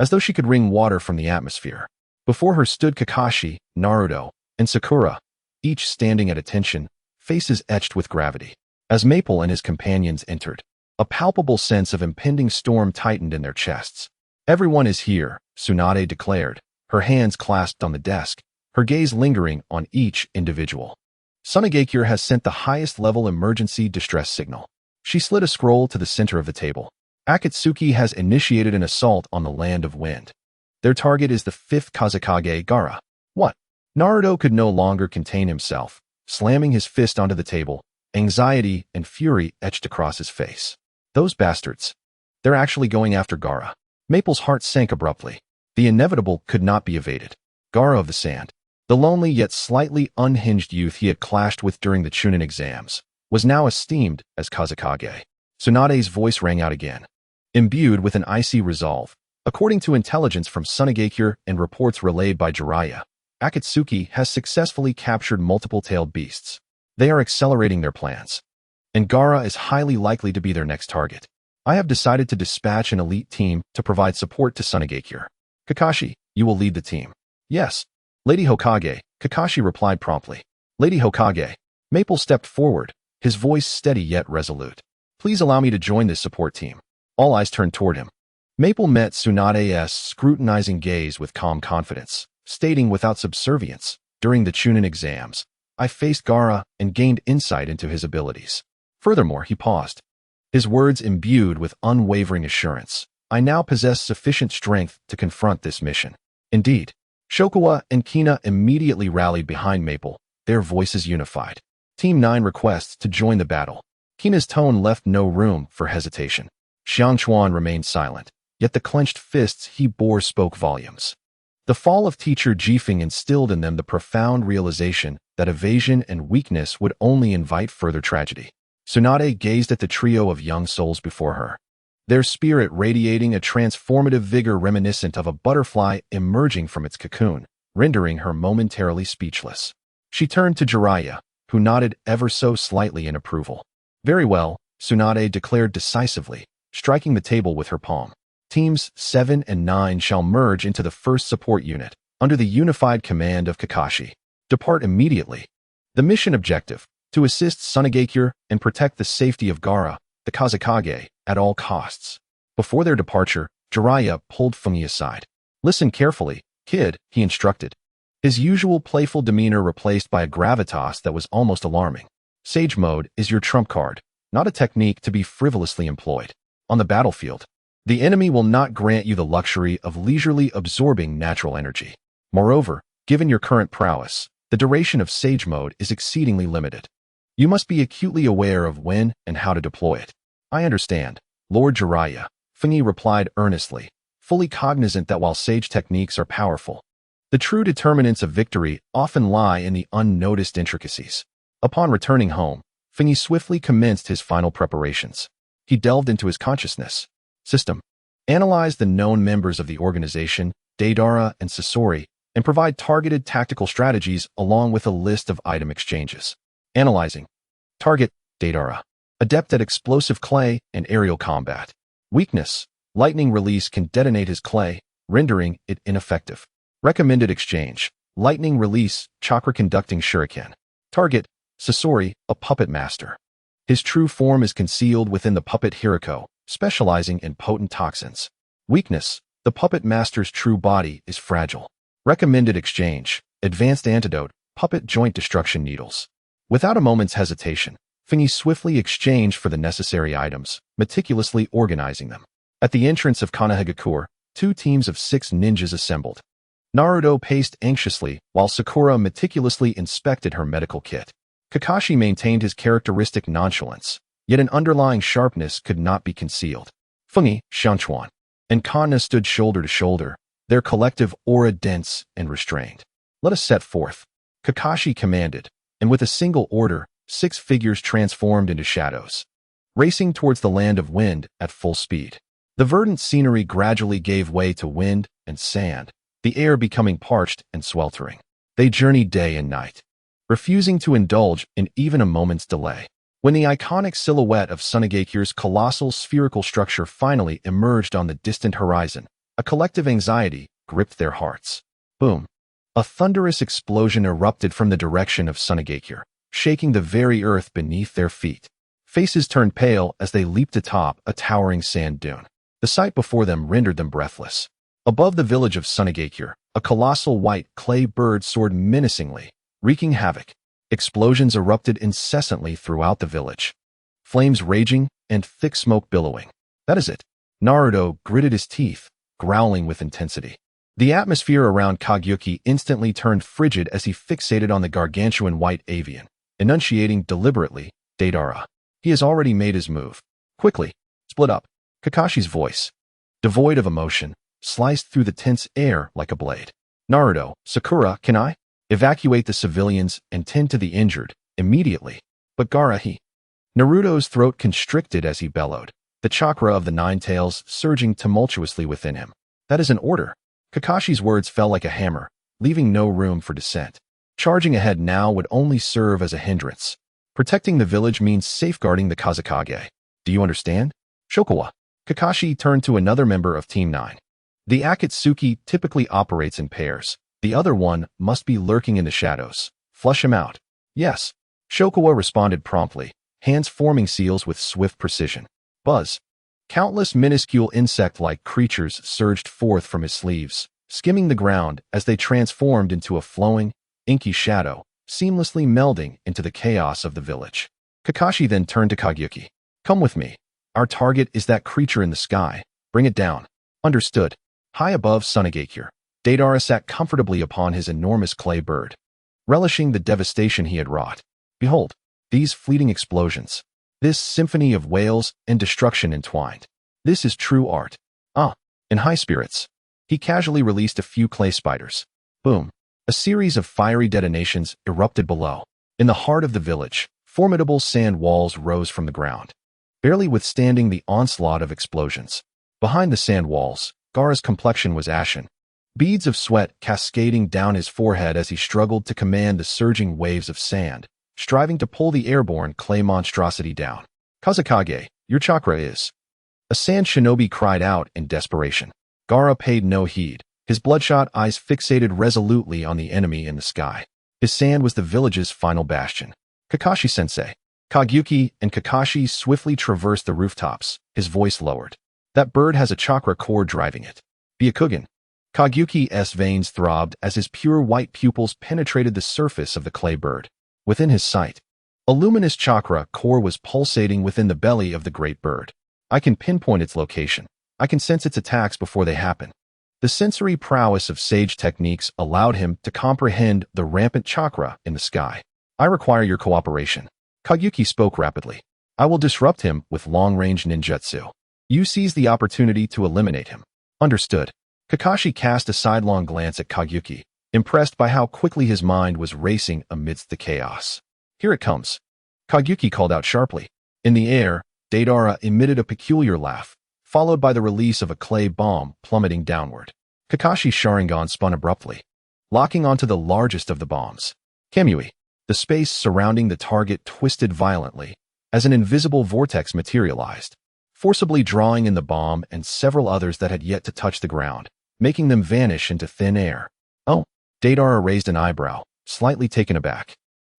as though she could wring water from the atmosphere. Before her stood Kakashi, Naruto, and Sakura, each standing at attention, faces etched with gravity. As Maple and his companions entered, a palpable sense of impending storm tightened in their chests. Everyone is here, Tsunade declared, her hands clasped on the desk, her gaze lingering on each individual. Sanagakure has sent the highest-level emergency distress signal. She slid a scroll to the center of the table. Akatsuki has initiated an assault on the Land of Wind. Their target is the 5th Kazekage Gaara. What? Naruto could no longer contain himself, slamming his fist onto the table, anxiety and fury etched across his face. Those bastards. They're actually going after Gaara. Maple's heart sank abruptly. The inevitable could not be evaded. Gaara of the Sand, the lonely yet slightly unhinged youth he had clashed with during the Chunin exams, was now esteemed as Kazekage. Tsunade's voice rang out again, imbued with an icy resolve. According to intelligence from Sanagakure and reports relayed by Jiraiya, Akatsuki has successfully captured multiple-tailed beasts. They are accelerating their plans, and Gaara is highly likely to be their next target. I have decided to dispatch an elite team to provide support to Sanagakure. Kakashi, you will lead the team. Yes. Lady Hokage, Kakashi replied promptly. Lady Hokage. Maple stepped forward, his voice steady yet resolute. Please allow me to join this support team. All eyes turned toward him. Maple met Tsunade's scrutinizing gaze with calm confidence, stating without subservience, during the Chunin exams, I faced Gaara and gained insight into his abilities. Furthermore, he paused, his words imbued with unwavering assurance. I now possess sufficient strength to confront this mission. Indeed, Shokawa and Kina immediately rallied behind Maple, their voices unified. Team 9 requests to join the battle. Kina's tone left no room for hesitation. Xiangchuan remained silent, yet the clenched fists he bore spoke volumes. The fall of teacher Jifeng instilled in them the profound realization that evasion and weakness would only invite further tragedy. Tsunade gazed at the trio of young souls before her, their spirit radiating a transformative vigor reminiscent of a butterfly emerging from its cocoon, rendering her momentarily speechless. She turned to Jiraiya, who nodded ever so slightly in approval. Very well, Tsunade declared decisively, striking the table with her palm. Teams 7 and 9 shall merge into the first support unit, under the unified command of Kakashi. Depart immediately. The mission objective, to assist Sanagakure and protect the safety of Gaara, the Kazekage, at all costs. Before their departure, Jiraiya pulled Fungi aside. Listen carefully, kid, he instructed. His usual playful demeanor replaced by a gravitas that was almost alarming. Sage mode is your trump card, not a technique to be frivolously employed. On the battlefield, the enemy will not grant you the luxury of leisurely absorbing natural energy. Moreover, given your current prowess, the duration of Sage mode is exceedingly limited. You must be acutely aware of when and how to deploy it. I understand, Lord Jiraiya, Fungi replied earnestly, fully cognizant that while Sage techniques are powerful, the true determinants of victory often lie in the unnoticed intricacies. Upon returning home, Fungi swiftly commenced his final preparations. He delved into his consciousness system, analyzed the known members of the organization, Deidara and Sasori, and provide targeted tactical strategies along with a list of item exchanges. Analyzing. Target, Deidara. Adept at explosive clay and aerial combat. Weakness. Lightning release can detonate his clay, rendering it ineffective. Recommended exchange. Lightning release, chakra conducting shuriken. Target, Sasori, a puppet master. His true form is concealed within the puppet Hiriko, specializing in potent toxins. Weakness. The puppet master's true body is fragile. Recommended exchange. Advanced antidote, puppet joint destruction needles. Without a moment's hesitation, Fingy swiftly exchanged for the necessary items, meticulously organizing them. At the entrance of Kanehagakure, 2 teams of 6 ninjas assembled. Naruto paced anxiously, while Sakura meticulously inspected her medical kit. Kakashi maintained his characteristic nonchalance, yet an underlying sharpness could not be concealed. Fingy, Xianchuan, and Kanna stood shoulder to shoulder, their collective aura dense and restrained. Let us set forth, Kakashi commanded, and with a single order, 6 figures transformed into shadows, racing towards the land of wind at full speed. The verdant scenery gradually gave way to wind and sand, the air becoming parched and sweltering. They journeyed day and night, refusing to indulge in even a moment's delay. When the iconic silhouette of Sunegakure's colossal spherical structure finally emerged on the distant horizon, a collective anxiety gripped their hearts. Boom! A thunderous explosion erupted from the direction of Sunegakure, shaking the very earth beneath their feet. Faces turned pale as they leaped atop a towering sand dune. The sight before them rendered them breathless. Above the village of Sunegakure, a colossal white clay bird soared menacingly, wreaking havoc. Explosions erupted incessantly throughout the village, flames raging and thick smoke billowing. That is it. Naruto gritted his teeth, growling with intensity. The atmosphere around Kagyuki instantly turned frigid as he fixated on the gargantuan white avian, enunciating deliberately, Deidara. He has already made his move. Quickly, split up. Kakashi's voice, devoid of emotion, sliced through the tense air like a blade. Naruto, Sakura, can I? Evacuate the civilians and tend to the injured, immediately. But Gaara, Naruto's throat constricted as he bellowed, the chakra of the 9 tails surging tumultuously within him. That is an order. Kakashi's words fell like a hammer, leaving no room for dissent. Charging ahead now would only serve as a hindrance. Protecting the village means safeguarding the Kazekage. Do you understand? Shokawa. Kakashi turned to another member of Team 9. The Akatsuki typically operates in pairs. The other one must be lurking in the shadows. Flush him out. Yes. Shokawa responded promptly, hands forming seals with swift precision. Buzz. Countless minuscule insect-like creatures surged forth from his sleeves, skimming the ground as they transformed into a flowing, inky shadow, seamlessly melding into the chaos of the village. Kakashi then turned to Kagyuki. Come with me. Our target is that creature in the sky. Bring it down. Understood. High above Sunegakure, Deidara sat comfortably upon his enormous clay bird, relishing the devastation he had wrought. Behold, these fleeting explosions. This symphony of wails and destruction entwined. This is true art. In high spirits, he casually released a few clay spiders. Boom. A series of fiery detonations erupted below. In the heart of the village, formidable sand walls rose from the ground, barely withstanding the onslaught of explosions. Behind the sand walls, Gaara's complexion was ashen, beads of sweat cascading down his forehead as he struggled to command the surging waves of sand, striving to pull the airborne clay monstrosity down. Kazekage, your chakra is. A sand shinobi cried out in desperation. Gaara paid no heed, his bloodshot eyes fixated resolutely on the enemy in the sky. His sand was the village's final bastion. Kakashi-sensei. Kagyuki and Kakashi swiftly traversed the rooftops, his voice lowered. That bird has a chakra core driving it. Byakugan. Kagyuki's veins throbbed as his pure white pupils penetrated the surface of the clay bird. Within his sight, a luminous chakra core was pulsating within the belly of the great bird. I can pinpoint its location. I can sense its attacks before they happen. The sensory prowess of sage techniques allowed him to comprehend the rampant chakra in the sky. I require your cooperation. Kagyuki spoke rapidly. I will disrupt him with long-range ninjutsu. You seize the opportunity to eliminate him. Understood. Kakashi cast a sidelong glance at Kagyuki, impressed by how quickly his mind was racing amidst the chaos. Here it comes. Kagyuki called out sharply. In the air, Deidara emitted a peculiar laugh, followed by the release of a clay bomb plummeting downward. Kakashi's Sharingan spun abruptly, locking onto the largest of the bombs. Kamui. The space surrounding the target twisted violently as an invisible vortex materialized, forcibly drawing in the bomb and several others that had yet to touch the ground, making them vanish into thin air. Oh, Deidara raised an eyebrow, slightly taken aback.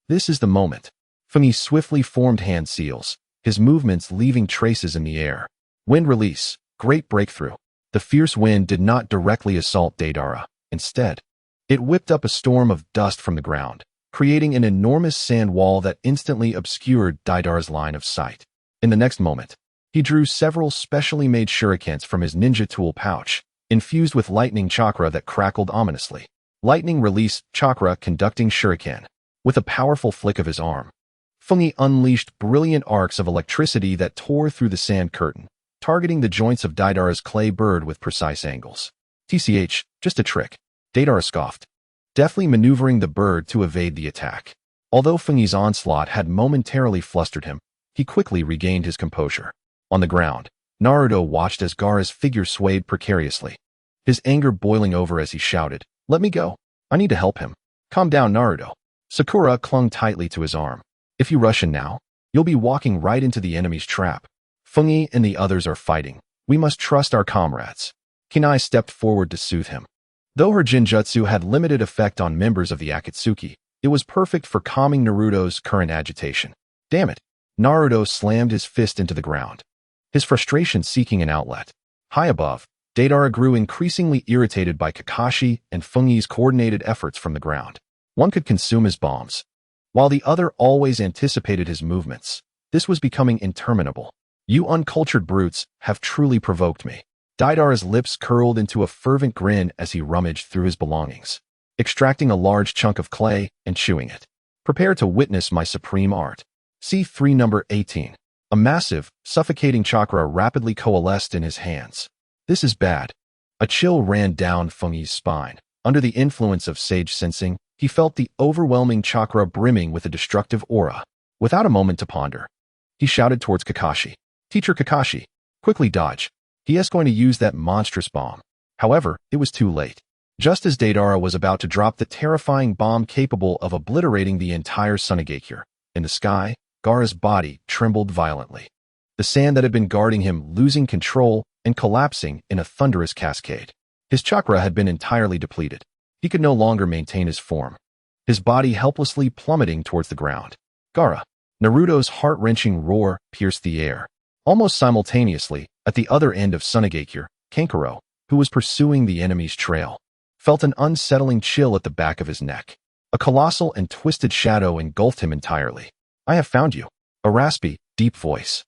This is the moment. Fungi swiftly formed hand seals, his movements leaving traces in the air. Wind release, great breakthrough. The fierce wind did not directly assault Deidara. Instead, it whipped up a storm of dust from the ground, creating an enormous sand wall that instantly obscured Deidara's line of sight. In the next moment, he drew several specially made shurikens from his ninja tool pouch, infused with lightning chakra that crackled ominously. Lightning release chakra conducting shuriken. With a powerful flick of his arm, Fungi unleashed brilliant arcs of electricity that tore through the sand curtain, targeting the joints of Deidara's clay bird with precise angles. TCH, just a trick. Deidara scoffed, deftly maneuvering the bird to evade the attack. Although Fungi's onslaught had momentarily flustered him, he quickly regained his composure. On the ground, Naruto watched as Gaara's figure swayed precariously, his anger boiling over as he shouted, "Let me go. I need to help him." "Calm down, Naruto." Sakura clung tightly to his arm. "If you rush in now, you'll be walking right into the enemy's trap. Fungi and the others are fighting. We must trust our comrades." Kunai stepped forward to soothe him. Though her Jinjutsu had limited effect on members of the Akatsuki, it was perfect for calming Naruto's current agitation. Damn it! Naruto slammed his fist into the ground, his frustration seeking an outlet. High above, Deidara grew increasingly irritated by Kakashi and Fungi's coordinated efforts from the ground. One could consume his bombs, while the other always anticipated his movements. This was becoming interminable. "You uncultured brutes have truly provoked me." Deidara's lips curled into a fervent grin as he rummaged through his belongings, extracting a large chunk of clay and chewing it. "Prepare to witness my supreme art." C3 number 18. A massive, suffocating chakra rapidly coalesced in his hands. "This is bad." A chill ran down Fungi's spine. Under the influence of sage sensing, he felt the overwhelming chakra brimming with a destructive aura. Without a moment to ponder, he shouted towards Kakashi. "Teacher Kakashi, quickly dodge. He is going to use that monstrous bomb." However, it was too late. Just as Deidara was about to drop the terrifying bomb capable of obliterating the entire Mangekyō, in the sky, Gaara's body trembled violently, the sand that had been guarding him losing control and collapsing in a thunderous cascade. His chakra had been entirely depleted. He could no longer maintain his form, his body helplessly plummeting towards the ground. "Gaara!" Naruto's heart-wrenching roar pierced the air. Almost simultaneously, at the other end of Mangekyō, Kankuro, who was pursuing the enemy's trail, felt an unsettling chill at the back of his neck. A colossal and twisted shadow engulfed him entirely. "I have found you." A raspy, deep voice,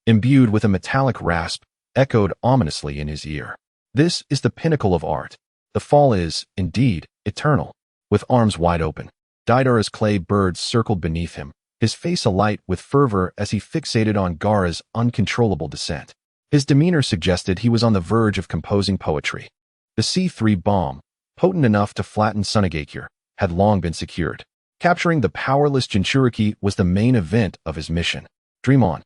imbued with a metallic rasp, echoed ominously in his ear. "This is the pinnacle of art. The fall is, indeed, eternal." With arms wide open, Deidara's clay bird circled beneath him, his face alight with fervor as he fixated on Gaara's uncontrollable descent. His demeanor suggested he was on the verge of composing poetry. The C3 bomb, potent enough to flatten Mangekyō, had long been secured. Capturing the powerless Jinchuriki was the main event of his mission. Dream on.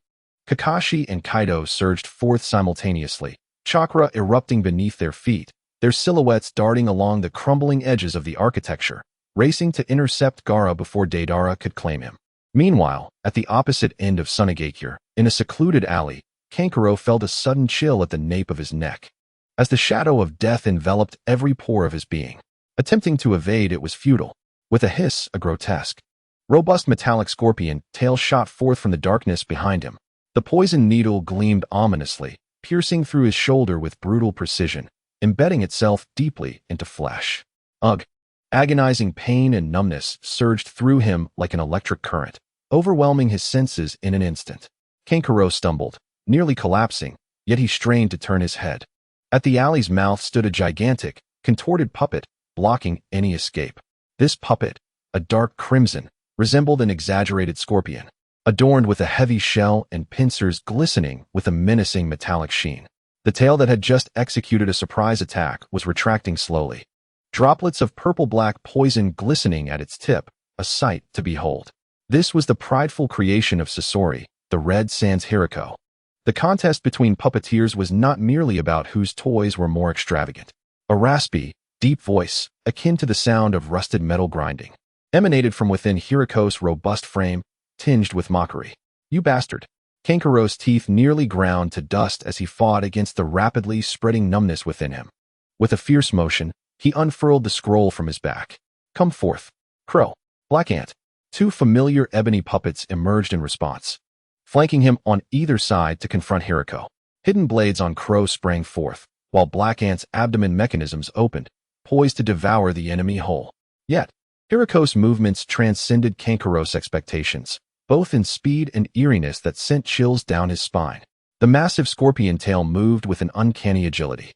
Kakashi and Kaido surged forth simultaneously, chakra erupting beneath their feet, their silhouettes darting along the crumbling edges of the architecture, racing to intercept Gaara before Deidara could claim him. Meanwhile, at the opposite end of Mangekyō, in a secluded alley, Kankuro felt a sudden chill at the nape of his neck, as the shadow of death enveloped every pore of his being. Attempting to evade it was futile. With a hiss, a grotesque, robust metallic scorpion tail shot forth from the darkness behind him. The poison needle gleamed ominously, piercing through his shoulder with brutal precision, embedding itself deeply into flesh. Ugh! Agonizing pain and numbness surged through him like an electric current, overwhelming his senses in an instant. Kankuro stumbled, nearly collapsing, yet he strained to turn his head. At the alley's mouth stood a gigantic, contorted puppet, blocking any escape. This puppet, a dark crimson, resembled an exaggerated scorpion, adorned with a heavy shell and pincers glistening with a menacing metallic sheen. The tail that had just executed a surprise attack was retracting slowly, droplets of purple-black poison glistening at its tip, a sight to behold. This was the prideful creation of Sasori, the Red Sands Hiriko. The contest between puppeteers was not merely about whose toys were more extravagant. A raspy, deep voice, akin to the sound of rusted metal grinding, emanated from within Hiriko's robust frame, tinged with mockery. "You bastard." Kankaro's teeth nearly ground to dust as he fought against the rapidly spreading numbness within him. With a fierce motion, he unfurled the scroll from his back. "Come forth, Crow, Black Ant." Two familiar ebony puppets emerged in response, flanking him on either side to confront Hiriko. Hidden blades on Crow sprang forth, while Black Ant's abdomen mechanisms opened, poised to devour the enemy whole. Yet, Hiriko's movements transcended Kankaro's expectations, both in speed and eeriness that sent chills down his spine. The massive scorpion tail moved with an uncanny agility,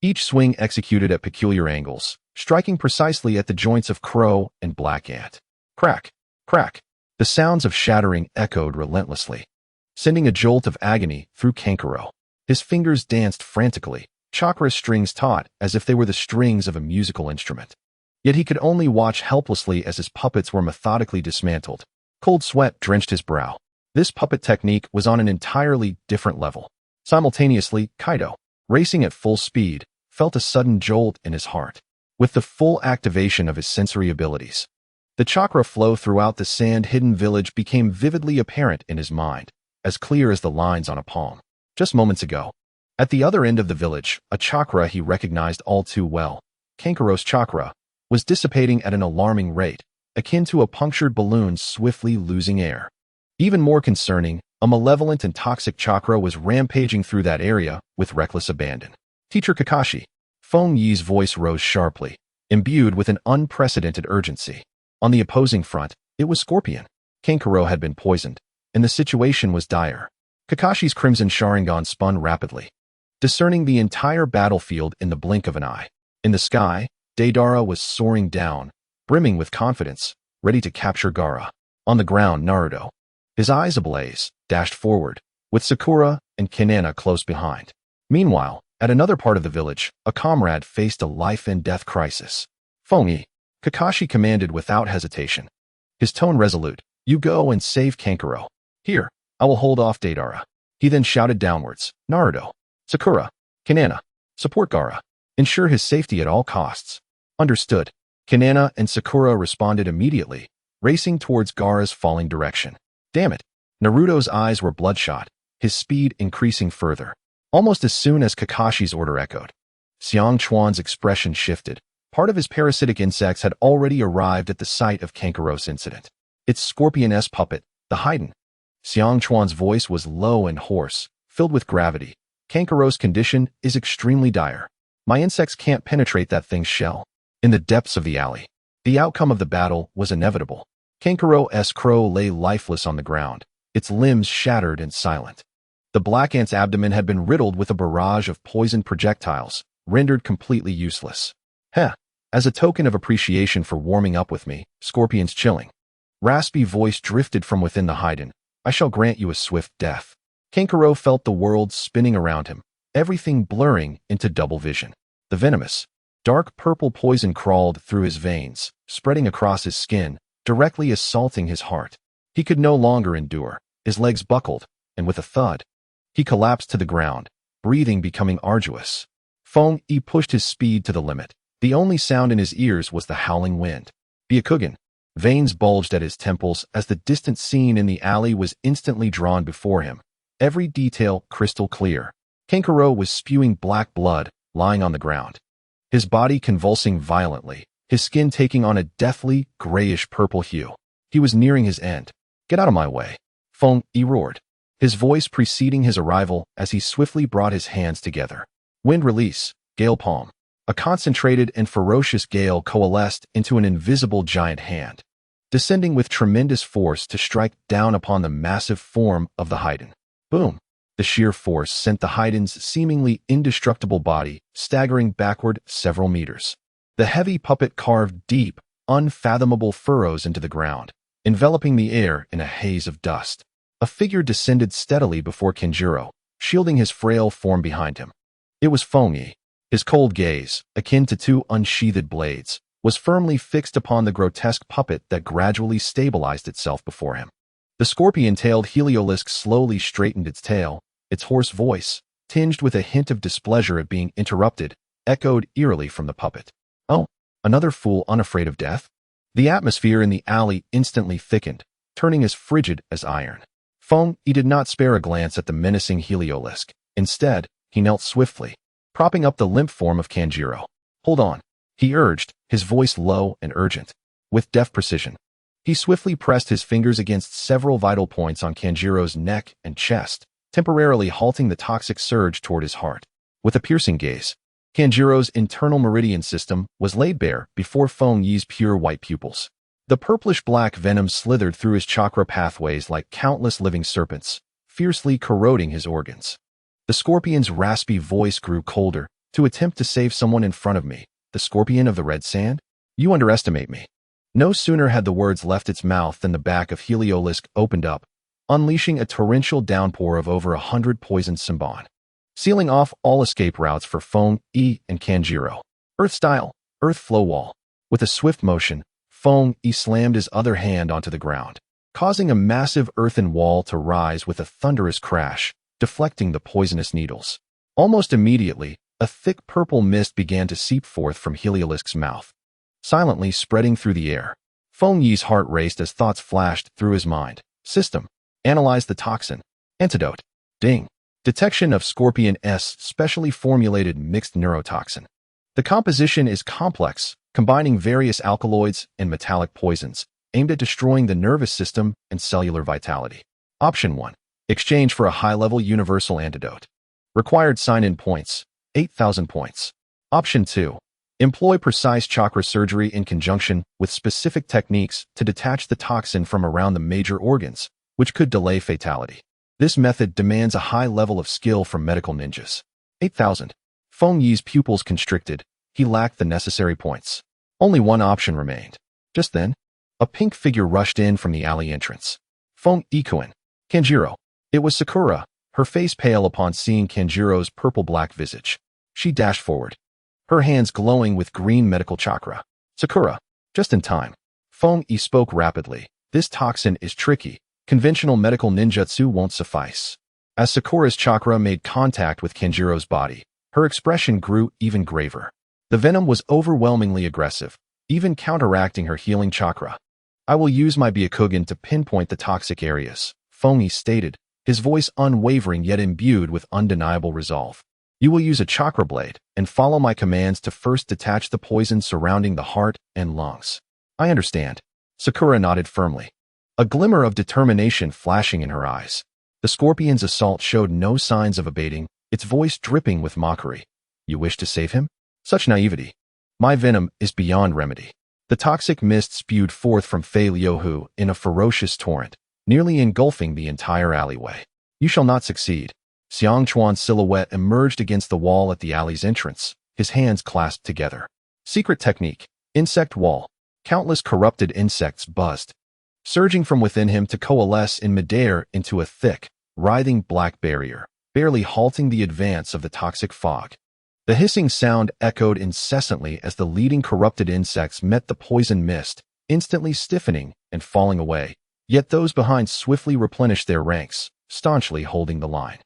each swing executed at peculiar angles, striking precisely at the joints of Crow and Black Ant. Crack, crack. The sounds of shattering echoed relentlessly, sending a jolt of agony through Kankaro. His fingers danced frantically, chakra strings taut as if they were the strings of a musical instrument. Yet he could only watch helplessly as his puppets were methodically dismantled. Cold sweat drenched his brow. This puppet technique was on an entirely different level. Simultaneously, Kaido, racing at full speed, felt a sudden jolt in his heart. With the full activation of his sensory abilities, the chakra flow throughout the sand-hidden village became vividly apparent in his mind, as clear as the lines on a palm. Just moments ago, at the other end of the village, a chakra he recognized all too well, Kankaro's chakra, was dissipating at an alarming rate, akin to a punctured balloon swiftly losing air. Even more concerning, a malevolent and toxic chakra was rampaging through that area with reckless abandon. "Teacher Kakashi." Feng Yi's voice rose sharply, imbued with an unprecedented urgency. On the opposing front, it was Scorpion. Kankaro had been poisoned, and the situation was dire. Kakashi's crimson Sharingan spun rapidly, discerning the entire battlefield in the blink of an eye. In the sky, Deidara was soaring down, brimming with confidence, ready to capture Gaara. On the ground, Naruto, his eyes ablaze, dashed forward, with Sakura and Kanana close behind. Meanwhile, at another part of the village, a comrade faced a life-and-death crisis. "Feng Yi," Kakashi commanded without hesitation, his tone resolute. "You go and save Kankaro. Here, I will hold off Deidara." He then shouted downwards, "Naruto, Sakura, Kanana, support Gaara. Ensure his safety at all costs." "Understood." Kanana and Sakura responded immediately, racing towards Gaara's falling direction. Damn it. Naruto's eyes were bloodshot, his speed increasing further. Almost as soon as Kakashi's order echoed, Xiang Chuan's expression shifted. Part of his parasitic insects had already arrived at the site of Kankaro's incident. Its Scorpion-S puppet, the Haiden. Xiang Chuan's voice was low and hoarse, filled with gravity. "Kankaro's condition is extremely dire. My insects can't penetrate that thing's shell." In the depths of the alley, the outcome of the battle was inevitable. Kankaro's crow lay lifeless on the ground, its limbs shattered and silent. The Black Ant's abdomen had been riddled with a barrage of poisoned projectiles, rendered completely useless. "Heh, as a token of appreciation for warming up with me, Scorpion's chilling." Raspy voice drifted from within the Haiden. "I shall grant you a swift death." Kankaro felt the world spinning around him, everything blurring into double vision. The venomous, dark purple poison crawled through his veins, spreading across his skin, directly assaulting his heart. He could no longer endure. His legs buckled, and with a thud, he collapsed to the ground, breathing becoming arduous. Feng Yi pushed his speed to the limit. The only sound in his ears was the howling wind. Byakugan. Veins bulged at his temples as the distant scene in the alley was instantly drawn before him, every detail crystal clear. Kankaro was spewing black blood, lying on the ground, his body convulsing violently, his skin taking on a deathly, grayish-purple hue. He was nearing his end. "Get out of my way," Feng Yi roared, his voice preceding his arrival as he swiftly brought his hands together. Wind release, gale palm. A concentrated and ferocious gale coalesced into an invisible giant hand, descending with tremendous force to strike down upon the massive form of the Haiden. Boom! The sheer force sent the Haiden's seemingly indestructible body staggering backward several meters. The heavy puppet carved deep, unfathomable furrows into the ground, enveloping the air in a haze of dust. A figure descended steadily before Kenjiro, shielding his frail form behind him. It was Feng Yi. His cold gaze, akin to two unsheathed blades, was firmly fixed upon the grotesque puppet that gradually stabilized itself before him. The scorpion-tailed heliolisk slowly straightened its tail, Its hoarse voice, tinged with a hint of displeasure at being interrupted, echoed eerily from the puppet. "Oh, another fool unafraid of death?" The atmosphere in the alley instantly thickened, turning as frigid as iron. Feng Yi did not spare a glance at the menacing Heliolisk. Instead, he knelt swiftly, propping up the limp form of Kanjiro. "Hold on," he urged, his voice low and urgent. With deft precision, he swiftly pressed his fingers against several vital points on Kanjiro's neck and chest, temporarily halting the toxic surge toward his heart. With a piercing gaze, Kanjiro's internal meridian system was laid bare before Feng Yi's pure white pupils. The purplish-black venom slithered through his chakra pathways like countless living serpents, fiercely corroding his organs. The scorpion's raspy voice grew colder. "To attempt to save someone in front of me, the scorpion of the red sand? You underestimate me." No sooner had the words left its mouth than the back of Heliolisk opened up, unleashing a torrential downpour of over 100 poisoned Simbon, sealing off all escape routes for Feng Yi and Kanjiro. Earth-style, earth flow wall. With a swift motion, Feng Yi slammed his other hand onto the ground, causing a massive earthen wall to rise with a thunderous crash, deflecting the poisonous needles. Almost immediately, a thick purple mist began to seep forth from Heliolisk's mouth, silently spreading through the air. Feng Yi's heart raced as thoughts flashed through his mind. System. Analyze the toxin. Antidote. Ding. Detection of Scorpion-S specially formulated mixed neurotoxin. The composition is complex, combining various alkaloids and metallic poisons, aimed at destroying the nervous system and cellular vitality. Option 1. Exchange for a high-level universal antidote. Required sign-in points, 8,000 points. Option 2. Employ precise chakra surgery in conjunction with specific techniques to detach the toxin from around the major organs, which could delay fatality. This method demands a high level of skill from medical ninjas. 8,000. Feng Yi's pupils constricted. He lacked the necessary points. Only one option remained. Just then, a pink figure rushed in from the alley entrance. Feng Yi-kun. Kanjiro. It was Sakura, her face pale upon seeing Kanjiro's purple-black visage. She dashed forward, her hands glowing with green medical chakra. "Sakura, just in time." Feng Yi spoke rapidly. "This toxin is tricky. Conventional medical ninjutsu won't suffice." As Sakura's chakra made contact with Kanjiro's body, her expression grew even graver. The venom was overwhelmingly aggressive, even counteracting her healing chakra. "I will use my Byakugan to pinpoint the toxic areas," Feng Yi stated, his voice unwavering yet imbued with undeniable resolve. "You will use a chakra blade and follow my commands to first detach the poison surrounding the heart and lungs." "I understand." Sakura nodded firmly, a glimmer of determination flashing in her eyes. The scorpion's assault showed no signs of abating, its voice dripping with mockery. "You wish to save him? Such naivety. My venom is beyond remedy." The toxic mist spewed forth from Fei Liuhu in a ferocious torrent, nearly engulfing the entire alleyway. "You shall not succeed." Xiang Chuan's silhouette emerged against the wall at the alley's entrance, his hands clasped together. Secret technique. Insect wall. Countless corrupted insects buzzed, surging from within him to coalesce in midair into a thick, writhing black barrier, barely halting the advance of the toxic fog. The hissing sound echoed incessantly as the leading corrupted insects met the poison mist, instantly stiffening and falling away. Yet those behind swiftly replenished their ranks, staunchly holding the line.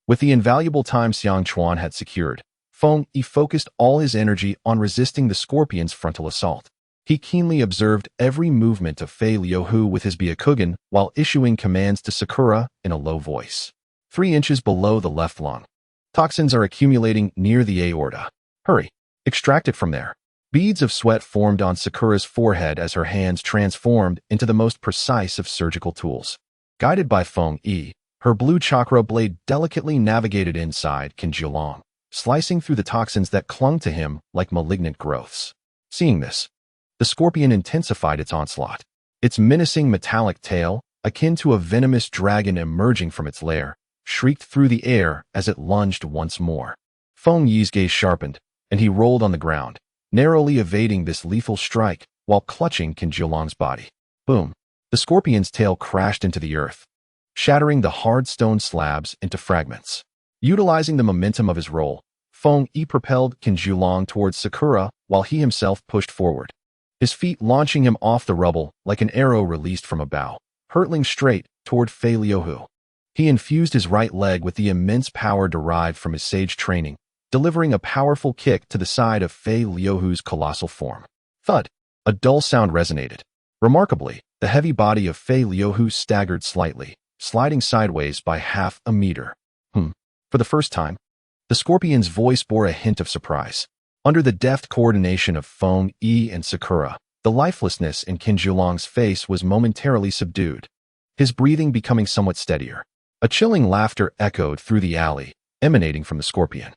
With the invaluable time Xiang Chuan had secured, Feng Yi focused all his energy on resisting the scorpion's frontal assault. He keenly observed every movement of Fei Liuhu with his Byakugan while issuing commands to Sakura in a low voice. 3 inches below the left lung. Toxins are accumulating near the aorta. Hurry, extract it from there. Beads of sweat formed on Sakura's forehead as her hands transformed into the most precise of surgical tools. Guided by Feng Yi, her blue chakra blade delicately navigated inside Kanjiro, slicing through the toxins that clung to him like malignant growths. Seeing this, the scorpion intensified its onslaught. Its menacing metallic tail, akin to a venomous dragon emerging from its lair, shrieked through the air as it lunged once more. Feng Yi's gaze sharpened, and he rolled on the ground, narrowly evading this lethal strike while clutching Kanjiro's body. Boom! The scorpion's tail crashed into the earth, shattering the hard stone slabs into fragments. Utilizing the momentum of his roll, Feng Yi propelled Kanjiro towards Sakura while he himself pushed forward, his feet launching him off the rubble like an arrow released from a bow, hurtling straight toward Fei Liuhu. He infused his right leg with the immense power derived from his sage training, delivering a powerful kick to the side of Fei Liuhu's colossal form. Thud! A dull sound resonated. Remarkably, the heavy body of Fei Liuhu staggered slightly, sliding sideways by half a meter. For the first time, the scorpion's voice bore a hint of surprise. Under the deft coordination of Feng Yi and Sakura, the lifelessness in Qin Zhulong's face was momentarily subdued, his breathing becoming somewhat steadier. A chilling laughter echoed through the alley, emanating from the scorpion.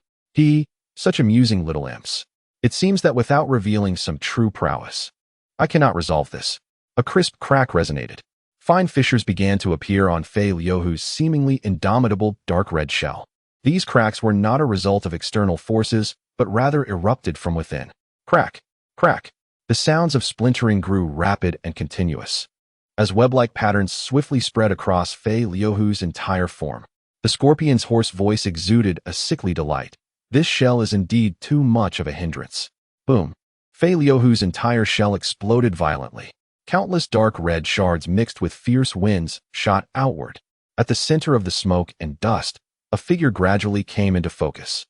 Such amusing little imps. It seems that without revealing some true prowess, I cannot resolve this. A crisp crack resonated. Fine fissures began to appear on Fei Liuhu's seemingly indomitable dark red shell. These cracks were not a result of external forces, but rather erupted from within. Crack, crack. The sounds of splintering grew rapid and continuous, as web-like patterns swiftly spread across Fei Liuhu's entire form. The scorpion's hoarse voice exuded a sickly delight. This shell is indeed too much of a hindrance. Boom. Fei Liuhu's entire shell exploded violently. Countless dark red shards mixed with fierce winds shot outward. At the center of the smoke and dust, a figure gradually came into focus.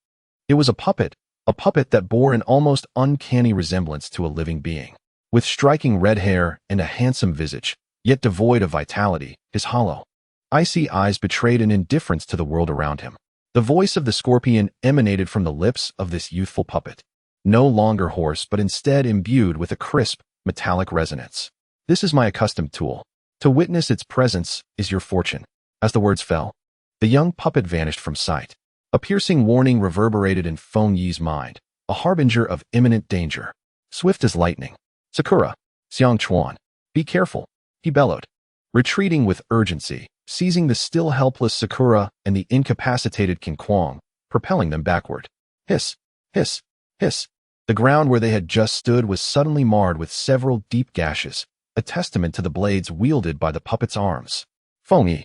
It was a puppet that bore an almost uncanny resemblance to a living being. With striking red hair and a handsome visage, yet devoid of vitality, his hollow, icy eyes betrayed an indifference to the world around him. The voice of the scorpion emanated from the lips of this youthful puppet, no longer hoarse but instead imbued with a crisp, metallic resonance. This is my accustomed tool. To witness its presence is your fortune. As the words fell, the young puppet vanished from sight. A piercing warning reverberated in Feng Yi's mind, a harbinger of imminent danger. Swift as lightning. Sakura, Xiang Chuan, be careful, he bellowed. Retreating with urgency, seizing the still helpless Sakura and the incapacitated Qin Kuang, propelling them backward. Hiss, hiss, hiss. The ground where they had just stood was suddenly marred with several deep gashes, a testament to the blades wielded by the puppet's arms. Feng Yi,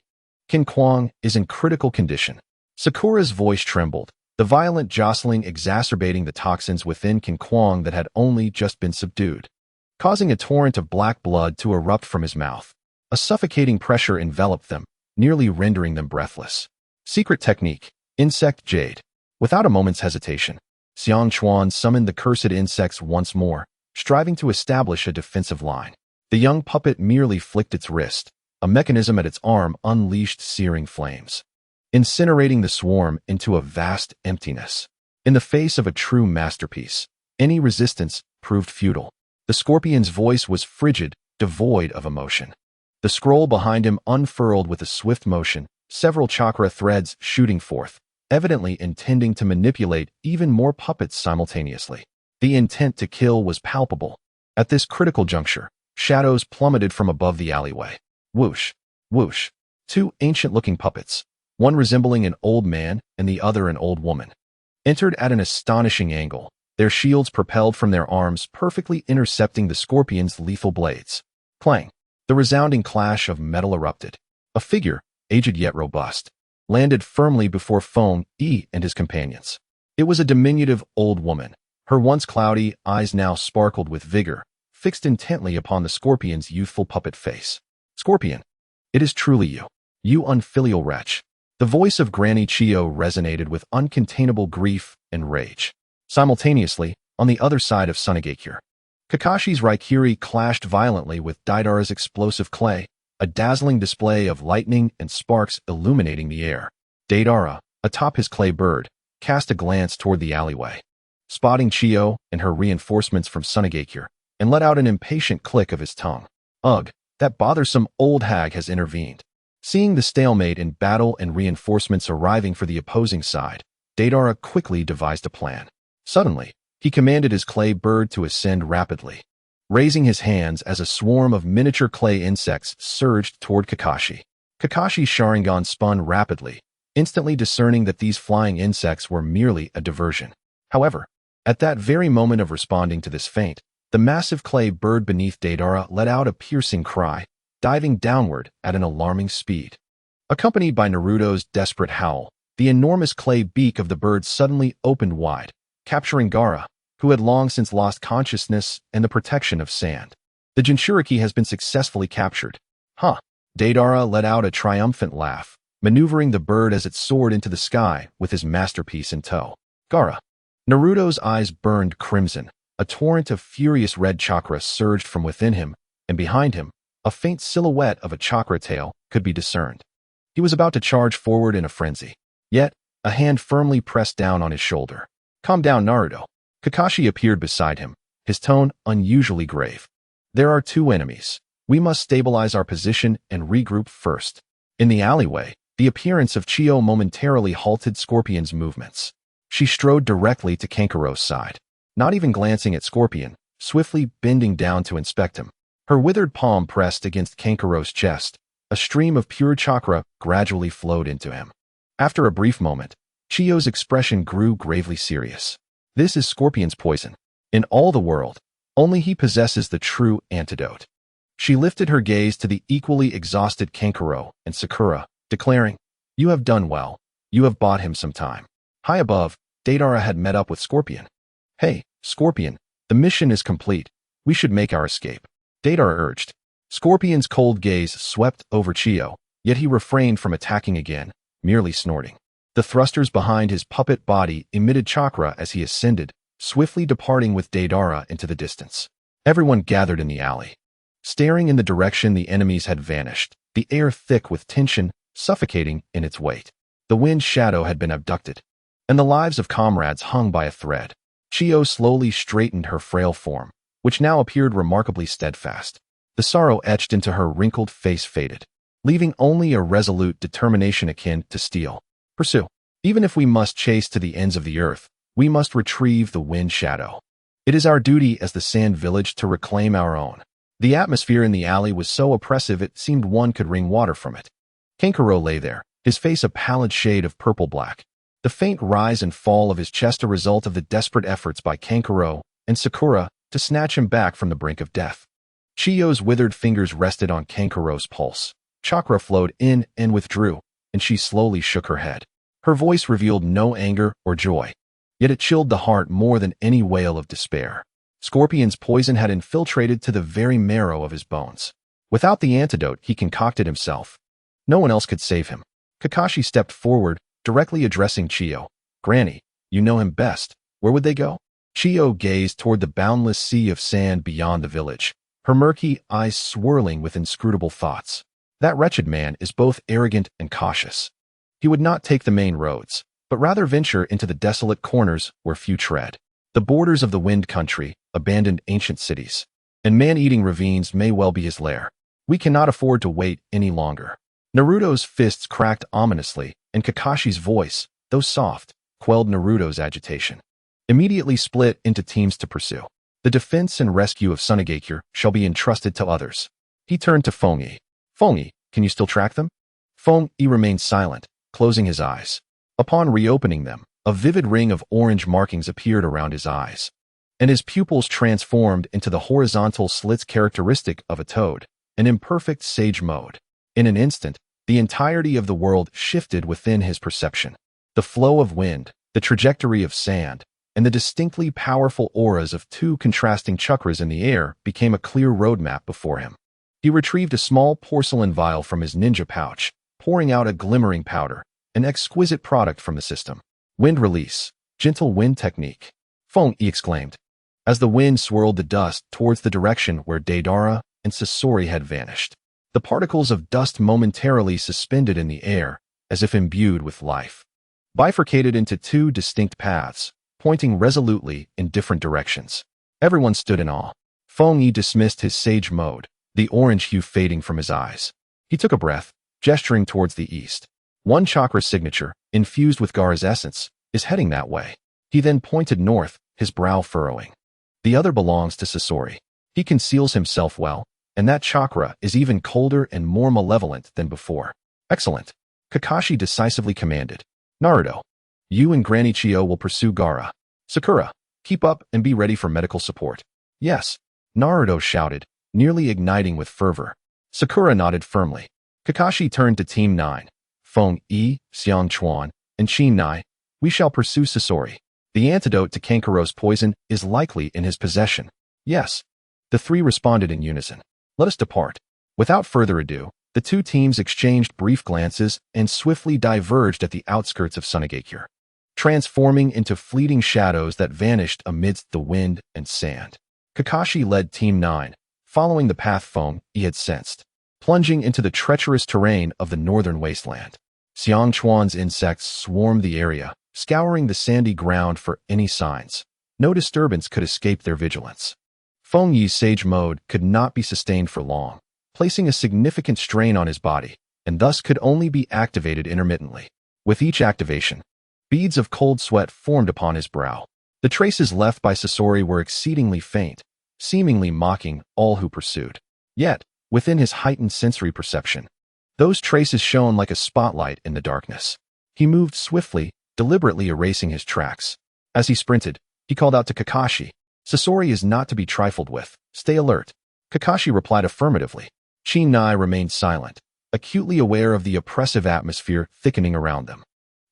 Qin Kuang is in critical condition. Sakura's voice trembled, the violent jostling exacerbating the toxins within Qin Kuang that had only just been subdued, causing a torrent of black blood to erupt from his mouth. A suffocating pressure enveloped them, nearly rendering them breathless. Secret technique, insect jade. Without a moment's hesitation, Xiang Chuan summoned the cursed insects once more, striving to establish a defensive line. The young puppet merely flicked its wrist. A mechanism at its arm unleashed searing flames, incinerating the swarm into a vast emptiness. In the face of a true masterpiece, any resistance proved futile. The scorpion's voice was frigid, devoid of emotion. The scroll behind him unfurled with a swift motion, several chakra threads shooting forth, evidently intending to manipulate even more puppets simultaneously. The intent to kill was palpable. At this critical juncture, shadows plummeted from above the alleyway. Whoosh, whoosh. Two ancient-looking puppets, one resembling an old man and the other an old woman, entered at an astonishing angle, their shields propelled from their arms perfectly intercepting the scorpion's lethal blades. Clang. The resounding clash of metal erupted. A figure, aged yet robust, landed firmly before Feng Yi and his companions. It was a diminutive old woman. Her once cloudy eyes now sparkled with vigor, fixed intently upon the scorpion's youthful puppet face. Scorpion, it is truly you, you unfilial wretch. The voice of Granny Chiyo resonated with uncontainable grief and rage. Simultaneously, on the other side of Mangekyō, Kakashi's Raikiri clashed violently with Deidara's explosive clay, a dazzling display of lightning and sparks illuminating the air. Deidara, atop his clay bird, cast a glance toward the alleyway, spotting Chiyo and her reinforcements from Mangekyō, and let out an impatient click of his tongue. Ugh, that bothersome old hag has intervened. Seeing the stalemate in battle and reinforcements arriving for the opposing side, Deidara quickly devised a plan. Suddenly, he commanded his clay bird to ascend rapidly, raising his hands as a swarm of miniature clay insects surged toward Kakashi. Kakashi's Sharingan spun rapidly, instantly discerning that these flying insects were merely a diversion. However, at that very moment of responding to this feint, the massive clay bird beneath Deidara let out a piercing cry, diving downward at an alarming speed. Accompanied by Naruto's desperate howl, the enormous clay beak of the bird suddenly opened wide, capturing Gaara, who had long since lost consciousness and the protection of sand. The Jinchuriki has been successfully captured. Huh. Deidara let out a triumphant laugh, maneuvering the bird as it soared into the sky with his masterpiece in tow. Gaara. Naruto's eyes burned crimson. A torrent of furious red chakra surged from within him, and behind him, a faint silhouette of a chakra tail could be discerned. He was about to charge forward in a frenzy. Yet, a hand firmly pressed down on his shoulder. "Calm down, Naruto." Kakashi appeared beside him, his tone unusually grave. "There are two enemies. We must stabilize our position and regroup first." In the alleyway, the appearance of Chiyo momentarily halted Scorpion's movements. She strode directly to Kankuro's side, not even glancing at Scorpion, swiftly bending down to inspect him. Her withered palm pressed against Kankuro's chest. A stream of pure chakra gradually flowed into him. After a brief moment, Chiyo's expression grew gravely serious. "This is Scorpion's poison. In all the world, only he possesses the true antidote." She lifted her gaze to the equally exhausted Kankuro and Sakura, declaring, "You have done well. You have bought him some time." High above, Deidara had met up with Scorpion. "Hey, Scorpion, the mission is complete. We should make our escape," Deidara urged. Scorpion's cold gaze swept over Chiyo, yet he refrained from attacking again, merely snorting. The thrusters behind his puppet body emitted chakra as he ascended, swiftly departing with Deidara into the distance. Everyone gathered in the alley, staring in the direction the enemies had vanished, the air thick with tension, suffocating in its weight. The wind shadow had been abducted, and the lives of comrades hung by a thread. Chiyo slowly straightened her frail form, which now appeared remarkably steadfast. The sorrow etched into her wrinkled face faded, leaving only a resolute determination akin to steel. "Pursue. Even if we must chase to the ends of the earth, we must retrieve the wind shadow. It is our duty as the Sand Village to reclaim our own." The atmosphere in the alley was so oppressive it seemed one could wring water from it. Kankuro lay there, his face a pallid shade of purple-black. The faint rise and fall of his chest a result of the desperate efforts by Kankuro and Sakura to snatch him back from the brink of death. Chiyo's withered fingers rested on Kankuro's pulse. Chakra flowed in and withdrew, and she slowly shook her head. Her voice revealed no anger or joy, yet it chilled the heart more than any wail of despair. Scorpion's poison had infiltrated to the very marrow of his bones. Without the antidote he concocted himself, no one else could save him. Kakashi stepped forward, directly addressing Chiyo. "Granny, you know him best. Where would they go?" Chiyo gazed toward the boundless sea of sand beyond the village, her murky eyes swirling with inscrutable thoughts. "That wretched man is both arrogant and cautious. He would not take the main roads, but rather venture into the desolate corners where few tread. The borders of the Wind Country, abandoned ancient cities, and man-eating ravines may well be his lair. We cannot afford to wait any longer." Naruto's fists cracked ominously, and Kakashi's voice, though soft, quelled Naruto's agitation. "Immediately split into teams to pursue. The defense and rescue of Mangekyō shall be entrusted to others." He turned to Feng-yi. "Feng-yi, can you still track them?" Feng-yi remained silent, closing his eyes. Upon reopening them, a vivid ring of orange markings appeared around his eyes, and his pupils transformed into the horizontal slits characteristic of a toad, an imperfect sage mode. In an instant, the entirety of the world shifted within his perception. The flow of wind, the trajectory of sand, and the distinctly powerful auras of two contrasting chakras in the air became a clear roadmap before him. He retrieved a small porcelain vial from his ninja pouch, pouring out a glimmering powder, an exquisite product from the system. "Wind release, gentle wind technique," Feng-yi exclaimed, as the wind swirled the dust towards the direction where Deidara and Sasori had vanished. The particles of dust momentarily suspended in the air, as if imbued with life, bifurcated into two distinct paths, pointing resolutely in different directions. Everyone stood in awe. Feng-yi dismissed his sage mode, the orange hue fading from his eyes. He took a breath, gesturing towards the east. "One chakra signature, infused with Gaara's essence, is heading that way." He then pointed north, his brow furrowing. "The other belongs to Sasori. He conceals himself well, and that chakra is even colder and more malevolent than before." "Excellent," Kakashi decisively commanded. "Naruto, you and Granny Chiyo will pursue Gaara. Sakura, keep up and be ready for medical support." "Yes," Naruto shouted, nearly igniting with fervor. Sakura nodded firmly. Kakashi turned to Team 9. "Feng-yi, Xiang Chuan, and Shin Nai, we shall pursue Sasori. The antidote to Kankuro's poison is likely in his possession." "Yes." The three responded in unison. "Let us depart." Without further ado, The two teams exchanged brief glances and swiftly diverged at the outskirts of Mangekyō, transforming into fleeting shadows that vanished amidst the wind and sand. Kakashi led Team 9, following the path Feng Yi had sensed, plunging into the treacherous terrain of the northern wasteland. Xiang Chuan's insects swarmed the area, scouring the sandy ground for any signs. No disturbance could escape their vigilance. Feng Yi's sage mode could not be sustained for long, placing a significant strain on his body, and thus could only be activated intermittently. With each activation, beads of cold sweat formed upon his brow. The traces left by Sasori were exceedingly faint, seemingly mocking all who pursued. Yet, within his heightened sensory perception, those traces shone like a spotlight in the darkness. He moved swiftly, deliberately erasing his tracks. As he sprinted, he called out to Kakashi, "Sasori is not to be trifled with. Stay alert." Kakashi replied affirmatively. Chinai remained silent, acutely aware of the oppressive atmosphere thickening around them.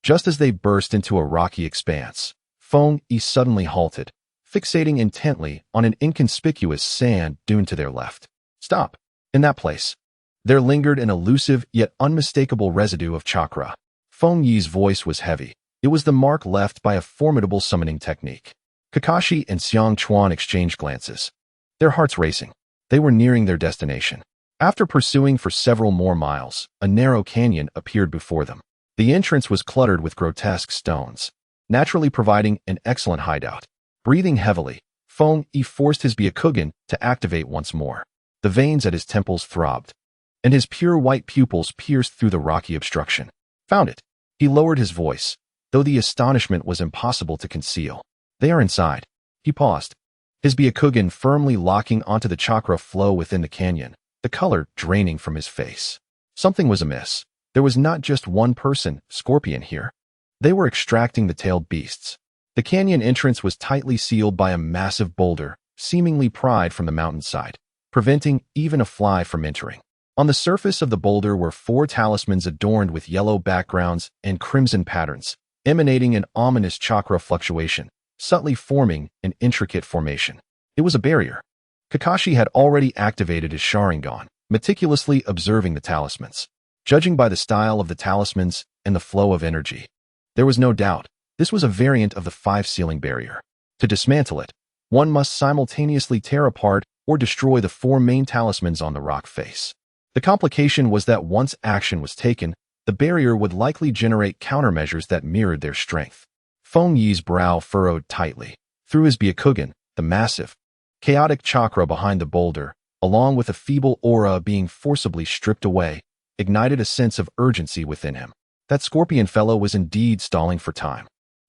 Just as they burst into a rocky expanse, Feng Yi suddenly halted, fixating intently on an inconspicuous sand dune to their left. "Stop!" In that place, there lingered an elusive yet unmistakable residue of chakra. Feng Yi's voice was heavy. It was the mark left by a formidable summoning technique. Kakashi and Xiang Chuan exchanged glances, their hearts racing. They were nearing their destination. After pursuing for several more miles, a narrow canyon appeared before them. The entrance was cluttered with grotesque stones, naturally providing an excellent hideout. Breathing heavily, Feng Yi forced his Byakugan to activate once more. The veins at his temples throbbed, and his pure white pupils pierced through the rocky obstruction. "Found it." He lowered his voice, though the astonishment was impossible to conceal. "They are inside." He paused, his Byakugan firmly locking onto the chakra flow within the canyon, the color draining from his face. Something was amiss. There was not just one person, Scorpion, here. They were extracting the tailed beasts. The canyon entrance was tightly sealed by a massive boulder, seemingly pried from the mountainside, preventing even a fly from entering. On the surface of the boulder were 4 talismans adorned with yellow backgrounds and crimson patterns, emanating an ominous chakra fluctuation, subtly forming an intricate formation. It was a barrier. Kakashi had already activated his Sharingan, meticulously observing the talismans. Judging by the style of the talismans and the flow of energy, there was no doubt this was a variant of the 5-ceiling barrier. To dismantle it, one must simultaneously tear apart or destroy the 4 main talismans on the rock face. The complication was that once action was taken, the barrier would likely generate countermeasures that mirrored their strength. Feng Yi's brow furrowed tightly. Through his Byakugan, the massive, chaotic chakra behind the boulder, along with a feeble aura being forcibly stripped away, ignited a sense of urgency within him. That Scorpion fellow was indeed stalling for time.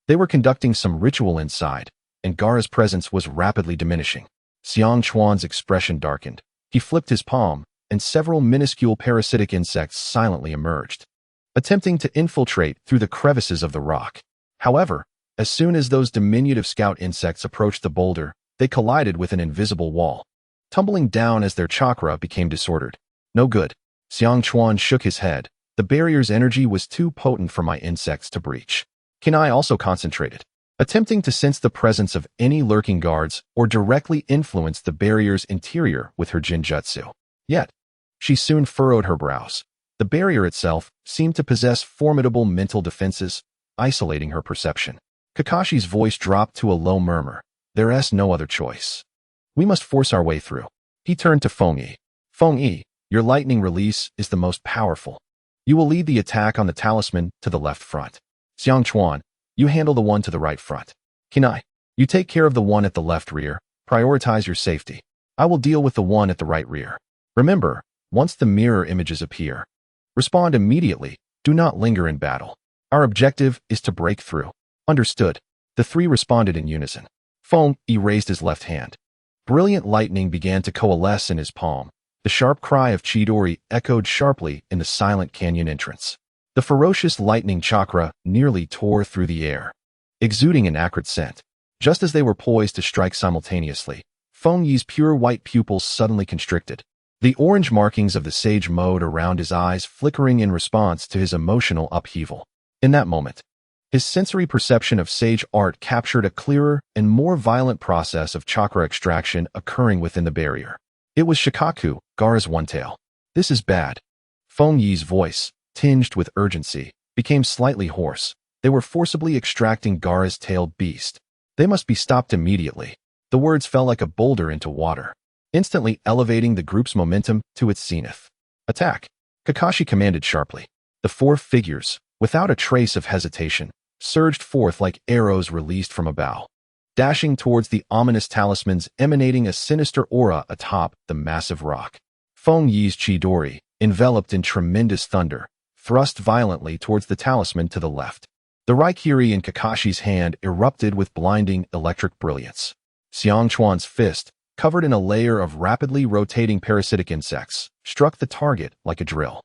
They were conducting some ritual inside, and Gaara's presence was rapidly diminishing. Xiang Chuan's expression darkened. He flipped his palm, and several minuscule parasitic insects silently emerged, attempting to infiltrate through the crevices of the rock. However, as soon as those diminutive scout insects approached the boulder, they collided with an invisible wall, tumbling down as their chakra became disordered. "No good." Xiang Chuan shook his head. The barrier's energy was too potent for my insects to breach. Kinai also concentrated, attempting to sense the presence of any lurking guards or directly influence the barrier's interior with her Jinjutsu. Yet, she soon furrowed her brows. The barrier itself seemed to possess formidable mental defenses, isolating her perception. Kakashi's voice dropped to a low murmur. "There is no other choice. We must force our way through." He turned to Feng Yi. "Feng Yi, your lightning release is the most powerful. You will lead the attack on the talisman to the left front. Xiang Chuan, you handle the one to the right front. Kinai, you take care of the one at the left rear. Prioritize your safety. I will deal with the one at the right rear. Remember, once the mirror images appear, respond immediately. Do not linger in battle. Our objective is to break through." "Understood." The 3 responded in unison. Feng Yi raised his left hand. Brilliant lightning began to coalesce in his palm. The sharp cry of Chidori echoed sharply in the silent canyon entrance. The ferocious lightning chakra nearly tore through the air, exuding an acrid scent. Just as they were poised to strike simultaneously, Feng Yi's pure white pupils suddenly constricted, the orange markings of the sage mode around his eyes flickering in response to his emotional upheaval. In that moment, his sensory perception of sage art captured a clearer and more violent process of chakra extraction occurring within the barrier. It was Shikaku, Gaara's one tail. "This is bad." Feng Yi's voice, tinged with urgency, became slightly hoarse. They were forcibly extracting Gaara's tailed beast. They must be stopped immediately. The words fell like a boulder into water, instantly elevating the group's momentum to its zenith. Attack! Kakashi commanded sharply. The four figures, without a trace of hesitation, surged forth like arrows released from a bow, dashing towards the ominous talismans emanating a sinister aura atop the massive rock. Feng Yi's Chidori, enveloped in tremendous thunder, thrust violently towards the talisman to the left. The Raikiri in Kakashi's hand erupted with blinding electric brilliance. Xiang Chuan's fist, covered in a layer of rapidly rotating parasitic insects, struck the target like a drill.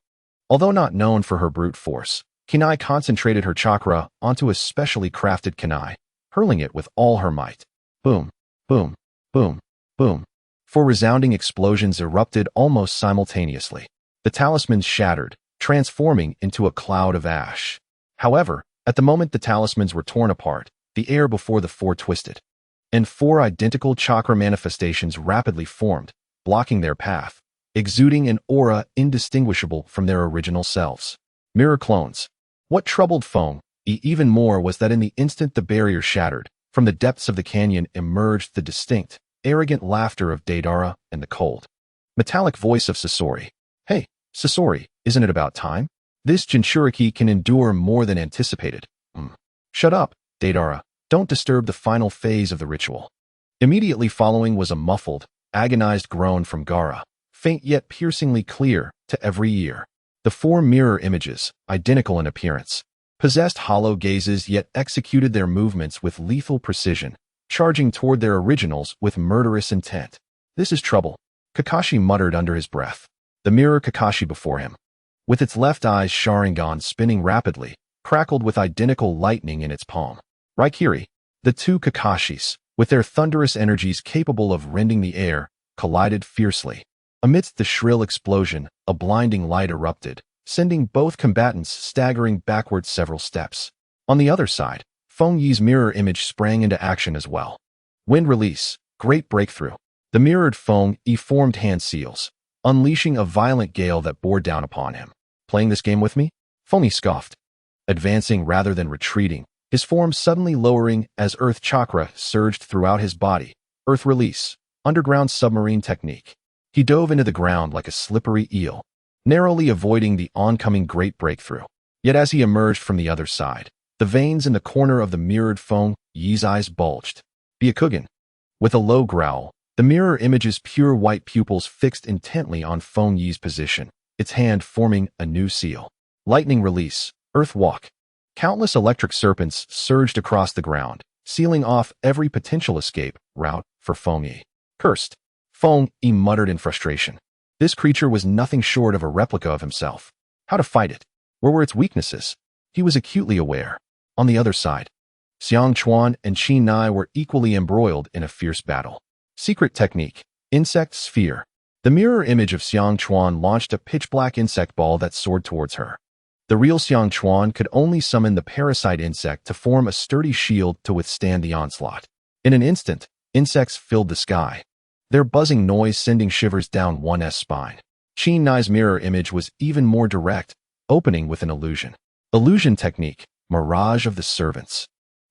Although not known for her brute force, Kunai concentrated her chakra onto a specially crafted kunai, hurling it with all her might. Boom, boom, boom, boom. Four resounding explosions erupted almost simultaneously. The talismans shattered, transforming into a cloud of ash. However, at the moment the talismans were torn apart, the air before the four twisted, and four identical chakra manifestations rapidly formed, blocking their path, exuding an aura indistinguishable from their original selves. Mirror clones. What troubled Feng Yi even more was that in the instant the barrier shattered, from the depths of the canyon emerged the distinct, arrogant laughter of Deidara and the cold, metallic voice of Sasori. Hey, Sasori, isn't it about time? This Jinchuriki can endure more than anticipated. Shut up, Deidara. Don't disturb the final phase of the ritual. Immediately following was a muffled, agonized groan from Gaara, faint yet piercingly clear to every ear. The four mirror images, identical in appearance, possessed hollow gazes yet executed their movements with lethal precision, charging toward their originals with murderous intent. This is trouble, Kakashi muttered under his breath. The mirror Kakashi before him, with its left eye's Sharingan spinning rapidly, crackled with identical lightning in its palm. Raikiri, the two Kakashis, with their thunderous energies capable of rending the air, collided fiercely. Amidst the shrill explosion, a blinding light erupted, sending both combatants staggering backwards several steps. On the other side, Feng Yi's mirror image sprang into action as well. Wind release, great breakthrough. The mirrored Feng Yi formed hand seals, unleashing a violent gale that bore down upon him. Playing this game with me? Feng Yi scoffed, advancing rather than retreating, his form suddenly lowering as earth chakra surged throughout his body. Earth release, underground submarine technique. He dove into the ground like a slippery eel, narrowly avoiding the oncoming great breakthrough. Yet as he emerged from the other side, the veins in the corner of the mirrored Feng Yi's eyes bulged. Byakugan. With a low growl, the mirror image's pure white pupils fixed intently on Feng Yi's position, its hand forming a new seal. Lightning release, earth walk. Countless electric serpents surged across the ground, sealing off every potential escape route for Feng Yi. Cursed. Feng Yi muttered in frustration. This creature was nothing short of a replica of himself. How to fight it? Where were its weaknesses? He was acutely aware. On the other side, Xiang Chuan and Qi Nai were equally embroiled in a fierce battle. Secret technique, insect sphere. The mirror image of Xiang Chuan launched a pitch-black insect ball that soared towards her. The real Xiang Chuan could only summon the parasite insect to form a sturdy shield to withstand the onslaught. In an instant, insects filled the sky, their buzzing noise sending shivers down one's spine. Qi Nai's mirror image was even more direct, opening with an illusion. Illusion technique, mirage of the servants.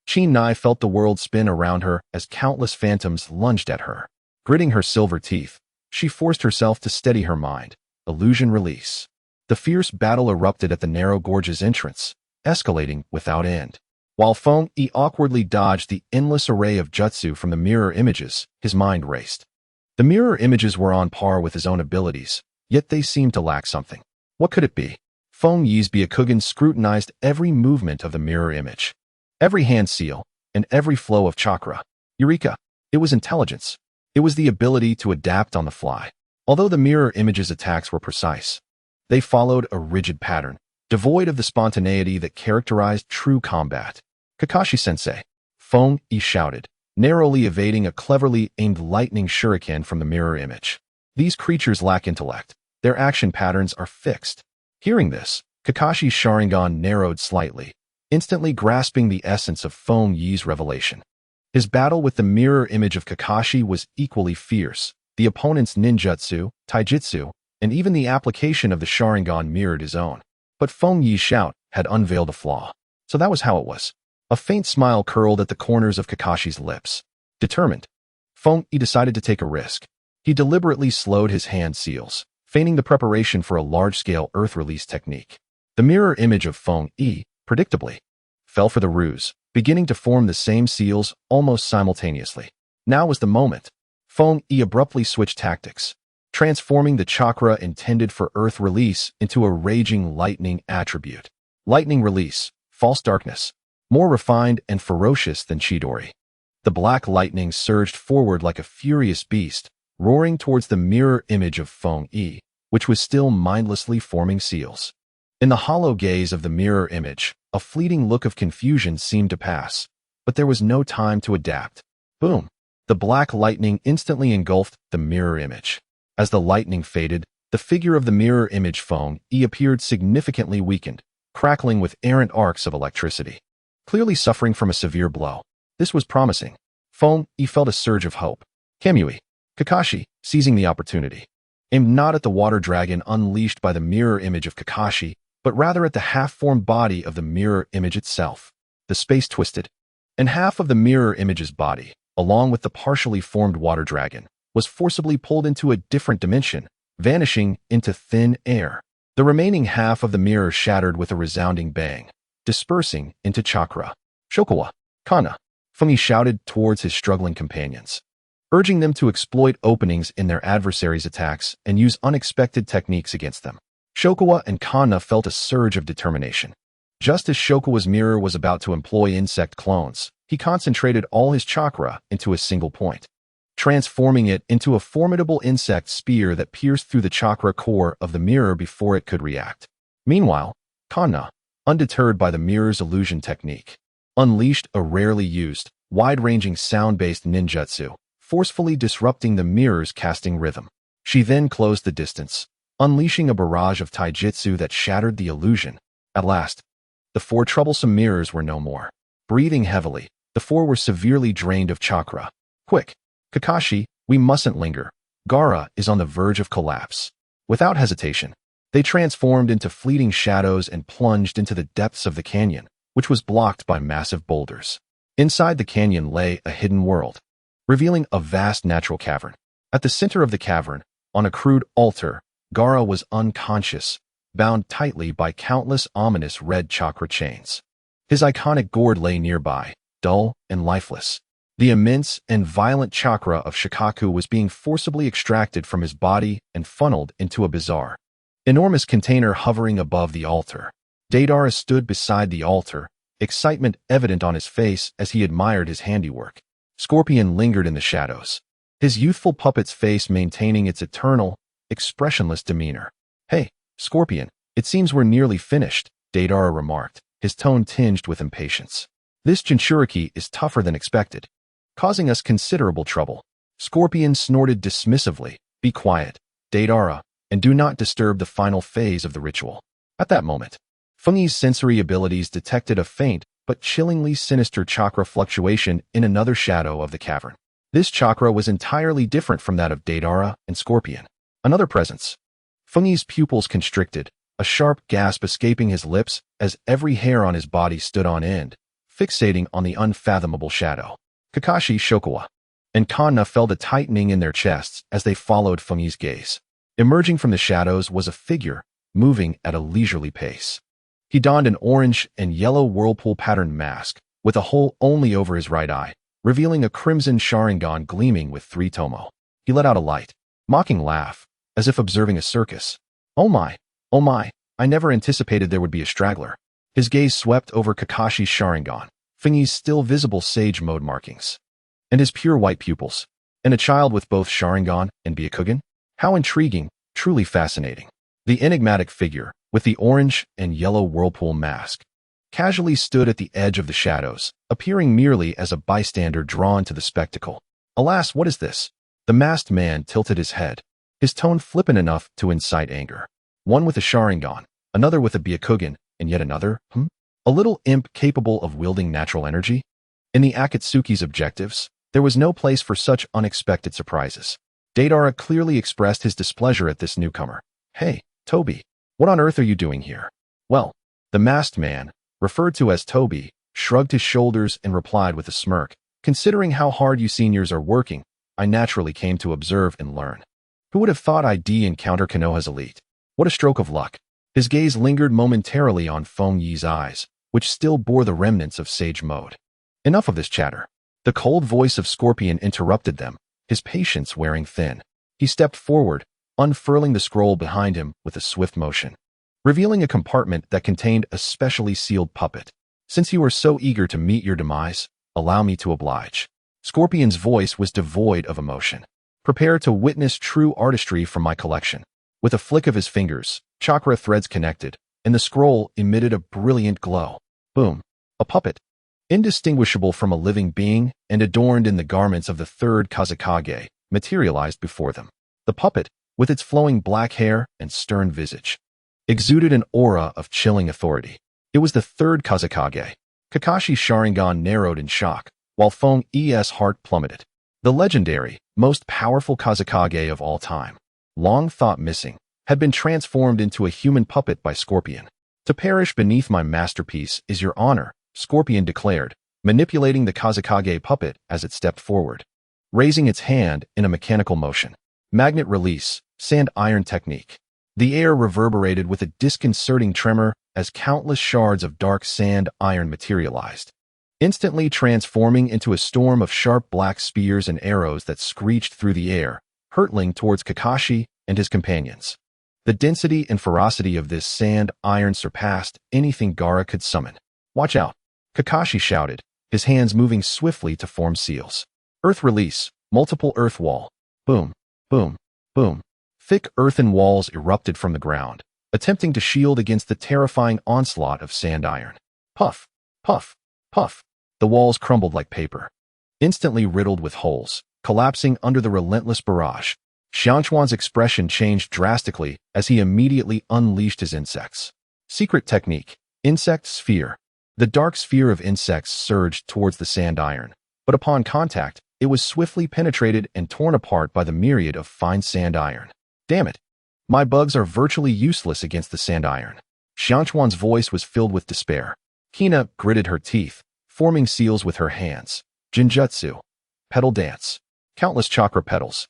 Qi Nai felt the world spin around her as countless phantoms lunged at her. Gritting her silver teeth, she forced herself to steady her mind. Illusion release. The fierce battle erupted at the narrow gorge's entrance, escalating without end. While Feng Yi awkwardly dodged the endless array of jutsu from the mirror images, his mind raced. The mirror images were on par with his own abilities, yet they seemed to lack something. What could it be? Feng Yi's Byakugan scrutinized every movement of the mirror image, every hand seal, and every flow of chakra. Eureka! It was intelligence. It was the ability to adapt on the fly. Although the mirror image's attacks were precise, they followed a rigid pattern, devoid of the spontaneity that characterized true combat. Kakashi-sensei, Feng Yi shouted, narrowly evading a cleverly aimed lightning shuriken from the mirror image. These creatures lack intellect. Their action patterns are fixed. Hearing this, Kakashi's Sharingan narrowed slightly, instantly grasping the essence of Feng Yi's revelation. His battle with the mirror image of Kakashi was equally fierce. The opponent's ninjutsu, taijutsu, and even the application of the Sharingan mirrored his own. But Feng Yi's shout had unveiled a flaw. So that was how it was. A faint smile curled at the corners of Kakashi's lips. Determined, Feng Yi decided to take a risk. He deliberately slowed his hand seals, feigning the preparation for a large-scale earth release technique. The mirror image of Feng Yi, predictably, fell for the ruse, beginning to form the same seals almost simultaneously. Now was the moment. Feng Yi abruptly switched tactics, transforming the chakra intended for earth release into a raging lightning attribute. Lightning release, false darkness, more refined and ferocious than Chidori. The black lightning surged forward like a furious beast, roaring towards the mirror image of Feng Yi, which was still mindlessly forming seals. In the hollow gaze of the mirror image, a fleeting look of confusion seemed to pass, but there was no time to adapt. Boom! The black lightning instantly engulfed the mirror image. As the lightning faded, the figure of the mirror image Feng Yi appeared significantly weakened, crackling with errant arcs of electricity. Clearly suffering from a severe blow. This was promising. Feng Yi felt a surge of hope. Kamui, Kakashi, seizing the opportunity, aimed not at the water dragon unleashed by the mirror image of Kakashi, but rather at the half-formed body of the mirror image itself. The space twisted, and half of the mirror image's body, along with the partially formed water dragon, was forcibly pulled into a different dimension, vanishing into thin air. The remaining half of the mirror shattered with a resounding bang, dispersing into chakra. Shokawa, Kana, Feng Yi shouted towards his struggling companions, urging them to exploit openings in their adversaries' attacks and use unexpected techniques against them. Shokawa and Kana felt a surge of determination. Just as Shokawa's mirror was about to employ insect clones, he concentrated all his chakra into a single point, transforming it into a formidable insect spear that pierced through the chakra core of the mirror before it could react. Meanwhile, Kana, undeterred by the mirror's illusion technique, unleashed a rarely used, wide-ranging sound-based ninjutsu, forcefully disrupting the mirror's casting rhythm. She then closed the distance, unleashing a barrage of taijutsu that shattered the illusion. At last, the four troublesome mirrors were no more. Breathing heavily, the four were severely drained of chakra. Quick, Kakashi, we mustn't linger. Gaara is on the verge of collapse. Without hesitation, they transformed into fleeting shadows and plunged into the depths of the canyon, which was blocked by massive boulders. Inside the canyon lay a hidden world, revealing a vast natural cavern. At the center of the cavern, on a crude altar, Gaara was unconscious, bound tightly by countless ominous red chakra chains. His iconic gourd lay nearby, dull and lifeless. The immense and violent chakra of Shikaku was being forcibly extracted from his body and funneled into a bizarre, enormous container hovering above the altar. Deidara stood beside the altar, excitement evident on his face as he admired his handiwork. Scorpion lingered in the shadows, his youthful puppet's face maintaining its eternal, expressionless demeanor. Hey, Scorpion, it seems we're nearly finished, Deidara remarked, his tone tinged with impatience. This Jinchuriki is tougher than expected, causing us considerable trouble. Scorpion snorted dismissively. Be quiet, Deidara, and do not disturb the final phase of the ritual. At that moment, Feng Yi's sensory abilities detected a faint but chillingly sinister chakra fluctuation in another shadow of the cavern. This chakra was entirely different from that of Deidara and Scorpion. Another presence. Feng Yi's pupils constricted, a sharp gasp escaping his lips as every hair on his body stood on end, fixating on the unfathomable shadow. Kakashi, Shokawa, and Kana felt a tightening in their chests as they followed Feng Yi's gaze. Emerging from the shadows was a figure, moving at a leisurely pace. He donned an orange and yellow whirlpool-patterned mask, with a hole only over his right eye, revealing a crimson Sharingan gleaming with 3 tomo. He let out a light, mocking laugh, as if observing a circus. Oh my, I never anticipated there would be a straggler. His gaze swept over Kakashi's Sharingan, Feng Yi's still visible sage mode markings, and his pure white pupils, and a child with both Sharingan and Byakugan. How intriguing, truly fascinating. The enigmatic figure, with the orange and yellow whirlpool mask, casually stood at the edge of the shadows, appearing merely as a bystander drawn to the spectacle. Alas, what is this? The masked man tilted his head, his tone flippant enough to incite anger. One with a Sharingan, another with a Byakugan, and yet another, A little imp capable of wielding natural energy? In the Akatsuki's objectives, there was no place for such unexpected surprises. Deidara clearly expressed his displeasure at this newcomer, Hey, Toby, what on earth are you doing here? Well, the masked man, referred to as Toby, shrugged his shoulders and replied with a smirk. Considering how hard you seniors are working, I naturally came to observe and learn. Who would have thought I'd encounter Konoha's elite? What a stroke of luck. His gaze lingered momentarily on Feng Yi's eyes, which still bore the remnants of sage mode. Enough of this chatter. The cold voice of Scorpion interrupted them, his patience wearing thin. He stepped forward, unfurling the scroll behind him with a swift motion, revealing a compartment that contained a specially sealed puppet. Since you are so eager to meet your demise, allow me to oblige. Scorpion's voice was devoid of emotion. Prepare to witness true artistry from my collection. With a flick of his fingers, chakra threads connected, and the scroll emitted a brilliant glow. Boom. A puppet, indistinguishable from a living being and adorned in the garments of the third Kazekage, materialized before them. The puppet, with its flowing black hair and stern visage, exuded an aura of chilling authority. It was the third Kazekage. Kakashi's Sharingan narrowed in shock, while Feng Yi's heart plummeted. The legendary, most powerful Kazekage of all time, long thought missing, had been transformed into a human puppet by Scorpion. To perish beneath my masterpiece is your honor, Scorpion declared, manipulating the Kazekage puppet as it stepped forward, raising its hand in a mechanical motion. Magnet release, sand iron technique. The air reverberated with a disconcerting tremor as countless shards of dark sand iron materialized, instantly transforming into a storm of sharp black spears and arrows that screeched through the air, hurtling towards Kakashi and his companions. The density and ferocity of this sand iron surpassed anything Gaara could summon. Watch out, Kakashi shouted, his hands moving swiftly to form seals. Earth release, multiple earth wall. Boom, boom, boom. Thick earthen walls erupted from the ground, attempting to shield against the terrifying onslaught of sand iron. Puff, puff, puff. The walls crumbled like paper, instantly riddled with holes, collapsing under the relentless barrage. Xianchuan's expression changed drastically as he immediately unleashed his insects. Secret technique, insect sphere. The dark sphere of insects surged towards the sand iron, but upon contact, it was swiftly penetrated and torn apart by the myriad of fine sand iron. Damn it! My bugs are virtually useless against the sand iron. Xianchuan's voice was filled with despair. Kina gritted her teeth, forming seals with her hands. Jinjutsu. Petal dance. Countless chakra petals,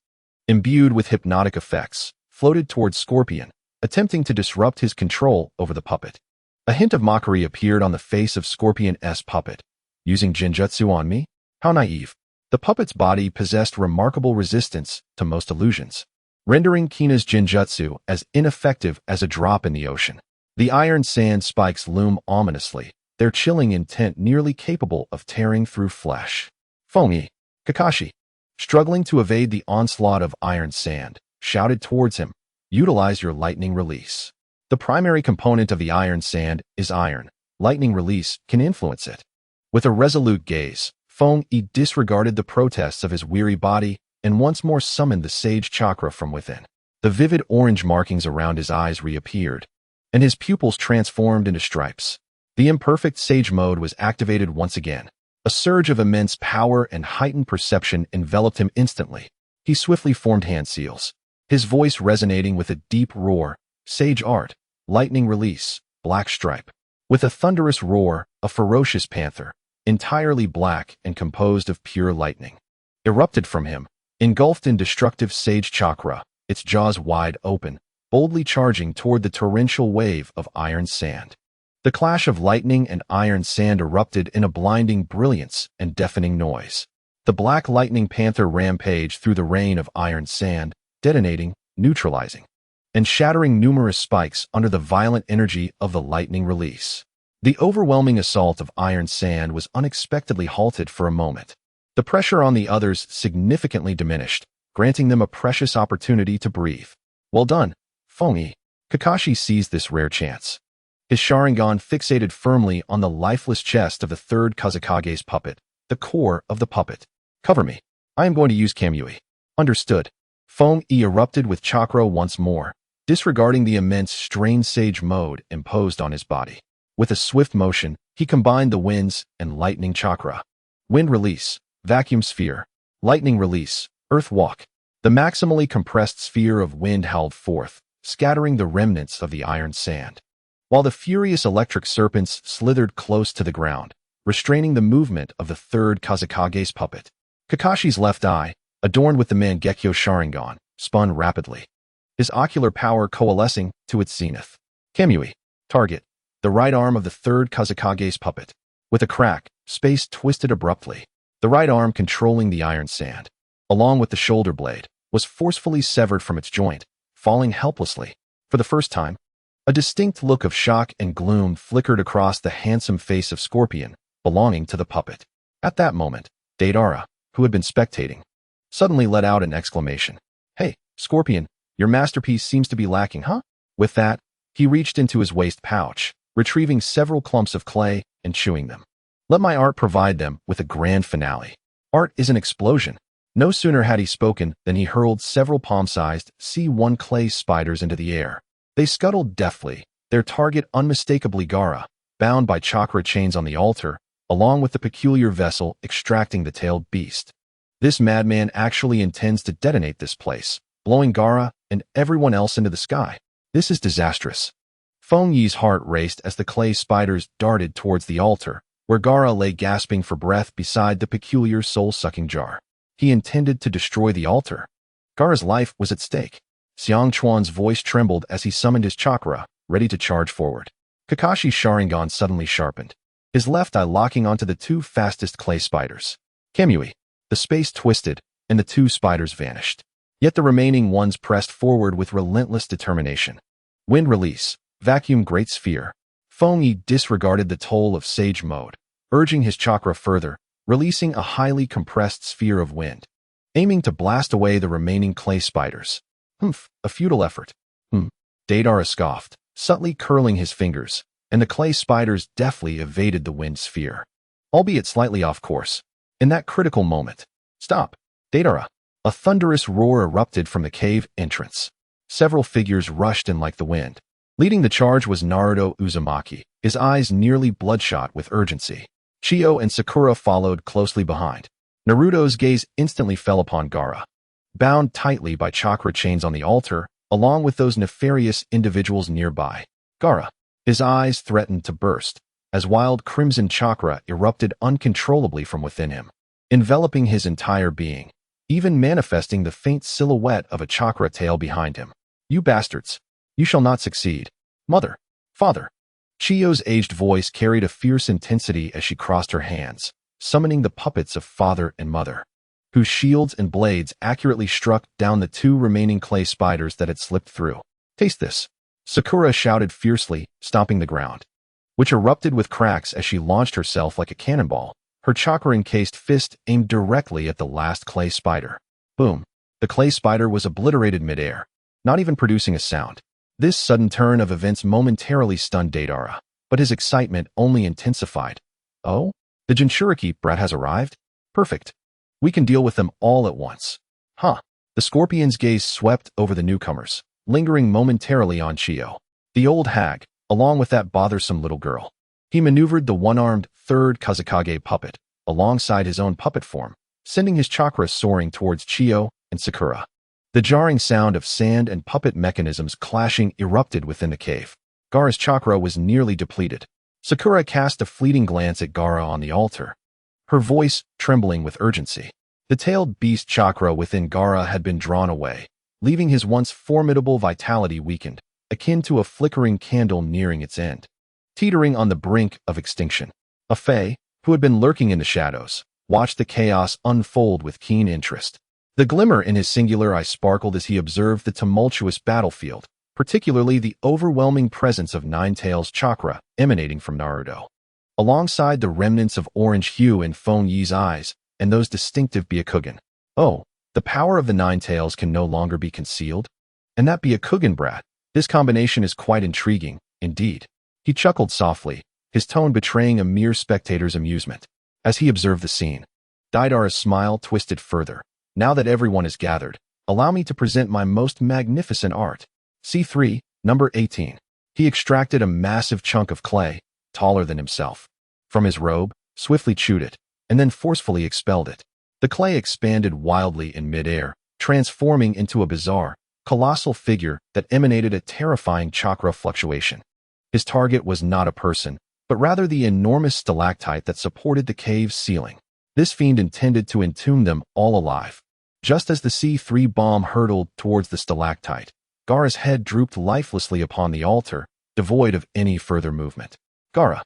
imbued with hypnotic effects, floated towards Scorpion, attempting to disrupt his control over the puppet. A hint of mockery appeared on the face of Scorpion's puppet. Using Jinjutsu on me? How naive. The puppet's body possessed remarkable resistance to most illusions, rendering Kina's Jinjutsu as ineffective as a drop in the ocean. The iron sand spikes loom ominously, their chilling intent nearly capable of tearing through flesh. Feng Yi, Kakashi, struggling to evade the onslaught of iron sand, shouted towards him, utilize your lightning release. The primary component of the iron sand is iron. Lightning release can influence it. With a resolute gaze, Feng Yi disregarded the protests of his weary body and once more summoned the sage chakra from within. The vivid orange markings around his eyes reappeared, and his pupils transformed into stripes. The imperfect sage mode was activated once again. A surge of immense power and heightened perception enveloped him instantly. He swiftly formed hand seals, his voice resonating with a deep roar. Sage art, lightning release, black stripe. With a thunderous roar, a ferocious panther, entirely black and composed of pure lightning, erupted from him, engulfed in destructive sage chakra, its jaws wide open, boldly charging toward the torrential wave of iron sand. The clash of lightning and iron sand erupted in a blinding brilliance and deafening noise. The black lightning panther rampaged through the rain of iron sand, detonating, neutralizing, and shattering numerous spikes under the violent energy of the lightning release. The overwhelming assault of iron sand was unexpectedly halted for a moment. The pressure on the others significantly diminished, granting them a precious opportunity to breathe. Well done, Feng Yi. Kakashi seized this rare chance. His Sharingan fixated firmly on the lifeless chest of the third Kazekage's puppet, the core of the puppet. Cover me. I am going to use Kamui. Understood. Feng Yi erupted with chakra once more, disregarding the immense strained sage mode imposed on his body. With a swift motion, he combined the winds and lightning chakra. Wind release, vacuum sphere. Lightning release, earth walk. The maximally compressed sphere of wind howled forth, scattering the remnants of the iron sand. While the furious electric serpents slithered close to the ground, restraining the movement of the third Kazekage's puppet. Kakashi's left eye, adorned with the Mangekyō Sharingan, spun rapidly, his ocular power coalescing to its zenith. Kamui. Target. The right arm of the third Kazekage's puppet. With a crack, space twisted abruptly. The right arm controlling the iron sand, along with the shoulder blade, was forcefully severed from its joint, falling helplessly. For the first time, a distinct look of shock and gloom flickered across the handsome face of Scorpion, belonging to the puppet. At that moment, Deidara, who had been spectating, suddenly let out an exclamation. "Hey, Scorpion, your masterpiece seems to be lacking, huh?" With that, he reached into his waist pouch, retrieving several clumps of clay and chewing them. "Let my art provide them with a grand finale. Art is an explosion." No sooner had he spoken than he hurled several palm-sized C1 clay spiders into the air. They scuttled deftly, their target unmistakably Gaara, bound by chakra chains on the altar, along with the peculiar vessel extracting the tailed beast. This madman actually intends to detonate this place, blowing Gaara and everyone else into the sky. This is disastrous. Feng Yi's heart raced as the clay spiders darted towards the altar, where Gaara lay gasping for breath beside the peculiar soul-sucking jar. He intended to destroy the altar. Gaara's life was at stake. Xiang Chuan's voice trembled as he summoned his chakra, ready to charge forward. Kakashi's Sharingan suddenly sharpened, his left eye locking onto the two fastest clay spiders. Kamui. The space twisted, and the two spiders vanished. Yet the remaining ones pressed forward with relentless determination. Wind release. Vacuum Great Sphere. Feng Yi disregarded the toll of Sage Mode, urging his chakra further, releasing a highly compressed sphere of wind, aiming to blast away the remaining clay spiders. A futile effort. Deidara scoffed, subtly curling his fingers, and the clay spiders deftly evaded the wind sphere, albeit slightly off course. In that critical moment, "Stop, Deidara!" A thunderous roar erupted from the cave entrance. Several figures rushed in like the wind. Leading the charge was Naruto Uzumaki, his eyes nearly bloodshot with urgency. Chiyo and Sakura followed closely behind. Naruto's gaze instantly fell upon Gaara, bound tightly by chakra chains on the altar, along with those nefarious individuals nearby. Gaara. His eyes threatened to burst, as wild crimson chakra erupted uncontrollably from within him, enveloping his entire being, even manifesting the faint silhouette of a chakra tail behind him. "You bastards! You shall not succeed. Mother! Father!" Chiyo's aged voice carried a fierce intensity as she crossed her hands, summoning the puppets of father and mother, whose shields and blades accurately struck down the two remaining clay spiders that had slipped through. "Taste this!" Sakura shouted fiercely, stomping the ground, which erupted with cracks as she launched herself like a cannonball, her chakra-encased fist aimed directly at the last clay spider. Boom! The clay spider was obliterated midair, not even producing a sound. This sudden turn of events momentarily stunned Deidara, but his excitement only intensified. "Oh? The Jinchuriki brat has arrived? Perfect. We can deal with them all at once." "Huh." The Scorpion's gaze swept over the newcomers, lingering momentarily on Chiyo, the old hag, along with that bothersome little girl. He maneuvered the one-armed third Kazekage puppet alongside his own puppet form, sending his chakra soaring towards Chiyo and Sakura. The jarring sound of sand and puppet mechanisms clashing erupted within the cave. Gaara's chakra was nearly depleted. Sakura cast a fleeting glance at Gaara on the altar, her voice trembling with urgency. The tailed beast chakra within Gaara had been drawn away, leaving his once formidable vitality weakened, akin to a flickering candle nearing its end, teetering on the brink of extinction. A Fae, who had been lurking in the shadows, watched the chaos unfold with keen interest. The glimmer in his singular eye sparkled as he observed the tumultuous battlefield, particularly the overwhelming presence of Nine-Tails chakra emanating from Naruto, alongside the remnants of orange hue in Feng Yi's eyes and those distinctive Byakugan. "Oh, the power of the Nine-Tails can no longer be concealed? And that Byakugan brat, this combination is quite intriguing, indeed." He chuckled softly, his tone betraying a mere spectator's amusement. As he observed the scene, Deidara's smile twisted further. "Now that everyone is gathered, allow me to present my most magnificent art." C3, number 18. He extracted a massive chunk of clay, taller than himself, from his robe, swiftly chewed it, and then forcefully expelled it. The clay expanded wildly in midair, transforming into a bizarre, colossal figure that emanated a terrifying chakra fluctuation. His target was not a person, but rather the enormous stalactite that supported the cave's ceiling. This fiend intended to entomb them all alive. Just as the C3 bomb hurtled towards the stalactite, Gaara's head drooped lifelessly upon the altar, devoid of any further movement. Gaara!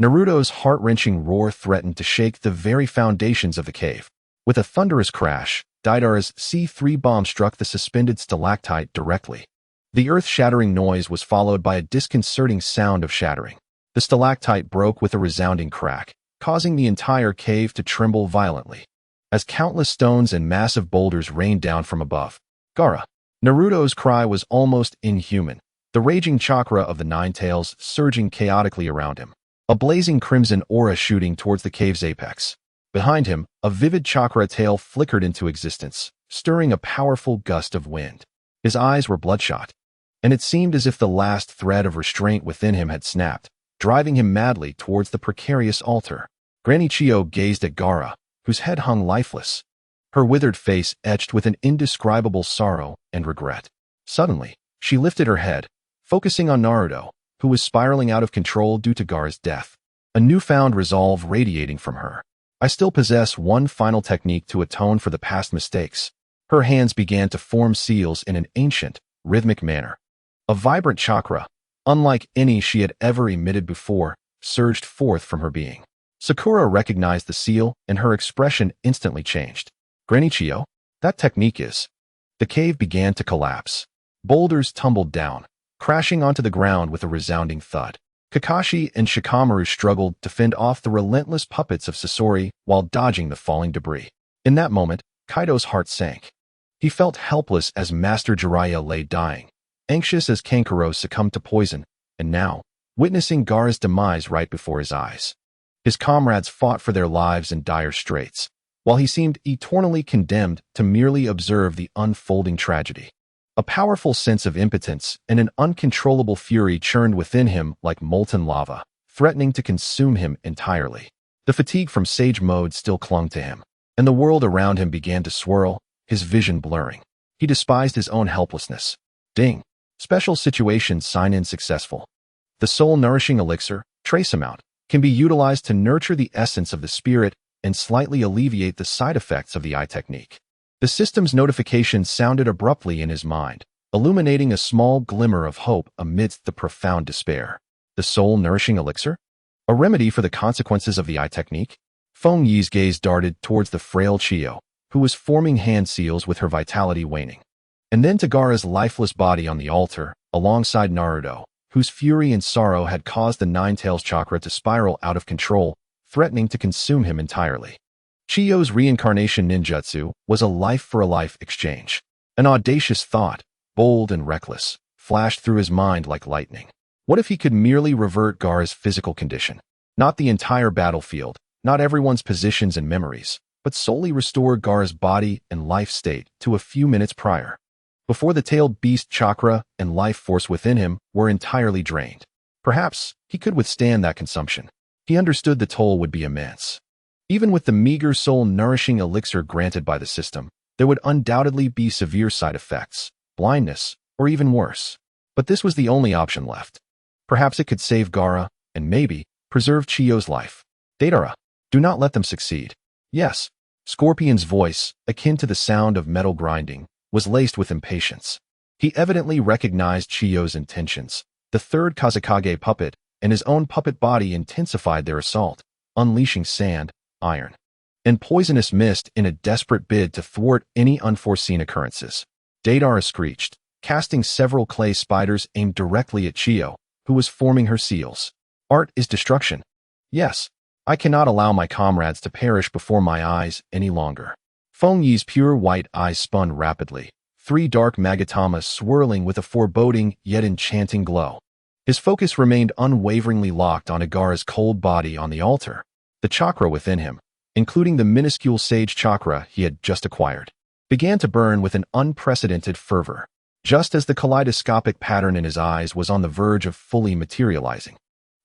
Naruto's heart-wrenching roar threatened to shake the very foundations of the cave. With a thunderous crash, Deidara's C3 bomb struck the suspended stalactite directly. The earth-shattering noise was followed by a disconcerting sound of shattering. The stalactite broke with a resounding crack, causing the entire cave to tremble violently. As countless stones and massive boulders rained down from above, Gaara! Naruto's cry was almost inhuman, the raging chakra of the Nine Tails surging chaotically around him, a blazing crimson aura shooting towards the cave's apex. Behind him, a vivid chakra tail flickered into existence, stirring a powerful gust of wind. His eyes were bloodshot, and it seemed as if the last thread of restraint within him had snapped, driving him madly towards the precarious altar. Granny Chiyo gazed at Gaara, whose head hung lifeless, her withered face etched with an indescribable sorrow and regret. Suddenly, she lifted her head, focusing on Naruto, who was spiraling out of control due to Gaara's death. A newfound resolve radiating from her. I still possess one final technique to atone for the past mistakes. Her hands began to form seals in an ancient, rhythmic manner. A vibrant chakra, unlike any she had ever emitted before, surged forth from her being. Sakura recognized the seal, and her expression instantly changed. Granny Chiyo, that technique is... The cave began to collapse. Boulders tumbled down, crashing onto the ground with a resounding thud. Kakashi and Shikamaru struggled to fend off the relentless puppets of Sasori while dodging the falling debris. In that moment, Kaido's heart sank. He felt helpless as Master Jiraiya lay dying, anxious as Kankuro succumbed to poison, and now, witnessing Gaara's demise right before his eyes. His comrades fought for their lives in dire straits, while he seemed eternally condemned to merely observe the unfolding tragedy. A powerful sense of impotence and an uncontrollable fury churned within him like molten lava, threatening to consume him entirely. The fatigue from Sage Mode still clung to him, and the world around him began to swirl, his vision blurring. He despised his own helplessness. Ding! Special Situations Sign-In Successful. The soul-nourishing elixir, Trace Amount, can be utilized to nurture the essence of the spirit and slightly alleviate the side effects of the eye technique. The system's notification sounded abruptly in his mind, illuminating a small glimmer of hope amidst the profound despair. The soul-nourishing elixir? A remedy for the consequences of the eye technique? Feng Yi's gaze darted towards the frail Chiyo, who was forming hand seals with her vitality waning. And then to Gaara's lifeless body on the altar, alongside Naruto, whose fury and sorrow had caused the Nine Tails chakra to spiral out of control, threatening to consume him entirely. Chiyo's reincarnation ninjutsu was a life-for-a-life exchange. An audacious thought, bold and reckless, flashed through his mind like lightning. What if he could merely revert Gaara's physical condition? Not the entire battlefield, not everyone's positions and memories, but solely restore Gaara's body and life state to a few minutes prior, before the tailed beast chakra and life force within him were entirely drained. Perhaps he could withstand that consumption. He understood the toll would be immense. Even with the meager soul-nourishing elixir granted by the system, there would undoubtedly be severe side effects, blindness, or even worse. But this was the only option left. Perhaps it could save Gaara, and maybe, preserve Chiyo's life. Deidara, do not let them succeed. Yes. Scorpion's voice, akin to the sound of metal grinding, was laced with impatience. He evidently recognized Chiyo's intentions. The third Kazekage puppet and his own puppet body intensified their assault, unleashing sand, iron, and poisonous mist in a desperate bid to thwart any unforeseen occurrences. Deidara screeched, casting several clay spiders aimed directly at Chiyo, who was forming her seals. Art is destruction. Yes, I cannot allow my comrades to perish before my eyes any longer. Feng Yi's pure white eyes spun rapidly, three dark magatamas swirling with a foreboding yet enchanting glow. His focus remained unwaveringly locked on Gaara's cold body on the altar. The chakra within him, including the minuscule sage chakra he had just acquired, began to burn with an unprecedented fervor, just as the kaleidoscopic pattern in his eyes was on the verge of fully materializing.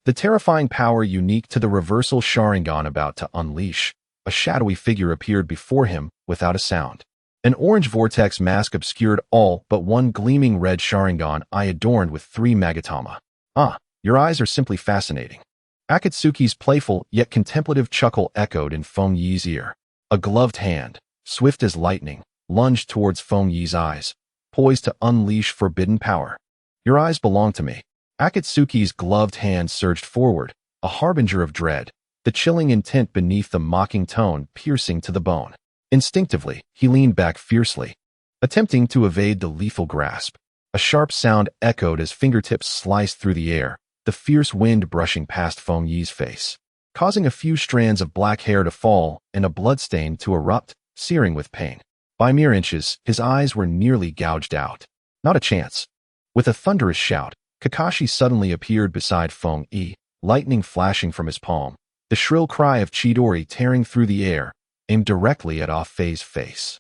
The terrifying power unique to the reversal Sharingan about to unleash, a shadowy figure appeared before him without a sound. An orange vortex mask obscured all but one gleaming red Sharingan eye adorned with 3 magatama. Ah, your eyes are simply fascinating. Akatsuki's playful yet contemplative chuckle echoed in Feng Yi's ear. A gloved hand, swift as lightning, lunged towards Feng Yi's eyes, poised to unleash forbidden power. Your eyes belong to me. Akatsuki's gloved hand surged forward, a harbinger of dread, the chilling intent beneath the mocking tone piercing to the bone. Instinctively, he leaned back fiercely, attempting to evade the lethal grasp. A sharp sound echoed as fingertips sliced through the air, the fierce wind brushing past Feng Yi's face, causing a few strands of black hair to fall and a bloodstain to erupt, searing with pain. By mere inches, his eyes were nearly gouged out. Not a chance. With a thunderous shout, Kakashi suddenly appeared beside Feng Yi, lightning flashing from his palm. The shrill cry of Chidori tearing through the air, aimed directly at Ah-Fei's face.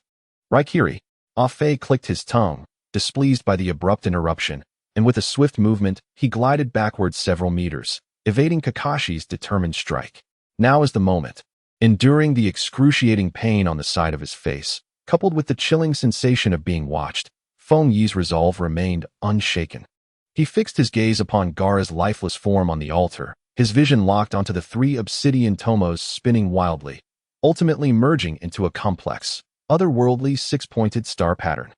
Raikiri. Ah-Fei clicked his tongue, displeased by the abrupt interruption, and with a swift movement, he glided backward several meters, evading Kakashi's determined strike. Now is the moment. Enduring the excruciating pain on the side of his face, coupled with the chilling sensation of being watched, Feng Yi's resolve remained unshaken. He fixed his gaze upon Gaara's lifeless form on the altar, his vision locked onto the 3 obsidian tomos spinning wildly, ultimately merging into a complex, otherworldly 6-pointed star pattern.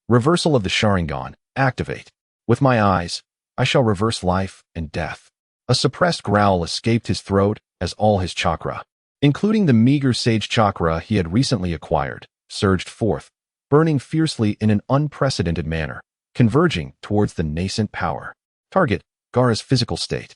Reversal of the Sharingan, activate. With my eyes, I shall reverse life and death. A suppressed growl escaped his throat as all his chakra, including the meager sage chakra he had recently acquired, surged forth, burning fiercely in an unprecedented manner, converging towards the nascent power. Target, Gaara's physical state.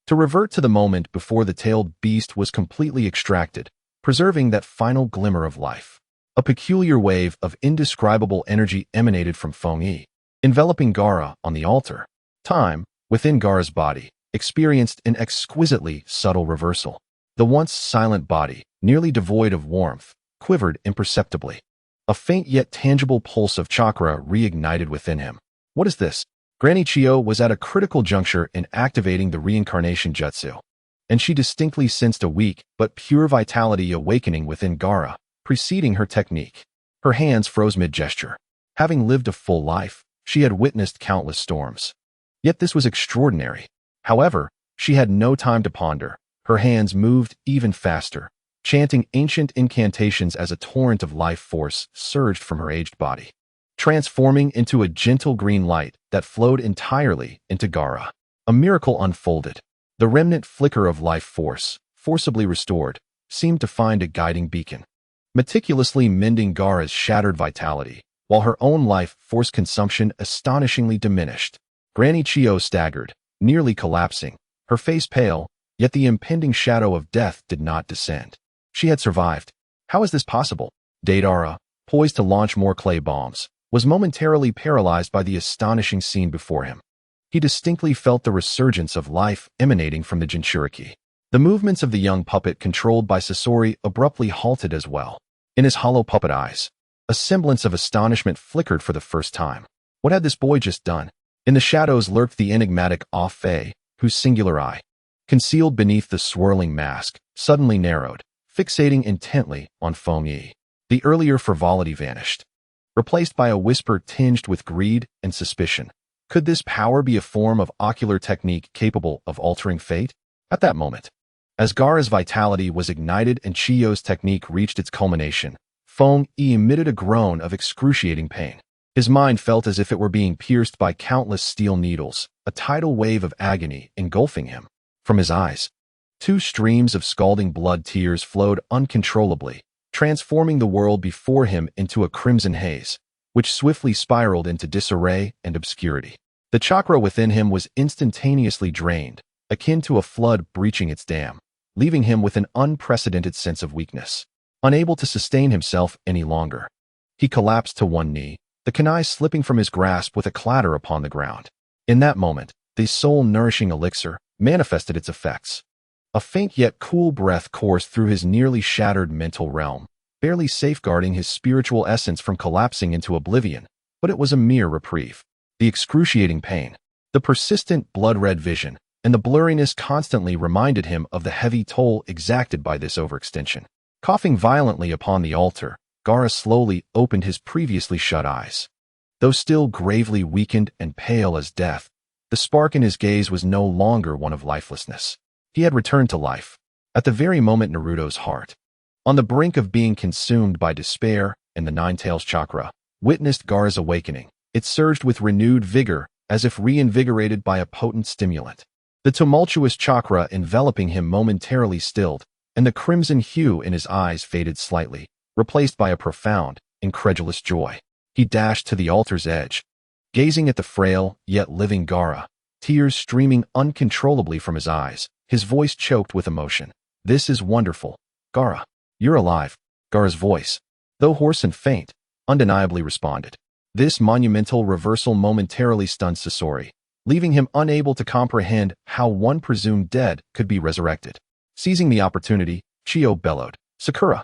To revert to the moment before the tailed beast was completely extracted, preserving that final glimmer of life. A peculiar wave of indescribable energy emanated from Feng Yi, enveloping Gaara on the altar. Time, within Gaara's body, experienced an exquisitely subtle reversal. The once silent body, nearly devoid of warmth, quivered imperceptibly. A faint yet tangible pulse of chakra reignited within him. What is this? Granny Chiyo was at a critical juncture in activating the reincarnation jutsu, and she distinctly sensed a weak but pure vitality awakening within Gaara, preceding her technique. Her hands froze mid-gesture. Having lived a full life, she had witnessed countless storms. Yet this was extraordinary. However, she had no time to ponder. Her hands moved even faster, chanting ancient incantations as a torrent of life force surged from her aged body, transforming into a gentle green light that flowed entirely into Gaara. A miracle unfolded. The remnant flicker of life force, forcibly restored, seemed to find a guiding beacon, meticulously mending Gaara's shattered vitality, while her own life force consumption astonishingly diminished. Granny Chiyo staggered, nearly collapsing, her face pale, yet the impending shadow of death did not descend. She had survived. How is this possible? Deidara, poised to launch more clay bombs, was momentarily paralyzed by the astonishing scene before him. He distinctly felt the resurgence of life emanating from the Jinchuriki. The movements of the young puppet controlled by Sasori abruptly halted as well. In his hollow puppet eyes, a semblance of astonishment flickered for the first time. What had this boy just done? In the shadows lurked the enigmatic Ah-Fei, whose singular eye, concealed beneath the swirling mask, suddenly narrowed, fixating intently on Feng Yi. The earlier frivolity vanished, replaced by a whisper tinged with greed and suspicion. Could this power be a form of ocular technique capable of altering fate? At that moment, as Gaara's vitality was ignited and Chiyo's technique reached its culmination, Feng Yi emitted a groan of excruciating pain. His mind felt as if it were being pierced by countless steel needles, a tidal wave of agony engulfing him. From his eyes, 2 streams of scalding blood tears flowed uncontrollably, transforming the world before him into a crimson haze, which swiftly spiraled into disarray and obscurity. The chakra within him was instantaneously drained, akin to a flood breaching its dam, leaving him with an unprecedented sense of weakness. Unable to sustain himself any longer, he collapsed to one knee, the kunai slipping from his grasp with a clatter upon the ground. In that moment, the soul-nourishing elixir manifested its effects. A faint yet cool breath coursed through his nearly shattered mental realm, barely safeguarding his spiritual essence from collapsing into oblivion, but it was a mere reprieve. The excruciating pain, the persistent blood-red vision, and the blurriness constantly reminded him of the heavy toll exacted by this overextension. Coughing violently upon the altar, Gaara slowly opened his previously shut eyes. Though still gravely weakened and pale as death, the spark in his gaze was no longer one of lifelessness. He had returned to life, at the very moment Naruto's heart, on the brink of being consumed by despair, and the Nine-Tails chakra witnessed Gaara's awakening. It surged with renewed vigor, as if reinvigorated by a potent stimulant. The tumultuous chakra enveloping him momentarily stilled, and the crimson hue in his eyes faded slightly, replaced by a profound, incredulous joy. He dashed to the altar's edge, gazing at the frail, yet living Gaara, tears streaming uncontrollably from his eyes, his voice choked with emotion. "This is wonderful, Gaara. You're alive." Gaara's voice, though hoarse and faint, undeniably responded. This monumental reversal momentarily stunned Sasori, leaving him unable to comprehend how one presumed dead could be resurrected. Seizing the opportunity, Chiyo bellowed, "Sakura!"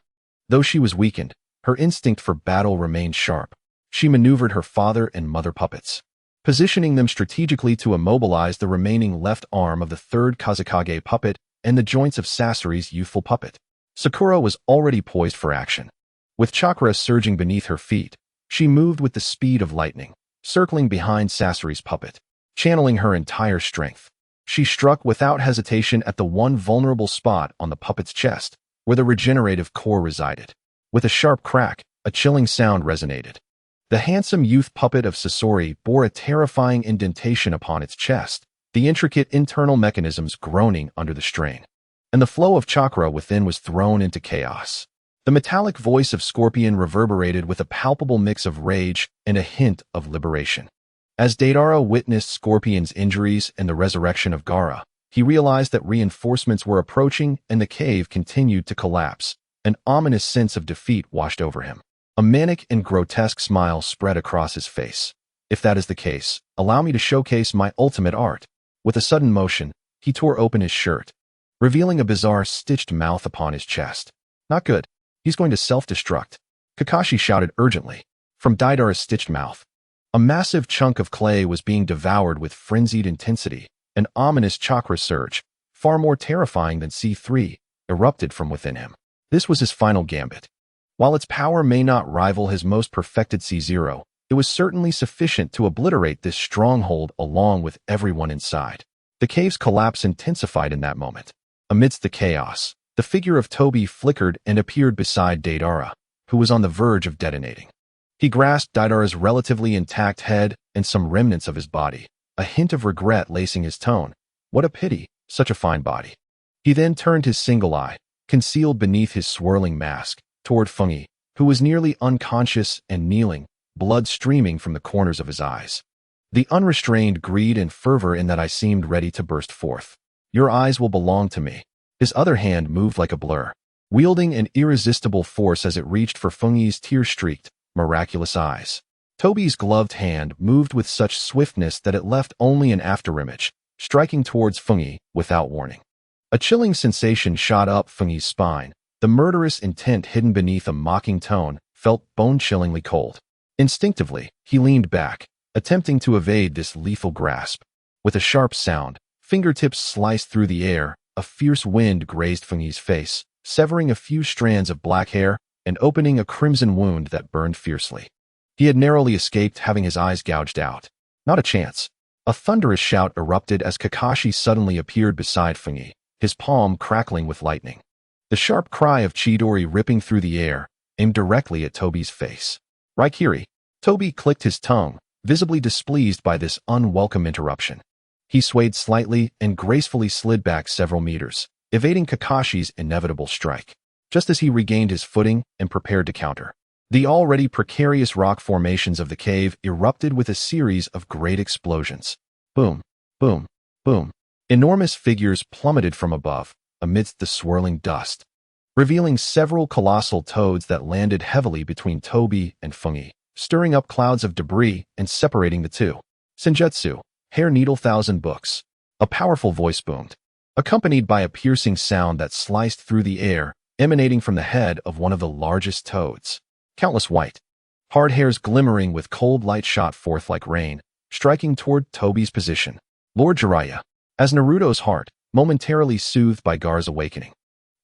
Though she was weakened, her instinct for battle remained sharp. She maneuvered her father and mother puppets, positioning them strategically to immobilize the remaining left arm of the third Kazekage puppet and the joints of Sasori's youthful puppet. Sakura was already poised for action. With chakra surging beneath her feet, she moved with the speed of lightning, circling behind Sasori's puppet, channeling her entire strength. She struck without hesitation at the one vulnerable spot on the puppet's chest, where the regenerative core resided. With a sharp crack, a chilling sound resonated. The handsome youth puppet of Sasori bore a terrifying indentation upon its chest, the intricate internal mechanisms groaning under the strain. And the flow of chakra within was thrown into chaos. The metallic voice of Scorpion reverberated with a palpable mix of rage and a hint of liberation. As Deidara witnessed Scorpion's injuries and the resurrection of Gaara, he realized that reinforcements were approaching and the cave continued to collapse. An ominous sense of defeat washed over him. A manic and grotesque smile spread across his face. "If that is the case, allow me to showcase my ultimate art." With a sudden motion, he tore open his shirt, revealing a bizarre stitched mouth upon his chest. "Not good. He's going to self-destruct," Kakashi shouted urgently. From Deidara's stitched mouth, a massive chunk of clay was being devoured with frenzied intensity. An ominous chakra surge, far more terrifying than C3, erupted from within him. This was his final gambit. While its power may not rival his most perfected C0, it was certainly sufficient to obliterate this stronghold along with everyone inside. The cave's collapse intensified in that moment. Amidst the chaos, the figure of Toby flickered and appeared beside Deidara, who was on the verge of detonating. He grasped Deidara's relatively intact head and some remnants of his body, a hint of regret lacing his tone. What a pity, such a fine body. He then turned his single eye, concealed beneath his swirling mask, toward Fengyi, who was nearly unconscious and kneeling, blood streaming from the corners of his eyes. The unrestrained greed and fervor in that eye seemed ready to burst forth. "Your eyes will belong to me." His other hand moved like a blur, wielding an irresistible force as it reached for Fengyi's tear-streaked, miraculous eyes. Toby's gloved hand moved with such swiftness that it left only an afterimage, striking towards Fengyi without warning. A chilling sensation shot up Fengyi's spine. The murderous intent hidden beneath a mocking tone felt bone-chillingly cold. Instinctively, he leaned back, attempting to evade this lethal grasp. With a sharp sound, fingertips sliced through the air, a fierce wind grazed Fengyi's face, severing a few strands of black hair and opening a crimson wound that burned fiercely. He had narrowly escaped having his eyes gouged out. Not a chance. A thunderous shout erupted as Kakashi suddenly appeared beside Fengyi, his palm crackling with lightning. The sharp cry of Chidori ripping through the air, aimed directly at Toby's face. "Raikiri." Toby clicked his tongue, visibly displeased by this unwelcome interruption. He swayed slightly and gracefully slid back several meters, evading Kakashi's inevitable strike. Just as he regained his footing and prepared to counter, the already precarious rock formations of the cave erupted with a series of great explosions. Boom, boom, boom. Enormous figures plummeted from above, amidst the swirling dust, revealing several colossal toads that landed heavily between Toby and Fengyi, stirring up clouds of debris and separating the two. "Senjutsu, hair needle 1,000 books." A powerful voice boomed, accompanied by a piercing sound that sliced through the air, emanating from the head of one of the largest toads. Countless white, hard hairs glimmering with cold light shot forth like rain, striking toward Toby's position. Lord Jiraiya, as Naruto's heart, momentarily soothed by Gaara's awakening.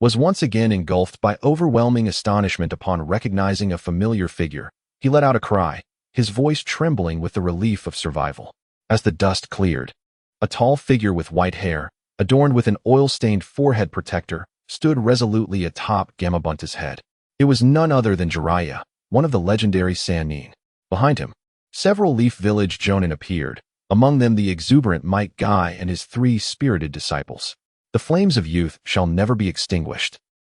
was once again engulfed by overwhelming astonishment upon recognizing a familiar figure. He let out a cry, his voice trembling with the relief of survival. As the dust cleared, a tall figure with white hair, adorned with an oil-stained forehead protector, stood resolutely atop Gamabunta's head. It was none other than Jiraiya, one of the legendary Sannin. Behind him, several Leaf Village Jonin appeared, among them the exuberant Might Guy and his 3 spirited disciples. The flames of youth shall never be extinguished.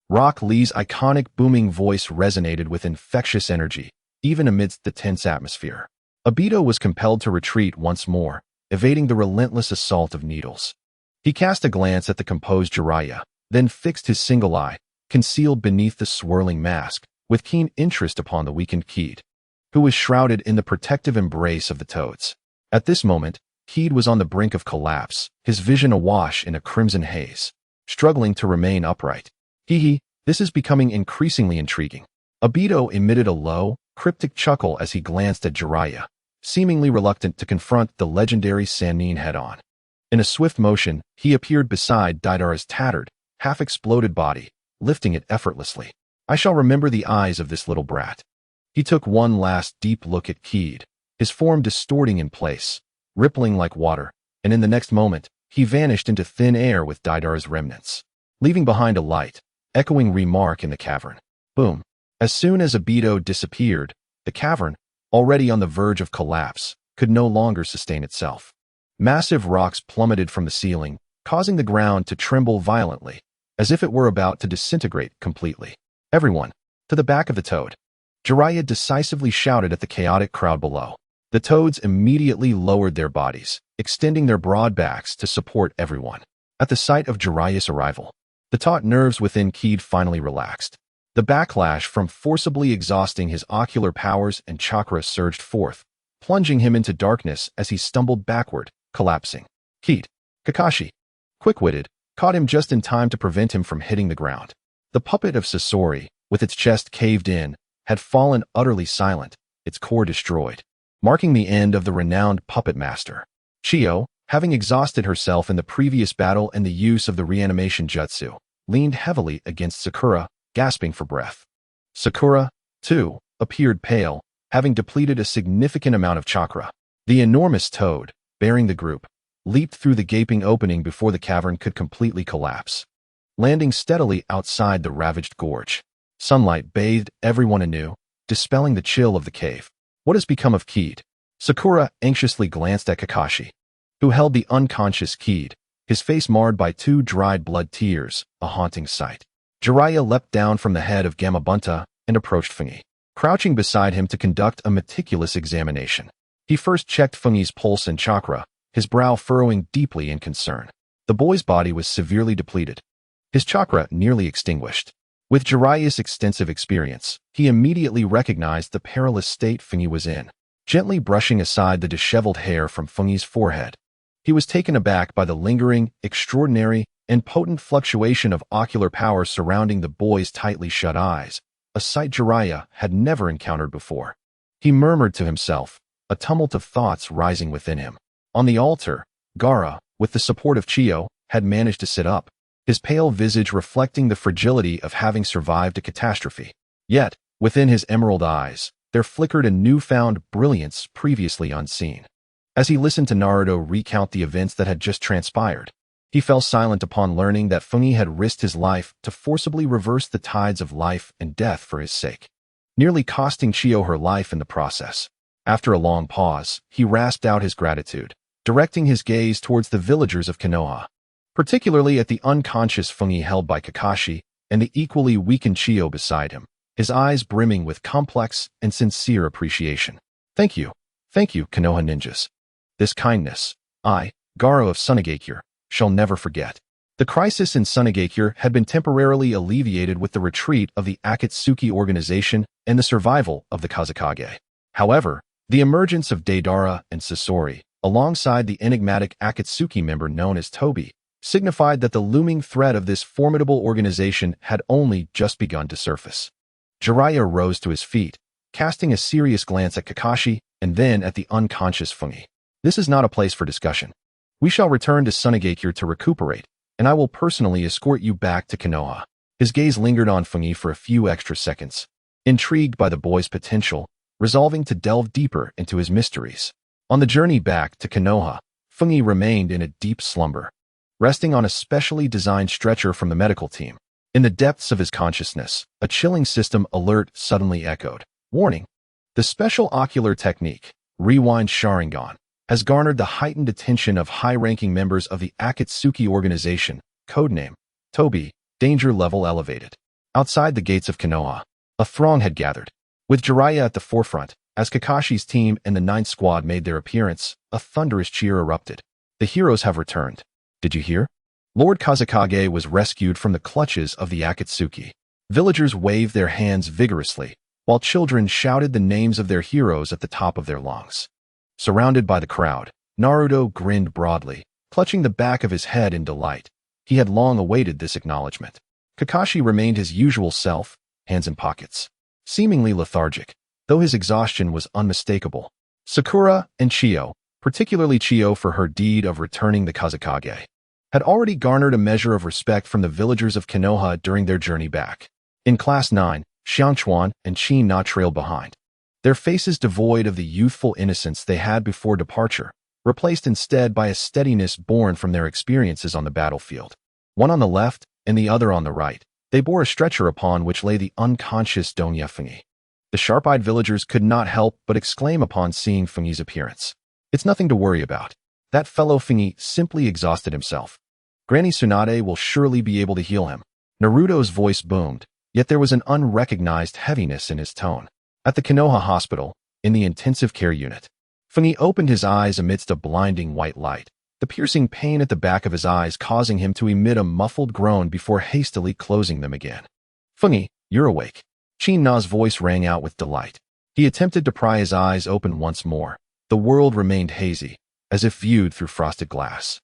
Rock Lee's iconic booming voice resonated with infectious energy, even amidst the tense atmosphere. Obito was compelled to retreat once more, evading the relentless assault of needles. He cast a glance at the composed Jiraiya, then fixed his single eye, concealed beneath the swirling mask, with keen interest upon the weakened Keed, who was shrouded in the protective embrace of the toads. At this moment, Keed was on the brink of collapse, his vision awash in a crimson haze, struggling to remain upright. This is becoming increasingly intriguing. Obito emitted a low, cryptic chuckle as he glanced at Jiraiya, seemingly reluctant to confront the legendary Sannin head-on. In a swift motion, he appeared beside Deidara's tattered, half-exploded body, lifting it effortlessly. I shall remember the eyes of this little brat. He took one last deep look at Keed, his form distorting in place, rippling like water, and in the next moment, he vanished into thin air with Deidara's remnants, leaving behind a light, echoing remark in the cavern. Boom. As soon as Obito disappeared, the cavern, already on the verge of collapse, could no longer sustain itself. Massive rocks plummeted from the ceiling, causing the ground to tremble violently, as if it were about to disintegrate completely. Everyone, to the back of the toad. Jiraiya decisively shouted at the chaotic crowd below. The toads immediately lowered their bodies, extending their broad backs to support everyone. At the sight of Jiraiya's arrival, the taut nerves within Keed finally relaxed. The backlash from forcibly exhausting his ocular powers and chakra surged forth, plunging him into darkness as he stumbled backward, collapsing. Keed, Kakashi, quick-witted, caught him just in time to prevent him from hitting the ground. The puppet of Sasori, with its chest caved in, had fallen utterly silent, its core destroyed, marking the end of the renowned puppet master. Chiyo, having exhausted herself in the previous battle and the use of the reanimation jutsu, leaned heavily against Sakura, gasping for breath. Sakura, too, appeared pale, having depleted a significant amount of chakra. The enormous toad, bearing the group, leaped through the gaping opening before the cavern could completely collapse, landing steadily outside the ravaged gorge. Sunlight bathed everyone anew, dispelling the chill of the cave. What has become of Keed? Sakura anxiously glanced at Kakashi, who held the unconscious Keed, his face marred by 2 dried blood tears, a haunting sight. Jiraiya leapt down from the head of Gamabunta and approached Fungi, crouching beside him to conduct a meticulous examination. He first checked Fungi's pulse and chakra, his brow furrowing deeply in concern. The boy's body was severely depleted, his chakra nearly extinguished. With Jiraiya's extensive experience, he immediately recognized the perilous state Fungi was in. Gently brushing aside the disheveled hair from Fungi's forehead, he was taken aback by the lingering, extraordinary, and potent fluctuation of ocular power surrounding the boy's tightly shut eyes, a sight Jiraiya had never encountered before. He murmured to himself, a tumult of thoughts rising within him. On the altar, Gaara, with the support of Chiyo, had managed to sit up, his pale visage reflecting the fragility of having survived a catastrophe. Yet, within his emerald eyes, there flickered a newfound brilliance previously unseen. As he listened to Naruto recount the events that had just transpired, he fell silent upon learning that Fungi had risked his life to forcibly reverse the tides of life and death for his sake, nearly costing Chiyo her life in the process. After a long pause, he rasped out his gratitude, directing his gaze towards the villagers of Konoha, particularly at the unconscious Fungi held by Kakashi and the equally weakened Chiyo beside him, his eyes brimming with complex and sincere appreciation. Thank you, Konoha ninjas. This kindness, I, Gaara of Sunagakure, shall never forget. The crisis in Sunagakure had been temporarily alleviated with the retreat of the Akatsuki organization and the survival of the Kazekage. However, the emergence of Deidara and Sasori, alongside the enigmatic Akatsuki member known as Tobi, signified that the looming threat of this formidable organization had only just begun to surface. Jiraiya rose to his feet, casting a serious glance at Kakashi and then at the unconscious Fungi. This is not a place for discussion. We shall return to Sunagakure to recuperate, and I will personally escort you back to Konoha. His gaze lingered on Fengyi for a few extra seconds, intrigued by the boy's potential, resolving to delve deeper into his mysteries. On the journey back to Konoha, Fengyi remained in a deep slumber, resting on a specially designed stretcher from the medical team. In the depths of his consciousness, a chilling system alert suddenly echoed. Warning! The special ocular technique, Rewind Sharingan, has garnered the heightened attention of high-ranking members of the Akatsuki organization, codename Toby, danger level elevated. Outside the gates of Konoha, a throng had gathered. With Jiraiya at the forefront, as Kakashi's team and the Ninth Squad made their appearance, a thunderous cheer erupted. The heroes have returned. Did you hear? Lord Kazekage was rescued from the clutches of the Akatsuki. Villagers waved their hands vigorously, while children shouted the names of their heroes at the top of their lungs. Surrounded by the crowd, Naruto grinned broadly, clutching the back of his head in delight. He had long awaited this acknowledgement. Kakashi remained his usual self, hands in pockets, seemingly lethargic, though his exhaustion was unmistakable. Sakura and Chiyo, particularly Chiyo for her deed of returning the Kazekage, had already garnered a measure of respect from the villagers of Konoha during their journey back. In Class 9, Xianchuan and Qin Na trailed behind, their faces devoid of the youthful innocence they had before departure, replaced instead by a steadiness born from their experiences on the battlefield. One on the left and the other on the right, they bore a stretcher upon which lay the unconscious Donya Fengyi. The sharp-eyed villagers could not help but exclaim upon seeing Fengyi's appearance. It's nothing to worry about. That fellow Fengyi simply exhausted himself. Granny Tsunade will surely be able to heal him. Naruto's voice boomed, yet there was an unrecognized heaviness in his tone. At the Konoha hospital, in the intensive care unit, Fengyi opened his eyes amidst a blinding white light, the piercing pain at the back of his eyes causing him to emit a muffled groan before hastily closing them again. Fengyi, you're awake. Qin Na's voice rang out with delight. He attempted to pry his eyes open once more. The world remained hazy, as if viewed through frosted glass.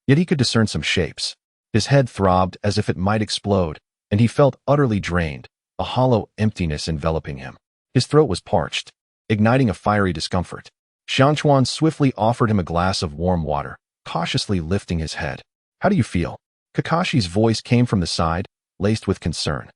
Yet he could discern some shapes. His head throbbed as if it might explode, and he felt utterly drained, a hollow emptiness enveloping him. His throat was parched, igniting a fiery discomfort. Xianchuan swiftly offered him a glass of warm water, cautiously lifting his head. How do you feel? Kakashi's voice came from the side, laced with concern.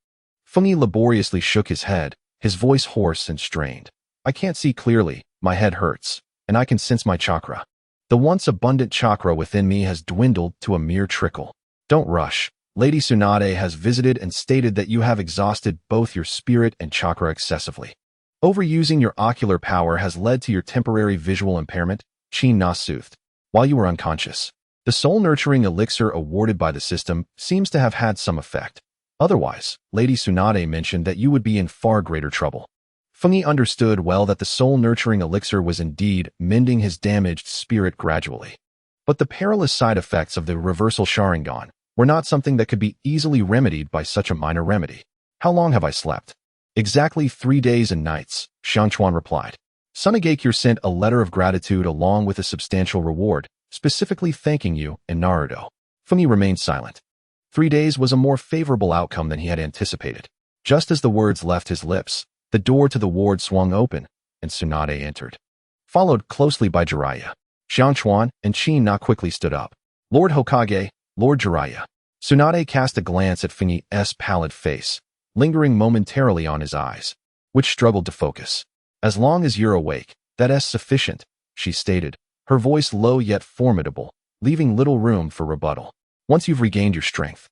Fengyi laboriously shook his head, his voice hoarse and strained. I can't see clearly, my head hurts, and I can sense my chakra. The once abundant chakra within me has dwindled to a mere trickle. Don't rush. Lady Tsunade has visited and stated that you have exhausted both your spirit and chakra excessively. Overusing your ocular power has led to your temporary visual impairment, Qin Na soothed, while you were unconscious. The soul-nurturing elixir awarded by the system seems to have had some effect. Otherwise, Lady Tsunade mentioned that you would be in far greater trouble. Fengyi understood well that the soul-nurturing elixir was indeed mending his damaged spirit gradually. But the perilous side effects of the reversal Sharingan were not something that could be easily remedied by such a minor remedy. How long have I slept? Exactly 3 days and nights, Xianchuan replied. Sunagakure sent a letter of gratitude along with a substantial reward, specifically thanking you and Naruto. Fengyi remained silent. 3 days was a more favorable outcome than he had anticipated. Just as the words left his lips, the door to the ward swung open, and Tsunade entered, followed closely by Jiraiya. Xianchuan and Qin Na quickly stood up. Lord Hokage, Lord Jiraiya. Tsunade cast a glance at Fengyi's pallid face, lingering momentarily on his eyes, which struggled to focus. As long as you're awake, that's sufficient, she stated, her voice low yet formidable, leaving little room for rebuttal. Once you've regained your strength,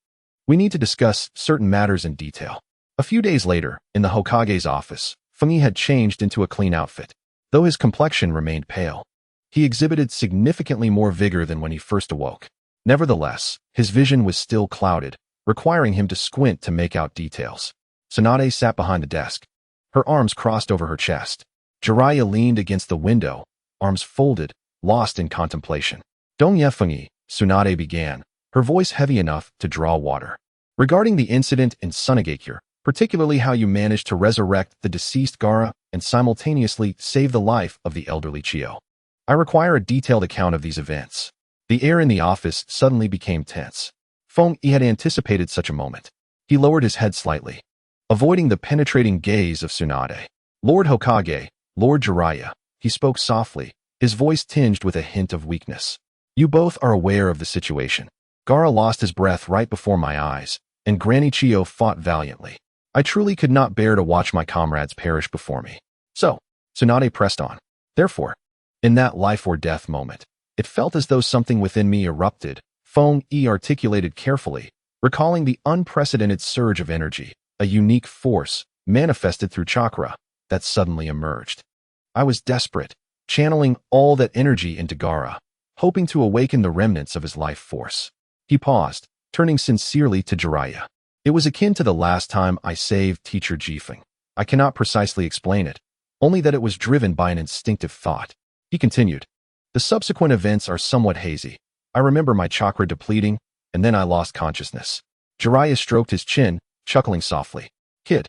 we need to discuss certain matters in detail. A few days later, in the Hokage's office, Fengyi had changed into a clean outfit. Though his complexion remained pale, he exhibited significantly more vigor than when he first awoke. Nevertheless, his vision was still clouded, requiring him to squint to make out details. Tsunade sat behind the desk, her arms crossed over her chest. Jiraiya leaned against the window, arms folded, lost in contemplation. Donya Fengyi, Tsunade began, her voice heavy enough to draw water. Regarding the incident in Sunagakure, particularly how you managed to resurrect the deceased Gaara and simultaneously save the life of the elderly Chiyo, I require a detailed account of these events. The air in the office suddenly became tense. Fengyi had anticipated such a moment. He lowered his head slightly, avoiding the penetrating gaze of Tsunade. Lord Hokage, Lord Jiraiya, he spoke softly, his voice tinged with a hint of weakness. You both are aware of the situation. Gaara lost his breath right before my eyes, and Granny Chio fought valiantly. I truly could not bear to watch my comrades perish before me. So, Tsunade pressed on. Therefore, in that life-or-death moment, it felt as though something within me erupted. Feng Yi articulated carefully, recalling the unprecedented surge of energy, a unique force, manifested through chakra, that suddenly emerged. I was desperate, channeling all that energy into Gaara, hoping to awaken the remnants of his life force. He paused, turning sincerely to Jiraiya. It was akin to the last time I saved Teacher Jifeng. I cannot precisely explain it, only that it was driven by an instinctive thought. He continued. The subsequent events are somewhat hazy. I remember my chakra depleting, and then I lost consciousness. Jiraiya stroked his chin, chuckling softly. Kid,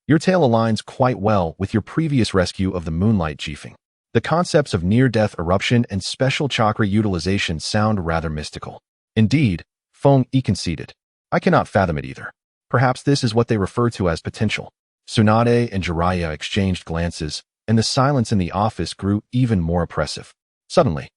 your tale aligns quite well with your previous rescue of the Moonlight Jifeng. The concepts of near-death eruption and special chakra utilization sound rather mystical. Indeed, Feng Yi conceded. I cannot fathom it either. Perhaps this is what they refer to as potential. Tsunade and Jiraiya exchanged glances, and the silence in the office grew even more oppressive. Suddenly,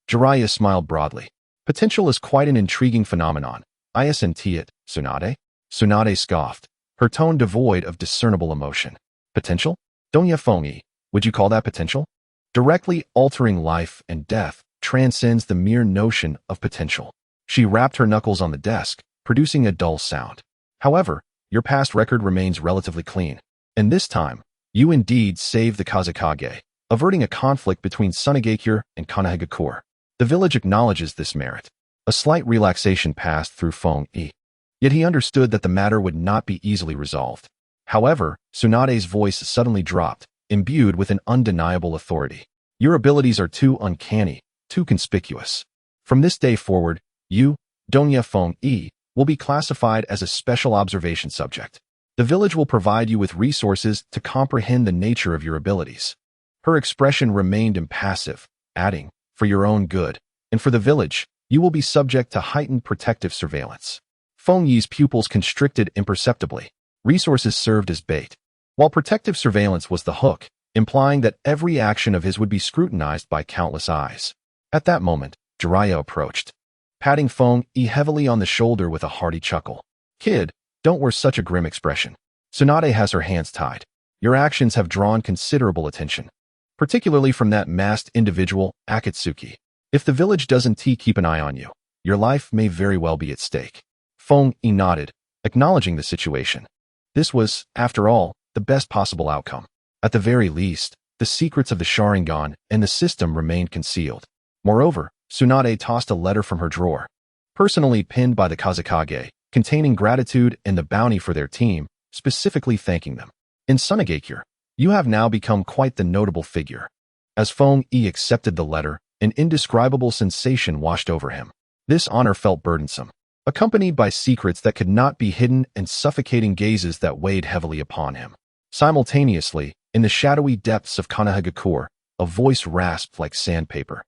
Jiraiya smiled broadly. Potential is quite an intriguing phenomenon. Isn't it, Tsunade? Tsunade scoffed, her tone devoid of discernible emotion. Potential? Donya Feng Yi, would you call that potential? Directly altering life and death transcends the mere notion of potential. She rapped her knuckles on the desk, producing a dull sound. However, your past record remains relatively clean. And this time, you indeed saved the Kazekage, averting a conflict between Tsunade and Konohagakure. The village acknowledges this merit. A slight relaxation passed through Feng Yi. Yet he understood that the matter would not be easily resolved. However, Tsunade's voice suddenly dropped, imbued with an undeniable authority. Your abilities are too uncanny, too conspicuous. From this day forward, you, Donya Feng Yi, will be classified as a special observation subject. The village will provide you with resources to comprehend the nature of your abilities. Her expression remained impassive, adding, for your own good, and for the village, you will be subject to heightened protective surveillance. Feng Yi's pupils constricted imperceptibly. Resources served as bait, while protective surveillance was the hook, implying that every action of his would be scrutinized by countless eyes. At that moment, Jiraiya approached, patting Feng Yi heavily on the shoulder with a hearty chuckle. Kid, don't wear such a grim expression. Tsunade has her hands tied. Your actions have drawn considerable attention, particularly from that masked individual, Akatsuki. If the village doesn't keep an eye on you, your life may very well be at stake. Feng Yi nodded, acknowledging the situation. This was, after all, the best possible outcome. At the very least, the secrets of the Sharingan and the system remained concealed. Moreover, Tsunade tossed a letter from her drawer, personally pinned by the Kazekage, containing gratitude and the bounty for their team, specifically thanking them. In Tsunade, you have now become quite the notable figure. As Feng Yi accepted the letter, an indescribable sensation washed over him. This honor felt burdensome, accompanied by secrets that could not be hidden and suffocating gazes that weighed heavily upon him. Simultaneously, in the shadowy depths of Konohagakure, a voice rasped like sandpaper,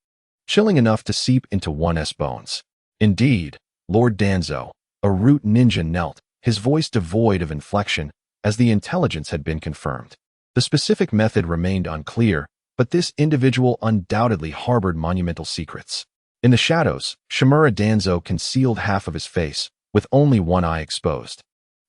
chilling enough to seep into one's bones. Indeed, Lord Danzo, a root ninja, knelt, his voice devoid of inflection, as the intelligence had been confirmed. The specific method remained unclear, but this individual undoubtedly harbored monumental secrets. In the shadows, Shimura Danzo concealed half of his face, with only one eye exposed,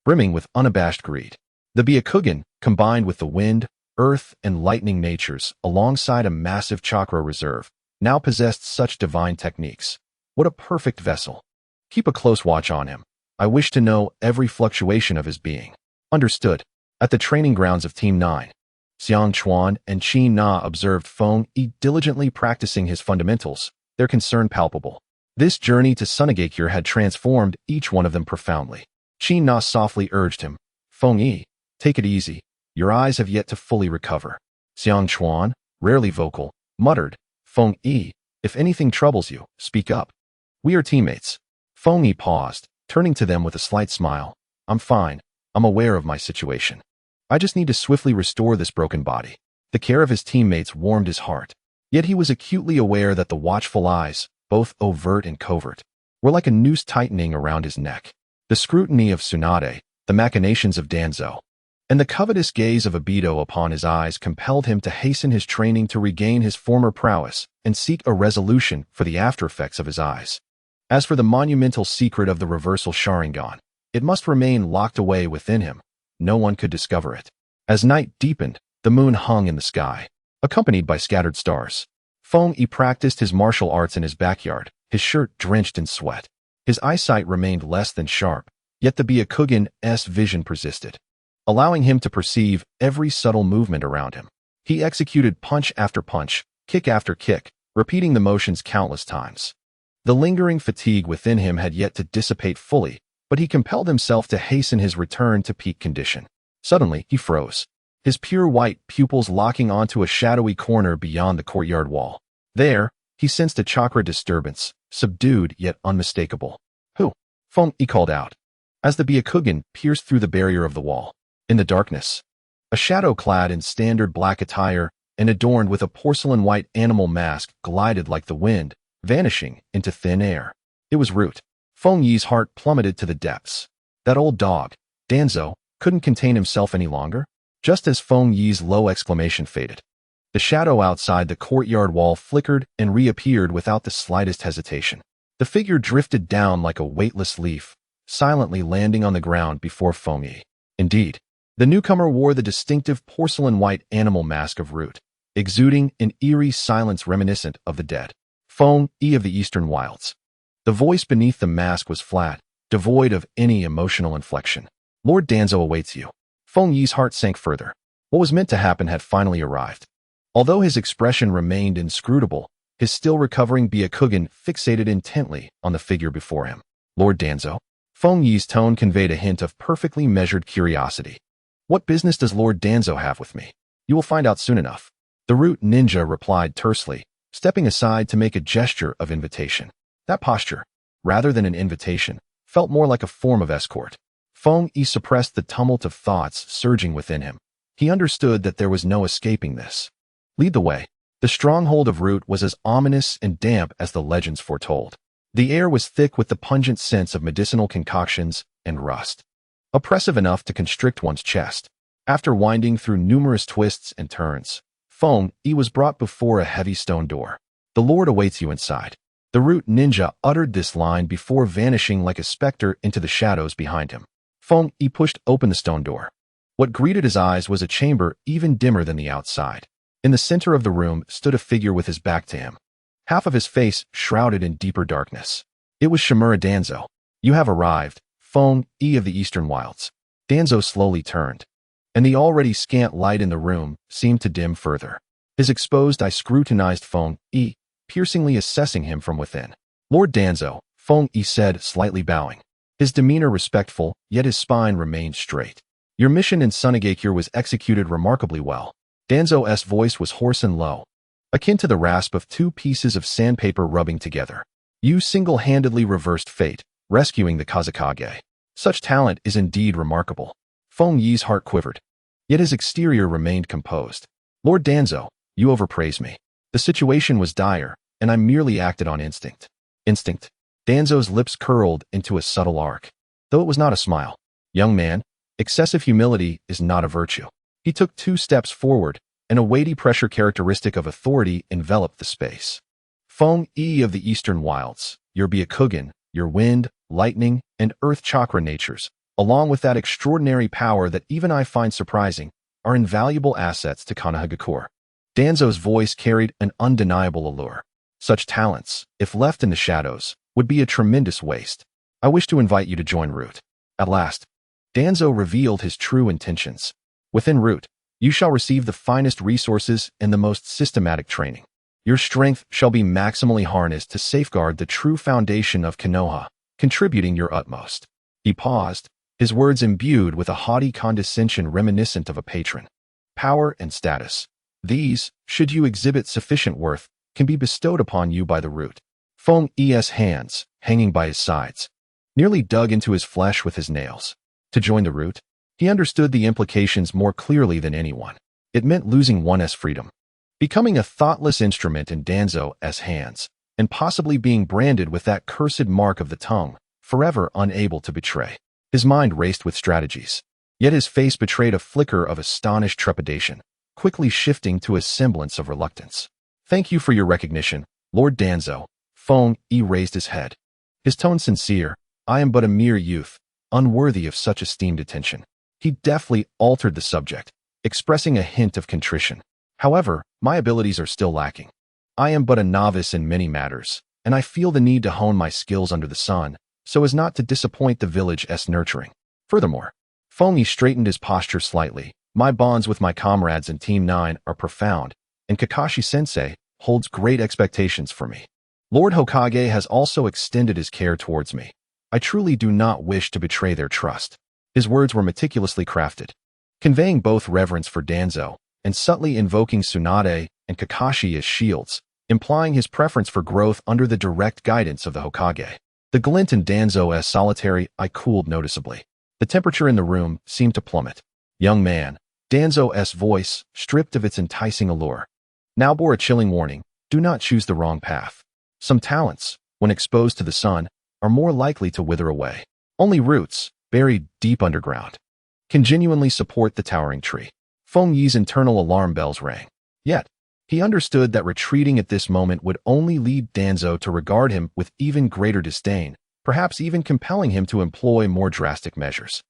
brimming with unabashed greed. The Byakugan, combined with the wind, earth, and lightning natures, alongside a massive chakra reserve, now possessed such divine techniques. What a perfect vessel. Keep a close watch on him. I wish to know every fluctuation of his being. Understood. At the training grounds of Team 9, Xiang Chuan and Qin Na observed Feng Yi diligently practicing his fundamentals, their concern palpable. This journey to Tsunade had transformed each one of them profoundly. Qin Na softly urged him, Feng Yi, take it easy. Your eyes have yet to fully recover. Xiang Chuan, rarely vocal, muttered, Feng Yi, if anything troubles you, speak up. We are teammates. Feng Yi paused, turning to them with a slight smile. I'm fine. I'm aware of my situation. I just need to swiftly restore this broken body. The care of his teammates warmed his heart. Yet he was acutely aware that the watchful eyes, both overt and covert, were like a noose tightening around his neck. The scrutiny of Tsunade, the machinations of Danzo, and the covetous gaze of Obito upon his eyes compelled him to hasten his training to regain his former prowess and seek a resolution for the aftereffects of his eyes. As for the monumental secret of the reversal Sharingan, It must remain locked away within him. No one could discover it. As night deepened, the moon hung in the sky, accompanied by scattered stars. Feng-yi practiced his martial arts in his backyard, his shirt drenched in sweat. His eyesight remained less than sharp, yet the Byakugan's vision persisted, allowing him to perceive every subtle movement around him. He executed punch after punch, kick after kick, repeating the motions countless times. The lingering fatigue within him had yet to dissipate fully, but he compelled himself to hasten his return to peak condition. Suddenly, he froze, his pure white pupils locking onto a shadowy corner beyond the courtyard wall. There, he sensed a chakra disturbance, subdued yet unmistakable. "Who?" Feng-yi called out, as the Byakugan pierced through the barrier of the wall. In the darkness, a shadow clad in standard black attire and adorned with a porcelain-white animal mask glided like the wind, vanishing into thin air. It was Root. Feng-yi's heart plummeted to the depths. That old dog, Danzo, couldn't contain himself any longer. Just as Feng-yi's low exclamation faded, the shadow outside the courtyard wall flickered and reappeared without the slightest hesitation. The figure drifted down like a weightless leaf, silently landing on the ground before Feng-yi. Indeed, the newcomer wore the distinctive porcelain-white animal mask of Root, exuding an eerie silence reminiscent of the dead. Feng-yi of the Eastern Wilds. The voice beneath the mask was flat, devoid of any emotional inflection. "Lord Danzo awaits you." Feng-yi's heart sank further. What was meant to happen had finally arrived. Although his expression remained inscrutable, his still recovering Byakugan fixated intently on the figure before him. "Lord Danzo?" Feng-yi's tone conveyed a hint of perfectly measured curiosity. "What business does Lord Danzo have with me? You will find out soon enough." The Root ninja replied tersely, stepping aside to make a gesture of invitation. That posture, rather than an invitation, felt more like a form of escort. Feng-yi suppressed the tumult of thoughts surging within him. He understood that there was no escaping this. "Lead the way." The stronghold of Root was as ominous and damp as the legends foretold. The air was thick with the pungent scents of medicinal concoctions and rust, oppressive enough to constrict one's chest. After winding through numerous twists and turns, Feng-yi was brought before a heavy stone door. "The Lord awaits you inside." The Root ninja uttered this line before vanishing like a specter into the shadows behind him. Feng-yi pushed open the stone door. What greeted his eyes was a chamber even dimmer than the outside. In the center of the room stood a figure with his back to him, half of his face shrouded in deeper darkness. It was Shimura Danzo. "You have arrived, Feng-yi of the Eastern Wilds." Danzo slowly turned, and the already scant light in the room seemed to dim further. His exposed eye scrutinized Feng-yi, piercingly assessing him from within. "Lord Danzo," Feng-yi said, slightly bowing. His demeanor respectful, yet his spine remained straight. "Your mission in Mangekyō was executed remarkably well." Danzo's voice was hoarse and low, akin to the rasp of two pieces of sandpaper rubbing together. "You single-handedly reversed fate, rescuing the Kazekage. Such talent is indeed remarkable." Feng-yi's heart quivered, yet his exterior remained composed. "Lord Danzo, you overpraise me. The situation was dire, and I merely acted on instinct." "Instinct?" Danzo's lips curled into a subtle arc, though it was not a smile. "Young man, excessive humility is not a virtue." He took 2 steps forward, and a weighty pressure characteristic of authority enveloped the space. "Feng-yi of the Eastern Wilds, your Byakugan, your wind, lightning, and earth chakra natures, along with that extraordinary power that even I find surprising, are invaluable assets to Konohagakure." Danzo's voice carried an undeniable allure. "Such talents, if left in the shadows, would be a tremendous waste. I wish to invite you to join Root." At last, Danzo revealed his true intentions. "Within Root, you shall receive the finest resources and the most systematic training. Your strength shall be maximally harnessed to safeguard the true foundation of Konoha, contributing your utmost." He paused, his words imbued with a haughty condescension reminiscent of a patron. "Power and status. These, should you exhibit sufficient worth, can be bestowed upon you by the Root." Feng-yi's hands, hanging by his sides, nearly dug into his flesh with his nails. To join the Root? He understood the implications more clearly than anyone. It meant losing one's freedom, becoming a thoughtless instrument in Danzo's hands, and possibly being branded with that cursed mark of the tongue, forever unable to betray. His mind raced with strategies, yet his face betrayed a flicker of astonished trepidation, quickly shifting to a semblance of reluctance. "Thank you for your recognition, Lord Danzo." Feng-yi raised his head, his tone sincere. "I am but a mere youth, unworthy of such esteemed attention. He deftly altered the subject, expressing a hint of contrition. However, my abilities are still lacking. I am but a novice in many matters, and I feel the need to hone my skills under the sun, so as not to disappoint the village's nurturing. Furthermore, Feng straightened his posture slightly. My bonds with my comrades in Team 9 are profound, and Kakashi-sensei holds great expectations for me. Lord Hokage has also extended his care towards me. I truly do not wish to betray their trust. His words were meticulously crafted, conveying both reverence for Danzo and subtly invoking Tsunade and Kakashi as shields, implying his preference for growth under the direct guidance of the Hokage. The glint in Danzo's solitary eye cooled noticeably. The temperature in the room seemed to plummet. Young man, Danzo's voice, stripped of its enticing allure, now bore a chilling warning: do not choose the wrong path. Some talents, when exposed to the sun, are more likely to wither away. Only roots, buried deep underground, can genuinely support the towering tree. Feng Yi's internal alarm bells rang. Yet, he understood that retreating at this moment would only lead Danzo to regard him with even greater disdain, perhaps even compelling him to employ more drastic measures.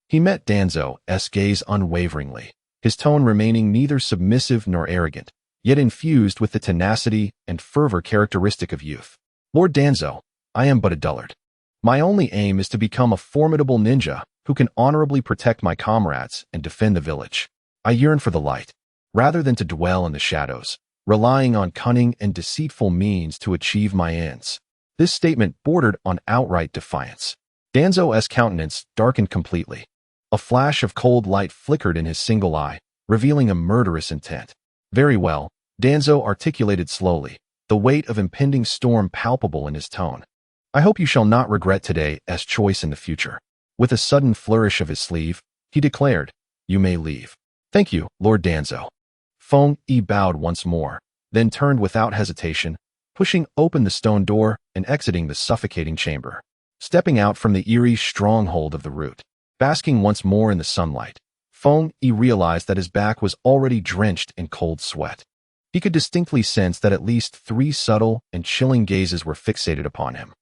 He met Danzo's gaze unwaveringly, his tone remaining neither submissive nor arrogant, yet infused with the tenacity and fervor characteristic of youth. Lord Danzo, I am but a dullard. My only aim is to become a formidable ninja who can honorably protect my comrades and defend the village. I yearn for the light, rather than to dwell in the shadows, relying on cunning and deceitful means to achieve my ends. This statement bordered on outright defiance. Danzo's countenance darkened completely. A flash of cold light flickered in his single eye, revealing a murderous intent. Very well, Danzo articulated slowly, the weight of impending storm palpable in his tone. I hope you shall not regret today's choice in the future. With a sudden flourish of his sleeve, he declared, you may leave. Thank you, Lord Danzo. Feng Yi bowed once more, then turned without hesitation, pushing open the stone door and exiting the suffocating chamber. Stepping out from the eerie stronghold of the root, basking once more in the sunlight, Feng Yi realized that his back was already drenched in cold sweat. He could distinctly sense that at least 3 subtle and chilling gazes were fixated upon him,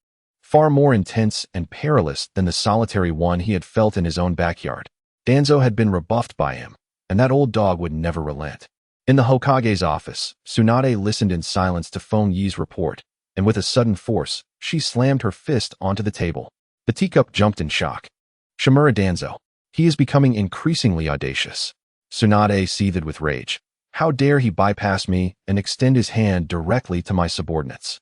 far more intense and perilous than the solitary one he had felt in his own backyard. Danzo had been rebuffed by him, and that old dog would never relent. In the Hokage's office, Tsunade listened in silence to Feng Yi's report, and with a sudden force, she slammed her fist onto the table. The teacup jumped in shock. Shimura Danzo. He is becoming increasingly audacious. Tsunade seethed with rage. How dare he bypass me and extend his hand directly to my subordinates?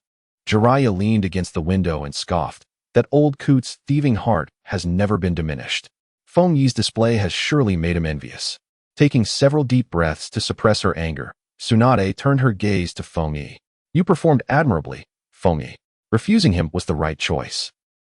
Jiraiya leaned against the window and scoffed. That old coot's thieving heart has never been diminished. Feng Yi's display has surely made him envious. Taking several deep breaths to suppress her anger, Tsunade turned her gaze to Feng Yi. You performed admirably, Feng Yi. Refusing him was the right choice.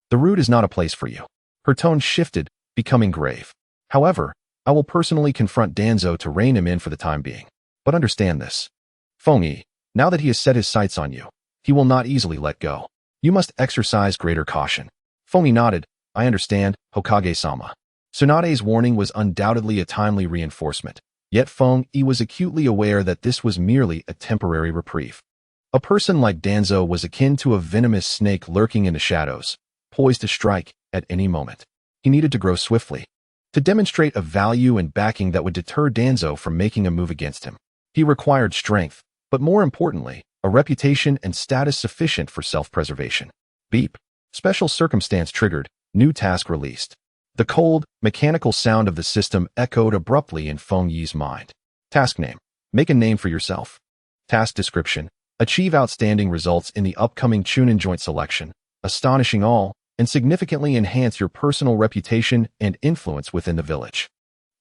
The root is not a place for you. Her tone shifted, becoming grave. However, I will personally confront Danzo to rein him in for the time being. But understand this. Feng Yi, now that he has set his sights on you, he will not easily let go. You must exercise greater caution. Feng Yi nodded. I understand, Hokage-sama. Tsunade's warning was undoubtedly a timely reinforcement, yet Feng Yi was acutely aware that this was merely a temporary reprieve. A person like Danzo was akin to a venomous snake lurking in the shadows, poised to strike at any moment. He needed to grow swiftly, to demonstrate a value and backing that would deter Danzo from making a move against him. He required strength, but more importantly, a reputation and status sufficient for self-preservation. Beep. Special circumstance triggered. New task released. The cold, mechanical sound of the system echoed abruptly in Feng Yi's mind. Task name. Make a name for yourself. Task description. Achieve outstanding results in the upcoming Chunin joint selection, astonishing all, and significantly enhance your personal reputation and influence within the village.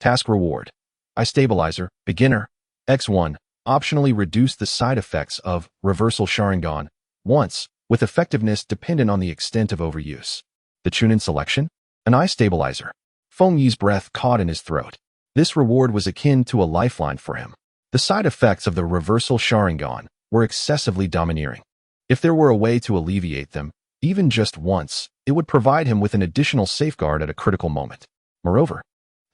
Task reward. Eye stabilizer, beginner, X1, optionally reduce the side effects of reversal Sharingan once, with effectiveness dependent on the extent of overuse. The Chunin selection? An eye stabilizer. Feng Yi's breath caught in his throat. This reward was akin to a lifeline for him. The side effects of the reversal Sharingan were excessively domineering. If there were a way to alleviate them, even just once, it would provide him with an additional safeguard at a critical moment. Moreover,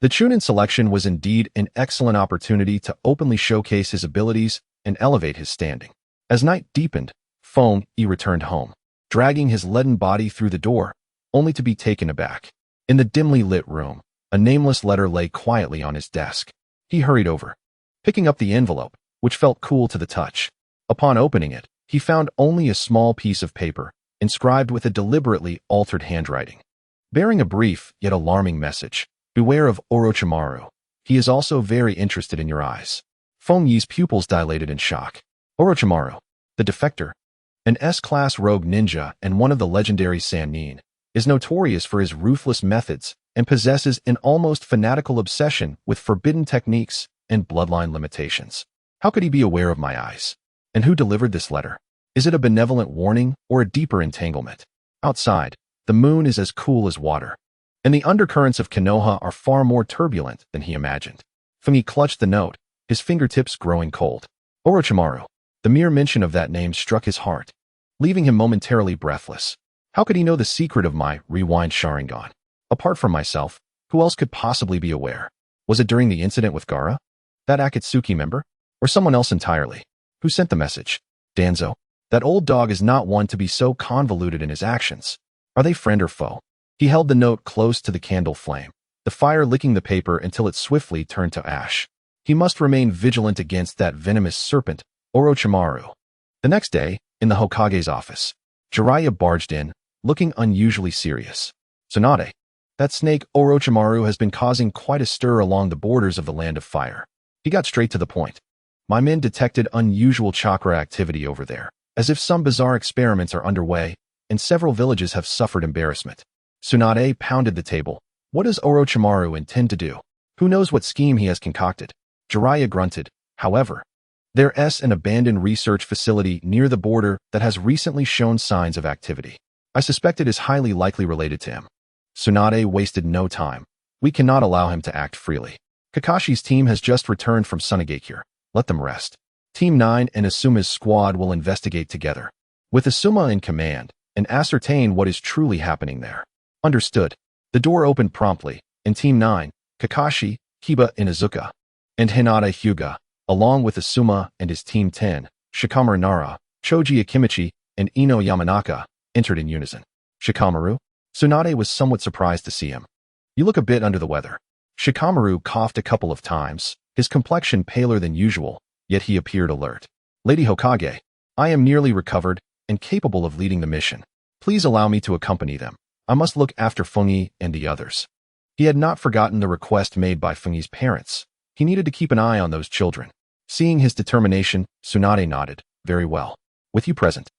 the Chunin selection was indeed an excellent opportunity to openly showcase his abilities and elevate his standing. As night deepened, Feng Yi returned home, dragging his leaden body through the door, only to be taken aback. In the dimly lit room, a nameless letter lay quietly on his desk. He hurried over, picking up the envelope, which felt cool to the touch. Upon opening it, he found only a small piece of paper, inscribed with a deliberately altered handwriting, bearing a brief yet alarming message. Beware of Orochimaru. He is also very interested in your eyes. Feng Yi's pupils dilated in shock. Orochimaru, the defector, an S-class rogue ninja and one of the legendary Sannin, is notorious for his ruthless methods and possesses an almost fanatical obsession with forbidden techniques and bloodline limitations. How could he be aware of my eyes? And who delivered this letter? Is it a benevolent warning or a deeper entanglement? Outside, the moon is as cool as water, and the undercurrents of Konoha are far more turbulent than he imagined. Feng Yi clutched the note, his fingertips growing cold. Orochimaru. The mere mention of that name struck his heart, leaving him momentarily breathless. How could he know the secret of my rewind Sharingan? Apart from myself, who else could possibly be aware? Was it during the incident with Gaara? That Akatsuki member? Or someone else entirely? Who sent the message? Danzo. That old dog is not one to be so convoluted in his actions. Are they friend or foe? He held the note close to the candle flame, the fire licking the paper until it swiftly turned to ash. He must remain vigilant against that venomous serpent, Orochimaru. The next day, in the Hokage's office, Jiraiya barged in, looking unusually serious. Tsunade. That snake Orochimaru has been causing quite a stir along the borders of the Land of Fire. He got straight to the point. My men detected unusual chakra activity over there, as if some bizarre experiments are underway, and several villages have suffered embarrassment. Tsunade pounded the table. What does Orochimaru intend to do? Who knows what scheme he has concocted? Jiraiya grunted. However, there's an abandoned research facility near the border that has recently shown signs of activity. I suspect it is highly likely related to him. Tsunade wasted no time. We cannot allow him to act freely. Kakashi's team has just returned from Sunagakure. Let them rest. Team 9 and Asuma's squad will investigate together, with Asuma in command, and ascertain what is truly happening there. Understood. The door opened promptly, and Team 9, Kakashi, Kiba Inuzuka, and Hinata Hyuga, along with Asuma and his Team 10, Shikamaru Nara, Choji Akimichi, and Ino Yamanaka, entered in unison. Shikamaru? Tsunade was somewhat surprised to see him. You look a bit under the weather. Shikamaru coughed a couple of times, his complexion paler than usual, yet he appeared alert. Lady Hokage, I am nearly recovered and capable of leading the mission. Please allow me to accompany them. I must look after Feng Yi and the others. He had not forgotten the request made by Feng Yi's parents. He needed to keep an eye on those children. Seeing his determination, Tsunade nodded. Very well. With you present,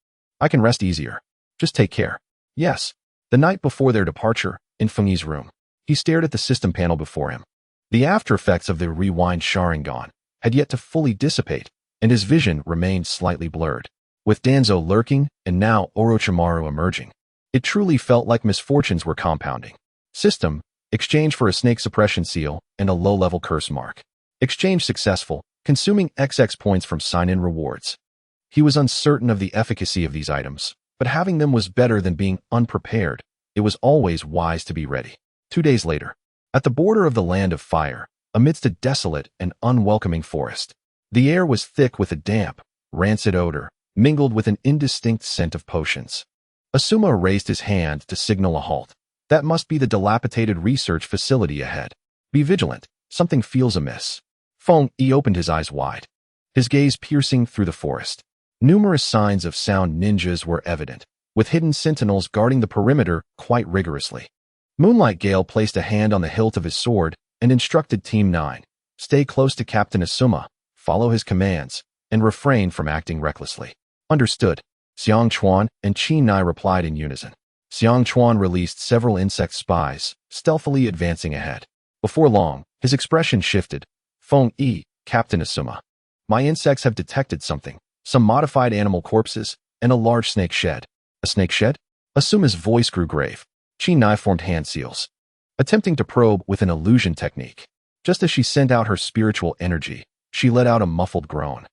I can rest easier. Just take care. Yes. The night before their departure, in Feng Yi's room, he stared at the system panel before him. The after effects of the rewind Sharingan had yet to fully dissipate, and his vision remained slightly blurred. With Danzo lurking, and now Orochimaru emerging, it truly felt like misfortunes were compounding. System, exchange for a snake suppression seal and a low-level curse mark. Exchange successful, consuming XX points from sign-in rewards. He was uncertain of the efficacy of these items, but having them was better than being unprepared. It was always wise to be ready. 2 days later, at the border of the Land of Fire, amidst a desolate and unwelcoming forest, the air was thick with a damp, rancid odor, mingled with an indistinct scent of potions. Asuma raised his hand to signal a halt. That must be the dilapidated research facility ahead. Be vigilant, something feels amiss. Feng Yi opened his eyes wide, his gaze piercing through the forest. Numerous signs of sound ninjas were evident, with hidden sentinels guarding the perimeter quite rigorously. Moonlight Gale placed a hand on the hilt of his sword and instructed Team 9, stay close to Captain Asuma, follow his commands, and refrain from acting recklessly. Understood. Xiang Chuan and Qin Nai replied in unison. Xiang Chuan released several insect spies, stealthily advancing ahead. Before long, his expression shifted. Feng Yi, Captain Asuma. My insects have detected something. Some modified animal corpses, and a large snake shed. A snake shed? Asuma's voice grew grave. Qin Nai formed hand seals, attempting to probe with an illusion technique. Just as she sent out her spiritual energy, she let out a muffled groan,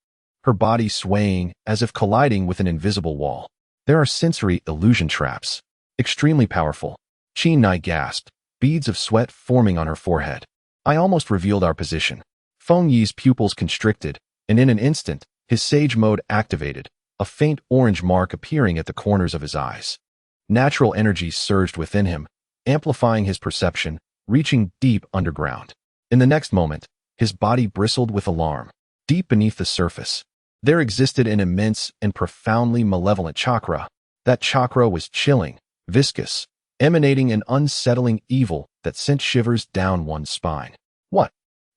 her body swaying as if colliding with an invisible wall. There are sensory illusion traps. Extremely powerful. Qin Nai gasped, beads of sweat forming on her forehead. I almost revealed our position. Feng Yi's pupils constricted, and in an instant, his sage mode activated, a faint orange mark appearing at the corners of his eyes. Natural energy surged within him, amplifying his perception, reaching deep underground. In the next moment, his body bristled with alarm. Deep beneath the surface, there existed an immense and profoundly malevolent chakra. That chakra was chilling, viscous, emanating an unsettling evil that sent shivers down one's spine. What?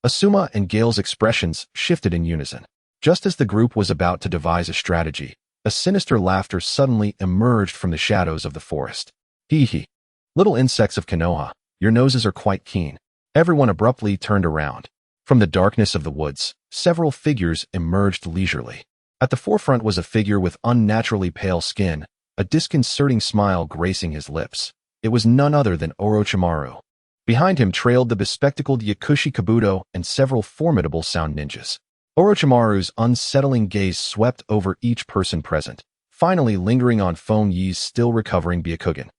Asuma and Gale's expressions shifted in unison. Just as the group was about to devise a strategy, a sinister laughter suddenly emerged from the shadows of the forest. Hee hee. Little insects of Konoha, your noses are quite keen. Everyone abruptly turned around. From the darkness of the woods, several figures emerged leisurely. At the forefront was a figure with unnaturally pale skin, a disconcerting smile gracing his lips. It was none other than Orochimaru. Behind him trailed the bespectacled Yakushi Kabuto and several formidable sound ninjas. Orochimaru's unsettling gaze swept over each person present, finally lingering on Feng Yi's still recovering Byakugan.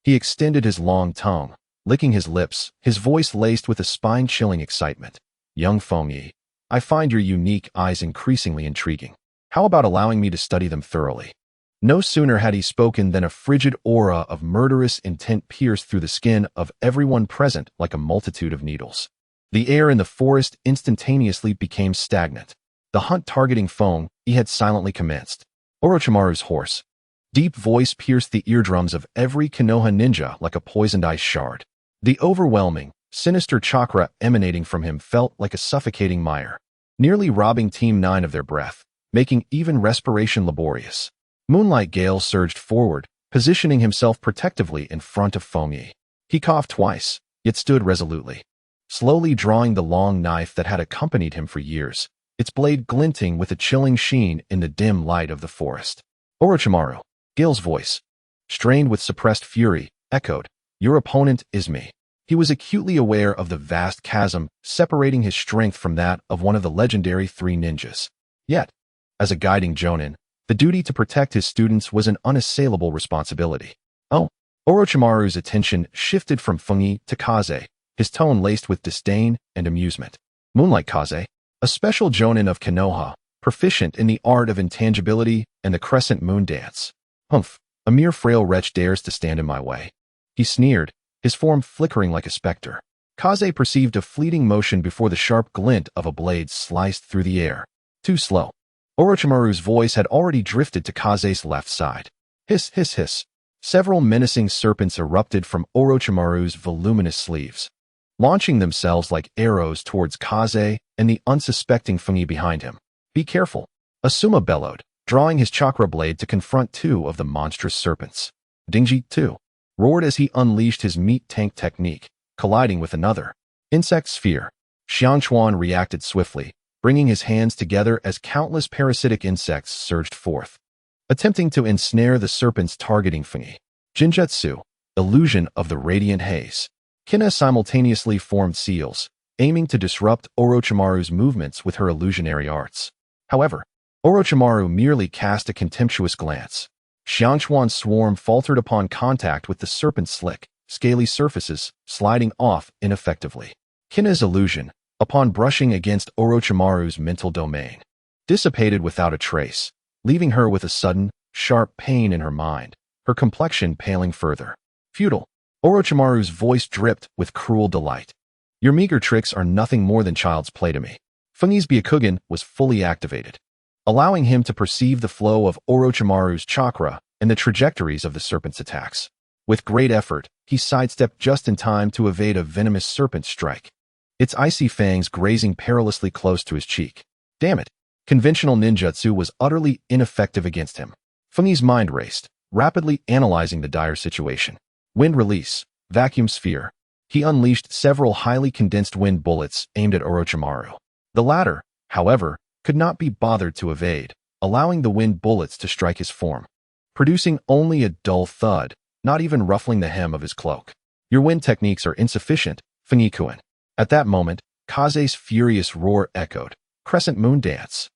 He extended his long tongue, licking his lips, his voice laced with a spine-chilling excitement. Young Feng Yi, I find your unique eyes increasingly intriguing. How about allowing me to study them thoroughly? No sooner had he spoken than a frigid aura of murderous intent pierced through the skin of everyone present like a multitude of needles. The air in the forest instantaneously became stagnant. The hunt targeting Feng Yi had silently commenced. Orochimaru's hoarse, deep voice pierced the eardrums of every Konoha ninja like a poisoned ice shard. The overwhelming, sinister chakra emanating from him felt like a suffocating mire, nearly robbing Team 9 of their breath, making even respiration laborious. Moonlight Gale surged forward, positioning himself protectively in front of Feng Yi. He coughed twice, yet stood resolutely, slowly drawing the long knife that had accompanied him for years, its blade glinting with a chilling sheen in the dim light of the forest. Orochimaru, Gale's voice, strained with suppressed fury, echoed, your opponent is me. He was acutely aware of the vast chasm separating his strength from that of one of the legendary three ninjas. Yet, as a guiding jonin, the duty to protect his students was an unassailable responsibility. Oh, Orochimaru's attention shifted from Feng Yi to Kaze, his tone laced with disdain and amusement. Moonlight Kaze, a special jonin of Konoha, proficient in the art of intangibility and the crescent moon dance. Humph, a mere frail wretch dares to stand in my way. He sneered, his form flickering like a specter. Kaze perceived a fleeting motion before the sharp glint of a blade sliced through the air. Too slow. Orochimaru's voice had already drifted to Kaze's left side. Hiss, hiss, hiss. Several menacing serpents erupted from Orochimaru's voluminous sleeves, launching themselves like arrows towards Kaze and the unsuspecting Feng Yi behind him. Be careful, Asuma bellowed, drawing his chakra blade to confront two of the monstrous serpents. Dingji, too, roared as he unleashed his meat tank technique, colliding with another insect sphere. Xiangchuan reacted swiftly, bringing his hands together as countless parasitic insects surged forth, attempting to ensnare the serpents targeting Feng Yi. Jinjutsu, illusion of the radiant haze. Kina simultaneously formed seals, aiming to disrupt Orochimaru's movements with her illusionary arts. However, Orochimaru merely cast a contemptuous glance. Xiangchuan's swarm faltered upon contact with the serpent's slick, scaly surfaces, sliding off ineffectively. Kina's illusion, upon brushing against Orochimaru's mental domain, dissipated without a trace, leaving her with a sudden, sharp pain in her mind, her complexion paling further. Futile. Orochimaru's voice dripped with cruel delight. Your meager tricks are nothing more than child's play to me. Feng Yi's Byakugan was fully activated, allowing him to perceive the flow of Orochimaru's chakra and the trajectories of the serpent's attacks. With great effort, he sidestepped just in time to evade a venomous serpent strike, its icy fangs grazing perilously close to his cheek. Damn it! Conventional ninjutsu was utterly ineffective against him. Feng Yi's mind raced, rapidly analyzing the dire situation. Wind release, vacuum sphere. He unleashed several highly condensed wind bullets aimed at Orochimaru. The latter, however, could not be bothered to evade, allowing the wind bullets to strike his form, producing only a dull thud, not even ruffling the hem of his cloak. Your wind techniques are insufficient, Feng Yi-kun. At that moment, Kaze's furious roar echoed, crescent moon dance.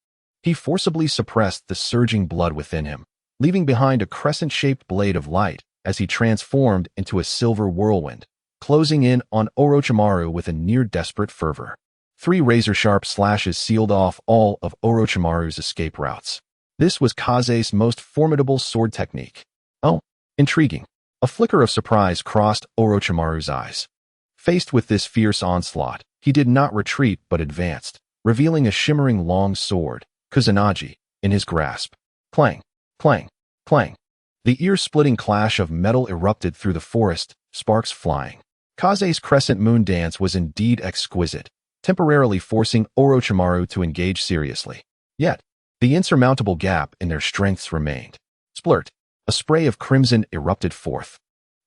He forcibly suppressed the surging blood within him, leaving behind a crescent-shaped blade of light as he transformed into a silver whirlwind, closing in on Orochimaru with a near-desperate fervor. 3 razor-sharp slashes sealed off all of Orochimaru's escape routes. This was Kaze's most formidable sword technique. Oh, intriguing. A flicker of surprise crossed Orochimaru's eyes. Faced with this fierce onslaught, he did not retreat but advanced, revealing a shimmering long sword, Kusanagi, in his grasp. Clang, clang, clang. The ear-splitting clash of metal erupted through the forest, sparks flying. Kaze's crescent moon dance was indeed exquisite, temporarily forcing Orochimaru to engage seriously. Yet, the insurmountable gap in their strengths remained. Splurt! A spray of crimson erupted forth.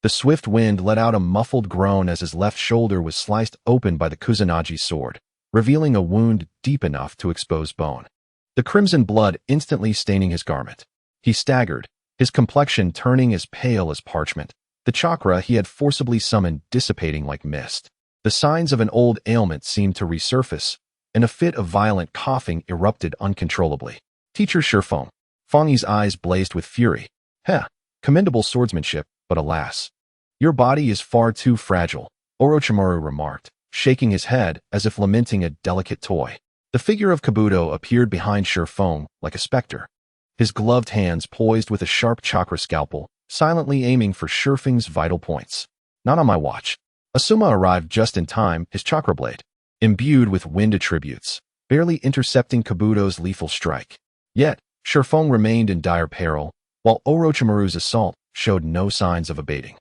The swift wind let out a muffled groan as his left shoulder was sliced open by the Kusanagi sword, revealing a wound deep enough to expose bone. The crimson blood instantly staining his garment. He staggered, his complexion turning as pale as parchment, the chakra he had forcibly summoned dissipating like mist. The signs of an old ailment seemed to resurface, and a fit of violent coughing erupted uncontrollably. Teacher Shifeng. Fang's eyes blazed with fury. Heh, commendable swordsmanship, but alas. Your body is far too fragile, Orochimaru remarked, shaking his head as if lamenting a delicate toy. The figure of Kabuto appeared behind Shifeng like a specter, his gloved hands poised with a sharp chakra scalpel, silently aiming for Shifeng's vital points. Not on my watch. Asuma arrived just in time, his chakra blade, imbued with wind attributes, barely intercepting Kabuto's lethal strike. Yet, Shifeng remained in dire peril, while Orochimaru's assault showed no signs of abating.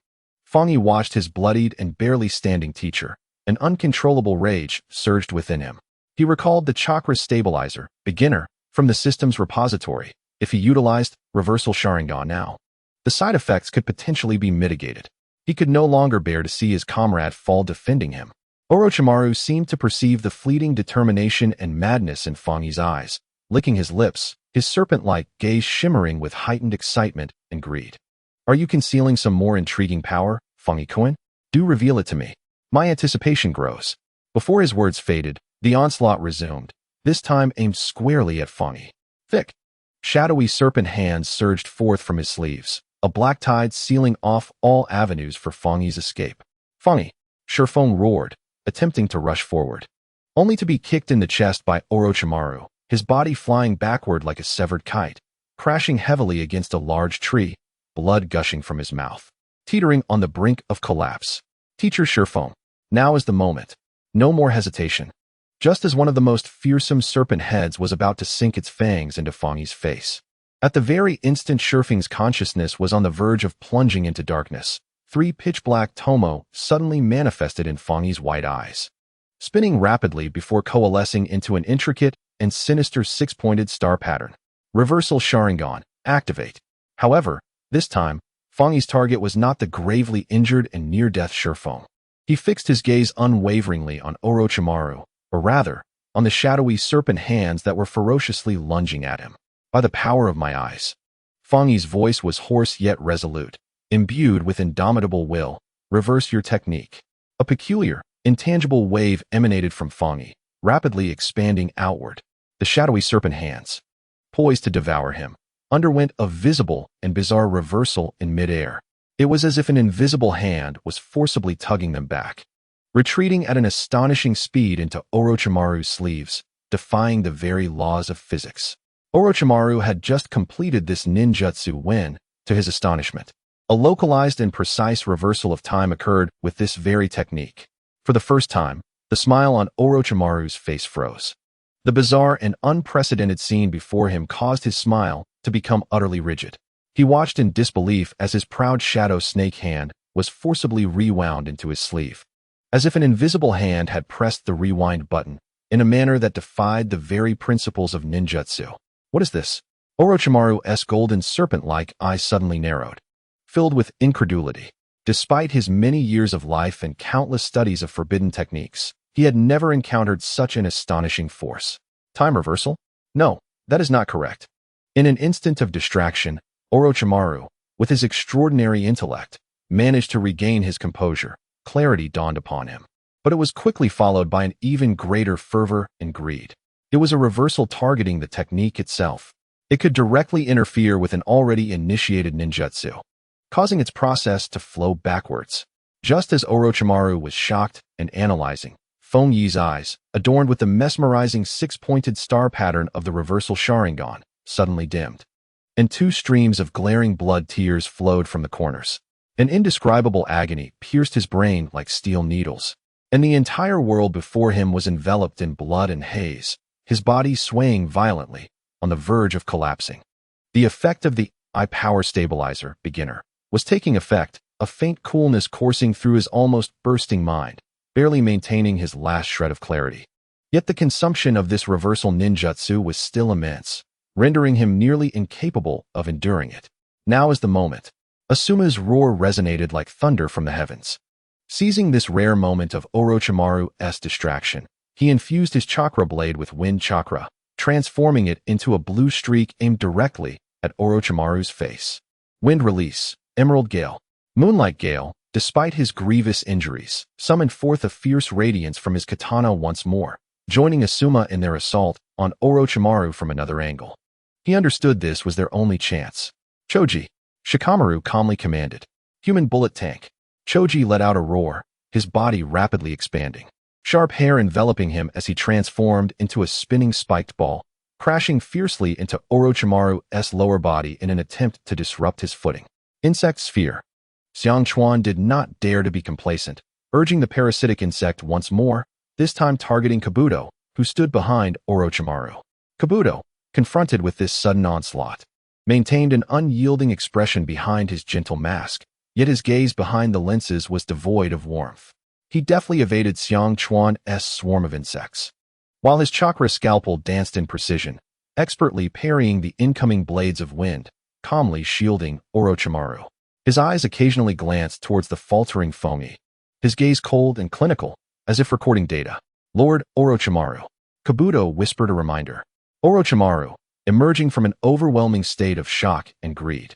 Fang watched his bloodied and barely standing teacher. An uncontrollable rage surged within him. He recalled the chakra stabilizer, beginner, from the system's repository. If he utilized reversal Sharingan now, the side effects could potentially be mitigated. He could no longer bear to see his comrade fall defending him. Orochimaru seemed to perceive the fleeting determination and madness in Fang's eyes, licking his lips, his serpent-like gaze shimmering with heightened excitement and greed. Are you concealing some more intriguing power, Fang-kun? Do reveal it to me. My anticipation grows. Before his words faded, the onslaught resumed, this time aimed squarely at Fang. Thick, shadowy serpent hands surged forth from his sleeves, a black tide sealing off all avenues for Fang's escape. Fang! Shifeng roared, attempting to rush forward, only to be kicked in the chest by Orochimaru, his body flying backward like a severed kite, crashing heavily against a large tree, blood gushing from his mouth, teetering on the brink of collapse. Teacher Shifeng, now is the moment. No more hesitation. Just as one of the most fearsome serpent heads was about to sink its fangs into Fang's face. At the very instant Shifeng's consciousness was on the verge of plunging into darkness, three pitch-black tomo suddenly manifested in Fang's white eyes, spinning rapidly before coalescing into an intricate and sinister six-pointed star pattern. Reversal Sharingan, activate. However, this time, Fang's target was not the gravely injured and near-death Shifeng. He fixed his gaze unwaveringly on Orochimaru, or rather, on the shadowy serpent hands that were ferociously lunging at him. By the power of my eyes. Fang's voice was hoarse yet resolute, imbued with indomitable will. Reverse your technique. A peculiar, intangible wave emanated from Fang, rapidly expanding outward. The shadowy serpent hands, poised to devour him, underwent a visible and bizarre reversal in midair. It was as if an invisible hand was forcibly tugging them back, retreating at an astonishing speed into Orochimaru's sleeves, defying the very laws of physics. Orochimaru had just completed this ninjutsu when, to his astonishment, a localized and precise reversal of time occurred with this very technique. For the first time, the smile on Orochimaru's face froze. The bizarre and unprecedented scene before him caused his smile to become utterly rigid. He watched in disbelief as his proud shadow snake hand was forcibly rewound into his sleeve, as if an invisible hand had pressed the rewind button in a manner that defied the very principles of ninjutsu. What is this? Orochimaru's golden serpent-like eyes suddenly narrowed, filled with incredulity. Despite his many years of life and countless studies of forbidden techniques, he had never encountered such an astonishing force. Time reversal? No, that is not correct. In an instant of distraction, Orochimaru, with his extraordinary intellect, managed to regain his composure. Clarity dawned upon him, but it was quickly followed by an even greater fervor and greed. It was a reversal targeting the technique itself. It could directly interfere with an already initiated ninjutsu, causing its process to flow backwards. Just as Orochimaru was shocked and analyzing, Feng Yi's eyes, adorned with the mesmerizing six-pointed star pattern of the reversal Sharingan, suddenly dimmed, and two streams of glaring blood tears flowed from the corners. An indescribable agony pierced his brain like steel needles, and the entire world before him was enveloped in blood and haze, his body swaying violently, on the verge of collapsing. The effect of the power stabilizer, beginner, was taking effect, a faint coolness coursing through his almost bursting mind, barely maintaining his last shred of clarity. Yet the consumption of this reversal ninjutsu was still immense, rendering him nearly incapable of enduring it. Now is the moment. Asuma's roar resonated like thunder from the heavens. Seizing this rare moment of Orochimaru's distraction, he infused his chakra blade with wind chakra, transforming it into a blue streak aimed directly at Orochimaru's face. Wind release, Emerald Gale. Moonlight Gale, despite his grievous injuries, summoned forth a fierce radiance from his katana once more, joining Asuma in their assault on Orochimaru from another angle. He understood this was their only chance. Choji, Shikamaru calmly commanded. Human bullet tank. Choji let out a roar, his body rapidly expanding. Sharp hair enveloping him as he transformed into a spinning spiked ball, crashing fiercely into Orochimaru's lower body in an attempt to disrupt his footing. Insect Sphere. Xiang Chuan did not dare to be complacent, urging the parasitic insect once more, this time targeting Kabuto, who stood behind Orochimaru. Kabuto, confronted with this sudden onslaught, maintained an unyielding expression behind his gentle mask, yet his gaze behind the lenses was devoid of warmth. He deftly evaded Xiang Chuan's swarm of insects, while his chakra scalpel danced in precision, expertly parrying the incoming blades of wind, calmly shielding Orochimaru. His eyes occasionally glanced towards the faltering Fongi, his gaze cold and clinical, as if recording data. Lord Orochimaru. Kabuto whispered a reminder. Orochimaru, emerging from an overwhelming state of shock and greed,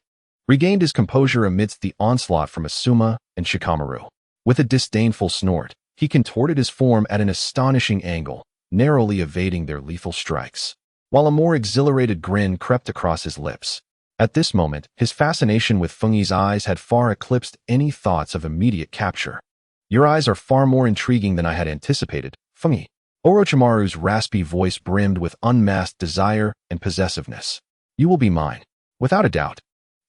regained his composure amidst the onslaught from Asuma and Shikamaru. With a disdainful snort, he contorted his form at an astonishing angle, narrowly evading their lethal strikes, while a more exhilarated grin crept across his lips. At this moment, his fascination with Fungi's eyes had far eclipsed any thoughts of immediate capture. Your eyes are far more intriguing than I had anticipated, Fungi. Orochimaru's raspy voice brimmed with unmasked desire and possessiveness. You will be mine, without a doubt.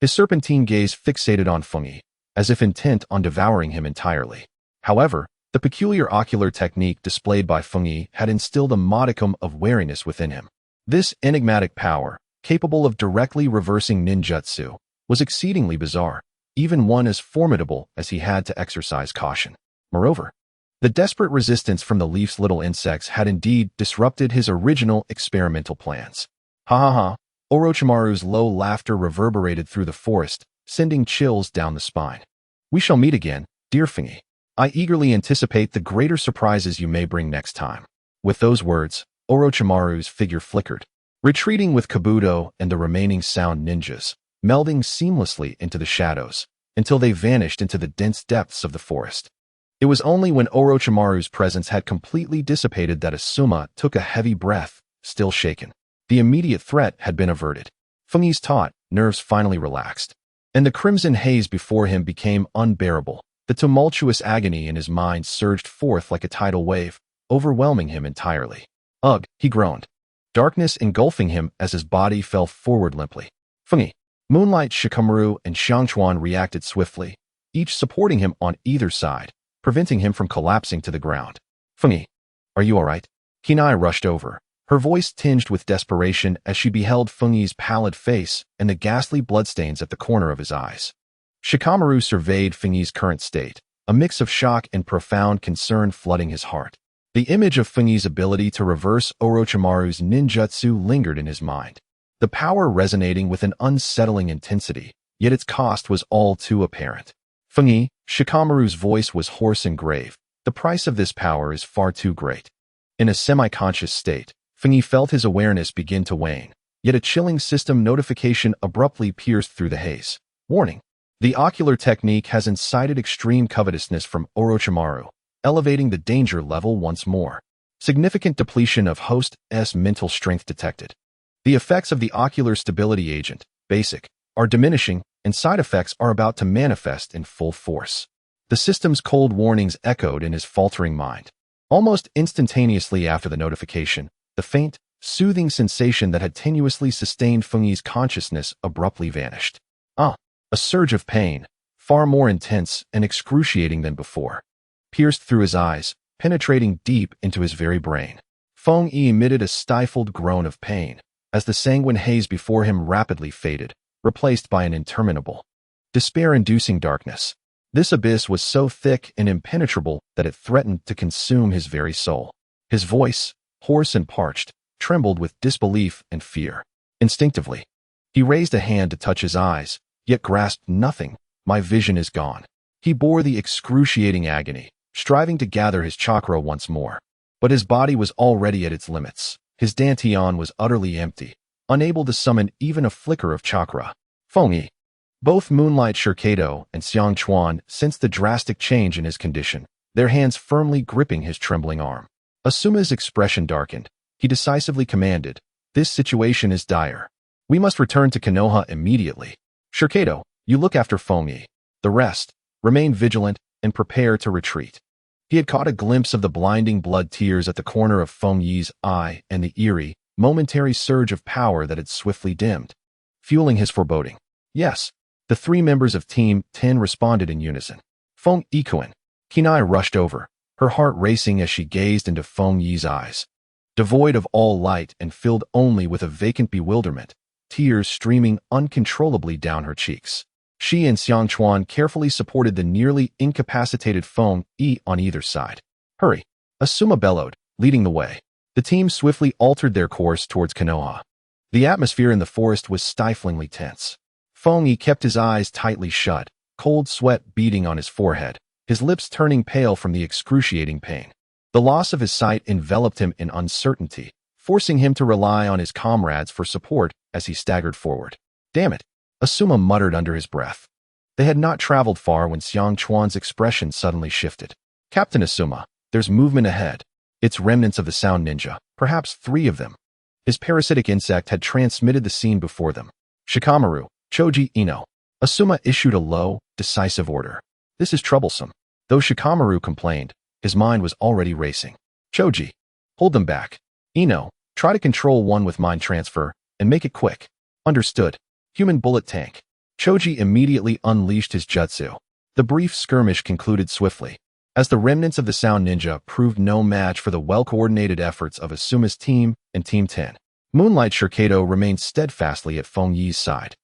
His serpentine gaze fixated on Fungi, as if intent on devouring him entirely. However, the peculiar ocular technique displayed by Fungi had instilled a modicum of wariness within him. This enigmatic power, capable of directly reversing ninjutsu, was exceedingly bizarre, even one as formidable as he had to exercise caution. Moreover, the desperate resistance from the leaf's little insects had indeed disrupted his original experimental plans. Ha ha ha! Orochimaru's low laughter reverberated through the forest, sending chills down the spine. We shall meet again, dear Fungi. I eagerly anticipate the greater surprises you may bring next time. With those words, Orochimaru's figure flickered, retreating with Kabuto and the remaining sound ninjas, melding seamlessly into the shadows, until they vanished into the dense depths of the forest. It was only when Orochimaru's presence had completely dissipated that Asuma took a heavy breath, still shaken. The immediate threat had been averted. Fungi's taut nerves finally relaxed, and the crimson haze before him became unbearable. The tumultuous agony in his mind surged forth like a tidal wave, overwhelming him entirely. Ugh, he groaned, darkness engulfing him as his body fell forward limply. Fungi, Moonlight, Shikamaru, and Xiangchuan reacted swiftly, each supporting him on either side, preventing him from collapsing to the ground. Fungi, are you all right? Kinai rushed over, her voice tinged with desperation as she beheld Fungi's pallid face and the ghastly bloodstains at the corner of his eyes. Shikamaru surveyed Fungi's current state, a mix of shock and profound concern flooding his heart. The image of Fungi's ability to reverse Orochimaru's ninjutsu lingered in his mind, the power resonating with an unsettling intensity, yet its cost was all too apparent. Fungi, Shikamaru's voice was hoarse and grave. The price of this power is far too great. In a semi-conscious state, Fungi felt his awareness begin to wane, yet a chilling system notification abruptly pierced through the haze. Warning. The ocular technique has incited extreme covetousness from Orochimaru, elevating the danger level once more. Significant depletion of host's mental strength detected. The effects of the ocular stability agent, basic, are diminishing, and side effects are about to manifest in full force. The system's cold warnings echoed in his faltering mind. Almost instantaneously after the notification, the faint, soothing sensation that had tenuously sustained Fungi's consciousness abruptly vanished. A surge of pain, far more intense and excruciating than before, pierced through his eyes, penetrating deep into his very brain. Feng Yi emitted a stifled groan of pain as the sanguine haze before him rapidly faded, replaced by an interminable, despair-inducing darkness. This abyss was so thick and impenetrable that it threatened to consume his very soul. His voice, hoarse and parched, trembled with disbelief and fear. Instinctively, he raised a hand to touch his eyes, yet grasped nothing. My vision is gone. He bore the excruciating agony, striving to gather his chakra once more. But his body was already at its limits. His dantian was utterly empty, unable to summon even a flicker of chakra. Feng Yi. Both Moonlight Shirkato and Xiang Chuan sensed the drastic change in his condition, their hands firmly gripping his trembling arm. Asuma's expression darkened. He decisively commanded, "This situation is dire. We must return to Konoha immediately. Shirkato, you look after Feng Yi. The rest, remain vigilant and prepare to retreat." He had caught a glimpse of the blinding blood tears at the corner of Feng Yi's eye and the eerie, momentary surge of power that had swiftly dimmed, fueling his foreboding. Yes, the three members of Team 10 responded in unison. Feng Ikuan. Kinai rushed over, her heart racing as she gazed into Feng Yi's eyes. Devoid of all light and filled only with a vacant bewilderment, tears streaming uncontrollably down her cheeks. She and Xiang Chuan carefully supported the nearly incapacitated Feng Yi on either side. "Hurry!" Asuma bellowed, leading the way. The team swiftly altered their course towards Konoha. The atmosphere in the forest was stiflingly tense. Feng Yi kept his eyes tightly shut, cold sweat beading on his forehead, his lips turning pale from the excruciating pain. The loss of his sight enveloped him in uncertainty, forcing him to rely on his comrades for support as he staggered forward. "Damn it!" Asuma muttered under his breath. They had not traveled far when Xiang Chuan's expression suddenly shifted. "Captain Asuma, there's movement ahead. It's remnants of the Sound Ninja, perhaps 3 of them." His parasitic insect had transmitted the scene before them. "Shikamaru, Choji Ino." Asuma issued a low, decisive order. "This is troublesome." Though Shikamaru complained, his mind was already racing. "Choji, hold them back. Ino, try to control one with mind transfer, and make it quick." "Understood." Human bullet tank. Choji immediately unleashed his jutsu. The brief skirmish concluded swiftly, as the remnants of the Sound Ninja proved no match for the well-coordinated efforts of Asuma's team and Team 10. Moonlight Shirkato remained steadfastly at Feng Yi's side,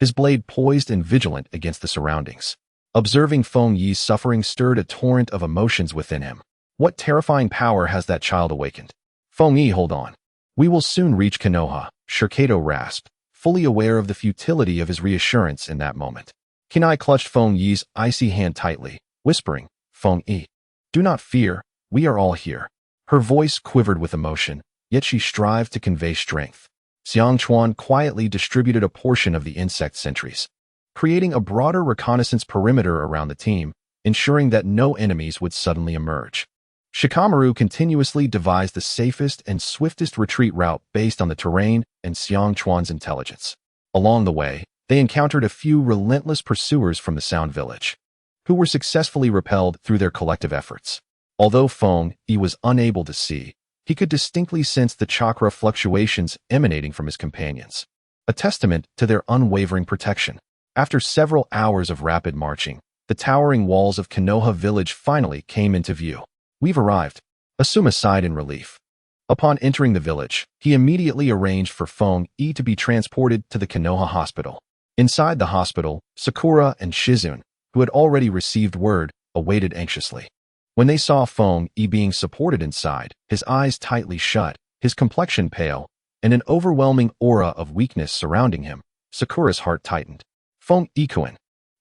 his blade poised and vigilant against the surroundings. Observing Feng Yi's suffering stirred a torrent of emotions within him. What terrifying power has that child awakened? "Feng Yi, hold on. We will soon reach Konoha," Shirkato rasped, fully aware of the futility of his reassurance in that moment. Kinai clutched Feng Yi's icy hand tightly, whispering, "Feng Yi, do not fear, we are all here." Her voice quivered with emotion, yet she strived to convey strength. Xiang Chuan quietly distributed a portion of the insect sentries, creating a broader reconnaissance perimeter around the team, ensuring that no enemies would suddenly emerge. Shikamaru continuously devised the safest and swiftest retreat route based on the terrain and Xiang Chuan's intelligence. Along the way, they encountered a few relentless pursuers from the Sound Village, who were successfully repelled through their collective efforts. Although Feng Yi was unable to see, he could distinctly sense the chakra fluctuations emanating from his companions, a testament to their unwavering protection. After several hours of rapid marching, the towering walls of Konoha village finally came into view. "We've arrived," Asuma sighed in relief. Upon entering the village, he immediately arranged for Feng Yi to be transported to the Konoha hospital. Inside the hospital, Sakura and Shizune, who had already received word, awaited anxiously. When they saw Feng Yi being supported inside, his eyes tightly shut, his complexion pale, and an overwhelming aura of weakness surrounding him, Sakura's heart tightened. "Feng Ikuan."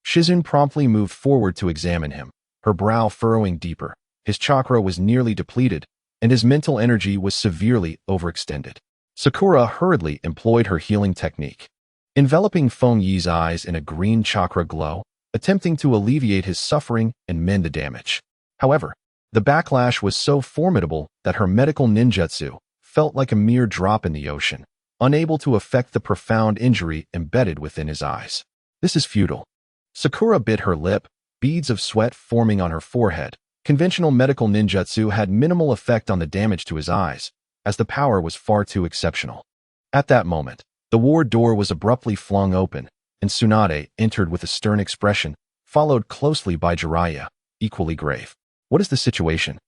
Shizune promptly moved forward to examine him, her brow furrowing deeper. His chakra was nearly depleted, and his mental energy was severely overextended. Sakura hurriedly employed her healing technique, enveloping Feng Yi's eyes in a green chakra glow, attempting to alleviate his suffering and mend the damage. However, the backlash was so formidable that her medical ninjutsu felt like a mere drop in the ocean, unable to affect the profound injury embedded within his eyes. "This is futile." Sakura bit her lip, beads of sweat forming on her forehead. Conventional medical ninjutsu had minimal effect on the damage to his eyes, as the power was far too exceptional. At that moment, the ward door was abruptly flung open, and Tsunade entered with a stern expression, followed closely by Jiraiya, equally grave. What is the situation?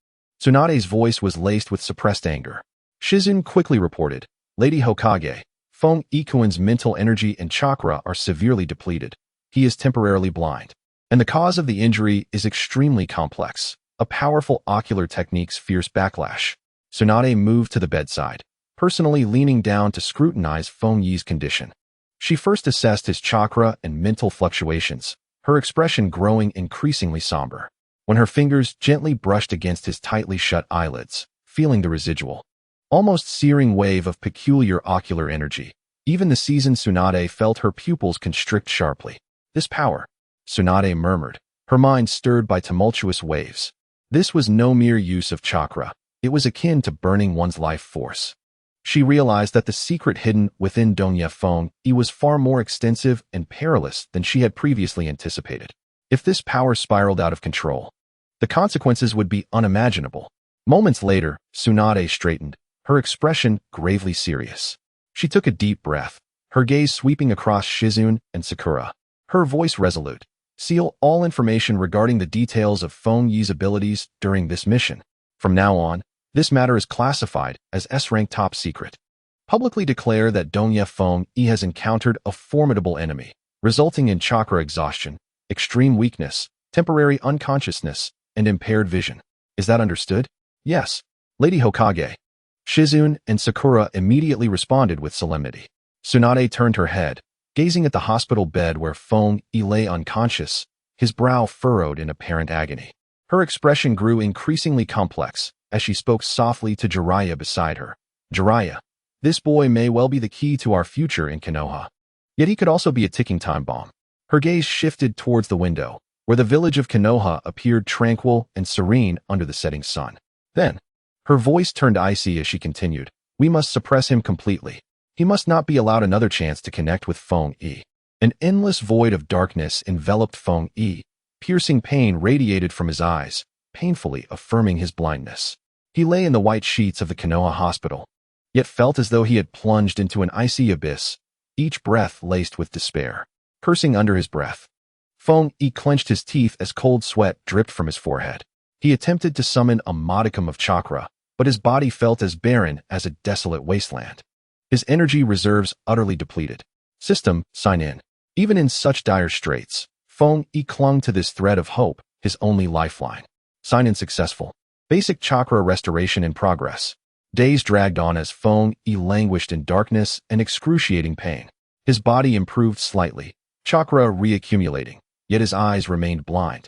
Tsunade's voice was laced with suppressed anger. Shizune quickly reported, Lady Hokage, Feng Ikuan's mental energy and chakra are severely depleted. He is temporarily blind. And the cause of the injury is extremely complex. A powerful ocular technique's fierce backlash. Tsunade moved to the bedside, personally leaning down to scrutinize Feng Yi's condition. She first assessed his chakra and mental fluctuations, her expression growing increasingly somber. When her fingers gently brushed against his tightly shut eyelids, feeling the residual, almost searing wave of peculiar ocular energy, even the seasoned Tsunade felt her pupils constrict sharply. This power, Tsunade murmured, her mind stirred by tumultuous waves. This was no mere use of chakra. It was akin to burning one's life force. She realized that the secret hidden within Donya Feng Yi was far more extensive and perilous than she had previously anticipated. If this power spiraled out of control, the consequences would be unimaginable. Moments later, Tsunade straightened, her expression gravely serious. She took a deep breath, her gaze sweeping across Shizune and Sakura. Her voice resolute. Seal all information regarding the details of Feng Yi's abilities during this mission. From now on, this matter is classified as S-rank top secret. Publicly declare that Donya Feng Yi has encountered a formidable enemy, resulting in chakra exhaustion, extreme weakness, temporary unconsciousness, and impaired vision. Is that understood? Yes. Lady Hokage. Shizune and Sakura immediately responded with solemnity. Tsunade turned her head, gazing at the hospital bed where Feng Yi lay unconscious, his brow furrowed in apparent agony. Her expression grew increasingly complex as she spoke softly to Jiraiya beside her. Jiraiya, this boy may well be the key to our future in Konoha. Yet he could also be a ticking time bomb. Her gaze shifted towards the window, where the village of Konoha appeared tranquil and serene under the setting sun. Then, her voice turned icy as she continued, we must suppress him completely. He must not be allowed another chance to connect with Feng Yi. An endless void of darkness enveloped Feng Yi. Piercing pain radiated from his eyes, painfully affirming his blindness. He lay in the white sheets of the Konoha hospital, yet felt as though he had plunged into an icy abyss, each breath laced with despair. Cursing under his breath, Feng Yi clenched his teeth as cold sweat dripped from his forehead. He attempted to summon a modicum of chakra, but his body felt as barren as a desolate wasteland. His energy reserves utterly depleted. System, sign in. Even in such dire straits, Feng Yi clung to this thread of hope, his only lifeline. Sign in successful. Basic chakra restoration in progress. Days dragged on as Feng Yi languished in darkness and excruciating pain. His body improved slightly, chakra reaccumulating, yet his eyes remained blind,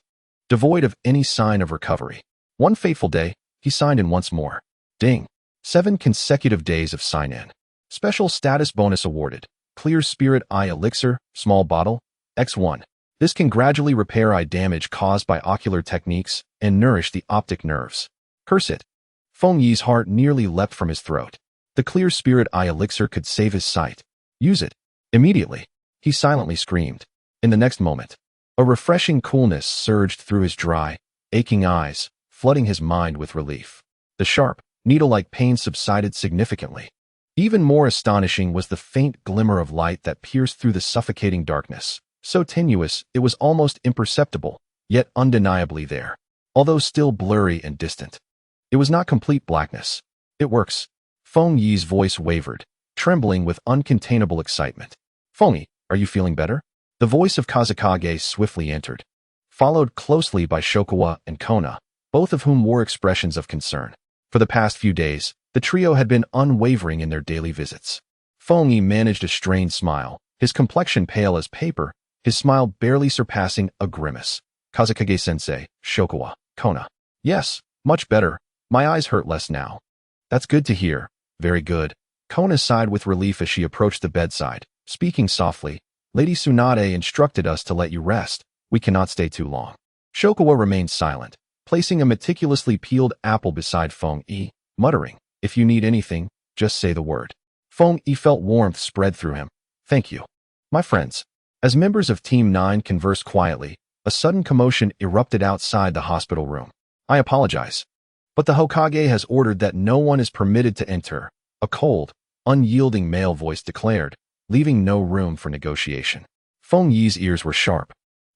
devoid of any sign of recovery. One fateful day, he signed in once more. Ding. 7 consecutive days of sign-in. Special status bonus awarded. Clear Spirit Eye Elixir, small bottle, X1. This can gradually repair eye damage caused by ocular techniques and nourish the optic nerves. Curse it. Feng Yi's heart nearly leapt from his throat. The Clear Spirit Eye Elixir could save his sight. Use it. Immediately, he silently screamed. In the next moment, a refreshing coolness surged through his dry, aching eyes, flooding his mind with relief. The sharp, needle-like pain subsided significantly. Even more astonishing was the faint glimmer of light that pierced through the suffocating darkness, so tenuous it was almost imperceptible, yet undeniably there, although still blurry and distant. It was not complete blackness. It works. Feng Yi's voice wavered, trembling with uncontainable excitement. Feng Yi, are you feeling better? The voice of Kazekage swiftly entered, followed closely by Shokawa and Kona, both of whom wore expressions of concern. For the past few days, the trio had been unwavering in their daily visits. Feng Yi managed a strained smile, his complexion pale as paper, his smile barely surpassing a grimace. Kazekage-sensei, Shokawa, Kona. Yes, much better. My eyes hurt less now. That's good to hear. Very good. Kona sighed with relief as she approached the bedside, speaking softly. Lady Tsunade instructed us to let you rest. We cannot stay too long. Shokawa remained silent, placing a meticulously peeled apple beside Feng Yi, muttering, if you need anything, just say the word. Feng Yi felt warmth spread through him. Thank you. My friends. As members of Team 9 conversed quietly, a sudden commotion erupted outside the hospital room. I apologize, but the Hokage has ordered that no one is permitted to enter, a cold, unyielding male voice declared, leaving no room for negotiation. Feng Yi's ears were sharp.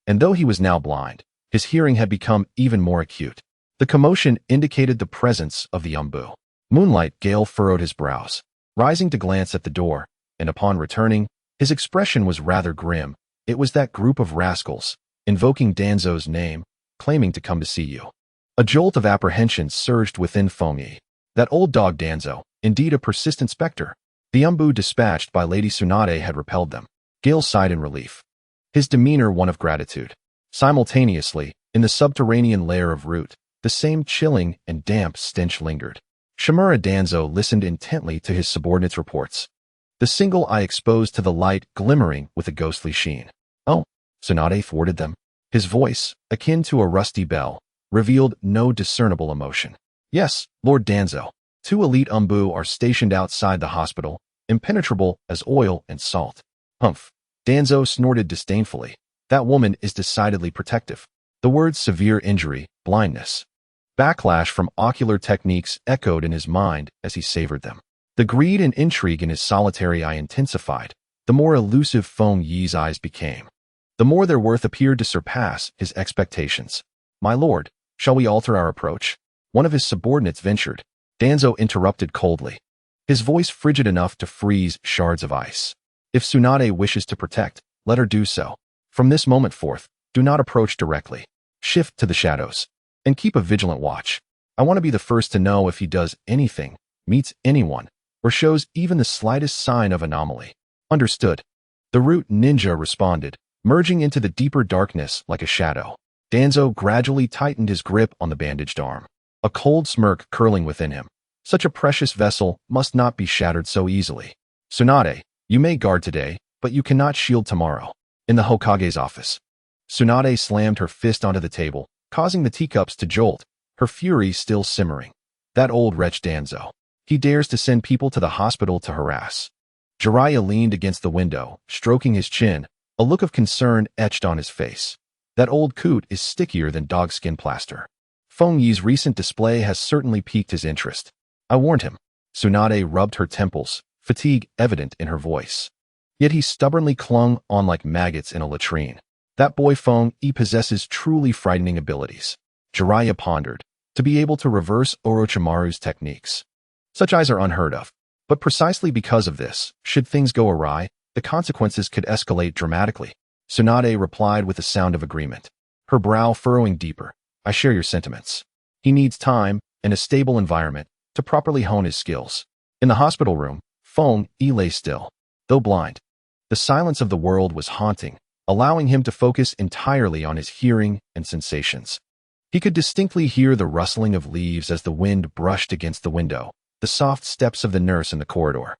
and though he was now blind, his hearing had become even more acute. The commotion indicated the presence of the Umbu. Moonlight Gale furrowed his brows, rising to glance at the door, and upon returning, his expression was rather grim. It was that group of rascals, invoking Danzo's name, claiming to come to see you. A jolt of apprehension surged within Fengyi. That old dog Danzo, indeed a persistent specter. The Umbu dispatched by Lady Tsunade had repelled them. Gale sighed in relief, his demeanor one of gratitude. Simultaneously, in the subterranean lair of root, the same chilling and damp stench lingered. Shimura Danzo listened intently to his subordinate's reports, the single eye exposed to the light glimmering with a ghostly sheen. Oh, Tsunade thwarted them. His voice, akin to a rusty bell, revealed no discernible emotion. Yes, Lord Danzo. 2 elite Umbu are stationed outside the hospital, impenetrable as oil and salt. Humph. Danzo snorted disdainfully. That woman is decidedly protective. The words severe injury, blindness, backlash from ocular techniques echoed in his mind as he savored them. The greed and intrigue in his solitary eye intensified. The more elusive Fengyi's eyes became, the more their worth appeared to surpass his expectations. My lord, shall we alter our approach? One of his subordinates ventured. Danzo interrupted coldly, his voice frigid enough to freeze shards of ice. If Tsunade wishes to protect, let her do so. From this moment forth, do not approach directly. Shift to the shadows, and keep a vigilant watch. I want to be the first to know if he does anything, meets anyone, or shows even the slightest sign of anomaly. Understood. The root ninja responded, merging into the deeper darkness like a shadow. Danzo gradually tightened his grip on the bandaged arm, a cold smirk curling within him. Such a precious vessel must not be shattered so easily. Tsunade, you may guard today, but you cannot shield tomorrow. In the Hokage's office, Tsunade slammed her fist onto the table, causing the teacups to jolt, her fury still simmering. That old wretch Danzo. He dares to send people to the hospital to harass. Jiraiya leaned against the window, stroking his chin, a look of concern etched on his face. That old coot is stickier than dogskin plaster. Fengyi's recent display has certainly piqued his interest. I warned him. Tsunade rubbed her temples, fatigue evident in her voice. Yet he stubbornly clung on like maggots in a latrine. That boy Fengyi possesses truly frightening abilities. Jiraiya pondered, to be able to reverse Orochimaru's techniques. Such eyes are unheard of. But precisely because of this, should things go awry, the consequences could escalate dramatically. Tsunade replied with a sound of agreement, her brow furrowing deeper. I share your sentiments. He needs time and a stable environment to properly hone his skills. In the hospital room, Fengyi lay still, though blind. The silence of the world was haunting, allowing him to focus entirely on his hearing and sensations. He could distinctly hear the rustling of leaves as the wind brushed against the window, the soft steps of the nurse in the corridor,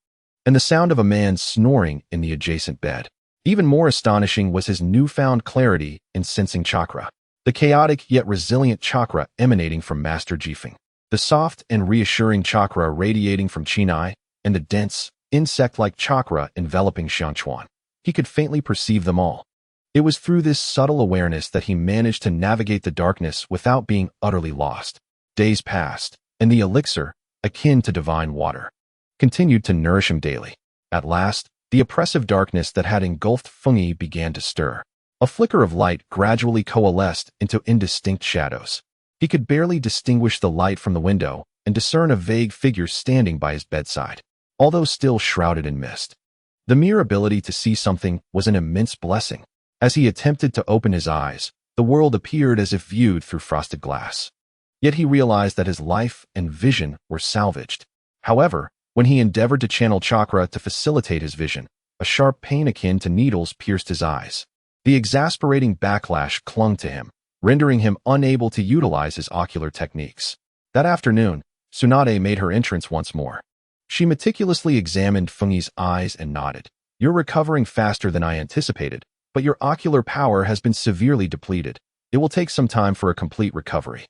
and the sound of a man snoring in the adjacent bed. Even more astonishing was his newfound clarity in sensing chakra, the chaotic yet resilient chakra emanating from Master Jifeng, the soft and reassuring chakra radiating from Chinai, and the dense, insect-like chakra enveloping Xianchuan. He could faintly perceive them all. It was through this subtle awareness that he managed to navigate the darkness without being utterly lost. Days passed, and the elixir, akin to divine water, continued to nourish him daily. At last, the oppressive darkness that had engulfed Fengyi began to stir. A flicker of light gradually coalesced into indistinct shadows. He could barely distinguish the light from the window and discern a vague figure standing by his bedside, although still shrouded in mist. The mere ability to see something was an immense blessing. As he attempted to open his eyes, the world appeared as if viewed through frosted glass. Yet he realized that his life and vision were salvaged. However, when he endeavored to channel chakra to facilitate his vision, a sharp pain akin to needles pierced his eyes. The exasperating backlash clung to him, rendering him unable to utilize his ocular techniques. That afternoon, Tsunade made her entrance once more. She meticulously examined Fengyi's eyes and nodded. You're recovering faster than I anticipated, but your ocular power has been severely depleted. It will take some time for a complete recovery.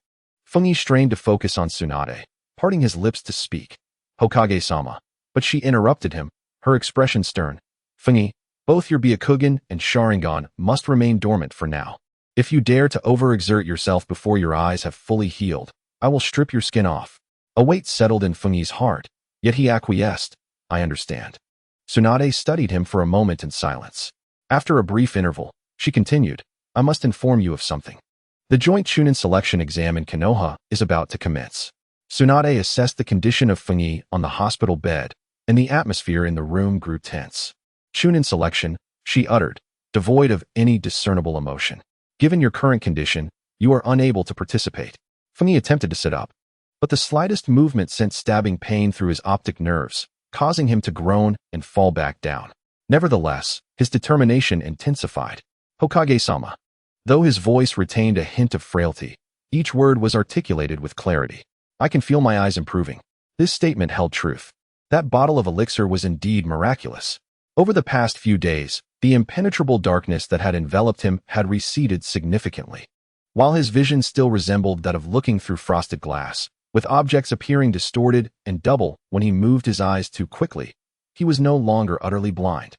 Fengyi strained to focus on Tsunade, parting his lips to speak. Hokage-sama. But she interrupted him, her expression stern. Fengyi, both your Byakugan and Sharingan must remain dormant for now. If you dare to overexert yourself before your eyes have fully healed, I will strip your skin off. A weight settled in Fengyi's heart, yet he acquiesced. I understand. Tsunade studied him for a moment in silence. After a brief interval, she continued, I must inform you of something. The joint Chunin selection exam in Konoha is about to commence. Tsunade assessed the condition of Fengyi on the hospital bed, and the atmosphere in the room grew tense. Chunin selection, she uttered, devoid of any discernible emotion. Given your current condition, you are unable to participate. Fengyi attempted to sit up, but the slightest movement sent stabbing pain through his optic nerves, causing him to groan and fall back down. Nevertheless, his determination intensified. Hokage-sama. Though his voice retained a hint of frailty, each word was articulated with clarity. I can feel my eyes improving. This statement held truth. That bottle of elixir was indeed miraculous. Over the past few days, the impenetrable darkness that had enveloped him had receded significantly. While his vision still resembled that of looking through frosted glass, with objects appearing distorted and double when he moved his eyes too quickly, he was no longer utterly blind.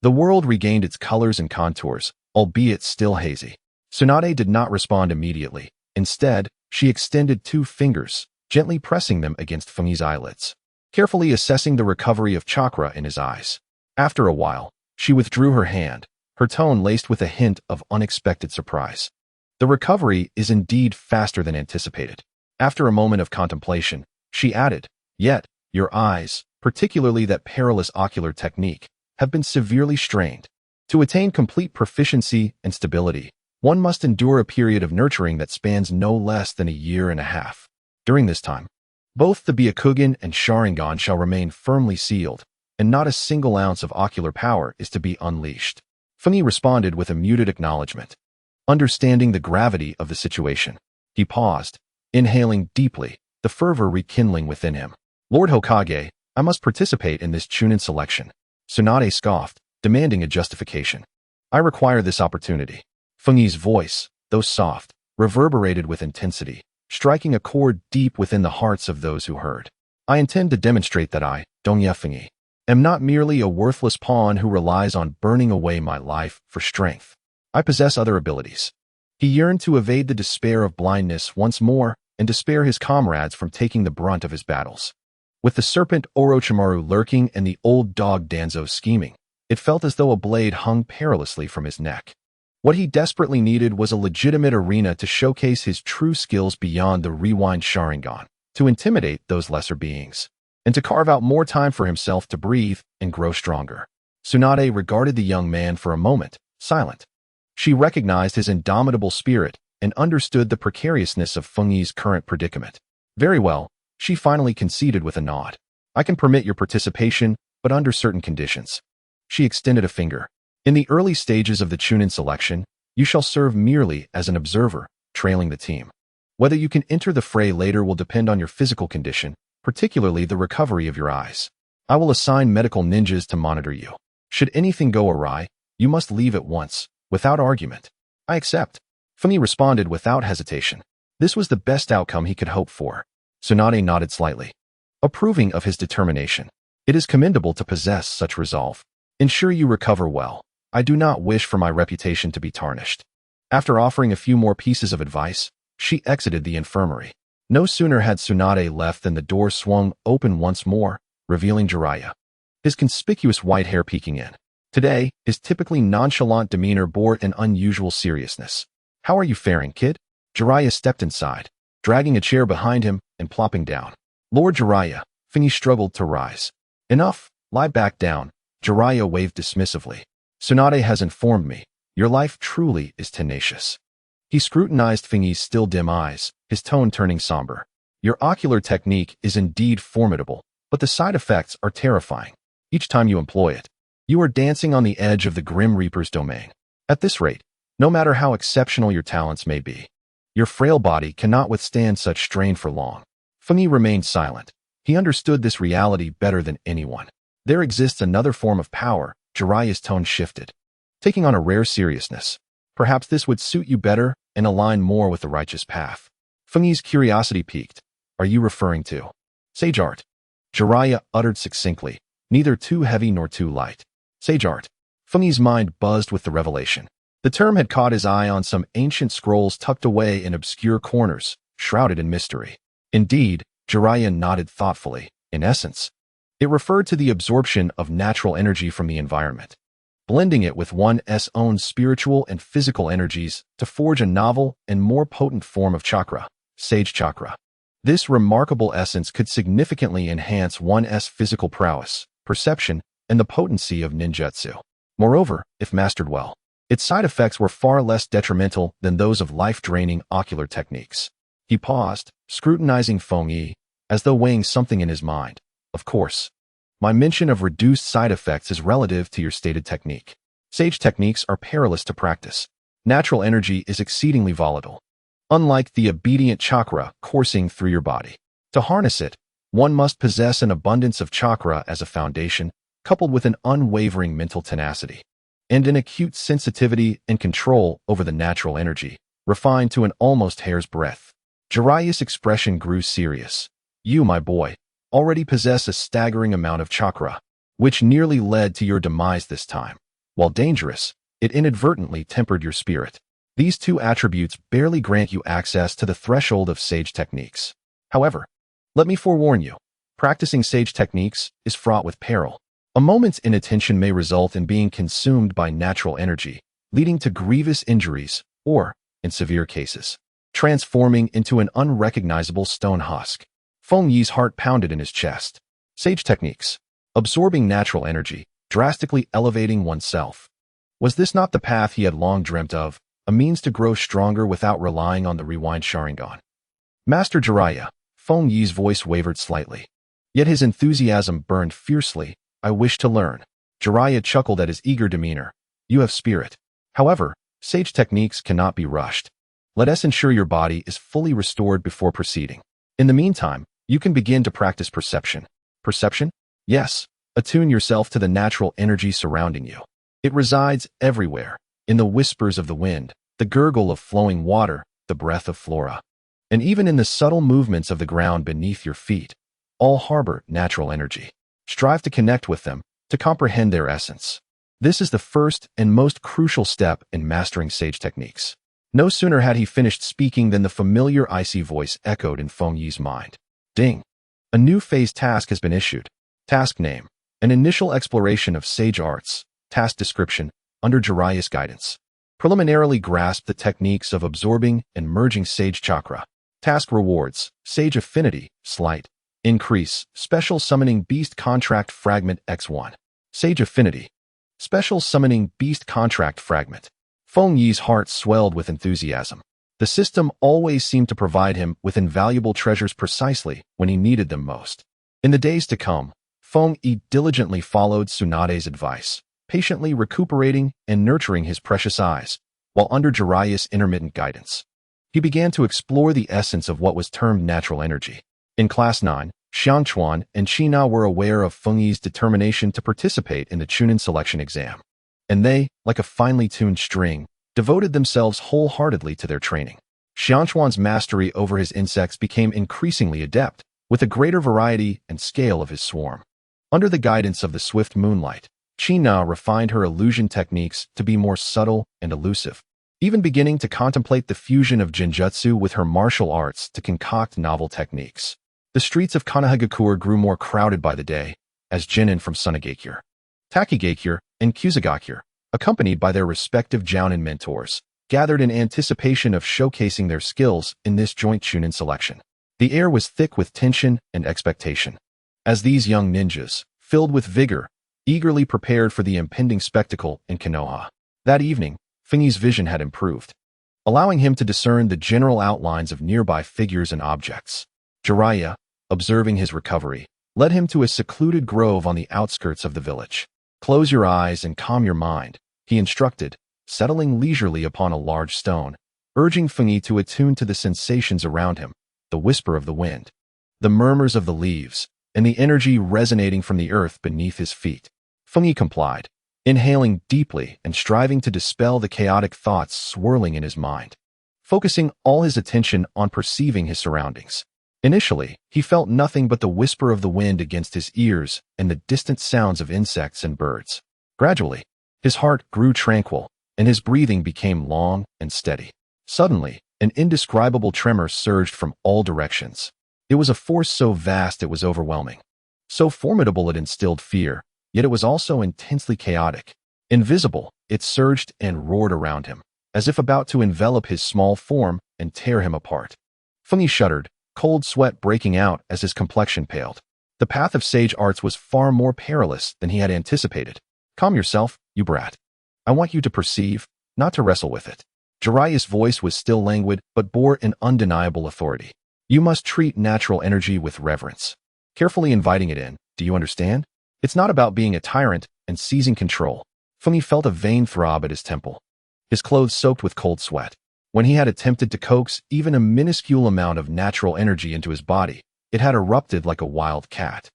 The world regained its colors and contours, albeit still hazy. Tsunade did not respond immediately. Instead, she extended 2 fingers, gently pressing them against Fengyi's eyelids, carefully assessing the recovery of chakra in his eyes. After a while, she withdrew her hand, her tone laced with a hint of unexpected surprise. The recovery is indeed faster than anticipated. After a moment of contemplation, she added, yet, your eyes, particularly that perilous ocular technique, have been severely strained. To attain complete proficiency and stability, one must endure a period of nurturing that spans no less than 1.5 years. During this time, both the Byakugan and Sharingan shall remain firmly sealed, and not a single ounce of ocular power is to be unleashed. Fengyi responded with a muted acknowledgement. Understanding the gravity of the situation, he paused, inhaling deeply, the fervor rekindling within him. Lord Hokage, I must participate in this Chunin selection. Tsunade scoffed, demanding a justification. I require this opportunity. Fengyi's voice, though soft, reverberated with intensity, striking a chord deep within the hearts of those who heard. I intend to demonstrate that I, Dongye Fengyi, am not merely a worthless pawn who relies on burning away my life for strength. I possess other abilities. He yearned to evade the despair of blindness once more and to spare his comrades from taking the brunt of his battles. With the serpent Orochimaru lurking and the old dog Danzo scheming, it felt as though a blade hung perilously from his neck. What he desperately needed was a legitimate arena to showcase his true skills beyond the rewind Sharingan, to intimidate those lesser beings, and to carve out more time for himself to breathe and grow stronger. Tsunade regarded the young man for a moment, silent. She recognized his indomitable spirit and understood the precariousness of Fengyi's current predicament. Very well, she finally conceded with a nod. I can permit your participation, but under certain conditions. She extended a finger. In the early stages of the Chunin selection, you shall serve merely as an observer, trailing the team. Whether you can enter the fray later will depend on your physical condition, particularly the recovery of your eyes. I will assign medical ninjas to monitor you. Should anything go awry, you must leave at once, without argument. I accept. Fengyi responded without hesitation. This was the best outcome he could hope for. Tsunade nodded slightly, approving of his determination. It is commendable to possess such resolve. Ensure you recover well. I do not wish for my reputation to be tarnished. After offering a few more pieces of advice, she exited the infirmary. No sooner had Tsunade left than the door swung open once more, revealing Jiraiya, his conspicuous white hair peeking in. Today, his typically nonchalant demeanor bore an unusual seriousness. How are you faring, kid? Jiraiya stepped inside, dragging a chair behind him and plopping down. Lord Jiraiya, Fengyi struggled to rise. Enough, lie back down. Jiraiya waved dismissively. Tsunade has informed me, your life truly is tenacious. He scrutinized Fengyi's still dim eyes, his tone turning somber. Your ocular technique is indeed formidable, but the side effects are terrifying. Each time you employ it, you are dancing on the edge of the Grim Reaper's domain. At this rate, no matter how exceptional your talents may be, your frail body cannot withstand such strain for long. Fengyi remained silent. He understood this reality better than anyone. There exists another form of power. Jiraiya's tone shifted, taking on a rare seriousness. Perhaps this would suit you better and align more with the righteous path. Fengyi's curiosity piqued. Are you referring to sage art? Jiraiya uttered succinctly, neither too heavy nor too light. Sage art. Fengyi's mind buzzed with the revelation. The term had caught his eye on some ancient scrolls tucked away in obscure corners, shrouded in mystery. Indeed, Jiraiya nodded thoughtfully. In essence, it referred to the absorption of natural energy from the environment. blending it with one's own spiritual and physical energies to forge a novel and more potent form of chakra, sage chakra. This remarkable essence could significantly enhance one's physical prowess, perception, and the potency of ninjutsu. Moreover, if mastered well, its side effects were far less detrimental than those of life-draining ocular techniques. He paused, scrutinizing Feng Yi, as though weighing something in his mind. Of course, my mention of reduced side effects is relative to your stated technique. Sage techniques are perilous to practice. Natural energy is exceedingly volatile, unlike the obedient chakra coursing through your body. To harness it, one must possess an abundance of chakra as a foundation, coupled with an unwavering mental tenacity, and an acute sensitivity and control over the natural energy, refined to an almost hair's breadth. Jiraiya's expression grew serious. You, my boy, already possess a staggering amount of chakra, which nearly led to your demise this time. While dangerous, it inadvertently tempered your spirit. These two attributes barely grant you access to the threshold of sage techniques. However, let me forewarn you, practicing sage techniques is fraught with peril. A moment's inattention may result in being consumed by natural energy, leading to grievous injuries or, in severe cases, transforming into an unrecognizable stone husk. Feng Yi's heart pounded in his chest. Sage techniques, absorbing natural energy, drastically elevating oneself. Was this not the path he had long dreamt of, a means to grow stronger without relying on the rewind Sharingan? Master Jiraiya, Feng Yi's voice wavered slightly, yet his enthusiasm burned fiercely. I wish to learn. Jiraiya chuckled at his eager demeanor. You have spirit. However, sage techniques cannot be rushed. Let us ensure your body is fully restored before proceeding. In the meantime, you can begin to practice perception. Perception? Yes. Attune yourself to the natural energy surrounding you. It resides everywhere, in the whispers of the wind, the gurgle of flowing water, the breath of flora, and even in the subtle movements of the ground beneath your feet. All harbor natural energy. Strive to connect with them, to comprehend their essence. This is the first and most crucial step in mastering sage techniques. No sooner had he finished speaking than the familiar icy voice echoed in Feng Yi's mind. Ding! A new phase task has been issued. Task name: an initial exploration of sage arts. Task description: under Jiraiya's guidance. Preliminarily grasp the techniques of absorbing and merging sage chakra. Task rewards: sage affinity, slight. Increase, special summoning beast contract fragment X1. Sage affinity. Special summoning beast contract fragment. Feng Yi's heart swelled with enthusiasm. The system always seemed to provide him with invaluable treasures precisely when he needed them most. In the days to come, Feng Yi diligently followed Tsunade's advice, patiently recuperating and nurturing his precious eyes, while under Jiraiya's intermittent guidance. He began to explore the essence of what was termed natural energy. In Class 9, Xiangchuan and Qina were aware of Feng Yi's determination to participate in the Chunin selection exam, and they, like a finely tuned string, devoted themselves wholeheartedly to their training. Xiangchuan's mastery over his insects became increasingly adept, with a greater variety and scale of his swarm. Under the guidance of the swift moonlight, Qina refined her illusion techniques to be more subtle and elusive, even beginning to contemplate the fusion of genjutsu with her martial arts to concoct novel techniques. The streets of Konohagakure grew more crowded by the day, as genin from Sunagakure, Takigakure, and Kusagakure, accompanied by their respective jounin mentors, gathered in anticipation of showcasing their skills in this joint Chunin selection. The air was thick with tension and expectation, as these young ninjas, filled with vigor, eagerly prepared for the impending spectacle in Konoha. That evening, Feng Yi's vision had improved, allowing him to discern the general outlines of nearby figures and objects. Jiraiya, observing his recovery, led him to a secluded grove on the outskirts of the village. Close your eyes and calm your mind, he instructed, settling leisurely upon a large stone, urging Feng Yi to attune to the sensations around him, the whisper of the wind, the murmurs of the leaves, and the energy resonating from the earth beneath his feet. Feng Yi complied, inhaling deeply and striving to dispel the chaotic thoughts swirling in his mind, focusing all his attention on perceiving his surroundings. Initially, he felt nothing but the whisper of the wind against his ears and the distant sounds of insects and birds. Gradually, his heart grew tranquil, and his breathing became long and steady. Suddenly, an indescribable tremor surged from all directions. It was a force so vast it was overwhelming. So formidable it instilled fear, yet it was also intensely chaotic. Invisible, it surged and roared around him, as if about to envelop his small form and tear him apart. Feng Yi shuddered, cold sweat breaking out as his complexion paled. The path of sage arts was far more perilous than he had anticipated. Calm yourself, you brat. I want you to perceive, not to wrestle with it. Jiraiya's voice was still languid, but bore an undeniable authority. You must treat natural energy with reverence. Carefully inviting it in, do you understand? It's not about being a tyrant and seizing control. Feng Yi felt a vain throb at his temple. His clothes soaked with cold sweat. When he had attempted to coax even a minuscule amount of natural energy into his body, it had erupted like a wild cat,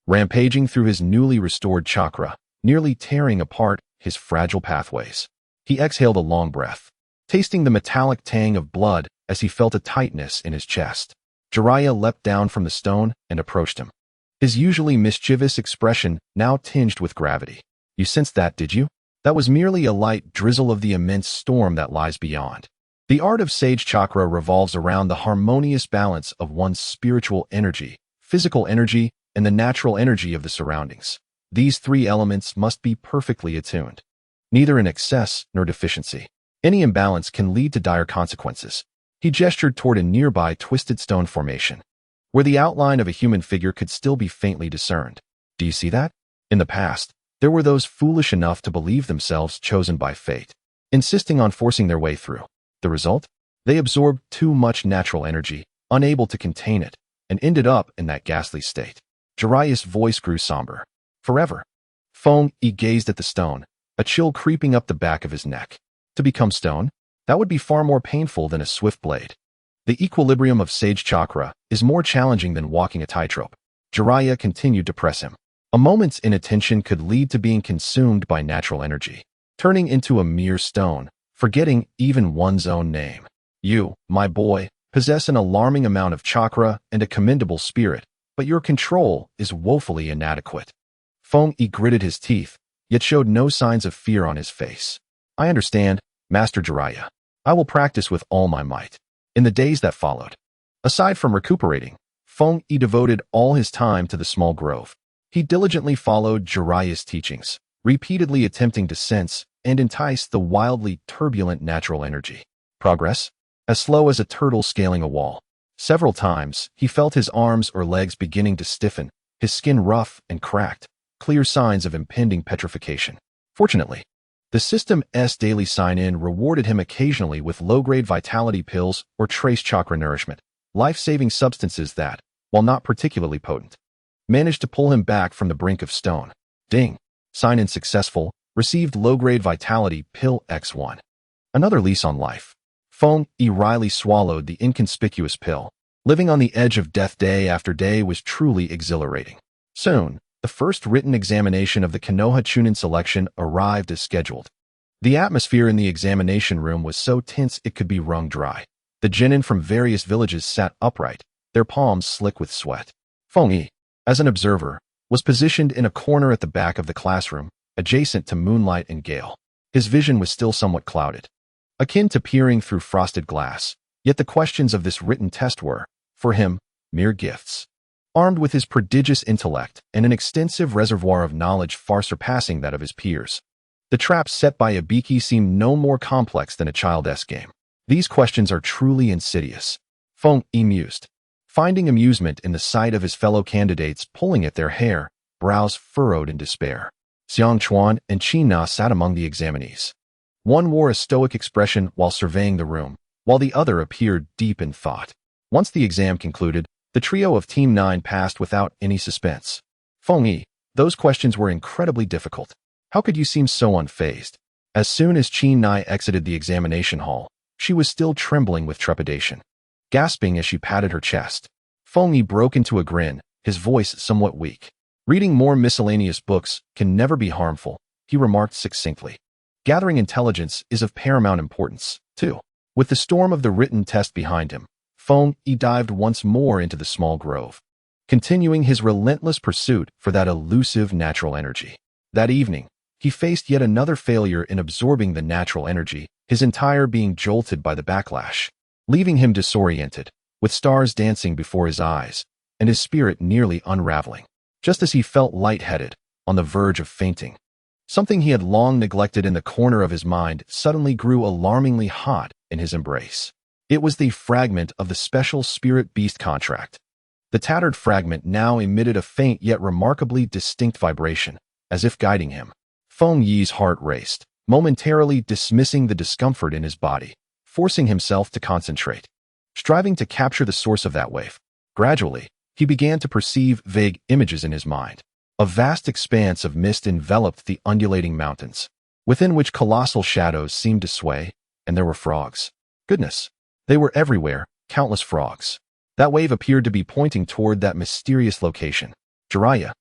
rampaging through his newly restored chakra, nearly tearing apart his fragile pathways. He exhaled a long breath, tasting the metallic tang of blood as he felt a tightness in his chest. Jiraiya leapt down from the stone and approached him. His usually mischievous expression now tinged with gravity. You sensed that, did you? That was merely a light drizzle of the immense storm that lies beyond. The art of sage chakra revolves around the harmonious balance of one's spiritual energy, physical energy, and the natural energy of the surroundings. These three elements must be perfectly attuned, neither in excess nor deficiency. Any imbalance can lead to dire consequences. He gestured toward a nearby twisted stone formation, where the outline of a human figure could still be faintly discerned. Do you see that? In the past, there were those foolish enough to believe themselves chosen by fate, insisting on forcing their way through. The result? They absorbed too much natural energy, unable to contain it, and ended up in that ghastly state. Jiraiya's voice grew somber. Forever. Feng Yi gazed at the stone, a chill creeping up the back of his neck. To become stone? That would be far more painful than a swift blade. The equilibrium of sage chakra is more challenging than walking a tightrope. Jiraiya continued to press him. A moment's inattention could lead to being consumed by natural energy, turning into a mere stone, forgetting even one's own name. You, my boy, possess an alarming amount of chakra and a commendable spirit, but your control is woefully inadequate. Feng Yi gritted his teeth, yet showed no signs of fear on his face. I understand, Master Jiraiya. I will practice with all my might. In the days that followed, aside from recuperating, Feng Yi devoted all his time to the small grove. He diligently followed Jiraiya's teachings, repeatedly attempting to sense and entice the wildly turbulent natural energy. Progress? As slow as a turtle scaling a wall. Several times, he felt his arms or legs beginning to stiffen, his skin rough and cracked, clear signs of impending petrification. Fortunately, the system's daily sign-in rewarded him occasionally with low-grade vitality pills or trace chakra nourishment, life-saving substances that, while not particularly potent, managed to pull him back from the brink of stone. Ding. Sign-in successful. Received low-grade vitality pill X1. Another lease on life. Feng Yi wryly swallowed the inconspicuous pill. Living on the edge of death day after day was truly exhilarating. Soon, the first written examination of the Konoha Chunin selection arrived as scheduled. The atmosphere in the examination room was so tense it could be wrung dry. The genin from various villages sat upright, their palms slick with sweat. Feng Yi, as an observer, was positioned in a corner at the back of the classroom, adjacent to moonlight and gale. His vision was still somewhat clouded, akin to peering through frosted glass, yet the questions of this written test were, for him, mere gifts. Armed with his prodigious intellect and an extensive reservoir of knowledge far surpassing that of his peers, the traps set by Ibiki seemed no more complex than a child's game. These questions are truly insidious. Feng Yi mused, finding amusement in the sight of his fellow candidates pulling at their hair, brows furrowed in despair. Xiang Chuan and Qin Na sat among the examinees. One wore a stoic expression while surveying the room, while the other appeared deep in thought. Once the exam concluded, the trio of Team 9 passed without any suspense. Feng Yi, those questions were incredibly difficult. How could you seem so unfazed? As soon as Qin Na exited the examination hall, she was still trembling with trepidation, gasping as she patted her chest. Feng Yi broke into a grin, his voice somewhat weak. Reading more miscellaneous books can never be harmful, he remarked succinctly. Gathering intelligence is of paramount importance, too. With the storm of the written test behind him, Feng Yi dived once more into the small grove, continuing his relentless pursuit for that elusive natural energy. That evening, he faced yet another failure in absorbing the natural energy, his entire being jolted by the backlash, leaving him disoriented, with stars dancing before his eyes, and his spirit nearly unraveling. Just as he felt lightheaded, on the verge of fainting, Something he had long neglected in the corner of his mind suddenly grew alarmingly hot in his embrace. It was the fragment of the special spirit beast contract. The tattered fragment now emitted a faint yet remarkably distinct vibration, as if guiding him. Feng Yi's heart raced, momentarily dismissing the discomfort in his body, forcing himself to concentrate, striving to capture the source of that wave. Gradually, he began to perceive vague images in his mind. A vast expanse of mist enveloped the undulating mountains, within which colossal shadows seemed to sway, and there were frogs. Goodness! They were everywhere, countless frogs. That wave appeared to be pointing toward that mysterious location. Jiraiya.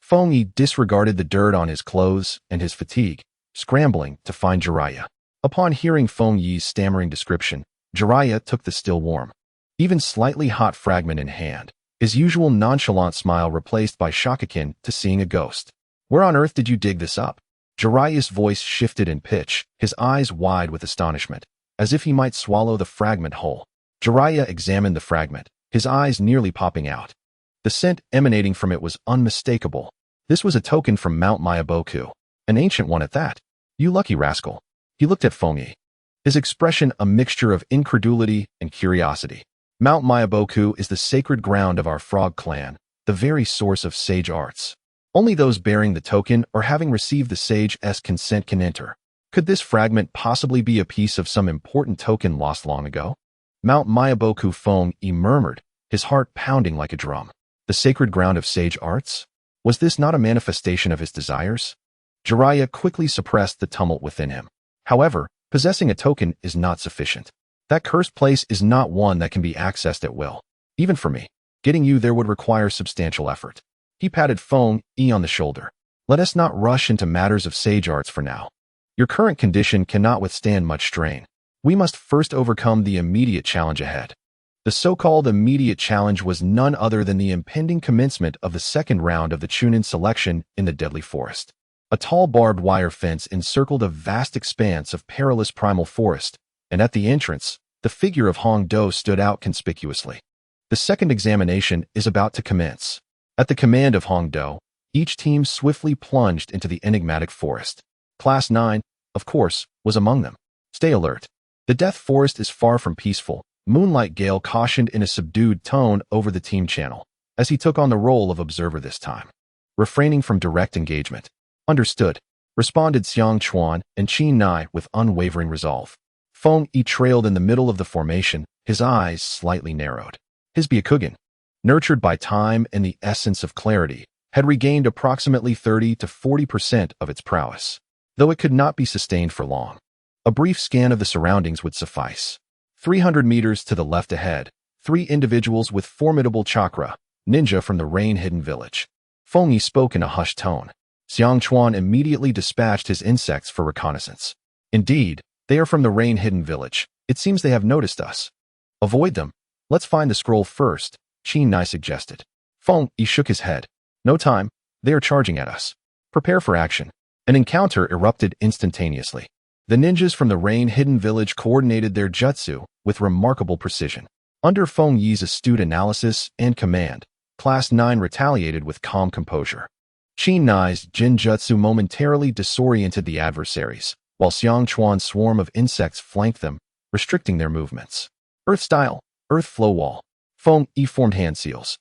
Feng Yi disregarded the dirt on his clothes and his fatigue, scrambling to find Jiraiya. Upon hearing Feng Yi's stammering description, Jiraiya took the still warm, even slightly hot fragment in hand, his usual nonchalant smile replaced by shock akin to seeing a ghost. Where on earth did you dig this up? Jiraiya's voice shifted in pitch, his eyes wide with astonishment, as if he might swallow the fragment whole. Jiraiya examined the fragment, his eyes nearly popping out. The scent emanating from it was unmistakable. This was a token from Mount Myaboku, an ancient one at that. You lucky rascal. He looked at Feng Yi, his expression a mixture of incredulity and curiosity. Mount Myaboku is the sacred ground of our frog clan, the very source of sage arts. Only those bearing the token or having received the sage's consent can enter. Could this fragment possibly be a piece of some important token lost long ago? Mount Myaboku, Feng Yi murmured, his heart pounding like a drum. The sacred ground of sage arts? Was this not a manifestation of his desires? Jiraiya quickly suppressed the tumult within him. However, possessing a token is not sufficient. That cursed place is not one that can be accessed at will. Even for me, getting you there would require substantial effort. He patted Feng Yi on the shoulder. Let us not rush into matters of sage arts for now. Your current condition cannot withstand much strain. We must first overcome the immediate challenge ahead. The so-called immediate challenge was none other than the impending commencement of the second round of the Chunin selection in the Deadly Forest. A tall barbed wire fence encircled a vast expanse of perilous primal forest, and at the entrance, the figure of Hong Do stood out conspicuously. The second examination is about to commence. At the command of Hong Do, each team swiftly plunged into the enigmatic forest. Class 9, of course, was among them. Stay alert. The Death Forest is far from peaceful, Moonlight Gale cautioned in a subdued tone over the team channel, as he took on the role of observer this time. Refraining from direct engagement. Understood, responded Xiang Chuan and Qin Nai with unwavering resolve. Feng Yi trailed in the middle of the formation, his eyes slightly narrowed. His Byakugan, nurtured by time and the essence of clarity, had regained approximately 30 to 40% of its prowess, though it could not be sustained for long. A brief scan of the surroundings would suffice. 300 meters to the left ahead, 3 individuals with formidable chakra, ninja from the rain-hidden village. Feng Yi spoke in a hushed tone. Xiang Chuan immediately dispatched his insects for reconnaissance. Indeed, they are from the rain-hidden village. It seems they have noticed us. Avoid them. Let's find the scroll first, Qin Nai suggested. Feng Yi shook his head. No time. They are charging at us. Prepare for action. An encounter erupted instantaneously. The ninjas from the rain-hidden village coordinated their jutsu with remarkable precision. Under Feng Yi's astute analysis and command, Class 9 retaliated with calm composure. Qin Nai's Jinjutsu momentarily disoriented the adversaries, while Xiang Chuan's swarm of insects flanked them, restricting their movements. Earth style, earth flow wall. Feng Yi formed hand seals,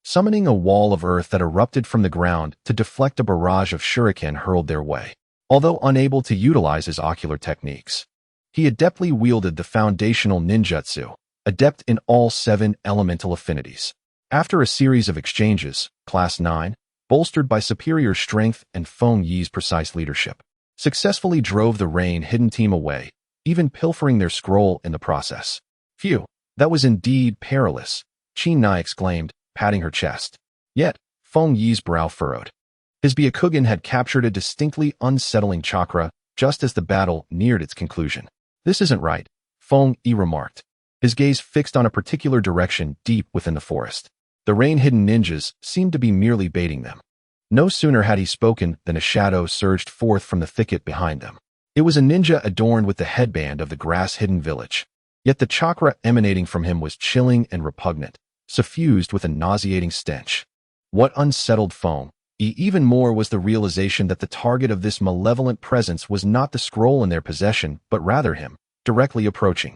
summoning a wall of earth that erupted from the ground to deflect a barrage of shuriken hurled their way. Although unable to utilize his ocular techniques, he adeptly wielded the foundational ninjutsu, adept in all 7 elemental affinities. After a series of exchanges, Class 9, bolstered by superior strength and Feng Yi's precise leadership, successfully drove the rain-hidden team away, even pilfering their scroll in the process. Phew, that was indeed perilous, Qin Nai exclaimed, patting her chest. Yet, Feng Yi's brow furrowed. His Byakugan had captured a distinctly unsettling chakra just as the battle neared its conclusion. This isn't right, Feng Yi remarked, his gaze fixed on a particular direction deep within the forest. The rain-hidden ninjas seemed to be merely baiting them. No sooner had he spoken than a shadow surged forth from the thicket behind them. It was a ninja adorned with the headband of the grass-hidden village. Yet the chakra emanating from him was chilling and repugnant, suffused with a nauseating stench. What unsettled Feng Even more was the realization that the target of this malevolent presence was not the scroll in their possession, but rather him, directly approaching.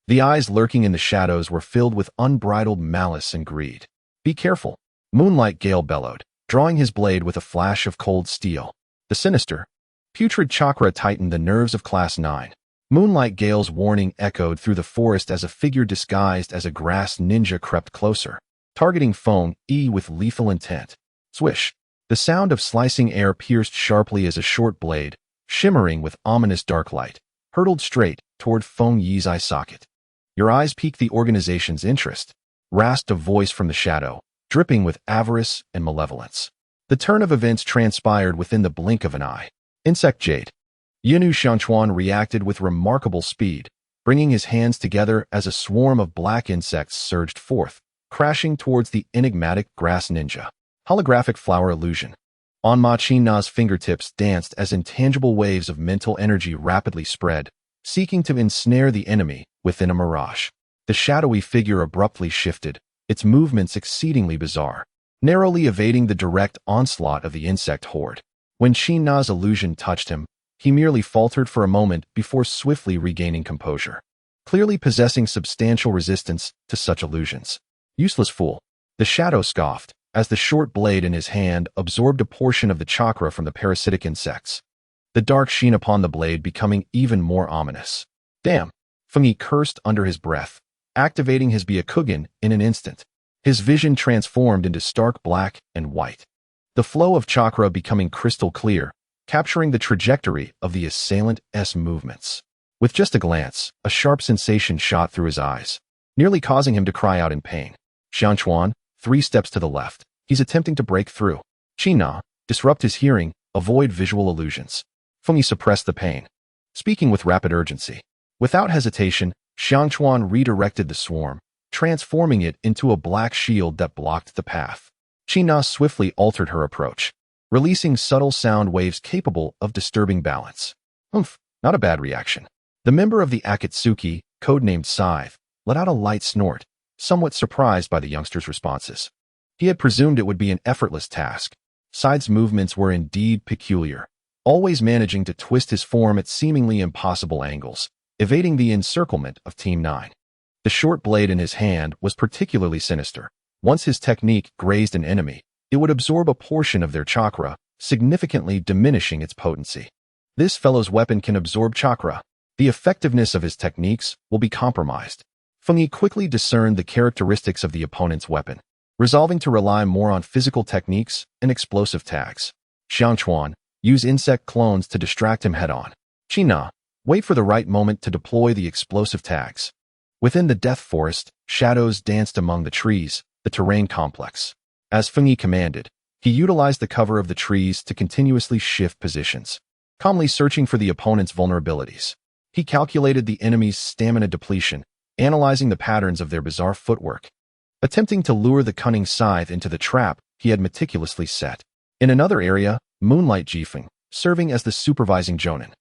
The eyes lurking in the shadows were filled with unbridled malice and greed. "Be careful," Moonlight Gale bellowed, drawing his blade with a flash of cold steel. The sinister, putrid chakra tightened the nerves of Class 9. Moonlight Gale's warning echoed through the forest as a figure disguised as a grass ninja crept closer, targeting Feng Yi with lethal intent. Swish! The sound of slicing air pierced sharply as a short blade, shimmering with ominous dark light, hurtled straight toward Feng Yi's eye socket. "Your eyes pique the organization's interest," rasped a voice from the shadow, dripping with avarice and malevolence. The turn of events transpired within the blink of an eye. Insect Jade. Yinu Xianchuan reacted with remarkable speed, bringing his hands together as a swarm of black insects surged forth, crashing towards the enigmatic grass ninja. Holographic flower illusion. Onma China's fingertips danced as intangible waves of mental energy rapidly spread, seeking to ensnare the enemy within a mirage. The shadowy figure abruptly shifted, its movements exceedingly bizarre, narrowly evading the direct onslaught of the insect horde. When China's illusion touched him, he merely faltered for a moment before swiftly regaining composure, clearly possessing substantial resistance to such illusions. "Useless fool," the shadow scoffed, as the short blade in his hand absorbed a portion of the chakra from the parasitic insects, the dark sheen upon the blade becoming even more ominous. "Damn!" Feng Yi cursed under his breath, activating his Byakugan in an instant. His vision transformed into stark black and white, the flow of chakra becoming crystal clear, capturing the trajectory of the assailant's movements. With just a glance, a sharp sensation shot through his eyes, nearly causing him to cry out in pain. Xianchuan, 3 steps to the left. He's attempting to break through. China, disrupt his hearing, avoid visual illusions. Feng Yi suppressed the pain, speaking with rapid urgency. Without hesitation, Xianchuan redirected the swarm, transforming it into a black shield that blocked the path. China swiftly altered her approach, releasing subtle sound waves capable of disturbing balance. Not a bad reaction. The member of the Akatsuki, codenamed Scythe, let out a light snort, somewhat surprised by the youngster's responses. He had presumed it would be an effortless task. Scythe's movements were indeed peculiar, always managing to twist his form at seemingly impossible angles, evading the encirclement of Team 9. The short blade in his hand was particularly sinister. Once his technique grazed an enemy, it would absorb a portion of their chakra, significantly diminishing its potency. This fellow's weapon can absorb chakra. The effectiveness of his techniques will be compromised. Feng Yi quickly discerned the characteristics of the opponent's weapon, resolving to rely more on physical techniques and explosive tags. Xianchuan, use insect clones to distract him head-on. China, wait for the right moment to deploy the explosive tags. Within the death forest, shadows danced among the trees, the terrain complex. As Feng Yi commanded, he utilized the cover of the trees to continuously shift positions, calmly searching for the opponent's vulnerabilities. He calculated the enemy's stamina depletion, analyzing the patterns of their bizarre footwork, attempting to lure the cunning Scythe into the trap he had meticulously set. In another area, Moonlight Jifeng, serving as the supervising Jonin,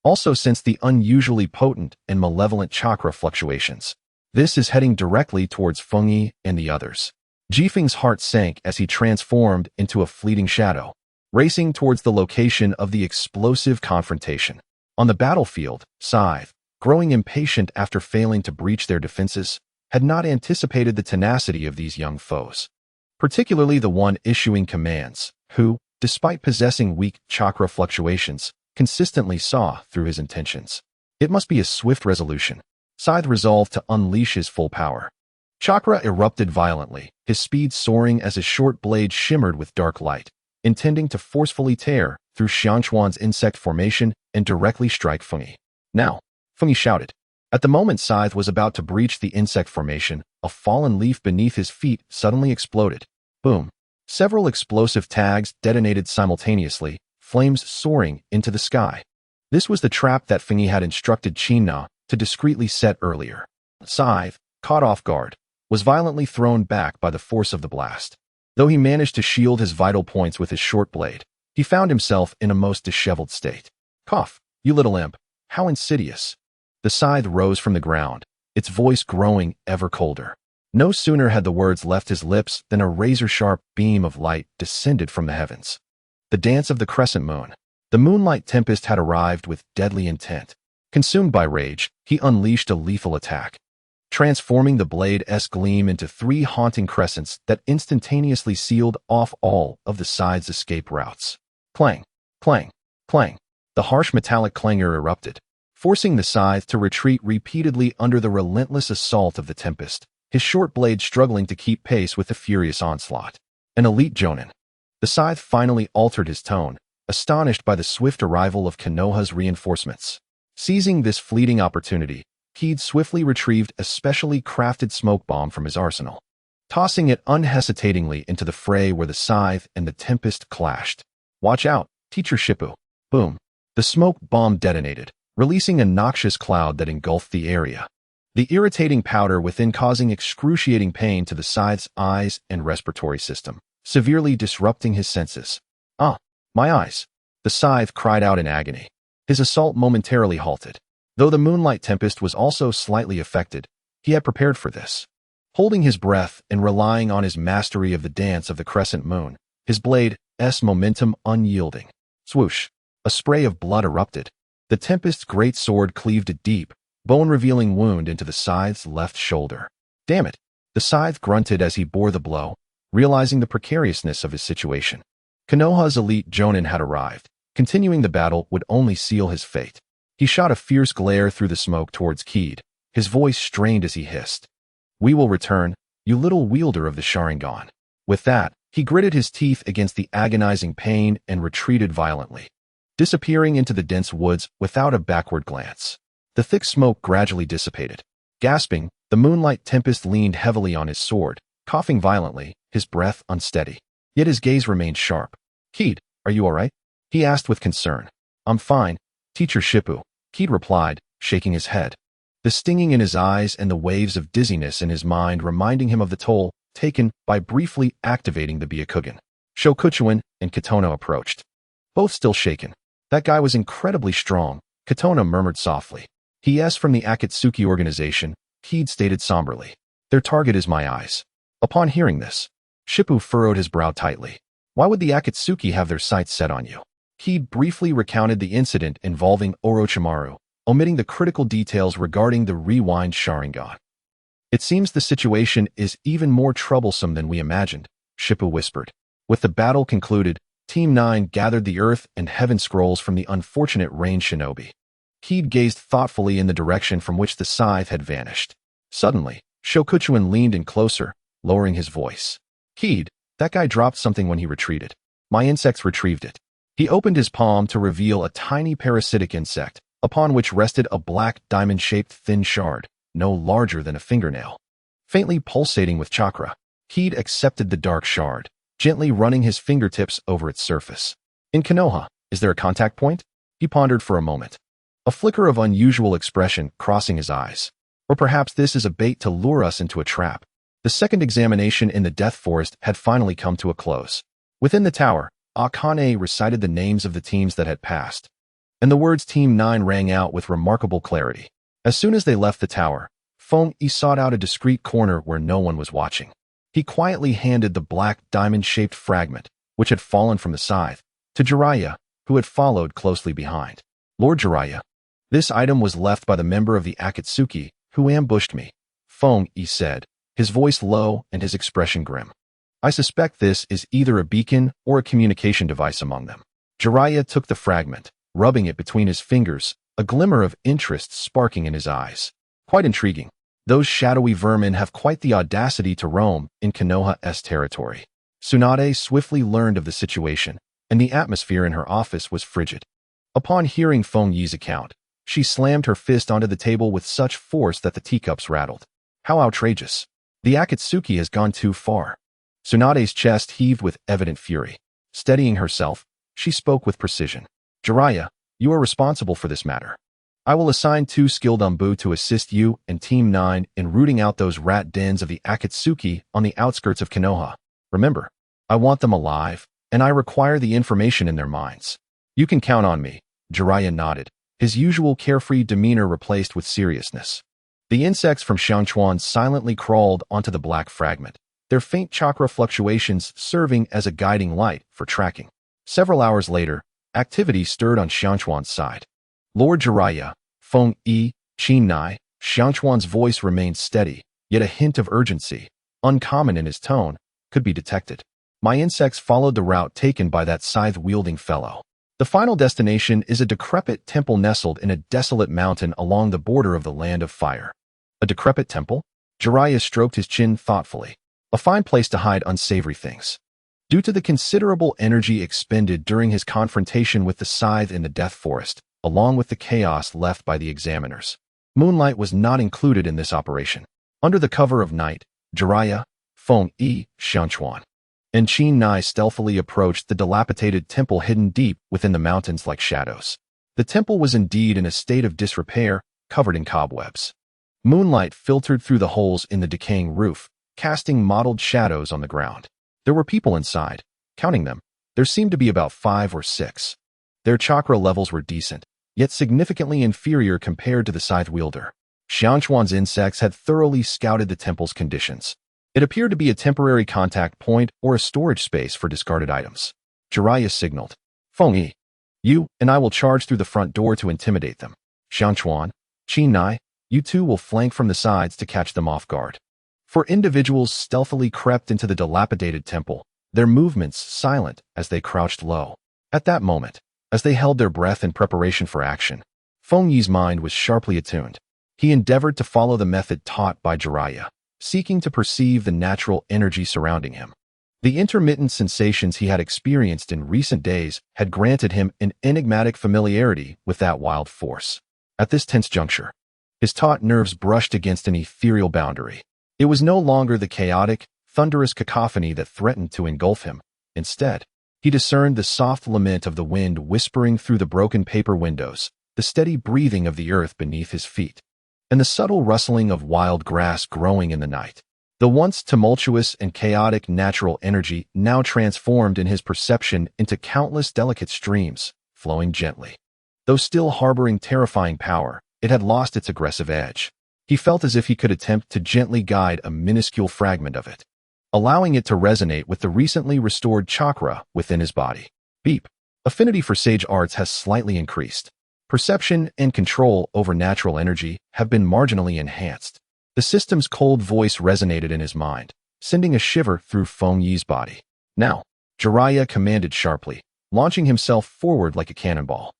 also sensed the unusually potent and malevolent chakra fluctuations. This is heading directly towards Feng Yi and the others. Jifeng's heart sank as he transformed into a fleeting shadow, racing towards the location of the explosive confrontation. On the battlefield, Scythe, growing impatient after failing to breach their defenses, had not anticipated the tenacity of these young foes, particularly the one issuing commands, who, despite possessing weak chakra fluctuations, consistently saw through his intentions. It must be a swift resolution. Scythe resolved to unleash his full power. Chakra erupted violently, his speed soaring as his short blade shimmered with dark light, intending to forcefully tear through Xianchuan's insect formation and directly strike Feng Yi. "Now!" Feng Yi shouted. At the moment Scythe was about to breach the insect formation, a fallen leaf beneath his feet suddenly exploded. Boom! Several explosive tags detonated simultaneously, flames soaring into the sky. This was the trap that Feng Yi had instructed China to discreetly set earlier. Scythe, caught off guard, was violently thrown back by the force of the blast. Though he managed to shield his vital points with his short blade, he found himself in a most disheveled state. "Cough, you little imp, how insidious." The Scythe rose from the ground, its voice growing ever colder. No sooner had the words left his lips than a razor-sharp beam of light descended from the heavens, The dance of the crescent moon. The moonlight tempest had arrived with deadly intent. Consumed by rage, he unleashed a lethal attack, transforming the blade's gleam into 3 haunting crescents that instantaneously sealed off all of the side's escape routes. Clang, clang, clang. The harsh metallic clangor erupted, forcing the scythe to retreat repeatedly under the relentless assault of the tempest, his short blade struggling to keep pace with the furious onslaught. An elite jonin. The scythe finally altered his tone, astonished by the swift arrival of Konoha's reinforcements. Seizing this fleeting opportunity, He'd swiftly retrieved a specially crafted smoke bomb from his arsenal, tossing it unhesitatingly into the fray where the scythe and the tempest clashed. "Watch out, Teacher Shippu." Boom. The smoke bomb detonated, releasing a noxious cloud that engulfed the area, the irritating powder within causing excruciating pain to the scythe's eyes and respiratory system, severely disrupting his senses. "Ah, my eyes!" The scythe cried out in agony. His assault momentarily halted. Though the moonlight tempest was also slightly affected, he had prepared for this. Holding his breath and relying on his mastery of the dance of the crescent moon, his blade's momentum unyielding. Swoosh! A spray of blood erupted. The tempest's great sword cleaved a deep, bone-revealing wound into the scythe's left shoulder. "Damn it!" The scythe grunted as he bore the blow, realizing the precariousness of his situation. Konoha's elite jonin had arrived. Continuing the battle would only seal his fate. He shot a fierce glare through the smoke towards Keed, his voice strained as he hissed. "We will return, you little wielder of the Sharingan." With that, he gritted his teeth against the agonizing pain and retreated violently, disappearing into the dense woods without a backward glance. The thick smoke gradually dissipated. Gasping, the moonlight tempest leaned heavily on his sword, coughing violently, his breath unsteady. Yet his gaze remained sharp. "Keed, are you all right?" he asked with concern. "I'm fine, Teacher Shippu," Keed replied, shaking his head, the stinging in his eyes and the waves of dizziness in his mind reminding him of the toll taken by briefly activating the Byakugan. Shokuchuin and Katona approached, both still shaken. "That guy was incredibly strong," Katona murmured softly. "He's from the Akatsuki organization," Keed stated somberly. "Their target is my eyes." Upon hearing this, Shippu furrowed his brow tightly. "Why would the Akatsuki have their sights set on you?" Keed briefly recounted the incident involving Orochimaru, omitting the critical details regarding the rewind Sharingan. "It seems the situation is even more troublesome than we imagined," Shippu whispered. With the battle concluded, Team 9 gathered the earth and heaven scrolls from the unfortunate rain shinobi. Keed gazed thoughtfully in the direction from which the scythe had vanished. Suddenly, Shokuchuin leaned in closer, lowering his voice. "Keed, that guy dropped something when he retreated. My insects retrieved it." He opened his palm to reveal a tiny parasitic insect, upon which rested a black diamond-shaped thin shard, no larger than a fingernail. Faintly pulsating with chakra, Keed accepted the dark shard, gently running his fingertips over its surface. "In Konoha, is there a contact point?" He pondered for a moment, a flicker of unusual expression crossing his eyes. "Or perhaps this is a bait to lure us into a trap." The second examination in the Death Forest had finally come to a close. Within the tower, Akane recited the names of the teams that had passed, and the words Team 9 rang out with remarkable clarity. As soon as they left the tower, Feng-Yi sought out a discreet corner where no one was watching. He quietly handed the black diamond-shaped fragment, which had fallen from the scythe, to Jiraiya, who had followed closely behind. "Lord Jiraiya, this item was left by the member of the Akatsuki who ambushed me," Feng-Yi said, his voice low and his expression grim. "I suspect this is either a beacon or a communication device among them." Jiraiya took the fragment, rubbing it between his fingers, a glimmer of interest sparking in his eyes. "Quite intriguing. Those shadowy vermin have quite the audacity to roam in Konoha's territory." Tsunade swiftly learned of the situation, and the atmosphere in her office was frigid. Upon hearing Feng-Yi's account, she slammed her fist onto the table with such force that the teacups rattled. "How outrageous. The Akatsuki has gone too far." Tsunade's chest heaved with evident fury. Steadying herself, she spoke with precision. "Jiraiya, you are responsible for this matter. I will assign 2 skilled Umbu to assist you and Team 9 in rooting out those rat dens of the Akatsuki on the outskirts of Konoha. Remember, I want them alive, and I require the information in their minds." "You can count on me," Jiraiya nodded, his usual carefree demeanor replaced with seriousness. The insects from Xiangchuan silently crawled onto the black fragment, their faint chakra fluctuations serving as a guiding light for tracking. Several hours later, activity stirred on Xiangchuan's side. Lord Jiraiya, Feng Yi, Qin Nai, Xiangchuan's voice remained steady, yet a hint of urgency, uncommon in his tone, could be detected. My insects followed the route taken by that scythe-wielding fellow. The final destination is a decrepit temple nestled in a desolate mountain along the border of the Land of Fire. A decrepit temple? Jiraiya stroked his chin thoughtfully. A fine place to hide unsavory things. Due to the considerable energy expended during his confrontation with the scythe in the Death Forest, along with the chaos left by the examiners, moonlight was not included in this operation. Under the cover of night, Jiraiya, Feng Yi, Xiangchuan, and Qin Nai stealthily approached the dilapidated temple hidden deep within the mountains like shadows. The temple was indeed in a state of disrepair, covered in cobwebs. Moonlight filtered through the holes in the decaying roof, casting mottled shadows on the ground. There were people inside. Counting them, there seemed to be about 5 or 6. Their chakra levels were decent, yet significantly inferior compared to the scythe wielder. Xiangchuan's insects had thoroughly scouted the temple's conditions. It appeared to be a temporary contact point or a storage space for discarded items. Jiraiya signaled, Feng Yi, you and I will charge through the front door to intimidate them. Xiangchuan, Qin Nai, you two will flank from the sides to catch them off guard. For individuals stealthily crept into the dilapidated temple, their movements silent as they crouched low. At that moment, as they held their breath in preparation for action, Feng Yi's mind was sharply attuned. He endeavored to follow the method taught by Jiraiya, seeking to perceive the natural energy surrounding him. The intermittent sensations he had experienced in recent days had granted him an enigmatic familiarity with that wild force. At this tense juncture, his taut nerves brushed against an ethereal boundary. It was no longer the chaotic, thunderous cacophony that threatened to engulf him. Instead, he discerned the soft lament of the wind whispering through the broken paper windows, the steady breathing of the earth beneath his feet, and the subtle rustling of wild grass growing in the night. The once tumultuous and chaotic natural energy now transformed in his perception into countless delicate streams, flowing gently. Though still harboring terrifying power, it had lost its aggressive edge. He felt as if he could attempt to gently guide a minuscule fragment of it, allowing it to resonate with the recently restored chakra within his body. Beep. Affinity for sage arts has slightly increased. Perception and control over natural energy have been marginally enhanced. The system's cold voice resonated in his mind, sending a shiver through Feng Yi's body. Now, Jiraiya commanded sharply, launching himself forward like a cannonball.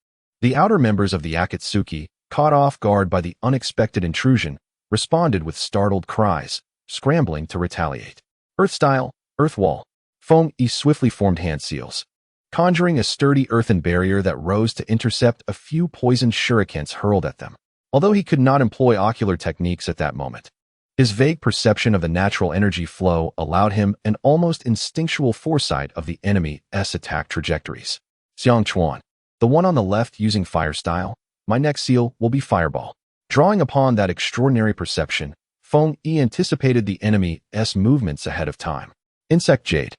The outer members of the Akatsuki, caught off guard by the unexpected intrusion, responded with startled cries, scrambling to retaliate. Earth style, earth wall. Feng Yi swiftly formed hand seals, conjuring a sturdy earthen barrier that rose to intercept a few poisoned shurikens hurled at them. Although he could not employ ocular techniques at that moment, his vague perception of the natural energy flow allowed him an almost instinctual foresight of the enemy's attack trajectories. Xiangchuan, the one on the left using fire style, my next seal will be fireball. Drawing upon that extraordinary perception, Feng Yi anticipated the enemy's movements ahead of time. Insect Jade.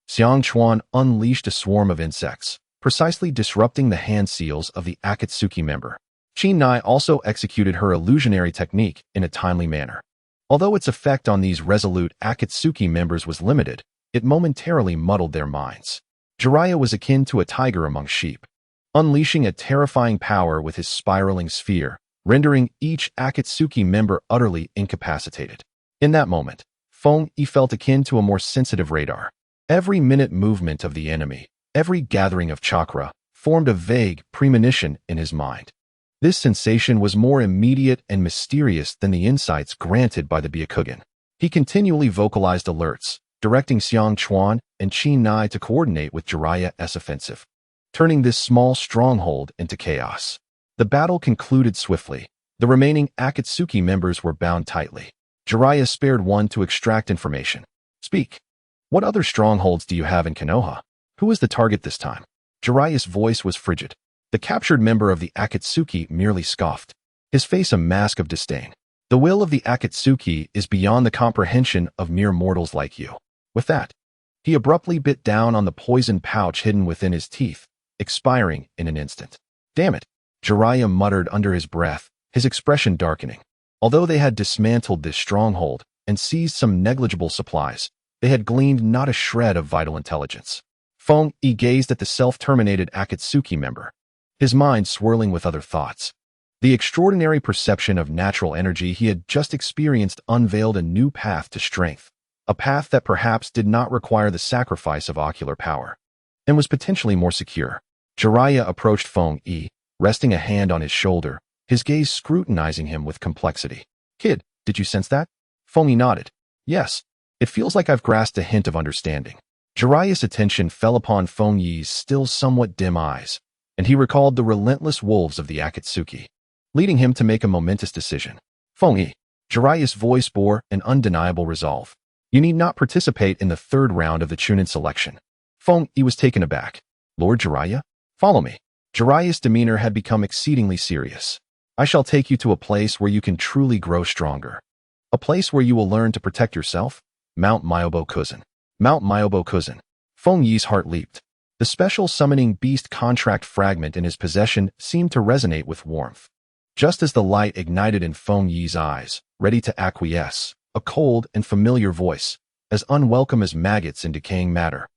Xiangchuan unleashed a swarm of insects, precisely disrupting the hand seals of the Akatsuki member. Qin Nai also executed her illusionary technique in a timely manner. Although its effect on these resolute Akatsuki members was limited, it momentarily muddled their minds. Jiraiya was akin to a tiger among sheep, unleashing a terrifying power with his spiraling sphere, rendering each Akatsuki member utterly incapacitated. In that moment, Feng Yi felt akin to a more sensitive radar. Every minute movement of the enemy, every gathering of chakra, formed a vague premonition in his mind. This sensation was more immediate and mysterious than the insights granted by the Byakugan. He continually vocalized alerts, directing Xiangchuan and Qin Nai to coordinate with Jiraiya's offensive, turning this small stronghold into chaos. The battle concluded swiftly. The remaining Akatsuki members were bound tightly. Jiraiya spared one to extract information. Speak. What other strongholds do you have in Konoha? Who is the target this time? Jiraiya's voice was frigid. The captured member of the Akatsuki merely scoffed, his face a mask of disdain. The will of the Akatsuki is beyond the comprehension of mere mortals like you. With that, he abruptly bit down on the poison pouch hidden within his teeth, expiring in an instant. Damn it, Jiraiya muttered under his breath, his expression darkening. Although they had dismantled this stronghold and seized some negligible supplies, they had gleaned not a shred of vital intelligence. Feng-yi gazed at the self-terminated Akatsuki member, his mind swirling with other thoughts. The extraordinary perception of natural energy he had just experienced unveiled a new path to strength, a path that perhaps did not require the sacrifice of ocular power, and was potentially more secure. Jiraiya approached Feng-yi, resting a hand on his shoulder, his gaze scrutinizing him with complexity. "Kid, did you sense that?" Feng-yi nodded. "Yes. It feels like I've grasped a hint of understanding." Jiraiya's attention fell upon Feng-yi's still somewhat dim eyes, and he recalled the relentless wolves of the Akatsuki, leading him to make a momentous decision. "Feng-yi," Jiraiya's voice bore an undeniable resolve. "You need not participate in the third round of the Chunin selection." Feng-yi was taken aback. "Lord Jiraiya? Follow me." Jiraiya's demeanor had become exceedingly serious. "I shall take you to a place where you can truly grow stronger. A place where you will learn to protect yourself. Mount Myobokuzen." Mount Myobokuzen. Feng-yi's heart leaped. The special summoning beast contract fragment in his possession seemed to resonate with warmth. Just as the light ignited in Feng-yi's eyes, ready to acquiesce, a cold and familiar voice, as unwelcome as maggots in decaying matter,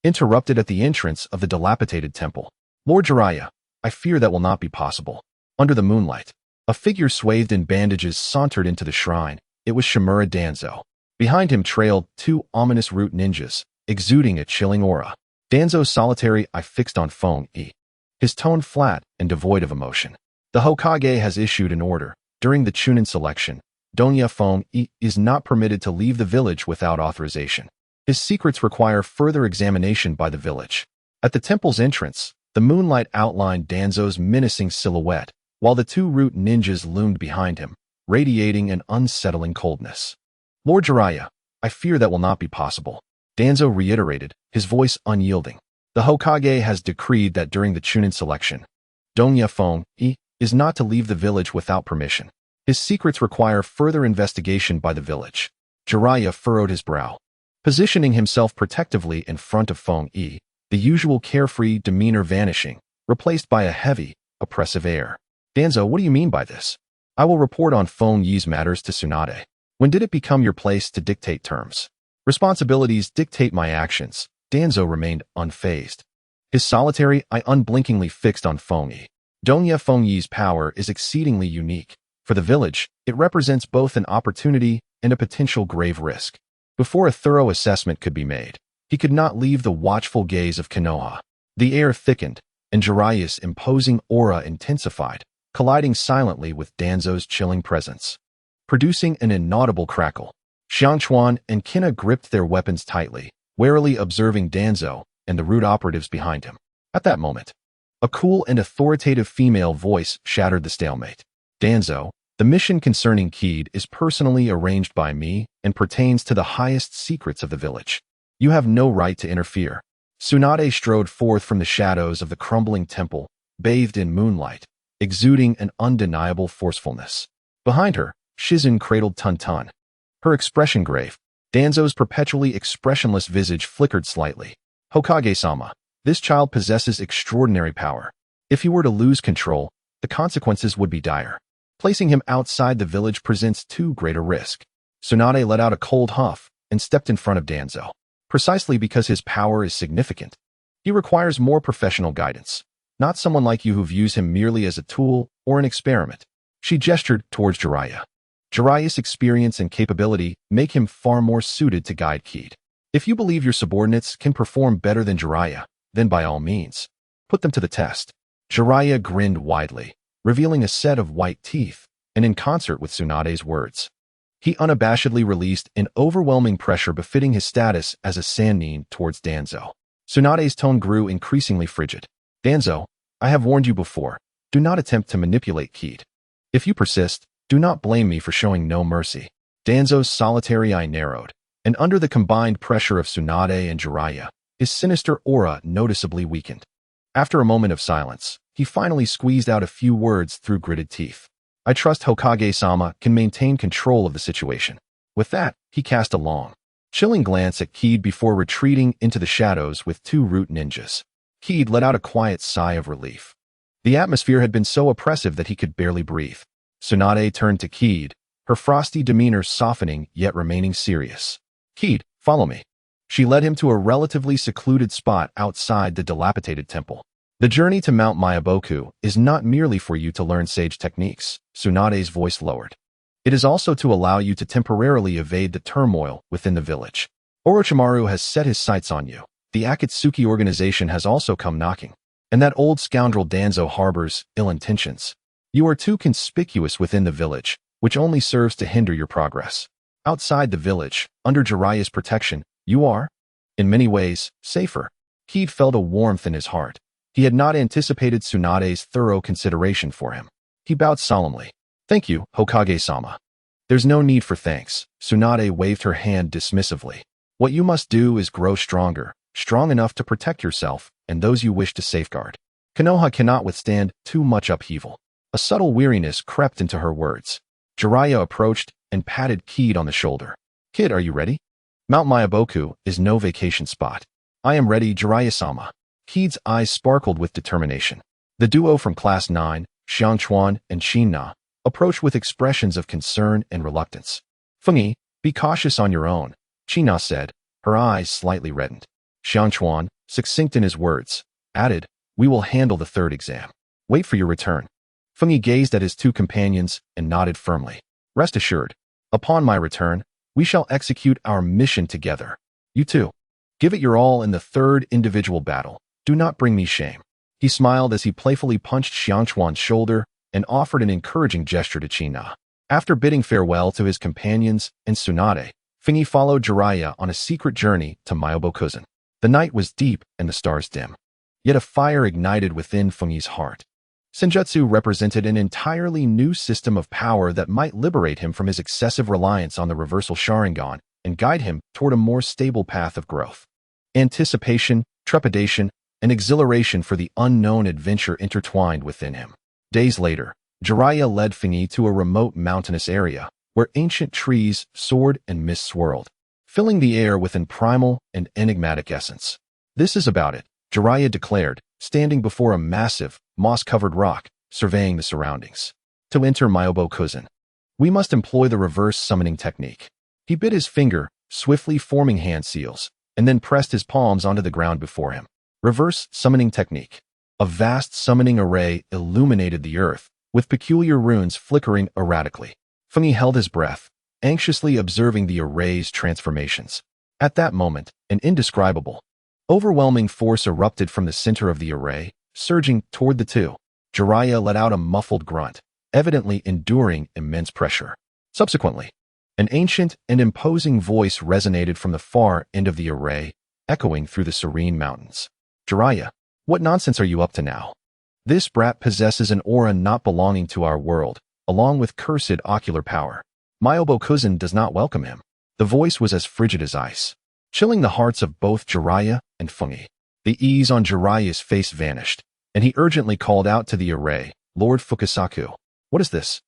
interrupted at the entrance of the dilapidated temple. "Lord Jiraiya, I fear that will not be possible." Under the moonlight, a figure swathed in bandages sauntered into the shrine. It was Shimura Danzo. Behind him trailed two ominous root ninjas, exuding a chilling aura. Danzo's solitary eye fixed on Feng-yi, his tone flat and devoid of emotion. "The Hokage has issued an order. During the Chunin selection, Donya Feng-yi is not permitted to leave the village without authorization. His secrets require further examination by the village." At the temple's entrance, the moonlight outlined Danzo's menacing silhouette, while the two root ninjas loomed behind him, radiating an unsettling coldness. "Lord Jiraiya, I fear that will not be possible," Danzo reiterated, his voice unyielding. "The Hokage has decreed that during the Chunin selection, Donya Feng-yi is not to leave the village without permission. His secrets require further investigation by the village." Jiraiya furrowed his brow. Positioning himself protectively in front of Feng-yi, the usual carefree demeanor vanishing, replaced by a heavy, oppressive air. "Danzo, what do you mean by this? I will report on Feng-yi's matters to Tsunade. When did it become your place to dictate terms? Responsibilities dictate my actions." Danzo remained unfazed, his solitary eye unblinkingly fixed on Feng-yi. Donya Feng-yi's power is exceedingly unique. For the village, it represents both an opportunity and a potential grave risk. Before a thorough assessment could be made, he could not leave the watchful gaze of Konoha. The air thickened, and Jiraiya's imposing aura intensified, colliding silently with Danzo's chilling presence, producing an inaudible crackle. Xiangchuan and Kina gripped their weapons tightly, warily observing Danzo and the root operatives behind him. At that moment, a cool and authoritative female voice shattered the stalemate. "Danzo, the mission concerning Keed is personally arranged by me and pertains to the highest secrets of the village. You have no right to interfere." Tsunade strode forth from the shadows of the crumbling temple, bathed in moonlight, exuding an undeniable forcefulness. Behind her, Shizun cradled Tun-Tun, her expression grave. Danzo's perpetually expressionless visage flickered slightly. "Hokage-sama, this child possesses extraordinary power. If he were to lose control, the consequences would be dire. Placing him outside the village presents too great a risk." Tsunade let out a cold huff and stepped in front of Danzo. "Precisely because his power is significant. He requires more professional guidance, not someone like you who views him merely as a tool or an experiment." She gestured towards Jiraiya. "Jiraiya's experience and capability make him far more suited to guide Keed. If you believe your subordinates can perform better than Jiraiya, then by all means, put them to the test." Jiraiya grinned widely, revealing a set of white teeth, and in concert with Tsunade's words, he unabashedly released an overwhelming pressure befitting his status as a Sannin towards Danzo. Tsunade's tone grew increasingly frigid. "Danzo, I have warned you before. Do not attempt to manipulate Keed. If you persist, do not blame me for showing no mercy." Danzo's solitary eye narrowed, and under the combined pressure of Tsunade and Jiraiya, his sinister aura noticeably weakened. After a moment of silence, he finally squeezed out a few words through gritted teeth. "I trust Hokage-sama can maintain control of the situation." With that, he cast a long, chilling glance at Keed before retreating into the shadows with two root ninjas. Keed let out a quiet sigh of relief. The atmosphere had been so oppressive that he could barely breathe. Tsunade turned to Keed, her frosty demeanor softening yet remaining serious. "Keed, follow me." She led him to a relatively secluded spot outside the dilapidated temple. The journey to Mount Myaboku is not merely for you to learn sage techniques, Tsunade's voice lowered. It is also to allow you to temporarily evade the turmoil within the village. Orochimaru has set his sights on you. The Akatsuki organization has also come knocking. And that old scoundrel Danzo harbors ill intentions. You are too conspicuous within the village, which only serves to hinder your progress. Outside the village, under Jiraiya's protection, you are, in many ways, safer. He'd felt a warmth in his heart. He had not anticipated Tsunade's thorough consideration for him. He bowed solemnly. Thank you, Hokage-sama. There's no need for thanks. Tsunade waved her hand dismissively. What you must do is grow stronger, strong enough to protect yourself and those you wish to safeguard. Konoha cannot withstand too much upheaval. A subtle weariness crept into her words. Jiraiya approached and patted Kid on the shoulder. Kid, are you ready? Mount Myaboku is no vacation spot. I am ready, Jiraiya-sama. Kid's eyes sparkled with determination. The duo from Class 9, Xiangchuan and Shinna, approached with expressions of concern and reluctance. Fengyi, be cautious on your own, Shinna said, her eyes slightly reddened. Xiangchuan, succinct in his words, added, we will handle the third exam. Wait for your return. Fengyi gazed at his two companions and nodded firmly. Rest assured, upon my return, we shall execute our mission together. You too. Give it your all in the third individual battle. Do not bring me shame. He smiled as he playfully punched Xiangchuan's shoulder and offered an encouraging gesture to Shinna. After bidding farewell to his companions and Tsunade, Fengyi followed Jiraiya on a secret journey to Myabokuzen. The night was deep and the stars dim. Yet a fire ignited within Fengyi's heart. Senjutsu represented an entirely new system of power that might liberate him from his excessive reliance on the reversal Sharingan and guide him toward a more stable path of growth. Anticipation, trepidation, and exhilaration for the unknown adventure intertwined within him. Days later, Jiraiya led Fengyi to a remote mountainous area where ancient trees soared and mist swirled, filling the air with an primal and enigmatic essence. This is about it, Jiraiya declared, standing before a massive, moss-covered rock, surveying the surroundings. To enter Myabokuzen, we must employ the reverse summoning technique. He bit his finger, swiftly forming hand seals, and then pressed his palms onto the ground before him. Reverse summoning technique. A vast summoning array illuminated the earth, with peculiar runes flickering erratically. Fengyi held his breath, anxiously observing the array's transformations. At that moment, an indescribable, overwhelming force erupted from the center of the array, surging toward the two. Jiraiya let out a muffled grunt, evidently enduring immense pressure. Subsequently, an ancient and imposing voice resonated from the far end of the array, echoing through the serene mountains. Jiraiya, what nonsense are you up to now? This brat possesses an aura not belonging to our world, along with cursed ocular power. Myabokuzen does not welcome him. The voice was as frigid as ice, chilling the hearts of both Jiraiya and Fengyi. The ease on Jiraiya's face vanished, and he urgently called out to the array, Lord Fukasaku. What is this?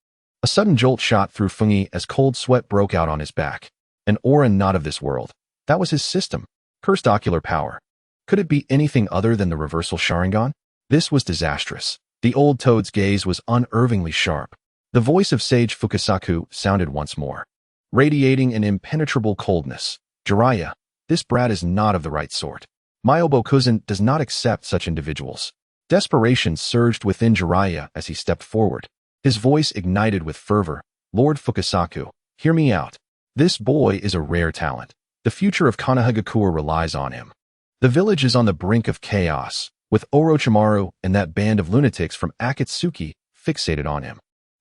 A sudden jolt shot through Fengyi as cold sweat broke out on his back. An aura not of this world. That was his system. Cursed ocular power. Could it be anything other than the reversal Sharingan? This was disastrous. The old toad's gaze was unervingly sharp. The voice of Sage Fukasaku sounded once more, radiating an impenetrable coldness. Jiraiya, this brat is not of the right sort. Myabokuzen does not accept such individuals. Desperation surged within Jiraiya as he stepped forward. His voice ignited with fervor. Lord Fukasaku, hear me out. This boy is a rare talent. The future of Konohagakure relies on him. The village is on the brink of chaos, with Orochimaru and that band of lunatics from Akatsuki fixated on him.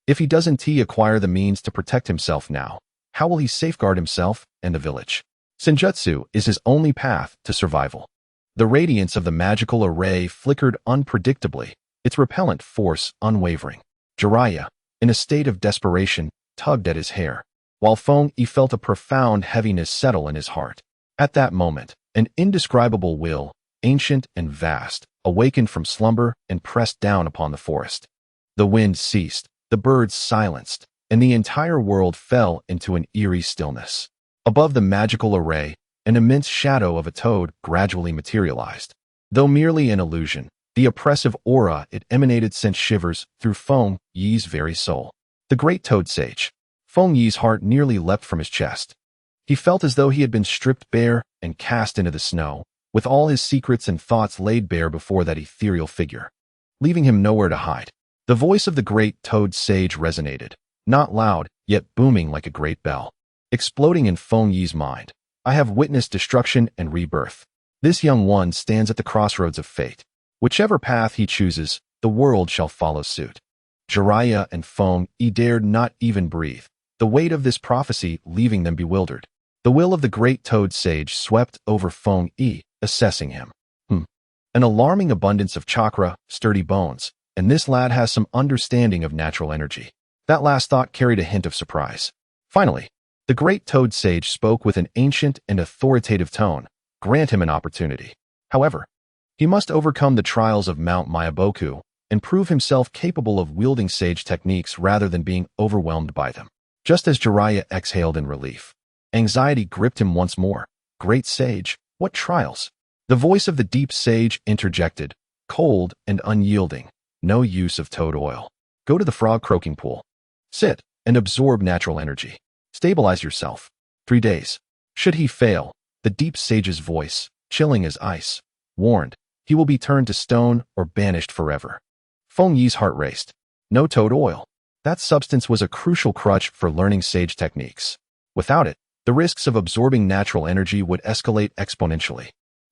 If he doesn't acquire the means to protect himself now, how will he safeguard himself and the village? Senjutsu is his only path to survival. The radiance of the magical array flickered unpredictably, its repellent force unwavering. Jiraiya, in a state of desperation, tugged at his hair, while Fengyi felt a profound heaviness settle in his heart. At that moment, an indescribable will, ancient and vast, awakened from slumber and pressed down upon the forest. The wind ceased, the birds silenced, and the entire world fell into an eerie stillness. Above the magical array, an immense shadow of a toad gradually materialized. Though merely an illusion, the oppressive aura it emanated sent shivers through Fengyi's very soul. The great toad sage. Fengyi's heart nearly leapt from his chest. He felt as though he had been stripped bare and cast into the snow, with all his secrets and thoughts laid bare before that ethereal figure, leaving him nowhere to hide. The voice of the great toad sage resonated, not loud, yet booming like a great bell, exploding in Feng Yi's mind. I have witnessed destruction and rebirth. This young one stands at the crossroads of fate. Whichever path he chooses, the world shall follow suit. Jiraiya and Feng Yi dared not even breathe, the weight of this prophecy leaving them bewildered. The will of the great toad sage swept over Feng Yi, assessing him. An alarming abundance of chakra, sturdy bones, and this lad has some understanding of natural energy. That last thought carried a hint of surprise. Finally, the great toad sage spoke with an ancient and authoritative tone. Grant him an opportunity. However, he must overcome the trials of Mount Myaboku and prove himself capable of wielding sage techniques rather than being overwhelmed by them. Just as Jiraiya exhaled in relief, anxiety gripped him once more. Great sage, what trials? The voice of the deep sage interjected, cold and unyielding. No use of toad oil. Go to the frog croaking pool. Sit and absorb natural energy. Stabilize yourself. 3 days. Should he fail, the deep sage's voice, chilling as ice, warned, he will be turned to stone or banished forever. Feng Yi's heart raced. No toad oil. That substance was a crucial crutch for learning sage techniques. Without it, the risks of absorbing natural energy would escalate exponentially.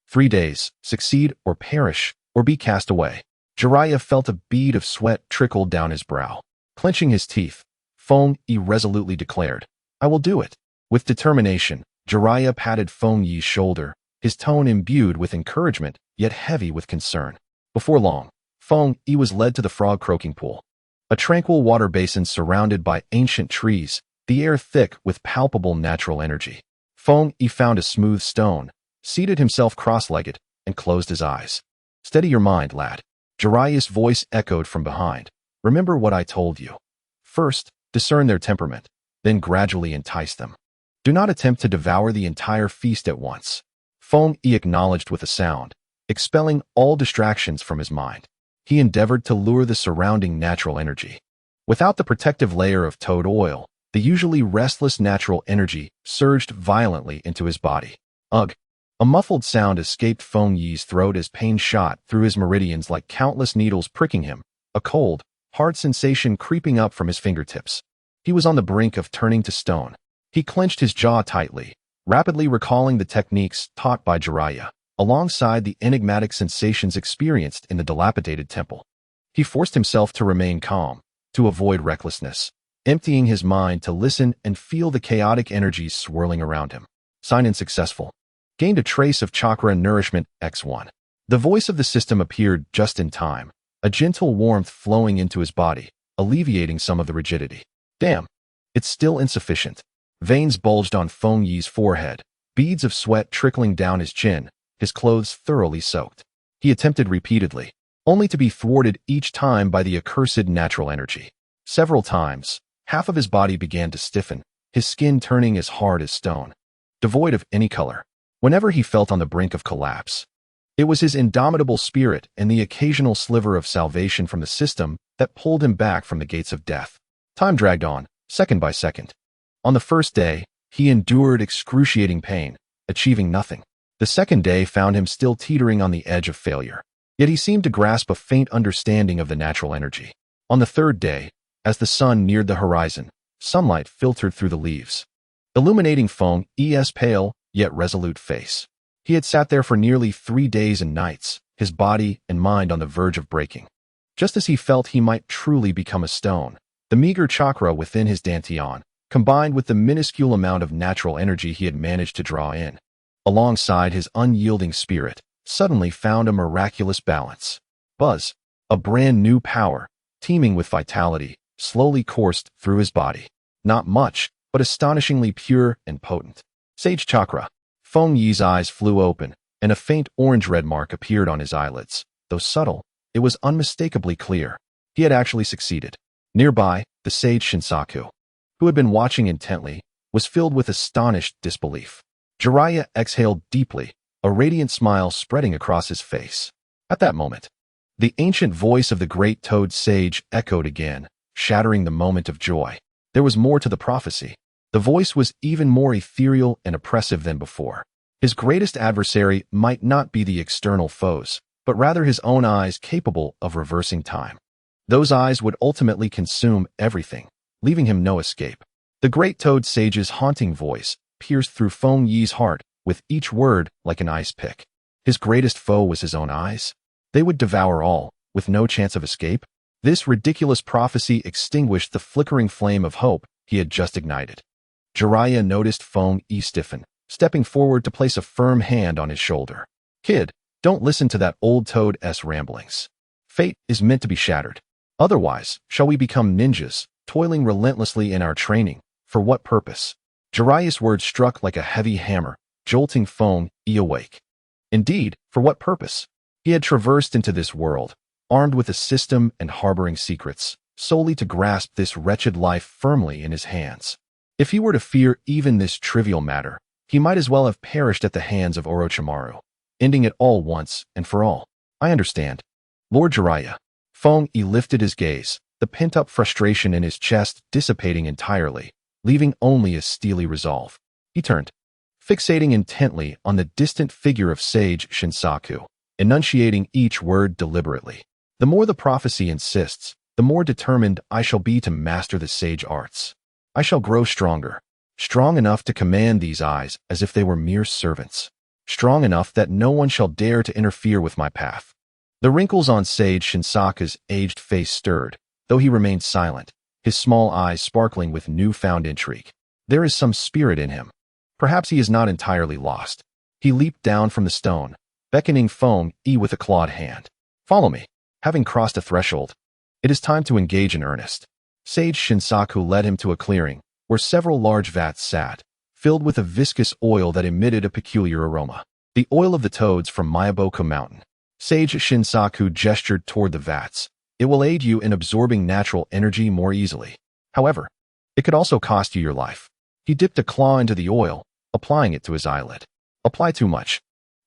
3 days, succeed or perish, or be cast away. Jiraiya felt a bead of sweat trickle down his brow. Clenching his teeth, Feng Yi resolutely declared, I will do it. With determination, Jiraiya patted Feng Yi's shoulder, his tone imbued with encouragement, yet heavy with concern. Before long, Feng Yi was led to the frog croaking pool. A tranquil water basin surrounded by ancient trees, the air thick with palpable natural energy. Feng Yi found a smooth stone, seated himself cross-legged, and closed his eyes. Steady your mind, lad. Jiraiya's voice echoed from behind. Remember what I told you. First, discern their temperament, then gradually entice them. Do not attempt to devour the entire feast at once. Feng Yi acknowledged with a sound, expelling all distractions from his mind. He endeavored to lure the surrounding natural energy. Without the protective layer of toad oil, the usually restless natural energy surged violently into his body. Ugh! A muffled sound escaped Feng Yi's throat as pain shot through his meridians like countless needles pricking him, a cold, hard sensation creeping up from his fingertips. He was on the brink of turning to stone. He clenched his jaw tightly, rapidly recalling the techniques taught by Jiraiya, alongside the enigmatic sensations experienced in the dilapidated temple. He forced himself to remain calm, to avoid recklessness, emptying his mind to listen and feel the chaotic energies swirling around him. Sign-in successful. Gained a trace of chakra nourishment, X1. The voice of the system appeared just in time, a gentle warmth flowing into his body, alleviating some of the rigidity. Damn, it's still insufficient. Veins bulged on Feng Yi's forehead, beads of sweat trickling down his chin, his clothes thoroughly soaked. He attempted repeatedly, only to be thwarted each time by the accursed natural energy. Several times, half of his body began to stiffen, his skin turning as hard as stone, devoid of any color. Whenever he felt on the brink of collapse, it was his indomitable spirit and the occasional sliver of salvation from the system that pulled him back from the gates of death. Time dragged on, second by second. On the first day, he endured excruciating pain, achieving nothing. The second day found him still teetering on the edge of failure. Yet he seemed to grasp a faint understanding of the natural energy. On the third day, as the sun neared the horizon, sunlight filtered through the leaves, illuminating Feng Yi's pale, yet resolute face. He had sat there for nearly 3 days and nights, his body and mind on the verge of breaking. Just as he felt he might truly become a stone, the meager chakra within his dantian, combined with the minuscule amount of natural energy he had managed to draw in, alongside his unyielding spirit, suddenly found a miraculous balance. Buzz, a brand new power, teeming with vitality, slowly coursed through his body. Not much, but astonishingly pure and potent. Sage chakra. Feng Yi's eyes flew open, and a faint orange-red mark appeared on his eyelids. Though subtle, it was unmistakably clear. He had actually succeeded. Nearby, the sage Shinsaku, who had been watching intently, was filled with astonished disbelief. Jiraiya exhaled deeply, a radiant smile spreading across his face. At that moment, the ancient voice of the great toad sage echoed again, shattering the moment of joy. There was more to the prophecy. The voice was even more ethereal and oppressive than before. His greatest adversary might not be the external foes, but rather his own eyes capable of reversing time. Those eyes would ultimately consume everything, leaving him no escape. The great toad sage's haunting voice pierced through Feng Yi's heart with each word like an ice pick. His greatest foe was his own eyes. They would devour all, with no chance of escape. This ridiculous prophecy extinguished the flickering flame of hope he had just ignited. Jiraiya noticed Feng Yi stiffen, stepping forward to place a firm hand on his shoulder. "Kid, don't listen to that old toad's ramblings. Fate is meant to be shattered. Otherwise, shall we become ninjas, toiling relentlessly in our training? For what purpose?" Jiraiya's words struck like a heavy hammer, jolting Feng Yi awake. Indeed, for what purpose? He had traversed into this world, armed with a system and harboring secrets, solely to grasp this wretched life firmly in his hands. If he were to fear even this trivial matter, he might as well have perished at the hands of Orochimaru, ending it all once and for all. "I understand, Lord Jiraiya." Feng Yi lifted his gaze, the pent-up frustration in his chest dissipating entirely, leaving only a steely resolve. He turned, fixating intently on the distant figure of Sage Shinsaku, enunciating each word deliberately. "The more the prophecy insists, the more determined I shall be to master the sage arts. I shall grow stronger, strong enough to command these eyes as if they were mere servants, strong enough that no one shall dare to interfere with my path." The wrinkles on Sage Shinsaku's aged face stirred, though he remained silent, his small eyes sparkling with newfound intrigue. There is some spirit in him. Perhaps he is not entirely lost. He leaped down from the stone, beckoning Feng Yi with a clawed hand. "Follow me." Having crossed a threshold, it is time to engage in earnest. Sage Shinsaku led him to a clearing, where several large vats sat, filled with a viscous oil that emitted a peculiar aroma. The oil of the toads from Myaboku Mountain. Sage Shinsaku gestured toward the vats. "It will aid you in absorbing natural energy more easily. However, it could also cost you your life." He dipped a claw into the oil, applying it to his eyelid. "Apply too much,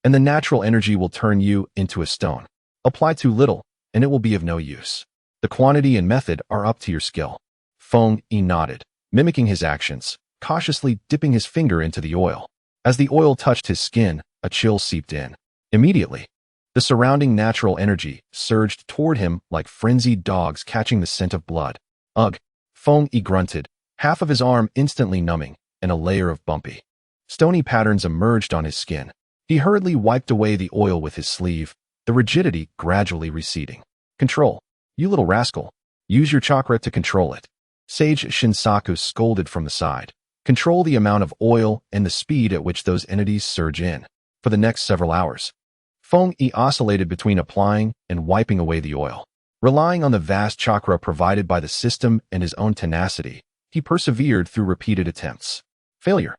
and the natural energy will turn you into a stone. Apply too little, and it will be of no use. The quantity and method are up to your skill." Feng Yi nodded, mimicking his actions, cautiously dipping his finger into the oil. As the oil touched his skin, a chill seeped in. Immediately, the surrounding natural energy surged toward him like frenzied dogs catching the scent of blood. "Ugh!" Feng Yi grunted, half of his arm instantly numbing, and a layer of bumpy, stony patterns emerged on his skin. He hurriedly wiped away the oil with his sleeve, the rigidity gradually receding. "Control. You little rascal. Use your chakra to control it." Sage Shinsaku scolded from the side. "Control the amount of oil and the speed at which those entities surge in." For the next several hours, Feng Yi oscillated between applying and wiping away the oil. Relying on the vast chakra provided by the system and his own tenacity, he persevered through repeated attempts. Failure.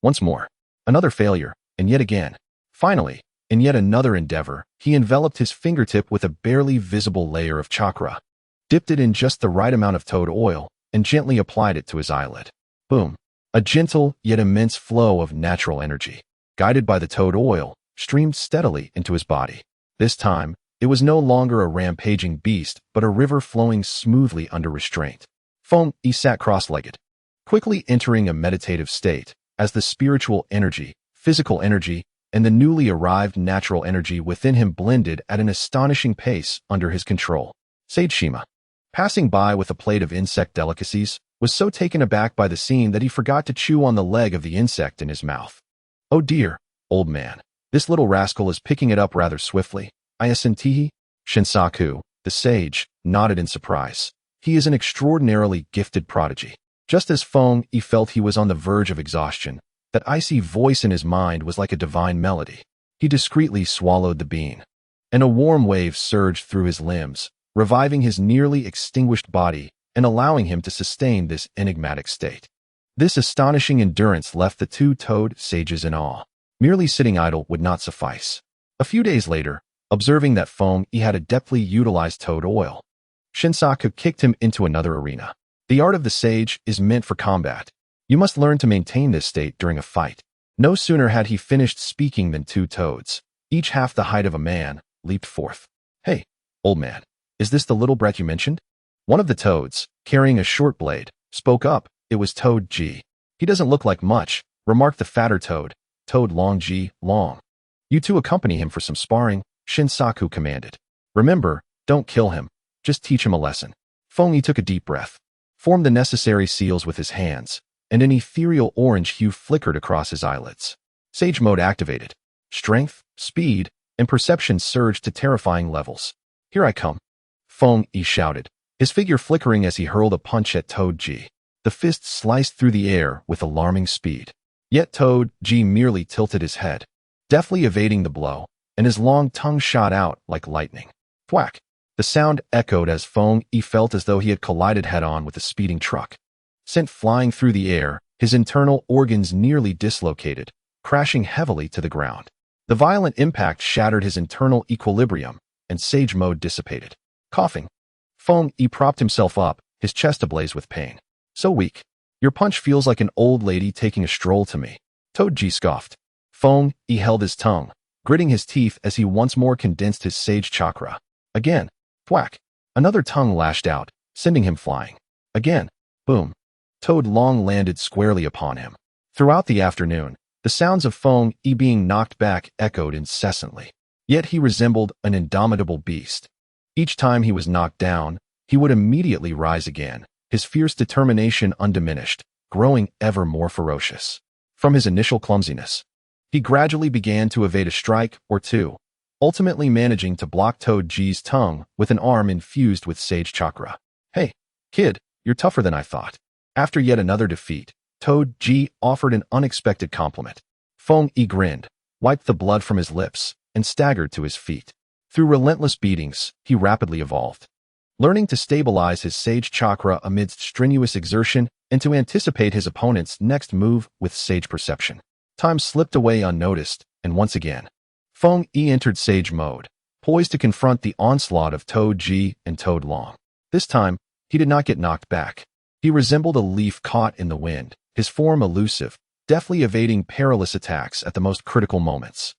Once more. Another failure, and yet again. Finally, in yet another endeavor, he enveloped his fingertip with a barely visible layer of chakra, dipped it in just the right amount of toad oil, and gently applied it to his eyelid. Boom. A gentle yet immense flow of natural energy, guided by the toad oil, streamed steadily into his body. This time, it was no longer a rampaging beast, but a river flowing smoothly under restraint. Feng Yi sat cross-legged, quickly entering a meditative state, as the spiritual energy, physical energy, and the newly arrived natural energy within him blended at an astonishing pace under his control. Sage Shima, passing by with a plate of insect delicacies, was so taken aback by the scene that he forgot to chew on the leg of the insect in his mouth. "Oh dear, old man. This little rascal is picking it up rather swiftly. Ayasentihi?" Shinsaku, the sage, nodded in surprise. "He is an extraordinarily gifted prodigy." Just as Feng Yi felt he was on the verge of exhaustion, that icy voice in his mind was like a divine melody. He discreetly swallowed the bean, and a warm wave surged through his limbs, reviving his nearly extinguished body and allowing him to sustain this enigmatic state. This astonishing endurance left the two toad sages in awe. Merely sitting idle would not suffice. A few days later, observing that Feng Yi had adeptly utilized toad oil, Shinsaku kicked him into another arena. "The art of the sage is meant for combat. You must learn to maintain this state during a fight." No sooner had he finished speaking than two toads, each half the height of a man, leaped forth. "Hey, old man, is this the little brat you mentioned?" One of the toads, carrying a short blade, spoke up. It was Toad G. "He doesn't look like much," remarked the fatter toad, Toad Long Ji Long. You two accompany him for some sparring, Shinsaku commanded. Remember, don't kill him, just teach him a lesson. Feng Yi took a deep breath, formed the necessary seals with his hands, and an ethereal orange hue flickered across his eyelids. Sage mode activated. Strength, speed, and perception surged to terrifying levels. Here I come. Feng Yi shouted, his figure flickering as he hurled a punch at Toad Ji. The fist sliced through the air with alarming speed. Yet Toad Ji merely tilted his head, deftly evading the blow, and his long tongue shot out like lightning. Thwack! The sound echoed as Feng Yi felt as though he had collided head-on with a speeding truck. Sent flying through the air, his internal organs nearly dislocated, crashing heavily to the ground. The violent impact shattered his internal equilibrium, and Sage mode dissipated. Coughing, Feng Yi propped himself up, his chest ablaze with pain. So weak. Your punch feels like an old lady taking a stroll to me. Toad Ji scoffed. Feng Yi held his tongue, gritting his teeth as he once more condensed his sage chakra. Again. Thwack. Another tongue lashed out, sending him flying. Again. Boom. Toad Long landed squarely upon him. Throughout the afternoon, the sounds of Feng Yi being knocked back echoed incessantly. Yet he resembled an indomitable beast. Each time he was knocked down, he would immediately rise again, his fierce determination undiminished, growing ever more ferocious. From his initial clumsiness, he gradually began to evade a strike or two, ultimately managing to block Toad Ji's tongue with an arm infused with sage chakra. Hey, kid, you're tougher than I thought. After yet another defeat, Toad Ji offered an unexpected compliment. Feng Yi grinned, wiped the blood from his lips, and staggered to his feet. Through relentless beatings, he rapidly evolved, learning to stabilize his sage chakra amidst strenuous exertion and to anticipate his opponent's next move with sage perception. Time slipped away unnoticed, and once again, Feng Yi entered sage mode, poised to confront the onslaught of Toad Ji and Toad Long. This time, he did not get knocked back. He resembled a leaf caught in the wind, his form elusive, deftly evading perilous attacks at the most critical moments.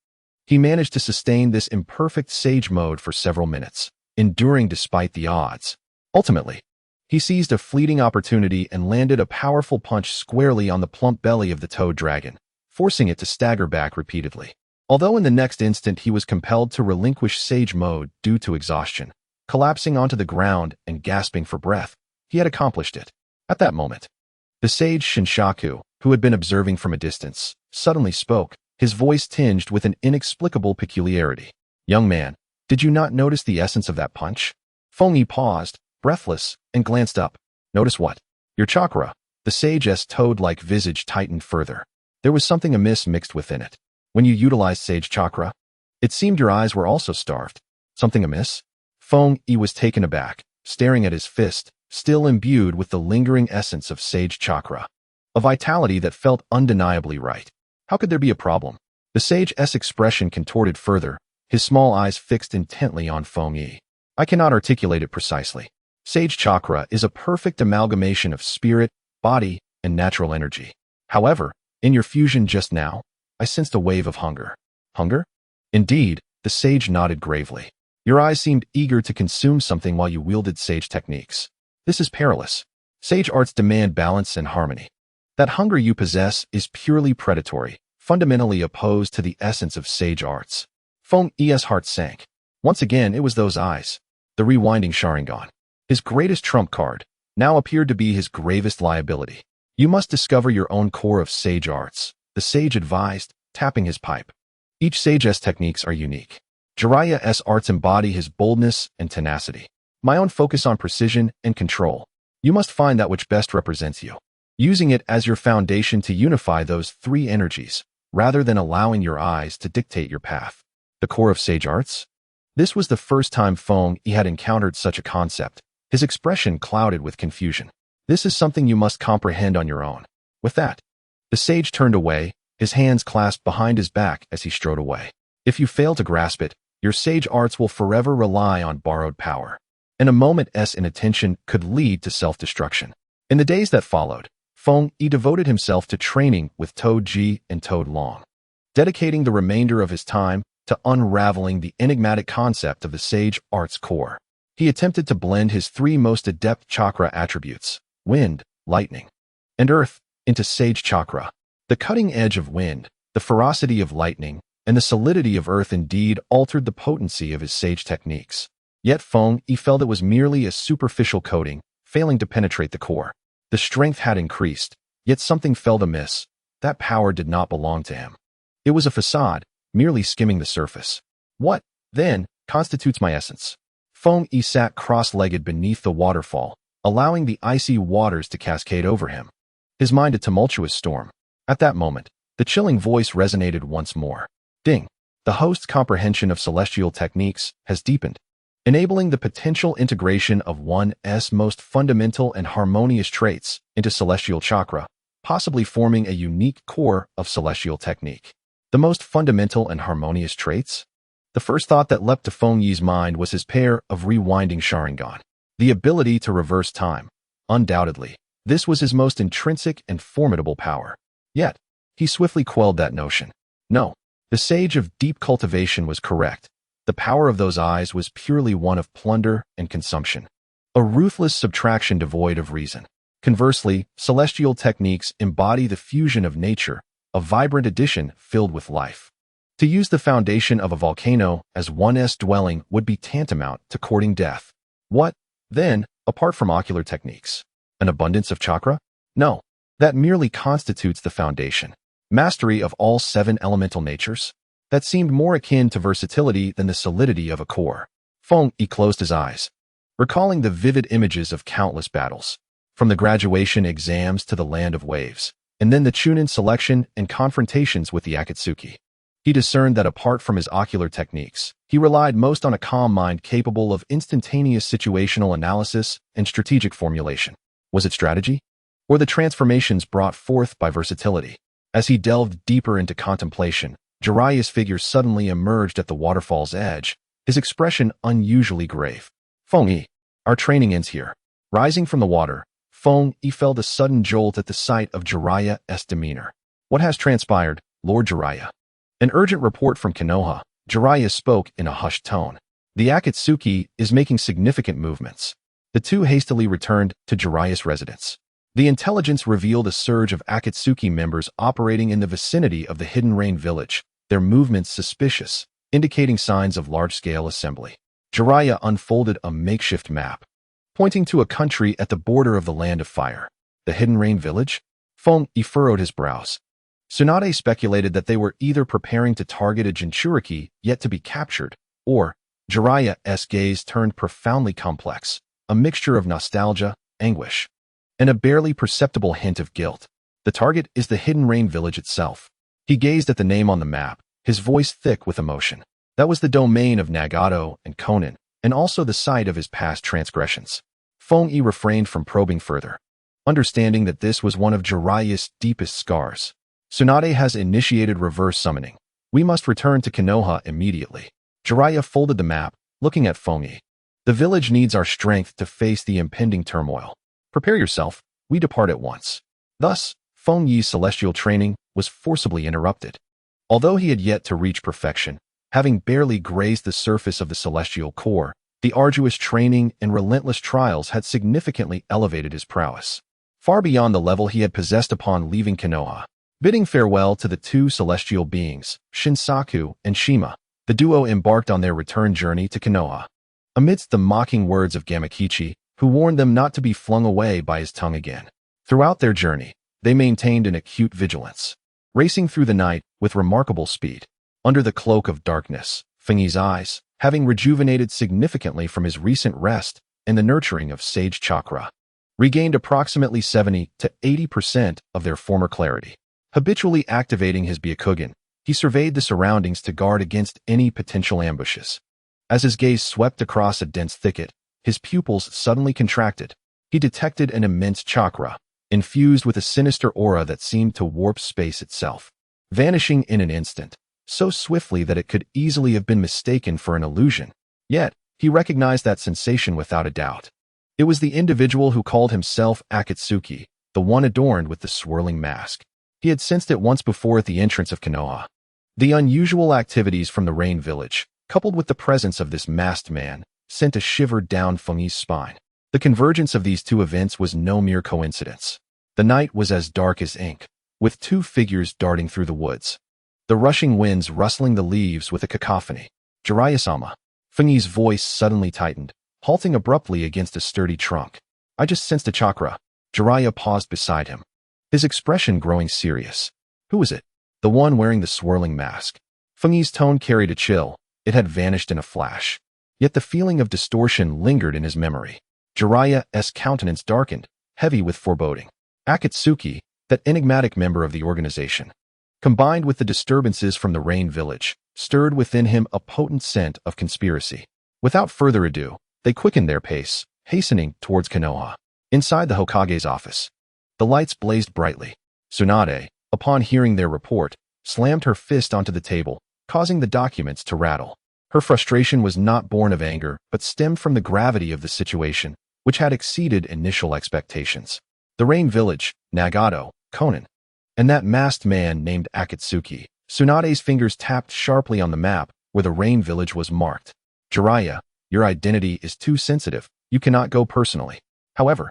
He managed to sustain this imperfect sage mode for several minutes, enduring despite the odds. Ultimately, he seized a fleeting opportunity and landed a powerful punch squarely on the plump belly of the toad dragon, forcing it to stagger back repeatedly. Although in the next instant he was compelled to relinquish sage mode due to exhaustion, collapsing onto the ground and gasping for breath, he had accomplished it. At that moment, the sage Shinshaku, who had been observing from a distance, suddenly spoke, his voice tinged with an inexplicable peculiarity. Young man, did you not notice the essence of that punch? Feng Yi paused, breathless, and glanced up. Notice what? Your chakra. The sage's toad-like visage tightened further. There was something amiss mixed within it. When you utilized sage chakra, it seemed your eyes were also starved. Something amiss? Feng Yi was taken aback, staring at his fist, still imbued with the lingering essence of sage chakra. A vitality that felt undeniably right. How could there be a problem? The sage's expression contorted further, his small eyes fixed intently on Feng Yi. I cannot articulate it precisely. Sage chakra is a perfect amalgamation of spirit, body, and natural energy. However, in your fusion just now, I sensed a wave of hunger. Hunger? Indeed, the sage nodded gravely. Your eyes seemed eager to consume something while you wielded sage techniques. This is perilous. Sage arts demand balance and harmony. That hunger you possess is purely predatory, fundamentally opposed to the essence of sage arts. Feng Yi's heart sank. Once again, it was those eyes. The rewinding Sharingan. His greatest trump card, now appeared to be his gravest liability. You must discover your own core of sage arts, the sage advised, tapping his pipe. Each sage's techniques are unique. Jiraiya's arts embody his boldness and tenacity. My own focus on precision and control. You must find that which best represents you, using it as your foundation to unify those three energies, rather than allowing your eyes to dictate your path. The core of sage arts? This was the first time Feng Yi had encountered such a concept, his expression clouded with confusion. This is something you must comprehend on your own. With that, the sage turned away, his hands clasped behind his back as he strode away. If you fail to grasp it, your sage arts will forever rely on borrowed power, and a moment's inattention could lead to self-destruction. In the days that followed, Feng Yi devoted himself to training with Toad Ji and Toad Long, dedicating the remainder of his time to unraveling the enigmatic concept of the sage arts core. He attempted to blend his three most adept chakra attributes, wind, lightning, and earth, into sage chakra. The cutting edge of wind, the The ferocity of lightning and the solidity of earth indeed altered the potency of his sage techniques. Yet Feng Yi felt it was merely a superficial coating, failing to penetrate the core. The strength had increased, yet something felt amiss. That power did not belong to him. It was a facade, merely skimming the surface. What, then, constitutes my essence? Feng Yi sat cross-legged beneath the waterfall, allowing the icy waters to cascade over him. His mind a tumultuous storm. At that moment, the chilling voice resonated once more. Ding! The host's comprehension of celestial techniques has deepened, enabling the potential integration of one's most fundamental and harmonious traits into celestial chakra, possibly forming a unique core of celestial technique. The most fundamental and harmonious traits? The first thought that leapt to Feng Yi's mind was his pair of rewinding Sharingan. The ability to reverse time. Undoubtedly, this was his most intrinsic and formidable power. Yet, he swiftly quelled that notion. No, the sage of deep cultivation was correct. The power of those eyes was purely one of plunder and consumption. A ruthless subtraction devoid of reason. Conversely, celestial techniques embody the fusion of nature, a vibrant addition filled with life. To use the foundation of a volcano as one's dwelling would be tantamount to courting death. What, then, apart from ocular techniques? An abundance of chakra? No, that merely constitutes the foundation. Mastery of all 7 elemental natures? That seemed more akin to versatility than the solidity of a core. Feng Yi closed his eyes, recalling the vivid images of countless battles, from the graduation exams to the land of waves, and then the Chunin selection and confrontations with the Akatsuki. He discerned that apart from his ocular techniques, he relied most on a calm mind capable of instantaneous situational analysis and strategic formulation. Was it strategy? Or the transformations brought forth by versatility? As he delved deeper into contemplation, Jiraiya's figure suddenly emerged at the waterfall's edge, his expression unusually grave. Feng Yi, our training ends here. Rising from the water, Feng Yi felt a sudden jolt at the sight of Jiraiya's demeanor. What has transpired, Lord Jiraiya? An urgent report from Konoha. Jiraiya spoke in a hushed tone. The Akatsuki is making significant movements. The two hastily returned to Jiraiya's residence. The intelligence revealed a surge of Akatsuki members operating in the vicinity of the Hidden Rain village, their movements suspicious, indicating signs of large-scale assembly. Jiraiya unfolded a makeshift map, pointing to a country at the border of the Land of Fire. The Hidden Rain village? Feng Yi furrowed his brows. Tsunade speculated that they were either preparing to target a Jinchuriki yet to be captured, or Jiraiya's gaze turned profoundly complex, a mixture of nostalgia, anguish, and a barely perceptible hint of guilt. The target is the Hidden Rain village itself. He gazed at the name on the map, his voice thick with emotion. That was the domain of Nagato and Konin, and also the site of his past transgressions. Feng Yi refrained from probing further, understanding that this was one of Jiraiya's deepest scars. Tsunade has initiated reverse summoning. We must return to Konoha immediately. Jiraiya folded the map, looking at Feng Yi. The village needs our strength to face the impending turmoil. Prepare yourself, we depart at once. Thus, Feng Yi's celestial training was forcibly interrupted. Although he had yet to reach perfection, having barely grazed the surface of the celestial core, the arduous training and relentless trials had significantly elevated his prowess, far beyond the level he had possessed upon leaving Konoha. Bidding farewell to the two celestial beings, Shinsaku and Shima, the duo embarked on their return journey to Konoha. Amidst the mocking words of Gamakichi, who warned them not to be flung away by his tongue again. Throughout their journey, they maintained an acute vigilance, racing through the night with remarkable speed. Under the cloak of darkness, Feng Yi's eyes, having rejuvenated significantly from his recent rest and the nurturing of sage chakra, regained approximately 70 to 80% of their former clarity. Habitually activating his Byakugan, he surveyed the surroundings to guard against any potential ambushes. As his gaze swept across a dense thicket, his pupils suddenly contracted. He detected an immense chakra, infused with a sinister aura that seemed to warp space itself, vanishing in an instant, so swiftly that it could easily have been mistaken for an illusion. Yet, he recognized that sensation without a doubt. It was the individual who called himself Akatsuki, the one adorned with the swirling mask. He had sensed it once before at the entrance of Konoha. The unusual activities from the Rain Village, coupled with the presence of this masked man, sent a shiver down Feng Yi's spine. The convergence of these two events was no mere coincidence. The night was as dark as ink, with two figures darting through the woods. the rushing winds rustling the leaves with a cacophony. Jiraiya-sama. Fengyi's voice suddenly tightened, halting abruptly against a sturdy trunk. I just sensed a chakra. Jiraiya paused beside him, his expression growing serious. Who was it? The one wearing the swirling mask. Fengyi's tone carried a chill. It had vanished in a flash. Yet the feeling of distortion lingered in his memory. Jiraiya's countenance darkened, heavy with foreboding. Akatsuki, that enigmatic member of the organization, combined with the disturbances from the Rain Village, stirred within him a potent scent of conspiracy. Without further ado, they quickened their pace, hastening towards Konoha. Inside the Hokage's office, the lights blazed brightly. Tsunade, upon hearing their report, slammed her fist onto the table, causing the documents to rattle. Her frustration was not born of anger, but stemmed from the gravity of the situation, which had exceeded initial expectations. The Rain Village, Nagato, Konan, and that masked man named Akatsuki. Tsunade's fingers tapped sharply on the map where the Rain Village was marked. Jiraiya, your identity is too sensitive. You cannot go personally. However,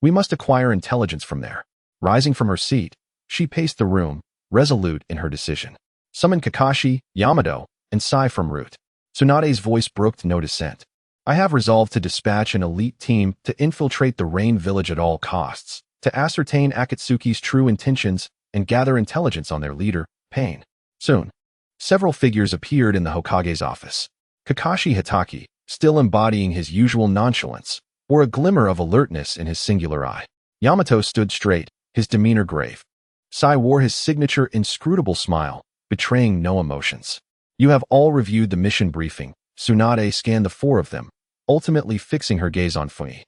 we must acquire intelligence from there. Rising from her seat, she paced the room, resolute in her decision. Summon Kakashi, Yamato, and Sai from Root. Tsunade's voice broke no dissent. I have resolved to dispatch an elite team to infiltrate the Rain Village at all costs, to ascertain Akatsuki's true intentions and gather intelligence on their leader, Pain. Soon, several figures appeared in the Hokage's office. Kakashi Hitaki, still embodying his usual nonchalance, wore a glimmer of alertness in his singular eye. Yamato stood straight, his demeanor grave. Sai wore his signature inscrutable smile, betraying no emotions. You have all reviewed the mission briefing. Tsunade scanned the four of them, ultimately fixing her gaze on Fengyi.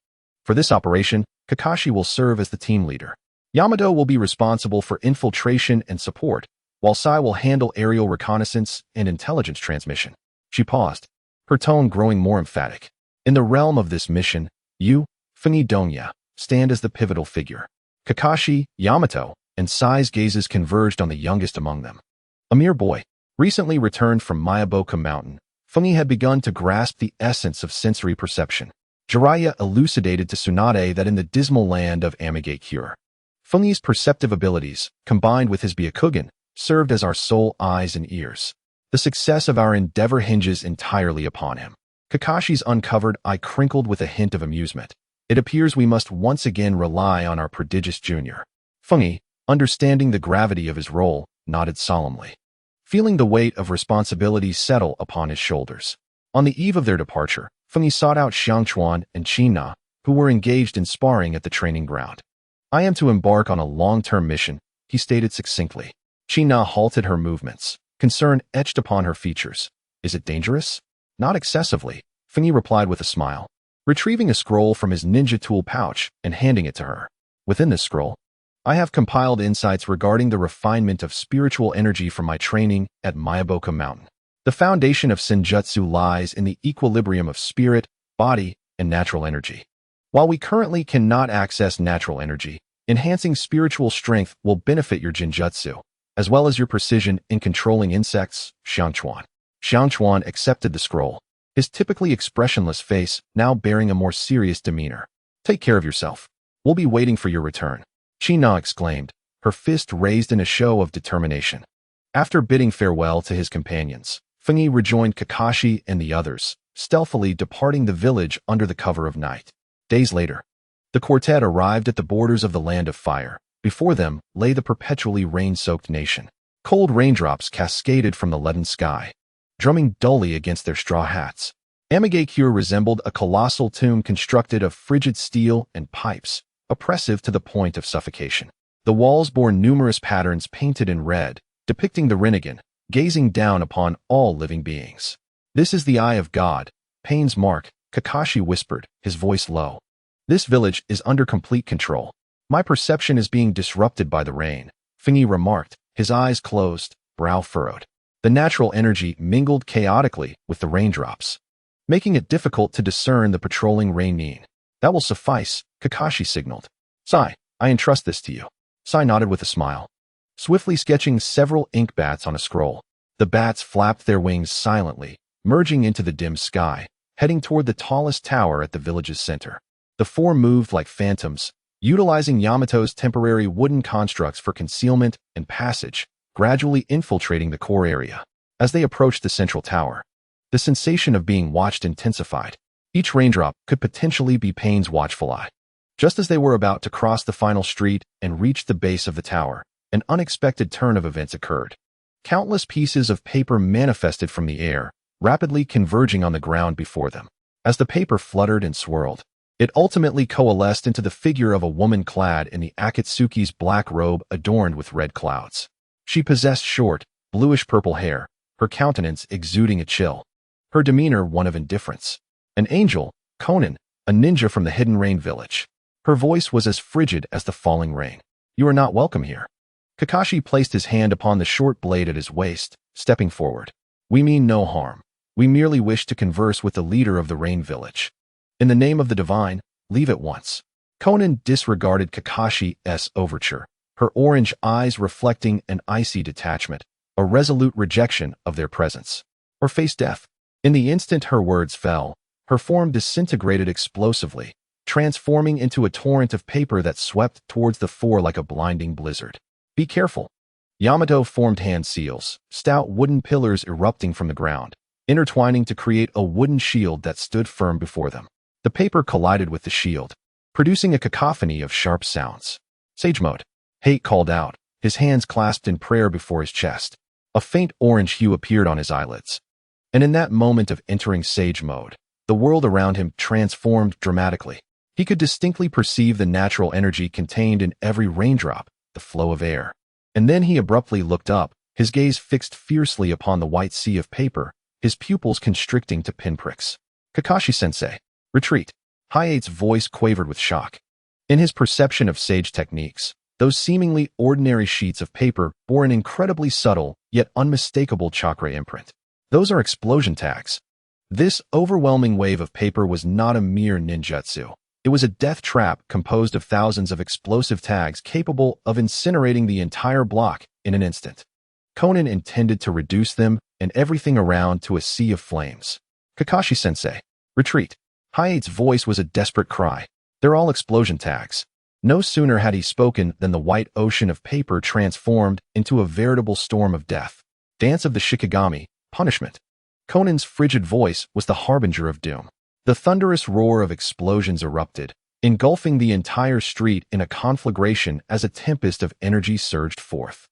For this operation, Kakashi will serve as the team leader. Yamato will be responsible for infiltration and support, while Sai will handle aerial reconnaissance and intelligence transmission. She paused, her tone growing more emphatic. In the realm of this mission, you, Fengyi Donya, stand as the pivotal figure. Kakashi, Yamato, and Sai's gazes converged on the youngest among them. A mere boy, recently returned from Myaboka Mountain, Fengyi had begun to grasp the essence of sensory perception. Jiraiya elucidated to Tsunade that in the dismal land of Mangekyō, Fengyi's perceptive abilities, combined with his Byakugan, served as our sole eyes and ears. The success of our endeavor hinges entirely upon him. Kakashi's uncovered eye crinkled with a hint of amusement. It appears we must once again rely on our prodigious junior. Fengyi, understanding the gravity of his role, nodded solemnly, feeling the weight of responsibility settle upon his shoulders. On the eve of their departure, Fengyi sought out Xiangchuan and Qina, who were engaged in sparring at the training ground. I am to embark on a long-term mission, he stated succinctly. Qina halted her movements, concern etched upon her features. Is it dangerous? Not excessively, Fengyi replied with a smile, retrieving a scroll from his ninja tool pouch and handing it to her. Within this scroll, I have compiled insights regarding the refinement of spiritual energy from my training at Myaboka Mountain. The foundation of Senjutsu lies in the equilibrium of spirit, body, and natural energy. While we currently cannot access natural energy, enhancing spiritual strength will benefit your Genjutsu, as well as your precision in controlling insects, Xiangchuan. Xiangchuan accepted the scroll, his typically expressionless face now bearing a more serious demeanor. Take care of yourself. We'll be waiting for your return, Qina exclaimed, her fist raised in a show of determination. After bidding farewell to his companions, Fengyi rejoined Kakashi and the others, stealthily departing the village under the cover of night. Days later, the quartet arrived at the borders of the Land of Fire. Before them lay the perpetually rain-soaked nation. Cold raindrops cascaded from the leaden sky, drumming dully against their straw hats. Mangekyō resembled a colossal tomb constructed of frigid steel and pipes, oppressive to the point of suffocation. The walls bore numerous patterns painted in red, depicting the Rinnegan, gazing down upon all living beings. This is the eye of God, Pain's mark, Kakashi whispered, his voice low. This village is under complete control. My perception is being disrupted by the rain, Fengyi remarked, his eyes closed, brow furrowed. The natural energy mingled chaotically with the raindrops, making it difficult to discern the patrolling rain. That will suffice, Kakashi signaled. Sai, I entrust this to you. Sai nodded with a smile, swiftly sketching several ink bats on a scroll. The bats flapped their wings silently, merging into the dim sky, heading toward the tallest tower at the village's center. The four moved like phantoms, utilizing Yamato's temporary wooden constructs for concealment and passage, gradually infiltrating the core area. As they approached the central tower, the sensation of being watched intensified. Each raindrop could potentially be Paine's watchful eye. Just as they were about to cross the final street and reach the base of the tower, an unexpected turn of events occurred. Countless pieces of paper manifested from the air, rapidly converging on the ground before them. As the paper fluttered and swirled, it ultimately coalesced into the figure of a woman clad in the Akatsuki's black robe adorned with red clouds. She possessed short, bluish-purple hair, her countenance exuding a chill, her demeanor one of indifference. An angel, Conan, a ninja from the Hidden Rain village. Her voice was as frigid as the falling rain. "You are not welcome here." Kakashi placed his hand upon the short blade at his waist, stepping forward. "We mean no harm. We merely wish to converse with the leader of the Rain Village. In the name of the divine, leave at once." Conan disregarded Kakashi's overture, her orange eyes reflecting an icy detachment, a resolute rejection of their presence. "Or face death." In the instant her words fell, her form disintegrated explosively, transforming into a torrent of paper that swept towards the four like a blinding blizzard. "Be careful." Yamato formed hand seals, stout wooden pillars erupting from the ground, intertwining to create a wooden shield that stood firm before them. The paper collided with the shield, producing a cacophony of sharp sounds. "Sage mode." Hate called out, his hands clasped in prayer before his chest. A faint orange hue appeared on his eyelids. And in that moment of entering sage mode, the world around him transformed dramatically. He could distinctly perceive the natural energy contained in every raindrop, the flow of air. And then he abruptly looked up, his gaze fixed fiercely upon the white sea of paper, his pupils constricting to pinpricks. "Kakashi-sensei, retreat." Hayate's voice quavered with shock. In his perception of sage techniques, those seemingly ordinary sheets of paper bore an incredibly subtle, yet unmistakable chakra imprint. "Those are explosion tags." This overwhelming wave of paper was not a mere ninjutsu. It was a death trap composed of thousands of explosive tags capable of incinerating the entire block in an instant. Conan intended to reduce them and everything around to a sea of flames. "Kakashi-sensei, retreat." Hayate's voice was a desperate cry. "They're all explosion tags." No sooner had he spoken than the white ocean of paper transformed into a veritable storm of death. Dance of the Shikigami, punishment. Conan's frigid voice was the harbinger of doom. The thunderous roar of explosions erupted, engulfing the entire street in a conflagration as a tempest of energy surged forth.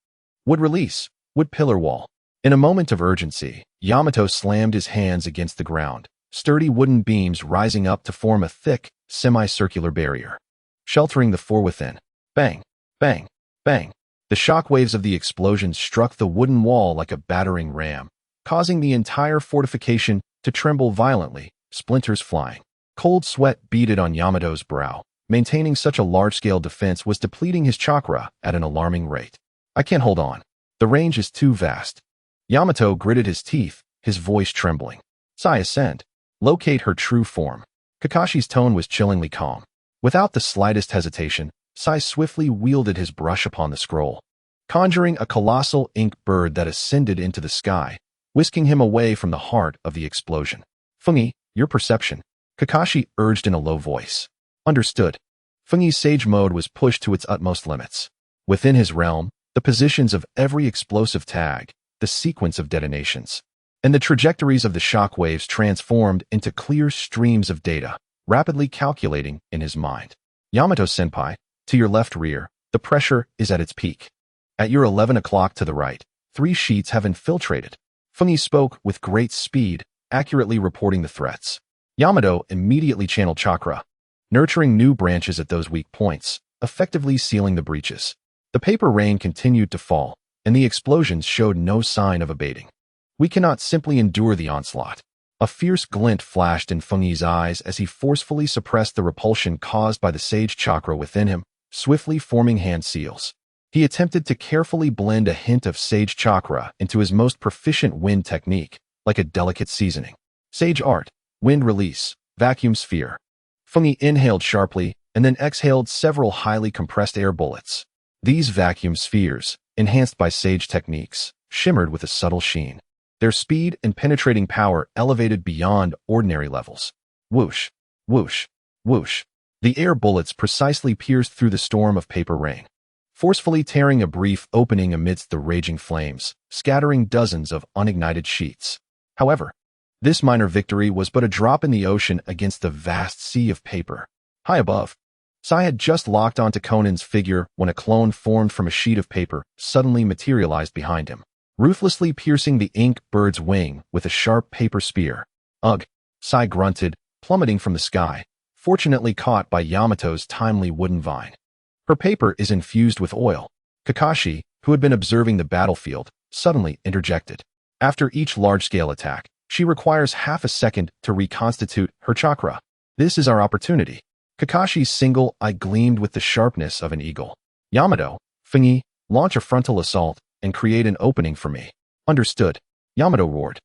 Wood release, wood pillar wall. In a moment of urgency, Yamato slammed his hands against the ground, sturdy wooden beams rising up to form a thick, semicircular barrier, sheltering the four within. Bang, bang, bang. The shockwaves of the explosion struck the wooden wall like a battering ram, causing the entire fortification to tremble violently, splinters flying. Cold sweat beaded on Yamato's brow. Maintaining such a large-scale defense was depleting his chakra at an alarming rate. "I can't hold on. The range is too vast." Yamato gritted his teeth, his voice trembling. "Sai, ascend. Locate her true form." Kakashi's tone was chillingly calm. Without the slightest hesitation, Sai swiftly wielded his brush upon the scroll, conjuring a colossal ink bird that ascended into the sky, whisking him away from the heart of the explosion. "Fungi, your perception," Kakashi urged in a low voice. "Understood." Fungi's sage mode was pushed to its utmost limits. Within his realm, the positions of every explosive tag, the sequence of detonations, and the trajectories of the shockwaves transformed into clear streams of data, rapidly calculating in his mind. "Yamato-senpai, to your left rear, the pressure is at its peak. At your 11 o'clock to the right, 3 sheets have infiltrated." Fungi spoke with great speed, accurately reporting the threats. Yamato immediately channeled chakra, nurturing new branches at those weak points, effectively sealing the breaches. The paper rain continued to fall, and the explosions showed no sign of abating. "We cannot simply endure the onslaught." A fierce glint flashed in Fungi's eyes as he forcefully suppressed the repulsion caused by the sage chakra within him, swiftly forming hand seals. He attempted to carefully blend a hint of sage chakra into his most proficient wind technique, like a delicate seasoning. Sage art, wind release, vacuum sphere. Fungi inhaled sharply and then exhaled several highly compressed air bullets. These vacuum spheres, enhanced by sage techniques, shimmered with a subtle sheen. Their speed and penetrating power elevated beyond ordinary levels. Whoosh, whoosh, whoosh. The air bullets precisely pierced through the storm of paper rain. forcefully tearing a brief opening amidst the raging flames, scattering dozens of unignited sheets. However, this minor victory was but a drop in the ocean against the vast sea of paper. High above, Sai had just locked onto Conan's figure when a clone formed from a sheet of paper suddenly materialized behind him, ruthlessly piercing the ink bird's wing with a sharp paper spear. Ugh, Sai grunted, plummeting from the sky, fortunately caught by Yamato's timely wooden vine. Her paper is infused with oil. Kakashi, who had been observing the battlefield, suddenly interjected. After each large-scale attack, she requires half a second to reconstitute her chakra. This is our opportunity. Kakashi's single eye gleamed with the sharpness of an eagle. Yamato, Fengyi, launch a frontal assault and create an opening for me. Understood. Yamato roared.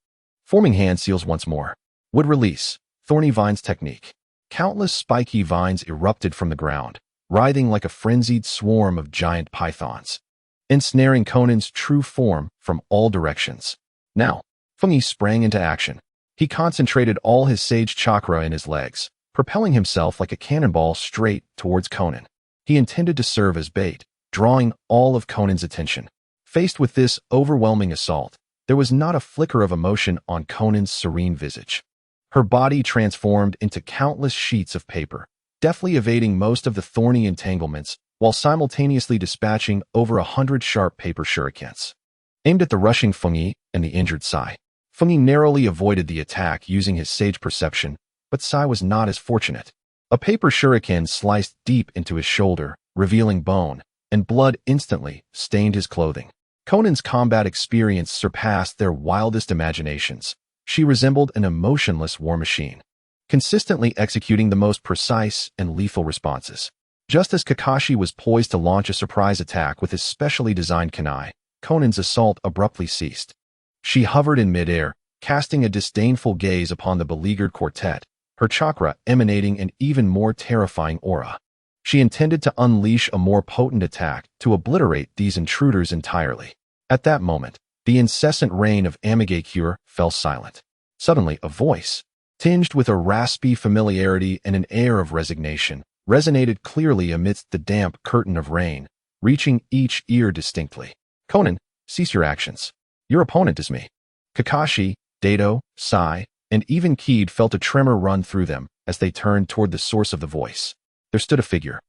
Forming hand seals once more. Wood release. Thorny vines technique. Countless spiky vines erupted from the ground, writhing like a frenzied swarm of giant pythons, ensnaring Conan's true form from all directions. Now, Fengyi sprang into action. He concentrated all his sage chakra in his legs, propelling himself like a cannonball straight towards Conan. He intended to serve as bait, drawing all of Conan's attention. Faced with this overwhelming assault, there was not a flicker of emotion on Conan's serene visage. Her body transformed into countless sheets of paper, deftly evading most of the thorny entanglements while simultaneously dispatching over 100 sharp paper shurikens, aimed at the rushing Fengyi and the injured Sai. Fengyi narrowly avoided the attack using his sage perception, but Sai was not as fortunate. A paper shuriken sliced deep into his shoulder, revealing bone, and blood instantly stained his clothing. Conan's combat experience surpassed their wildest imaginations. She resembled an emotionless war machine, consistently executing the most precise and lethal responses. Just as Kakashi was poised to launch a surprise attack with his specially designed kunai, Conan's assault abruptly ceased. She hovered in midair, casting a disdainful gaze upon the beleaguered quartet, her chakra emanating an even more terrifying aura. She intended to unleash a more potent attack to obliterate these intruders entirely. At that moment, the incessant rain of Mangekyō fell silent. Suddenly, a voice, tinged with a raspy familiarity and an air of resignation, resonated clearly amidst the damp curtain of rain, reaching each ear distinctly. Conan, cease your actions. Your opponent is me. Kakashi, Dato, Sai, and even Keed felt a tremor run through them as they turned toward the source of the voice. There stood a figure,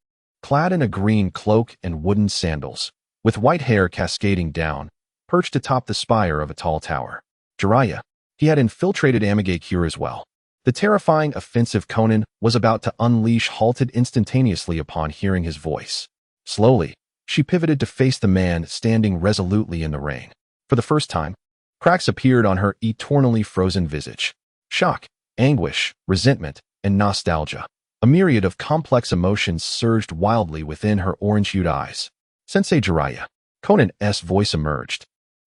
clad in a green cloak and wooden sandals, with white hair cascading down, perched atop the spire of a tall tower. Jiraiya. He had infiltrated Mangekyō as well. The terrifying, offensive Conan was about to unleash halted instantaneously upon hearing his voice. Slowly, she pivoted to face the man standing resolutely in the rain. For the first time, cracks appeared on her eternally frozen visage. Shock, anguish, resentment, and nostalgia. A myriad of complex emotions surged wildly within her orange-hued eyes. Sensei Jiraiya. Conan's voice emerged,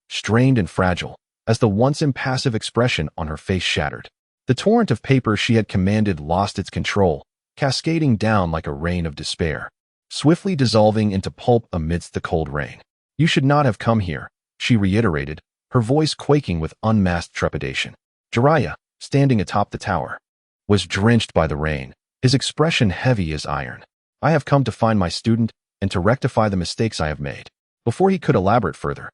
strained and fragile, as the once impassive expression on her face shattered. The torrent of paper she had commanded lost its control, cascading down like a rain of despair, swiftly dissolving into pulp amidst the cold rain. You should not have come here, she reiterated, her voice quaking with unmasked trepidation. Jiraiya, standing atop the tower, was drenched by the rain, his expression heavy as iron. I have come to find my student and to rectify the mistakes I have made. Before he could elaborate further,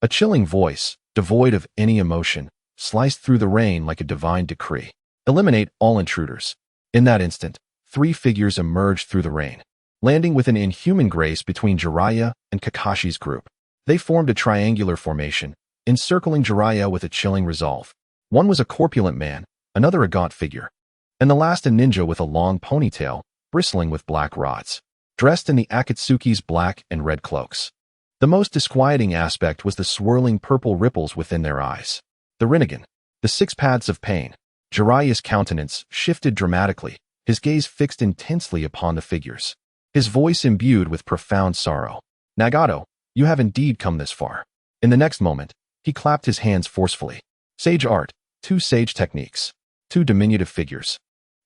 a chilling voice, devoid of any emotion, sliced through the rain like a divine decree. Eliminate all intruders. In that instant, 3 figures emerged through the rain, landing with an inhuman grace between Jiraiya and Kakashi's group. They formed a triangular formation, encircling Jiraiya with a chilling resolve. One was a corpulent man, another a gaunt figure, and the last a ninja with a long ponytail, bristling with black rods, dressed in the Akatsuki's black and red cloaks. The most disquieting aspect was the swirling purple ripples within their eyes. The Rinnegan, the 6 paths of pain. Jiraiya's countenance shifted dramatically, his gaze fixed intensely upon the figures, his voice imbued with profound sorrow. Nagato, you have indeed come this far. In the next moment, he clapped his hands forcefully. Sage art, 2 sage techniques, 2 diminutive figures,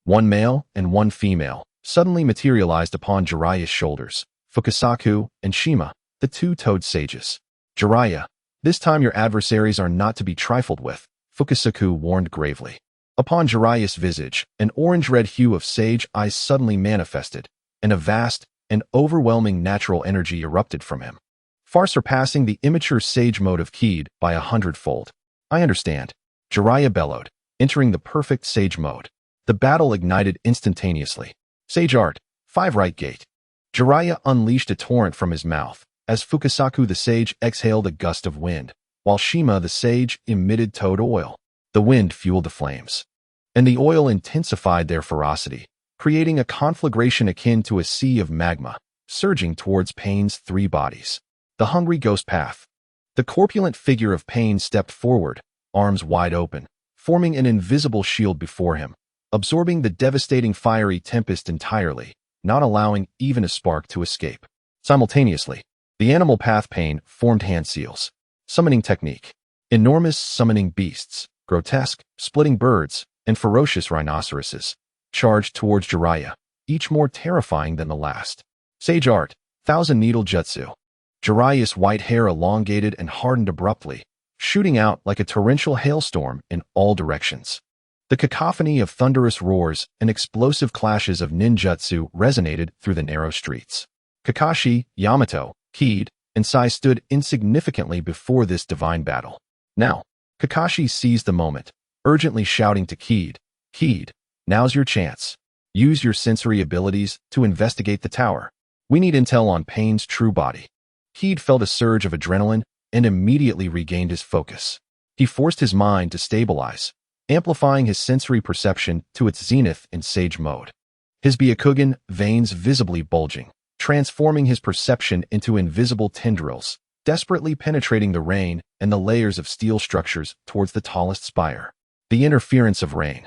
1 male and 1 female, suddenly materialized upon Jiraiya's shoulders. Fukasaku and Shima, the 2-toed sages. Jiraiya, this time your adversaries are not to be trifled with, Fukasaku warned gravely. Upon Jiraiya's visage, an orange-red hue of sage eyes suddenly manifested, and a vast, and overwhelming natural energy erupted from him, far surpassing the immature sage mode of Kid by 100-fold. I understand, Jiraiya bellowed, entering the perfect sage mode. The battle ignited instantaneously. Sage Art, 5 right gate. Jiraiya unleashed a torrent from his mouth, as Fukasaku the sage exhaled a gust of wind, while Shima the sage emitted toad oil. The wind fueled the flames, and the oil intensified their ferocity, creating a conflagration akin to a sea of magma, surging towards Pain's 3 bodies. The hungry ghost path. The corpulent figure of Pain stepped forward, arms wide open, forming an invisible shield before him, absorbing the devastating fiery tempest entirely, not allowing even a spark to escape. Simultaneously, the animal path Pain formed hand seals. Summoning technique. Enormous summoning beasts, grotesque, splitting birds, and ferocious rhinoceroses, charged towards Jiraiya, each more terrifying than the last. Sage Art, 1,000 Needle Jutsu. Jiraiya's white hair elongated and hardened abruptly, shooting out like a torrential hailstorm in all directions. The cacophony of thunderous roars and explosive clashes of ninjutsu resonated through the narrow streets. Kakashi, Yamato, Kid, and Sai stood insignificantly before this divine battle. Now, Kakashi seized the moment, urgently shouting to Kid, "Kid, now's your chance. Use your sensory abilities to investigate the tower. We need intel on Pain's true body." Kid felt a surge of adrenaline and immediately regained his focus. He forced his mind to stabilize, amplifying his sensory perception to its zenith in sage mode. His Byakugan veins visibly bulging, transforming his perception into invisible tendrils, desperately penetrating the rain and the layers of steel structures towards the tallest spire. The interference of rain,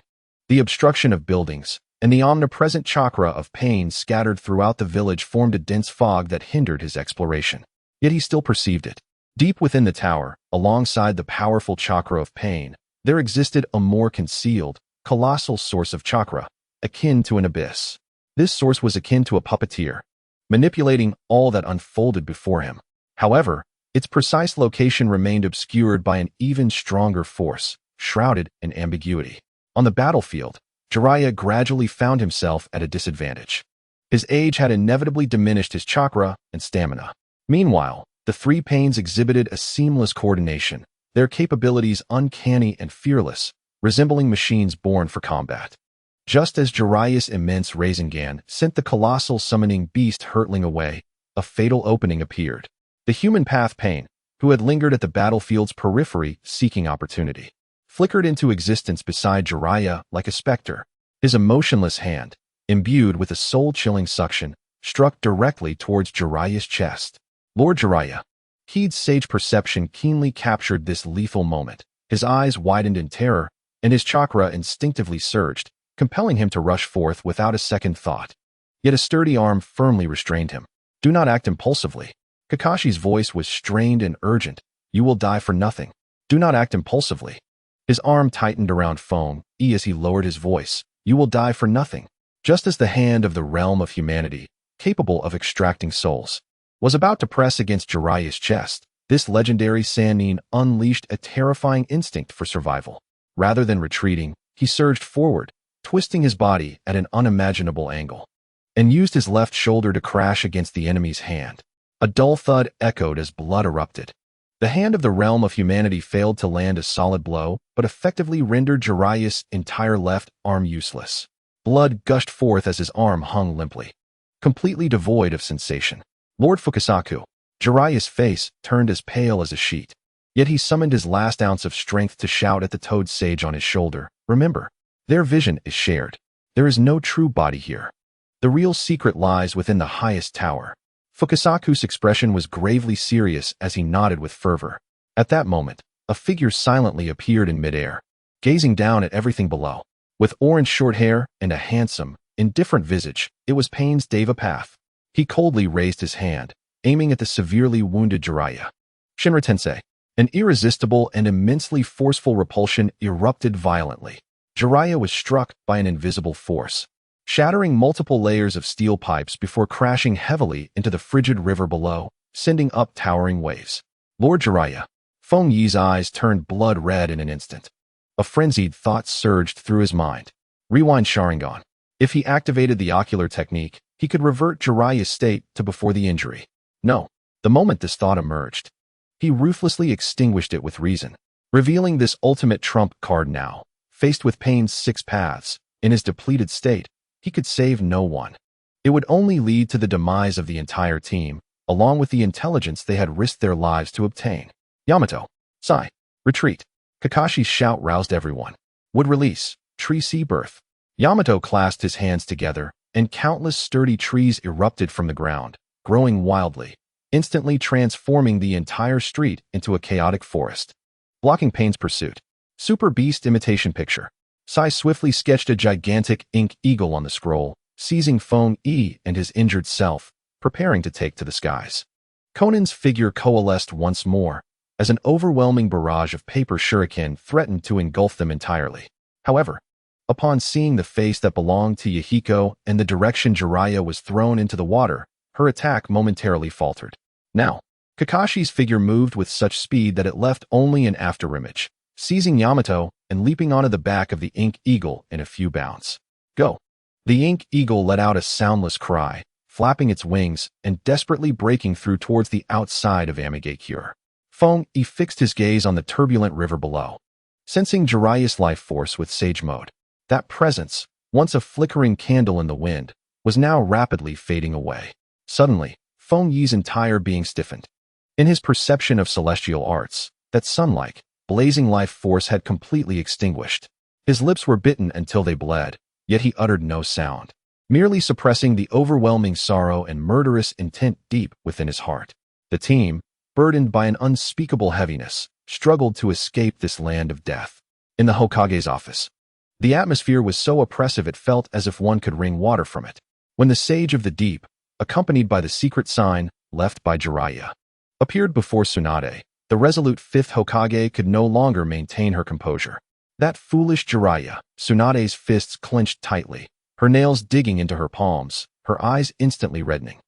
the obstruction of buildings, and the omnipresent chakra of Pain scattered throughout the village formed a dense fog that hindered his exploration. Yet he still perceived it. Deep within the tower, alongside the powerful chakra of Pain, there existed a more concealed, colossal source of chakra, akin to an abyss. This source was akin to a puppeteer, manipulating all that unfolded before him. However, its precise location remained obscured by an even stronger force, shrouded in ambiguity. On the battlefield, Jiraiya gradually found himself at a disadvantage. His age had inevitably diminished his chakra and stamina. Meanwhile, the 3 Pains exhibited a seamless coordination, their capabilities uncanny and fearless, resembling machines born for combat. Just as Jiraiya's immense Rasengan sent the colossal summoning beast hurtling away, a fatal opening appeared. The human path Pain, who had lingered at the battlefield's periphery seeking opportunity, flickered into existence beside Jiraiya like a specter. His emotionless hand, imbued with a soul-chilling suction, struck directly towards Jiraiya's chest. Lord Jiraiya. Kid's sage perception keenly captured this lethal moment. His eyes widened in terror, and his chakra instinctively surged, compelling him to rush forth without a second thought. Yet a sturdy arm firmly restrained him. Do not act impulsively. Kakashi's voice was strained and urgent. You will die for nothing. Do not act impulsively. His arm tightened around Feng as he lowered his voice. You will die for nothing. Just as the hand of the realm of humanity, capable of extracting souls, was about to press against Jiraiya's chest, this legendary Sannin unleashed a terrifying instinct for survival. Rather than retreating, he surged forward, twisting his body at an unimaginable angle, and used his left shoulder to crash against the enemy's hand. A dull thud echoed as blood erupted. The hand of the realm of humanity failed to land a solid blow, but effectively rendered Jiraiya's entire left arm useless. Blood gushed forth as his arm hung limply, completely devoid of sensation. Lord Fukasaku. Jiraiya's face turned as pale as a sheet. Yet he summoned his last ounce of strength to shout at the toad sage on his shoulder. Remember, their vision is shared. There is no true body here. The real secret lies within the highest tower. Fukasaku's expression was gravely serious as he nodded with fervor. At that moment, a figure silently appeared in midair, gazing down at everything below. With orange short hair and a handsome, indifferent visage, it was Pain's Deva Path. He coldly raised his hand, aiming at the severely wounded Jiraiya. Shinra Tensei. An irresistible and immensely forceful repulsion erupted violently. Jiraiya was struck by an invisible force, shattering multiple layers of steel pipes before crashing heavily into the frigid river below, sending up towering waves. Lord Jiraiya. Feng Yi's eyes turned blood red in an instant. A frenzied thought surged through his mind. Rewind Sharingan. If he activated the ocular technique, he could revert Jiraiya's state to before the injury. No, the moment this thought emerged, he ruthlessly extinguished it with reason, revealing this ultimate trump card now. Faced with Pain's 6 paths, in his depleted state, he could save no one. It would only lead to the demise of the entire team, along with the intelligence they had risked their lives to obtain. Yamato, Sai, retreat. Kakashi's shout roused everyone. Would release, tree sea birth. Yamato clasped his hands together, and countless sturdy trees erupted from the ground, growing wildly, instantly transforming the entire street into a chaotic forest. Blocking Pain's pursuit. Super Beast imitation picture. Sai swiftly sketched a gigantic ink eagle on the scroll, seizing Feng Yi and his injured self, preparing to take to the skies. Conan's figure coalesced once more, as an overwhelming barrage of paper shuriken threatened to engulf them entirely. However, upon seeing the face that belonged to Yahiko and the direction Jiraiya was thrown into the water, her attack momentarily faltered. Now, Kakashi's figure moved with such speed that it left only an afterimage, seizing Yamato and leaping onto the back of the ink eagle in a few bounds. Go! The ink eagle let out a soundless cry, flapping its wings and desperately breaking through towards the outside of Mangekyō. Feng Yi fixed his gaze on the turbulent river below, sensing Jiraiya's life force with Sage Mode. That presence, once a flickering candle in the wind, was now rapidly fading away. Suddenly, Feng Yi's entire being stiffened. In his perception of celestial arts, that sun-like, blazing life force had completely extinguished. His lips were bitten until they bled, yet he uttered no sound, merely suppressing the overwhelming sorrow and murderous intent deep within his heart. The team, burdened by an unspeakable heaviness, struggled to escape this land of death. In the Hokage's office, the atmosphere was so oppressive it felt as if one could wring water from it. When the Sage of the Deep, accompanied by the secret sign left by Jiraiya, appeared before Tsunade, the resolute 5th Hokage could no longer maintain her composure. That foolish Jiraiya, Tsunade's fists clenched tightly, her nails digging into her palms, her eyes instantly reddening,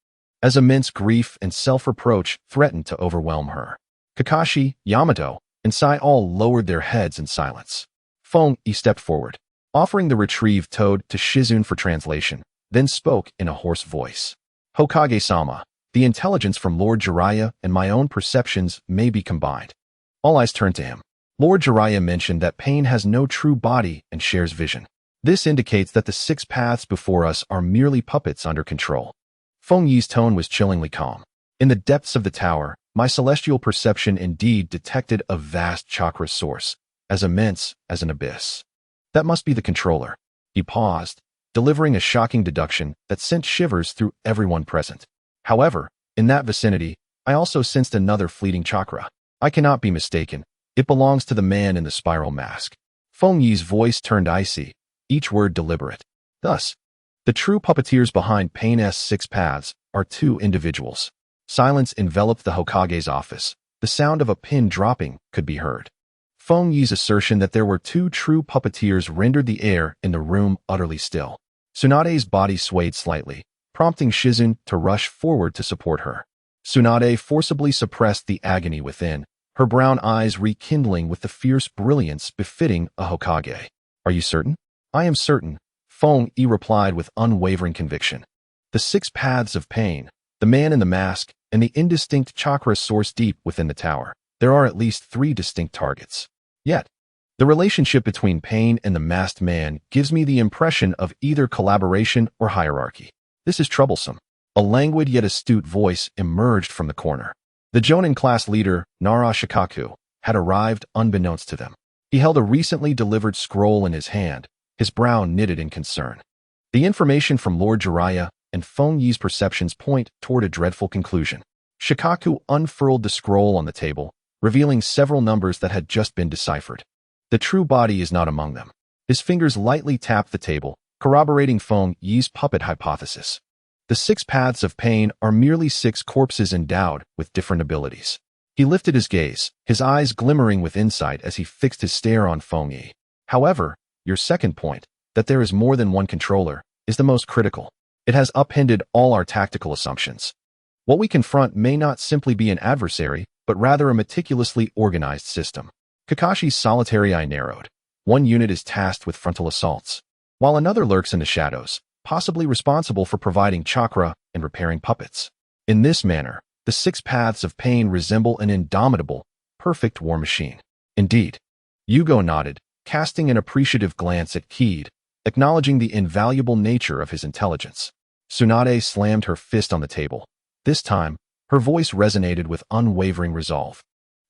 as immense grief and self-reproach threatened to overwhelm her. Kakashi, Yamato, and Sai all lowered their heads in silence. Feng Yi stepped forward, offering the retrieved toad to Shizune for translation, then spoke in a hoarse voice. Hokage-sama, the intelligence from Lord Jiraiya and my own perceptions may be combined. All eyes turned to him. Lord Jiraiya mentioned that Pain has no true body and shares vision. This indicates that the 6 paths before us are merely puppets under control. Feng Yi's tone was chillingly calm. In the depths of the tower, my celestial perception indeed detected a vast chakra source, as immense as an abyss. That must be the controller. He paused, delivering a shocking deduction that sent shivers through everyone present. However, in that vicinity, I also sensed another fleeting chakra. I cannot be mistaken. It belongs to the man in the spiral mask. Feng Yi's voice turned icy, each word deliberate. Thus, the true puppeteers behind Pain's 6 paths are 2 individuals. Silence enveloped the Hokage's office. The sound of a pin dropping could be heard. Feng Yi's assertion that there were 2 true puppeteers rendered the air in the room utterly still. Tsunade's body swayed slightly, prompting Shizune to rush forward to support her. Tsunade forcibly suppressed the agony within, her brown eyes rekindling with the fierce brilliance befitting a Hokage. Are you certain? I am certain, Feng Yi replied with unwavering conviction. The 6 paths of Pain, the man in the mask, and the indistinct chakra source deep within the tower. There are at least 3 distinct targets. Yet, the relationship between Pain and the masked man gives me the impression of either collaboration or hierarchy. This is troublesome. A languid yet astute voice emerged from the corner. The Jonin class leader, Nara Shikaku, had arrived unbeknownst to them. He held a recently delivered scroll in his hand, his brow knitted in concern. The information from Lord Jiraiya and Feng Yi's perceptions point toward a dreadful conclusion. Shikaku unfurled the scroll on the table, revealing several numbers that had just been deciphered. The true body is not among them. His fingers lightly tapped the table, corroborating Feng Yi's puppet hypothesis. The 6 paths of Pain are merely 6 corpses endowed with different abilities. He lifted his gaze, his eyes glimmering with insight as he fixed his stare on Feng Yi. However, your second point, that there is more than one controller, is the most critical. It has upended all our tactical assumptions. What we confront may not simply be an adversary, but rather a meticulously organized system. Kakashi's solitary eye narrowed. One unit is tasked with frontal assaults, while another lurks in the shadows, possibly responsible for providing chakra and repairing puppets. In this manner, the 6 paths of pain resemble an indomitable, perfect war machine. Indeed. Yugo nodded, casting an appreciative glance at Keed, acknowledging the invaluable nature of his intelligence. Tsunade slammed her fist on the table. This time, her voice resonated with unwavering resolve.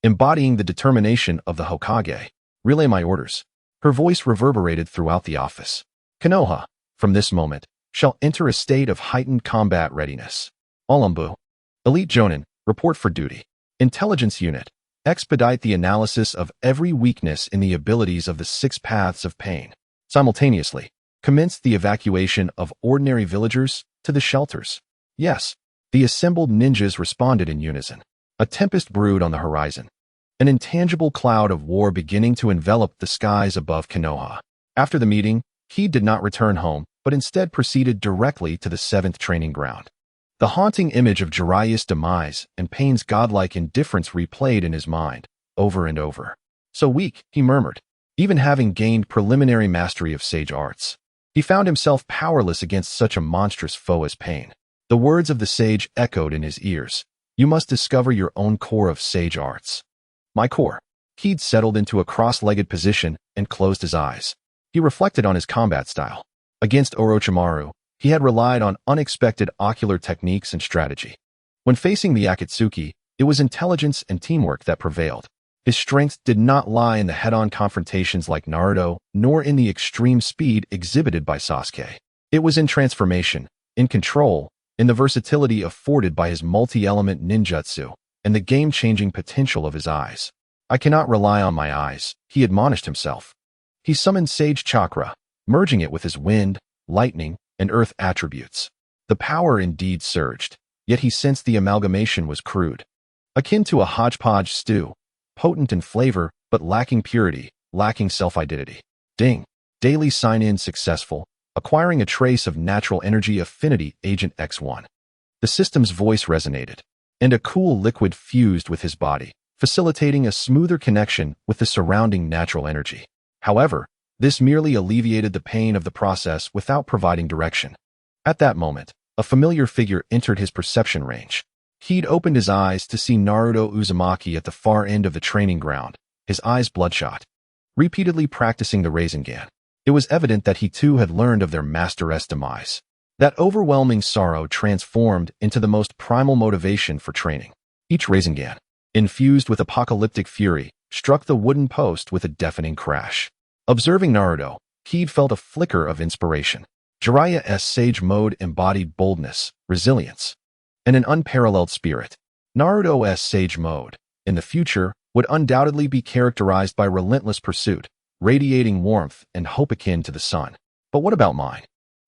Embodying the determination of the Hokage, relay my orders. Her voice reverberated throughout the office. Konoha, from this moment, shall enter a state of heightened combat readiness. Olumbu. Elite Jonin, report for duty. Intelligence Unit, expedite the analysis of every weakness in the abilities of the 6 paths of pain. Simultaneously, commence the evacuation of ordinary villagers to the shelters. Yes, the assembled ninjas responded in unison. A tempest brewed on the horizon, an intangible cloud of war beginning to envelop the skies above Konoha. After the meeting, he did not return home, but instead proceeded directly to the 7th training ground. The haunting image of Jiraiya's demise and Pain's godlike indifference replayed in his mind, over and over. So weak, he murmured. Even having gained preliminary mastery of sage arts, he found himself powerless against such a monstrous foe as Pain. The words of the sage echoed in his ears. You must discover your own core of sage arts. My core. Keed settled into a cross-legged position and closed his eyes. He reflected on his combat style. Against Orochimaru, he had relied on unexpected ocular techniques and strategy. When facing the Akatsuki, it was intelligence and teamwork that prevailed. His strength did not lie in the head-on confrontations like Naruto, nor in the extreme speed exhibited by Sasuke. It was in transformation, in control, in the versatility afforded by his multi-element ninjutsu, and the game-changing potential of his eyes. I cannot rely on my eyes, he admonished himself. He summoned Sage Chakra, merging it with his wind, lightning, and earth attributes. The power indeed surged, yet he sensed the amalgamation was crude. Akin to a hodgepodge stew, potent in flavor, but lacking purity, lacking self-identity. Ding. Daily sign-in successful, acquiring a trace of natural energy affinity Agent X1. The system's voice resonated, and a cool liquid fused with his body, facilitating a smoother connection with the surrounding natural energy. However, this merely alleviated the pain of the process without providing direction. At that moment, a familiar figure entered his perception range. He'd opened his eyes to see Naruto Uzumaki at the far end of the training ground, his eyes bloodshot. Repeatedly practicing the Rasengan, it was evident that he too had learned of their master's demise. That overwhelming sorrow transformed into the most primal motivation for training. Each Rasengan, infused with apocalyptic fury, struck the wooden post with a deafening crash. Observing Naruto, Keed felt a flicker of inspiration. Jiraiya's sage mode embodied boldness, resilience, and an unparalleled spirit. Naruto's sage mode, in the future, would undoubtedly be characterized by relentless pursuit, radiating warmth and hope akin to the sun. But what about mine?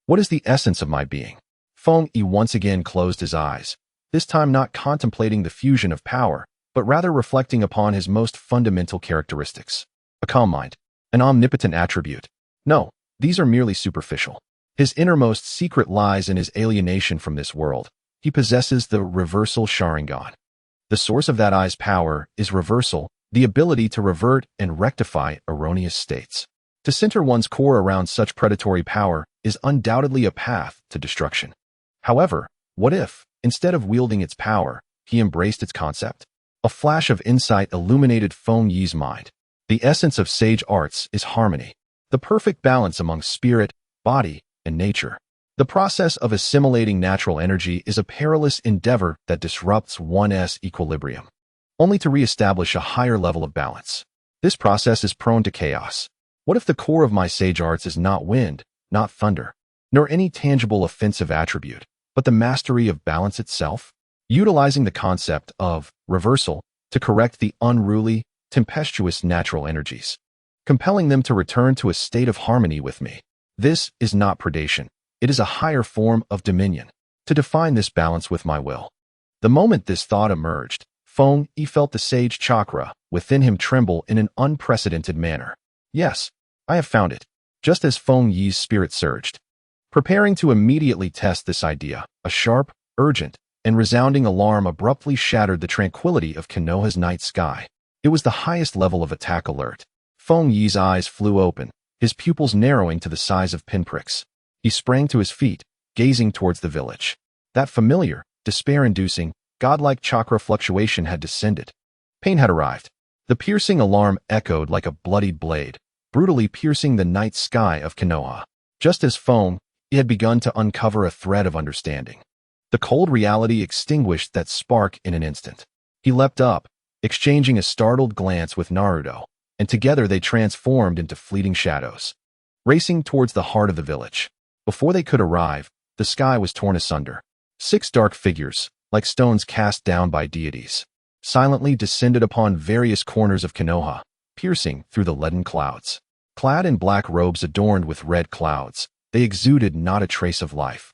What is the essence of my being? Feng Yi once again closed his eyes, this time not contemplating the fusion of power, but rather reflecting upon his most fundamental characteristics. A calm mind. An omnipotent attribute. No, these are merely superficial. His innermost secret lies in his alienation from this world. He possesses the reversal Sharingan. The source of that eye's power is reversal, the ability to revert and rectify erroneous states. To center one's core around such predatory power is undoubtedly a path to destruction. However, what if, instead of wielding its power, he embraced its concept? A flash of insight illuminated Feng Yi's mind. The essence of sage arts is harmony, the perfect balance among spirit, body, and nature. The process of assimilating natural energy is a perilous endeavor that disrupts one's equilibrium, only to re-establish a higher level of balance. This process is prone to chaos. What if the core of my sage arts is not wind, not thunder, nor any tangible offensive attribute, but the mastery of balance itself? Utilizing the concept of reversal to correct the unruly, tempestuous natural energies, compelling them to return to a state of harmony with me. This is not predation. It is a higher form of dominion, to define this balance with my will. The moment this thought emerged, Feng Yi felt the sage chakra within him tremble in an unprecedented manner. Yes, I have found it. Just as Feng Yi's spirit surged. Preparing to immediately test this idea, a sharp, urgent, and resounding alarm abruptly shattered the tranquility of Konoha's night sky. It was the highest level of attack alert. Feng Yi's eyes flew open, his pupils narrowing to the size of pinpricks. He sprang to his feet, gazing towards the village. That familiar, despair-inducing, godlike chakra fluctuation had descended. Pain had arrived. The piercing alarm echoed like a bloodied blade, brutally piercing the night sky of Konoha. Just as foam, it had begun to uncover a thread of understanding. The cold reality extinguished that spark in an instant. He leapt up, exchanging a startled glance with Naruto, and together they transformed into fleeting shadows, racing towards the heart of the village. Before they could arrive, the sky was torn asunder. 6 dark figures, like stones cast down by deities, silently descended upon various corners of Konoha, piercing through the leaden clouds. Clad in black robes adorned with red clouds, they exuded not a trace of life,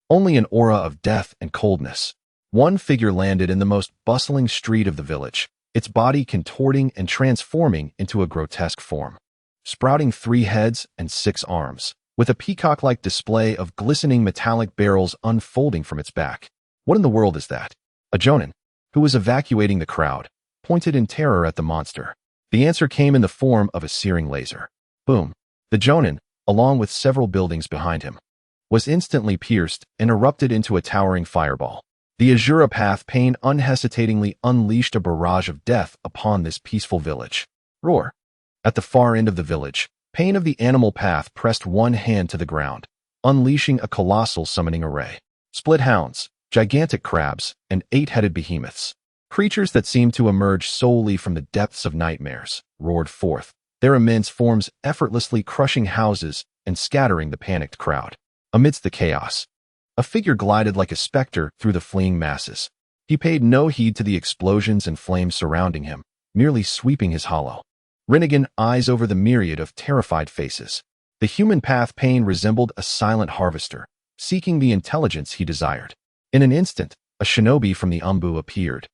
only an aura of death and coldness. One figure landed in the most bustling street of the village, its body contorting and transforming into a grotesque form, sprouting 3 heads and 6 arms, with a peacock-like display of glistening metallic barrels unfolding from its back. What in the world is that? A jonin, who was evacuating the crowd, pointed in terror at the monster. The answer came in the form of a searing laser. Boom! The jonin, along with several buildings behind him, was instantly pierced and erupted into a towering fireball. The Azura Path Pain unhesitatingly unleashed a barrage of death upon this peaceful village. Roar! At the far end of the village, Pain of the Animal Path pressed one hand to the ground, unleashing a colossal summoning array. Split hounds, gigantic crabs, and 8-headed behemoths, creatures that seemed to emerge solely from the depths of nightmares, roared forth, their immense forms effortlessly crushing houses and scattering the panicked crowd. Amidst the chaos, a figure glided like a specter through the fleeing masses. He paid no heed to the explosions and flames surrounding him, merely sweeping his hollow, Rinnegan eyes over the myriad of terrified faces. The human path Pain resembled a silent harvester, seeking the intelligence he desired. In an instant, a shinobi from the Umbu appeared,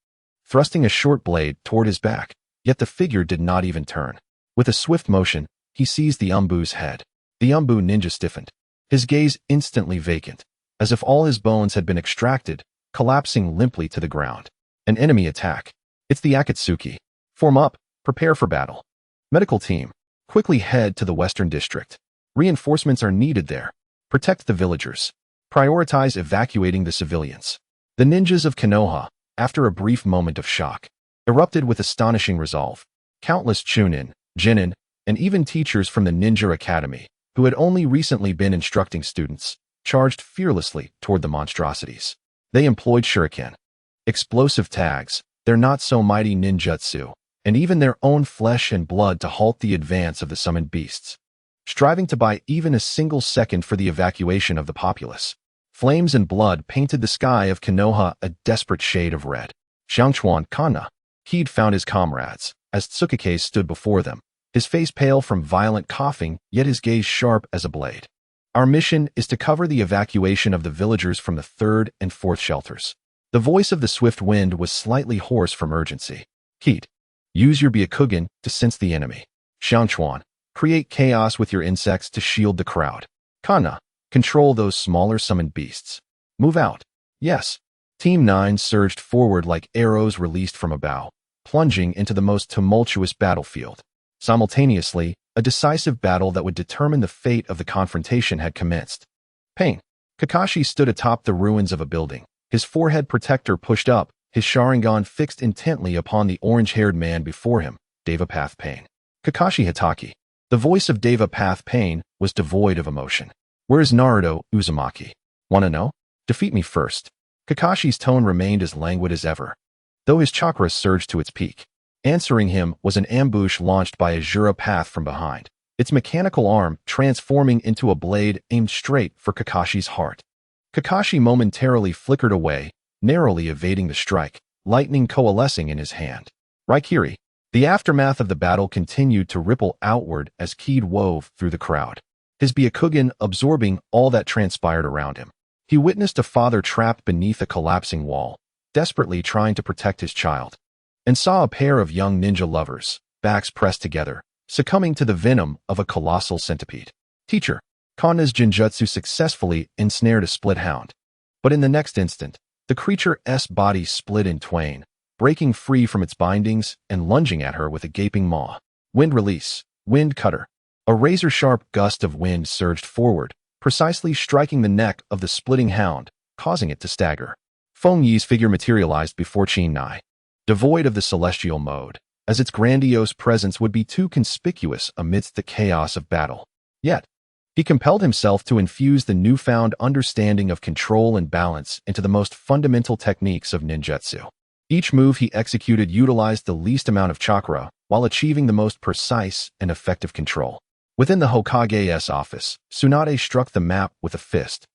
thrusting a short blade toward his back, yet the figure did not even turn. With a swift motion, he seized the Umbu's head. The Umbu ninja stiffened, his gaze instantly vacant, as if all his bones had been extracted, collapsing limply to the ground. An enemy attack. It's the Akatsuki. Form up, prepare for battle. Medical team, quickly head to the Western District. Reinforcements are needed there. Protect the villagers. Prioritize evacuating the civilians. The ninjas of Konoha, after a brief moment of shock, erupted with astonishing resolve. Countless Chunin, Genin, and even teachers from the Ninja Academy, who had only recently been instructing students, charged fearlessly toward the monstrosities. They employed shuriken, explosive tags, their not-so-mighty ninjutsu, and even their own flesh and blood to halt the advance of the summoned beasts, striving to buy even a single second for the evacuation of the populace. Flames and blood painted the sky of Konoha a desperate shade of red. Xiangchuan Kana, he'd found his comrades, as Tsukake stood before them, his face pale from violent coughing, yet his gaze sharp as a blade. Our mission is to cover the evacuation of the villagers from the 3rd and 4th shelters. The voice of the swift wind was slightly hoarse from urgency. Heat. Use your Byakugan to sense the enemy. Xiangchuan, create chaos with your insects to shield the crowd. Kana, control those smaller summoned beasts. Move out. Yes. Team 9 surged forward like arrows released from a bow, plunging into the most tumultuous battlefield. Simultaneously, a decisive battle that would determine the fate of the confrontation had commenced. Pain. Kakashi stood atop the ruins of a building, his forehead protector pushed up, his Sharingan fixed intently upon the orange-haired man before him, Deva Path Pain. Kakashi Hitaki. The voice of Deva Path Pain was devoid of emotion. Where is Naruto Uzumaki? Wanna know? Defeat me first. Kakashi's tone remained as languid as ever, though his chakra surged to its peak. Answering him was an ambush launched by Azura Path from behind, its mechanical arm transforming into a blade aimed straight for Kakashi's heart. Kakashi momentarily flickered away, narrowly evading the strike, lightning coalescing in his hand. Raikiri. The aftermath of the battle continued to ripple outward as Ki wove through the crowd, his Byakugan absorbing all that transpired around him. He witnessed a father trapped beneath a collapsing wall, desperately trying to protect his child, and saw a pair of young ninja lovers, backs pressed together, succumbing to the venom of a colossal centipede. Teacher. Kanna's Jinjutsu successfully ensnared a split hound, but in the next instant, the creature's body split in twain, breaking free from its bindings and lunging at her with a gaping maw. Wind release. Wind cutter. A razor-sharp gust of wind surged forward, precisely striking the neck of the splitting hound, causing it to stagger. Feng Yi's figure materialized before Qin Nai, devoid of the celestial mode, as its grandiose presence would be too conspicuous amidst the chaos of battle. Yet, he compelled himself to infuse the newfound understanding of control and balance into the most fundamental techniques of ninjutsu. Each move he executed utilized the least amount of chakra while achieving the most precise and effective control. Within the Hokage's office, Tsunade struck the map with a fist,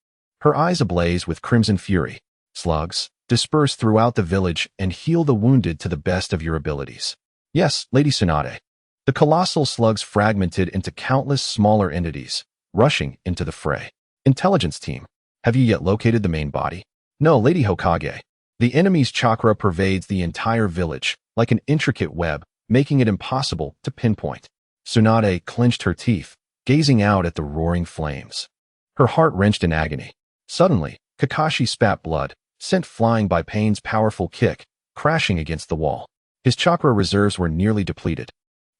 her eyes ablaze with crimson fury. Slugs, disperse throughout the village and heal the wounded to the best of your abilities. Yes, Lady Tsunade. The colossal slugs fragmented into countless smaller entities, rushing into the fray. Intelligence team, have you yet located the main body? No, Lady Hokage. The enemy's chakra pervades the entire village, like an intricate web, making it impossible to pinpoint. Tsunade clenched her teeth, gazing out at the roaring flames. Her heart wrenched in agony. Suddenly, Kakashi spat blood, sent flying by Pain's powerful kick, crashing against the wall. His chakra reserves were nearly depleted,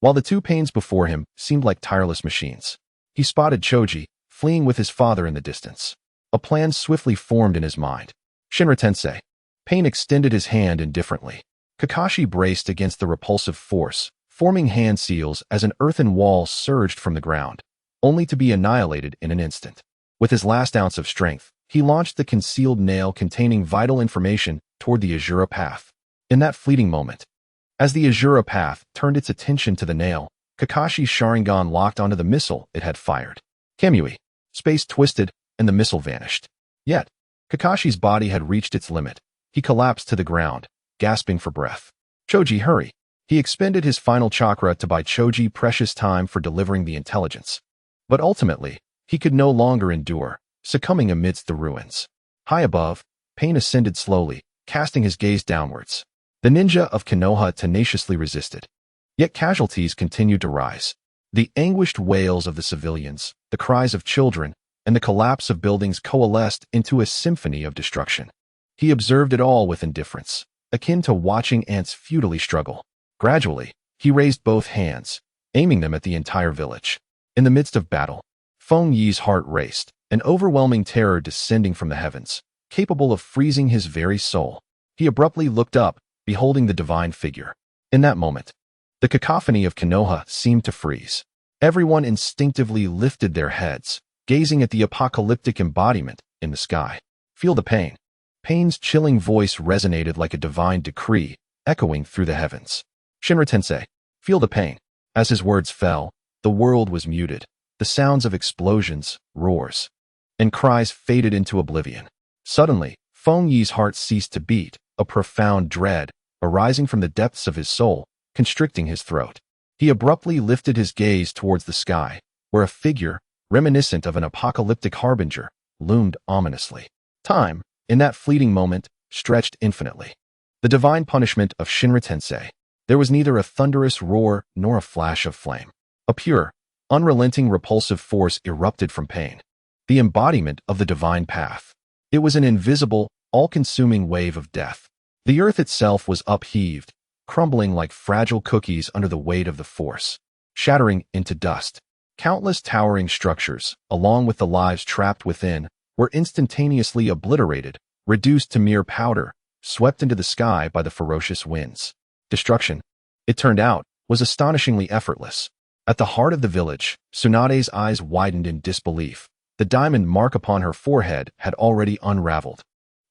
while the two Pains before him seemed like tireless machines. He spotted Choji, fleeing with his father in the distance. A plan swiftly formed in his mind. Shinra Tensei. Pain extended his hand indifferently. Kakashi braced against the repulsive force, forming hand seals as an earthen wall surged from the ground, only to be annihilated in an instant. With his last ounce of strength, he launched the concealed nail containing vital information toward the Azura path. In that fleeting moment, as the Azura path turned its attention to the nail, Kakashi's Sharingan locked onto the missile it had fired. Kamui. Space twisted, and the missile vanished. Yet, Kakashi's body had reached its limit. He collapsed to the ground, gasping for breath. Choji, hurry. He expended his final chakra to buy Choji precious time for delivering the intelligence. But ultimately, he could no longer endure, succumbing amidst the ruins. High above, Pain ascended slowly, casting his gaze downwards. The ninja of Konoha tenaciously resisted. Yet casualties continued to rise. The anguished wails of the civilians, the cries of children, and the collapse of buildings coalesced into a symphony of destruction. He observed it all with indifference, akin to watching ants futilely struggle. Gradually, he raised both hands, aiming them at the entire village. In the midst of battle, Feng Yi's heart raced, an overwhelming terror descending from the heavens, capable of freezing his very soul. He abruptly looked up, beholding the divine figure. In that moment, the cacophony of Konoha seemed to freeze. Everyone instinctively lifted their heads, gazing at the apocalyptic embodiment in the sky. Feel the pain. Pain's chilling voice resonated like a divine decree, echoing through the heavens. Shinra Tensei, feel the pain. As his words fell, the world was muted. The sounds of explosions, roars, and cries faded into oblivion. Suddenly, Feng Yi's heart ceased to beat, a profound dread, arising from the depths of his soul, constricting his throat. He abruptly lifted his gaze towards the sky, where a figure, reminiscent of an apocalyptic harbinger, loomed ominously. Time, in that fleeting moment, stretched infinitely. The divine punishment of Shinra Tensei. There was neither a thunderous roar nor a flash of flame. A pure, unrelenting repulsive force erupted from Pain, the embodiment of the divine path. It was an invisible, all-consuming wave of death. The earth itself was upheaved, crumbling like fragile cookies under the weight of the force, shattering into dust. Countless towering structures, along with the lives trapped within, were instantaneously obliterated, reduced to mere powder, swept into the sky by the ferocious winds. Destruction, it turned out, was astonishingly effortless. At the heart of the village, Tsunade's eyes widened in disbelief. The diamond mark upon her forehead had already unraveled,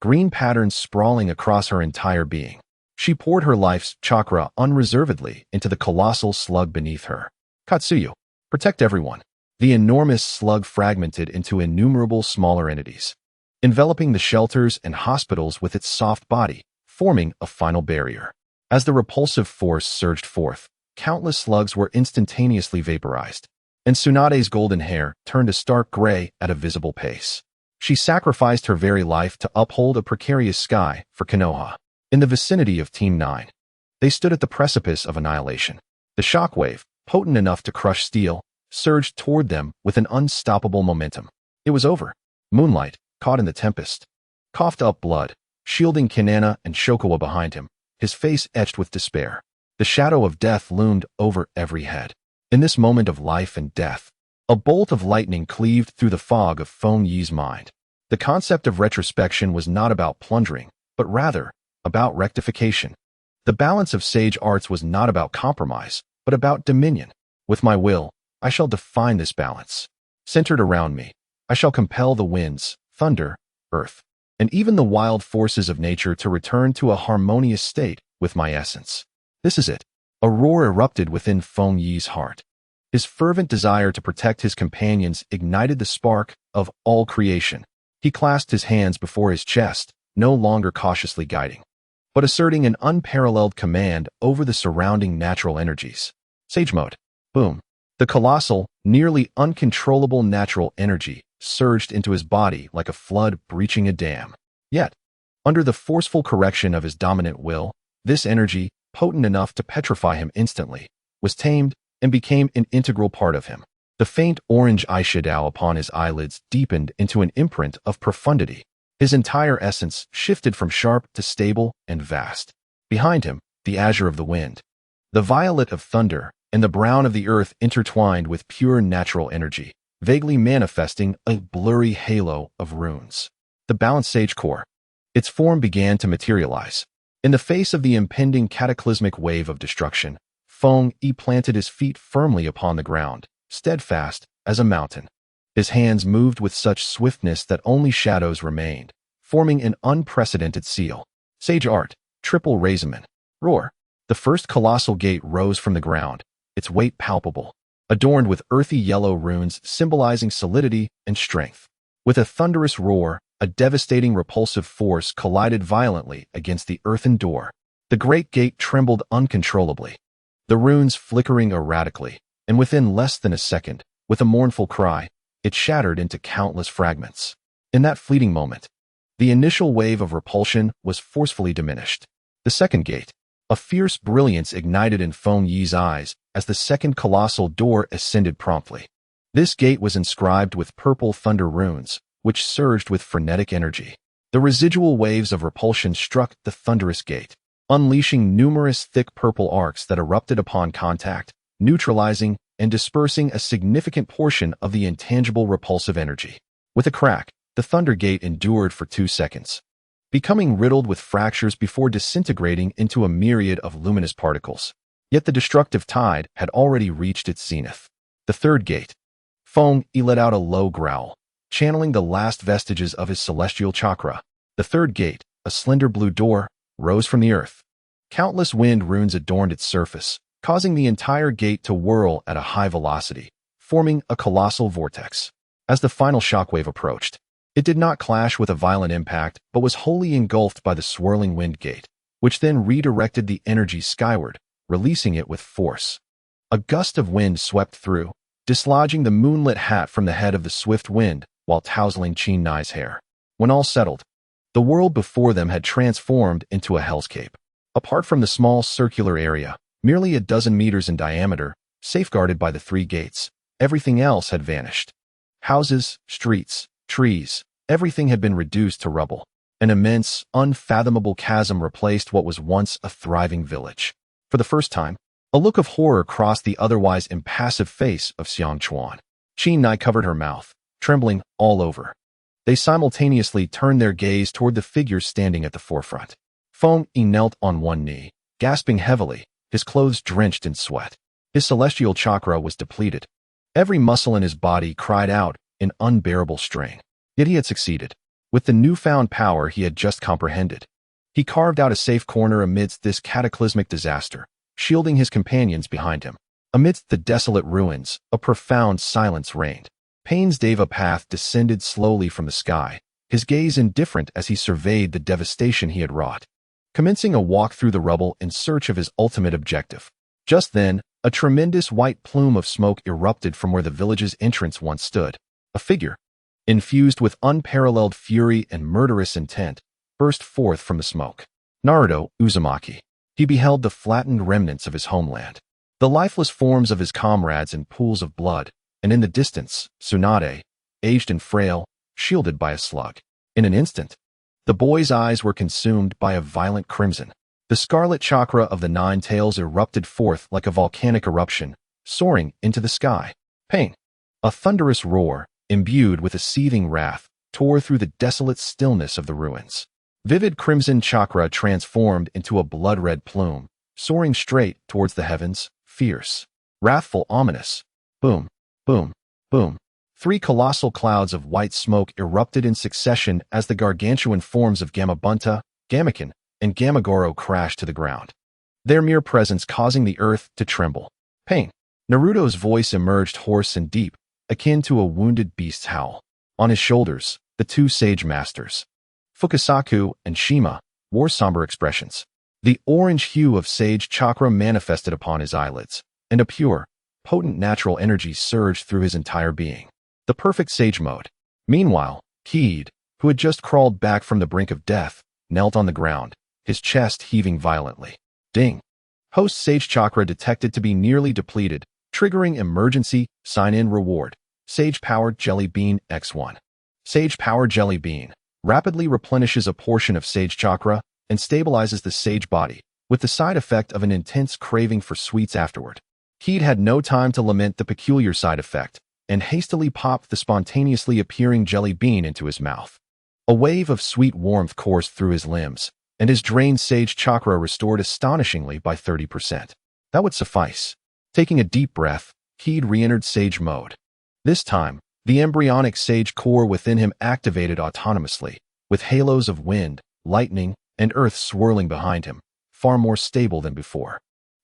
green patterns sprawling across her entire being. She poured her life's chakra unreservedly into the colossal slug beneath her. Katsuyu, protect everyone. The enormous slug fragmented into innumerable smaller entities, enveloping the shelters and hospitals with its soft body, forming a final barrier. As the repulsive force surged forth, countless slugs were instantaneously vaporized, and Tsunade's golden hair turned a stark gray at a visible pace. She sacrificed her very life to uphold a precarious sky for Konoha. In the vicinity of Team 9, they stood at the precipice of annihilation. The shockwave, potent enough to crush steel, surged toward them with an unstoppable momentum. It was over. Moonlight, caught in the tempest, coughed up blood, shielding Kanana and Shokawa behind him, his face etched with despair. The shadow of death loomed over every head. In this moment of life and death, A bolt of lightning cleaved through the fog of Feng Yi's mind. The concept of retrospection was not about plundering, but rather about rectification. The balance of sage arts was not about compromise, but about dominion. With my will, I shall define this balance. Centered around me, I shall compel the winds, thunder, earth, and even the wild forces of nature to return to a harmonious state with my essence. This is it. A roar erupted within Feng Yi's heart. His fervent desire to protect his companions ignited the spark of all creation. He clasped his hands before his chest, no longer cautiously guiding, but asserting an unparalleled command over the surrounding natural energies. Sage mode. Boom. The colossal, nearly uncontrollable natural energy surged into his body like a flood breaching a dam. Yet, under the forceful correction of his dominant will, this energy, potent enough to petrify him instantly, was tamed and became an integral part of him. The faint orange eyeshadow upon his eyelids deepened into an imprint of profundity. His entire essence shifted from sharp to stable and vast. Behind him, the azure of the wind, the violet of thunder, and the brown of the earth intertwined with pure natural energy, vaguely manifesting a blurry halo of runes. The balanced sage core. Its form began to materialize. In the face of the impending cataclysmic wave of destruction, Feng Yi planted his feet firmly upon the ground, steadfast as a mountain. His hands moved with such swiftness that only shadows remained, forming an unprecedented seal. Sage art, triple raisonman. Roar. The first colossal gate rose from the ground, its weight palpable, adorned with earthy yellow runes symbolizing solidity and strength. With a thunderous roar, a devastating repulsive force collided violently against the earthen door. The great gate trembled uncontrollably, the runes flickering erratically, and within less than a second, with a mournful cry, it shattered into countless fragments. In that fleeting moment, the initial wave of repulsion was forcefully diminished. The second gate. A fierce brilliance ignited in Feng Yi's eyes as the second colossal door ascended promptly. This gate was inscribed with purple thunder runes, which surged with frenetic energy. The residual waves of repulsion struck the thunderous gate, unleashing numerous thick purple arcs that erupted upon contact, neutralizing and dispersing a significant portion of the intangible repulsive energy. With a crack, the thunder gate endured for 2 seconds, becoming riddled with fractures before disintegrating into a myriad of luminous particles. Yet the destructive tide had already reached its zenith. The third gate. Feng Yi let out a low growl, channeling the last vestiges of his celestial chakra. The third gate, a slender blue door, rose from the earth. Countless wind runes adorned its surface, causing the entire gate to whirl at a high velocity, forming a colossal vortex. As the final shockwave approached, it did not clash with a violent impact, but was wholly engulfed by the swirling wind gate, which then redirected the energy skyward, releasing it with force. A gust of wind swept through, dislodging the moonlit hat from the head of the swift wind while tousling Chen Nai's hair. When all settled, the world before them had transformed into a hellscape. Apart from the small circular area, merely a dozen meters in diameter, safeguarded by the 3 gates, everything else had vanished. Houses, streets, trees, everything had been reduced to rubble. An immense, unfathomable chasm replaced what was once a thriving village. For the first time, a look of horror crossed the otherwise impassive face of Xiang Chuan. Chen Nai covered her mouth, trembling all over. They simultaneously turned their gaze toward the figure standing at the forefront. Feng Yi knelt on one knee, gasping heavily, his clothes drenched in sweat. His celestial chakra was depleted. Every muscle in his body cried out in unbearable strain. Yet he had succeeded. With the newfound power he had just comprehended, he carved out a safe corner amidst this cataclysmic disaster, shielding his companions behind him. Amidst the desolate ruins, a profound silence reigned. Pain's Deva path descended slowly from the sky, his gaze indifferent as he surveyed the devastation he had wrought, commencing a walk through the rubble in search of his ultimate objective. Just then, a tremendous white plume of smoke erupted from where the village's entrance once stood. A figure, infused with unparalleled fury and murderous intent, burst forth from the smoke. Naruto Uzumaki. He beheld the flattened remnants of his homeland, the lifeless forms of his comrades in pools of blood, and in the distance, Tsunade, aged and frail, shielded by a slug. In an instant, the boy's eyes were consumed by a violent crimson. The scarlet chakra of the 9 tails erupted forth like a volcanic eruption, soaring into the sky. Pain. A thunderous roar, imbued with a seething wrath, tore through the desolate stillness of the ruins. Vivid crimson chakra transformed into a blood-red plume, soaring straight towards the heavens, fierce, wrathful, ominous. Boom, boom, boom. 3 colossal clouds of white smoke erupted in succession as the gargantuan forms of Gamabunta, Gamaken, and Gamagoro crashed to the ground, their mere presence causing the earth to tremble. Pain. Naruto's voice emerged hoarse and deep, akin to a wounded beast's howl. On his shoulders, the 2 sage masters, Fukasaku and Shima, wore somber expressions. The orange hue of sage chakra manifested upon his eyelids, and a pure, potent natural energy surged through his entire being. The perfect sage mode. Meanwhile, Keed, who had just crawled back from the brink of death, knelt on the ground, his chest heaving violently. Ding. Host sage chakra detected to be nearly depleted, triggering emergency sign-in reward. Sage-powered jelly bean X1. Sage-powered jelly bean rapidly replenishes a portion of sage chakra and stabilizes the sage body, with the side effect of an intense craving for sweets afterward. Keed had no time to lament the peculiar side effect, and hastily popped the spontaneously appearing jelly bean into his mouth. A wave of sweet warmth coursed through his limbs, and his drained sage chakra restored astonishingly by 30%. That would suffice. Taking a deep breath, Keed re-entered sage mode. This time, the embryonic sage core within him activated autonomously, with halos of wind, lightning, and earth swirling behind him, far more stable than before.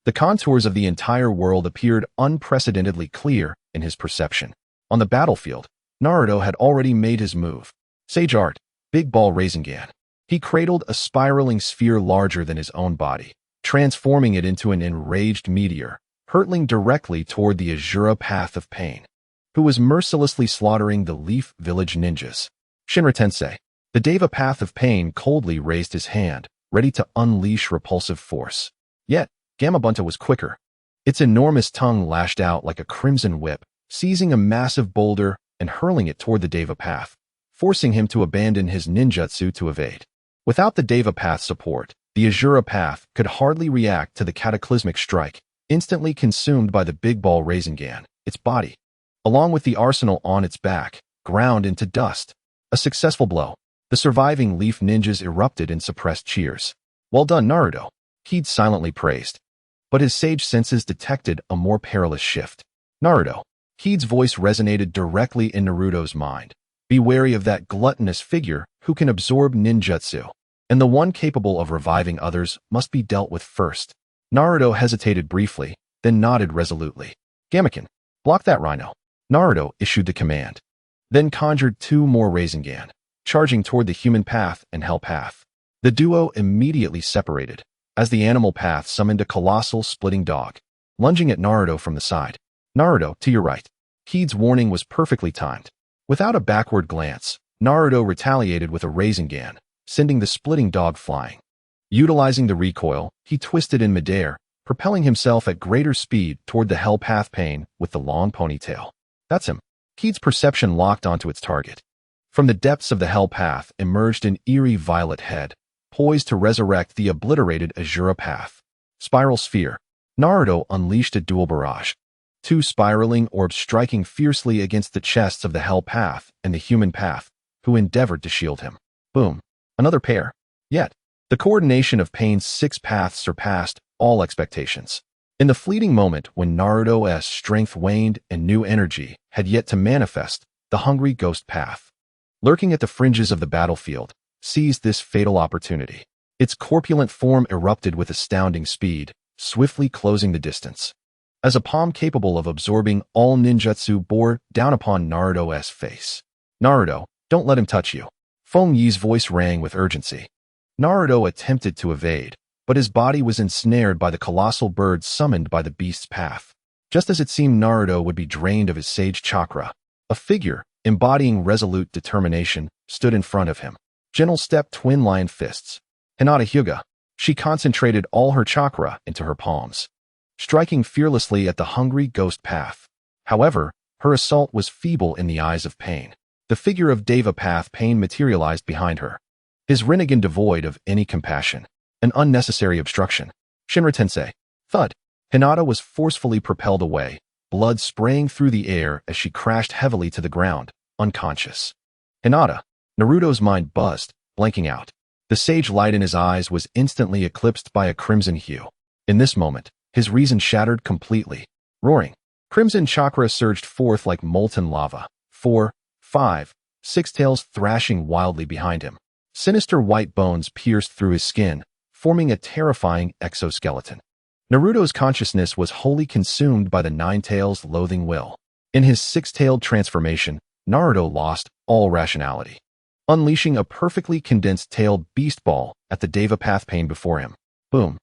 The contours of the entire world appeared unprecedentedly clear in his perception. On the battlefield, Naruto had already made his move. Sage Art, Big Ball Rasengan. He cradled a spiraling sphere larger than his own body, transforming it into an enraged meteor, hurtling directly toward the Azura Path of Pain, who was mercilessly slaughtering the Leaf Village ninjas. Shinra Tensei. The Deva Path of Pain coldly raised his hand, ready to unleash repulsive force. Yet, Gamabunta was quicker. Its enormous tongue lashed out like a crimson whip, seizing a massive boulder and hurling it toward the Deva Path, forcing him to abandon his ninjutsu to evade. Without the Deva Path support, the Azura Path could hardly react to the cataclysmic strike, instantly consumed by the Big Ball Rasengan. Its body, along with the arsenal on its back, ground into dust. A successful blow. The surviving Leaf ninjas erupted in suppressed cheers. Well done, Naruto, Keed silently praised. But his sage senses detected a more perilous shift. Naruto. Keed's voice resonated directly in Naruto's mind. Be wary of that gluttonous figure who can absorb ninjutsu, and the one capable of reviving others must be dealt with first. Naruto hesitated briefly, then nodded resolutely. Gamaken, block that rhino. Naruto issued the command, then conjured 2 more Rasengan, charging toward the human path and hell path. The duo immediately separated, as the animal path summoned a colossal splitting dog, lunging at Naruto from the side. Naruto, to your right. Keed's warning was perfectly timed. Without a backward glance, Naruto retaliated with a Rasengan, sending the splitting dog flying. Utilizing the recoil, he twisted in midair, propelling himself at greater speed toward the hell path Pain with the long ponytail. That's him. Keed's perception locked onto its target. From the depths of the hell path emerged an eerie violet head, poised to resurrect the obliterated Azura Path. Spiral Sphere. Naruto unleashed a dual barrage. 2 spiraling orbs striking fiercely against the chests of the hell path and the human path, who endeavored to shield him. Boom. Another pair. Yet, the coordination of Pain's 6 paths surpassed all expectations. In the fleeting moment when Naruto's strength waned and new energy had yet to manifest, the hungry ghost path, lurking at the fringes of the battlefield, seized this fatal opportunity. Its corpulent form erupted with astounding speed, swiftly closing the distance. As a palm capable of absorbing all ninjutsu bore down upon Naruto's face. Naruto, don't let him touch you. Feng Yi's voice rang with urgency. Naruto attempted to evade, but his body was ensnared by the colossal bird summoned by the beast's path. Just as it seemed Naruto would be drained of his sage chakra, a figure, embodying resolute determination, stood in front of him. Gentle step twin lion fists. Hinata Hyuga. She concentrated all her chakra into her palms, striking fearlessly at the hungry ghost path. However, her assault was feeble in the eyes of Pain. The figure of Deva Path Pain materialized behind her, his Rinnegan devoid of any compassion, an unnecessary obstruction. Shinra Tensei. Thud. Hinata was forcefully propelled away, blood spraying through the air as she crashed heavily to the ground, unconscious. Hinata. Naruto's mind buzzed, blanking out. The sage light in his eyes was instantly eclipsed by a crimson hue. In this moment, his reason shattered completely. Roaring, crimson chakra surged forth like molten lava. 4, 5, 6 tails thrashing wildly behind him. Sinister white bones pierced through his skin, forming a terrifying exoskeleton. Naruto's consciousness was wholly consumed by the Nine Tails' loathing will. In his six-tailed transformation, Naruto lost all rationality, unleashing a perfectly condensed tailed beast ball at the Deva Path Pain before him. Boom.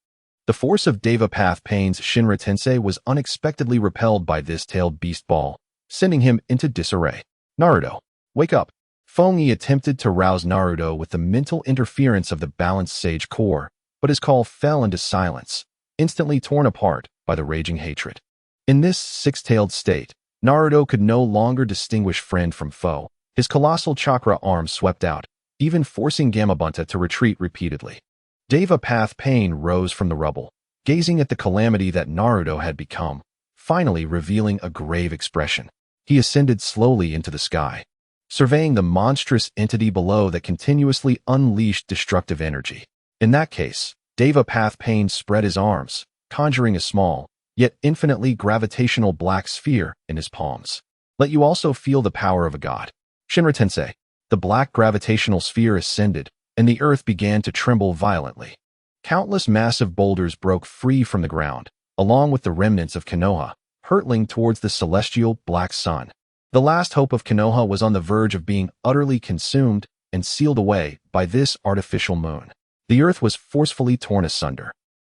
The force of Deva Path Pain's Shinra Tensei was unexpectedly repelled by this tailed beast ball, sending him into disarray. Naruto, wake up. Feng Yi attempted to rouse Naruto with the mental interference of the balanced sage core, but his call fell into silence, instantly torn apart by the raging hatred. In this six-tailed state, Naruto could no longer distinguish friend from foe. His colossal chakra arm swept out, even forcing Gamabunta to retreat repeatedly. Deva Path Pain rose from the rubble, gazing at the calamity that Naruto had become, finally revealing a grave expression. He ascended slowly into the sky, surveying the monstrous entity below that continuously unleashed destructive energy. In that case, Deva Path Pain spread his arms, conjuring a small, yet infinitely gravitational black sphere in his palms. Let you also feel the power of a god. Shinra Tensei. The black gravitational sphere ascended, and the earth began to tremble violently. Countless massive boulders broke free from the ground, along with the remnants of Konoha, hurtling towards the celestial black sun. The last hope of Konoha was on the verge of being utterly consumed and sealed away by this artificial moon. The earth was forcefully torn asunder.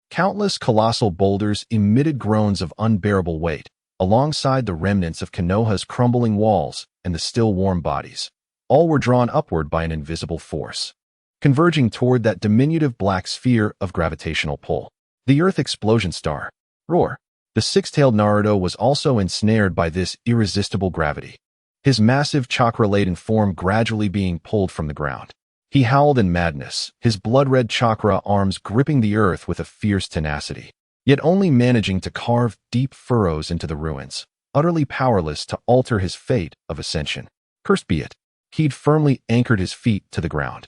Countless colossal boulders emitted groans of unbearable weight, alongside the remnants of Konoha's crumbling walls and the still warm bodies. All were drawn upward by an invisible force, converging toward that diminutive black sphere of gravitational pull. The Earth Explosion Star. Roar. The six-tailed Naruto was also ensnared by this irresistible gravity, his massive chakra-laden form gradually being pulled from the ground. He howled in madness, his blood-red chakra arms gripping the earth with a fierce tenacity, yet only managing to carve deep furrows into the ruins, utterly powerless to alter his fate of ascension. Cursed be it. He'd firmly anchored his feet to the ground,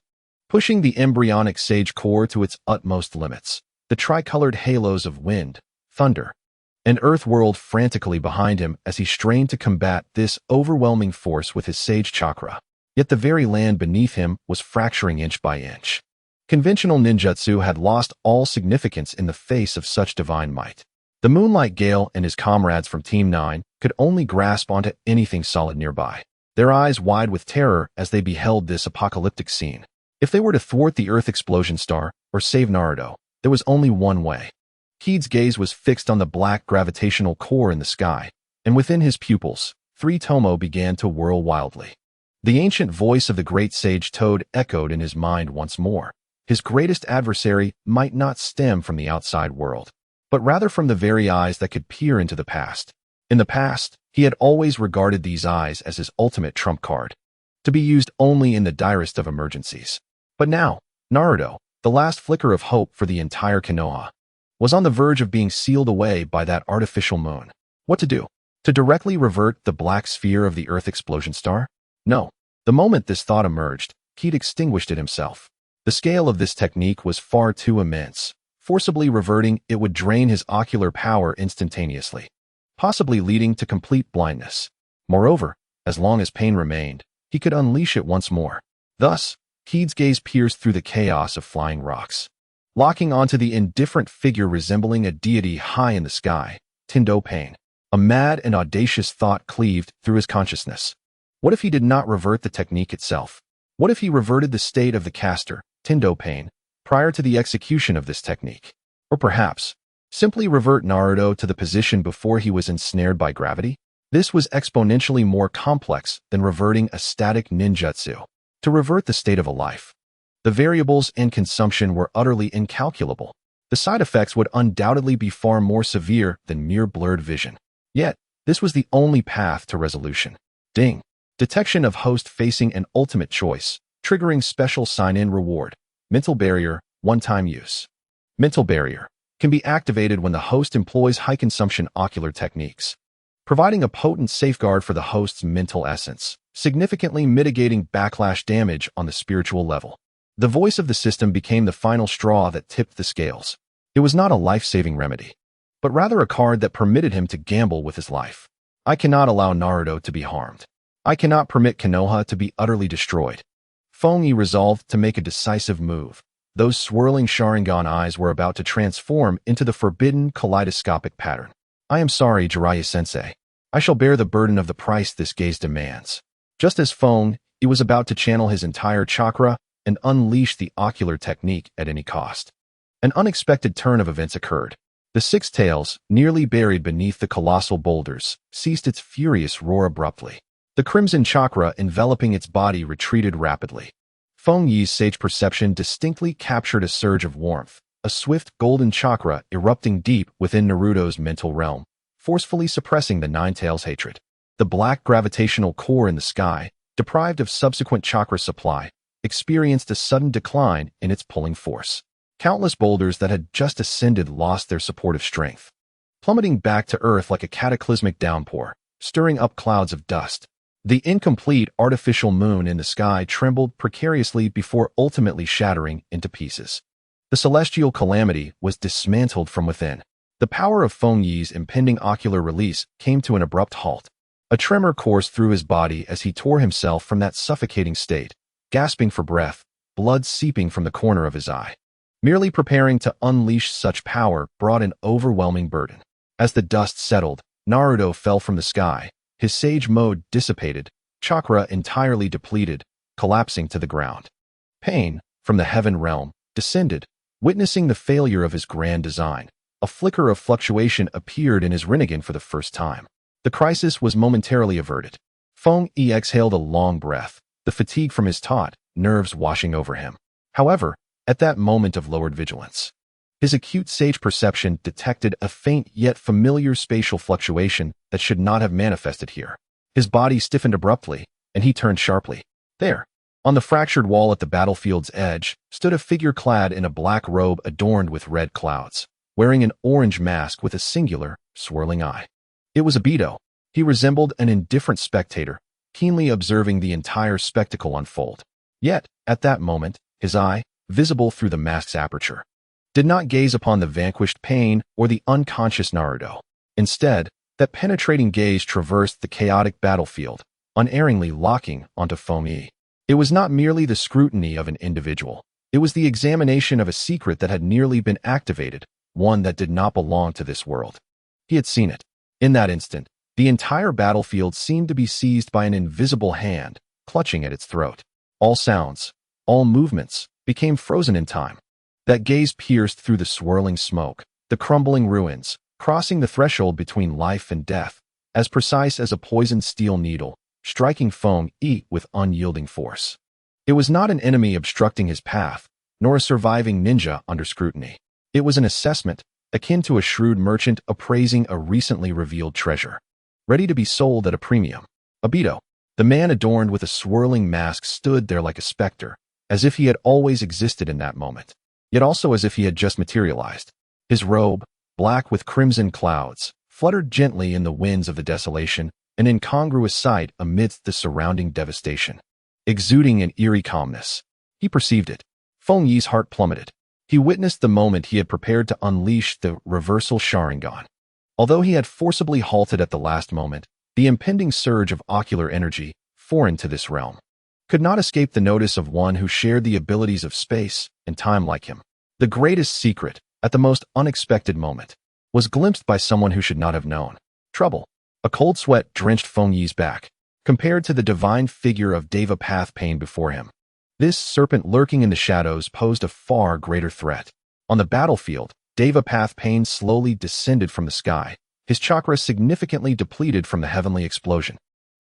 pushing the embryonic sage core to its utmost limits. The tricolored halos of wind, thunder, and earth whirled frantically behind him as he strained to combat this overwhelming force with his sage chakra. Yet the very land beneath him was fracturing inch by inch. Conventional ninjutsu had lost all significance in the face of such divine might. The Moonlight Gale and his comrades from Team 9 could only grasp onto anything solid nearby, their eyes wide with terror as they beheld this apocalyptic scene. If they were to thwart the Earth Explosion Star or save Naruto, there was only one way. Kiid's gaze was fixed on the black gravitational core in the sky, and within his pupils, 3 Tomo began to whirl wildly. The ancient voice of the great sage Toad echoed in his mind once more. His greatest adversary might not stem from the outside world, but rather from the very eyes that could peer into the past. In the past, he had always regarded these eyes as his ultimate trump card, to be used only in the direst of emergencies. But now, Naruto, the last flicker of hope for the entire Konoha, was on the verge of being sealed away by that artificial moon. What to do? To directly revert the black sphere of the Earth Explosion Star? No. The moment this thought emerged, Kiid extinguished it himself. The scale of this technique was far too immense. Forcibly reverting it would drain his ocular power instantaneously, possibly leading to complete blindness. Moreover, as long as pain remained, he could unleash it once more. Thus, Kiid's gaze pierced through the chaos of flying rocks, locking onto the indifferent figure resembling a deity high in the sky, Tendo Pain. A mad and audacious thought cleaved through his consciousness. What if he did not revert the technique itself? What if he reverted the state of the caster, Tendo Pain, prior to the execution of this technique? Or perhaps, simply revert Naruto to the position before he was ensnared by gravity? This was exponentially more complex than reverting a static ninjutsu. To revert the state of a life, the variables and consumption were utterly incalculable. The side effects would undoubtedly be far more severe than mere blurred vision. Yet, this was the only path to resolution. Ding. Detection of host facing an ultimate choice, triggering special sign-in reward. Mental barrier, one-time use. Mental barrier can be activated when the host employs high-consumption ocular techniques. providing a potent safeguard for the host's mental essence, significantly mitigating backlash damage on the spiritual level. The voice of the system became the final straw that tipped the scales. It was not a life-saving remedy, but rather a card that permitted him to gamble with his life. I cannot allow Naruto to be harmed. I cannot permit Konoha to be utterly destroyed. Feng Yi resolved to make a decisive move. Those swirling Sharingan eyes were about to transform into the forbidden kaleidoscopic pattern. I am sorry, Jiraiya-sensei. I shall bear the burden of the price this gaze demands. Just as Feng Yi was about to channel his entire chakra and unleash the ocular technique at any cost, an unexpected turn of events occurred. The six tails, nearly buried beneath the colossal boulders, ceased its furious roar abruptly. The crimson chakra enveloping its body retreated rapidly. Feng Yi's sage perception distinctly captured a surge of warmth, a swift golden chakra erupting deep within Naruto's mental realm, forcefully suppressing the Nine Tails' hatred. The black gravitational core in the sky, deprived of subsequent chakra supply, experienced a sudden decline in its pulling force. Countless boulders that had just ascended lost their supportive strength, plummeting back to earth like a cataclysmic downpour, stirring up clouds of dust. The incomplete artificial moon in the sky trembled precariously before ultimately shattering into pieces. The celestial calamity was dismantled from within. The power of Feng Yi's impending ocular release came to an abrupt halt. A tremor coursed through his body as he tore himself from that suffocating state, gasping for breath, blood seeping from the corner of his eye. Merely preparing to unleash such power brought an overwhelming burden. As the dust settled, Naruto fell from the sky, his sage mode dissipated, chakra entirely depleted, collapsing to the ground. Pain, from the heaven realm, descended, witnessing the failure of his grand design. A flicker of fluctuation appeared in his Rinnegan for the first time. The crisis was momentarily averted. Feng Yi exhaled a long breath, the fatigue from his taut nerves washing over him. However, at that moment of lowered vigilance, his acute sage perception detected a faint yet familiar spatial fluctuation that should not have manifested here. His body stiffened abruptly, and he turned sharply. There, on the fractured wall at the battlefield's edge, stood a figure clad in a black robe adorned with red clouds, wearing an orange mask with a singular, swirling eye. It was Obito. He resembled an indifferent spectator, keenly observing the entire spectacle unfold. Yet, at that moment, his eye, visible through the mask's aperture, did not gaze upon the vanquished pain or the unconscious Naruto. Instead, that penetrating gaze traversed the chaotic battlefield, unerringly locking onto Feng Yi. It was not merely the scrutiny of an individual. It was the examination of a secret that had nearly been activated, one that did not belong to this world. He had seen it. In that instant, the entire battlefield seemed to be seized by an invisible hand, clutching at its throat. All sounds, all movements, became frozen in time. That gaze pierced through the swirling smoke, the crumbling ruins, crossing the threshold between life and death, as precise as a poisoned steel needle, striking Feng Yi with unyielding force. It was not an enemy obstructing his path, nor a surviving ninja under scrutiny. It was an assessment, akin to a shrewd merchant appraising a recently revealed treasure, ready to be sold at a premium. Obito, the man adorned with a swirling mask, stood there like a specter, as if he had always existed in that moment, yet also as if he had just materialized. His robe, black with crimson clouds, fluttered gently in the winds of the desolation, an incongruous sight amidst the surrounding devastation. Exuding an eerie calmness, he perceived it. Feng Yi's heart plummeted. He witnessed the moment he had prepared to unleash the reversal Sharingan. Although he had forcibly halted at the last moment, the impending surge of ocular energy, foreign to this realm, could not escape the notice of one who shared the abilities of space and time like him. The greatest secret, at the most unexpected moment, was glimpsed by someone who should not have known. Trouble. A cold sweat drenched Feng Yi's back, compared to the divine figure of Deva Path Pain before him. This serpent lurking in the shadows posed a far greater threat. On the battlefield, Deva Path Pain slowly descended from the sky, his chakra significantly depleted from the heavenly explosion.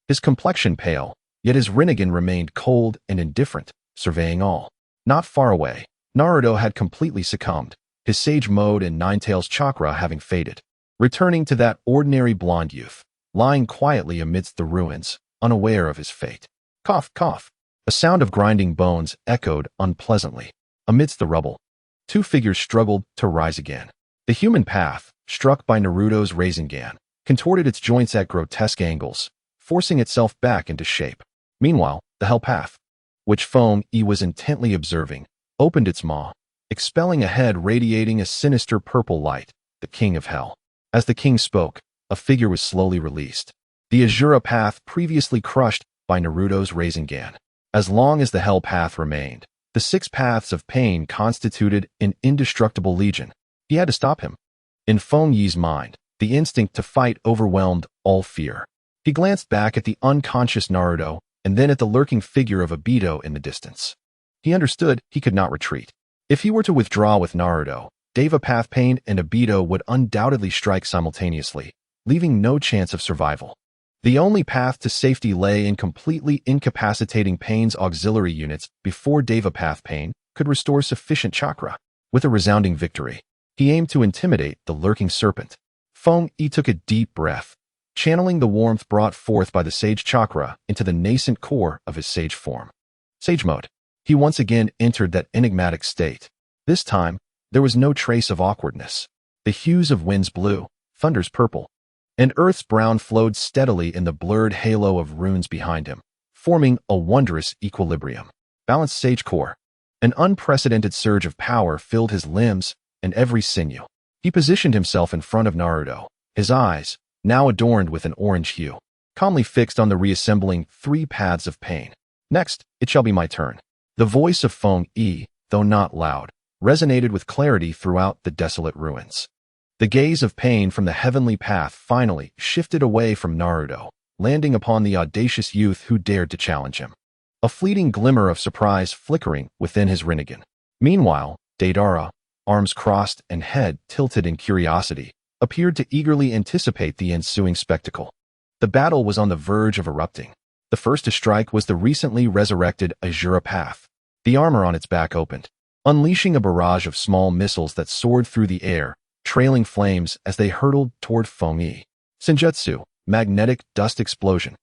His complexion pale, yet his Rinnegan remained cold and indifferent, surveying all. Not far away, Naruto had completely succumbed, his sage mode and Nine Tails chakra having faded, returning to that ordinary blonde youth, lying quietly amidst the ruins, unaware of his fate. Cough, cough. A sound of grinding bones echoed unpleasantly. Amidst the rubble, two figures struggled to rise again. The human path, struck by Naruto's Rasengan, contorted its joints at grotesque angles, forcing itself back into shape. Meanwhile, the hell path, which Feng Yi was intently observing, opened its maw, expelling a head radiating a sinister purple light, the king of hell. As the king spoke, a figure was slowly released. The Azura path previously crushed by Naruto's Rasengan. As long as the hell path remained, the 6 paths of pain constituted an indestructible legion. He had to stop him. In Feng Yi's mind, the instinct to fight overwhelmed all fear. He glanced back at the unconscious Naruto and then at the lurking figure of Obito in the distance. He understood he could not retreat. If he were to withdraw with Naruto, Deva Path Pain and Obito would undoubtedly strike simultaneously, leaving no chance of survival. The only path to safety lay in completely incapacitating Pain's auxiliary units before Deva Path Pain could restore sufficient chakra. With a resounding victory, he aimed to intimidate the lurking serpent. Feng Yi took a deep breath, channeling the warmth brought forth by the sage chakra into the nascent core of his sage form. Sage mode. He once again entered that enigmatic state. This time, there was no trace of awkwardness. The hues of wind's blue, thunder's purple, and earth's brown flowed steadily in the blurred halo of runes behind him, forming a wondrous equilibrium. Balanced sage core. An unprecedented surge of power filled his limbs and every sinew. He positioned himself in front of Naruto, his eyes, now adorned with an orange hue, calmly fixed on the reassembling 3 paths of pain. Next, it shall be my turn. The voice of Feng Yi, though not loud, resonated with clarity throughout the desolate ruins. The gaze of pain from the heavenly path finally shifted away from Naruto, landing upon the audacious youth who dared to challenge him. A fleeting glimmer of surprise flickering within his Rinnegan. Meanwhile, Deidara, arms crossed and head tilted in curiosity, appeared to eagerly anticipate the ensuing spectacle. The battle was on the verge of erupting. The first to strike was the recently resurrected Azura path. The armor on its back opened, unleashing a barrage of small missiles that soared through the air, trailing flames as they hurtled toward Feng Yi. Senjutsu, magnetic dust explosion.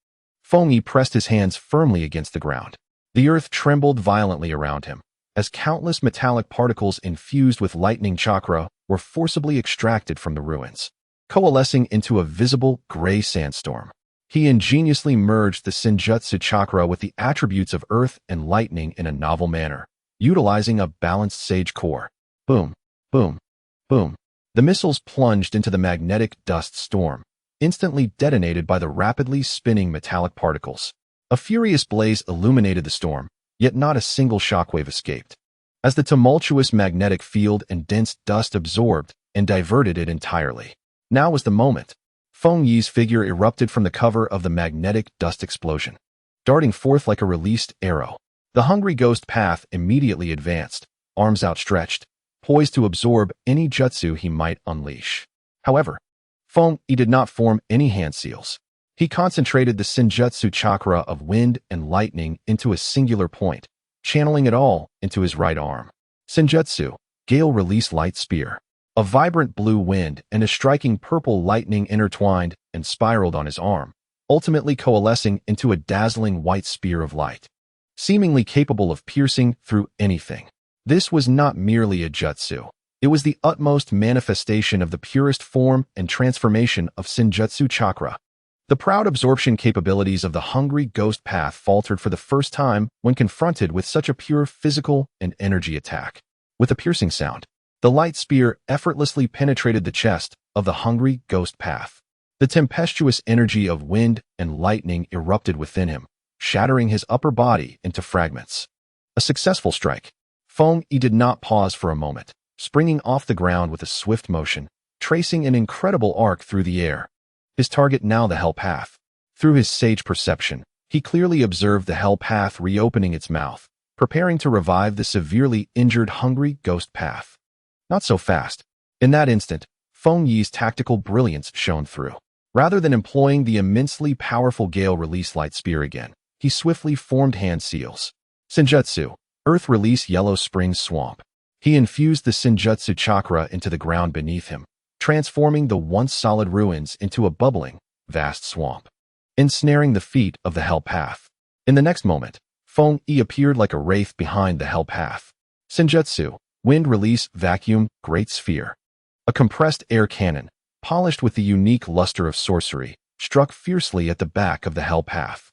Feng Yi pressed his hands firmly against the ground. The earth trembled violently around him, as countless metallic particles infused with lightning chakra were forcibly extracted from the ruins, coalescing into a visible gray sandstorm. He ingeniously merged the Senjutsu chakra with the attributes of earth and lightning in a novel manner, utilizing a balanced sage core. Boom, boom, boom. The missiles plunged into the magnetic dust storm, instantly detonated by the rapidly spinning metallic particles. A furious blaze illuminated the storm, yet not a single shockwave escaped, as the tumultuous magnetic field and dense dust absorbed and diverted it entirely. Now was the moment. Feng Yi's figure erupted from the cover of the magnetic dust explosion, darting forth like a released arrow. The hungry ghost path immediately advanced, arms outstretched, poised to absorb any jutsu he might unleash. However, Feng Yi did not form any hand seals. He concentrated the Senjutsu chakra of wind and lightning into a singular point, channeling it all into his right arm. Senjutsu, Gale Release Light Spear. A vibrant blue wind and a striking purple lightning intertwined and spiraled on his arm, ultimately coalescing into a dazzling white spear of light, seemingly capable of piercing through anything. This was not merely a jutsu. It was the utmost manifestation of the purest form and transformation of Senjutsu chakra. The proud absorption capabilities of the hungry ghost path faltered for the first time when confronted with such a pure physical and energy attack. With a piercing sound, the light spear effortlessly penetrated the chest of the hungry ghost path. The tempestuous energy of wind and lightning erupted within him, shattering his upper body into fragments. A successful strike. Feng Yi did not pause for a moment, springing off the ground with a swift motion, tracing an incredible arc through the air. His target now the hell path. Through his sage perception, he clearly observed the hell path reopening its mouth, preparing to revive the severely injured hungry ghost path. Not so fast. In that instant, Feng Yi's tactical brilliance shone through. Rather than employing the immensely powerful Gale Release Light Spear again, he swiftly formed hand seals. Senjutsu, Earth Release Yellow Spring Swamp. He infused the Senjutsu chakra into the ground beneath him, transforming the once solid ruins into a bubbling, vast swamp, ensnaring the feet of the hell path. In the next moment, Feng Yi appeared like a wraith behind the hell path. Senjutsu, Wind Release Vacuum Great Sphere. A compressed air cannon, polished with the unique luster of sorcery, struck fiercely at the back of the hell path.